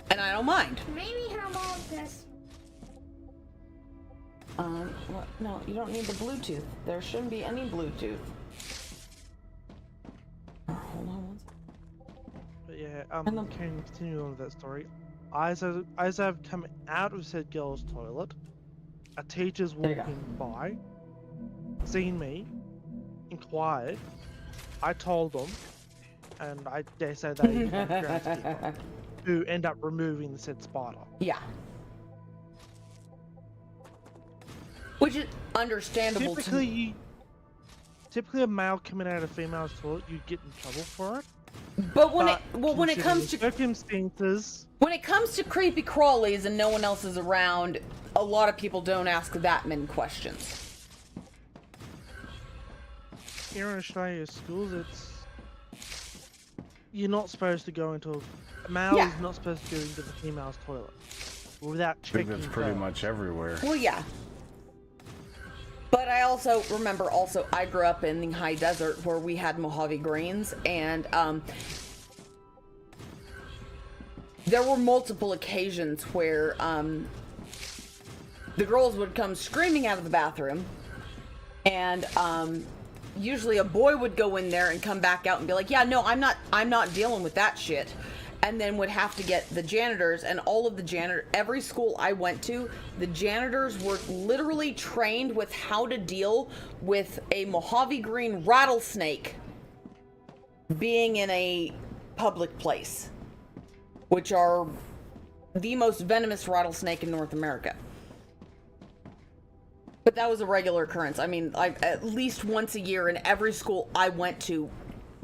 And I don't mind. Maybe her mom does. What? No, you don't need the Bluetooth. There shouldn't be any Bluetooth. Hold on one second. But yeah, continue on with that story. As I've come out of said girl's toilet, a teacher's walking by, seen me, inquired. I told them, and I dare say they become groundskeeper, who end up removing the said spider. Yeah. Which is understandable. Typically a male coming out of a female's toilet, you get in trouble for it. But when it comes to circumstances, when it comes to creepy crawlies and no one else is around, a lot of people don't ask that many questions. Here in Australia schools, you're not supposed to go into a male is not supposed to go into the female's toilet without checking. I think that's pretty much everywhere. Well, yeah. But I also remember, I grew up in the high desert where we had Mojave Greens, and there were multiple occasions where the girls would come screaming out of the bathroom, and usually a boy would go in there and come back out and be like, yeah, no, I'm not dealing with that shit. And then would have to get the janitors, and all of the every school I went to, the janitors were literally trained with how to deal with a Mojave Green rattlesnake being in a public place, which are the most venomous rattlesnake in North America. But that was a regular occurrence. I mean, at least once a year in every school I went to,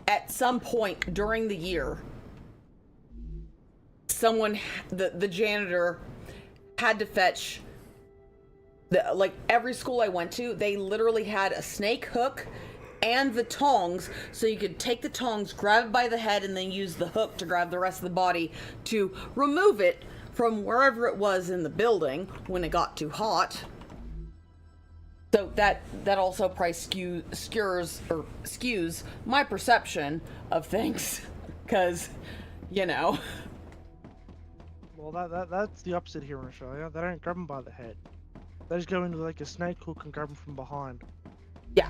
at some point during the year, the janitor had to fetch every school I went to, they literally had a snake hook and the tongs, so you could take the tongs, grab it by the head, and then use the hook to grab the rest of the body to remove it from wherever it was in the building when it got too hot. So that also probably skews my perception of things, because, you know. Well, that's the opposite here in Australia. They don't grab them by the head. They just go into like a snake hook and grab them from behind. Yeah.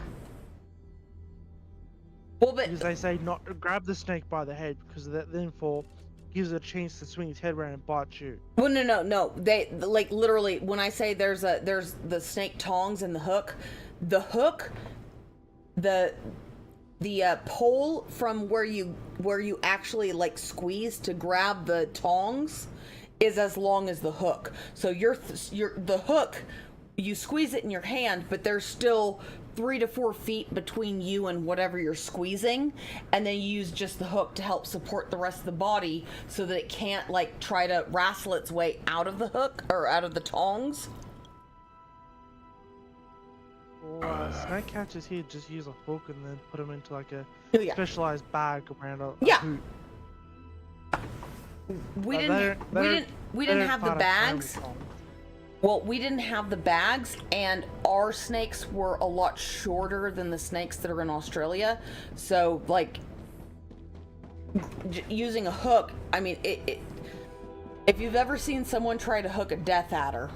Well, but because they say not to grab the snake by the head, because that then gives it a chance to swing its head around and bite you. Well, no. They literally, when I say there's the snake tongs and the hook, the pole from where you actually squeeze to grab the tongs is as long as the hook. So the hook, you squeeze it in your hand, but there's still 3 to 4 feet between you and whatever you're squeezing, and then you use just the hook to help support the rest of the body so that it can't try to wrestle its way out of the hook or out of the tongs. Well, snake catchers here just use a hook and then put them into a specialized bag around a hoop. We didn't have the bags. Well, we didn't have the bags, and our snakes were a lot shorter than the snakes that are in Australia. So, like, using a hook, I mean, if you've ever seen someone try to hook a death adder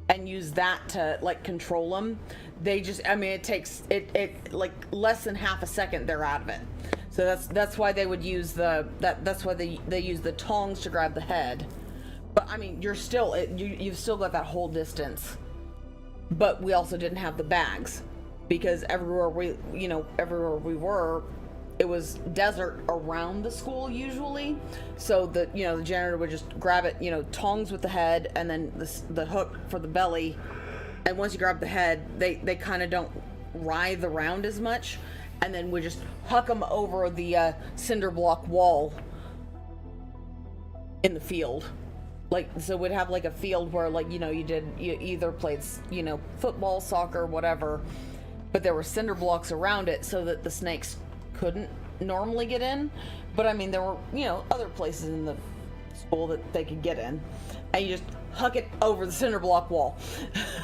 and use that to, like, control them, they just, I mean, it takes, it like, less than half a second, they're out of it. So that's why they would use that's why they use the tongs to grab the head. But I mean, you're still, you've still got that whole distance. But we also didn't have the bags because everywhere we were, it was desert around the school usually. So the janitor would just grab it, tongs with the head and then the hook for the belly. And once you grab the head, they kind of don't writhe around as much. And then we just huck them over the cinder block wall in the field. Like, so we'd have like a field where, like, you either played, football, soccer, whatever, but there were cinder blocks around it so that the snakes couldn't normally get in. But I mean, there were, other places in the school that they could get in, and you just huck it over the cinder block wall.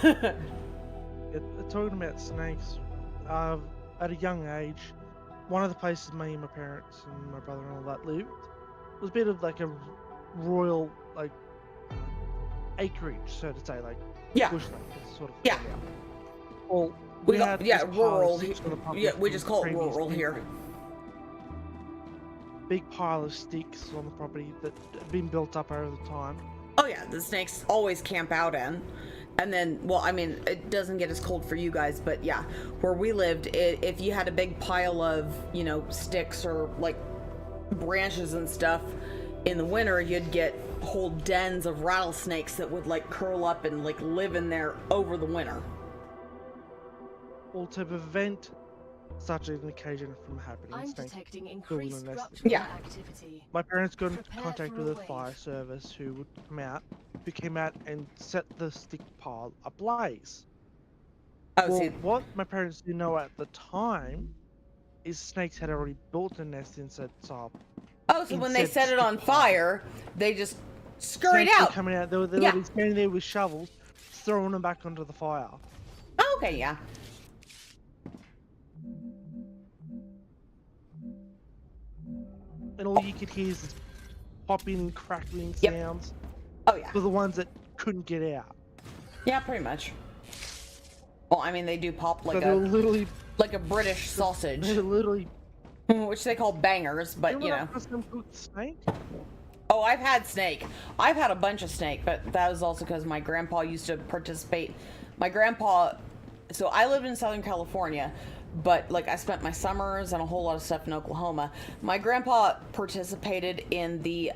Talking about snakes, at a young age, one of the places me and my parents and my brother and all that lived was a bit of like a royal, like, acreage, so to say, like, bush sort of. Yeah. Well, we had rural. Yeah, we just call it rural here. Big pile of sticks on the property that had been built up over the time. Oh yeah, the snakes always camp out in. And then, well, I mean, it doesn't get as cold for you guys, but yeah, where we lived, if you had a big pile of, sticks or like branches and stuff in the winter, you'd get whole dens of rattlesnakes that would like curl up and like live in there over the winter. Well, to prevent such an occasion from happening, I'm detecting increased activity. my parents got into contact with the fire service, who came out and set the stick pile ablaze. What my parents didn't know at the time is snakes had already built a nest inside. So when they set it on fire, they just scurried out. Coming out, they were standing there with shovels, throwing them back onto the fire. Oh, okay, yeah. And all you could hear is popping and crackling sounds. Oh yeah. For the ones that couldn't get out. Yeah, pretty much. Well, I mean, they do pop like like a British sausage. They're literally, which they call bangers, but snake? Oh, I've had snake. I've had a bunch of snake, but that was also because my grandpa used to participate. My grandpa, so I lived in Southern California, but like I spent my summers and a whole lot of stuff in Oklahoma. My grandpa participated in the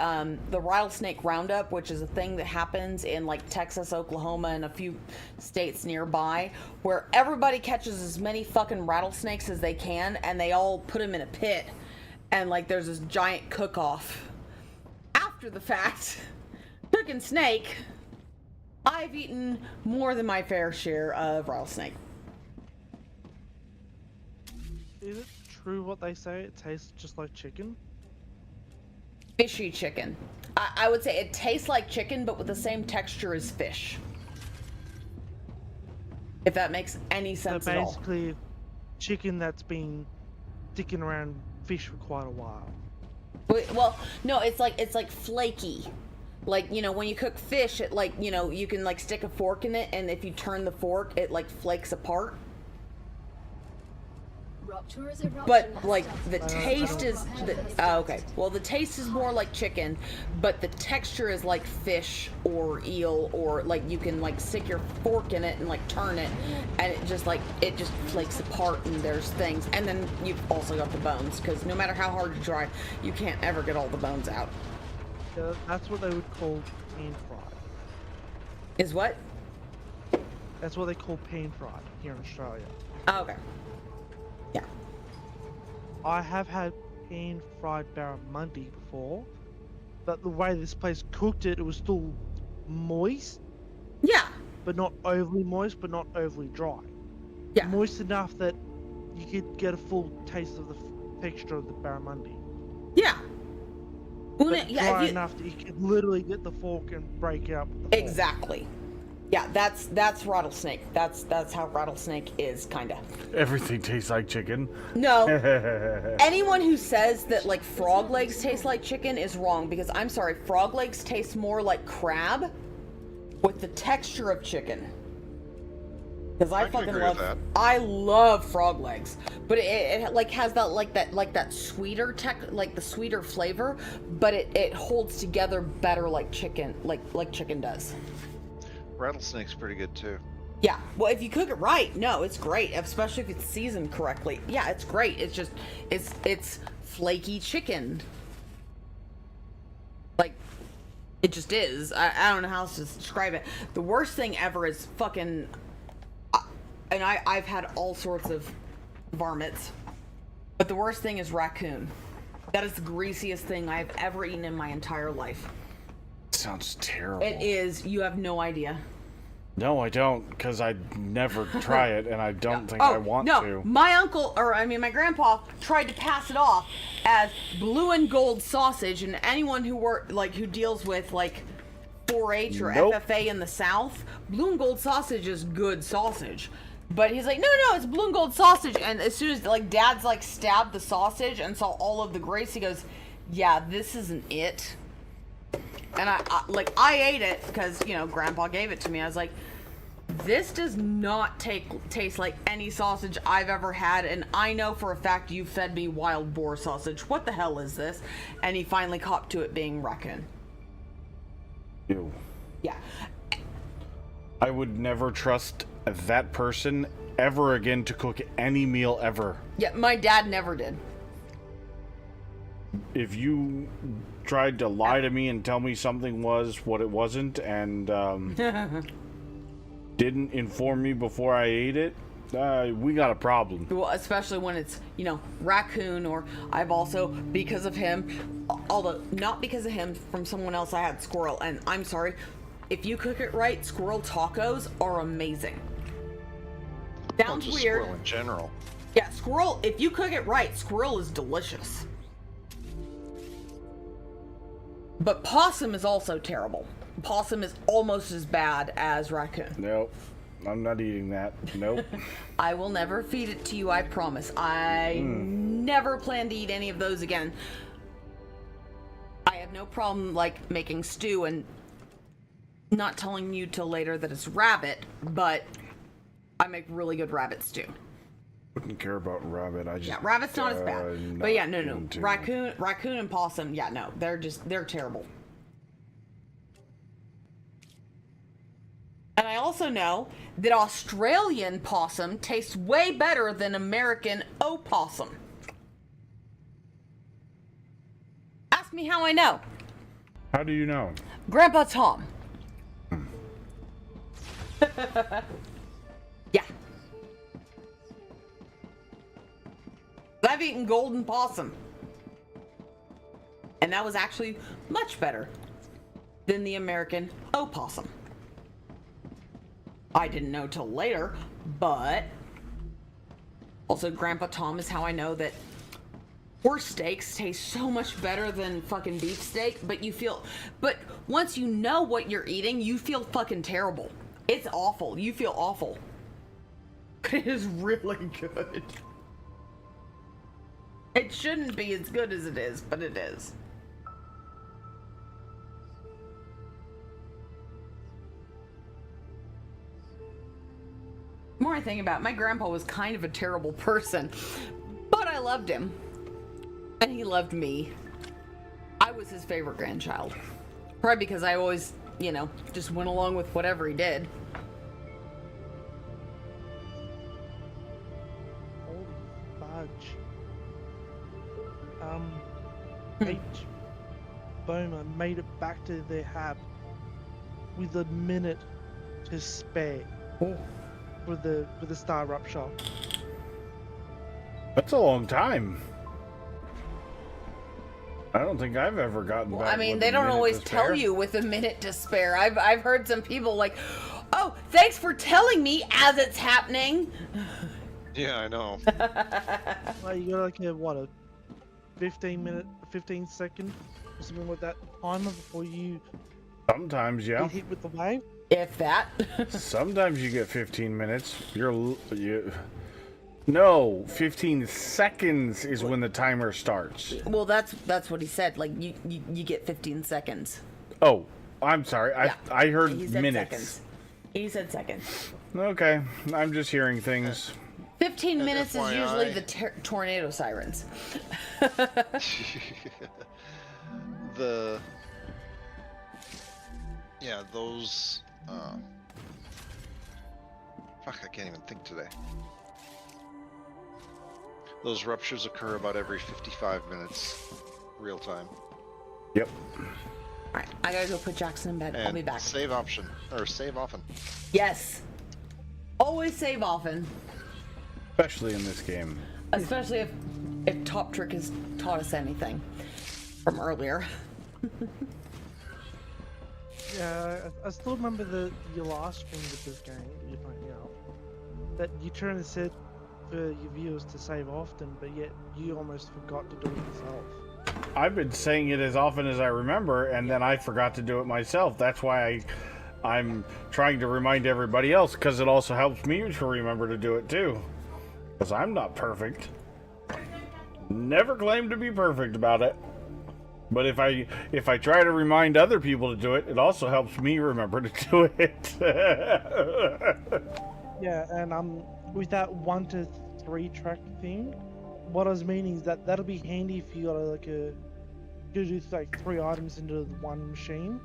rattlesnake roundup, which is a thing that happens in like Texas, Oklahoma, and a few states nearby, where everybody catches as many fucking rattlesnakes as they can, and they all put them in a pit, and like there's this giant cook-off. After the fact, cooking snake, I've eaten more than my fair share of rattlesnake. Is it true what they say? It tastes just like chicken? Fishy chicken. I would say it tastes like chicken, but with the same texture as fish. If that makes any sense at all. So basically, chicken that's been sticking around fish for quite a while. Well, no, it's like flaky. Like, when you cook fish, it like, you can like stick a fork in it, and if you turn the fork, it like flakes apart. But like the taste is okay. Well, the taste is more like chicken, but the texture is like fish or eel, or like you can like stick your fork in it and like turn it, and it just flakes apart, and there's things. And then you've also got the bones, because no matter how hard you try, you can't ever get all the bones out. That's what they would call pan fried. Is what? That's what they call pan fried here in Australia. Oh, okay. Yeah. I have had pan fried barramundi before, but the way this place cooked it, it was still moist. Yeah. But not overly moist, but not overly dry. Yeah. Moist enough that you could get a full taste of the texture of the barramundi. Yeah. But dry enough that you can literally get the fork and break it up with the fork. Exactly. Yeah, that's rattlesnake. That's how rattlesnake is, kinda. Everything tastes like chicken. No. Anyone who says that like frog legs taste like chicken is wrong, because I'm sorry, frog legs taste more like crab with the texture of chicken. Because I fucking love that. I love frog legs, but it like has that sweeter like the sweeter flavor, but it holds together better like chicken, like chicken does. Rattlesnake's pretty good too. Yeah, well, if you cook it right, no, it's great, especially if it's seasoned correctly. Yeah, it's great. It's just, it's flaky chicken. Like, it just is. I don't know how else to describe it. The worst thing ever is fucking, and I've had all sorts of varmints, but the worst thing is raccoon. That is the greasiest thing I've ever eaten in my entire life. Sounds terrible. It is. You have no idea. No, I don't, because I'd never try it, and I don't think I want to. My uncle, my grandpa tried to pass it off as blue and gold sausage, and anyone who deals with 4-H or FFA in the South, blue and gold sausage is good sausage. But he's like, no, it's blue and gold sausage, and as soon as Dad's stabbed the sausage and saw all of the grease, he goes, yeah, this isn't it. And I ate it because, Grandpa gave it to me. I was like, this does not taste like any sausage I've ever had, and I know for a fact you fed me wild boar sausage. What the hell is this? And he finally copped to it being raccoon. Ew. Yeah. I would never trust that person ever again to cook any meal ever. Yeah, my dad never did. If you tried to lie to me and tell me something was what it wasn't, and didn't inform me before I ate it, we got a problem. Well, especially when it's, raccoon, or I've also, because of him, although not because of him, from someone else, I had squirrel, and I'm sorry, if you cook it right, squirrel tacos are amazing. Sounds weird. Squirrel in general. Yeah, squirrel, if you cook it right, squirrel is delicious. But possum is also terrible. Possum is almost as bad as raccoon. Nope. I'm not eating that. Nope. I will never feed it to you, I promise. I never plan to eat any of those again. I have no problem, making stew and not telling you till later that it's rabbit, but I make really good rabbit stew. Wouldn't care about rabbit. Yeah, rabbit's not as bad. But yeah, no. Raccoon and possum, yeah, no. They're terrible. And I also know that Australian possum tastes way better than American opossum. Ask me how I know. How do you know? Grandpa Tom. Yeah. I've eaten golden possum. And that was actually much better than the American opossum. I didn't know till later, but also Grandpa Tom is how I know that horse steaks taste so much better than fucking beef steak, but once you know what you're eating, you feel fucking terrible. It's awful. You feel awful. It is really good. It shouldn't be as good as it is, but it is. The more I think about it, my grandpa was kind of a terrible person, but I loved him. And he loved me. I was his favorite grandchild. Probably because I always, just went along with whatever he did. Holy fudge. H. Boma made it back to their hab with a minute to spare for the star rupture. That's a long time. I don't think I've ever gotten back. I mean, they don't always tell you with a minute to spare. I've heard some people oh, thanks for telling me as it's happening. Yeah, I know. Well, you got a 15 second or something like that timer before you Sometimes, yeah. get hit with the wave? If that. Sometimes you get 15 minutes. No, 15 seconds is when the timer starts. Well, that's what he said. Like you get 15 seconds. Oh, I'm sorry. Yeah. I heard He said minutes. seconds. He said seconds. Okay, I'm just hearing things. 15 minutes is FYI. usually the tornado sirens. Those fuck, I can't even think today. Those ruptures occur about every 55 minutes, real time. Yep. Alright, I gotta go put Jackson in bed. And I'll be back. save option, or save often. Yes. Always save often. Especially in this game. Especially if Top Trick has taught us anything from earlier. Yeah, I still remember your last stream with this game, you find out, that you trying to set for your viewers to save often, but yet you almost forgot to do it yourself. I've been saying it as often as I remember, and then I forgot to do it myself. That's why I'm trying to remind everybody else, because it also helps me to remember to do it too. Because I'm not perfect. Never claimed to be perfect about it. But if I try to remind other people to do it, it also helps me remember to do it. Yeah, and with that 1 to 3 track thing, what I was meaning is that that'll be handy if you got like to do like 3 items into the one machine.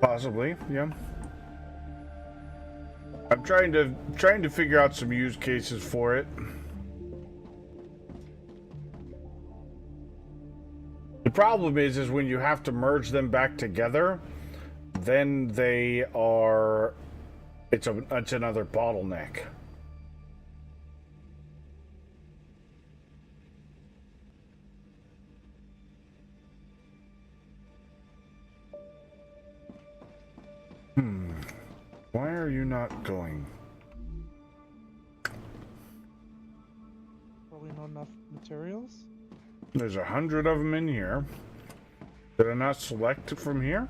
Possibly, yeah. I'm trying to figure out some use cases for it. The problem is when you have to merge them back together, then they are. It's another bottleneck. Why are you not going? Probably not enough materials. There's 100 of them in here. Did I not select it from here?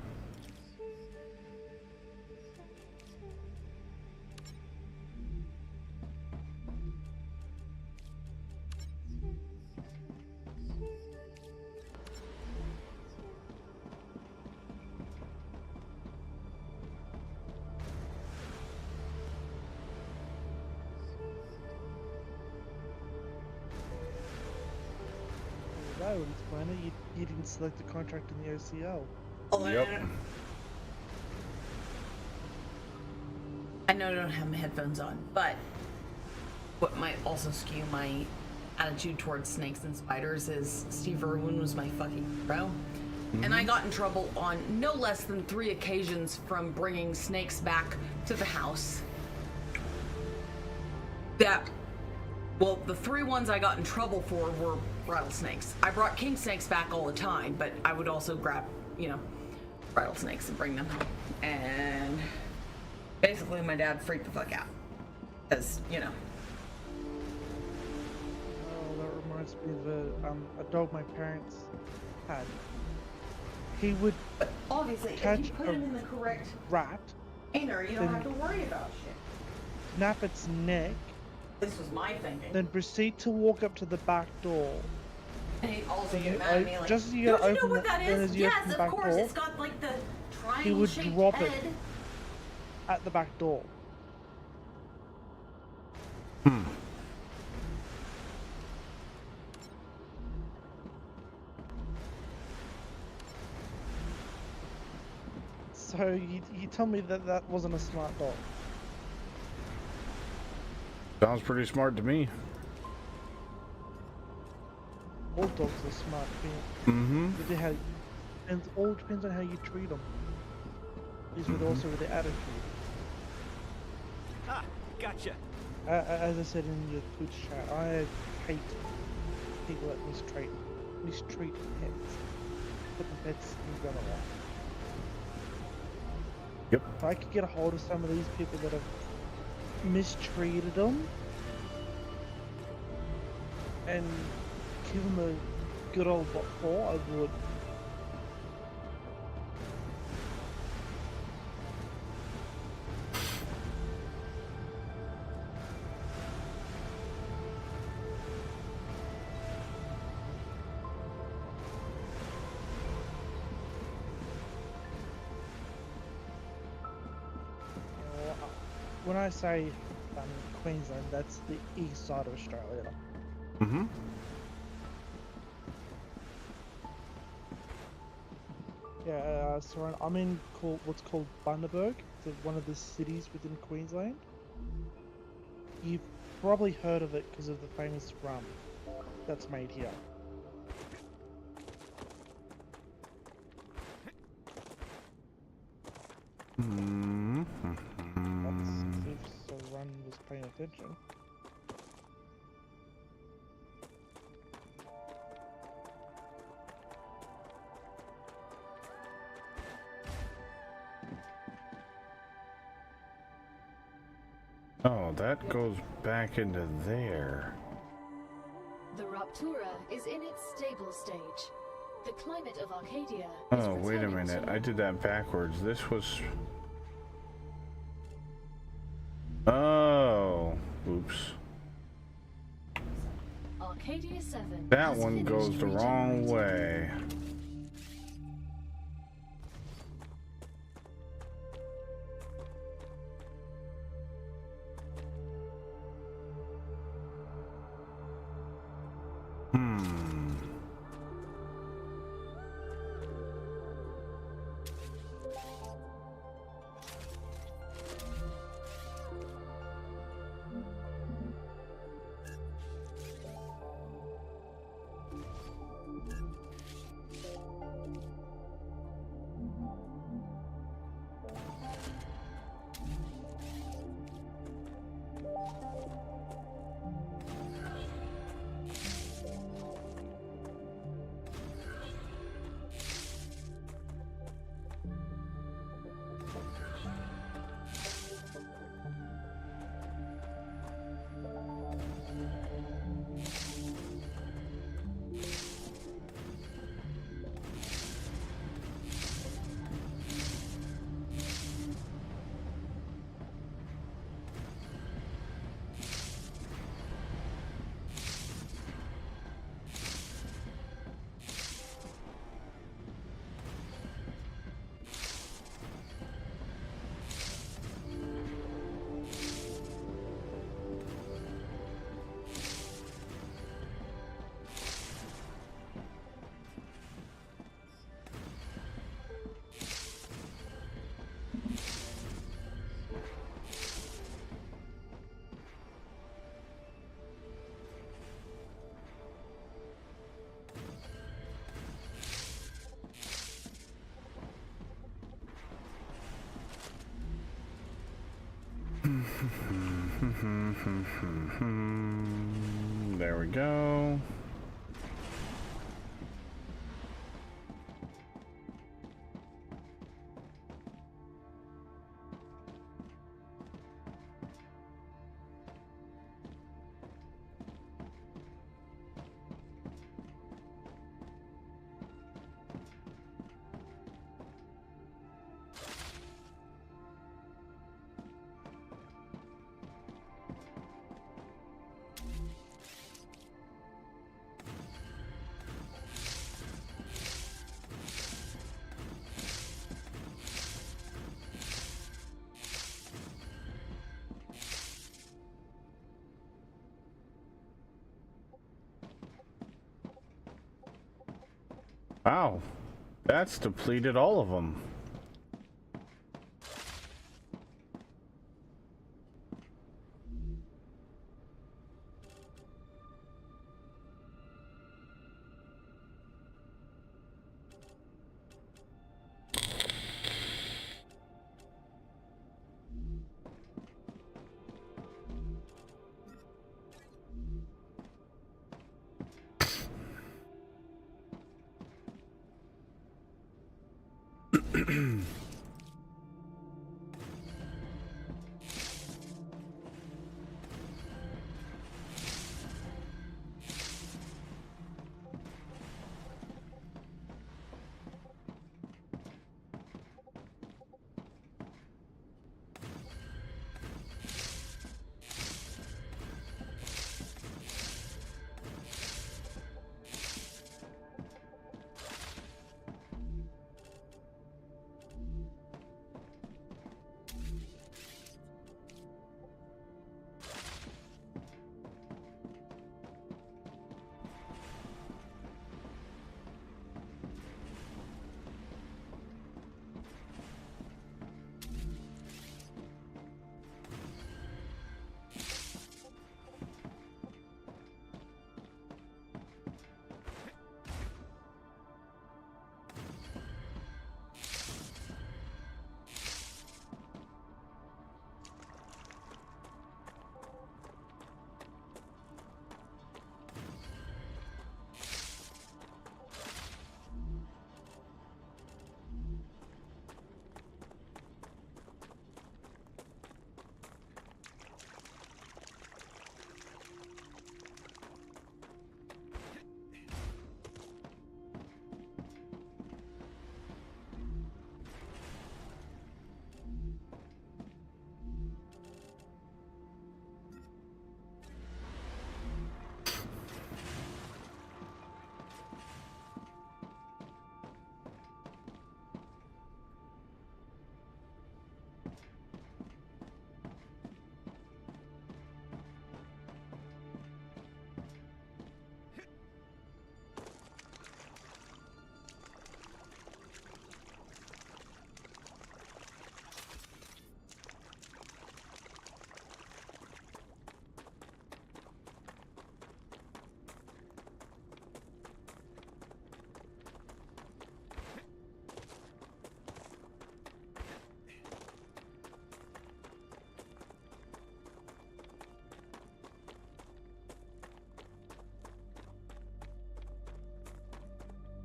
That would explain it. You didn't select the contract in the OCL. Yep. I know I don't have my headphones on, but what might also skew my attitude towards snakes and spiders is Steve Irwin was my fucking hero. And I got in trouble on no less than 3 occasions from bringing snakes back to the house. Well, the 3 ones I got in trouble for were rattlesnakes. I brought king snakes back all the time, but I would also grab, rattlesnakes and bring them home. And basically my dad freaked the fuck out. Because, Oh, that reminds me of a dog my parents had. He would obviously, catch if you put him in the correct rat, container, you don't have to worry about shit. snap its neck, This was my thinking. then proceed to walk up to the back door. And he'd also So get you mad at me like, just as you don't gotta you know open what the- that and is? as you open Yes, the of back course. door, It's got like the he would triangle-shaped drop head. it at the back door. So you tell me that wasn't a smart dog. Sounds pretty smart to me. All dogs are smart beings. Mm-hmm. But they have, and it all depends on how you treat them. Is with also with the attitude. Ah, gotcha. As I said in your Twitch chat, I hate people that mistreat pets. Put the pets in the other way. Yep. If I could get a hold of some of these people that have mistreated them and give them good old bot 4, I would. When I say Queensland, that's the east side of Australia. Mm-hmm. Yeah, so I'm in what's called Bundaberg. It's one of the cities within Queensland. You've probably heard of it because of the famous rum that's made here. Mm-hmm. If Saran was paying attention. Oh, that goes back into there. The Raptura is in its stable stage. The climate of Arcadia is Oh, wait a returning minute. to I did that backwards. This was... Oh. Oops. Arcadia 7 That has one finished goes the wrong regenerating. way. There we go. Wow, that's depleted all of them.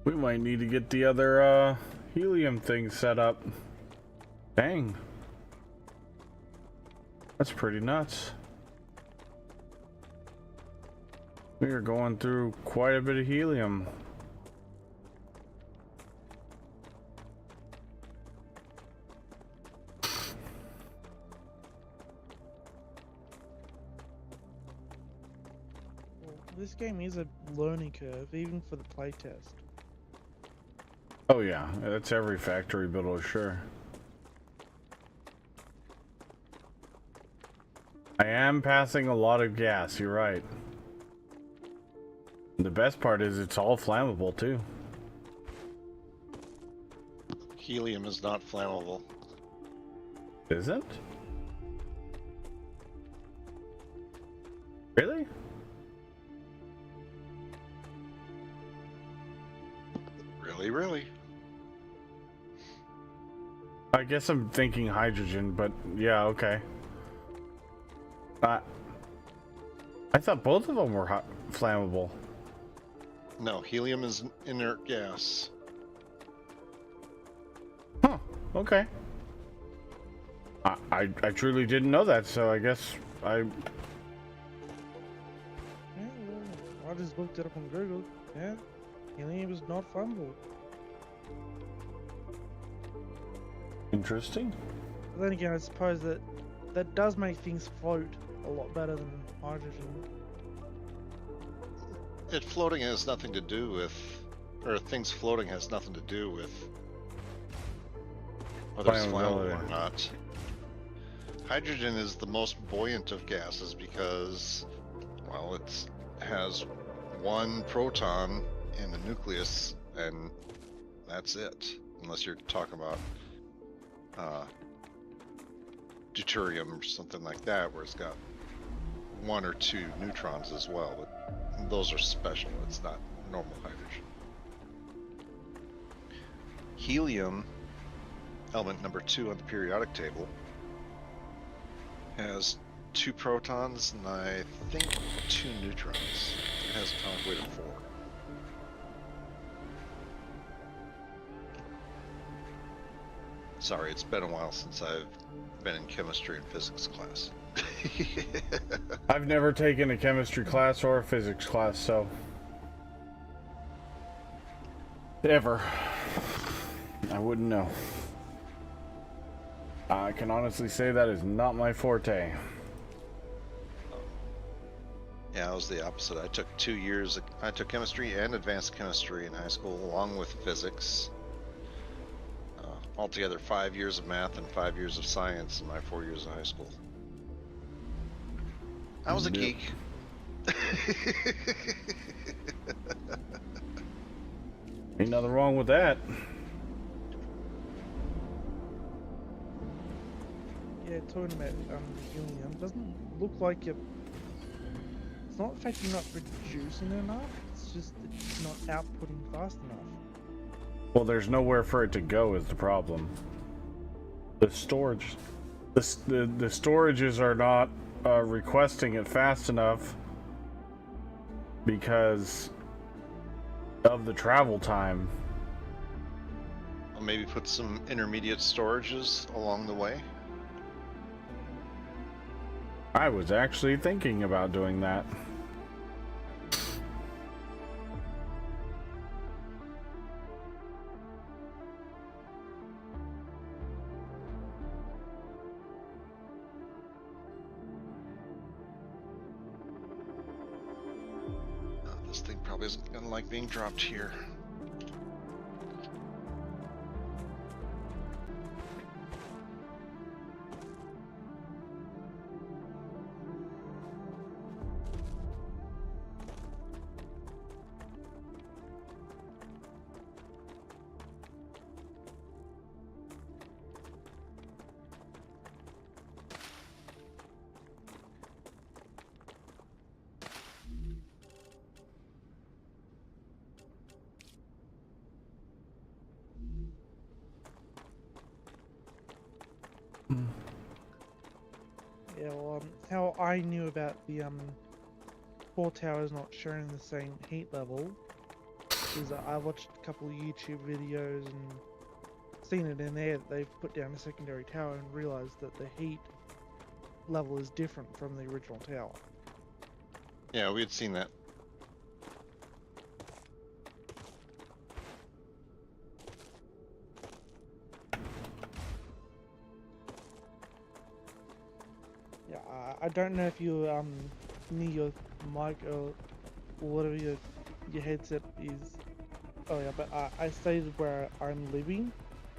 We might need to get the other helium thing set up. Dang. That's pretty nuts. We are going through quite a bit of helium. This game is a learning curve, even for the playtest. Oh yeah, that's every factory builder, sure. I am passing a lot of gas, you're right. The best part is it's all flammable too. Helium is not flammable. Isn't? Really? Really? I guess I'm thinking hydrogen, but yeah, okay. I thought both of them were flammable. No, helium is inert gas. Huh, okay. I truly didn't know that, so I guess I... Yeah, well, I just looked it up on Google. Yeah, helium is not flammable. Interesting. But then again, I suppose that does make things float a lot better than hydrogen. Floating has nothing to do with, or things floating has nothing to do with whether it's flammable or not. Hydrogen is the most buoyant of gases because, well, it has one proton in the nucleus, and that's it. Unless you're talking about deuterium or something like that, where it's got one or two neutrons as well, but those are special. It's not normal hydrogen. Helium, element number 2 on the periodic table, has 2 protons and I think 2 neutrons. It has atomic weight of 4. Sorry, it's been a while since I've been in chemistry and physics class. I've never taken a chemistry class or a physics class, so... Ever. I wouldn't know. I can honestly say that is not my forte. Yeah, I was the opposite. I took 2 years. I took chemistry and advanced chemistry in high school, along with physics. Altogether 5 years of math and 5 years of science in my 4 years of high school. I was a geek. Ain't nothing wrong with that. Yeah, talking about helium, doesn't look like you're... It's not the fact you're not producing enough, it's just that you're not outputting fast enough. Well, there's nowhere for it to go is the problem. The storage... The storages are not requesting it fast enough because of the travel time. I'll maybe put some intermediate storages along the way. I was actually thinking about doing that. This thing probably isn't gonna like being dropped here. Yeah, well, how I knew about the core towers not sharing the same heat level is I watched a couple of YouTube videos and seen it in there that they've put down a secondary tower and realized that the heat level is different from the original tower. Yeah, we had seen that. Yeah, I don't know if you near your mic or whatever your headset is. Oh yeah, but I stated where I'm living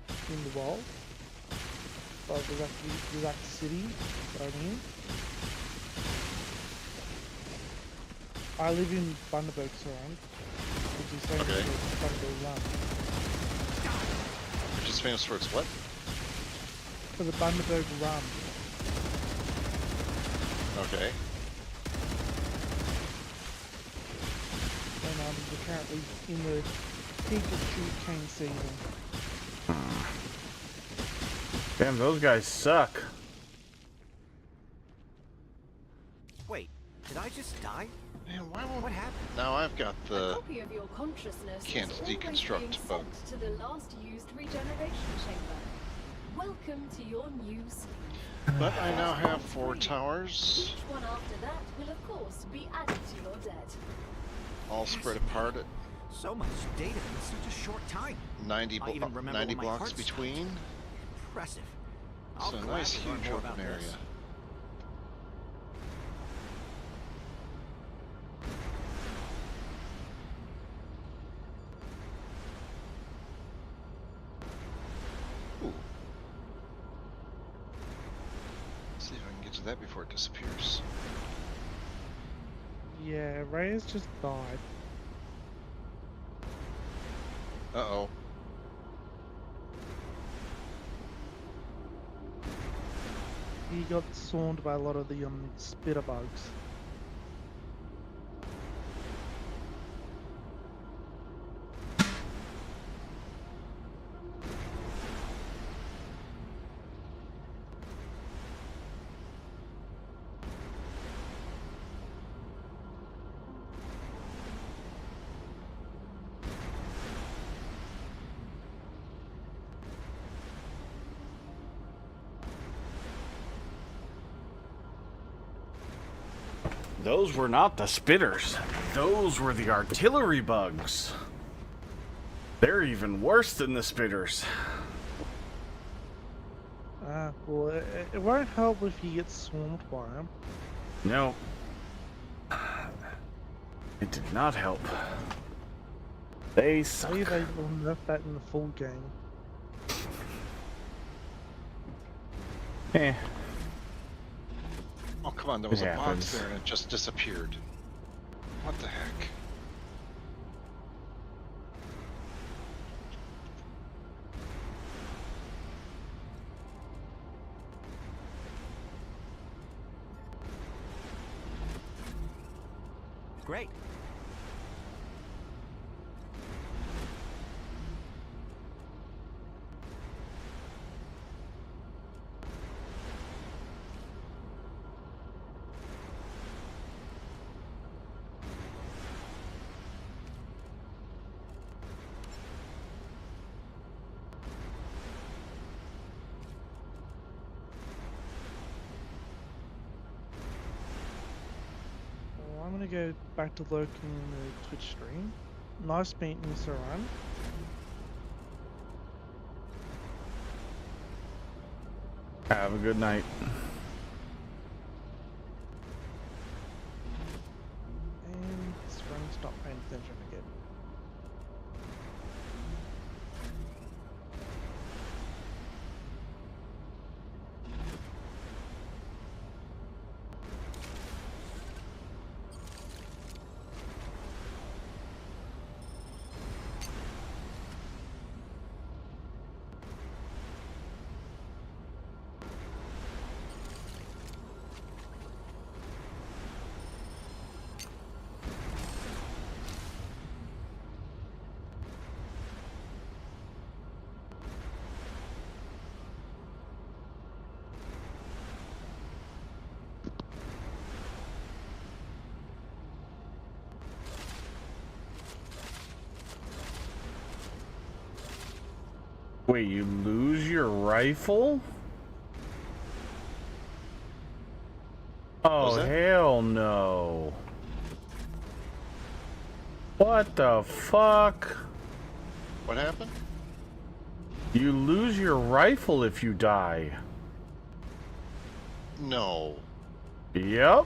in the world. Well, the exact city that I'm in. I live in Bundaberg Surround, which is famous for its Bundaberg Run. Which is famous for its what? For the Bundaberg Run. Okay. And we're currently in the peak of sugarcane season. Damn, those guys suck. Wait, did I just die? Man, why won't... What happened? Now I've got A the... copy of your consciousness Can't is always deconstruct being bug. sent to the last used regeneration chamber. Welcome to your new sleep. But I now have 4 towers. Each one after that will of course be added to your debt. All spread apart at So much data in such a short time. 90, I even remember 90 when my blocks heart stopped. between. Impressive. It's a nice huge open area. Ooh. See if I can get to that before it disappears. Yeah, Reyes just died. Uh-oh. He got swarmed by a lot of the spitter bugs. Those were not the spitters. Those were the artillery bugs. They're even worse than the spitters. Well, it won't help if he gets swarmed by them. No. It did not help. They suck. Maybe they will nerf that in the full game. Eh. Oh, come on, there was a box there and it just disappeared. What the heck? Great. Well, I'm gonna go back to lurking in the Twitch stream. Nice meeting you, Saran. Have a good night. And Saran stopped paying attention again. Wait, you lose your rifle? Oh, hell no. What the fuck? What happened? You lose your rifle if you die. No. Yep.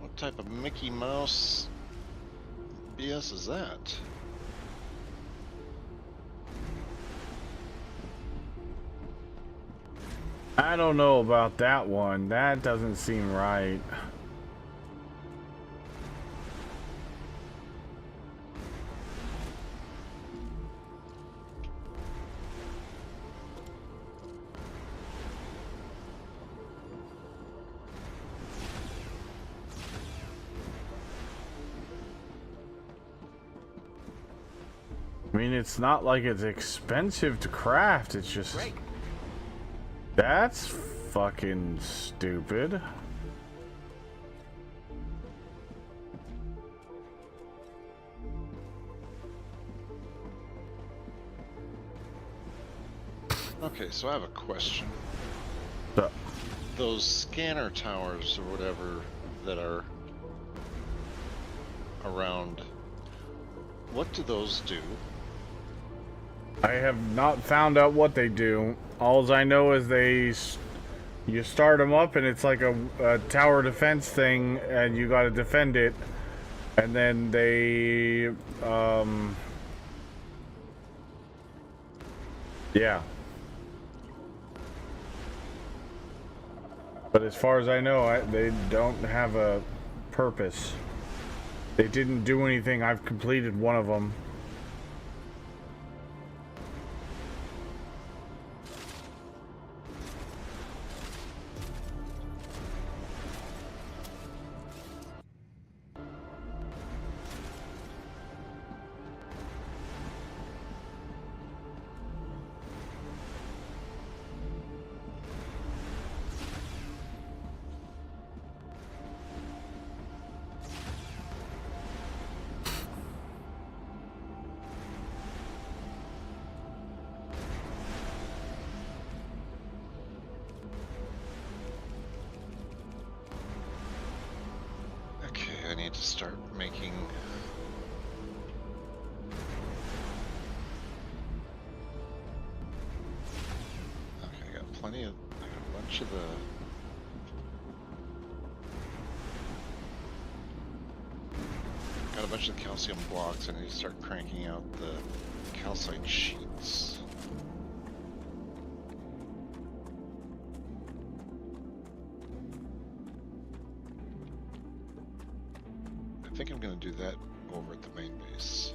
What type of Mickey Mouse BS is that? I don't know about that one. That doesn't seem right. I mean, it's not like it's expensive to craft. It's just... That's fucking stupid. Okay, so I have a question. Those scanner towers or whatever that are around, what do those do? I have not found out what they do. Alls I know is you start them up and it's like a tower defense thing and you gotta defend it. And then they, yeah. But as far as I know, they don't have a purpose. They didn't do anything. I've completed one of them. I need to start making... Okay, I got plenty of... I got a bunch of the... Got a bunch of calcium blocks. I need to start cranking out the calcite sheets. I think I'm going to do that over at the main base.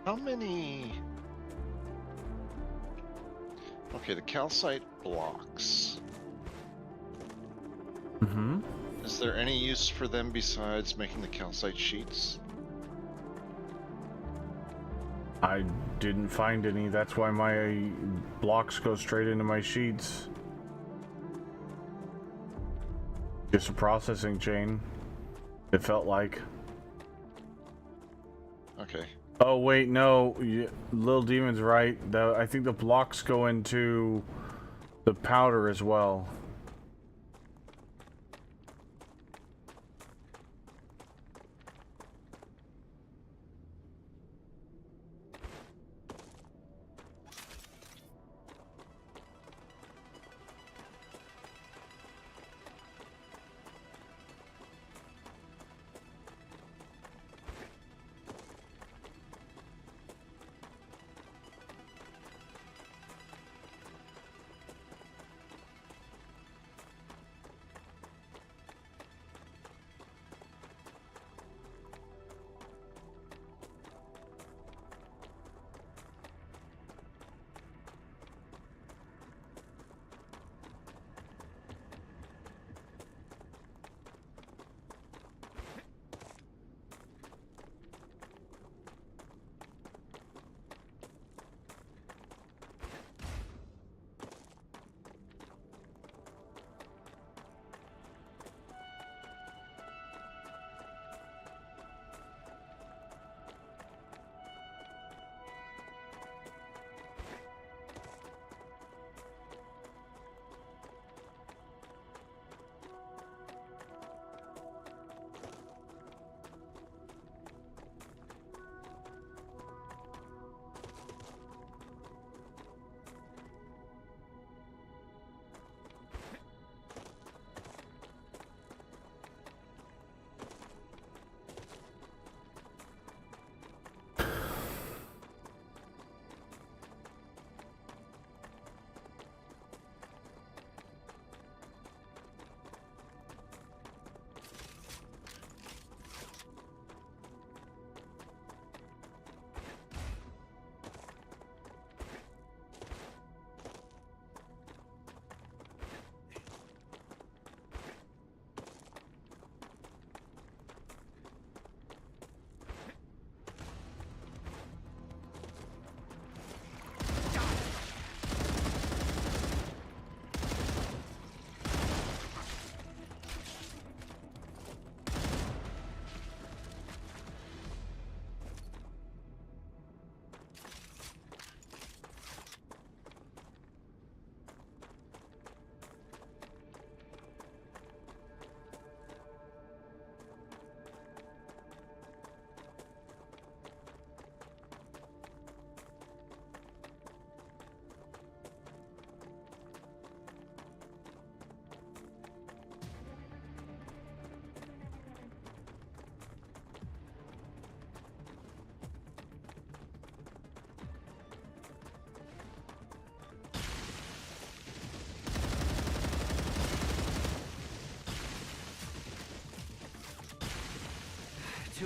How many... Okay, the calcite blocks. Mm-hmm. Is there any use for them besides making the calcite sheets? I didn't find any. That's why my blocks go straight into my sheets. Just a processing chain. It felt like. Okay. Oh wait, no, Little Demon's right. I think the blocks go into the powder as well.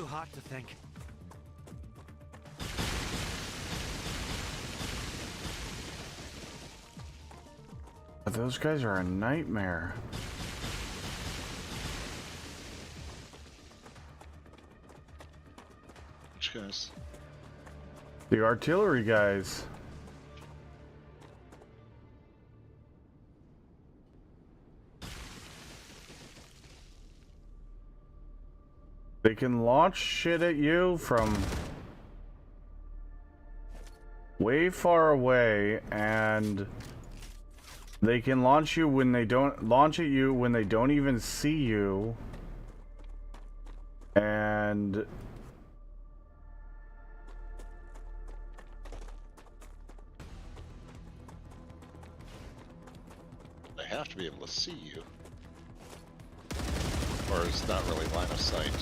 Too hot to think. Those guys are a nightmare. Which guys? The artillery guys. They can launch shit at you from way far away, and they can launch you when they don't launch at you when they don't even see you. And They have to be able to see you. Or it's not really line of sight.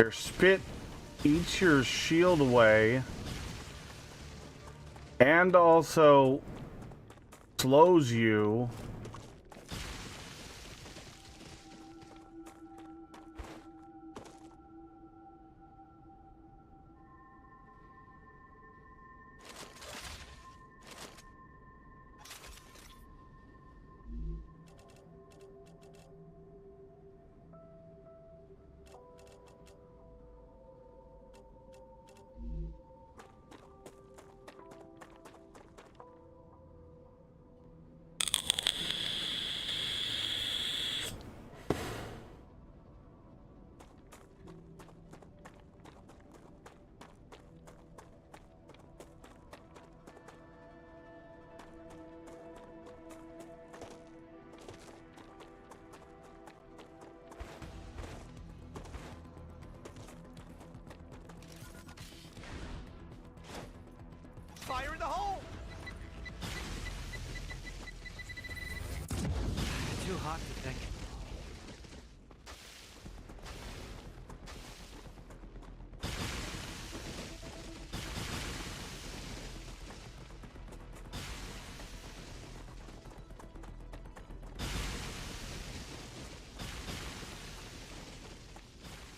their spit eats your shield away, and also slows you. Fire in the hole! Too hot to think.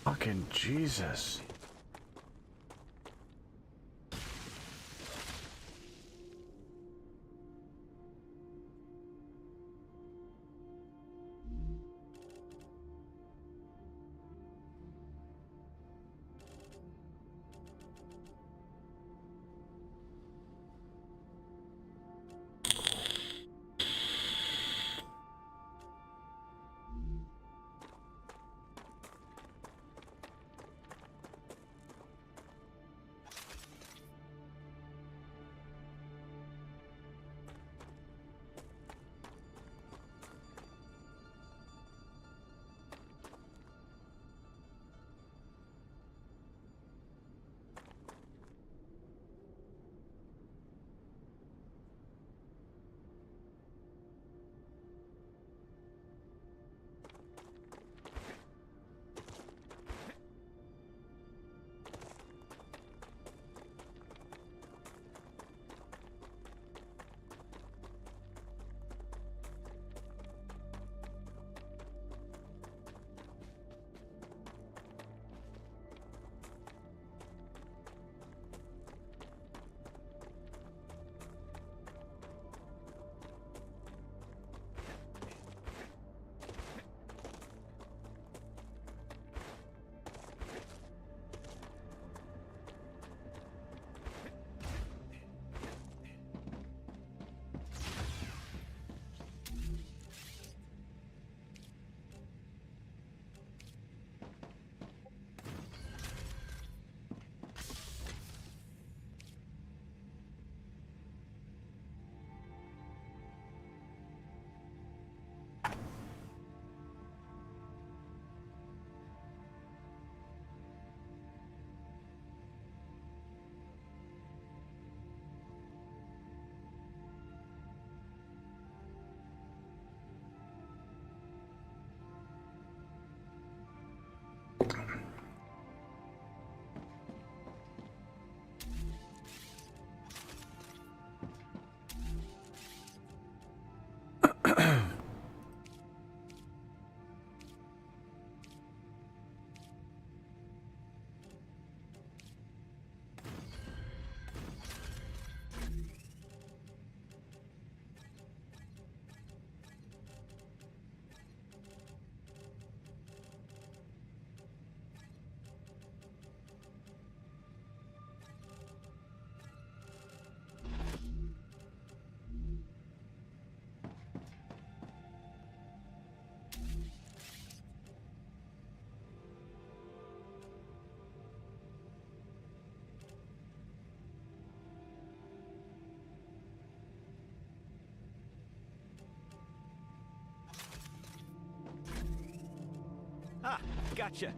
Fucking Jesus. Ah, gotcha.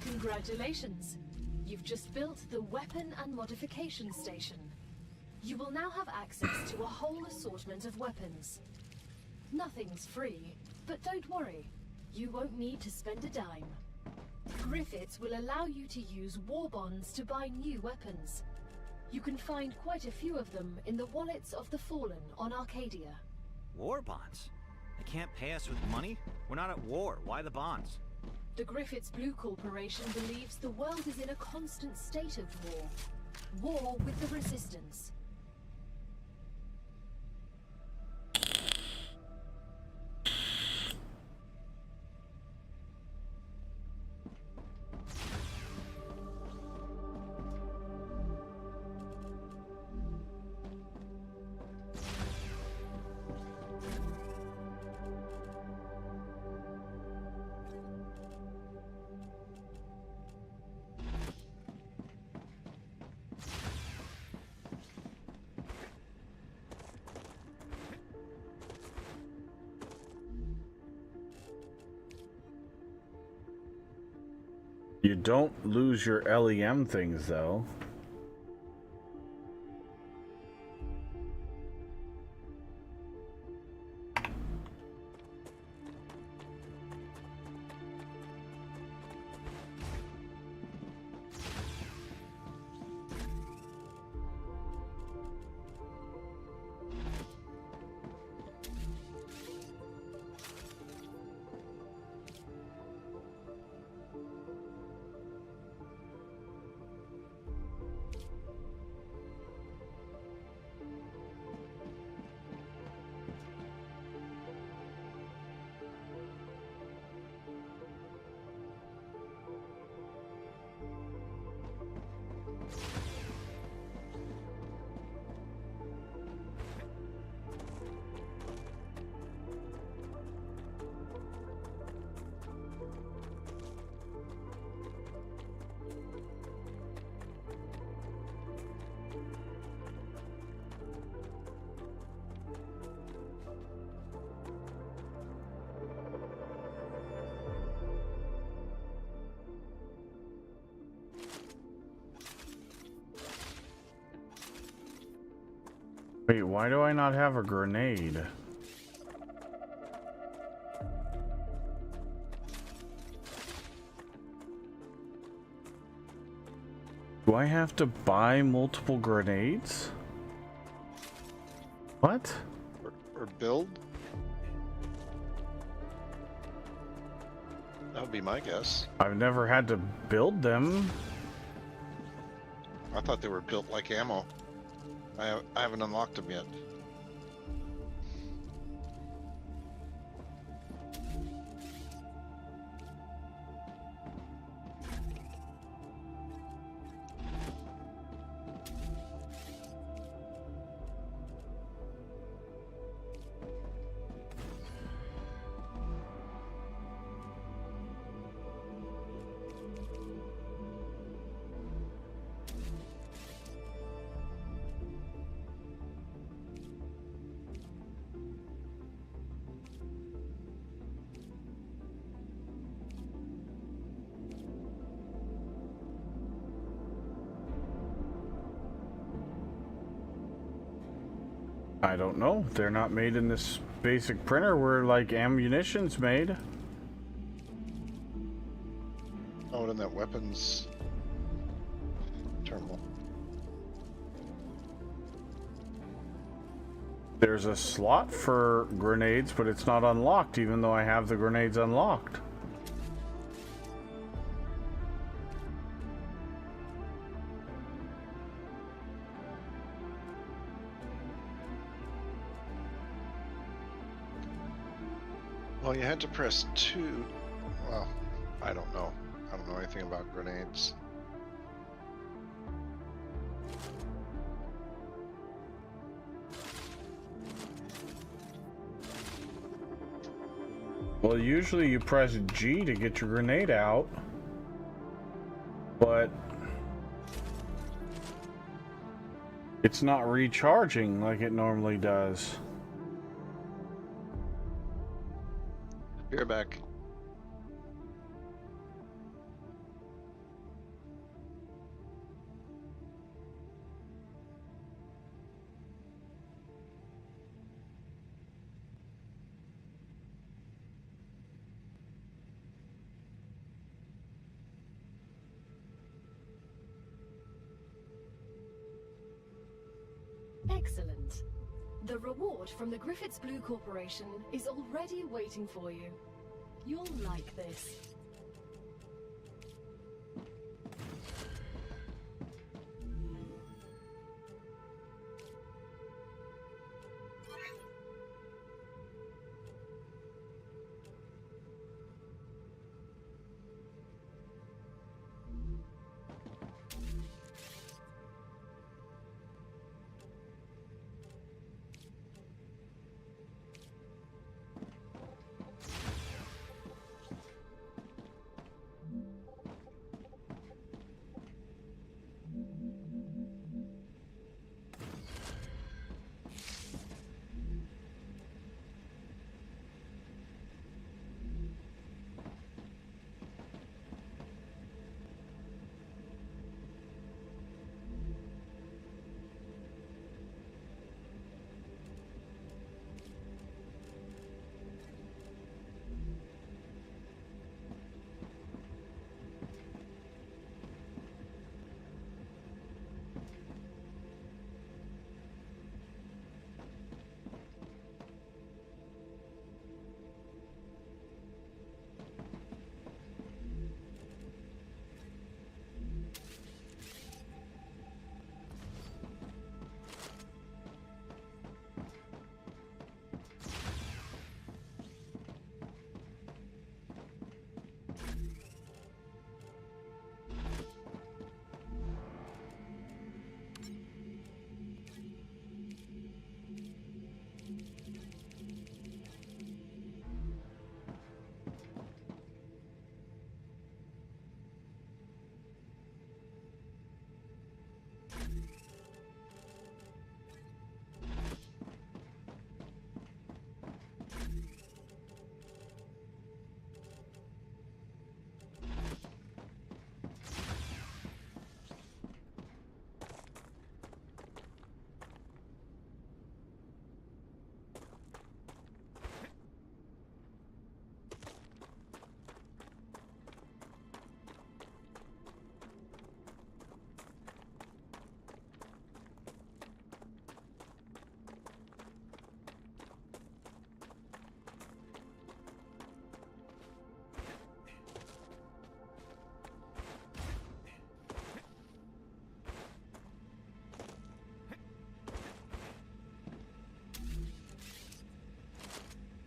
Congratulations. You've just built the Weapon and Modification Station. You will now have access to a whole assortment of weapons. Nothing's free, but don't worry. You won't need to spend a dime. Griffiths will allow you to use war bonds to buy new weapons. You can find quite a few of them in the wallets of the Fallen on Arcadia. War bonds? They can't pay us with money? We're not at war. Why the bonds? The Griffiths Blue Corporation believes the world is in a constant state of war. War with the Resistance. You don't lose your LEM things, though. Wait, why do I not have a grenade? Do I have to buy multiple grenades? What? Or build? That would be my guess. I've never had to build them. I thought they were built like ammo. I haven't unlocked them yet. I don't know. They're not made in this basic printer where like ammunition's made. Oh, and that weapons terminal. There's a slot for grenades, but it's not unlocked, even though I have the grenades unlocked. Well, you had to press 2. Well, I don't know. I don't know anything about grenades. Well, usually you press G to get your grenade out, but it's not recharging like it normally does. Be right back. Excellent. The reward from the Griffiths Blue Corporation is already waiting for you. You'll like this.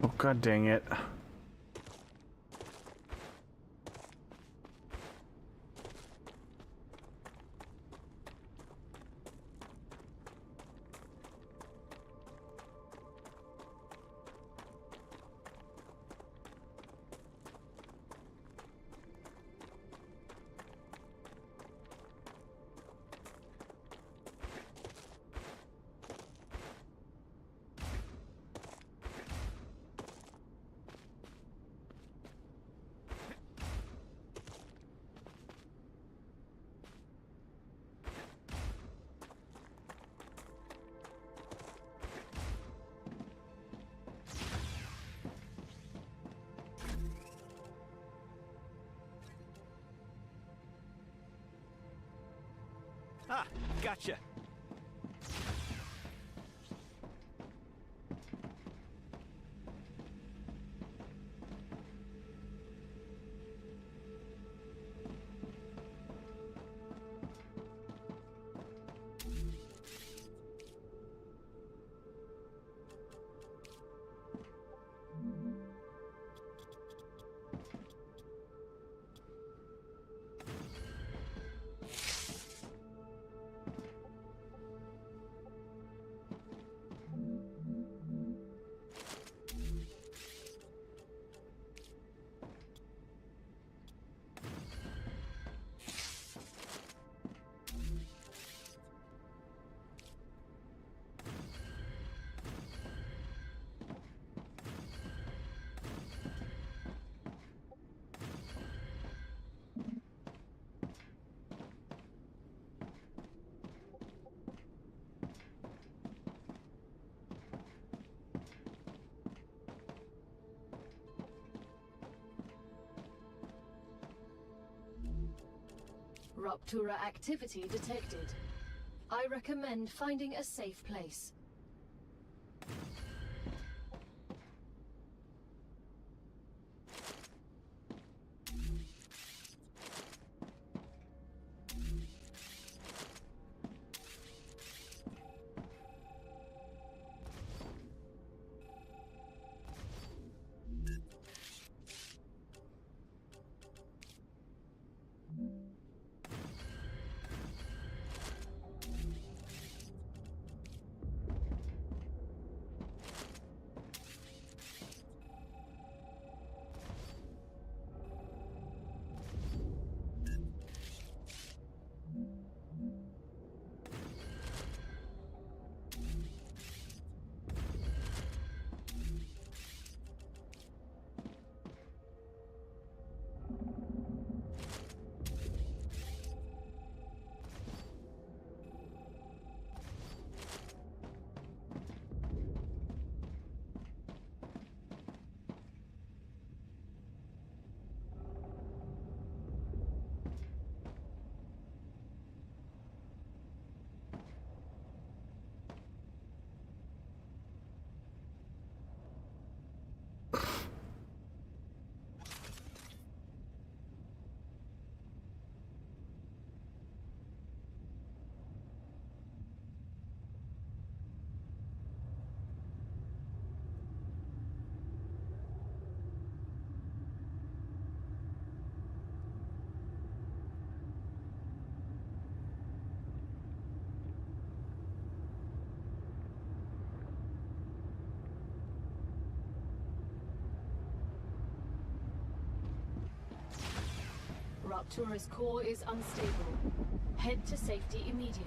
Oh, god dang it. Ah, gotcha. Ruptura activity detected. I recommend finding a safe place. Ruptura's core is unstable. Head to safety immediately.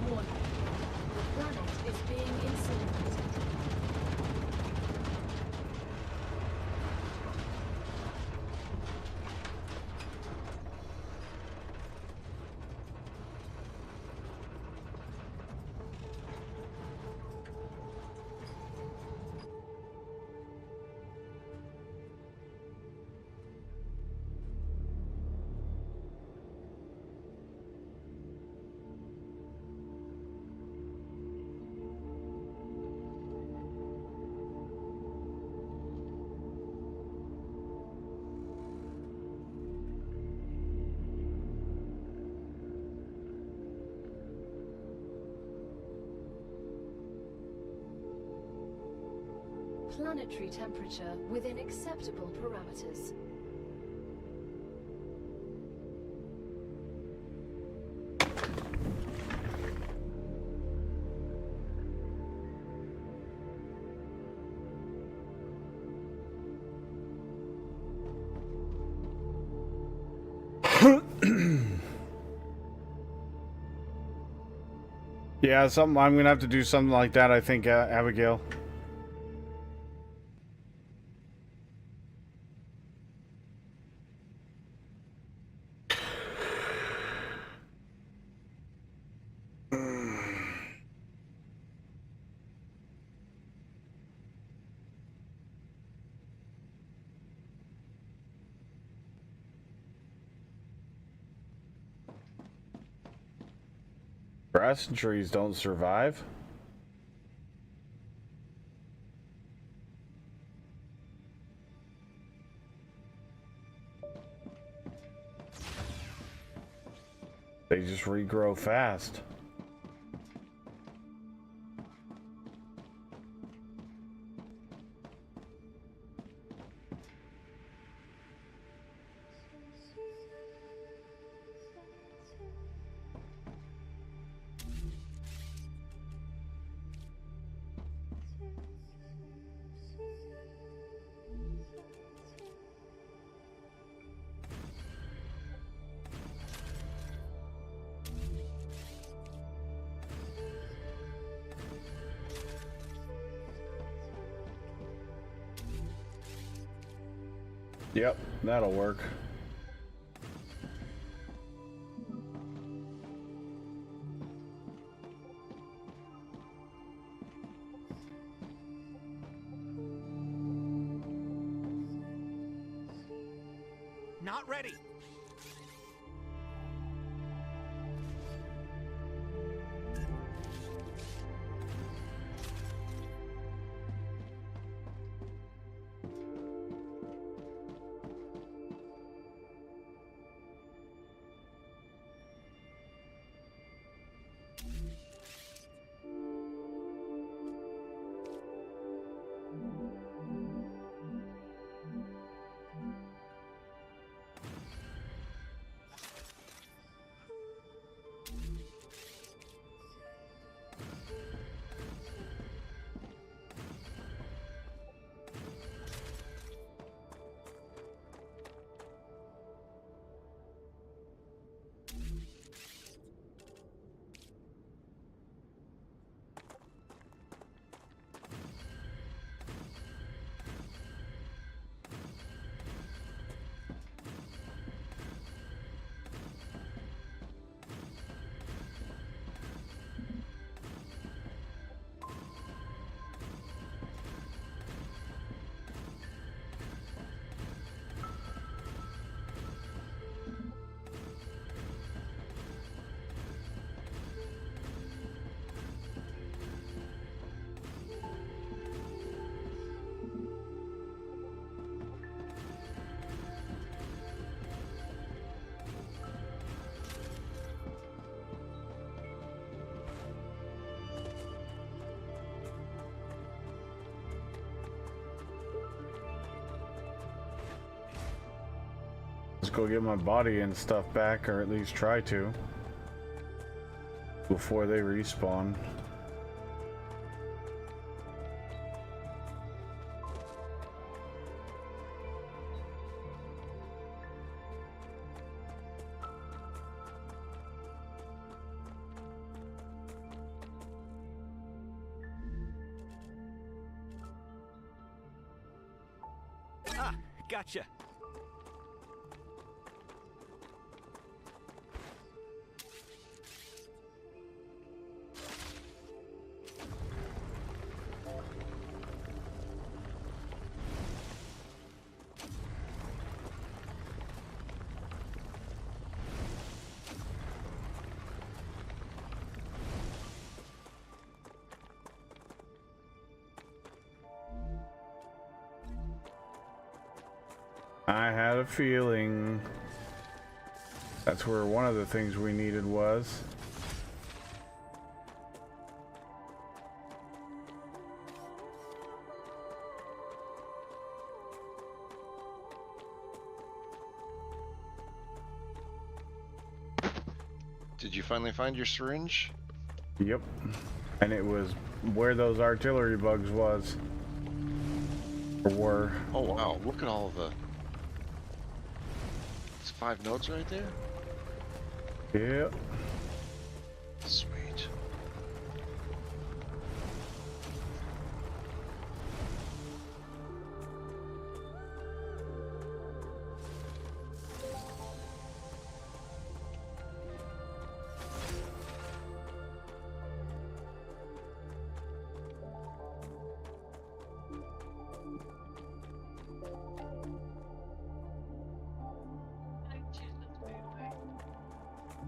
Warning. The planet is being incinerated. Planetary temperature within acceptable parameters. Yeah, something. I'm gonna have to do something like that, I think, Abigail. Grass and trees don't survive. They just regrow fast. Yep, that'll work. Not ready. Let's go get my body and stuff back, or at least try to, before they respawn. Ah, gotcha. I had a feeling that's where one of the things we needed was. Did you finally find your syringe? Yep. And it was where those artillery bugs was. Or were. Oh wow, look at all of the... It's 5 nodes right there? Yep. Sweet.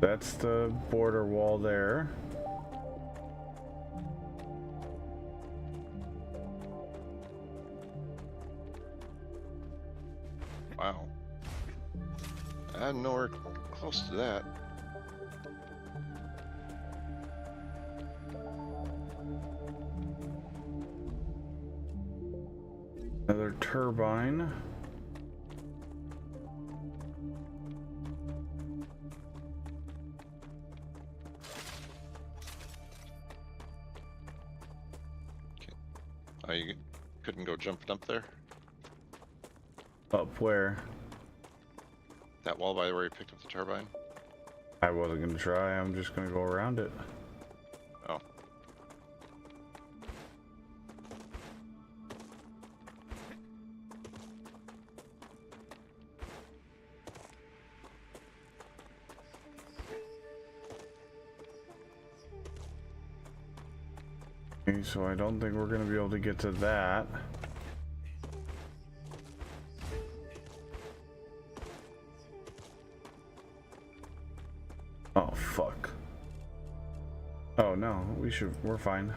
That's the border wall there. Wow. I'm nowhere close to that. Another turbine. Oh, you couldn't go jumping up there? Up where? That wall by where you picked up the turbine? I wasn't gonna try, I'm just gonna go around it. Oh. Okay, so I don't think we're gonna be able to get to that. Oh no, we're fine.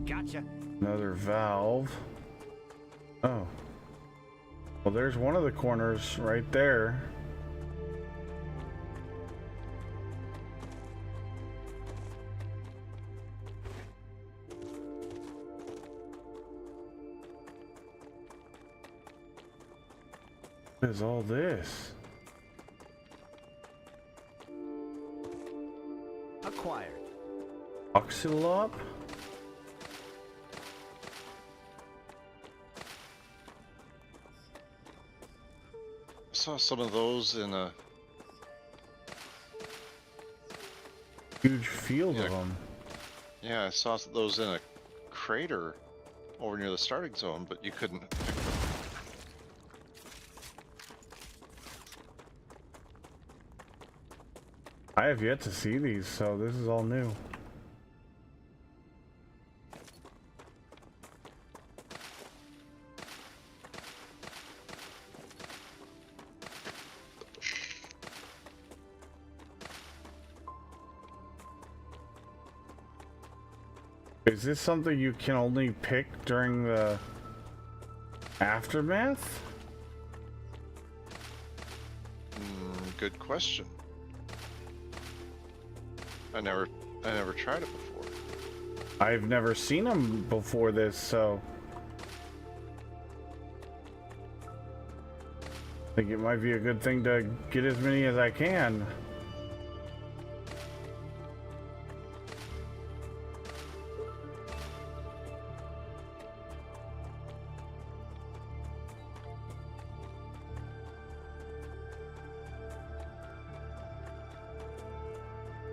Gotcha. Another valve. Oh. Well, there's one of the corners right there. What is all this? Acquired. Oxylop? Saw some of those in a huge field of them. Yeah, I saw those in a crater over near the starting zone, but you couldn't pick them. I have yet to see these, so this is all new. Is this something you can only pick during the aftermath? Good question. I never tried it before. I've never seen them before this, so I think it might be a good thing to get as many as I can.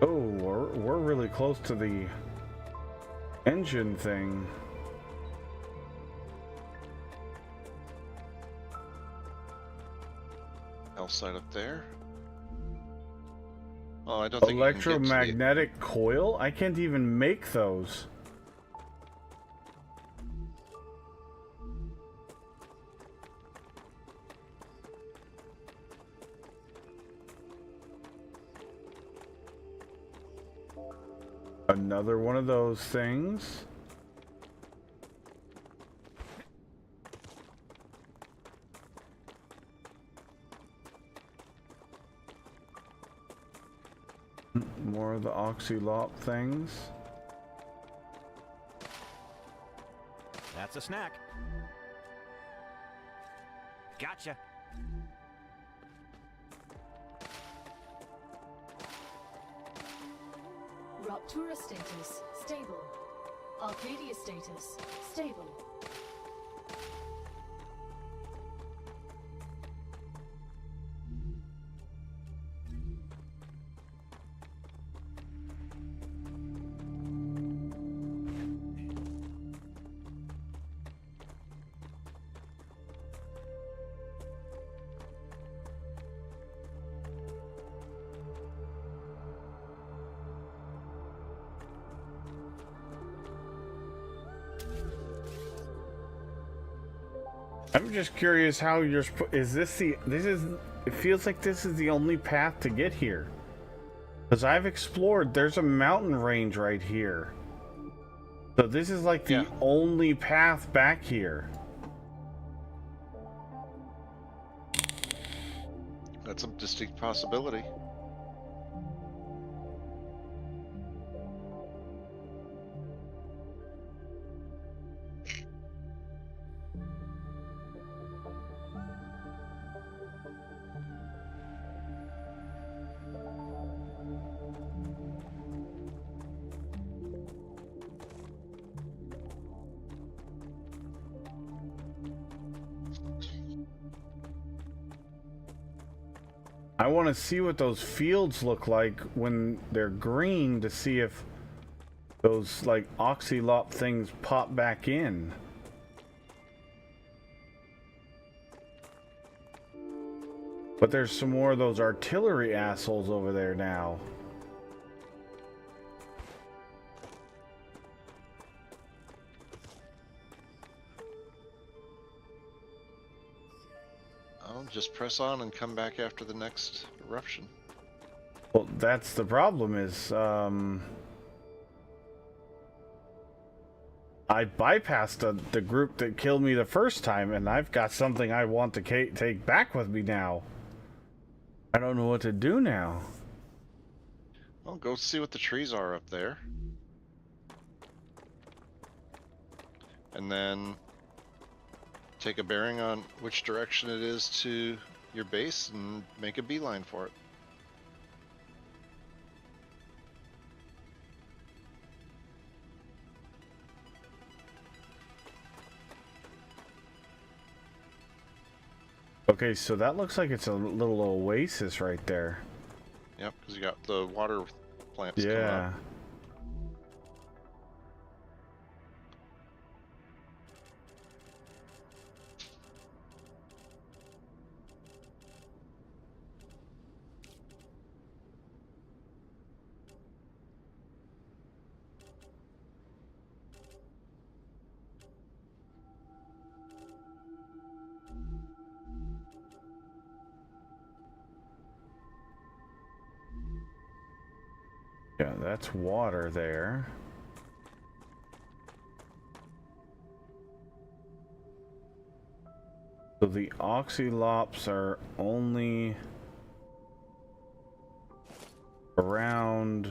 Oh, we're really close to the engine thing. Outside up there. Oh, I don't think electromagnetic coil? I can't even make those. Another one of those things. More of the oxylop things. That's a snack. Gotcha. Ruptura status, stable. Arcadia status, stable. I'm just curious how you're is this it feels like this is the only path to get here. Because I've explored, there's a mountain range right here. So this is like the only path back here. That's a distinct possibility. I want to see what those fields look like when they're green to see if those like oxylop things pop back in. But there's some more of those artillery assholes over there now. I'll just press on and come back after the next eruption. Well, that's the problem is, I bypassed the group that killed me the first time, and I've got something I want to take back with me now. I don't know what to do now. Well, go see what the trees are up there. And then take a bearing on which direction it is to your base and make a beeline for it. Okay, so that looks like it's a little oasis right there. Yep, because you got the water plants coming Yeah. up. Yeah, that's water there. So the oxylops are only around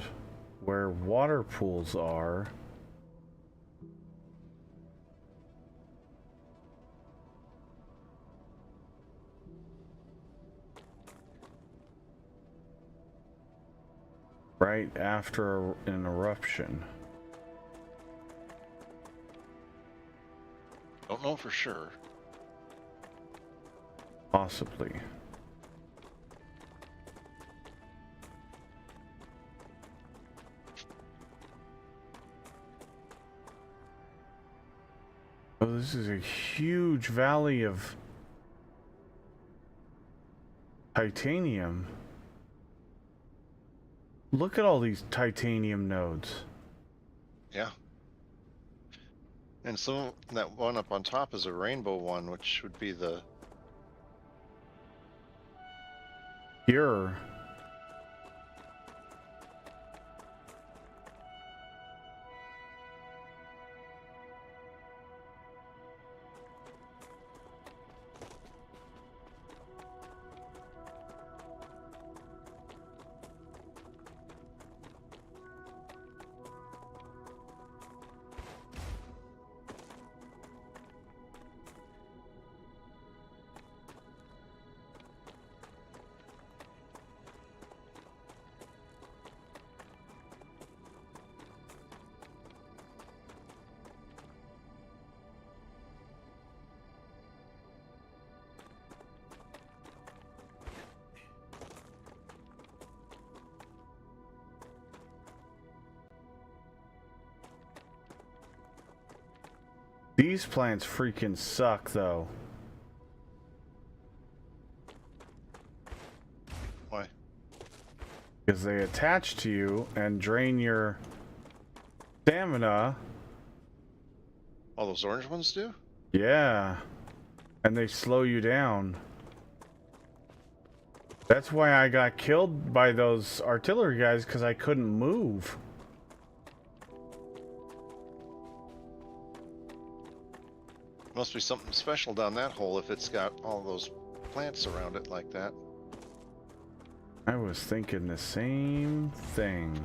where water pools are. Right after an eruption. Don't know for sure. Possibly. Oh, this is a huge valley of titanium. Look at all these titanium nodes. Yeah. And some that one up on top is a rainbow one, which would be the Pure. These plants freaking suck, though. Why? Because they attach to you and drain your stamina. all those orange ones do? Yeah. And they slow you down. That's why I got killed by those artillery guys, because I couldn't move. Must be something special down that hole if it's got all those plants around it like that. I was thinking the same thing.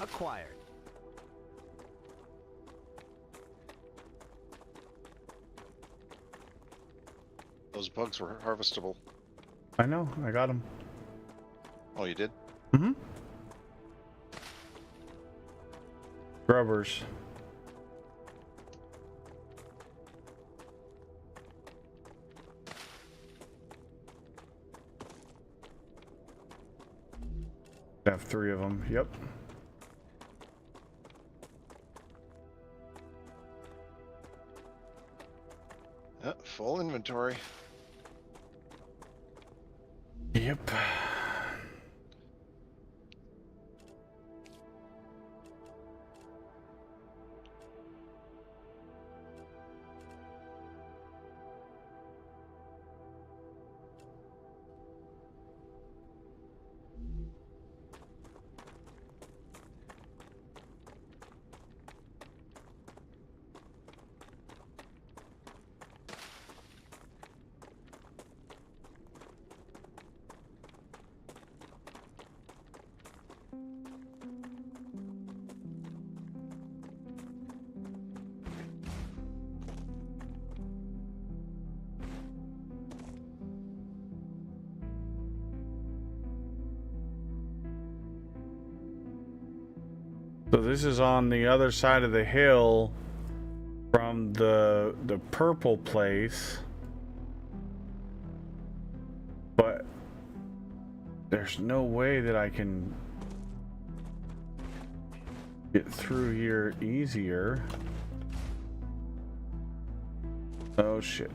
Acquired. those bugs were harvestable. I know. I got them. Oh, you did? Mm-hmm. Grubbers. I have 3 of them. Yep. Full inventory. Yep. So this is on the other side of the hill from the purple place. But there's no way that I can get through here easier. Oh shit.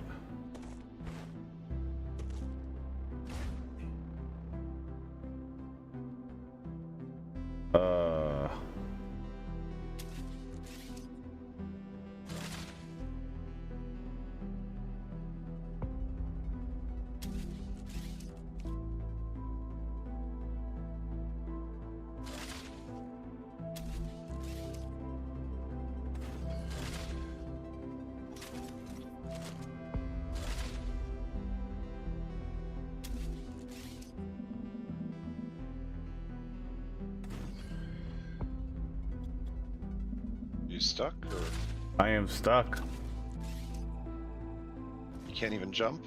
You stuck, or I am stuck. you can't even jump?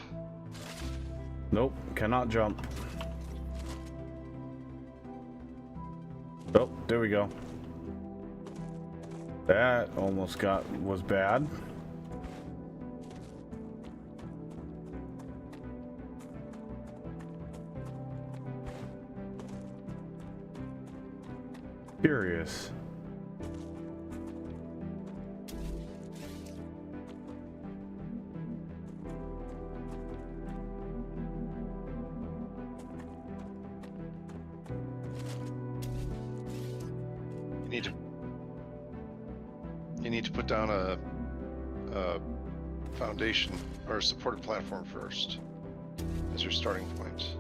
Nope, cannot jump. Oh, there we go. That almost was bad. Curious. You need to put down a foundation or a supported platform first as your starting point.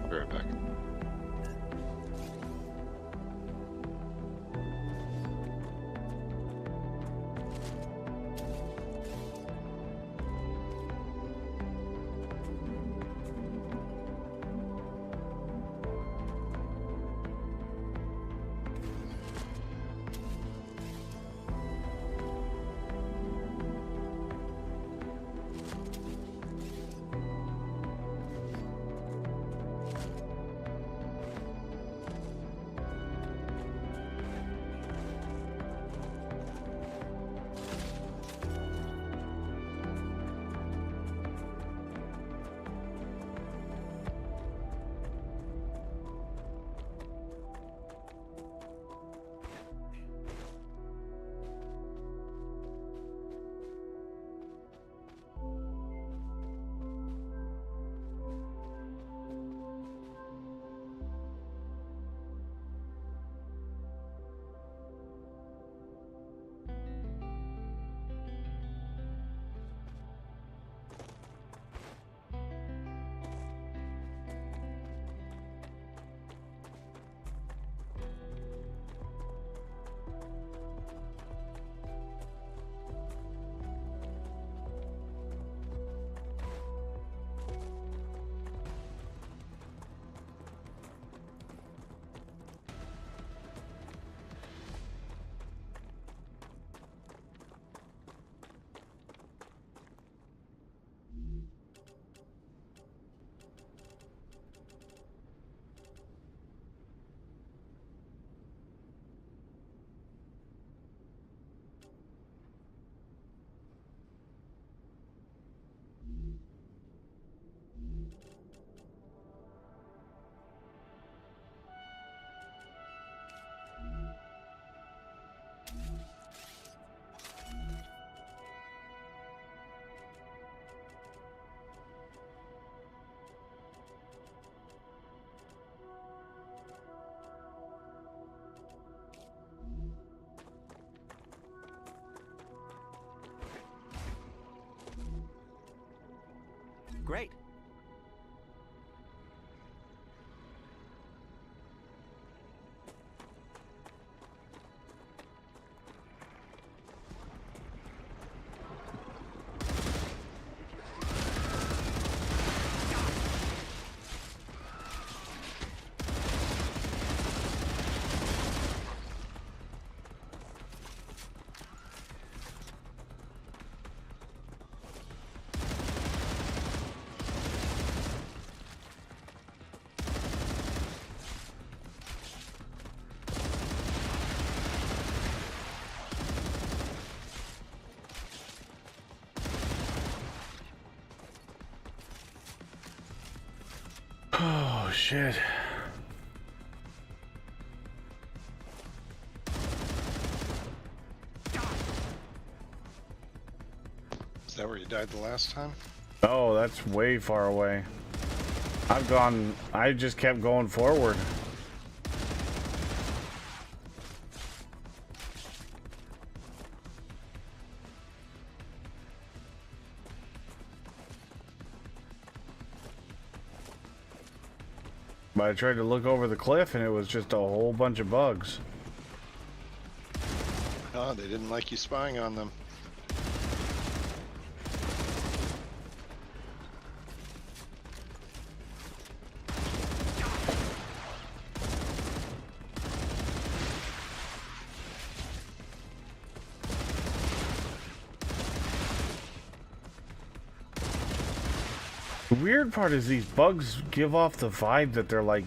I'll be right back. Great. Oh, shit. Is that where you died the last time? Oh, that's way far away. I just kept going forward. But I tried to look over the cliff and it was just a whole bunch of bugs. Oh, they didn't like you spying on them. The weird part is these bugs give off the vibe that they're like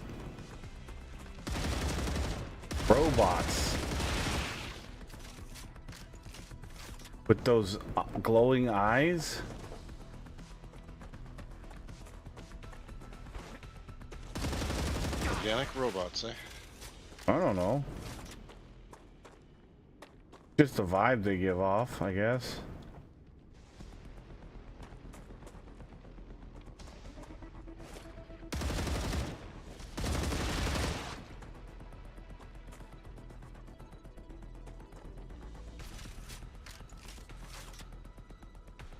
robots with those glowing eyes. Organic robots, eh? I don't know. Just the vibe they give off, I guess.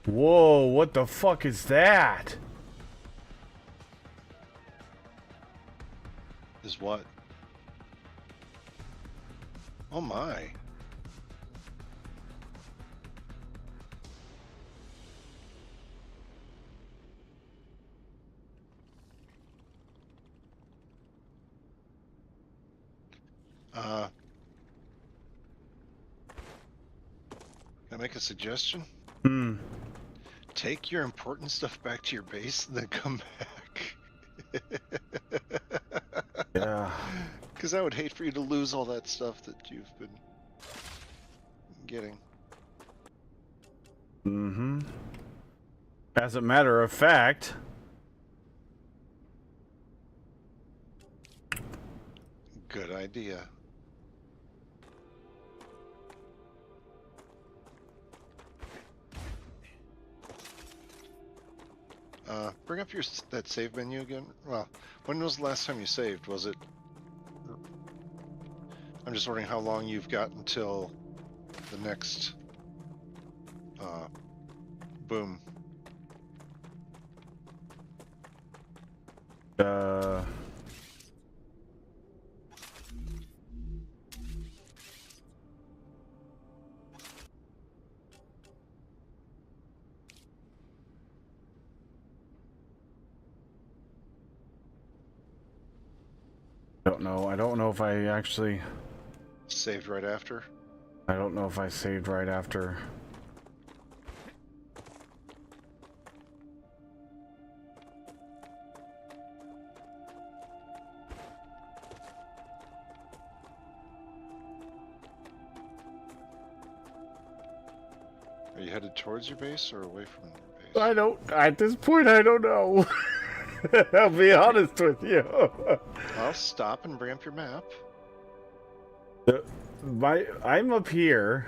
Whoa, what the fuck is that? Is what? Oh my. Can I make a suggestion? Take your important stuff back to your base and then come back. Yeah. Because I would hate for you to lose all that stuff that you've been getting. Mm-hmm. As a matter of fact... Good idea. Bring up that save menu again. Well, when was the last time you saved? Was it... I'm just wondering how long you've got until the next boom. Don't know. I don't know if I actually saved right after. I don't know if I saved right after. Are you headed towards your base or away from your base? I don't. At this point, I don't know. I'll be honest with you. I'll stop and bring up your map. I'm up here.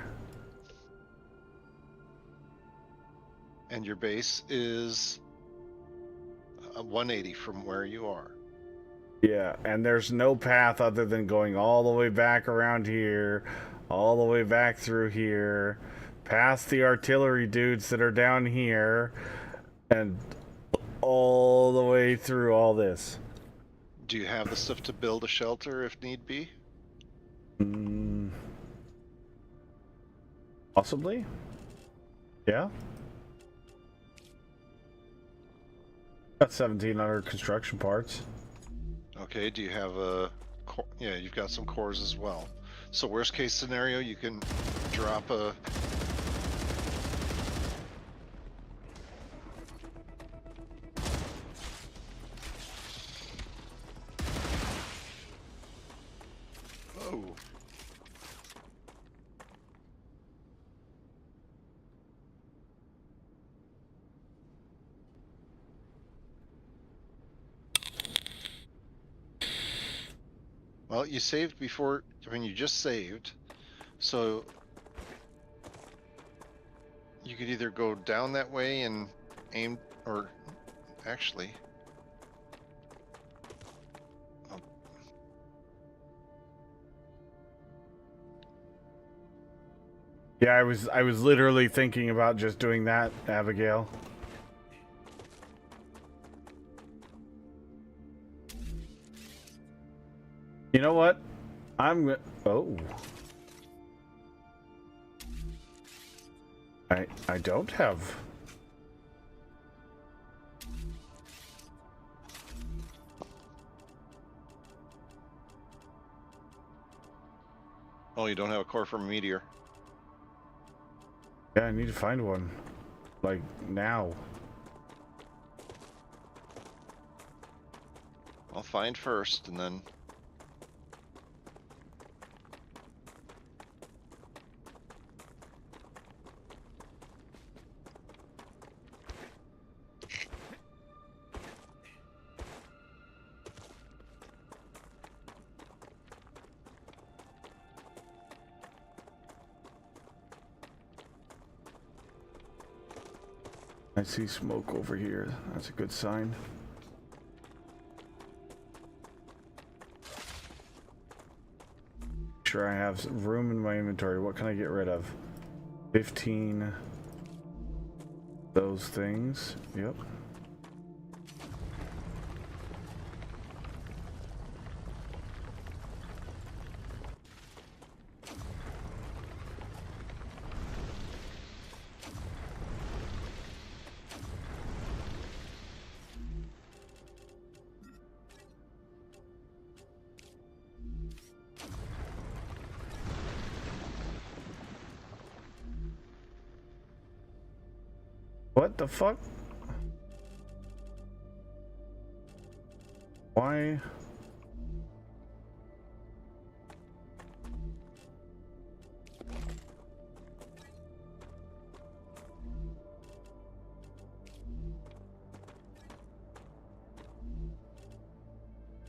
And your base is 180 from where you are. Yeah, and there's no path other than going all the way back around here, all the way back through here, past the artillery dudes that are down here, and all the way through all this. Do you have the stuff to build a shelter if need be? Possibly. Yeah. Got 1,700 construction parts. Okay, do you have a... Yeah, you've got some cores as well. So worst case scenario, you can drop a... Oh. Well, you saved before, I mean, you just saved, so you could either go down that way and aim, or actually, Yeah, I was literally thinking about just doing that, Abigail. You know what? Oh. I don't have. oh, you don't have a core from a meteor. Yeah, I need to find one. Like, now. I'll find first, and then... I see smoke over here. That's a good sign. Sure, I have room in my inventory. What can I get rid of? 15 those things. Yep. What the fuck? Why?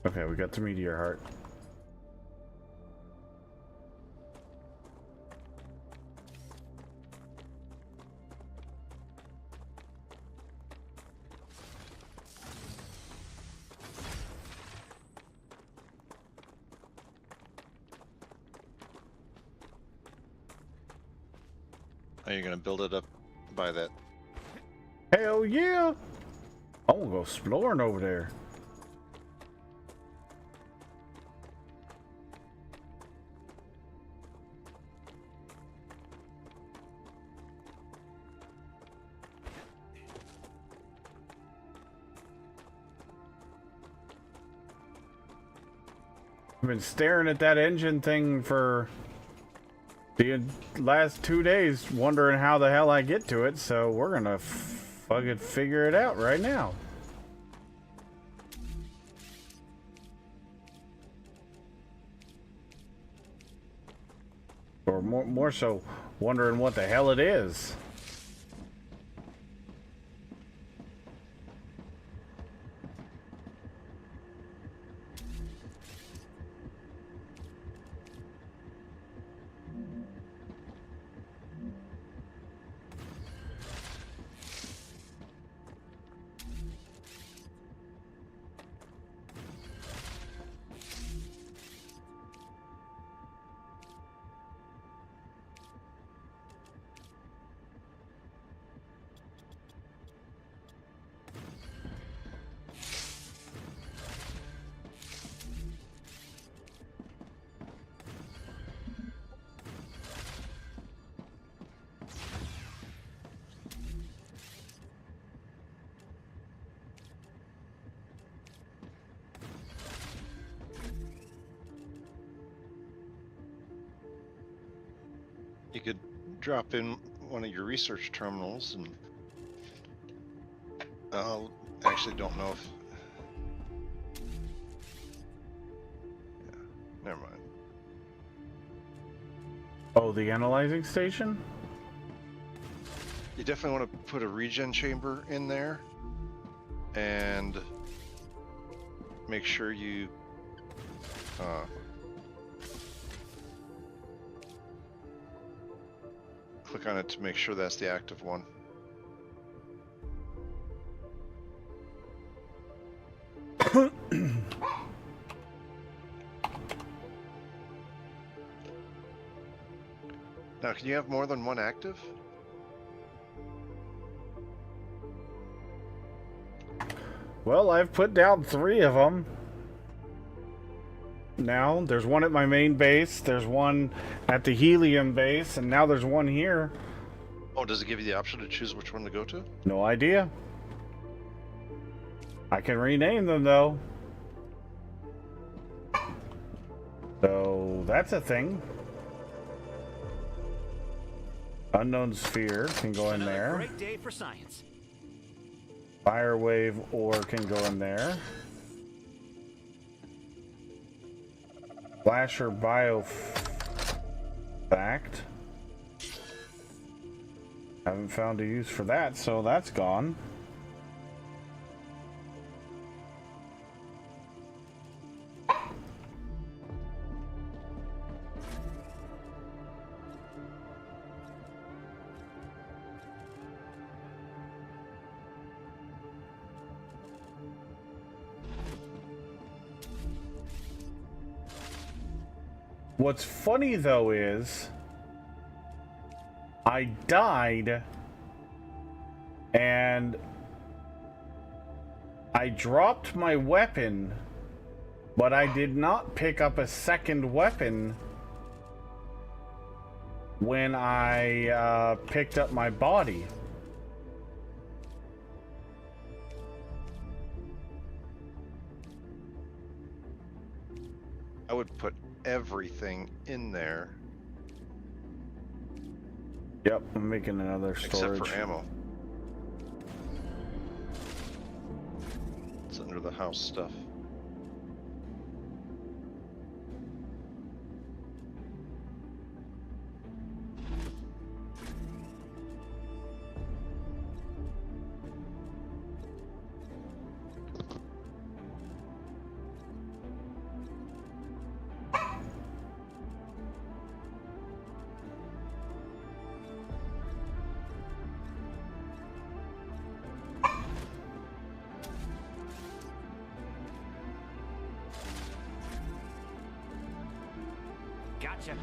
Okay, we got the meteor heart. Are you gonna build it up by that? Hell yeah! I wanna go exploring over there. I've been staring at that engine thing for the last 2 days, wondering how the hell I get to it, so we're gonna fucking figure it out right now. Or more so, wondering what the hell it is. You could drop in one of your research terminals and actually don't know if never mind. Oh, the analyzing station? You definitely want to put a regen chamber in there and make sure you click on it to make sure that's the active one. Now, can you have more than one active? Well, I've put down 3 of them. Now, there's one at my main base, there's one at the helium base, and now there's one here. Oh, does it give you the option to choose which one to go to? No idea. I can rename them, though. So, that's a thing. Unknown sphere can go in there. Great day for science. Fire wave ore can go in there. Flasher bio fact. Haven't found a use for that, so that's gone. What's funny though is I died and I dropped my weapon, but I did not pick up a second weapon when I picked up my body. I would put everything in there. Yep, I'm making another storage. Except for ammo. It's under the house stuff. Gotcha.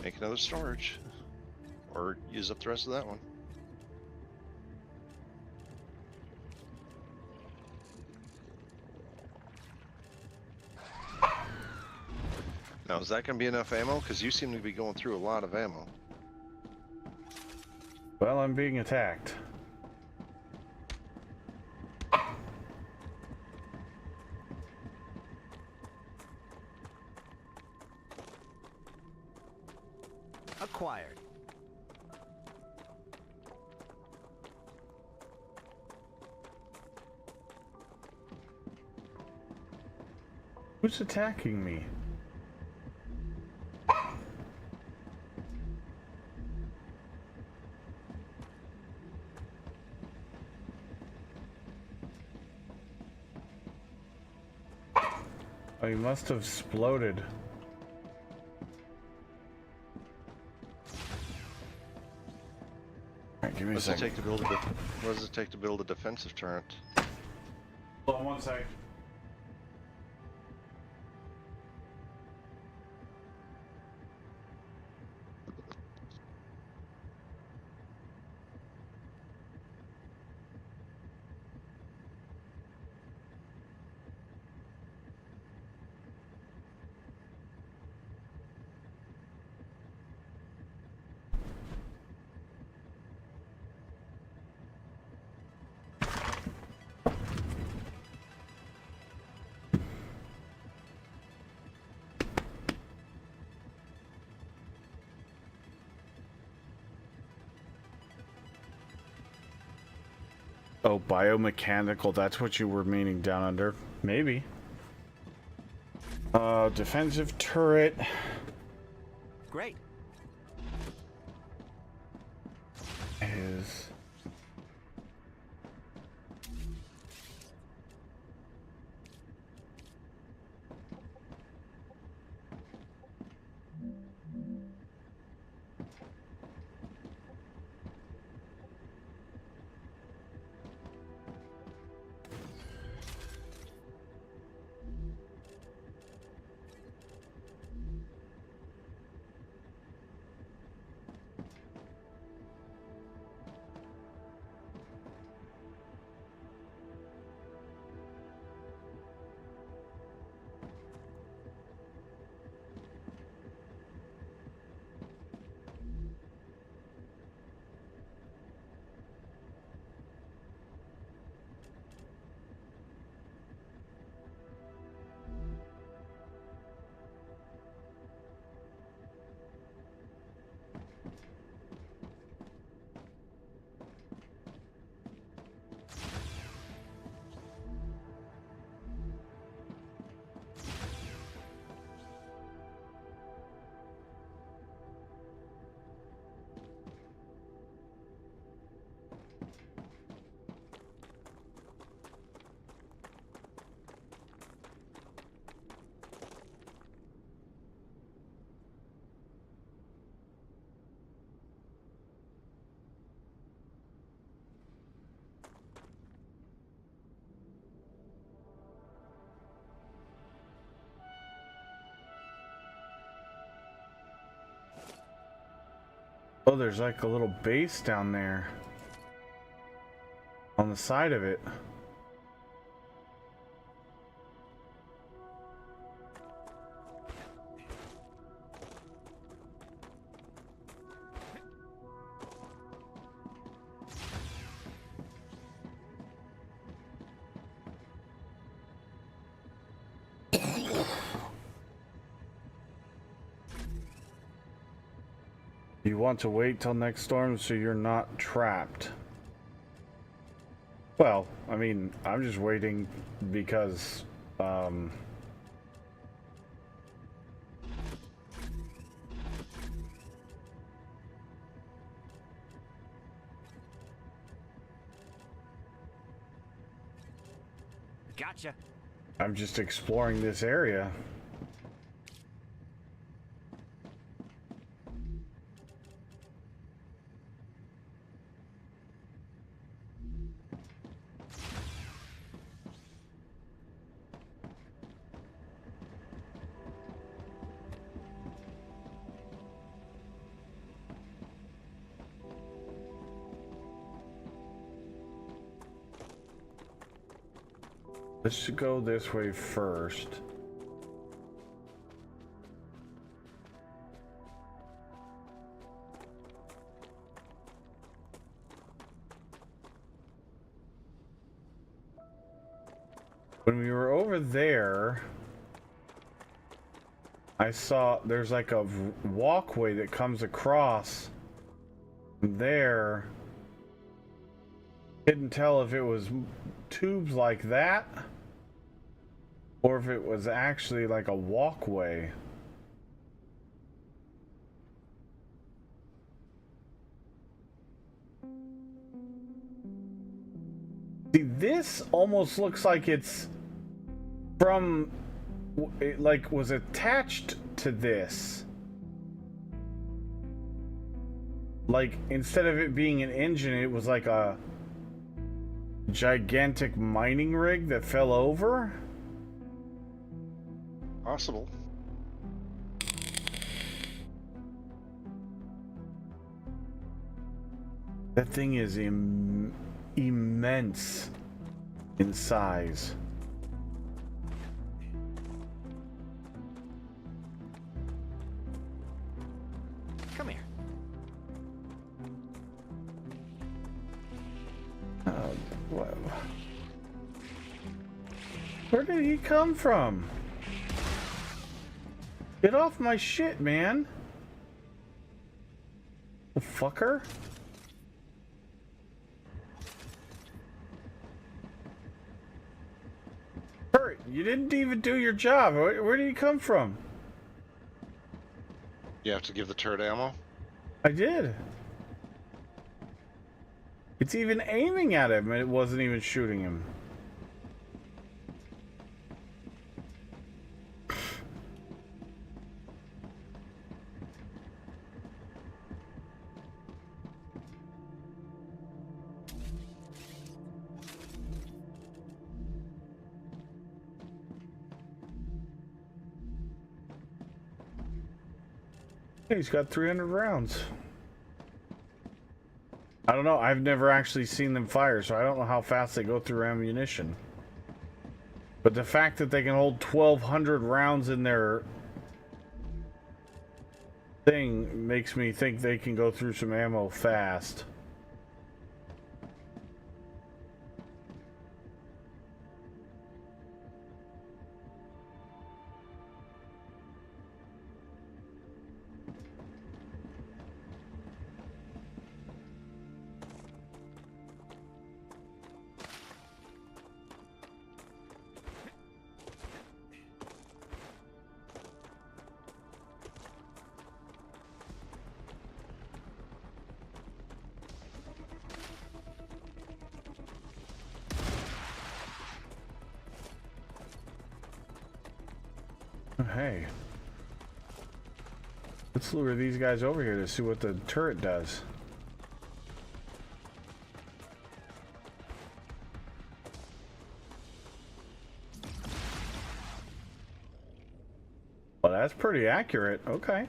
Make another storage. Or use up the rest of that one. Now, is that going to be enough ammo? Because you seem to be going through a lot of ammo. Well, I'm being attacked. Acquired. Who's attacking me? Oh, he must have exploded. Alright, give me a second. What does it take to build a defensive turret? Hold on one sec. Oh, biomechanical, that's what you were meaning down under. Maybe. Defensive turret. Great. Is... Oh, there's like a little base down there. On the side of it. You want to wait till next storm so you're not trapped. Well, I mean, I'm just waiting because, Gotcha. I'm just exploring this area. Let's go this way first. When we were over there, I saw there's like a walkway that comes across there. Couldn't tell if it was tubes like that or if it was actually like a walkway. See, this almost looks like it's from, it like was attached to this. Like instead of it being an engine, it was like a gigantic mining rig that fell over? Possible. That thing is immense in size. Come here. Where did he come from? Get off my shit, man. The fucker. turret. You didn't even do your job. Where did he come from? You have to give the turret ammo? I did. It's even aiming at him, and it wasn't even shooting him. He's got 300 rounds. I don't know. I've never actually seen them fire, so I don't know how fast they go through ammunition. But the fact that they can hold 1,200 rounds in their thing makes me think they can go through some ammo fast. Hey, let's lure these guys over here to see what the turret does. Well, that's pretty accurate. Okay.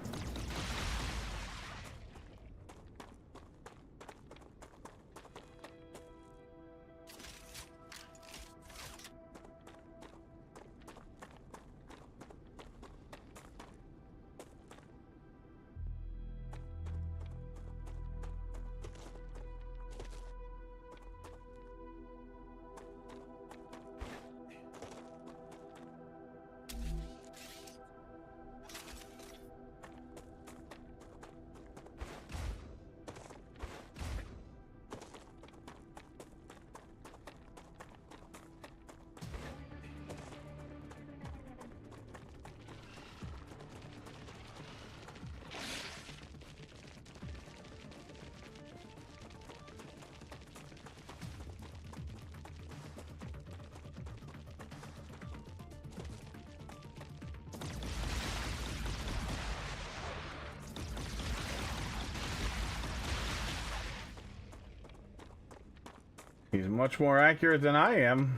He's much more accurate than I am.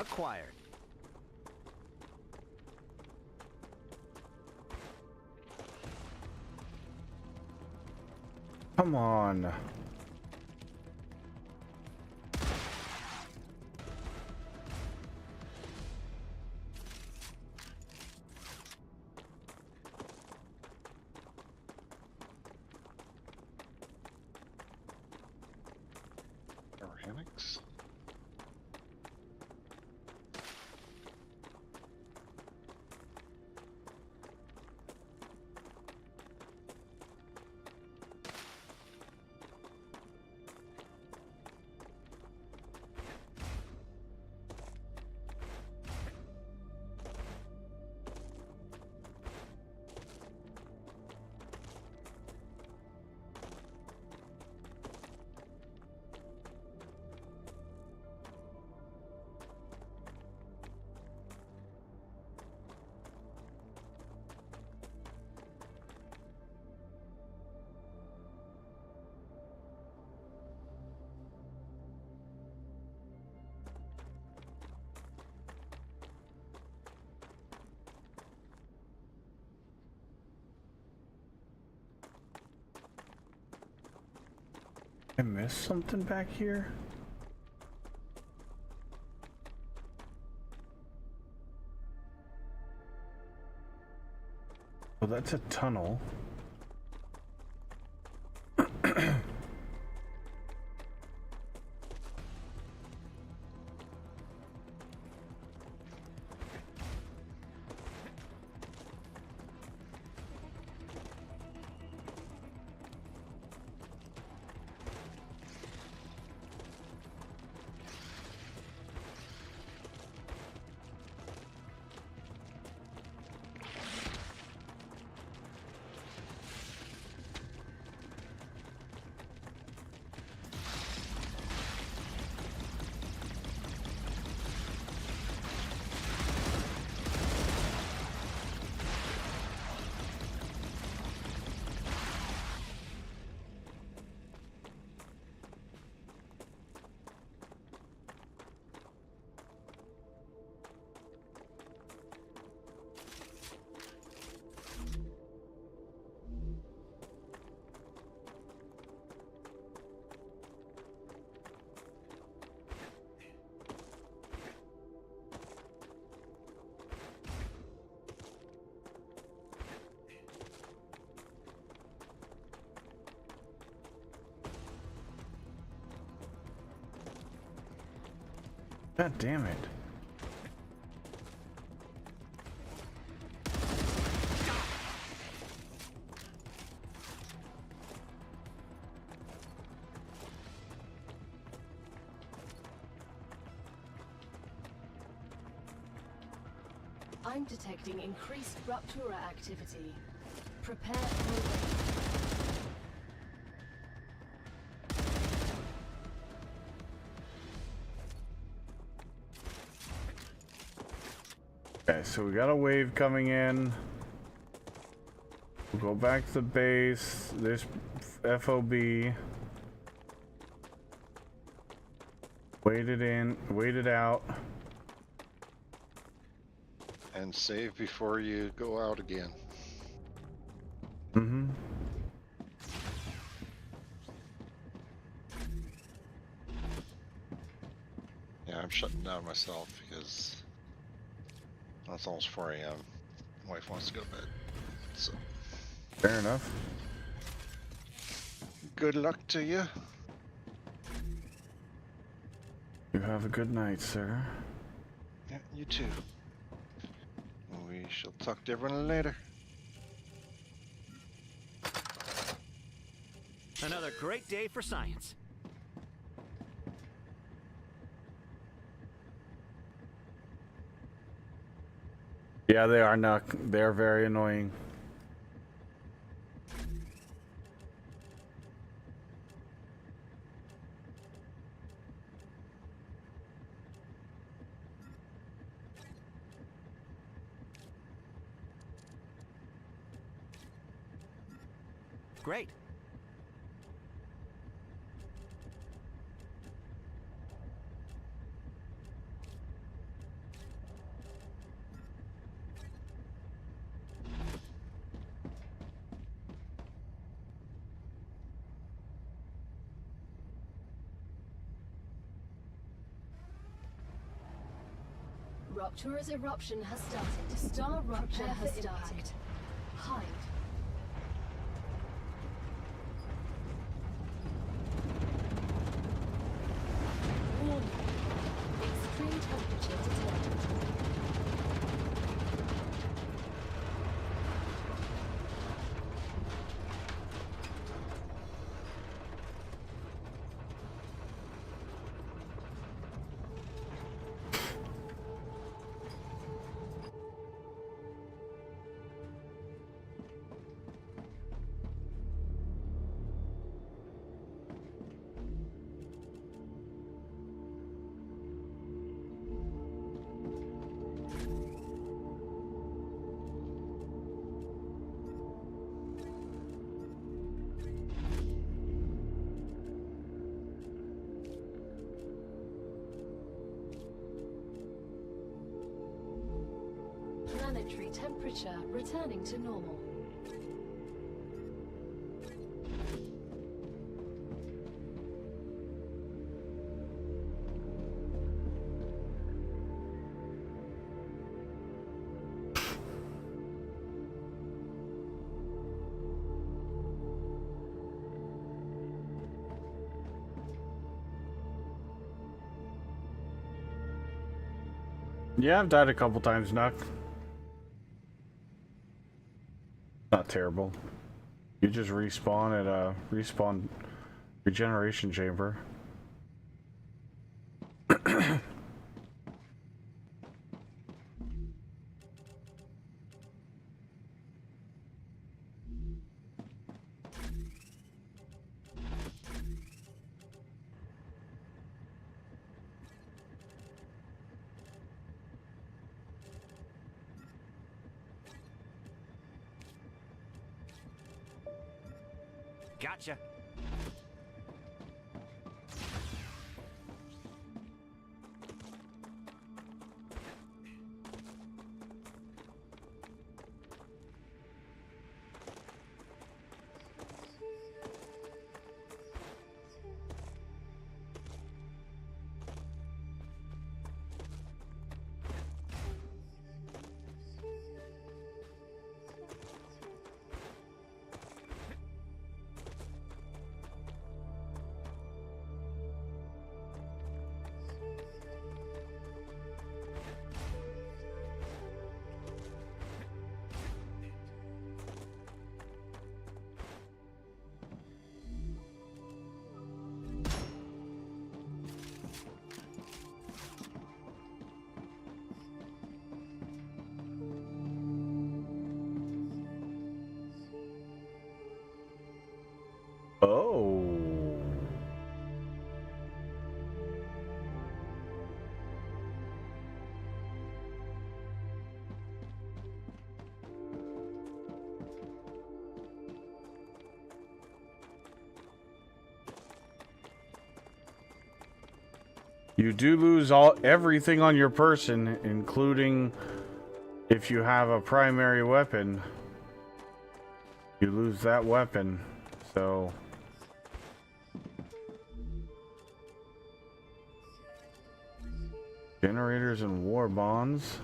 Acquired. Come on. Hammocks? I missed something back here? Oh, that's a tunnel. God damn it. I'm detecting increased Ruptura activity. Prepare for Okay, so we got a wave coming in. We'll go back to the base. There's FOB. Wait it in, wait it out. And save before you go out again. Mm-hmm. Yeah, I'm shutting down myself because it's almost 4 a.m. Wife wants to go to bed. So Fair enough. good luck to you. You have a good night, sir. Yeah, you too. We shall talk to everyone later. Another great day for science. Yeah, they are not. They're very annoying. Great. Ruptura's eruption has started. Star rupture has started. Hide. Warning. Extreme temperature detected. Planetary temperature returning to normal. Yeah, I've died a couple times, Nuck. Not terrible. You just respawn at a respawn regeneration chamber. Gotcha. Oh. You do lose everything on your person, including if you have a primary weapon. You lose that weapon, so... Generators and war bonds.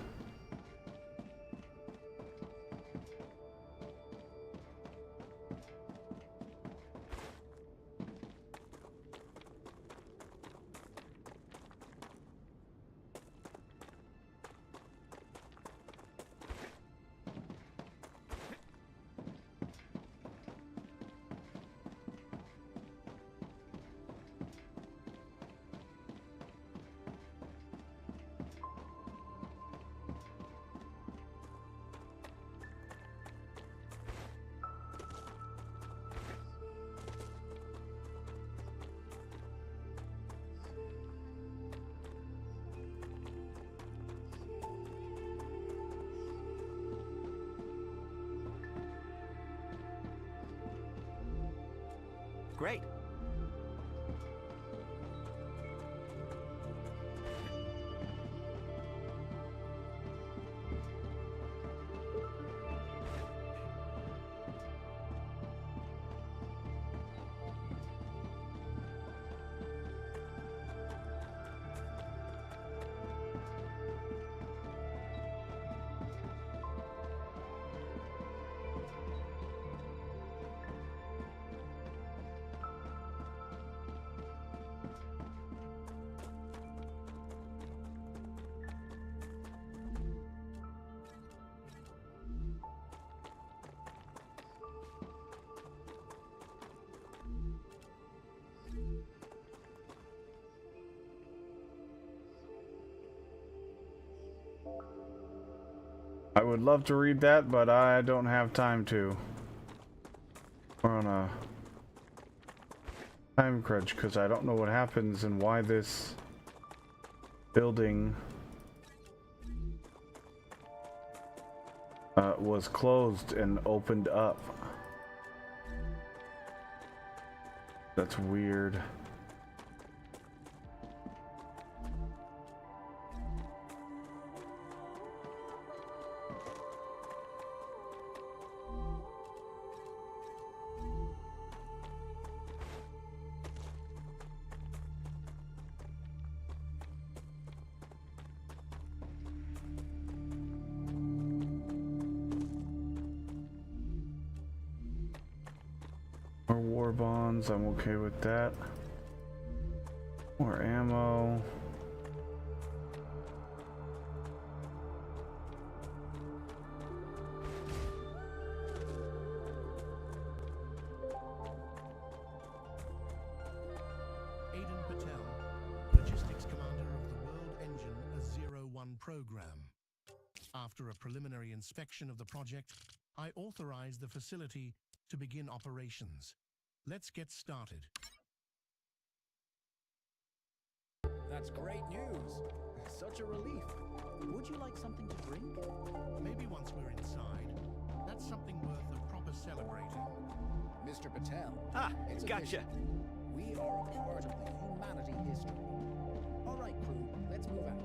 Great. I would love to read that, but I don't have time to. We're on a time crunch because I don't know what happens and why this building was closed and opened up. That's weird. More war bonds, I'm okay with that. More ammo. After a preliminary inspection of the project, I authorize the facility to begin operations. Let's get started. That's great news. Such a relief. Would you like something to drink? Maybe once we're inside, that's something worth a proper celebrating. Mr. Patel. Ah, it's gotcha. official. We are a part of the humanity history. All right, crew, let's move out.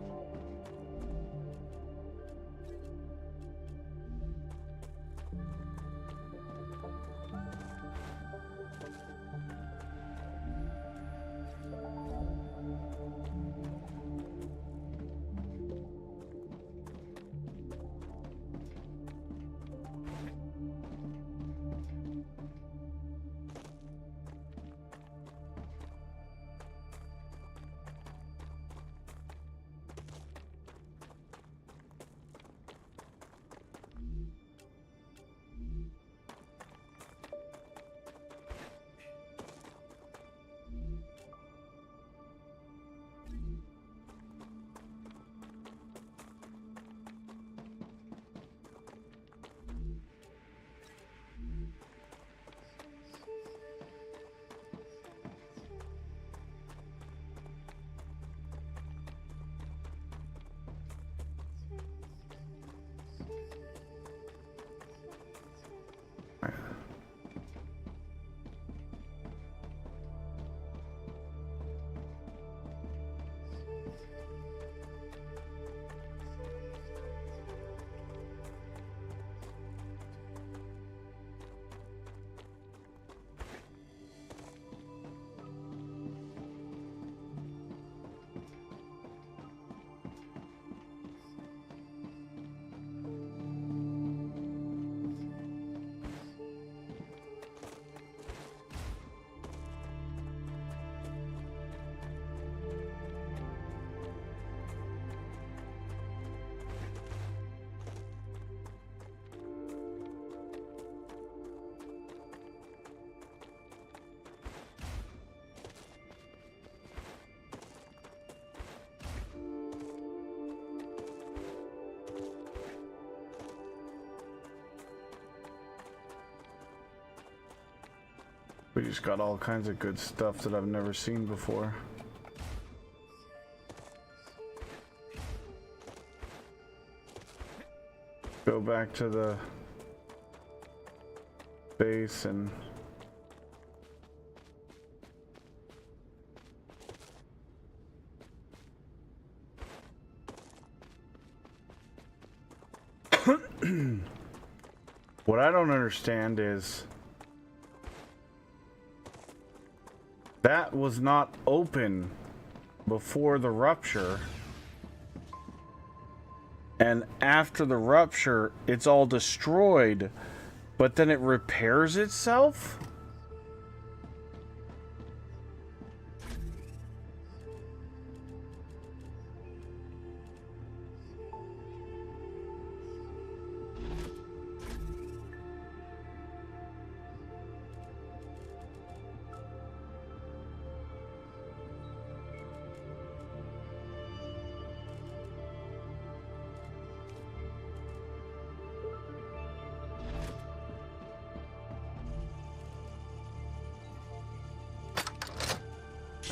We just got all kinds of good stuff that I've never seen before. Go back to the base and what I don't understand is that was not open before the rupture, and after the rupture it's all destroyed, but then it repairs itself?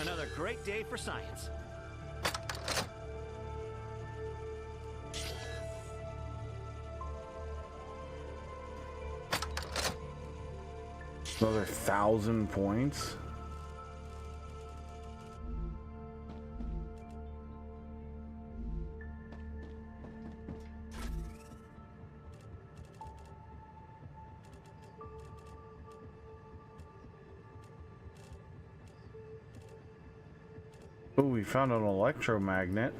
Another great day for science. Another 1,000 points. Oh, we found an electromagnet.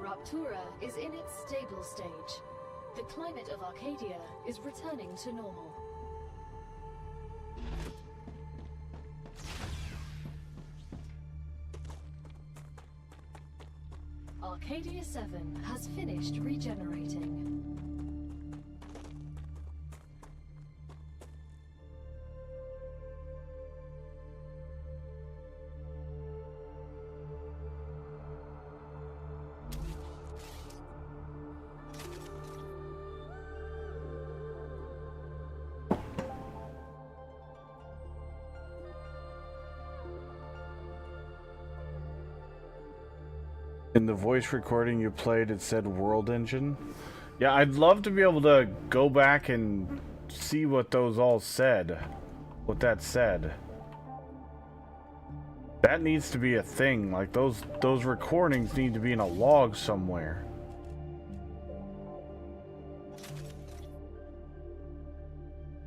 Raptura is in its stable stage. The climate of Arcadia is returning to normal. Arcadia 7 has finished regenerating. In the voice recording you played, it said World Engine. Yeah, I'd love to be able to go back and see what those all said. What that said. That needs to be a thing. Like, those recordings need to be in a log somewhere.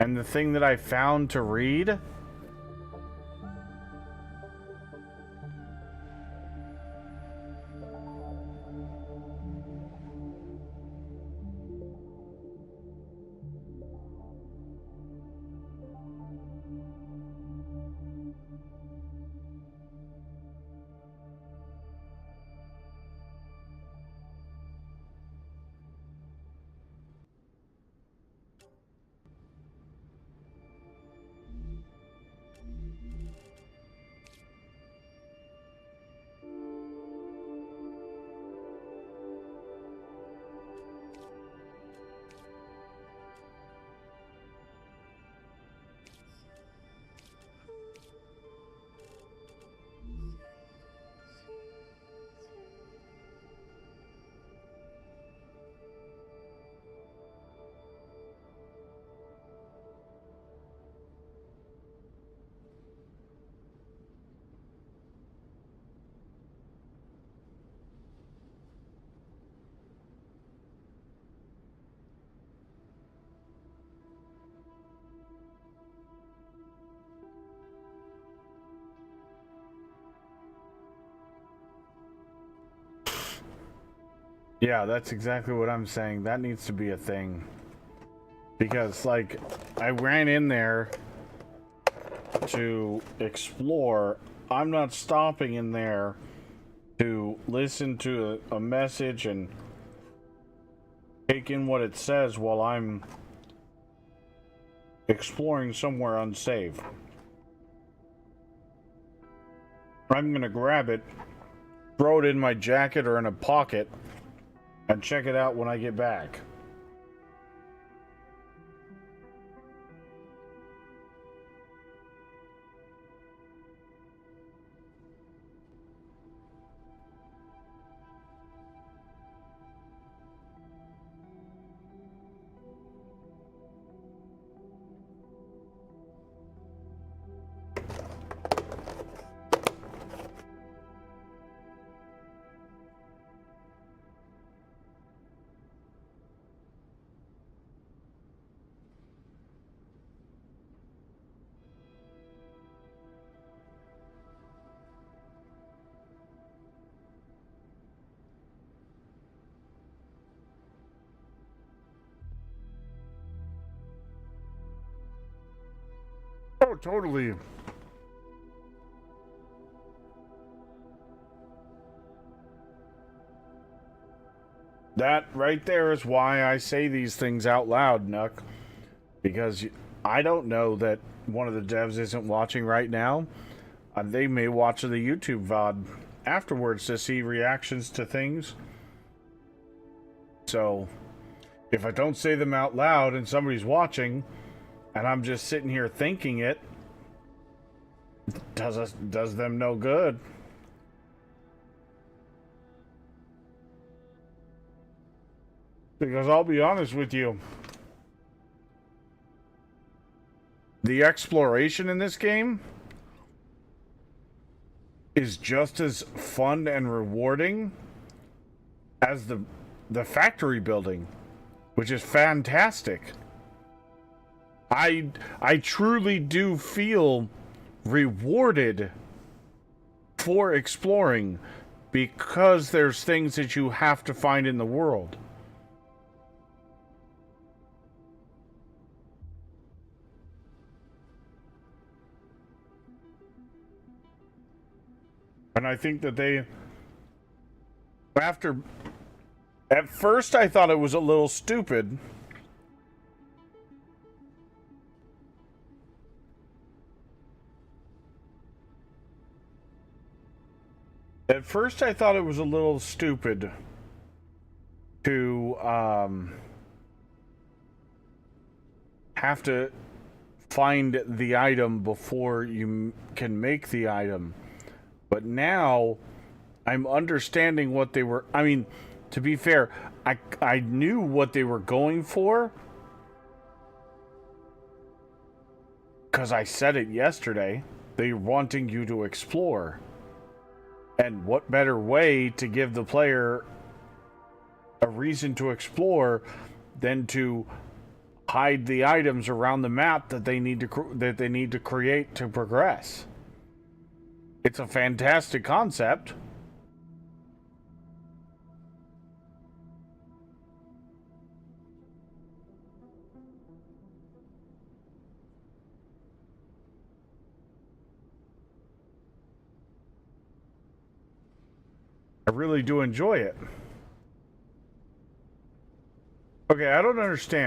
And the thing that I found to read... Yeah, that's exactly what I'm saying. That needs to be a thing. Because, like, I ran in there to explore. I'm not stopping in there to listen to a message and take in what it says while I'm exploring somewhere unsafe. I'm gonna grab it, throw it in my jacket or in a pocket, and check it out when I get back. Oh, totally. That right there is why I say these things out loud, Nuck. Because I don't know that one of the devs isn't watching right now. They may watch the YouTube VOD afterwards to see reactions to things. So, if I don't say them out loud and somebody's watching, and I'm just sitting here thinking it, does them no good. Because I'll be honest with you, the exploration in this game is just as fun and rewarding as the factory building, which is fantastic. I truly do feel rewarded for exploring because there's things that you have to find in the world. And I think that at first I thought it was a little stupid. At first I thought it was a little stupid to have to find the item before you can make the item. But now I'm understanding what they were... I mean, to be fair, I knew what they were going for, because I said it yesterday. They're wanting you to explore. And what better way to give the player a reason to explore than to hide the items around the map that they need to create to progress. It's a fantastic concept. I really do enjoy it. Okay, I don't understand.